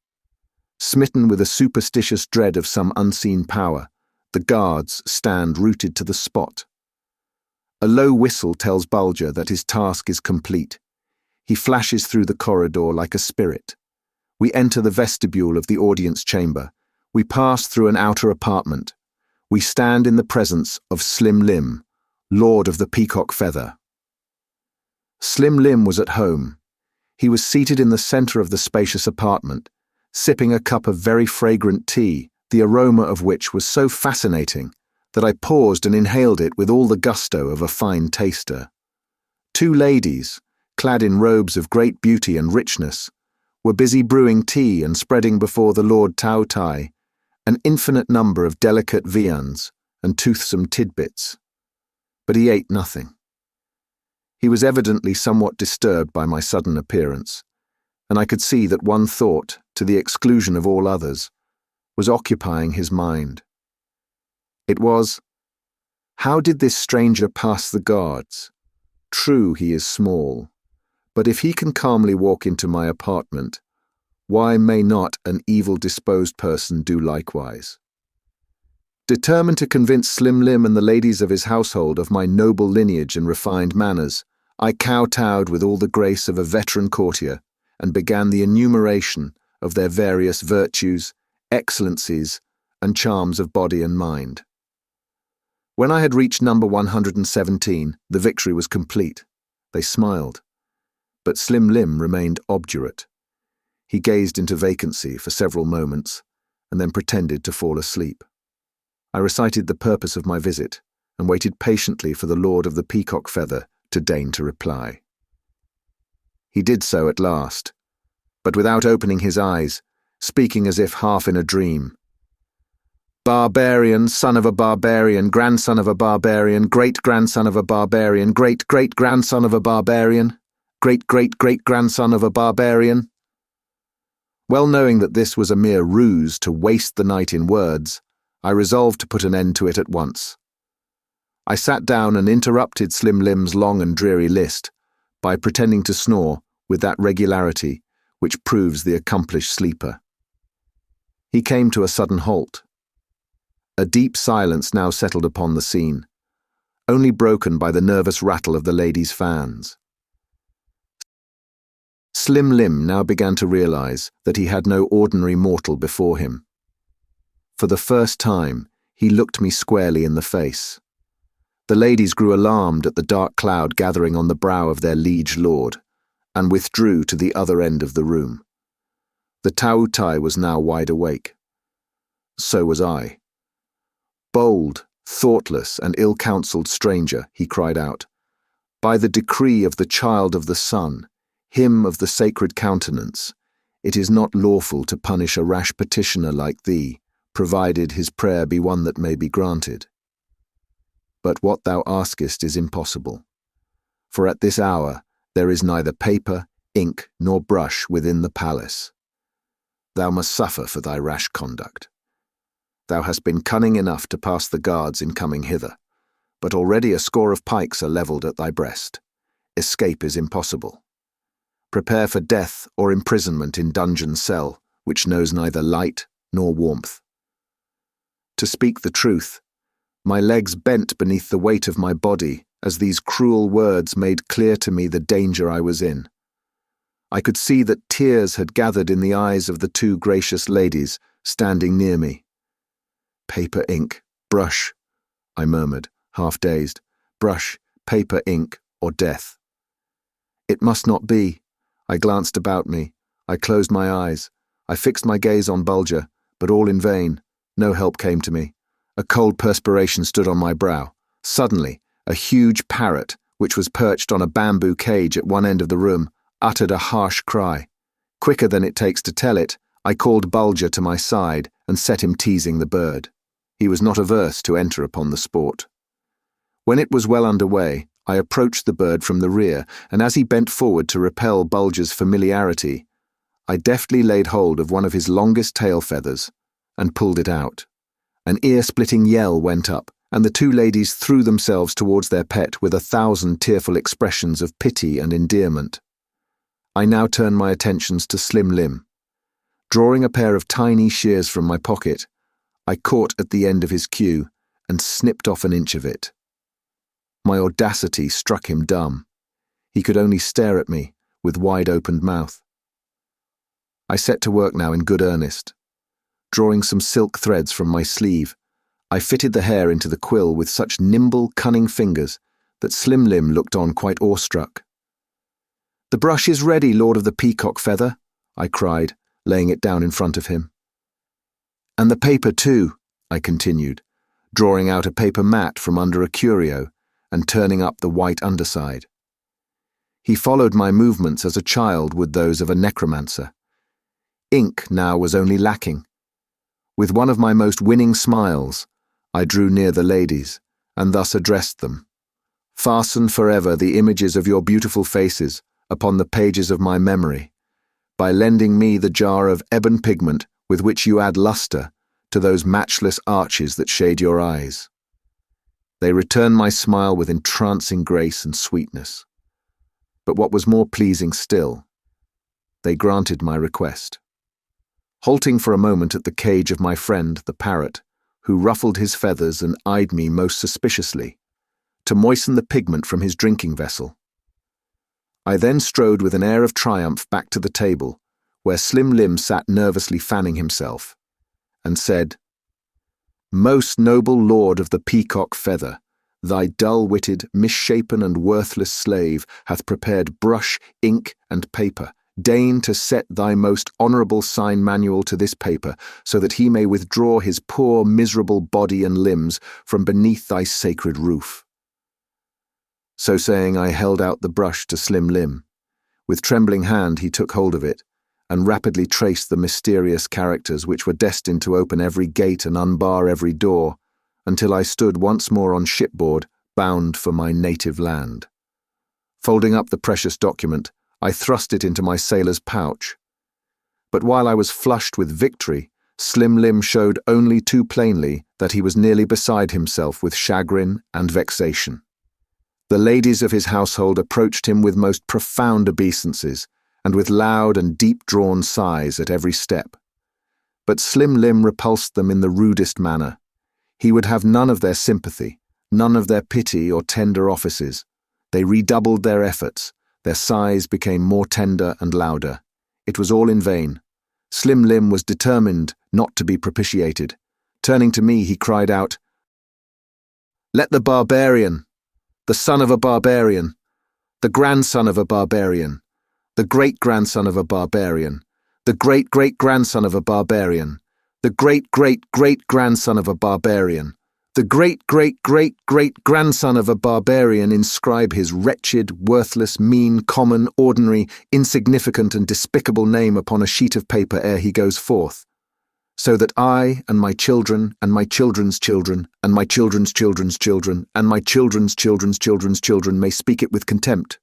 Smitten with a superstitious dread of some unseen power, the guards stand rooted to the spot. A low whistle tells Bulger that his task is complete. He flashes through the corridor like a spirit. We enter the vestibule of the audience chamber. We pass through an outer apartment. We stand in the presence of Slim Lim, Lord of the Peacock Feather. Slim Lim was at home. He was seated in the center of the spacious apartment, sipping a cup of very fragrant tea, the aroma of which was so fascinating that I paused and inhaled it with all the gusto of a fine taster. 2 ladies, clad in robes of great beauty and richness, were busy brewing tea and spreading before the Lord Tao Tai an infinite number of delicate viands and toothsome tidbits. But he ate nothing. He was evidently somewhat disturbed by my sudden appearance, and I could see that one thought, to the exclusion of all others, was occupying his mind. It was, how did this stranger pass the guards? True, he is small, but if he can calmly walk into my apartment, why may not an evil-disposed person do likewise? Determined to convince Slim Lim and the ladies of his household of my noble lineage and refined manners, I kowtowed with all the grace of a veteran courtier and began the enumeration of their various virtues, excellencies, and charms of body and mind. When I had reached number 117, the victory was complete. They smiled. But Slim Lim remained obdurate. He gazed into vacancy for several moments and then pretended to fall asleep. I recited the purpose of my visit and waited patiently for the Lord of the Peacock Feather to deign to reply. He did so at last, but without opening his eyes, speaking as if half in a dream. Barbarian, son of a barbarian, grandson of a barbarian, great-grandson of a barbarian, great-great-grandson of a barbarian, great-great-great-grandson of a barbarian. Well knowing that this was a mere ruse to waste the night in words, I resolved to put an end to it at once. I sat down and interrupted Slim Lim's long and dreary list by pretending to snore with that regularity which proves the accomplished sleeper. He came to a sudden halt. A deep silence now settled upon the scene, only broken by the nervous rattle of the ladies' fans. Slim Lim now began to realize that he had no ordinary mortal before him. For the first time, he looked me squarely in the face. The ladies grew alarmed at the dark cloud gathering on the brow of their liege lord, and withdrew to the other end of the room. The Tautai was now wide awake. So was I. Bold, thoughtless, and ill-counselled stranger, he cried out, by the decree of the child of the sun, him of the sacred countenance, it is not lawful to punish a rash petitioner like thee, provided his prayer be one that may be granted. But what thou askest is impossible, for at this hour there is neither paper, ink, nor brush within the palace. Thou must suffer for thy rash conduct. Thou hast been cunning enough to pass the guards in coming hither, but already a score of pikes are levelled at thy breast. Escape is impossible. Prepare for death or imprisonment in dungeon cell, which knows neither light nor warmth. To speak the truth, my legs bent beneath the weight of my body as these cruel words made clear to me the danger I was in. I could see that tears had gathered in the eyes of the two gracious ladies standing near me. Paper, ink, brush, I murmured, half-dazed. Brush, paper, ink, or death. It must not be. I glanced about me. I closed my eyes. I fixed my gaze on Bulger, but all in vain. No help came to me. A cold perspiration stood on my brow. Suddenly, a huge parrot, which was perched on a bamboo cage at one end of the room, uttered a harsh cry. Quicker than it takes to tell it, I called Bulger to my side and set him teasing the bird. He was not averse to enter upon the sport. When it was well underway, I approached the bird from the rear, and as he bent forward to repel Bulger's familiarity, I deftly laid hold of one of his longest tail feathers and pulled it out. An ear-splitting yell went up, and the two ladies threw themselves towards their pet with 1,000 tearful expressions of pity and endearment. I now turned my attentions to Slim Lim. Drawing a pair of tiny shears from my pocket, I caught at the end of his queue and snipped off an inch of it. My audacity struck him dumb. He could only stare at me with wide-opened mouth. I set to work now in good earnest. Drawing some silk threads from my sleeve, I fitted the hair into the quill with such nimble, cunning fingers that Slim Lim looked on quite awestruck. "The brush is ready, Lord of the Peacock Feather," I cried, laying it down in front of him. "And the paper too," I continued, drawing out a paper mat from under a curio and turning up the white underside. He followed my movements as a child would those of a necromancer. Ink now was only lacking. With one of my most winning smiles, I drew near the ladies and thus addressed them. "Fasten forever the images of your beautiful faces upon the pages of my memory, by lending me the jar of ebon pigment with which you add luster to those matchless arches that shade your eyes." They returned my smile with entrancing grace and sweetness. But what was more pleasing still, they granted my request. Halting for a moment at the cage of my friend, the parrot, who ruffled his feathers and eyed me most suspiciously, to moisten the pigment from his drinking vessel, I then strode with an air of triumph back to the table, where Slim Lim sat nervously fanning himself, and said, "Most noble lord of the peacock feather, thy dull-witted, misshapen and worthless slave hath prepared brush, ink, and paper. Deign to set thy most honourable sign manual to this paper, so that he may withdraw his poor miserable body and limbs from beneath thy sacred roof." So saying, I held out the brush to Slim Lim. With trembling hand he took hold of it, and rapidly traced the mysterious characters which were destined to open every gate and unbar every door, until I stood once more on shipboard, bound for my native land. Folding up the precious document, I thrust it into my sailor's pouch. But while I was flushed with victory, Slim Lim showed only too plainly that he was nearly beside himself with chagrin and vexation. The ladies of his household approached him with most profound obeisances, and with loud and deep-drawn sighs at every step. But Slim Lim repulsed them in the rudest manner. He would have none of their sympathy, none of their pity or tender offices. They redoubled their efforts. Their sighs became more tender and louder. It was all in vain. Slim Lim was determined not to be propitiated. Turning to me, he cried out, "Let the barbarian, the son of a barbarian, the grandson of a barbarian, the great-grandson of a barbarian, the great-great-grandson of a barbarian, the great-great-great-grandson of a barbarian, the great-great-great-great-grandson of a barbarian inscribe his wretched, worthless, mean, common, ordinary, insignificant and despicable name upon a sheet of paper ere he goes forth, so that I and my children and my children's children and my children's children's children and my children's children's children's children may speak it with contempt.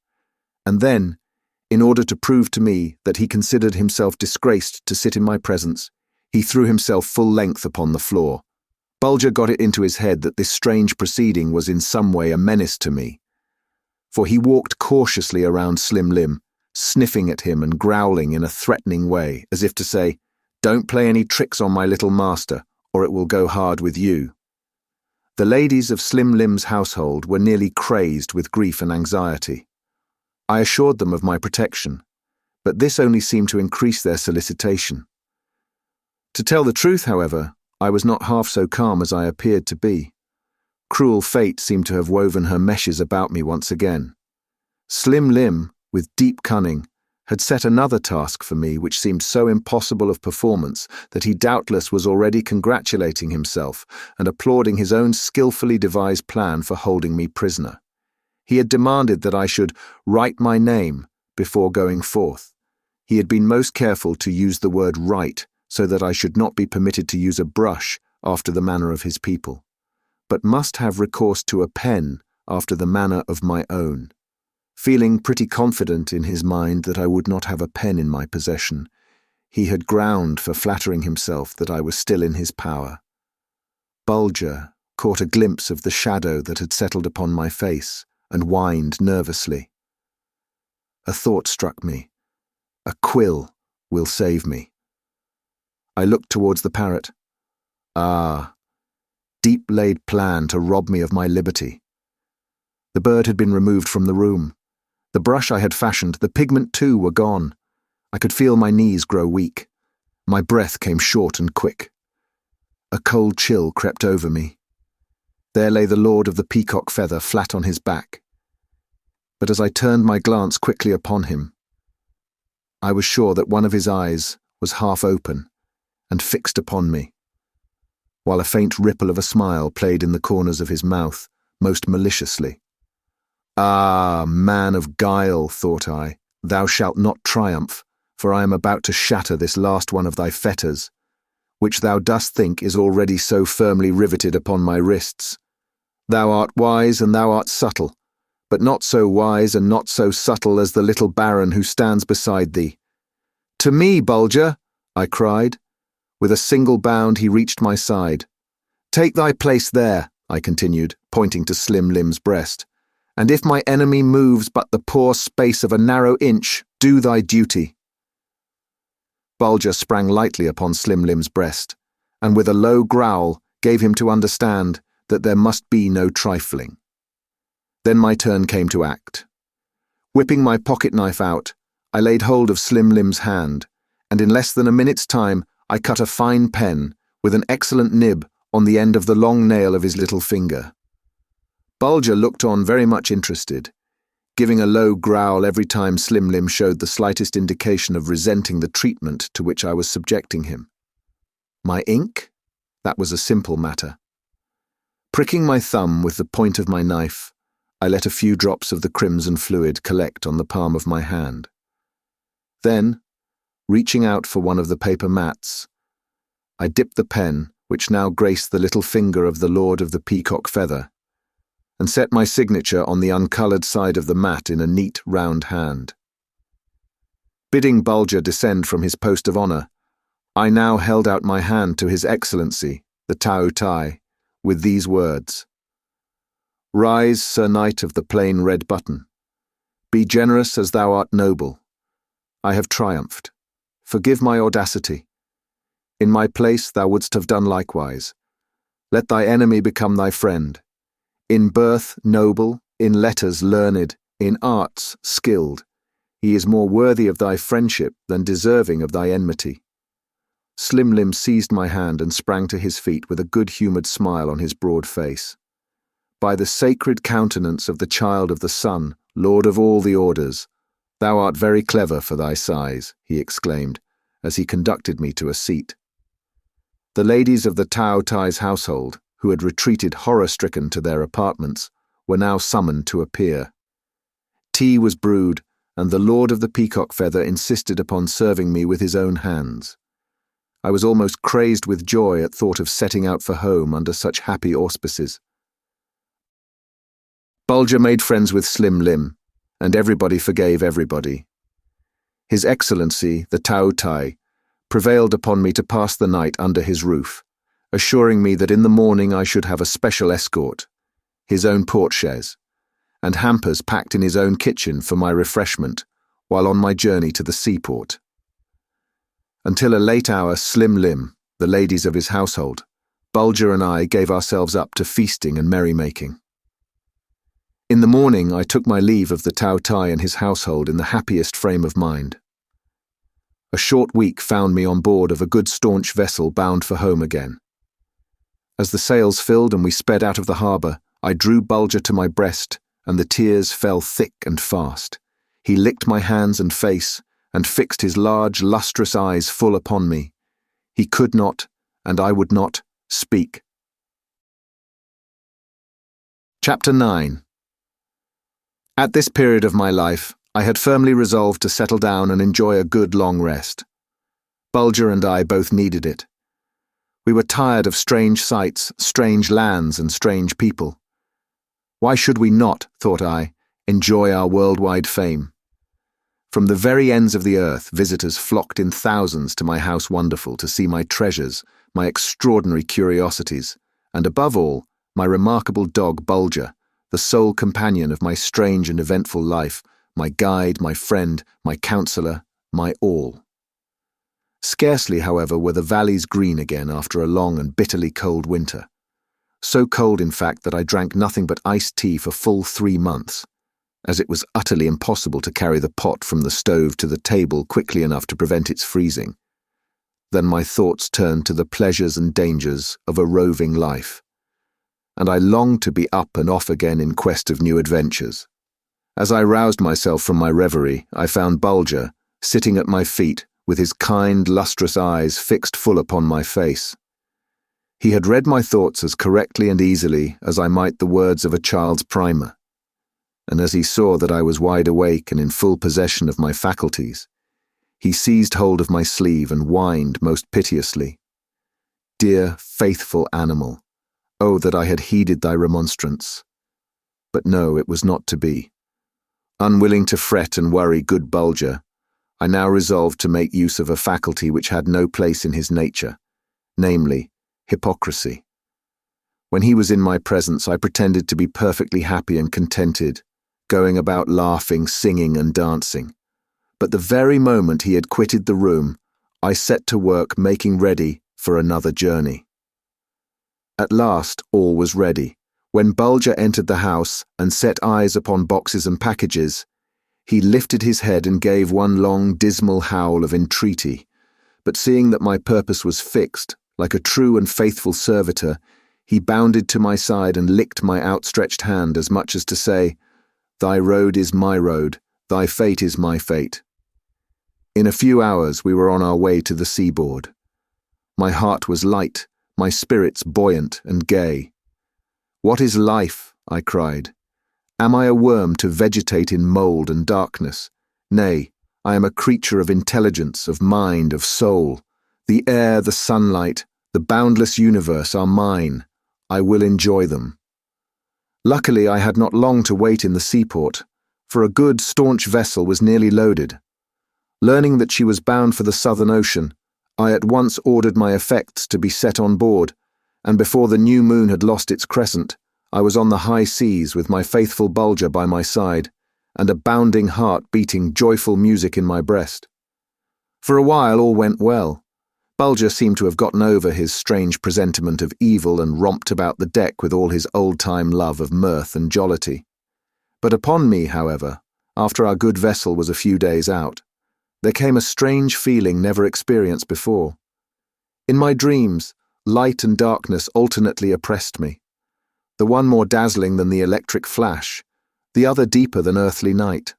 And then, in order to prove to me that he considered himself disgraced to sit in my presence, he threw himself full length upon the floor. Bulger got it into his head that this strange proceeding was in some way a menace to me, for he walked cautiously around Slim Lim, sniffing at him and growling in a threatening way, as if to say, "Don't play any tricks on my little master, or it will go hard with you." The ladies of Slim Lim's household were nearly crazed with grief and anxiety. I assured them of my protection, but this only seemed to increase their solicitation. To tell the truth, however, I was not half so calm as I appeared to be. Cruel fate seemed to have woven her meshes about me once again. Slim Lim, with deep cunning, had set another task for me which seemed so impossible of performance that he doubtless was already congratulating himself and applauding his own skillfully devised plan for holding me prisoner. He had demanded that I should write my name before going forth. He had been most careful to use the word write, so that I should not be permitted to use a brush after the manner of his people, but must have recourse to a pen after the manner of my own. Feeling pretty confident in his mind that I would not have a pen in my possession, he had ground for flattering himself that I was still in his power. Bulger caught a glimpse of the shadow that had settled upon my face and whined nervously. A thought struck me. A quill will save me. I looked towards the parrot. Ah, deep-laid plan to rob me of my liberty. The bird had been removed from the room. The brush I had fashioned, the pigment too, were gone. I could feel my knees grow weak. My breath came short and quick. A cold chill crept over me. There lay the lord of the peacock feather flat on his back. But as I turned my glance quickly upon him, I was sure that one of his eyes was half open and fixed upon me, while a faint ripple of a smile played in the corners of his mouth, most maliciously. Ah, man of guile, thought I, thou shalt not triumph, for I am about to shatter this last one of thy fetters, which thou dost think is already so firmly riveted upon my wrists. Thou art wise and thou art subtle, but not so wise and not so subtle as the little baron who stands beside thee. To me, Bulger, I cried. With a single bound he reached my side. Take thy place there, I continued, pointing to Slim Lim's breast, and if my enemy moves but the poor space of a narrow inch, do thy duty. Bulger sprang lightly upon Slim Lim's breast, and with a low growl gave him to understand that there must be no trifling. Then my turn came to act. Whipping my pocket-knife out, I laid hold of Slim Lim's hand, and in less than a minute's time I cut a fine pen, with an excellent nib, on the end of the long nail of his little finger. Bulger looked on very much interested, giving a low growl every time Slim Lim showed the slightest indication of resenting the treatment to which I was subjecting him. My ink? That was a simple matter. Pricking my thumb with the point of my knife, I let a few drops of the crimson fluid collect on the palm of my hand. Then, reaching out for one of the paper mats. I dipped the pen, which now graced the little finger of the Lord of the Peacock Feather, and set my signature on the uncoloured side of the mat in a neat, round hand. Bidding Bulger descend from his post of honour, I now held out my hand to His Excellency, the Tao Tai, with these words: "Rise, Sir Knight of the plain red button. Be generous as thou art noble. I have triumphed. Forgive my audacity. In my place thou wouldst have done likewise. Let thy enemy become thy friend. In birth noble, in letters learned, in arts skilled. He is more worthy of thy friendship than deserving of thy enmity." Slim Lim seized my hand and sprang to his feet with a good-humoured smile on his broad face. "By the sacred countenance of the Child of the Sun, Lord of all the orders, thou art very clever for thy size," he exclaimed, as he conducted me to a seat. The ladies of the Tao Tai's household, who had retreated horror-stricken to their apartments, were now summoned to appear. Tea was brewed, and the Lord of the Peacock Feather insisted upon serving me with his own hands. I was almost crazed with joy at thought of setting out for home under such happy auspices. Bulger made friends with Slim Lim, and everybody forgave everybody. His Excellency, the Tao Tai, prevailed upon me to pass the night under his roof, assuring me that in the morning I should have a special escort, his own porte-chaise, and hampers packed in his own kitchen for my refreshment while on my journey to the seaport. Until a late hour, Slim Lim, the ladies of his household, Bulger and I gave ourselves up to feasting and merrymaking. In the morning I took my leave of the Tao Tai and his household in the happiest frame of mind. A short week found me on board of a good staunch vessel bound for home again. As the sails filled and we sped out of the harbour, I drew Bulger to my breast, and the tears fell thick and fast. He licked my hands and face, and fixed his large, lustrous eyes full upon me. He could not, and I would not, speak. Chapter 9. At this period of my life, I had firmly resolved to settle down and enjoy a good long rest. Bulger and I both needed it. We were tired of strange sights, strange lands, and strange people. Why should we not, thought I, enjoy our worldwide fame? From the very ends of the earth, visitors flocked in thousands to my house wonderful to see my treasures, my extraordinary curiosities, and above all, my remarkable dog Bulger, the sole companion of my strange and eventful life, my guide, my friend, my counsellor, my all. Scarcely, however, were the valleys green again after a long and bitterly cold winter. So cold, in fact, that I drank nothing but iced tea for full 3 months, as it was utterly impossible to carry the pot from the stove to the table quickly enough to prevent its freezing. Then my thoughts turned to the pleasures and dangers of a roving life, and I longed to be up and off again in quest of new adventures. As I roused myself from my reverie, I found Bulger, sitting at my feet, with his kind, lustrous eyes fixed full upon my face. He had read my thoughts as correctly and easily as I might the words of a child's primer, and as he saw that I was wide awake and in full possession of my faculties, he seized hold of my sleeve and whined most piteously. "Dear, faithful animal, oh, that I had heeded thy remonstrance." But no, it was not to be. Unwilling to fret and worry good Bulger, I now resolved to make use of a faculty which had no place in his nature, namely, hypocrisy. When he was in my presence, I pretended to be perfectly happy and contented, going about laughing, singing, and dancing. But the very moment he had quitted the room, I set to work making ready for another journey. At last all was ready. When Bulger entered the house and set eyes upon boxes and packages, he lifted his head and gave one long, dismal howl of entreaty, but seeing that my purpose was fixed, like a true and faithful servitor, he bounded to my side and licked my outstretched hand as much as to say, "Thy road is my road, thy fate is my fate." In a few hours we were on our way to the seaboard. My heart was light, my spirits buoyant and gay. "What is life?" I cried. "Am I a worm to vegetate in mould and darkness? Nay, I am a creature of intelligence, of mind, of soul. The air, the sunlight, the boundless universe are mine. I will enjoy them. Luckily, I had not long to wait in the seaport, for a good, staunch vessel was nearly loaded. Learning that she was bound for the Southern Ocean, I at once ordered my effects to be set on board, and before the new moon had lost its crescent, I was on the high seas with my faithful Bulger by my side, and a bounding heart beating joyful music in my breast. For a while all went well. Bulger seemed to have gotten over his strange presentiment of evil and romped about the deck with all his old-time love of mirth and jollity. But upon me, however, after our good vessel was a few days out, there came a strange feeling never experienced before. In my dreams, light and darkness alternately oppressed me, the one more dazzling than the electric flash, the other deeper than earthly night.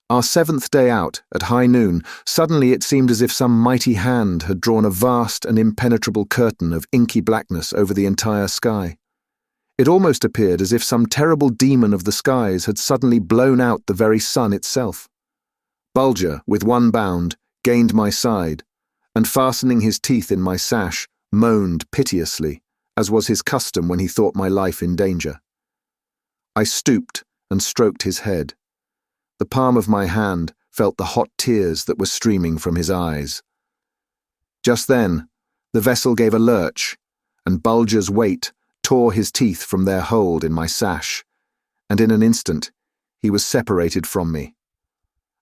Our 7th day out, at high noon, suddenly it seemed as if some mighty hand had drawn a vast and impenetrable curtain of inky blackness over the entire sky. It almost appeared as if some terrible demon of the skies had suddenly blown out the very sun itself. Bulger, with one bound, gained my side, and fastening his teeth in my sash, moaned piteously, as was his custom when he thought my life in danger. I stooped and stroked his head. The palm of my hand felt the hot tears that were streaming from his eyes. Just then, the vessel gave a lurch, and Bulger's weight tore his teeth from their hold in my sash, and in an instant he was separated from me.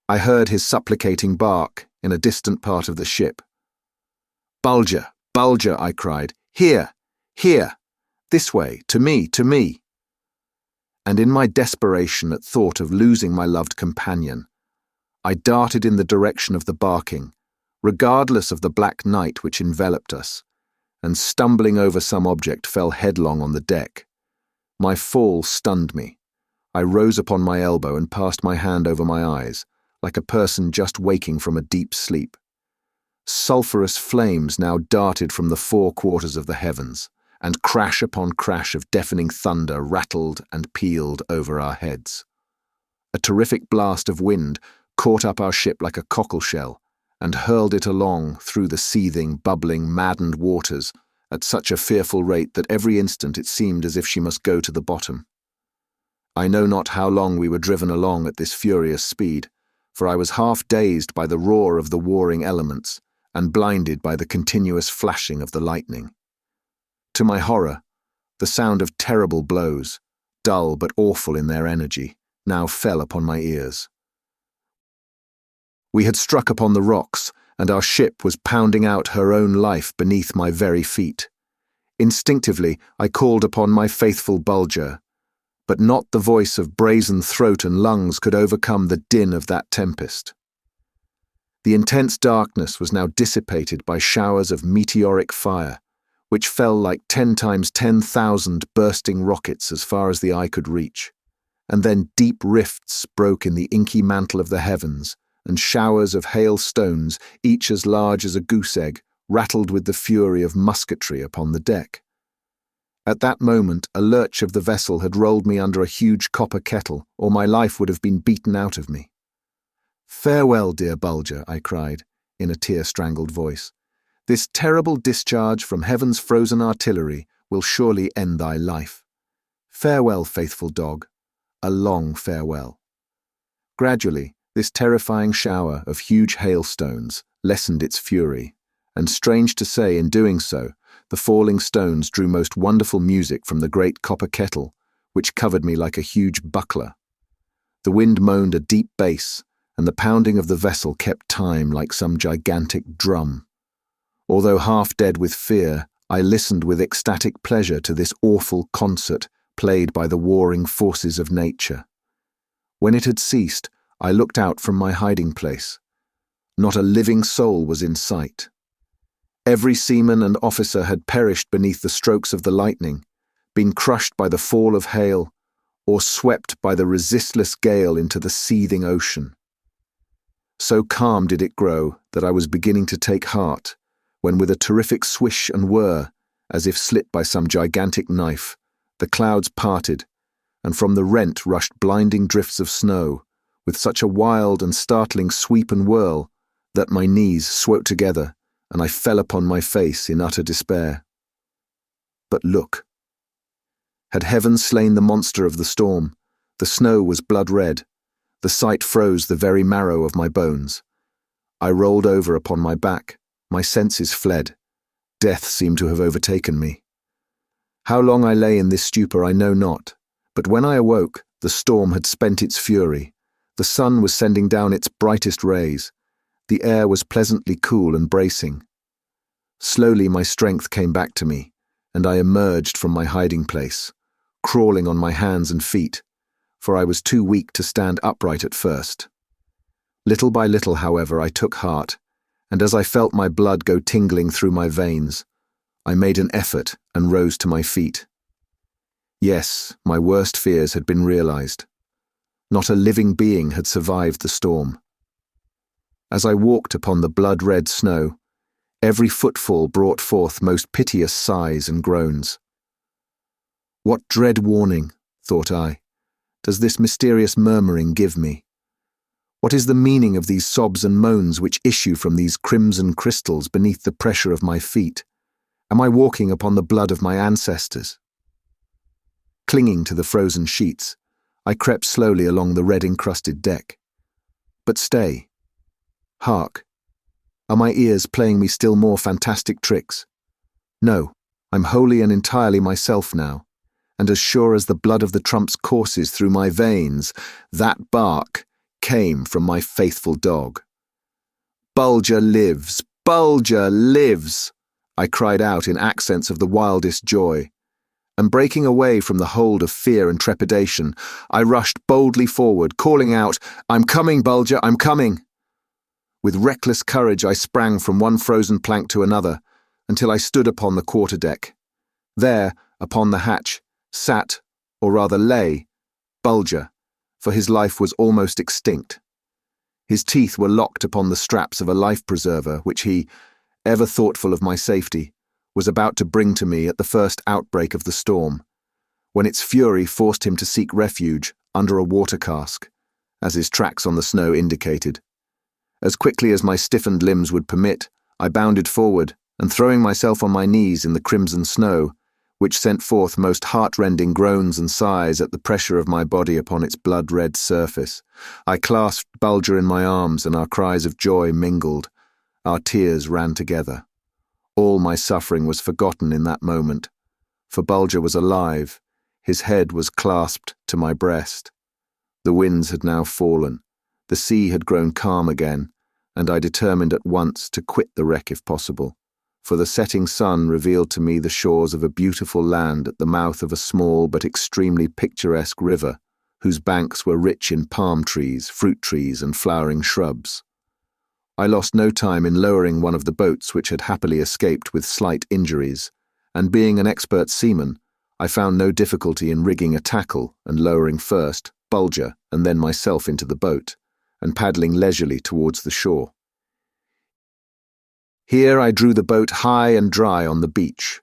I heard his supplicating bark in a distant part of the ship. "Bulger, Bulger," I cried, "here, here, this way, to me, to me." And in my desperation at thought of losing my loved companion, I darted in the direction of the barking, regardless of the black night which enveloped us, and stumbling over some object fell headlong on the deck. My fall stunned me. I rose upon my elbow and passed my hand over my eyes, like a person just waking from a deep sleep. Sulphurous flames now darted from the 4 quarters of the heavens, and crash upon crash of deafening thunder rattled and pealed over our heads. A terrific blast of wind caught up our ship like a cockleshell and hurled it along through the seething, bubbling, maddened waters at such a fearful rate that every instant it seemed as if she must go to the bottom. I know not how long we were driven along at this furious speed, for I was half dazed by the roar of the warring elements and blinded by the continuous flashing of the lightning. To my horror, the sound of terrible blows, dull but awful in their energy, now fell upon my ears. We had struck upon the rocks, and our ship was pounding out her own life beneath my very feet. Instinctively, I called upon my faithful Bulger, but not the voice of brazen throat and lungs could overcome the din of that tempest. The intense darkness was now dissipated by showers of meteoric fire, which fell like 10 times 10,000 bursting rockets as far as the eye could reach, and then deep rifts broke in the inky mantle of the heavens, and showers of hailstones, each as large as a goose egg, rattled with the fury of musketry upon the deck. At that moment, a lurch of the vessel had rolled me under a huge copper kettle, or my life would have been beaten out of me. "Farewell, dear Bulger," I cried, in a tear-strangled voice. "This terrible discharge from heaven's frozen artillery will surely end thy life. Farewell, faithful dog, a long farewell." Gradually, this terrifying shower of huge hailstones lessened its fury, and strange to say, in doing so, the falling stones drew most wonderful music from the great copper kettle, which covered me like a huge buckler. The wind moaned a deep bass, and the pounding of the vessel kept time like some gigantic drum. Although half dead with fear, I listened with ecstatic pleasure to this awful concert played by the warring forces of nature. When it had ceased, I looked out from my hiding place. Not a living soul was in sight. Every seaman and officer had perished beneath the strokes of the lightning, been crushed by the fall of hail, or swept by the resistless gale into the seething ocean. So calm did it grow that I was beginning to take heart, when with a terrific swish and whir, as if slit by some gigantic knife, the clouds parted, and from the rent rushed blinding drifts of snow, with such a wild and startling sweep and whirl that my knees smote together and I fell upon my face in utter despair. But look! Had heaven slain the monster of the storm? The snow was blood-red. The sight froze the very marrow of my bones. I rolled over upon my back. My senses fled. Death seemed to have overtaken me. How long I lay in this stupor I know not, but when I awoke, the storm had spent its fury. The sun was sending down its brightest rays. The air was pleasantly cool and bracing. Slowly my strength came back to me, and I emerged from my hiding place, crawling on my hands and feet, for I was too weak to stand upright at first. Little by little, however, I took heart, and as I felt my blood go tingling through my veins, I made an effort and rose to my feet. Yes, my worst fears had been realized. Not a living being had survived the storm. As I walked upon the blood-red snow, every footfall brought forth most piteous sighs and groans. What dread warning, thought I, does this mysterious murmuring give me? What is the meaning of these sobs and moans which issue from these crimson crystals beneath the pressure of my feet? Am I walking upon the blood of my ancestors? Clinging to the frozen sheets, I crept slowly along the red-encrusted deck. But stay. Hark. Are my ears playing me still more fantastic tricks? No, I'm wholly and entirely myself now, and as sure as the blood of the Trumps courses through my veins, that bark came from my faithful dog. Bulger lives! Bulger lives! I cried out in accents of the wildest joy, and breaking away from the hold of fear and trepidation, I rushed boldly forward, calling out, "I'm coming, Bulger, I'm coming!" With reckless courage I sprang from one frozen plank to another, until I stood upon the quarterdeck. There, upon the hatch, sat, or rather lay, Bulger, for his life was almost extinct. His teeth were locked upon the straps of a life-preserver which he, ever thoughtful of my safety, was about to bring to me at the first outbreak of the storm, when its fury forced him to seek refuge under a water cask, as his tracks on the snow indicated. As quickly as my stiffened limbs would permit, I bounded forward, and throwing myself on my knees in the crimson snow, which sent forth most heart-rending groans and sighs at the pressure of my body upon its blood-red surface, I clasped Bulger in my arms, and our cries of joy mingled. Our tears ran together. All my suffering was forgotten in that moment, for Bulger was alive, his head was clasped to my breast. The winds had now fallen, the sea had grown calm again, and I determined at once to quit the wreck if possible, for the setting sun revealed to me the shores of a beautiful land at the mouth of a small but extremely picturesque river, whose banks were rich in palm trees, fruit trees, and flowering shrubs. I lost no time in lowering one of the boats which had happily escaped with slight injuries, and being an expert seaman, I found no difficulty in rigging a tackle and lowering first Bulger and then myself into the boat, and paddling leisurely towards the shore. Here I drew the boat high and dry on the beach,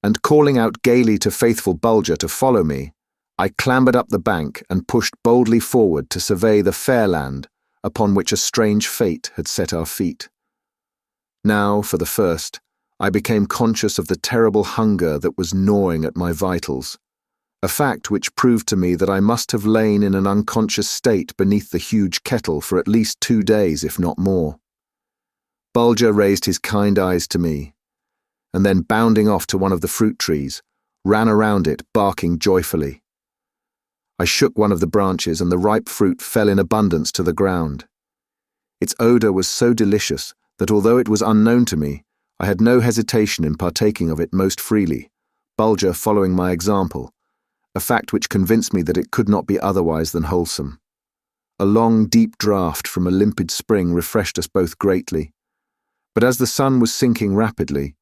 and calling out gaily to faithful Bulger to follow me, I clambered up the bank and pushed boldly forward to survey the fair land upon which a strange fate had set our feet. Now, for the first, I became conscious of the terrible hunger that was gnawing at my vitals, a fact which proved to me that I must have lain in an unconscious state beneath the huge kettle for at least 2 days, if not more. Bulger raised his kind eyes to me, and then bounding off to one of the fruit trees, ran around it, barking joyfully. I shook one of the branches, and the ripe fruit fell in abundance to the ground. Its odour was so delicious that although it was unknown to me, I had no hesitation in partaking of it most freely, Bulger following my example, a fact which convinced me that it could not be otherwise than wholesome. A long, deep draught from a limpid spring refreshed us both greatly, but as the sun was sinking rapidly,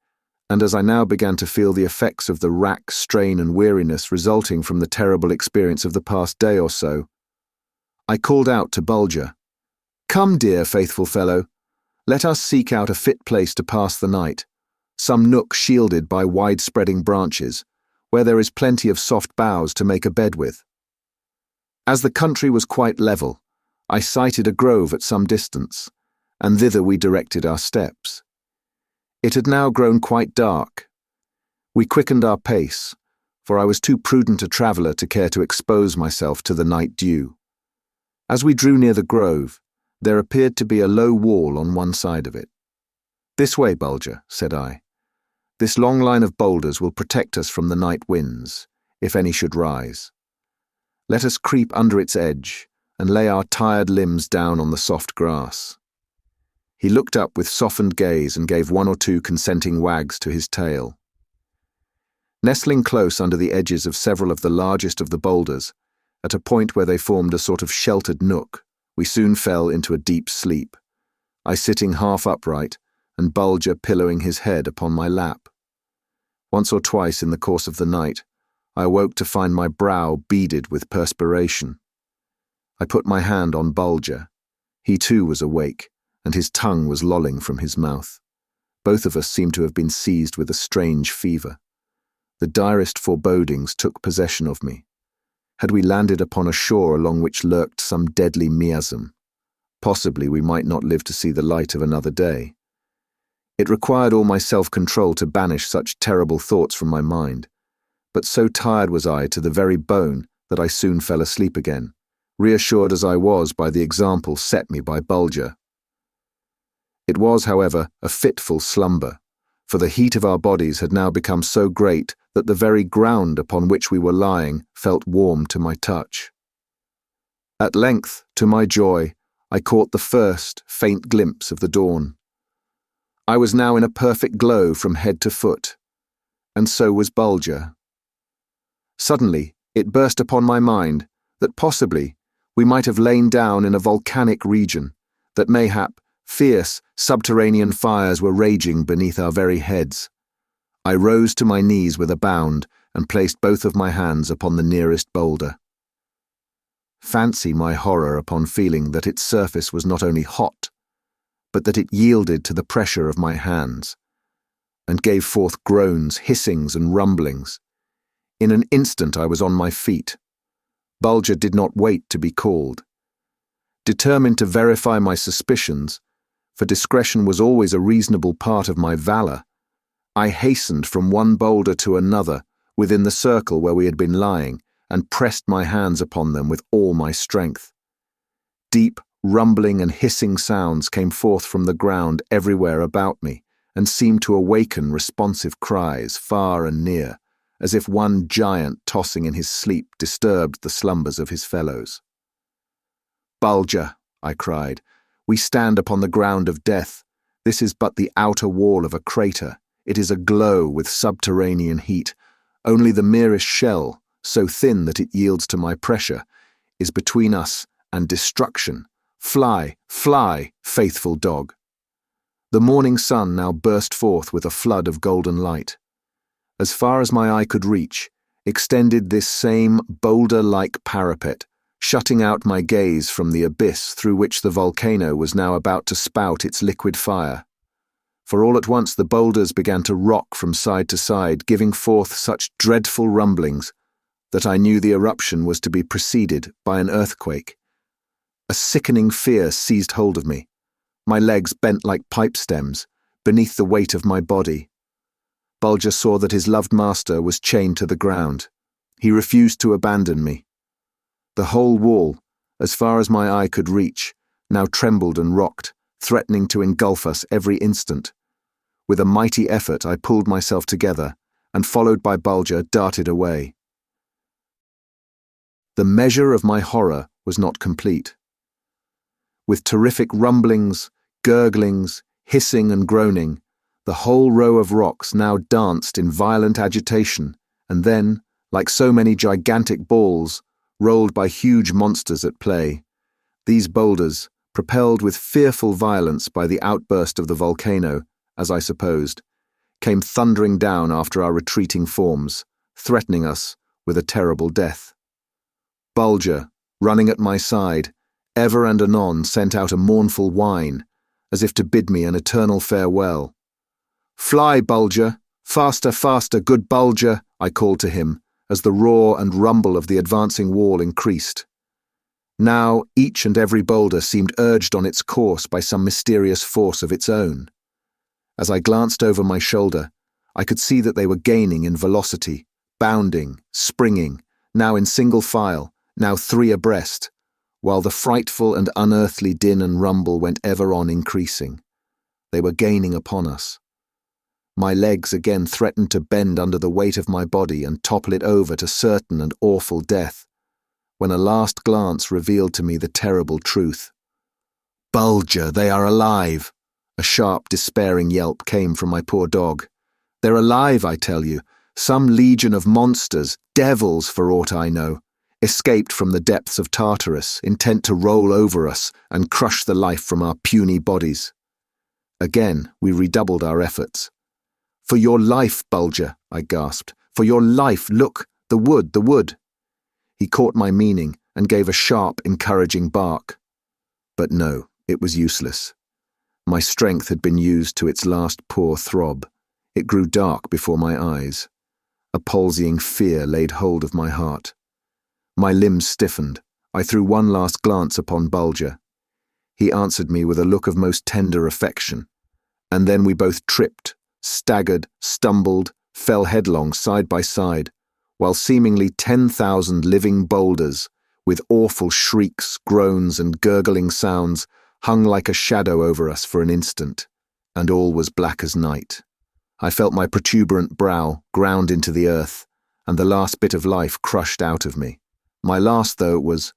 and as I now began to feel the effects of the rack, strain, and weariness resulting from the terrible experience of the past day or so, I called out to Bulger, "Come, dear faithful fellow, let us seek out a fit place to pass the night, some nook shielded by wide-spreading branches, where there is plenty of soft boughs to make a bed with." As the country was quite level, I sighted a grove at some distance, and thither we directed our steps. It had now grown quite dark. We quickened our pace, for I was too prudent a traveller to care to expose myself to the night dew. As we drew near the grove, there appeared to be a low wall on one side of it. "This way, Bulger," said I. "This long line of boulders will protect us from the night winds, if any should rise. Let us creep under its edge and lay our tired limbs down on the soft grass." He looked up with softened gaze and gave one or two consenting wags to his tail. Nestling close under the edges of several of the largest of the boulders, at a point where they formed a sort of sheltered nook, we soon fell into a deep sleep, I sitting half upright and Bulger pillowing his head upon my lap. Once or twice in the course of the night, I awoke to find my brow beaded with perspiration. I put my hand on Bulger. He too was awake, and his tongue was lolling from his mouth. Both of us seemed to have been seized with a strange fever. The direst forebodings took possession of me. Had we landed upon a shore along which lurked some deadly miasm? Possibly we might not live to see the light of another day. It required all my self-control to banish such terrible thoughts from my mind, but so tired was I to the very bone that I soon fell asleep again, reassured as I was by the example set me by Bulger. It was, however, a fitful slumber, for the heat of our bodies had now become so great that the very ground upon which we were lying felt warm to my touch. At length, to my joy, I caught the first faint glimpse of the dawn. I was now in a perfect glow from head to foot, and so was Bulger. Suddenly, it burst upon my mind that possibly we might have lain down in a volcanic region, that mayhap fierce subterranean fires were raging beneath our very heads. I rose to my knees with a bound and placed both of my hands upon the nearest boulder. Fancy my horror upon feeling that its surface was not only hot, but that it yielded to the pressure of my hands, and gave forth groans, hissings, and rumblings. In an instant I was on my feet. Bulger did not wait to be called. Determined to verify my suspicions, for discretion was always a reasonable part of my valor, I hastened from one boulder to another within the circle where we had been lying, and pressed my hands upon them with all my strength. Deep, rumbling and hissing sounds came forth from the ground everywhere about me, and seemed to awaken responsive cries far and near, as if one giant tossing in his sleep disturbed the slumbers of his fellows. "Bulger," I cried, "we stand upon the ground of death. This is but the outer wall of a crater. It is aglow with subterranean heat. Only the merest shell, so thin that it yields to my pressure, is between us and destruction. Fly, fly, faithful dog." The morning sun now burst forth with a flood of golden light. As far as my eye could reach, extended this same boulder-like parapet, shutting out my gaze from the abyss through which the volcano was now about to spout its liquid fire. For all at once the boulders began to rock from side to side, giving forth such dreadful rumblings that I knew the eruption was to be preceded by an earthquake. A sickening fear seized hold of me. My legs bent like pipe stems beneath the weight of my body. Bulger saw that his loved master was chained to the ground. He refused to abandon me. The whole wall, as far as my eye could reach, now trembled and rocked, threatening to engulf us every instant. With a mighty effort I pulled myself together, and followed by Bulger, darted away. The measure of my horror was not complete. With terrific rumblings, gurglings, hissing and groaning, the whole row of rocks now danced in violent agitation, and then, like so many gigantic balls, rolled by huge monsters at play. These boulders, propelled with fearful violence by the outburst of the volcano, as I supposed, came thundering down after our retreating forms, threatening us with a terrible death. Bulger, running at my side, ever and anon sent out a mournful whine, as if to bid me an eternal farewell. "Fly, Bulger! Faster, faster, good Bulger!" I called to him, as the roar and rumble of the advancing wall increased. Now each and every boulder seemed urged on its course by some mysterious force of its own. As I glanced over my shoulder, I could see that they were gaining in velocity, bounding, springing, now in single file, now three abreast, while the frightful and unearthly din and rumble went ever on increasing. They were gaining upon us. My legs again threatened to bend under the weight of my body and topple it over to certain and awful death, when a last glance revealed to me the terrible truth. "Bulger, they are alive!" A sharp, despairing yelp came from my poor dog. "They're alive, I tell you. Some legion of monsters, devils for aught I know, escaped from the depths of Tartarus, intent to roll over us and crush the life from our puny bodies." Again, we redoubled our efforts. "For your life, Bulger," I gasped. "For your life, look, the wood, the wood." He caught my meaning and gave a sharp, encouraging bark. But no, it was useless. My strength had been used to its last poor throb. It grew dark before my eyes. A palsying fear laid hold of my heart. My limbs stiffened. I threw one last glance upon Bulger. He answered me with a look of most tender affection, and then we both tripped, staggered, stumbled, fell headlong side by side, while seemingly 10,000 living boulders, with awful shrieks, groans, and gurgling sounds, hung like a shadow over us for an instant, and all was black as night. I felt my protuberant brow ground into the earth, and the last bit of life crushed out of me. My last, though, was,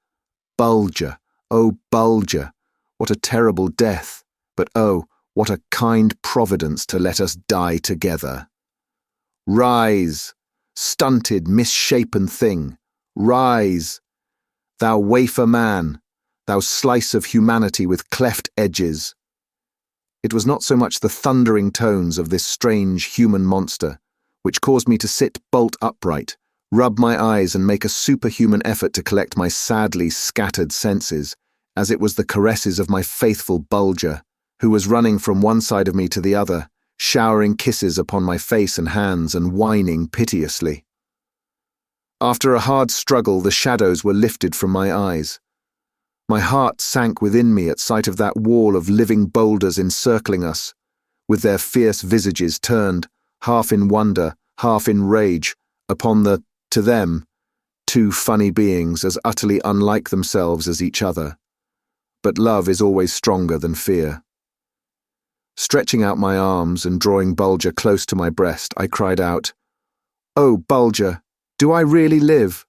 "Bulger, oh Bulger, what a terrible death, but oh, what a kind providence to let us die together. Rise, stunted, misshapen thing, rise, thou wafer man, thou slice of humanity with cleft edges." It was not so much the thundering tones of this strange human monster, which caused me to sit bolt upright, rub my eyes and make a superhuman effort to collect my sadly scattered senses, as it was the caresses of my faithful Bulger, who was running from one side of me to the other, showering kisses upon my face and hands and whining piteously. After a hard struggle, the shadows were lifted from my eyes. My heart sank within me at sight of that wall of living boulders encircling us, with their fierce visages turned, half in wonder, half in rage, upon the, to them, two funny beings as utterly unlike themselves as each other. But love is always stronger than fear. Stretching out my arms and drawing Bulger close to my breast, I cried out, "Oh, Bulger, do I really live?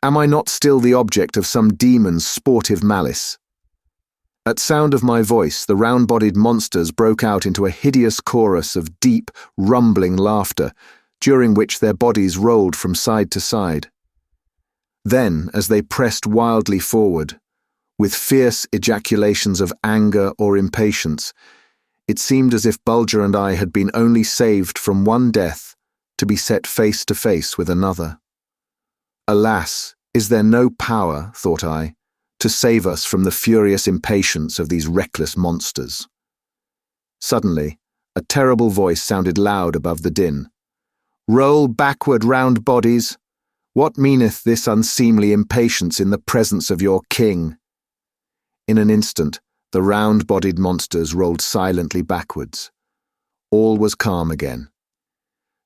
Am I not still the object of some demon's sportive malice?" At sound of my voice, the round-bodied monsters broke out into a hideous chorus of deep, rumbling laughter, during which their bodies rolled from side to side. Then, as they pressed wildly forward, with fierce ejaculations of anger or impatience, it seemed as if Bulger and I had been only saved from one death to be set face to face with another. Alas, is there no power, thought I, to save us from the furious impatience of these reckless monsters? Suddenly, a terrible voice sounded loud above the din. "Roll backward, round bodies! What meaneth this unseemly impatience in the presence of your king?" In an instant, the round-bodied monsters rolled silently backwards. All was calm again.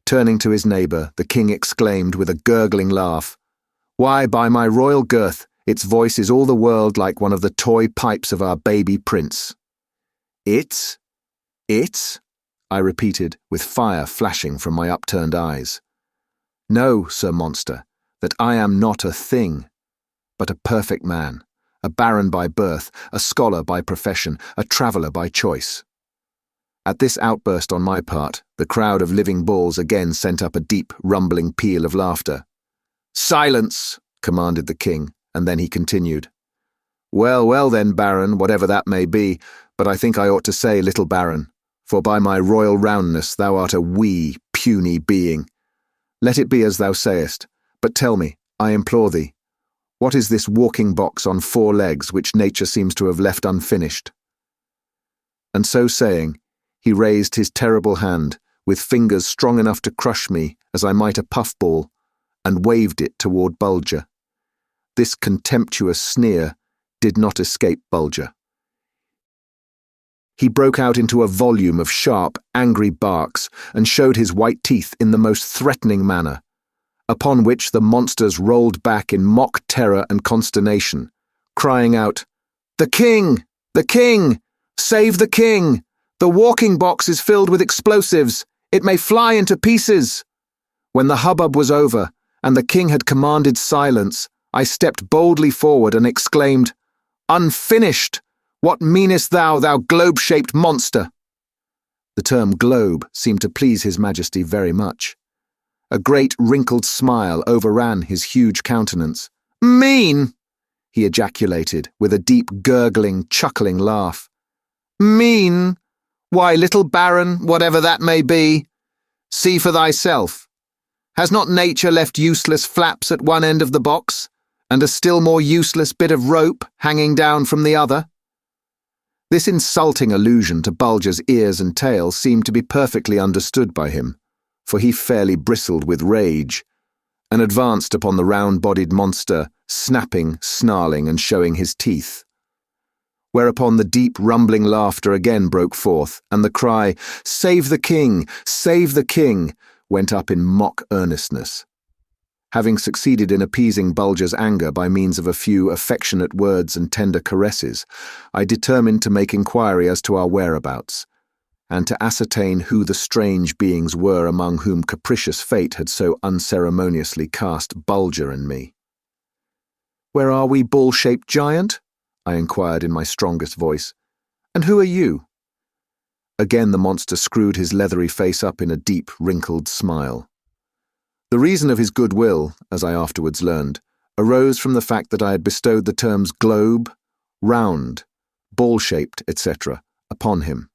Turning to his neighbour, the king exclaimed with a gurgling laugh, "Why, by my royal girth, its voice is all the world like one of the toy pipes of our baby prince." "It's? It's?" I repeated, with fire flashing from my upturned eyes. "Know, Sir Monster, that I am not a thing, but a perfect man, a baron by birth, a scholar by profession, a traveller by choice." At this outburst on my part, the crowd of living bulls again sent up a deep, rumbling peal of laughter. "Silence!" commanded the king, and then he continued. "Well, well then, Baron, whatever that may be, but I think I ought to say, little Baron, for by my royal roundness thou art a wee, puny being. Let it be as thou sayest, but tell me, I implore thee, what is this walking box on 4 legs which nature seems to have left unfinished?" And so saying, he raised his terrible hand, with fingers strong enough to crush me as I might a puffball, and waved it toward Bulger. this contemptuous sneer, did not escape Bulger. He broke out into a volume of sharp, angry barks and showed his white teeth in the most threatening manner, upon which the monsters rolled back in mock terror and consternation, crying out, "The king! The king! Save the king! The walking box is filled with explosives! It may fly into pieces!" When the hubbub was over, and the king had commanded silence, I stepped boldly forward and exclaimed, "Unfinished! What meanest thou, thou globe-shaped monster?" The term globe seemed to please His Majesty very much. A great wrinkled smile overran his huge countenance. "Mean!" he ejaculated, with a deep gurgling, chuckling laugh. "Mean? Why, little baron, whatever that may be, see for thyself. Has not nature left useless flaps at one end of the box, and a still more useless bit of rope hanging down from the other?" This insulting allusion to Bulger's ears and tail seemed to be perfectly understood by him, for he fairly bristled with rage, and advanced upon the round-bodied monster, snapping, snarling, and showing his teeth. Whereupon the deep rumbling laughter again broke forth, and the cry, "Save the king! Save the king!" went up in mock earnestness. Having succeeded in appeasing Bulger's anger by means of a few affectionate words and tender caresses, I determined to make inquiry as to our whereabouts, and to ascertain who the strange beings were among whom capricious fate had so unceremoniously cast Bulger and me. "Where are we, ball-shaped giant?" I inquired in my strongest voice. "And who are you?" Again the monster screwed his leathery face up in a deep, wrinkled smile. The reason of his goodwill, as I afterwards learned, arose from the fact that I had bestowed the terms globe, round, ball-shaped, etc. upon him,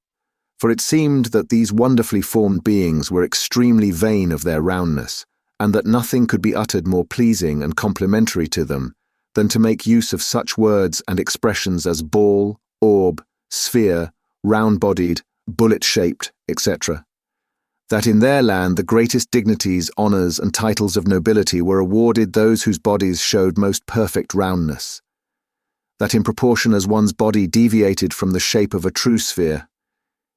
for it seemed that these wonderfully formed beings were extremely vain of their roundness, and that nothing could be uttered more pleasing and complimentary to them than to make use of such words and expressions as ball, orb, sphere, round-bodied, bullet-shaped, etc. That in their land the greatest dignities, honours, and titles of nobility were awarded those whose bodies showed most perfect roundness. That in proportion as one's body deviated from the shape of a true sphere,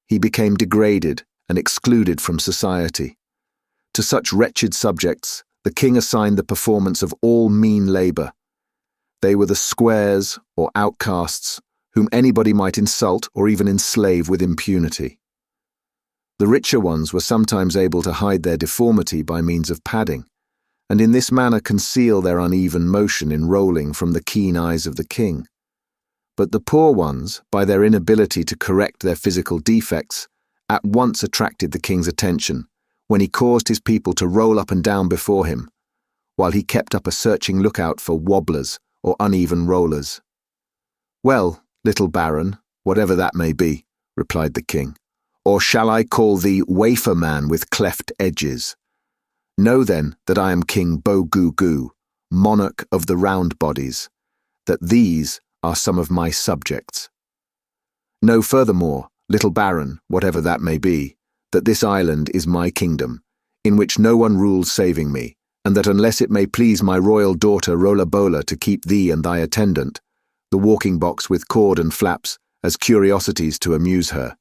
he became degraded and excluded from society. To such wretched subjects, the king assigned the performance of all mean labour. They were the squares, or outcasts, whom anybody might insult or even enslave with impunity. The richer ones were sometimes able to hide their deformity by means of padding, and in this manner conceal their uneven motion in rolling from the keen eyes of the king. But the poor ones, by their inability to correct their physical defects, at once attracted the king's attention when he caused his people to roll up and down before him, while he kept up a searching lookout for wobblers or uneven rollers. "Well, little baron, whatever that may be," replied the king, "or shall I call thee wafer man with cleft edges? Know then that I am King Bo-Goo-Goo, monarch of the round bodies, that these are some of my subjects. Know furthermore, little baron, whatever that may be, that this island is my kingdom, in which no one rules saving me, and that unless it may please my royal daughter Rola-Bola to keep thee and thy attendant, the walking box with cord and flaps, as curiosities to amuse her,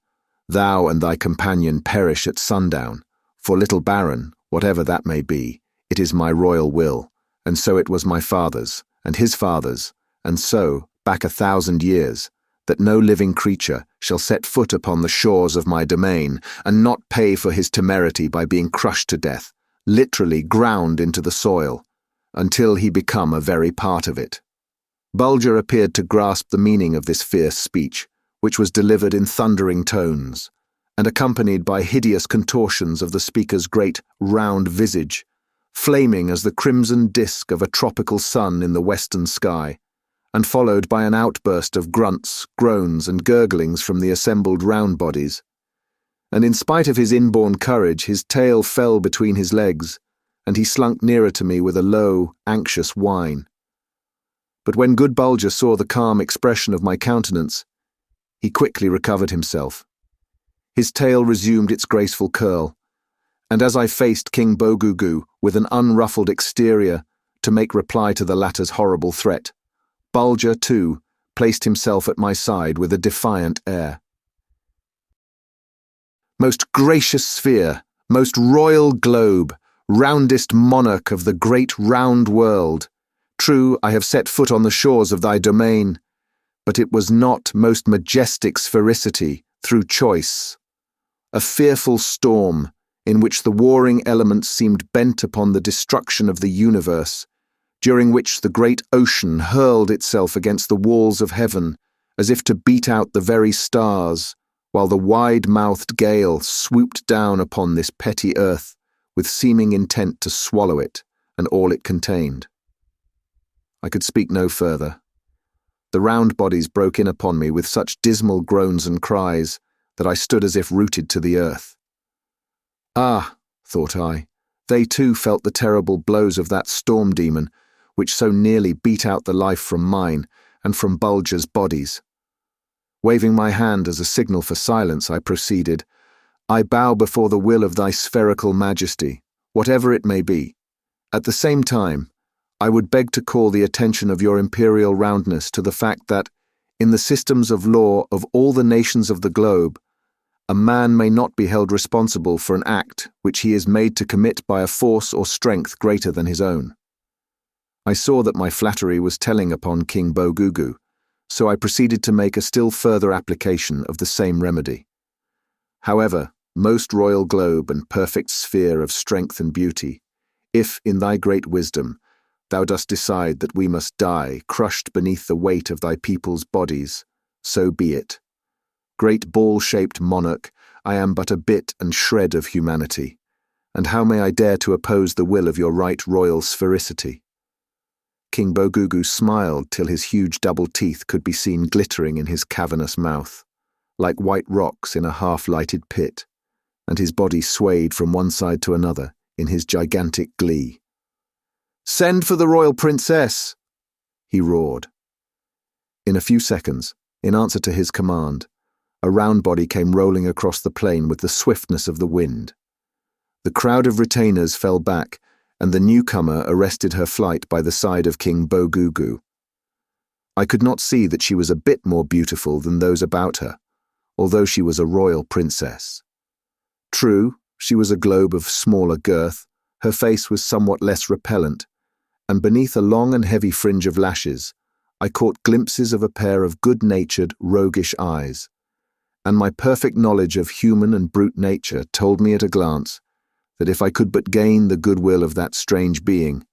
thou and thy companion perish at sundown, for little baron, whatever that may be, it is my royal will, and so it was my father's, and his father's, and so, back 1,000 years, that no living creature shall set foot upon the shores of my domain and not pay for his temerity by being crushed to death, literally ground into the soil, until he become a very part of it." Bulger appeared to grasp the meaning of this fierce speech, which was delivered in thundering tones, and accompanied by hideous contortions of the speaker's great, round visage, flaming as the crimson disk of a tropical sun in the western sky, and followed by an outburst of grunts, groans, and gurglings from the assembled round bodies. And in spite of his inborn courage, his tail fell between his legs, and he slunk nearer to me with a low, anxious whine. But when good Bulger saw the calm expression of my countenance, he quickly recovered himself. His tail resumed its graceful curl, and as I faced King Bo-Goo-Goo with an unruffled exterior, to make reply to the latter's horrible threat. Bulger, too, placed himself at my side with a defiant air. Most gracious sphere, most royal globe, roundest monarch of the great round world, true, I have set foot on the shores of thy domain, but it was not most majestic sphericity through choice. A fearful storm, in which the warring elements seemed bent upon the destruction of the universe, during which the great ocean hurled itself against the walls of heaven, as if to beat out the very stars, while the wide-mouthed gale swooped down upon this petty earth with seeming intent to swallow it and all it contained. I could speak no further. The round bodies broke in upon me with such dismal groans and cries that I stood as if rooted to the earth. Ah, thought I, they too felt the terrible blows of that storm demon, which so nearly beat out the life from mine and from Bulger's bodies. Waving my hand as a signal for silence, I proceeded, I bow before the will of thy spherical majesty, whatever it may be. At the same time, I would beg to call the attention of your imperial roundness to the fact that, in the systems of law of all the nations of the globe, a man may not be held responsible for an act which he is made to commit by a force or strength greater than his own. I saw that my flattery was telling upon King Bogugu, so I proceeded to make a still further application of the same remedy. However, most royal globe and perfect sphere of strength and beauty, if, in thy great wisdom, thou dost decide that we must die crushed beneath the weight of thy people's bodies, so be it. Great ball-shaped monarch, I am but a bit and shred of humanity, and how may I dare to oppose the will of your right royal sphericity? King Bogugu smiled till his huge double teeth could be seen glittering in his cavernous mouth, like white rocks in a half-lighted pit, and his body swayed from one side to another in his gigantic glee. "Send for the royal princess!" he roared. In a few seconds, in answer to his command, a round body came rolling across the plain with the swiftness of the wind. The crowd of retainers fell back, and the newcomer arrested her flight by the side of King Bogugu. I could not see that she was a bit more beautiful than those about her, although she was a royal princess. True, she was a globe of smaller girth, her face was somewhat less repellent, and beneath a long and heavy fringe of lashes, I caught glimpses of a pair of good-natured, roguish eyes, and my perfect knowledge of human and brute nature told me at a glance that if I could but gain the goodwill of that strange being,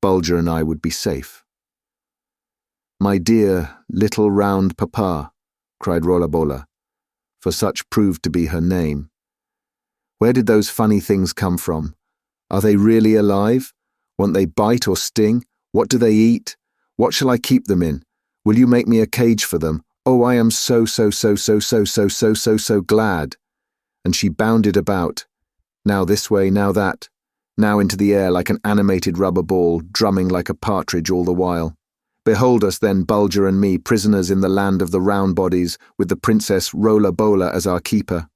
Bulger and I would be safe. "My dear, little round papa," cried Rolabola, for such proved to be her name. "Where did those funny things come from? Are they really alive? Won't they bite or sting? What do they eat? What shall I keep them in? Will you make me a cage for them? Oh, I am so glad." And she bounded about, now this way, now that, now into the air like an animated rubber ball, drumming like a partridge all the while. Behold us then, Bulger and me, prisoners in the land of the round bodies, with the Princess Rolabola as our keeper.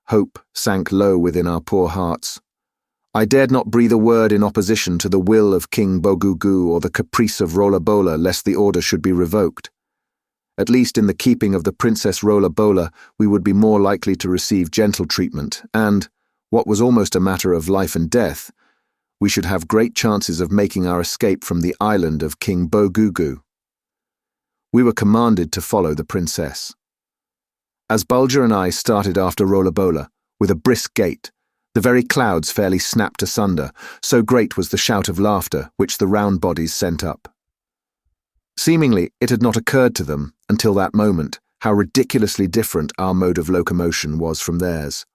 Hope sank low within our poor hearts. I dared not breathe a word in opposition to the will of King Bogugu or the caprice of Rolabola, lest the order should be revoked. At least in the keeping of the Princess Rolabola, we would be more likely to receive gentle treatment, and, what was almost a matter of life and death, we should have great chances of making our escape from the island of King Bogugu. We were commanded to follow the princess. As Bulger and I started after Rolabola, with a brisk gait, the very clouds fairly snapped asunder, so great was the shout of laughter which the round bodies sent up. Seemingly, it had not occurred to them, until that moment, how ridiculously different our mode of locomotion was from theirs.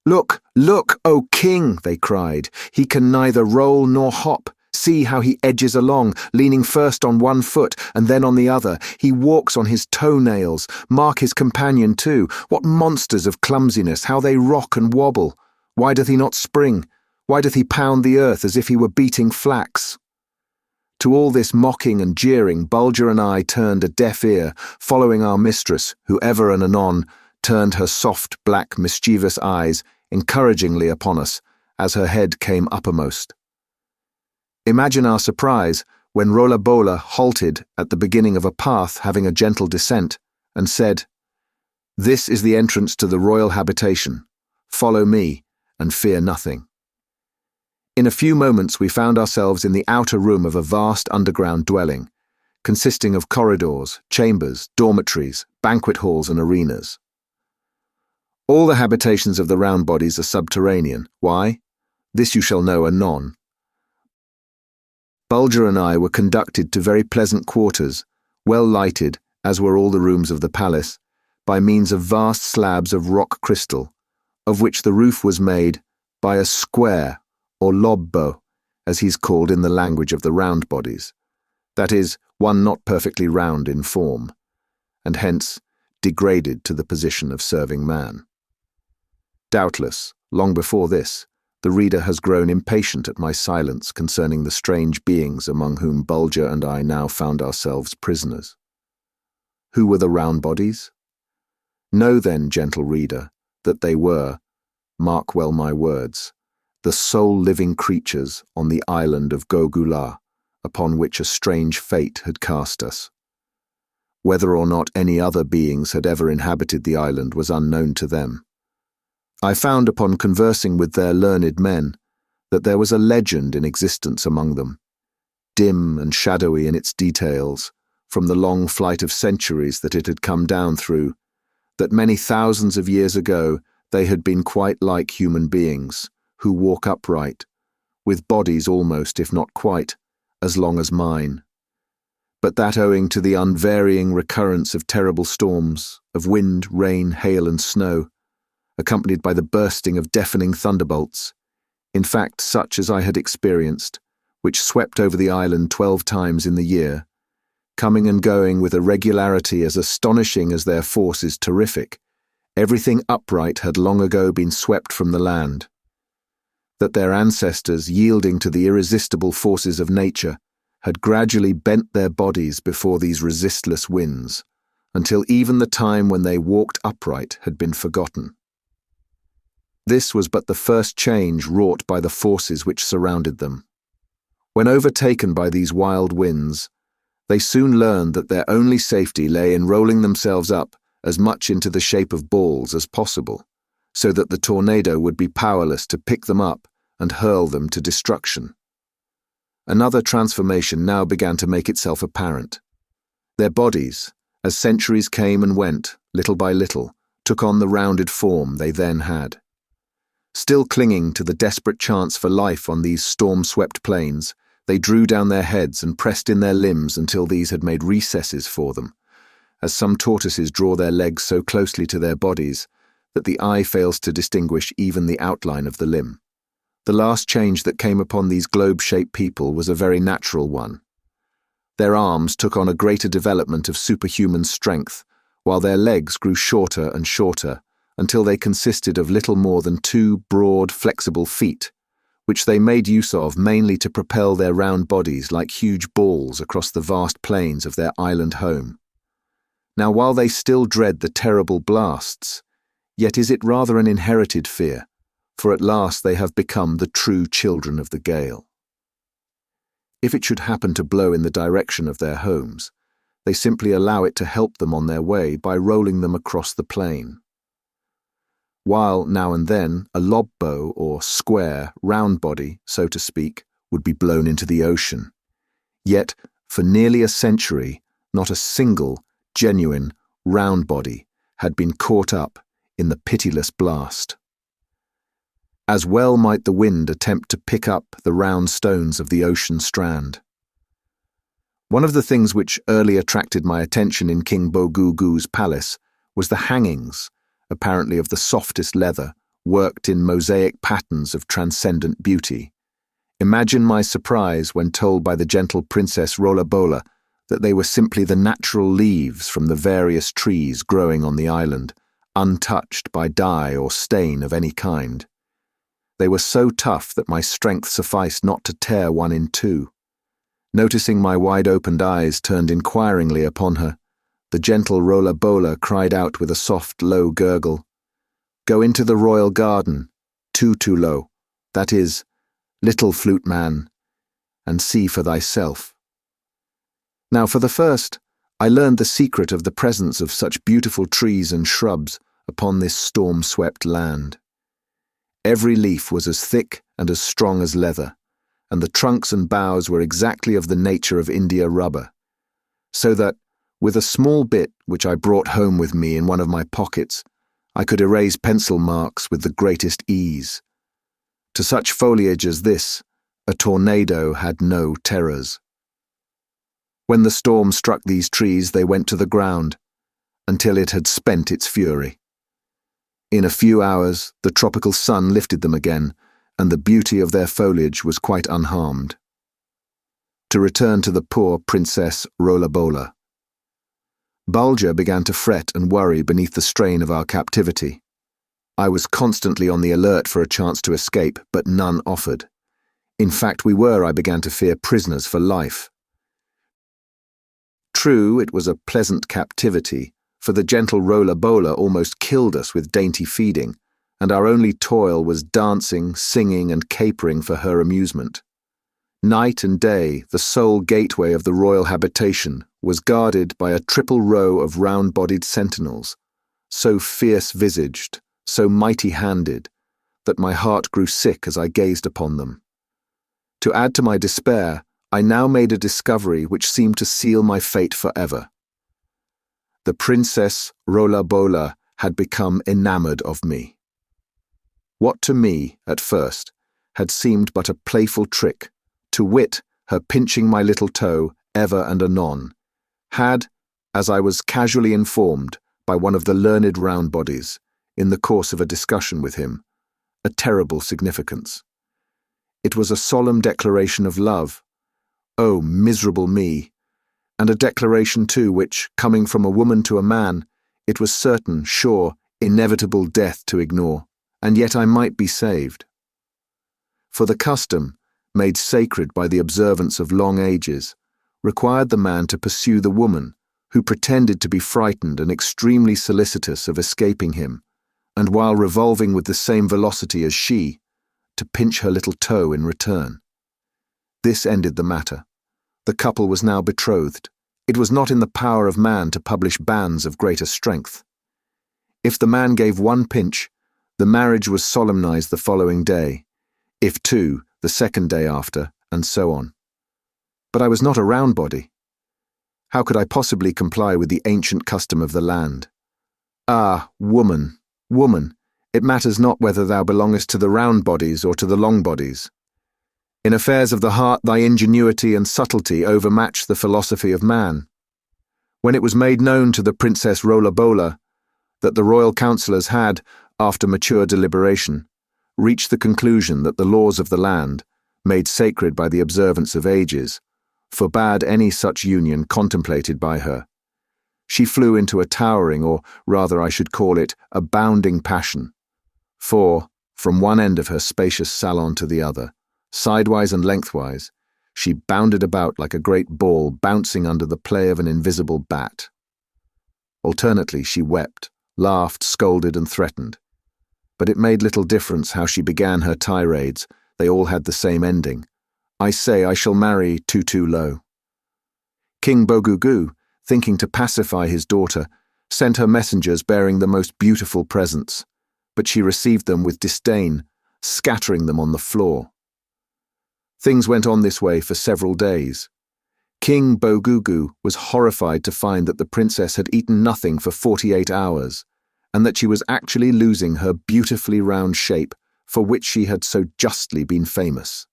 "Look, look, O king!" they cried. "He can neither roll nor hop. See how he edges along, leaning first on one foot and then on the other. He walks on his toenails. Mark his companion too. What monsters of clumsiness, how they rock and wobble. Why doth he not spring? Why doth he pound the earth as if he were beating flax?" To all this mocking and jeering, Bulger and I turned a deaf ear, following our mistress, who ever and anon turned her soft, black, mischievous eyes encouragingly upon us as her head came uppermost. Imagine our surprise when Rola halted at the beginning of a path having a gentle descent and said, "This is the entrance to the royal habitation. Follow me and fear nothing." In a few moments we found ourselves in the outer room of a vast underground dwelling, consisting of corridors, chambers, dormitories, banquet halls and arenas. All the habitations of the round bodies are subterranean. Why? This you shall know anon. Bulger and I were conducted to very pleasant quarters, well lighted, as were all the rooms of the palace, by means of vast slabs of rock crystal, of which the roof was made by a square, or lobbo, as he's called in the language of the round bodies, that is, one not perfectly round in form, and hence degraded to the position of serving man. Doubtless, long before this, the reader has grown impatient at my silence concerning the strange beings among whom Bulger and I now found ourselves prisoners. Who were the round bodies? Know then, gentle reader, that they were, mark well my words, the sole living creatures on the island of Gogula, upon which a strange fate had cast us. Whether or not any other beings had ever inhabited the island was unknown to them. I found upon conversing with their learned men that there was a legend in existence among them, dim and shadowy in its details, from the long flight of centuries that it had come down through, that many thousands of years ago they had been quite like human beings, who walk upright, with bodies almost, if not quite, as long as mine. But that owing to the unvarying recurrence of terrible storms, of wind, rain, hail and snow, accompanied by the bursting of deafening thunderbolts, in fact such as I had experienced, which swept over the island 12 times in the year, coming and going with a regularity as astonishing as their force is terrific, everything upright had long ago been swept from the land. That their ancestors, yielding to the irresistible forces of nature, had gradually bent their bodies before these resistless winds, until even the time when they walked upright had been forgotten. This was but the first change wrought by the forces which surrounded them. When overtaken by these wild winds, they soon learned that their only safety lay in rolling themselves up as much into the shape of balls as possible, so that the tornado would be powerless to pick them up and hurl them to destruction. Another transformation now began to make itself apparent. Their bodies, as centuries came and went, little by little, took on the rounded form they then had. Still clinging to the desperate chance for life on these storm-swept plains, they drew down their heads and pressed in their limbs until these had made recesses for them, as some tortoises draw their legs so closely to their bodies that the eye fails to distinguish even the outline of the limb. The last change that came upon these globe-shaped people was a very natural one. Their arms took on a greater development of superhuman strength, while their legs grew shorter and shorter, until they consisted of little more than 2 broad, flexible feet, which they made use of mainly to propel their round bodies like huge balls across the vast plains of their island home. Now, while they still dread the terrible blasts, yet is it rather an inherited fear, for at last they have become the true children of the gale. If it should happen to blow in the direction of their homes, they simply allow it to help them on their way by rolling them across the plain. While, now and then, a lobbo or square, round body, so to speak, would be blown into the ocean. Yet, for nearly a century, not a single, genuine, round body had been caught up in the pitiless blast. As well might the wind attempt to pick up the round stones of the ocean strand. One of the things which early attracted my attention in King Bogugu's palace was the hangings, apparently of the softest leather, worked in mosaic patterns of transcendent beauty. Imagine my surprise when told by the gentle Princess Rola that they were simply the natural leaves from the various trees growing on the island, untouched by dye or stain of any kind. They were so tough that my strength sufficed not to tear one in 2. Noticing my wide-opened eyes turned inquiringly upon her, the gentle Rola cried out with a soft, low gurgle, "Go into the royal garden, Tutulo, that is, little flute man, and see for thyself. Now for the first, I learned the secret of the presence of such beautiful trees and shrubs upon this storm-swept land. Every leaf was as thick and as strong as leather, and the trunks and boughs were exactly of the nature of India rubber, so that, with a small bit which I brought home with me in one of my pockets, I could erase pencil marks with the greatest ease. To such foliage as this, a tornado had no terrors. When the storm struck these trees, they went to the ground, until it had spent its fury. In a few hours, the tropical sun lifted them again, and the beauty of their foliage was quite unharmed. To return to the poor Princess Rollerbola. Bulger began to fret and worry beneath the strain of our captivity. I was constantly on the alert for a chance to escape, but none offered. In fact, we were, I began to fear, prisoners for life. True, it was a pleasant captivity, for the gentle Rollerbola almost killed us with dainty feeding, and our only toil was dancing, singing, and capering for her amusement. Night and day, the sole gateway of the royal habitation was guarded by a triple row of round-bodied sentinels, so fierce-visaged, so mighty-handed, that my heart grew sick as I gazed upon them. To add to my despair, I now made a discovery which seemed to seal my fate forever. The Princess Rollerbola had become enamored of me. What to me, at first, had seemed but a playful trick, to wit, her pinching my little toe ever and anon, had, as I was casually informed by one of the learned round-bodies, in the course of a discussion with him, a terrible significance. It was a solemn declaration of love. Oh, miserable me! And a declaration, too, which, coming from a woman to a man, it was certain, sure, inevitable death to ignore, and yet I might be saved. For the custom, made sacred by the observance of long ages, required the man to pursue the woman, who pretended to be frightened and extremely solicitous of escaping him, and while revolving with the same velocity as she, to pinch her little toe in return. This ended the matter. The couple was now betrothed. It was not in the power of man to publish bans of greater strength. If the man gave one pinch, the marriage was solemnized the following day, if two, the second day after, and so on. But I was not a round body. How could I possibly comply with the ancient custom of the land? Ah, woman, woman, it matters not whether thou belongest to the round bodies or to the long bodies. In affairs of the heart thy ingenuity and subtlety overmatch the philosophy of man. When it was made known to the Princess Rollerbola that the royal councillors had, after mature deliberation, reached the conclusion that the laws of the land, made sacred by the observance of ages, forbade any such union contemplated by her, she flew into a towering, or rather I should call it, a bounding passion, for, from one end of her spacious salon to the other, sidewise and lengthwise, she bounded about like a great ball bouncing under the play of an invisible bat. Alternately she wept, laughed, scolded, and threatened. But it made little difference how she began her tirades, they all had the same ending. I say I shall marry Tutu-Lo. King Bogugu, thinking to pacify his daughter, sent her messengers bearing the most beautiful presents, but she received them with disdain, scattering them on the floor. Things went on this way for several days. King Bogugu was horrified to find that the princess had eaten nothing for 48 hours, and that she was actually losing her beautifully round shape for which she had so justly been famous.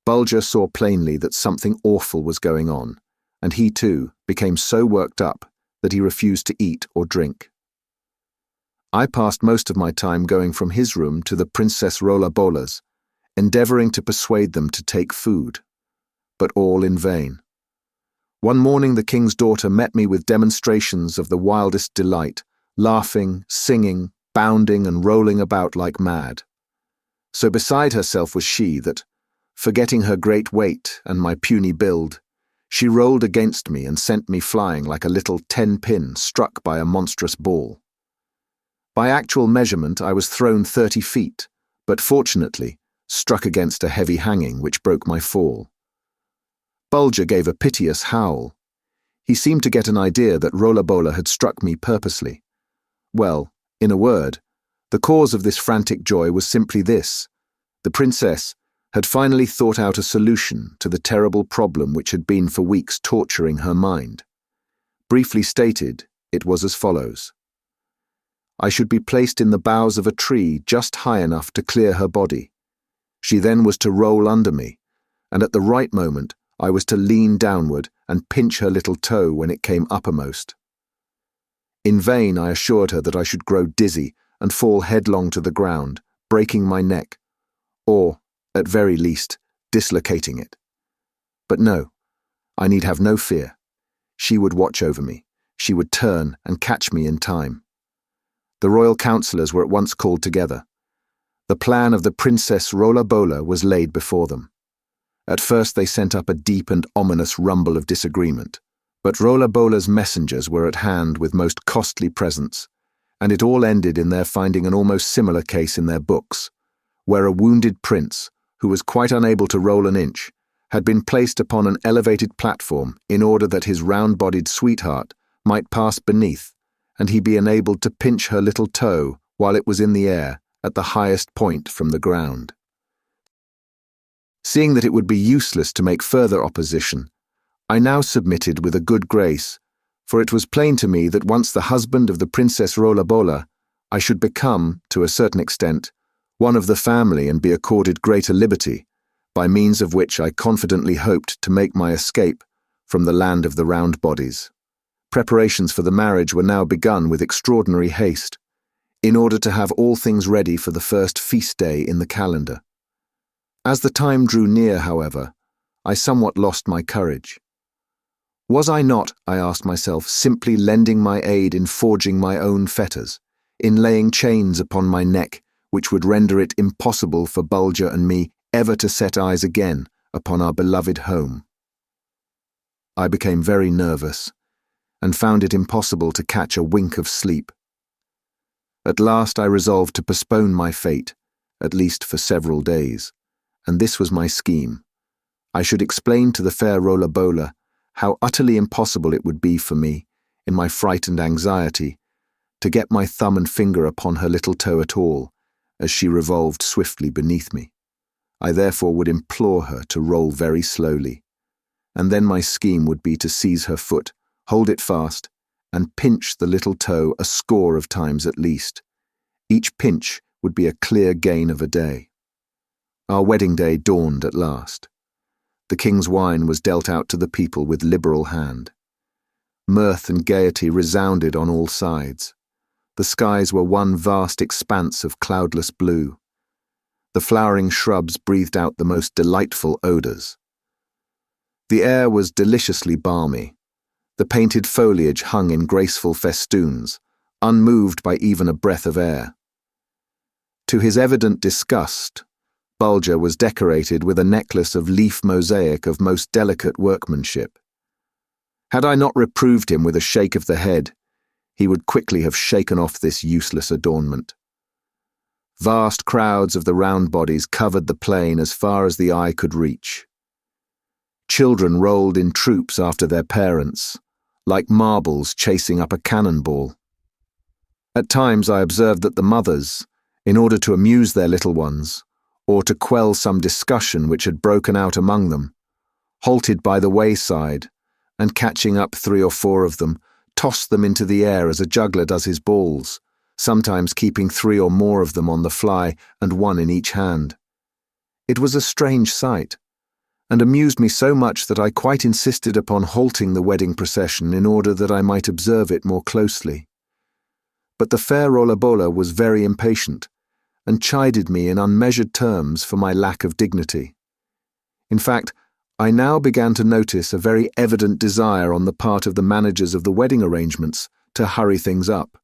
Bulger saw plainly that something awful was going on, and he too became so worked up that he refused to eat or drink. I passed most of my time going from his room to the Princess Rollerbola's, endeavouring to persuade them to take food, but all in vain. One morning the king's daughter met me with demonstrations of the wildest delight, laughing, singing, bounding, and rolling about like mad. So beside herself was she that, forgetting her great weight and my puny build, she rolled against me and sent me flying like a little 10-pin struck by a monstrous ball. By actual measurement I was thrown 30 feet, but fortunately struck against a heavy hanging which broke my fall. Bulger gave a piteous howl. He seemed to get an idea that Rollerbola had struck me purposely. Well, in a word, the cause of this frantic joy was simply this: the princess had finally thought out a solution to the terrible problem which had been for weeks torturing her mind. Briefly stated, it was as follows. I should be placed in the boughs of a tree just high enough to clear her body. She then was to roll under me, and at the right moment I was to lean downward and pinch her little toe when it came uppermost. In vain I assured her that I should grow dizzy and fall headlong to the ground, breaking my neck, or, at very least, dislocating it. But no, I need have no fear. She would watch over me. She would turn and catch me in time. The royal councillors were at once called together. The plan of the Princess Rollerbola was laid before them. At first they sent up a deep and ominous rumble of disagreement, but Rollerbola's messengers were at hand with most costly presents, and it all ended in their finding an almost similar case in their books, where a wounded prince, who was quite unable to roll an inch, had been placed upon an elevated platform in order that his round-bodied sweetheart might pass beneath, and he be enabled to pinch her little toe while it was in the air at the highest point from the ground. Seeing that it would be useless to make further opposition, I now submitted with a good grace, for it was plain to me that once the husband of the Princess Rollerbola, I should become, to a certain extent, one of the family and be accorded greater liberty, by means of which I confidently hoped to make my escape from the land of the round bodies. Preparations for the marriage were now begun with extraordinary haste, in order to have all things ready for the first feast day in the calendar. As the time drew near, however, I somewhat lost my courage. Was I not, I asked myself, simply lending my aid in forging my own fetters, in laying chains upon my neck, which would render it impossible for Bulger and me ever to set eyes again upon our beloved home? I became very nervous, and found it impossible to catch a wink of sleep. At last I resolved to postpone my fate, at least for several days, and this was my scheme. I should explain to the fair Rollerbola how utterly impossible it would be for me, in my fright and anxiety, to get my thumb and finger upon her little toe at all, as she revolved swiftly beneath me. I therefore would implore her to roll very slowly, and then my scheme would be to seize her foot, hold it fast, and pinch the little toe a score of times at least. Each pinch would be a clear gain of a day. Our wedding day dawned at last. The king's wine was dealt out to the people with liberal hand. Mirth and gaiety resounded on all sides. The skies were one vast expanse of cloudless blue. The flowering shrubs breathed out the most delightful odours. The air was deliciously balmy. The painted foliage hung in graceful festoons, unmoved by even a breath of air. To his evident disgust, Bulger was decorated with a necklace of leaf mosaic of most delicate workmanship. Had I not reproved him with a shake of the head, he would quickly have shaken off this useless adornment. Vast crowds of the round bodies covered the plain as far as the eye could reach. Children rolled in troops after their parents, like marbles chasing up a cannonball. At times I observed that the mothers, in order to amuse their little ones, or to quell some discussion which had broken out among them, halted by the wayside, and catching up 3 or 4 of them, tossed them into the air as a juggler does his balls, sometimes keeping 3 or more of them on the fly and 1 in each hand. It was a strange sight, and amused me so much that I quite insisted upon halting the wedding procession in order that I might observe it more closely. But the fair Rollerbola was very impatient, and chided me in unmeasured terms for my lack of dignity. In fact, I now began to notice a very evident desire on the part of the managers of the wedding arrangements to hurry things up.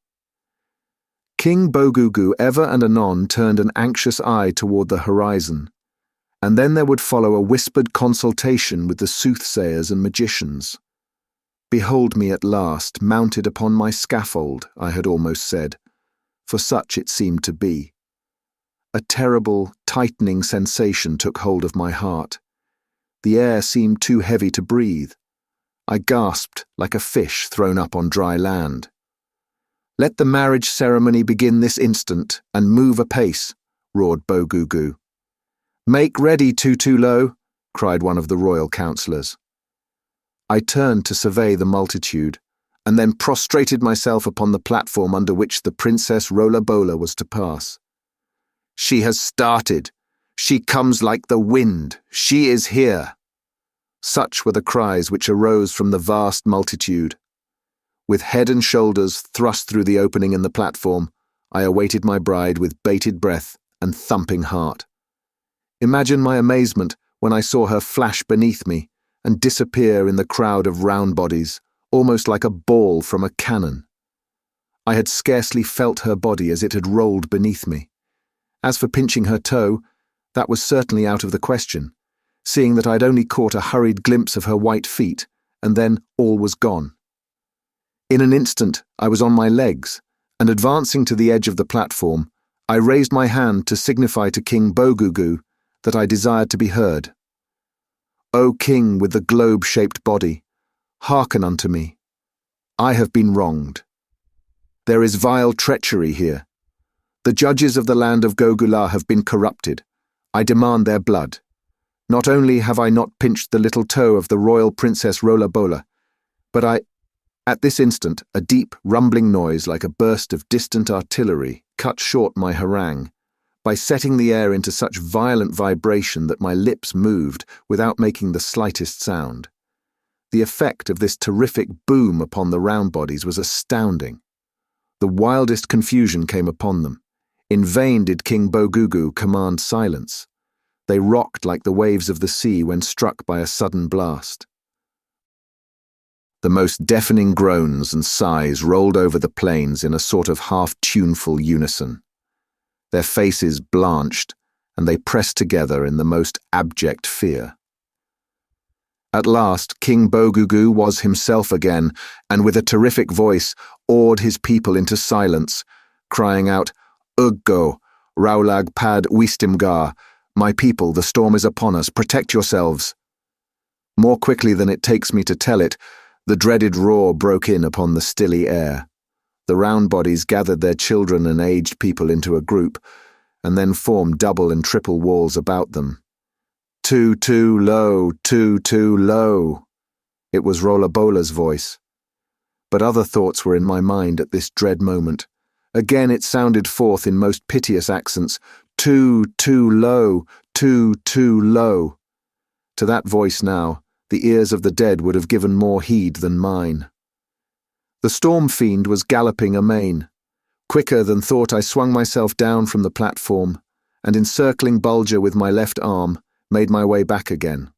King Bogugu ever and anon turned an anxious eye toward the horizon, and then there would follow a whispered consultation with the soothsayers and magicians. Behold me at last, mounted upon my scaffold, I had almost said, for such it seemed to be. A terrible, tightening sensation took hold of my heart. The air seemed too heavy to breathe. I gasped like a fish thrown up on dry land. "Let the marriage ceremony begin this instant, and move apace," roared Bogugu. "Make ready, Tutulo," cried one of the royal councillors. I turned to survey the multitude, and then prostrated myself upon the platform under which the Princess Rolabola was to pass. "She has started. She comes like the wind. She is here." Such were the cries which arose from the vast multitude. With head and shoulders thrust through the opening in the platform, I awaited my bride with bated breath and thumping heart. Imagine my amazement when I saw her flash beneath me and disappear in the crowd of round bodies, almost like a ball from a cannon. I had scarcely felt her body as it had rolled beneath me. As for pinching her toe, that was certainly out of the question, seeing that I'd only caught a hurried glimpse of her white feet, and then all was gone. In an instant, I was on my legs, and advancing to the edge of the platform, I raised my hand to signify to King Bogugu that I desired to be heard. "O King with the globe-shaped body, hearken unto me. I have been wronged. There is vile treachery here. The judges of the land of Gogula have been corrupted. I demand their blood. Not only have I not pinched the little toe of the royal Princess Rolabola, but At this instant, a deep, rumbling noise like a burst of distant artillery cut short my harangue, by setting the air into such violent vibration that my lips moved without making the slightest sound. The effect of this terrific boom upon the round bodies was astounding. The wildest confusion came upon them. In vain did King Bogugu command silence. They rocked like the waves of the sea when struck by a sudden blast. The most deafening groans and sighs rolled over the plains in a sort of half-tuneful unison. Their faces blanched, and they pressed together in the most abject fear. At last, King Bogugu was himself again, and with a terrific voice awed his people into silence, crying out, "Uggo, Raulag Pad Wistimgar, my people, the storm is upon us, protect yourselves." More quickly than it takes me to tell it, the dreaded roar broke in upon the stilly air. The round bodies gathered their children and aged people into a group, and then formed double and triple walls about them. Too low, too low. It was Rolabola's voice. But other thoughts were in my mind at this dread moment. Again it sounded forth in most piteous accents, too low, too low. To that voice now, the ears of the dead would have given more heed than mine. The storm fiend was galloping amain. Quicker than thought I swung myself down from the platform, and encircling Bulger with my left arm, made my way back again.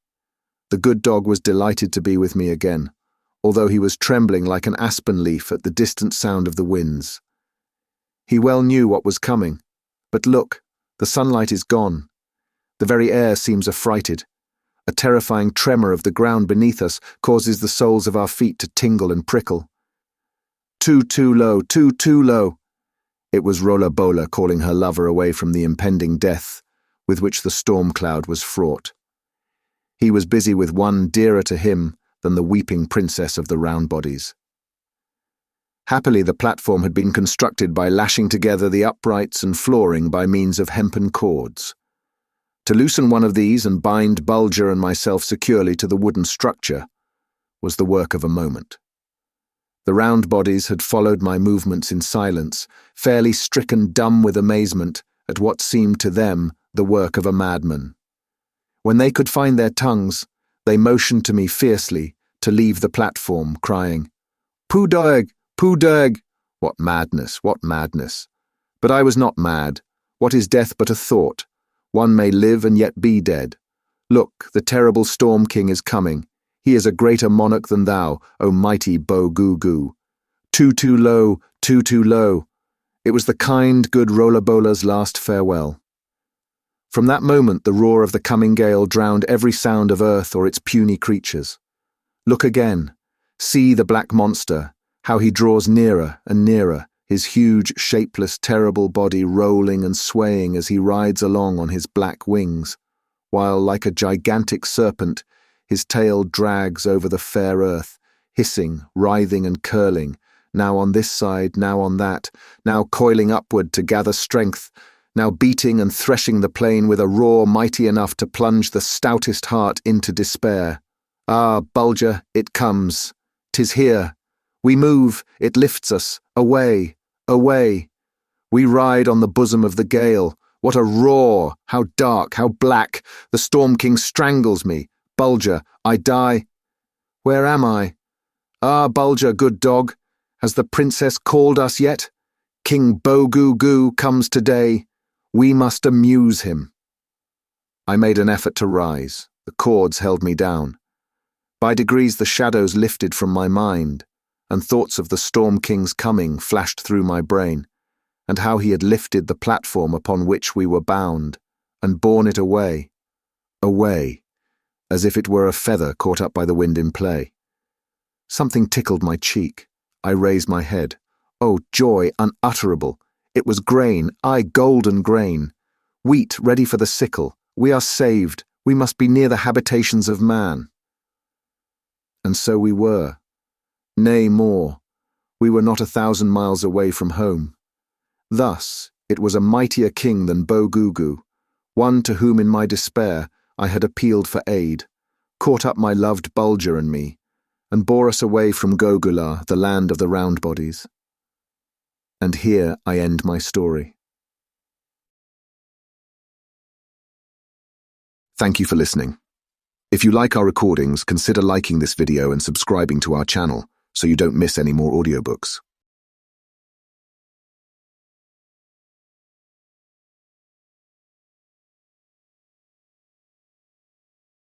The good dog was delighted to be with me again, although he was trembling like an aspen leaf at the distant sound of the winds. He well knew what was coming, but look, the sunlight is gone. The very air seems affrighted. A terrifying tremor of the ground beneath us causes the soles of our feet to tingle and prickle. Too low, too low. It was Rolabola calling her lover away from the impending death with which the storm cloud was fraught. He was busy with one dearer to him than the weeping princess of the round bodies. Happily, the platform had been constructed by lashing together the uprights and flooring by means of hempen cords. To loosen one of these and bind Bulger and myself securely to the wooden structure was the work of a moment. The round bodies had followed my movements in silence, fairly stricken dumb with amazement at what seemed to them the work of a madman. When they could find their tongues, they motioned to me fiercely to leave the platform, crying, "Poodag! Poodag!" What madness, what madness! But I was not mad. What is death but a thought? One may live and yet be dead. Look, the terrible Storm King is coming. He is a greater monarch than thou, O mighty Bogugu. Too low, too low. It was the kind, good Rolabola's last farewell. From that moment the roar of the coming gale drowned every sound of earth or its puny creatures. Look again. See the black monster, how he draws nearer and nearer, his huge, shapeless, terrible body rolling and swaying as he rides along on his black wings, while, like a gigantic serpent, His tail drags over the fair earth, hissing, writhing and curling, now on this side, now on that, now coiling upward to gather strength, now beating and threshing the plain with a roar mighty enough to plunge the stoutest heart into despair. Ah, Bulger, it comes. 'Tis here. We move, it lifts us, away, away. We ride on the bosom of the gale. What a roar! How dark, how black! The Storm King strangles me. Bulger, I die. Where am I? Ah, Bulger, good dog, has the princess called us yet? King Bogoo comes today. We must amuse him. I made an effort to rise. The cords held me down. By degrees the shadows lifted from my mind, and thoughts of the Storm King's coming flashed through my brain, and how he had lifted the platform upon which we were bound, and borne it away, away, as if it were a feather caught up by the wind in play. Something tickled my cheek. I raised my head. Oh, joy unutterable! It was grain, aye, golden grain. Wheat ready for the sickle. We are saved. We must be near the habitations of man. And so we were. Nay, more. We were not 1,000 miles away from home. Thus, it was a mightier king than Bogoo, one to whom in my despair I had appealed for aid, caught up my loved Bulger and me, and bore us away from Gogula, the land of the round bodies. And here I end my story. Thank you for listening. If you like our recordings, consider liking this video and subscribing to our channel so you don't miss any more audiobooks.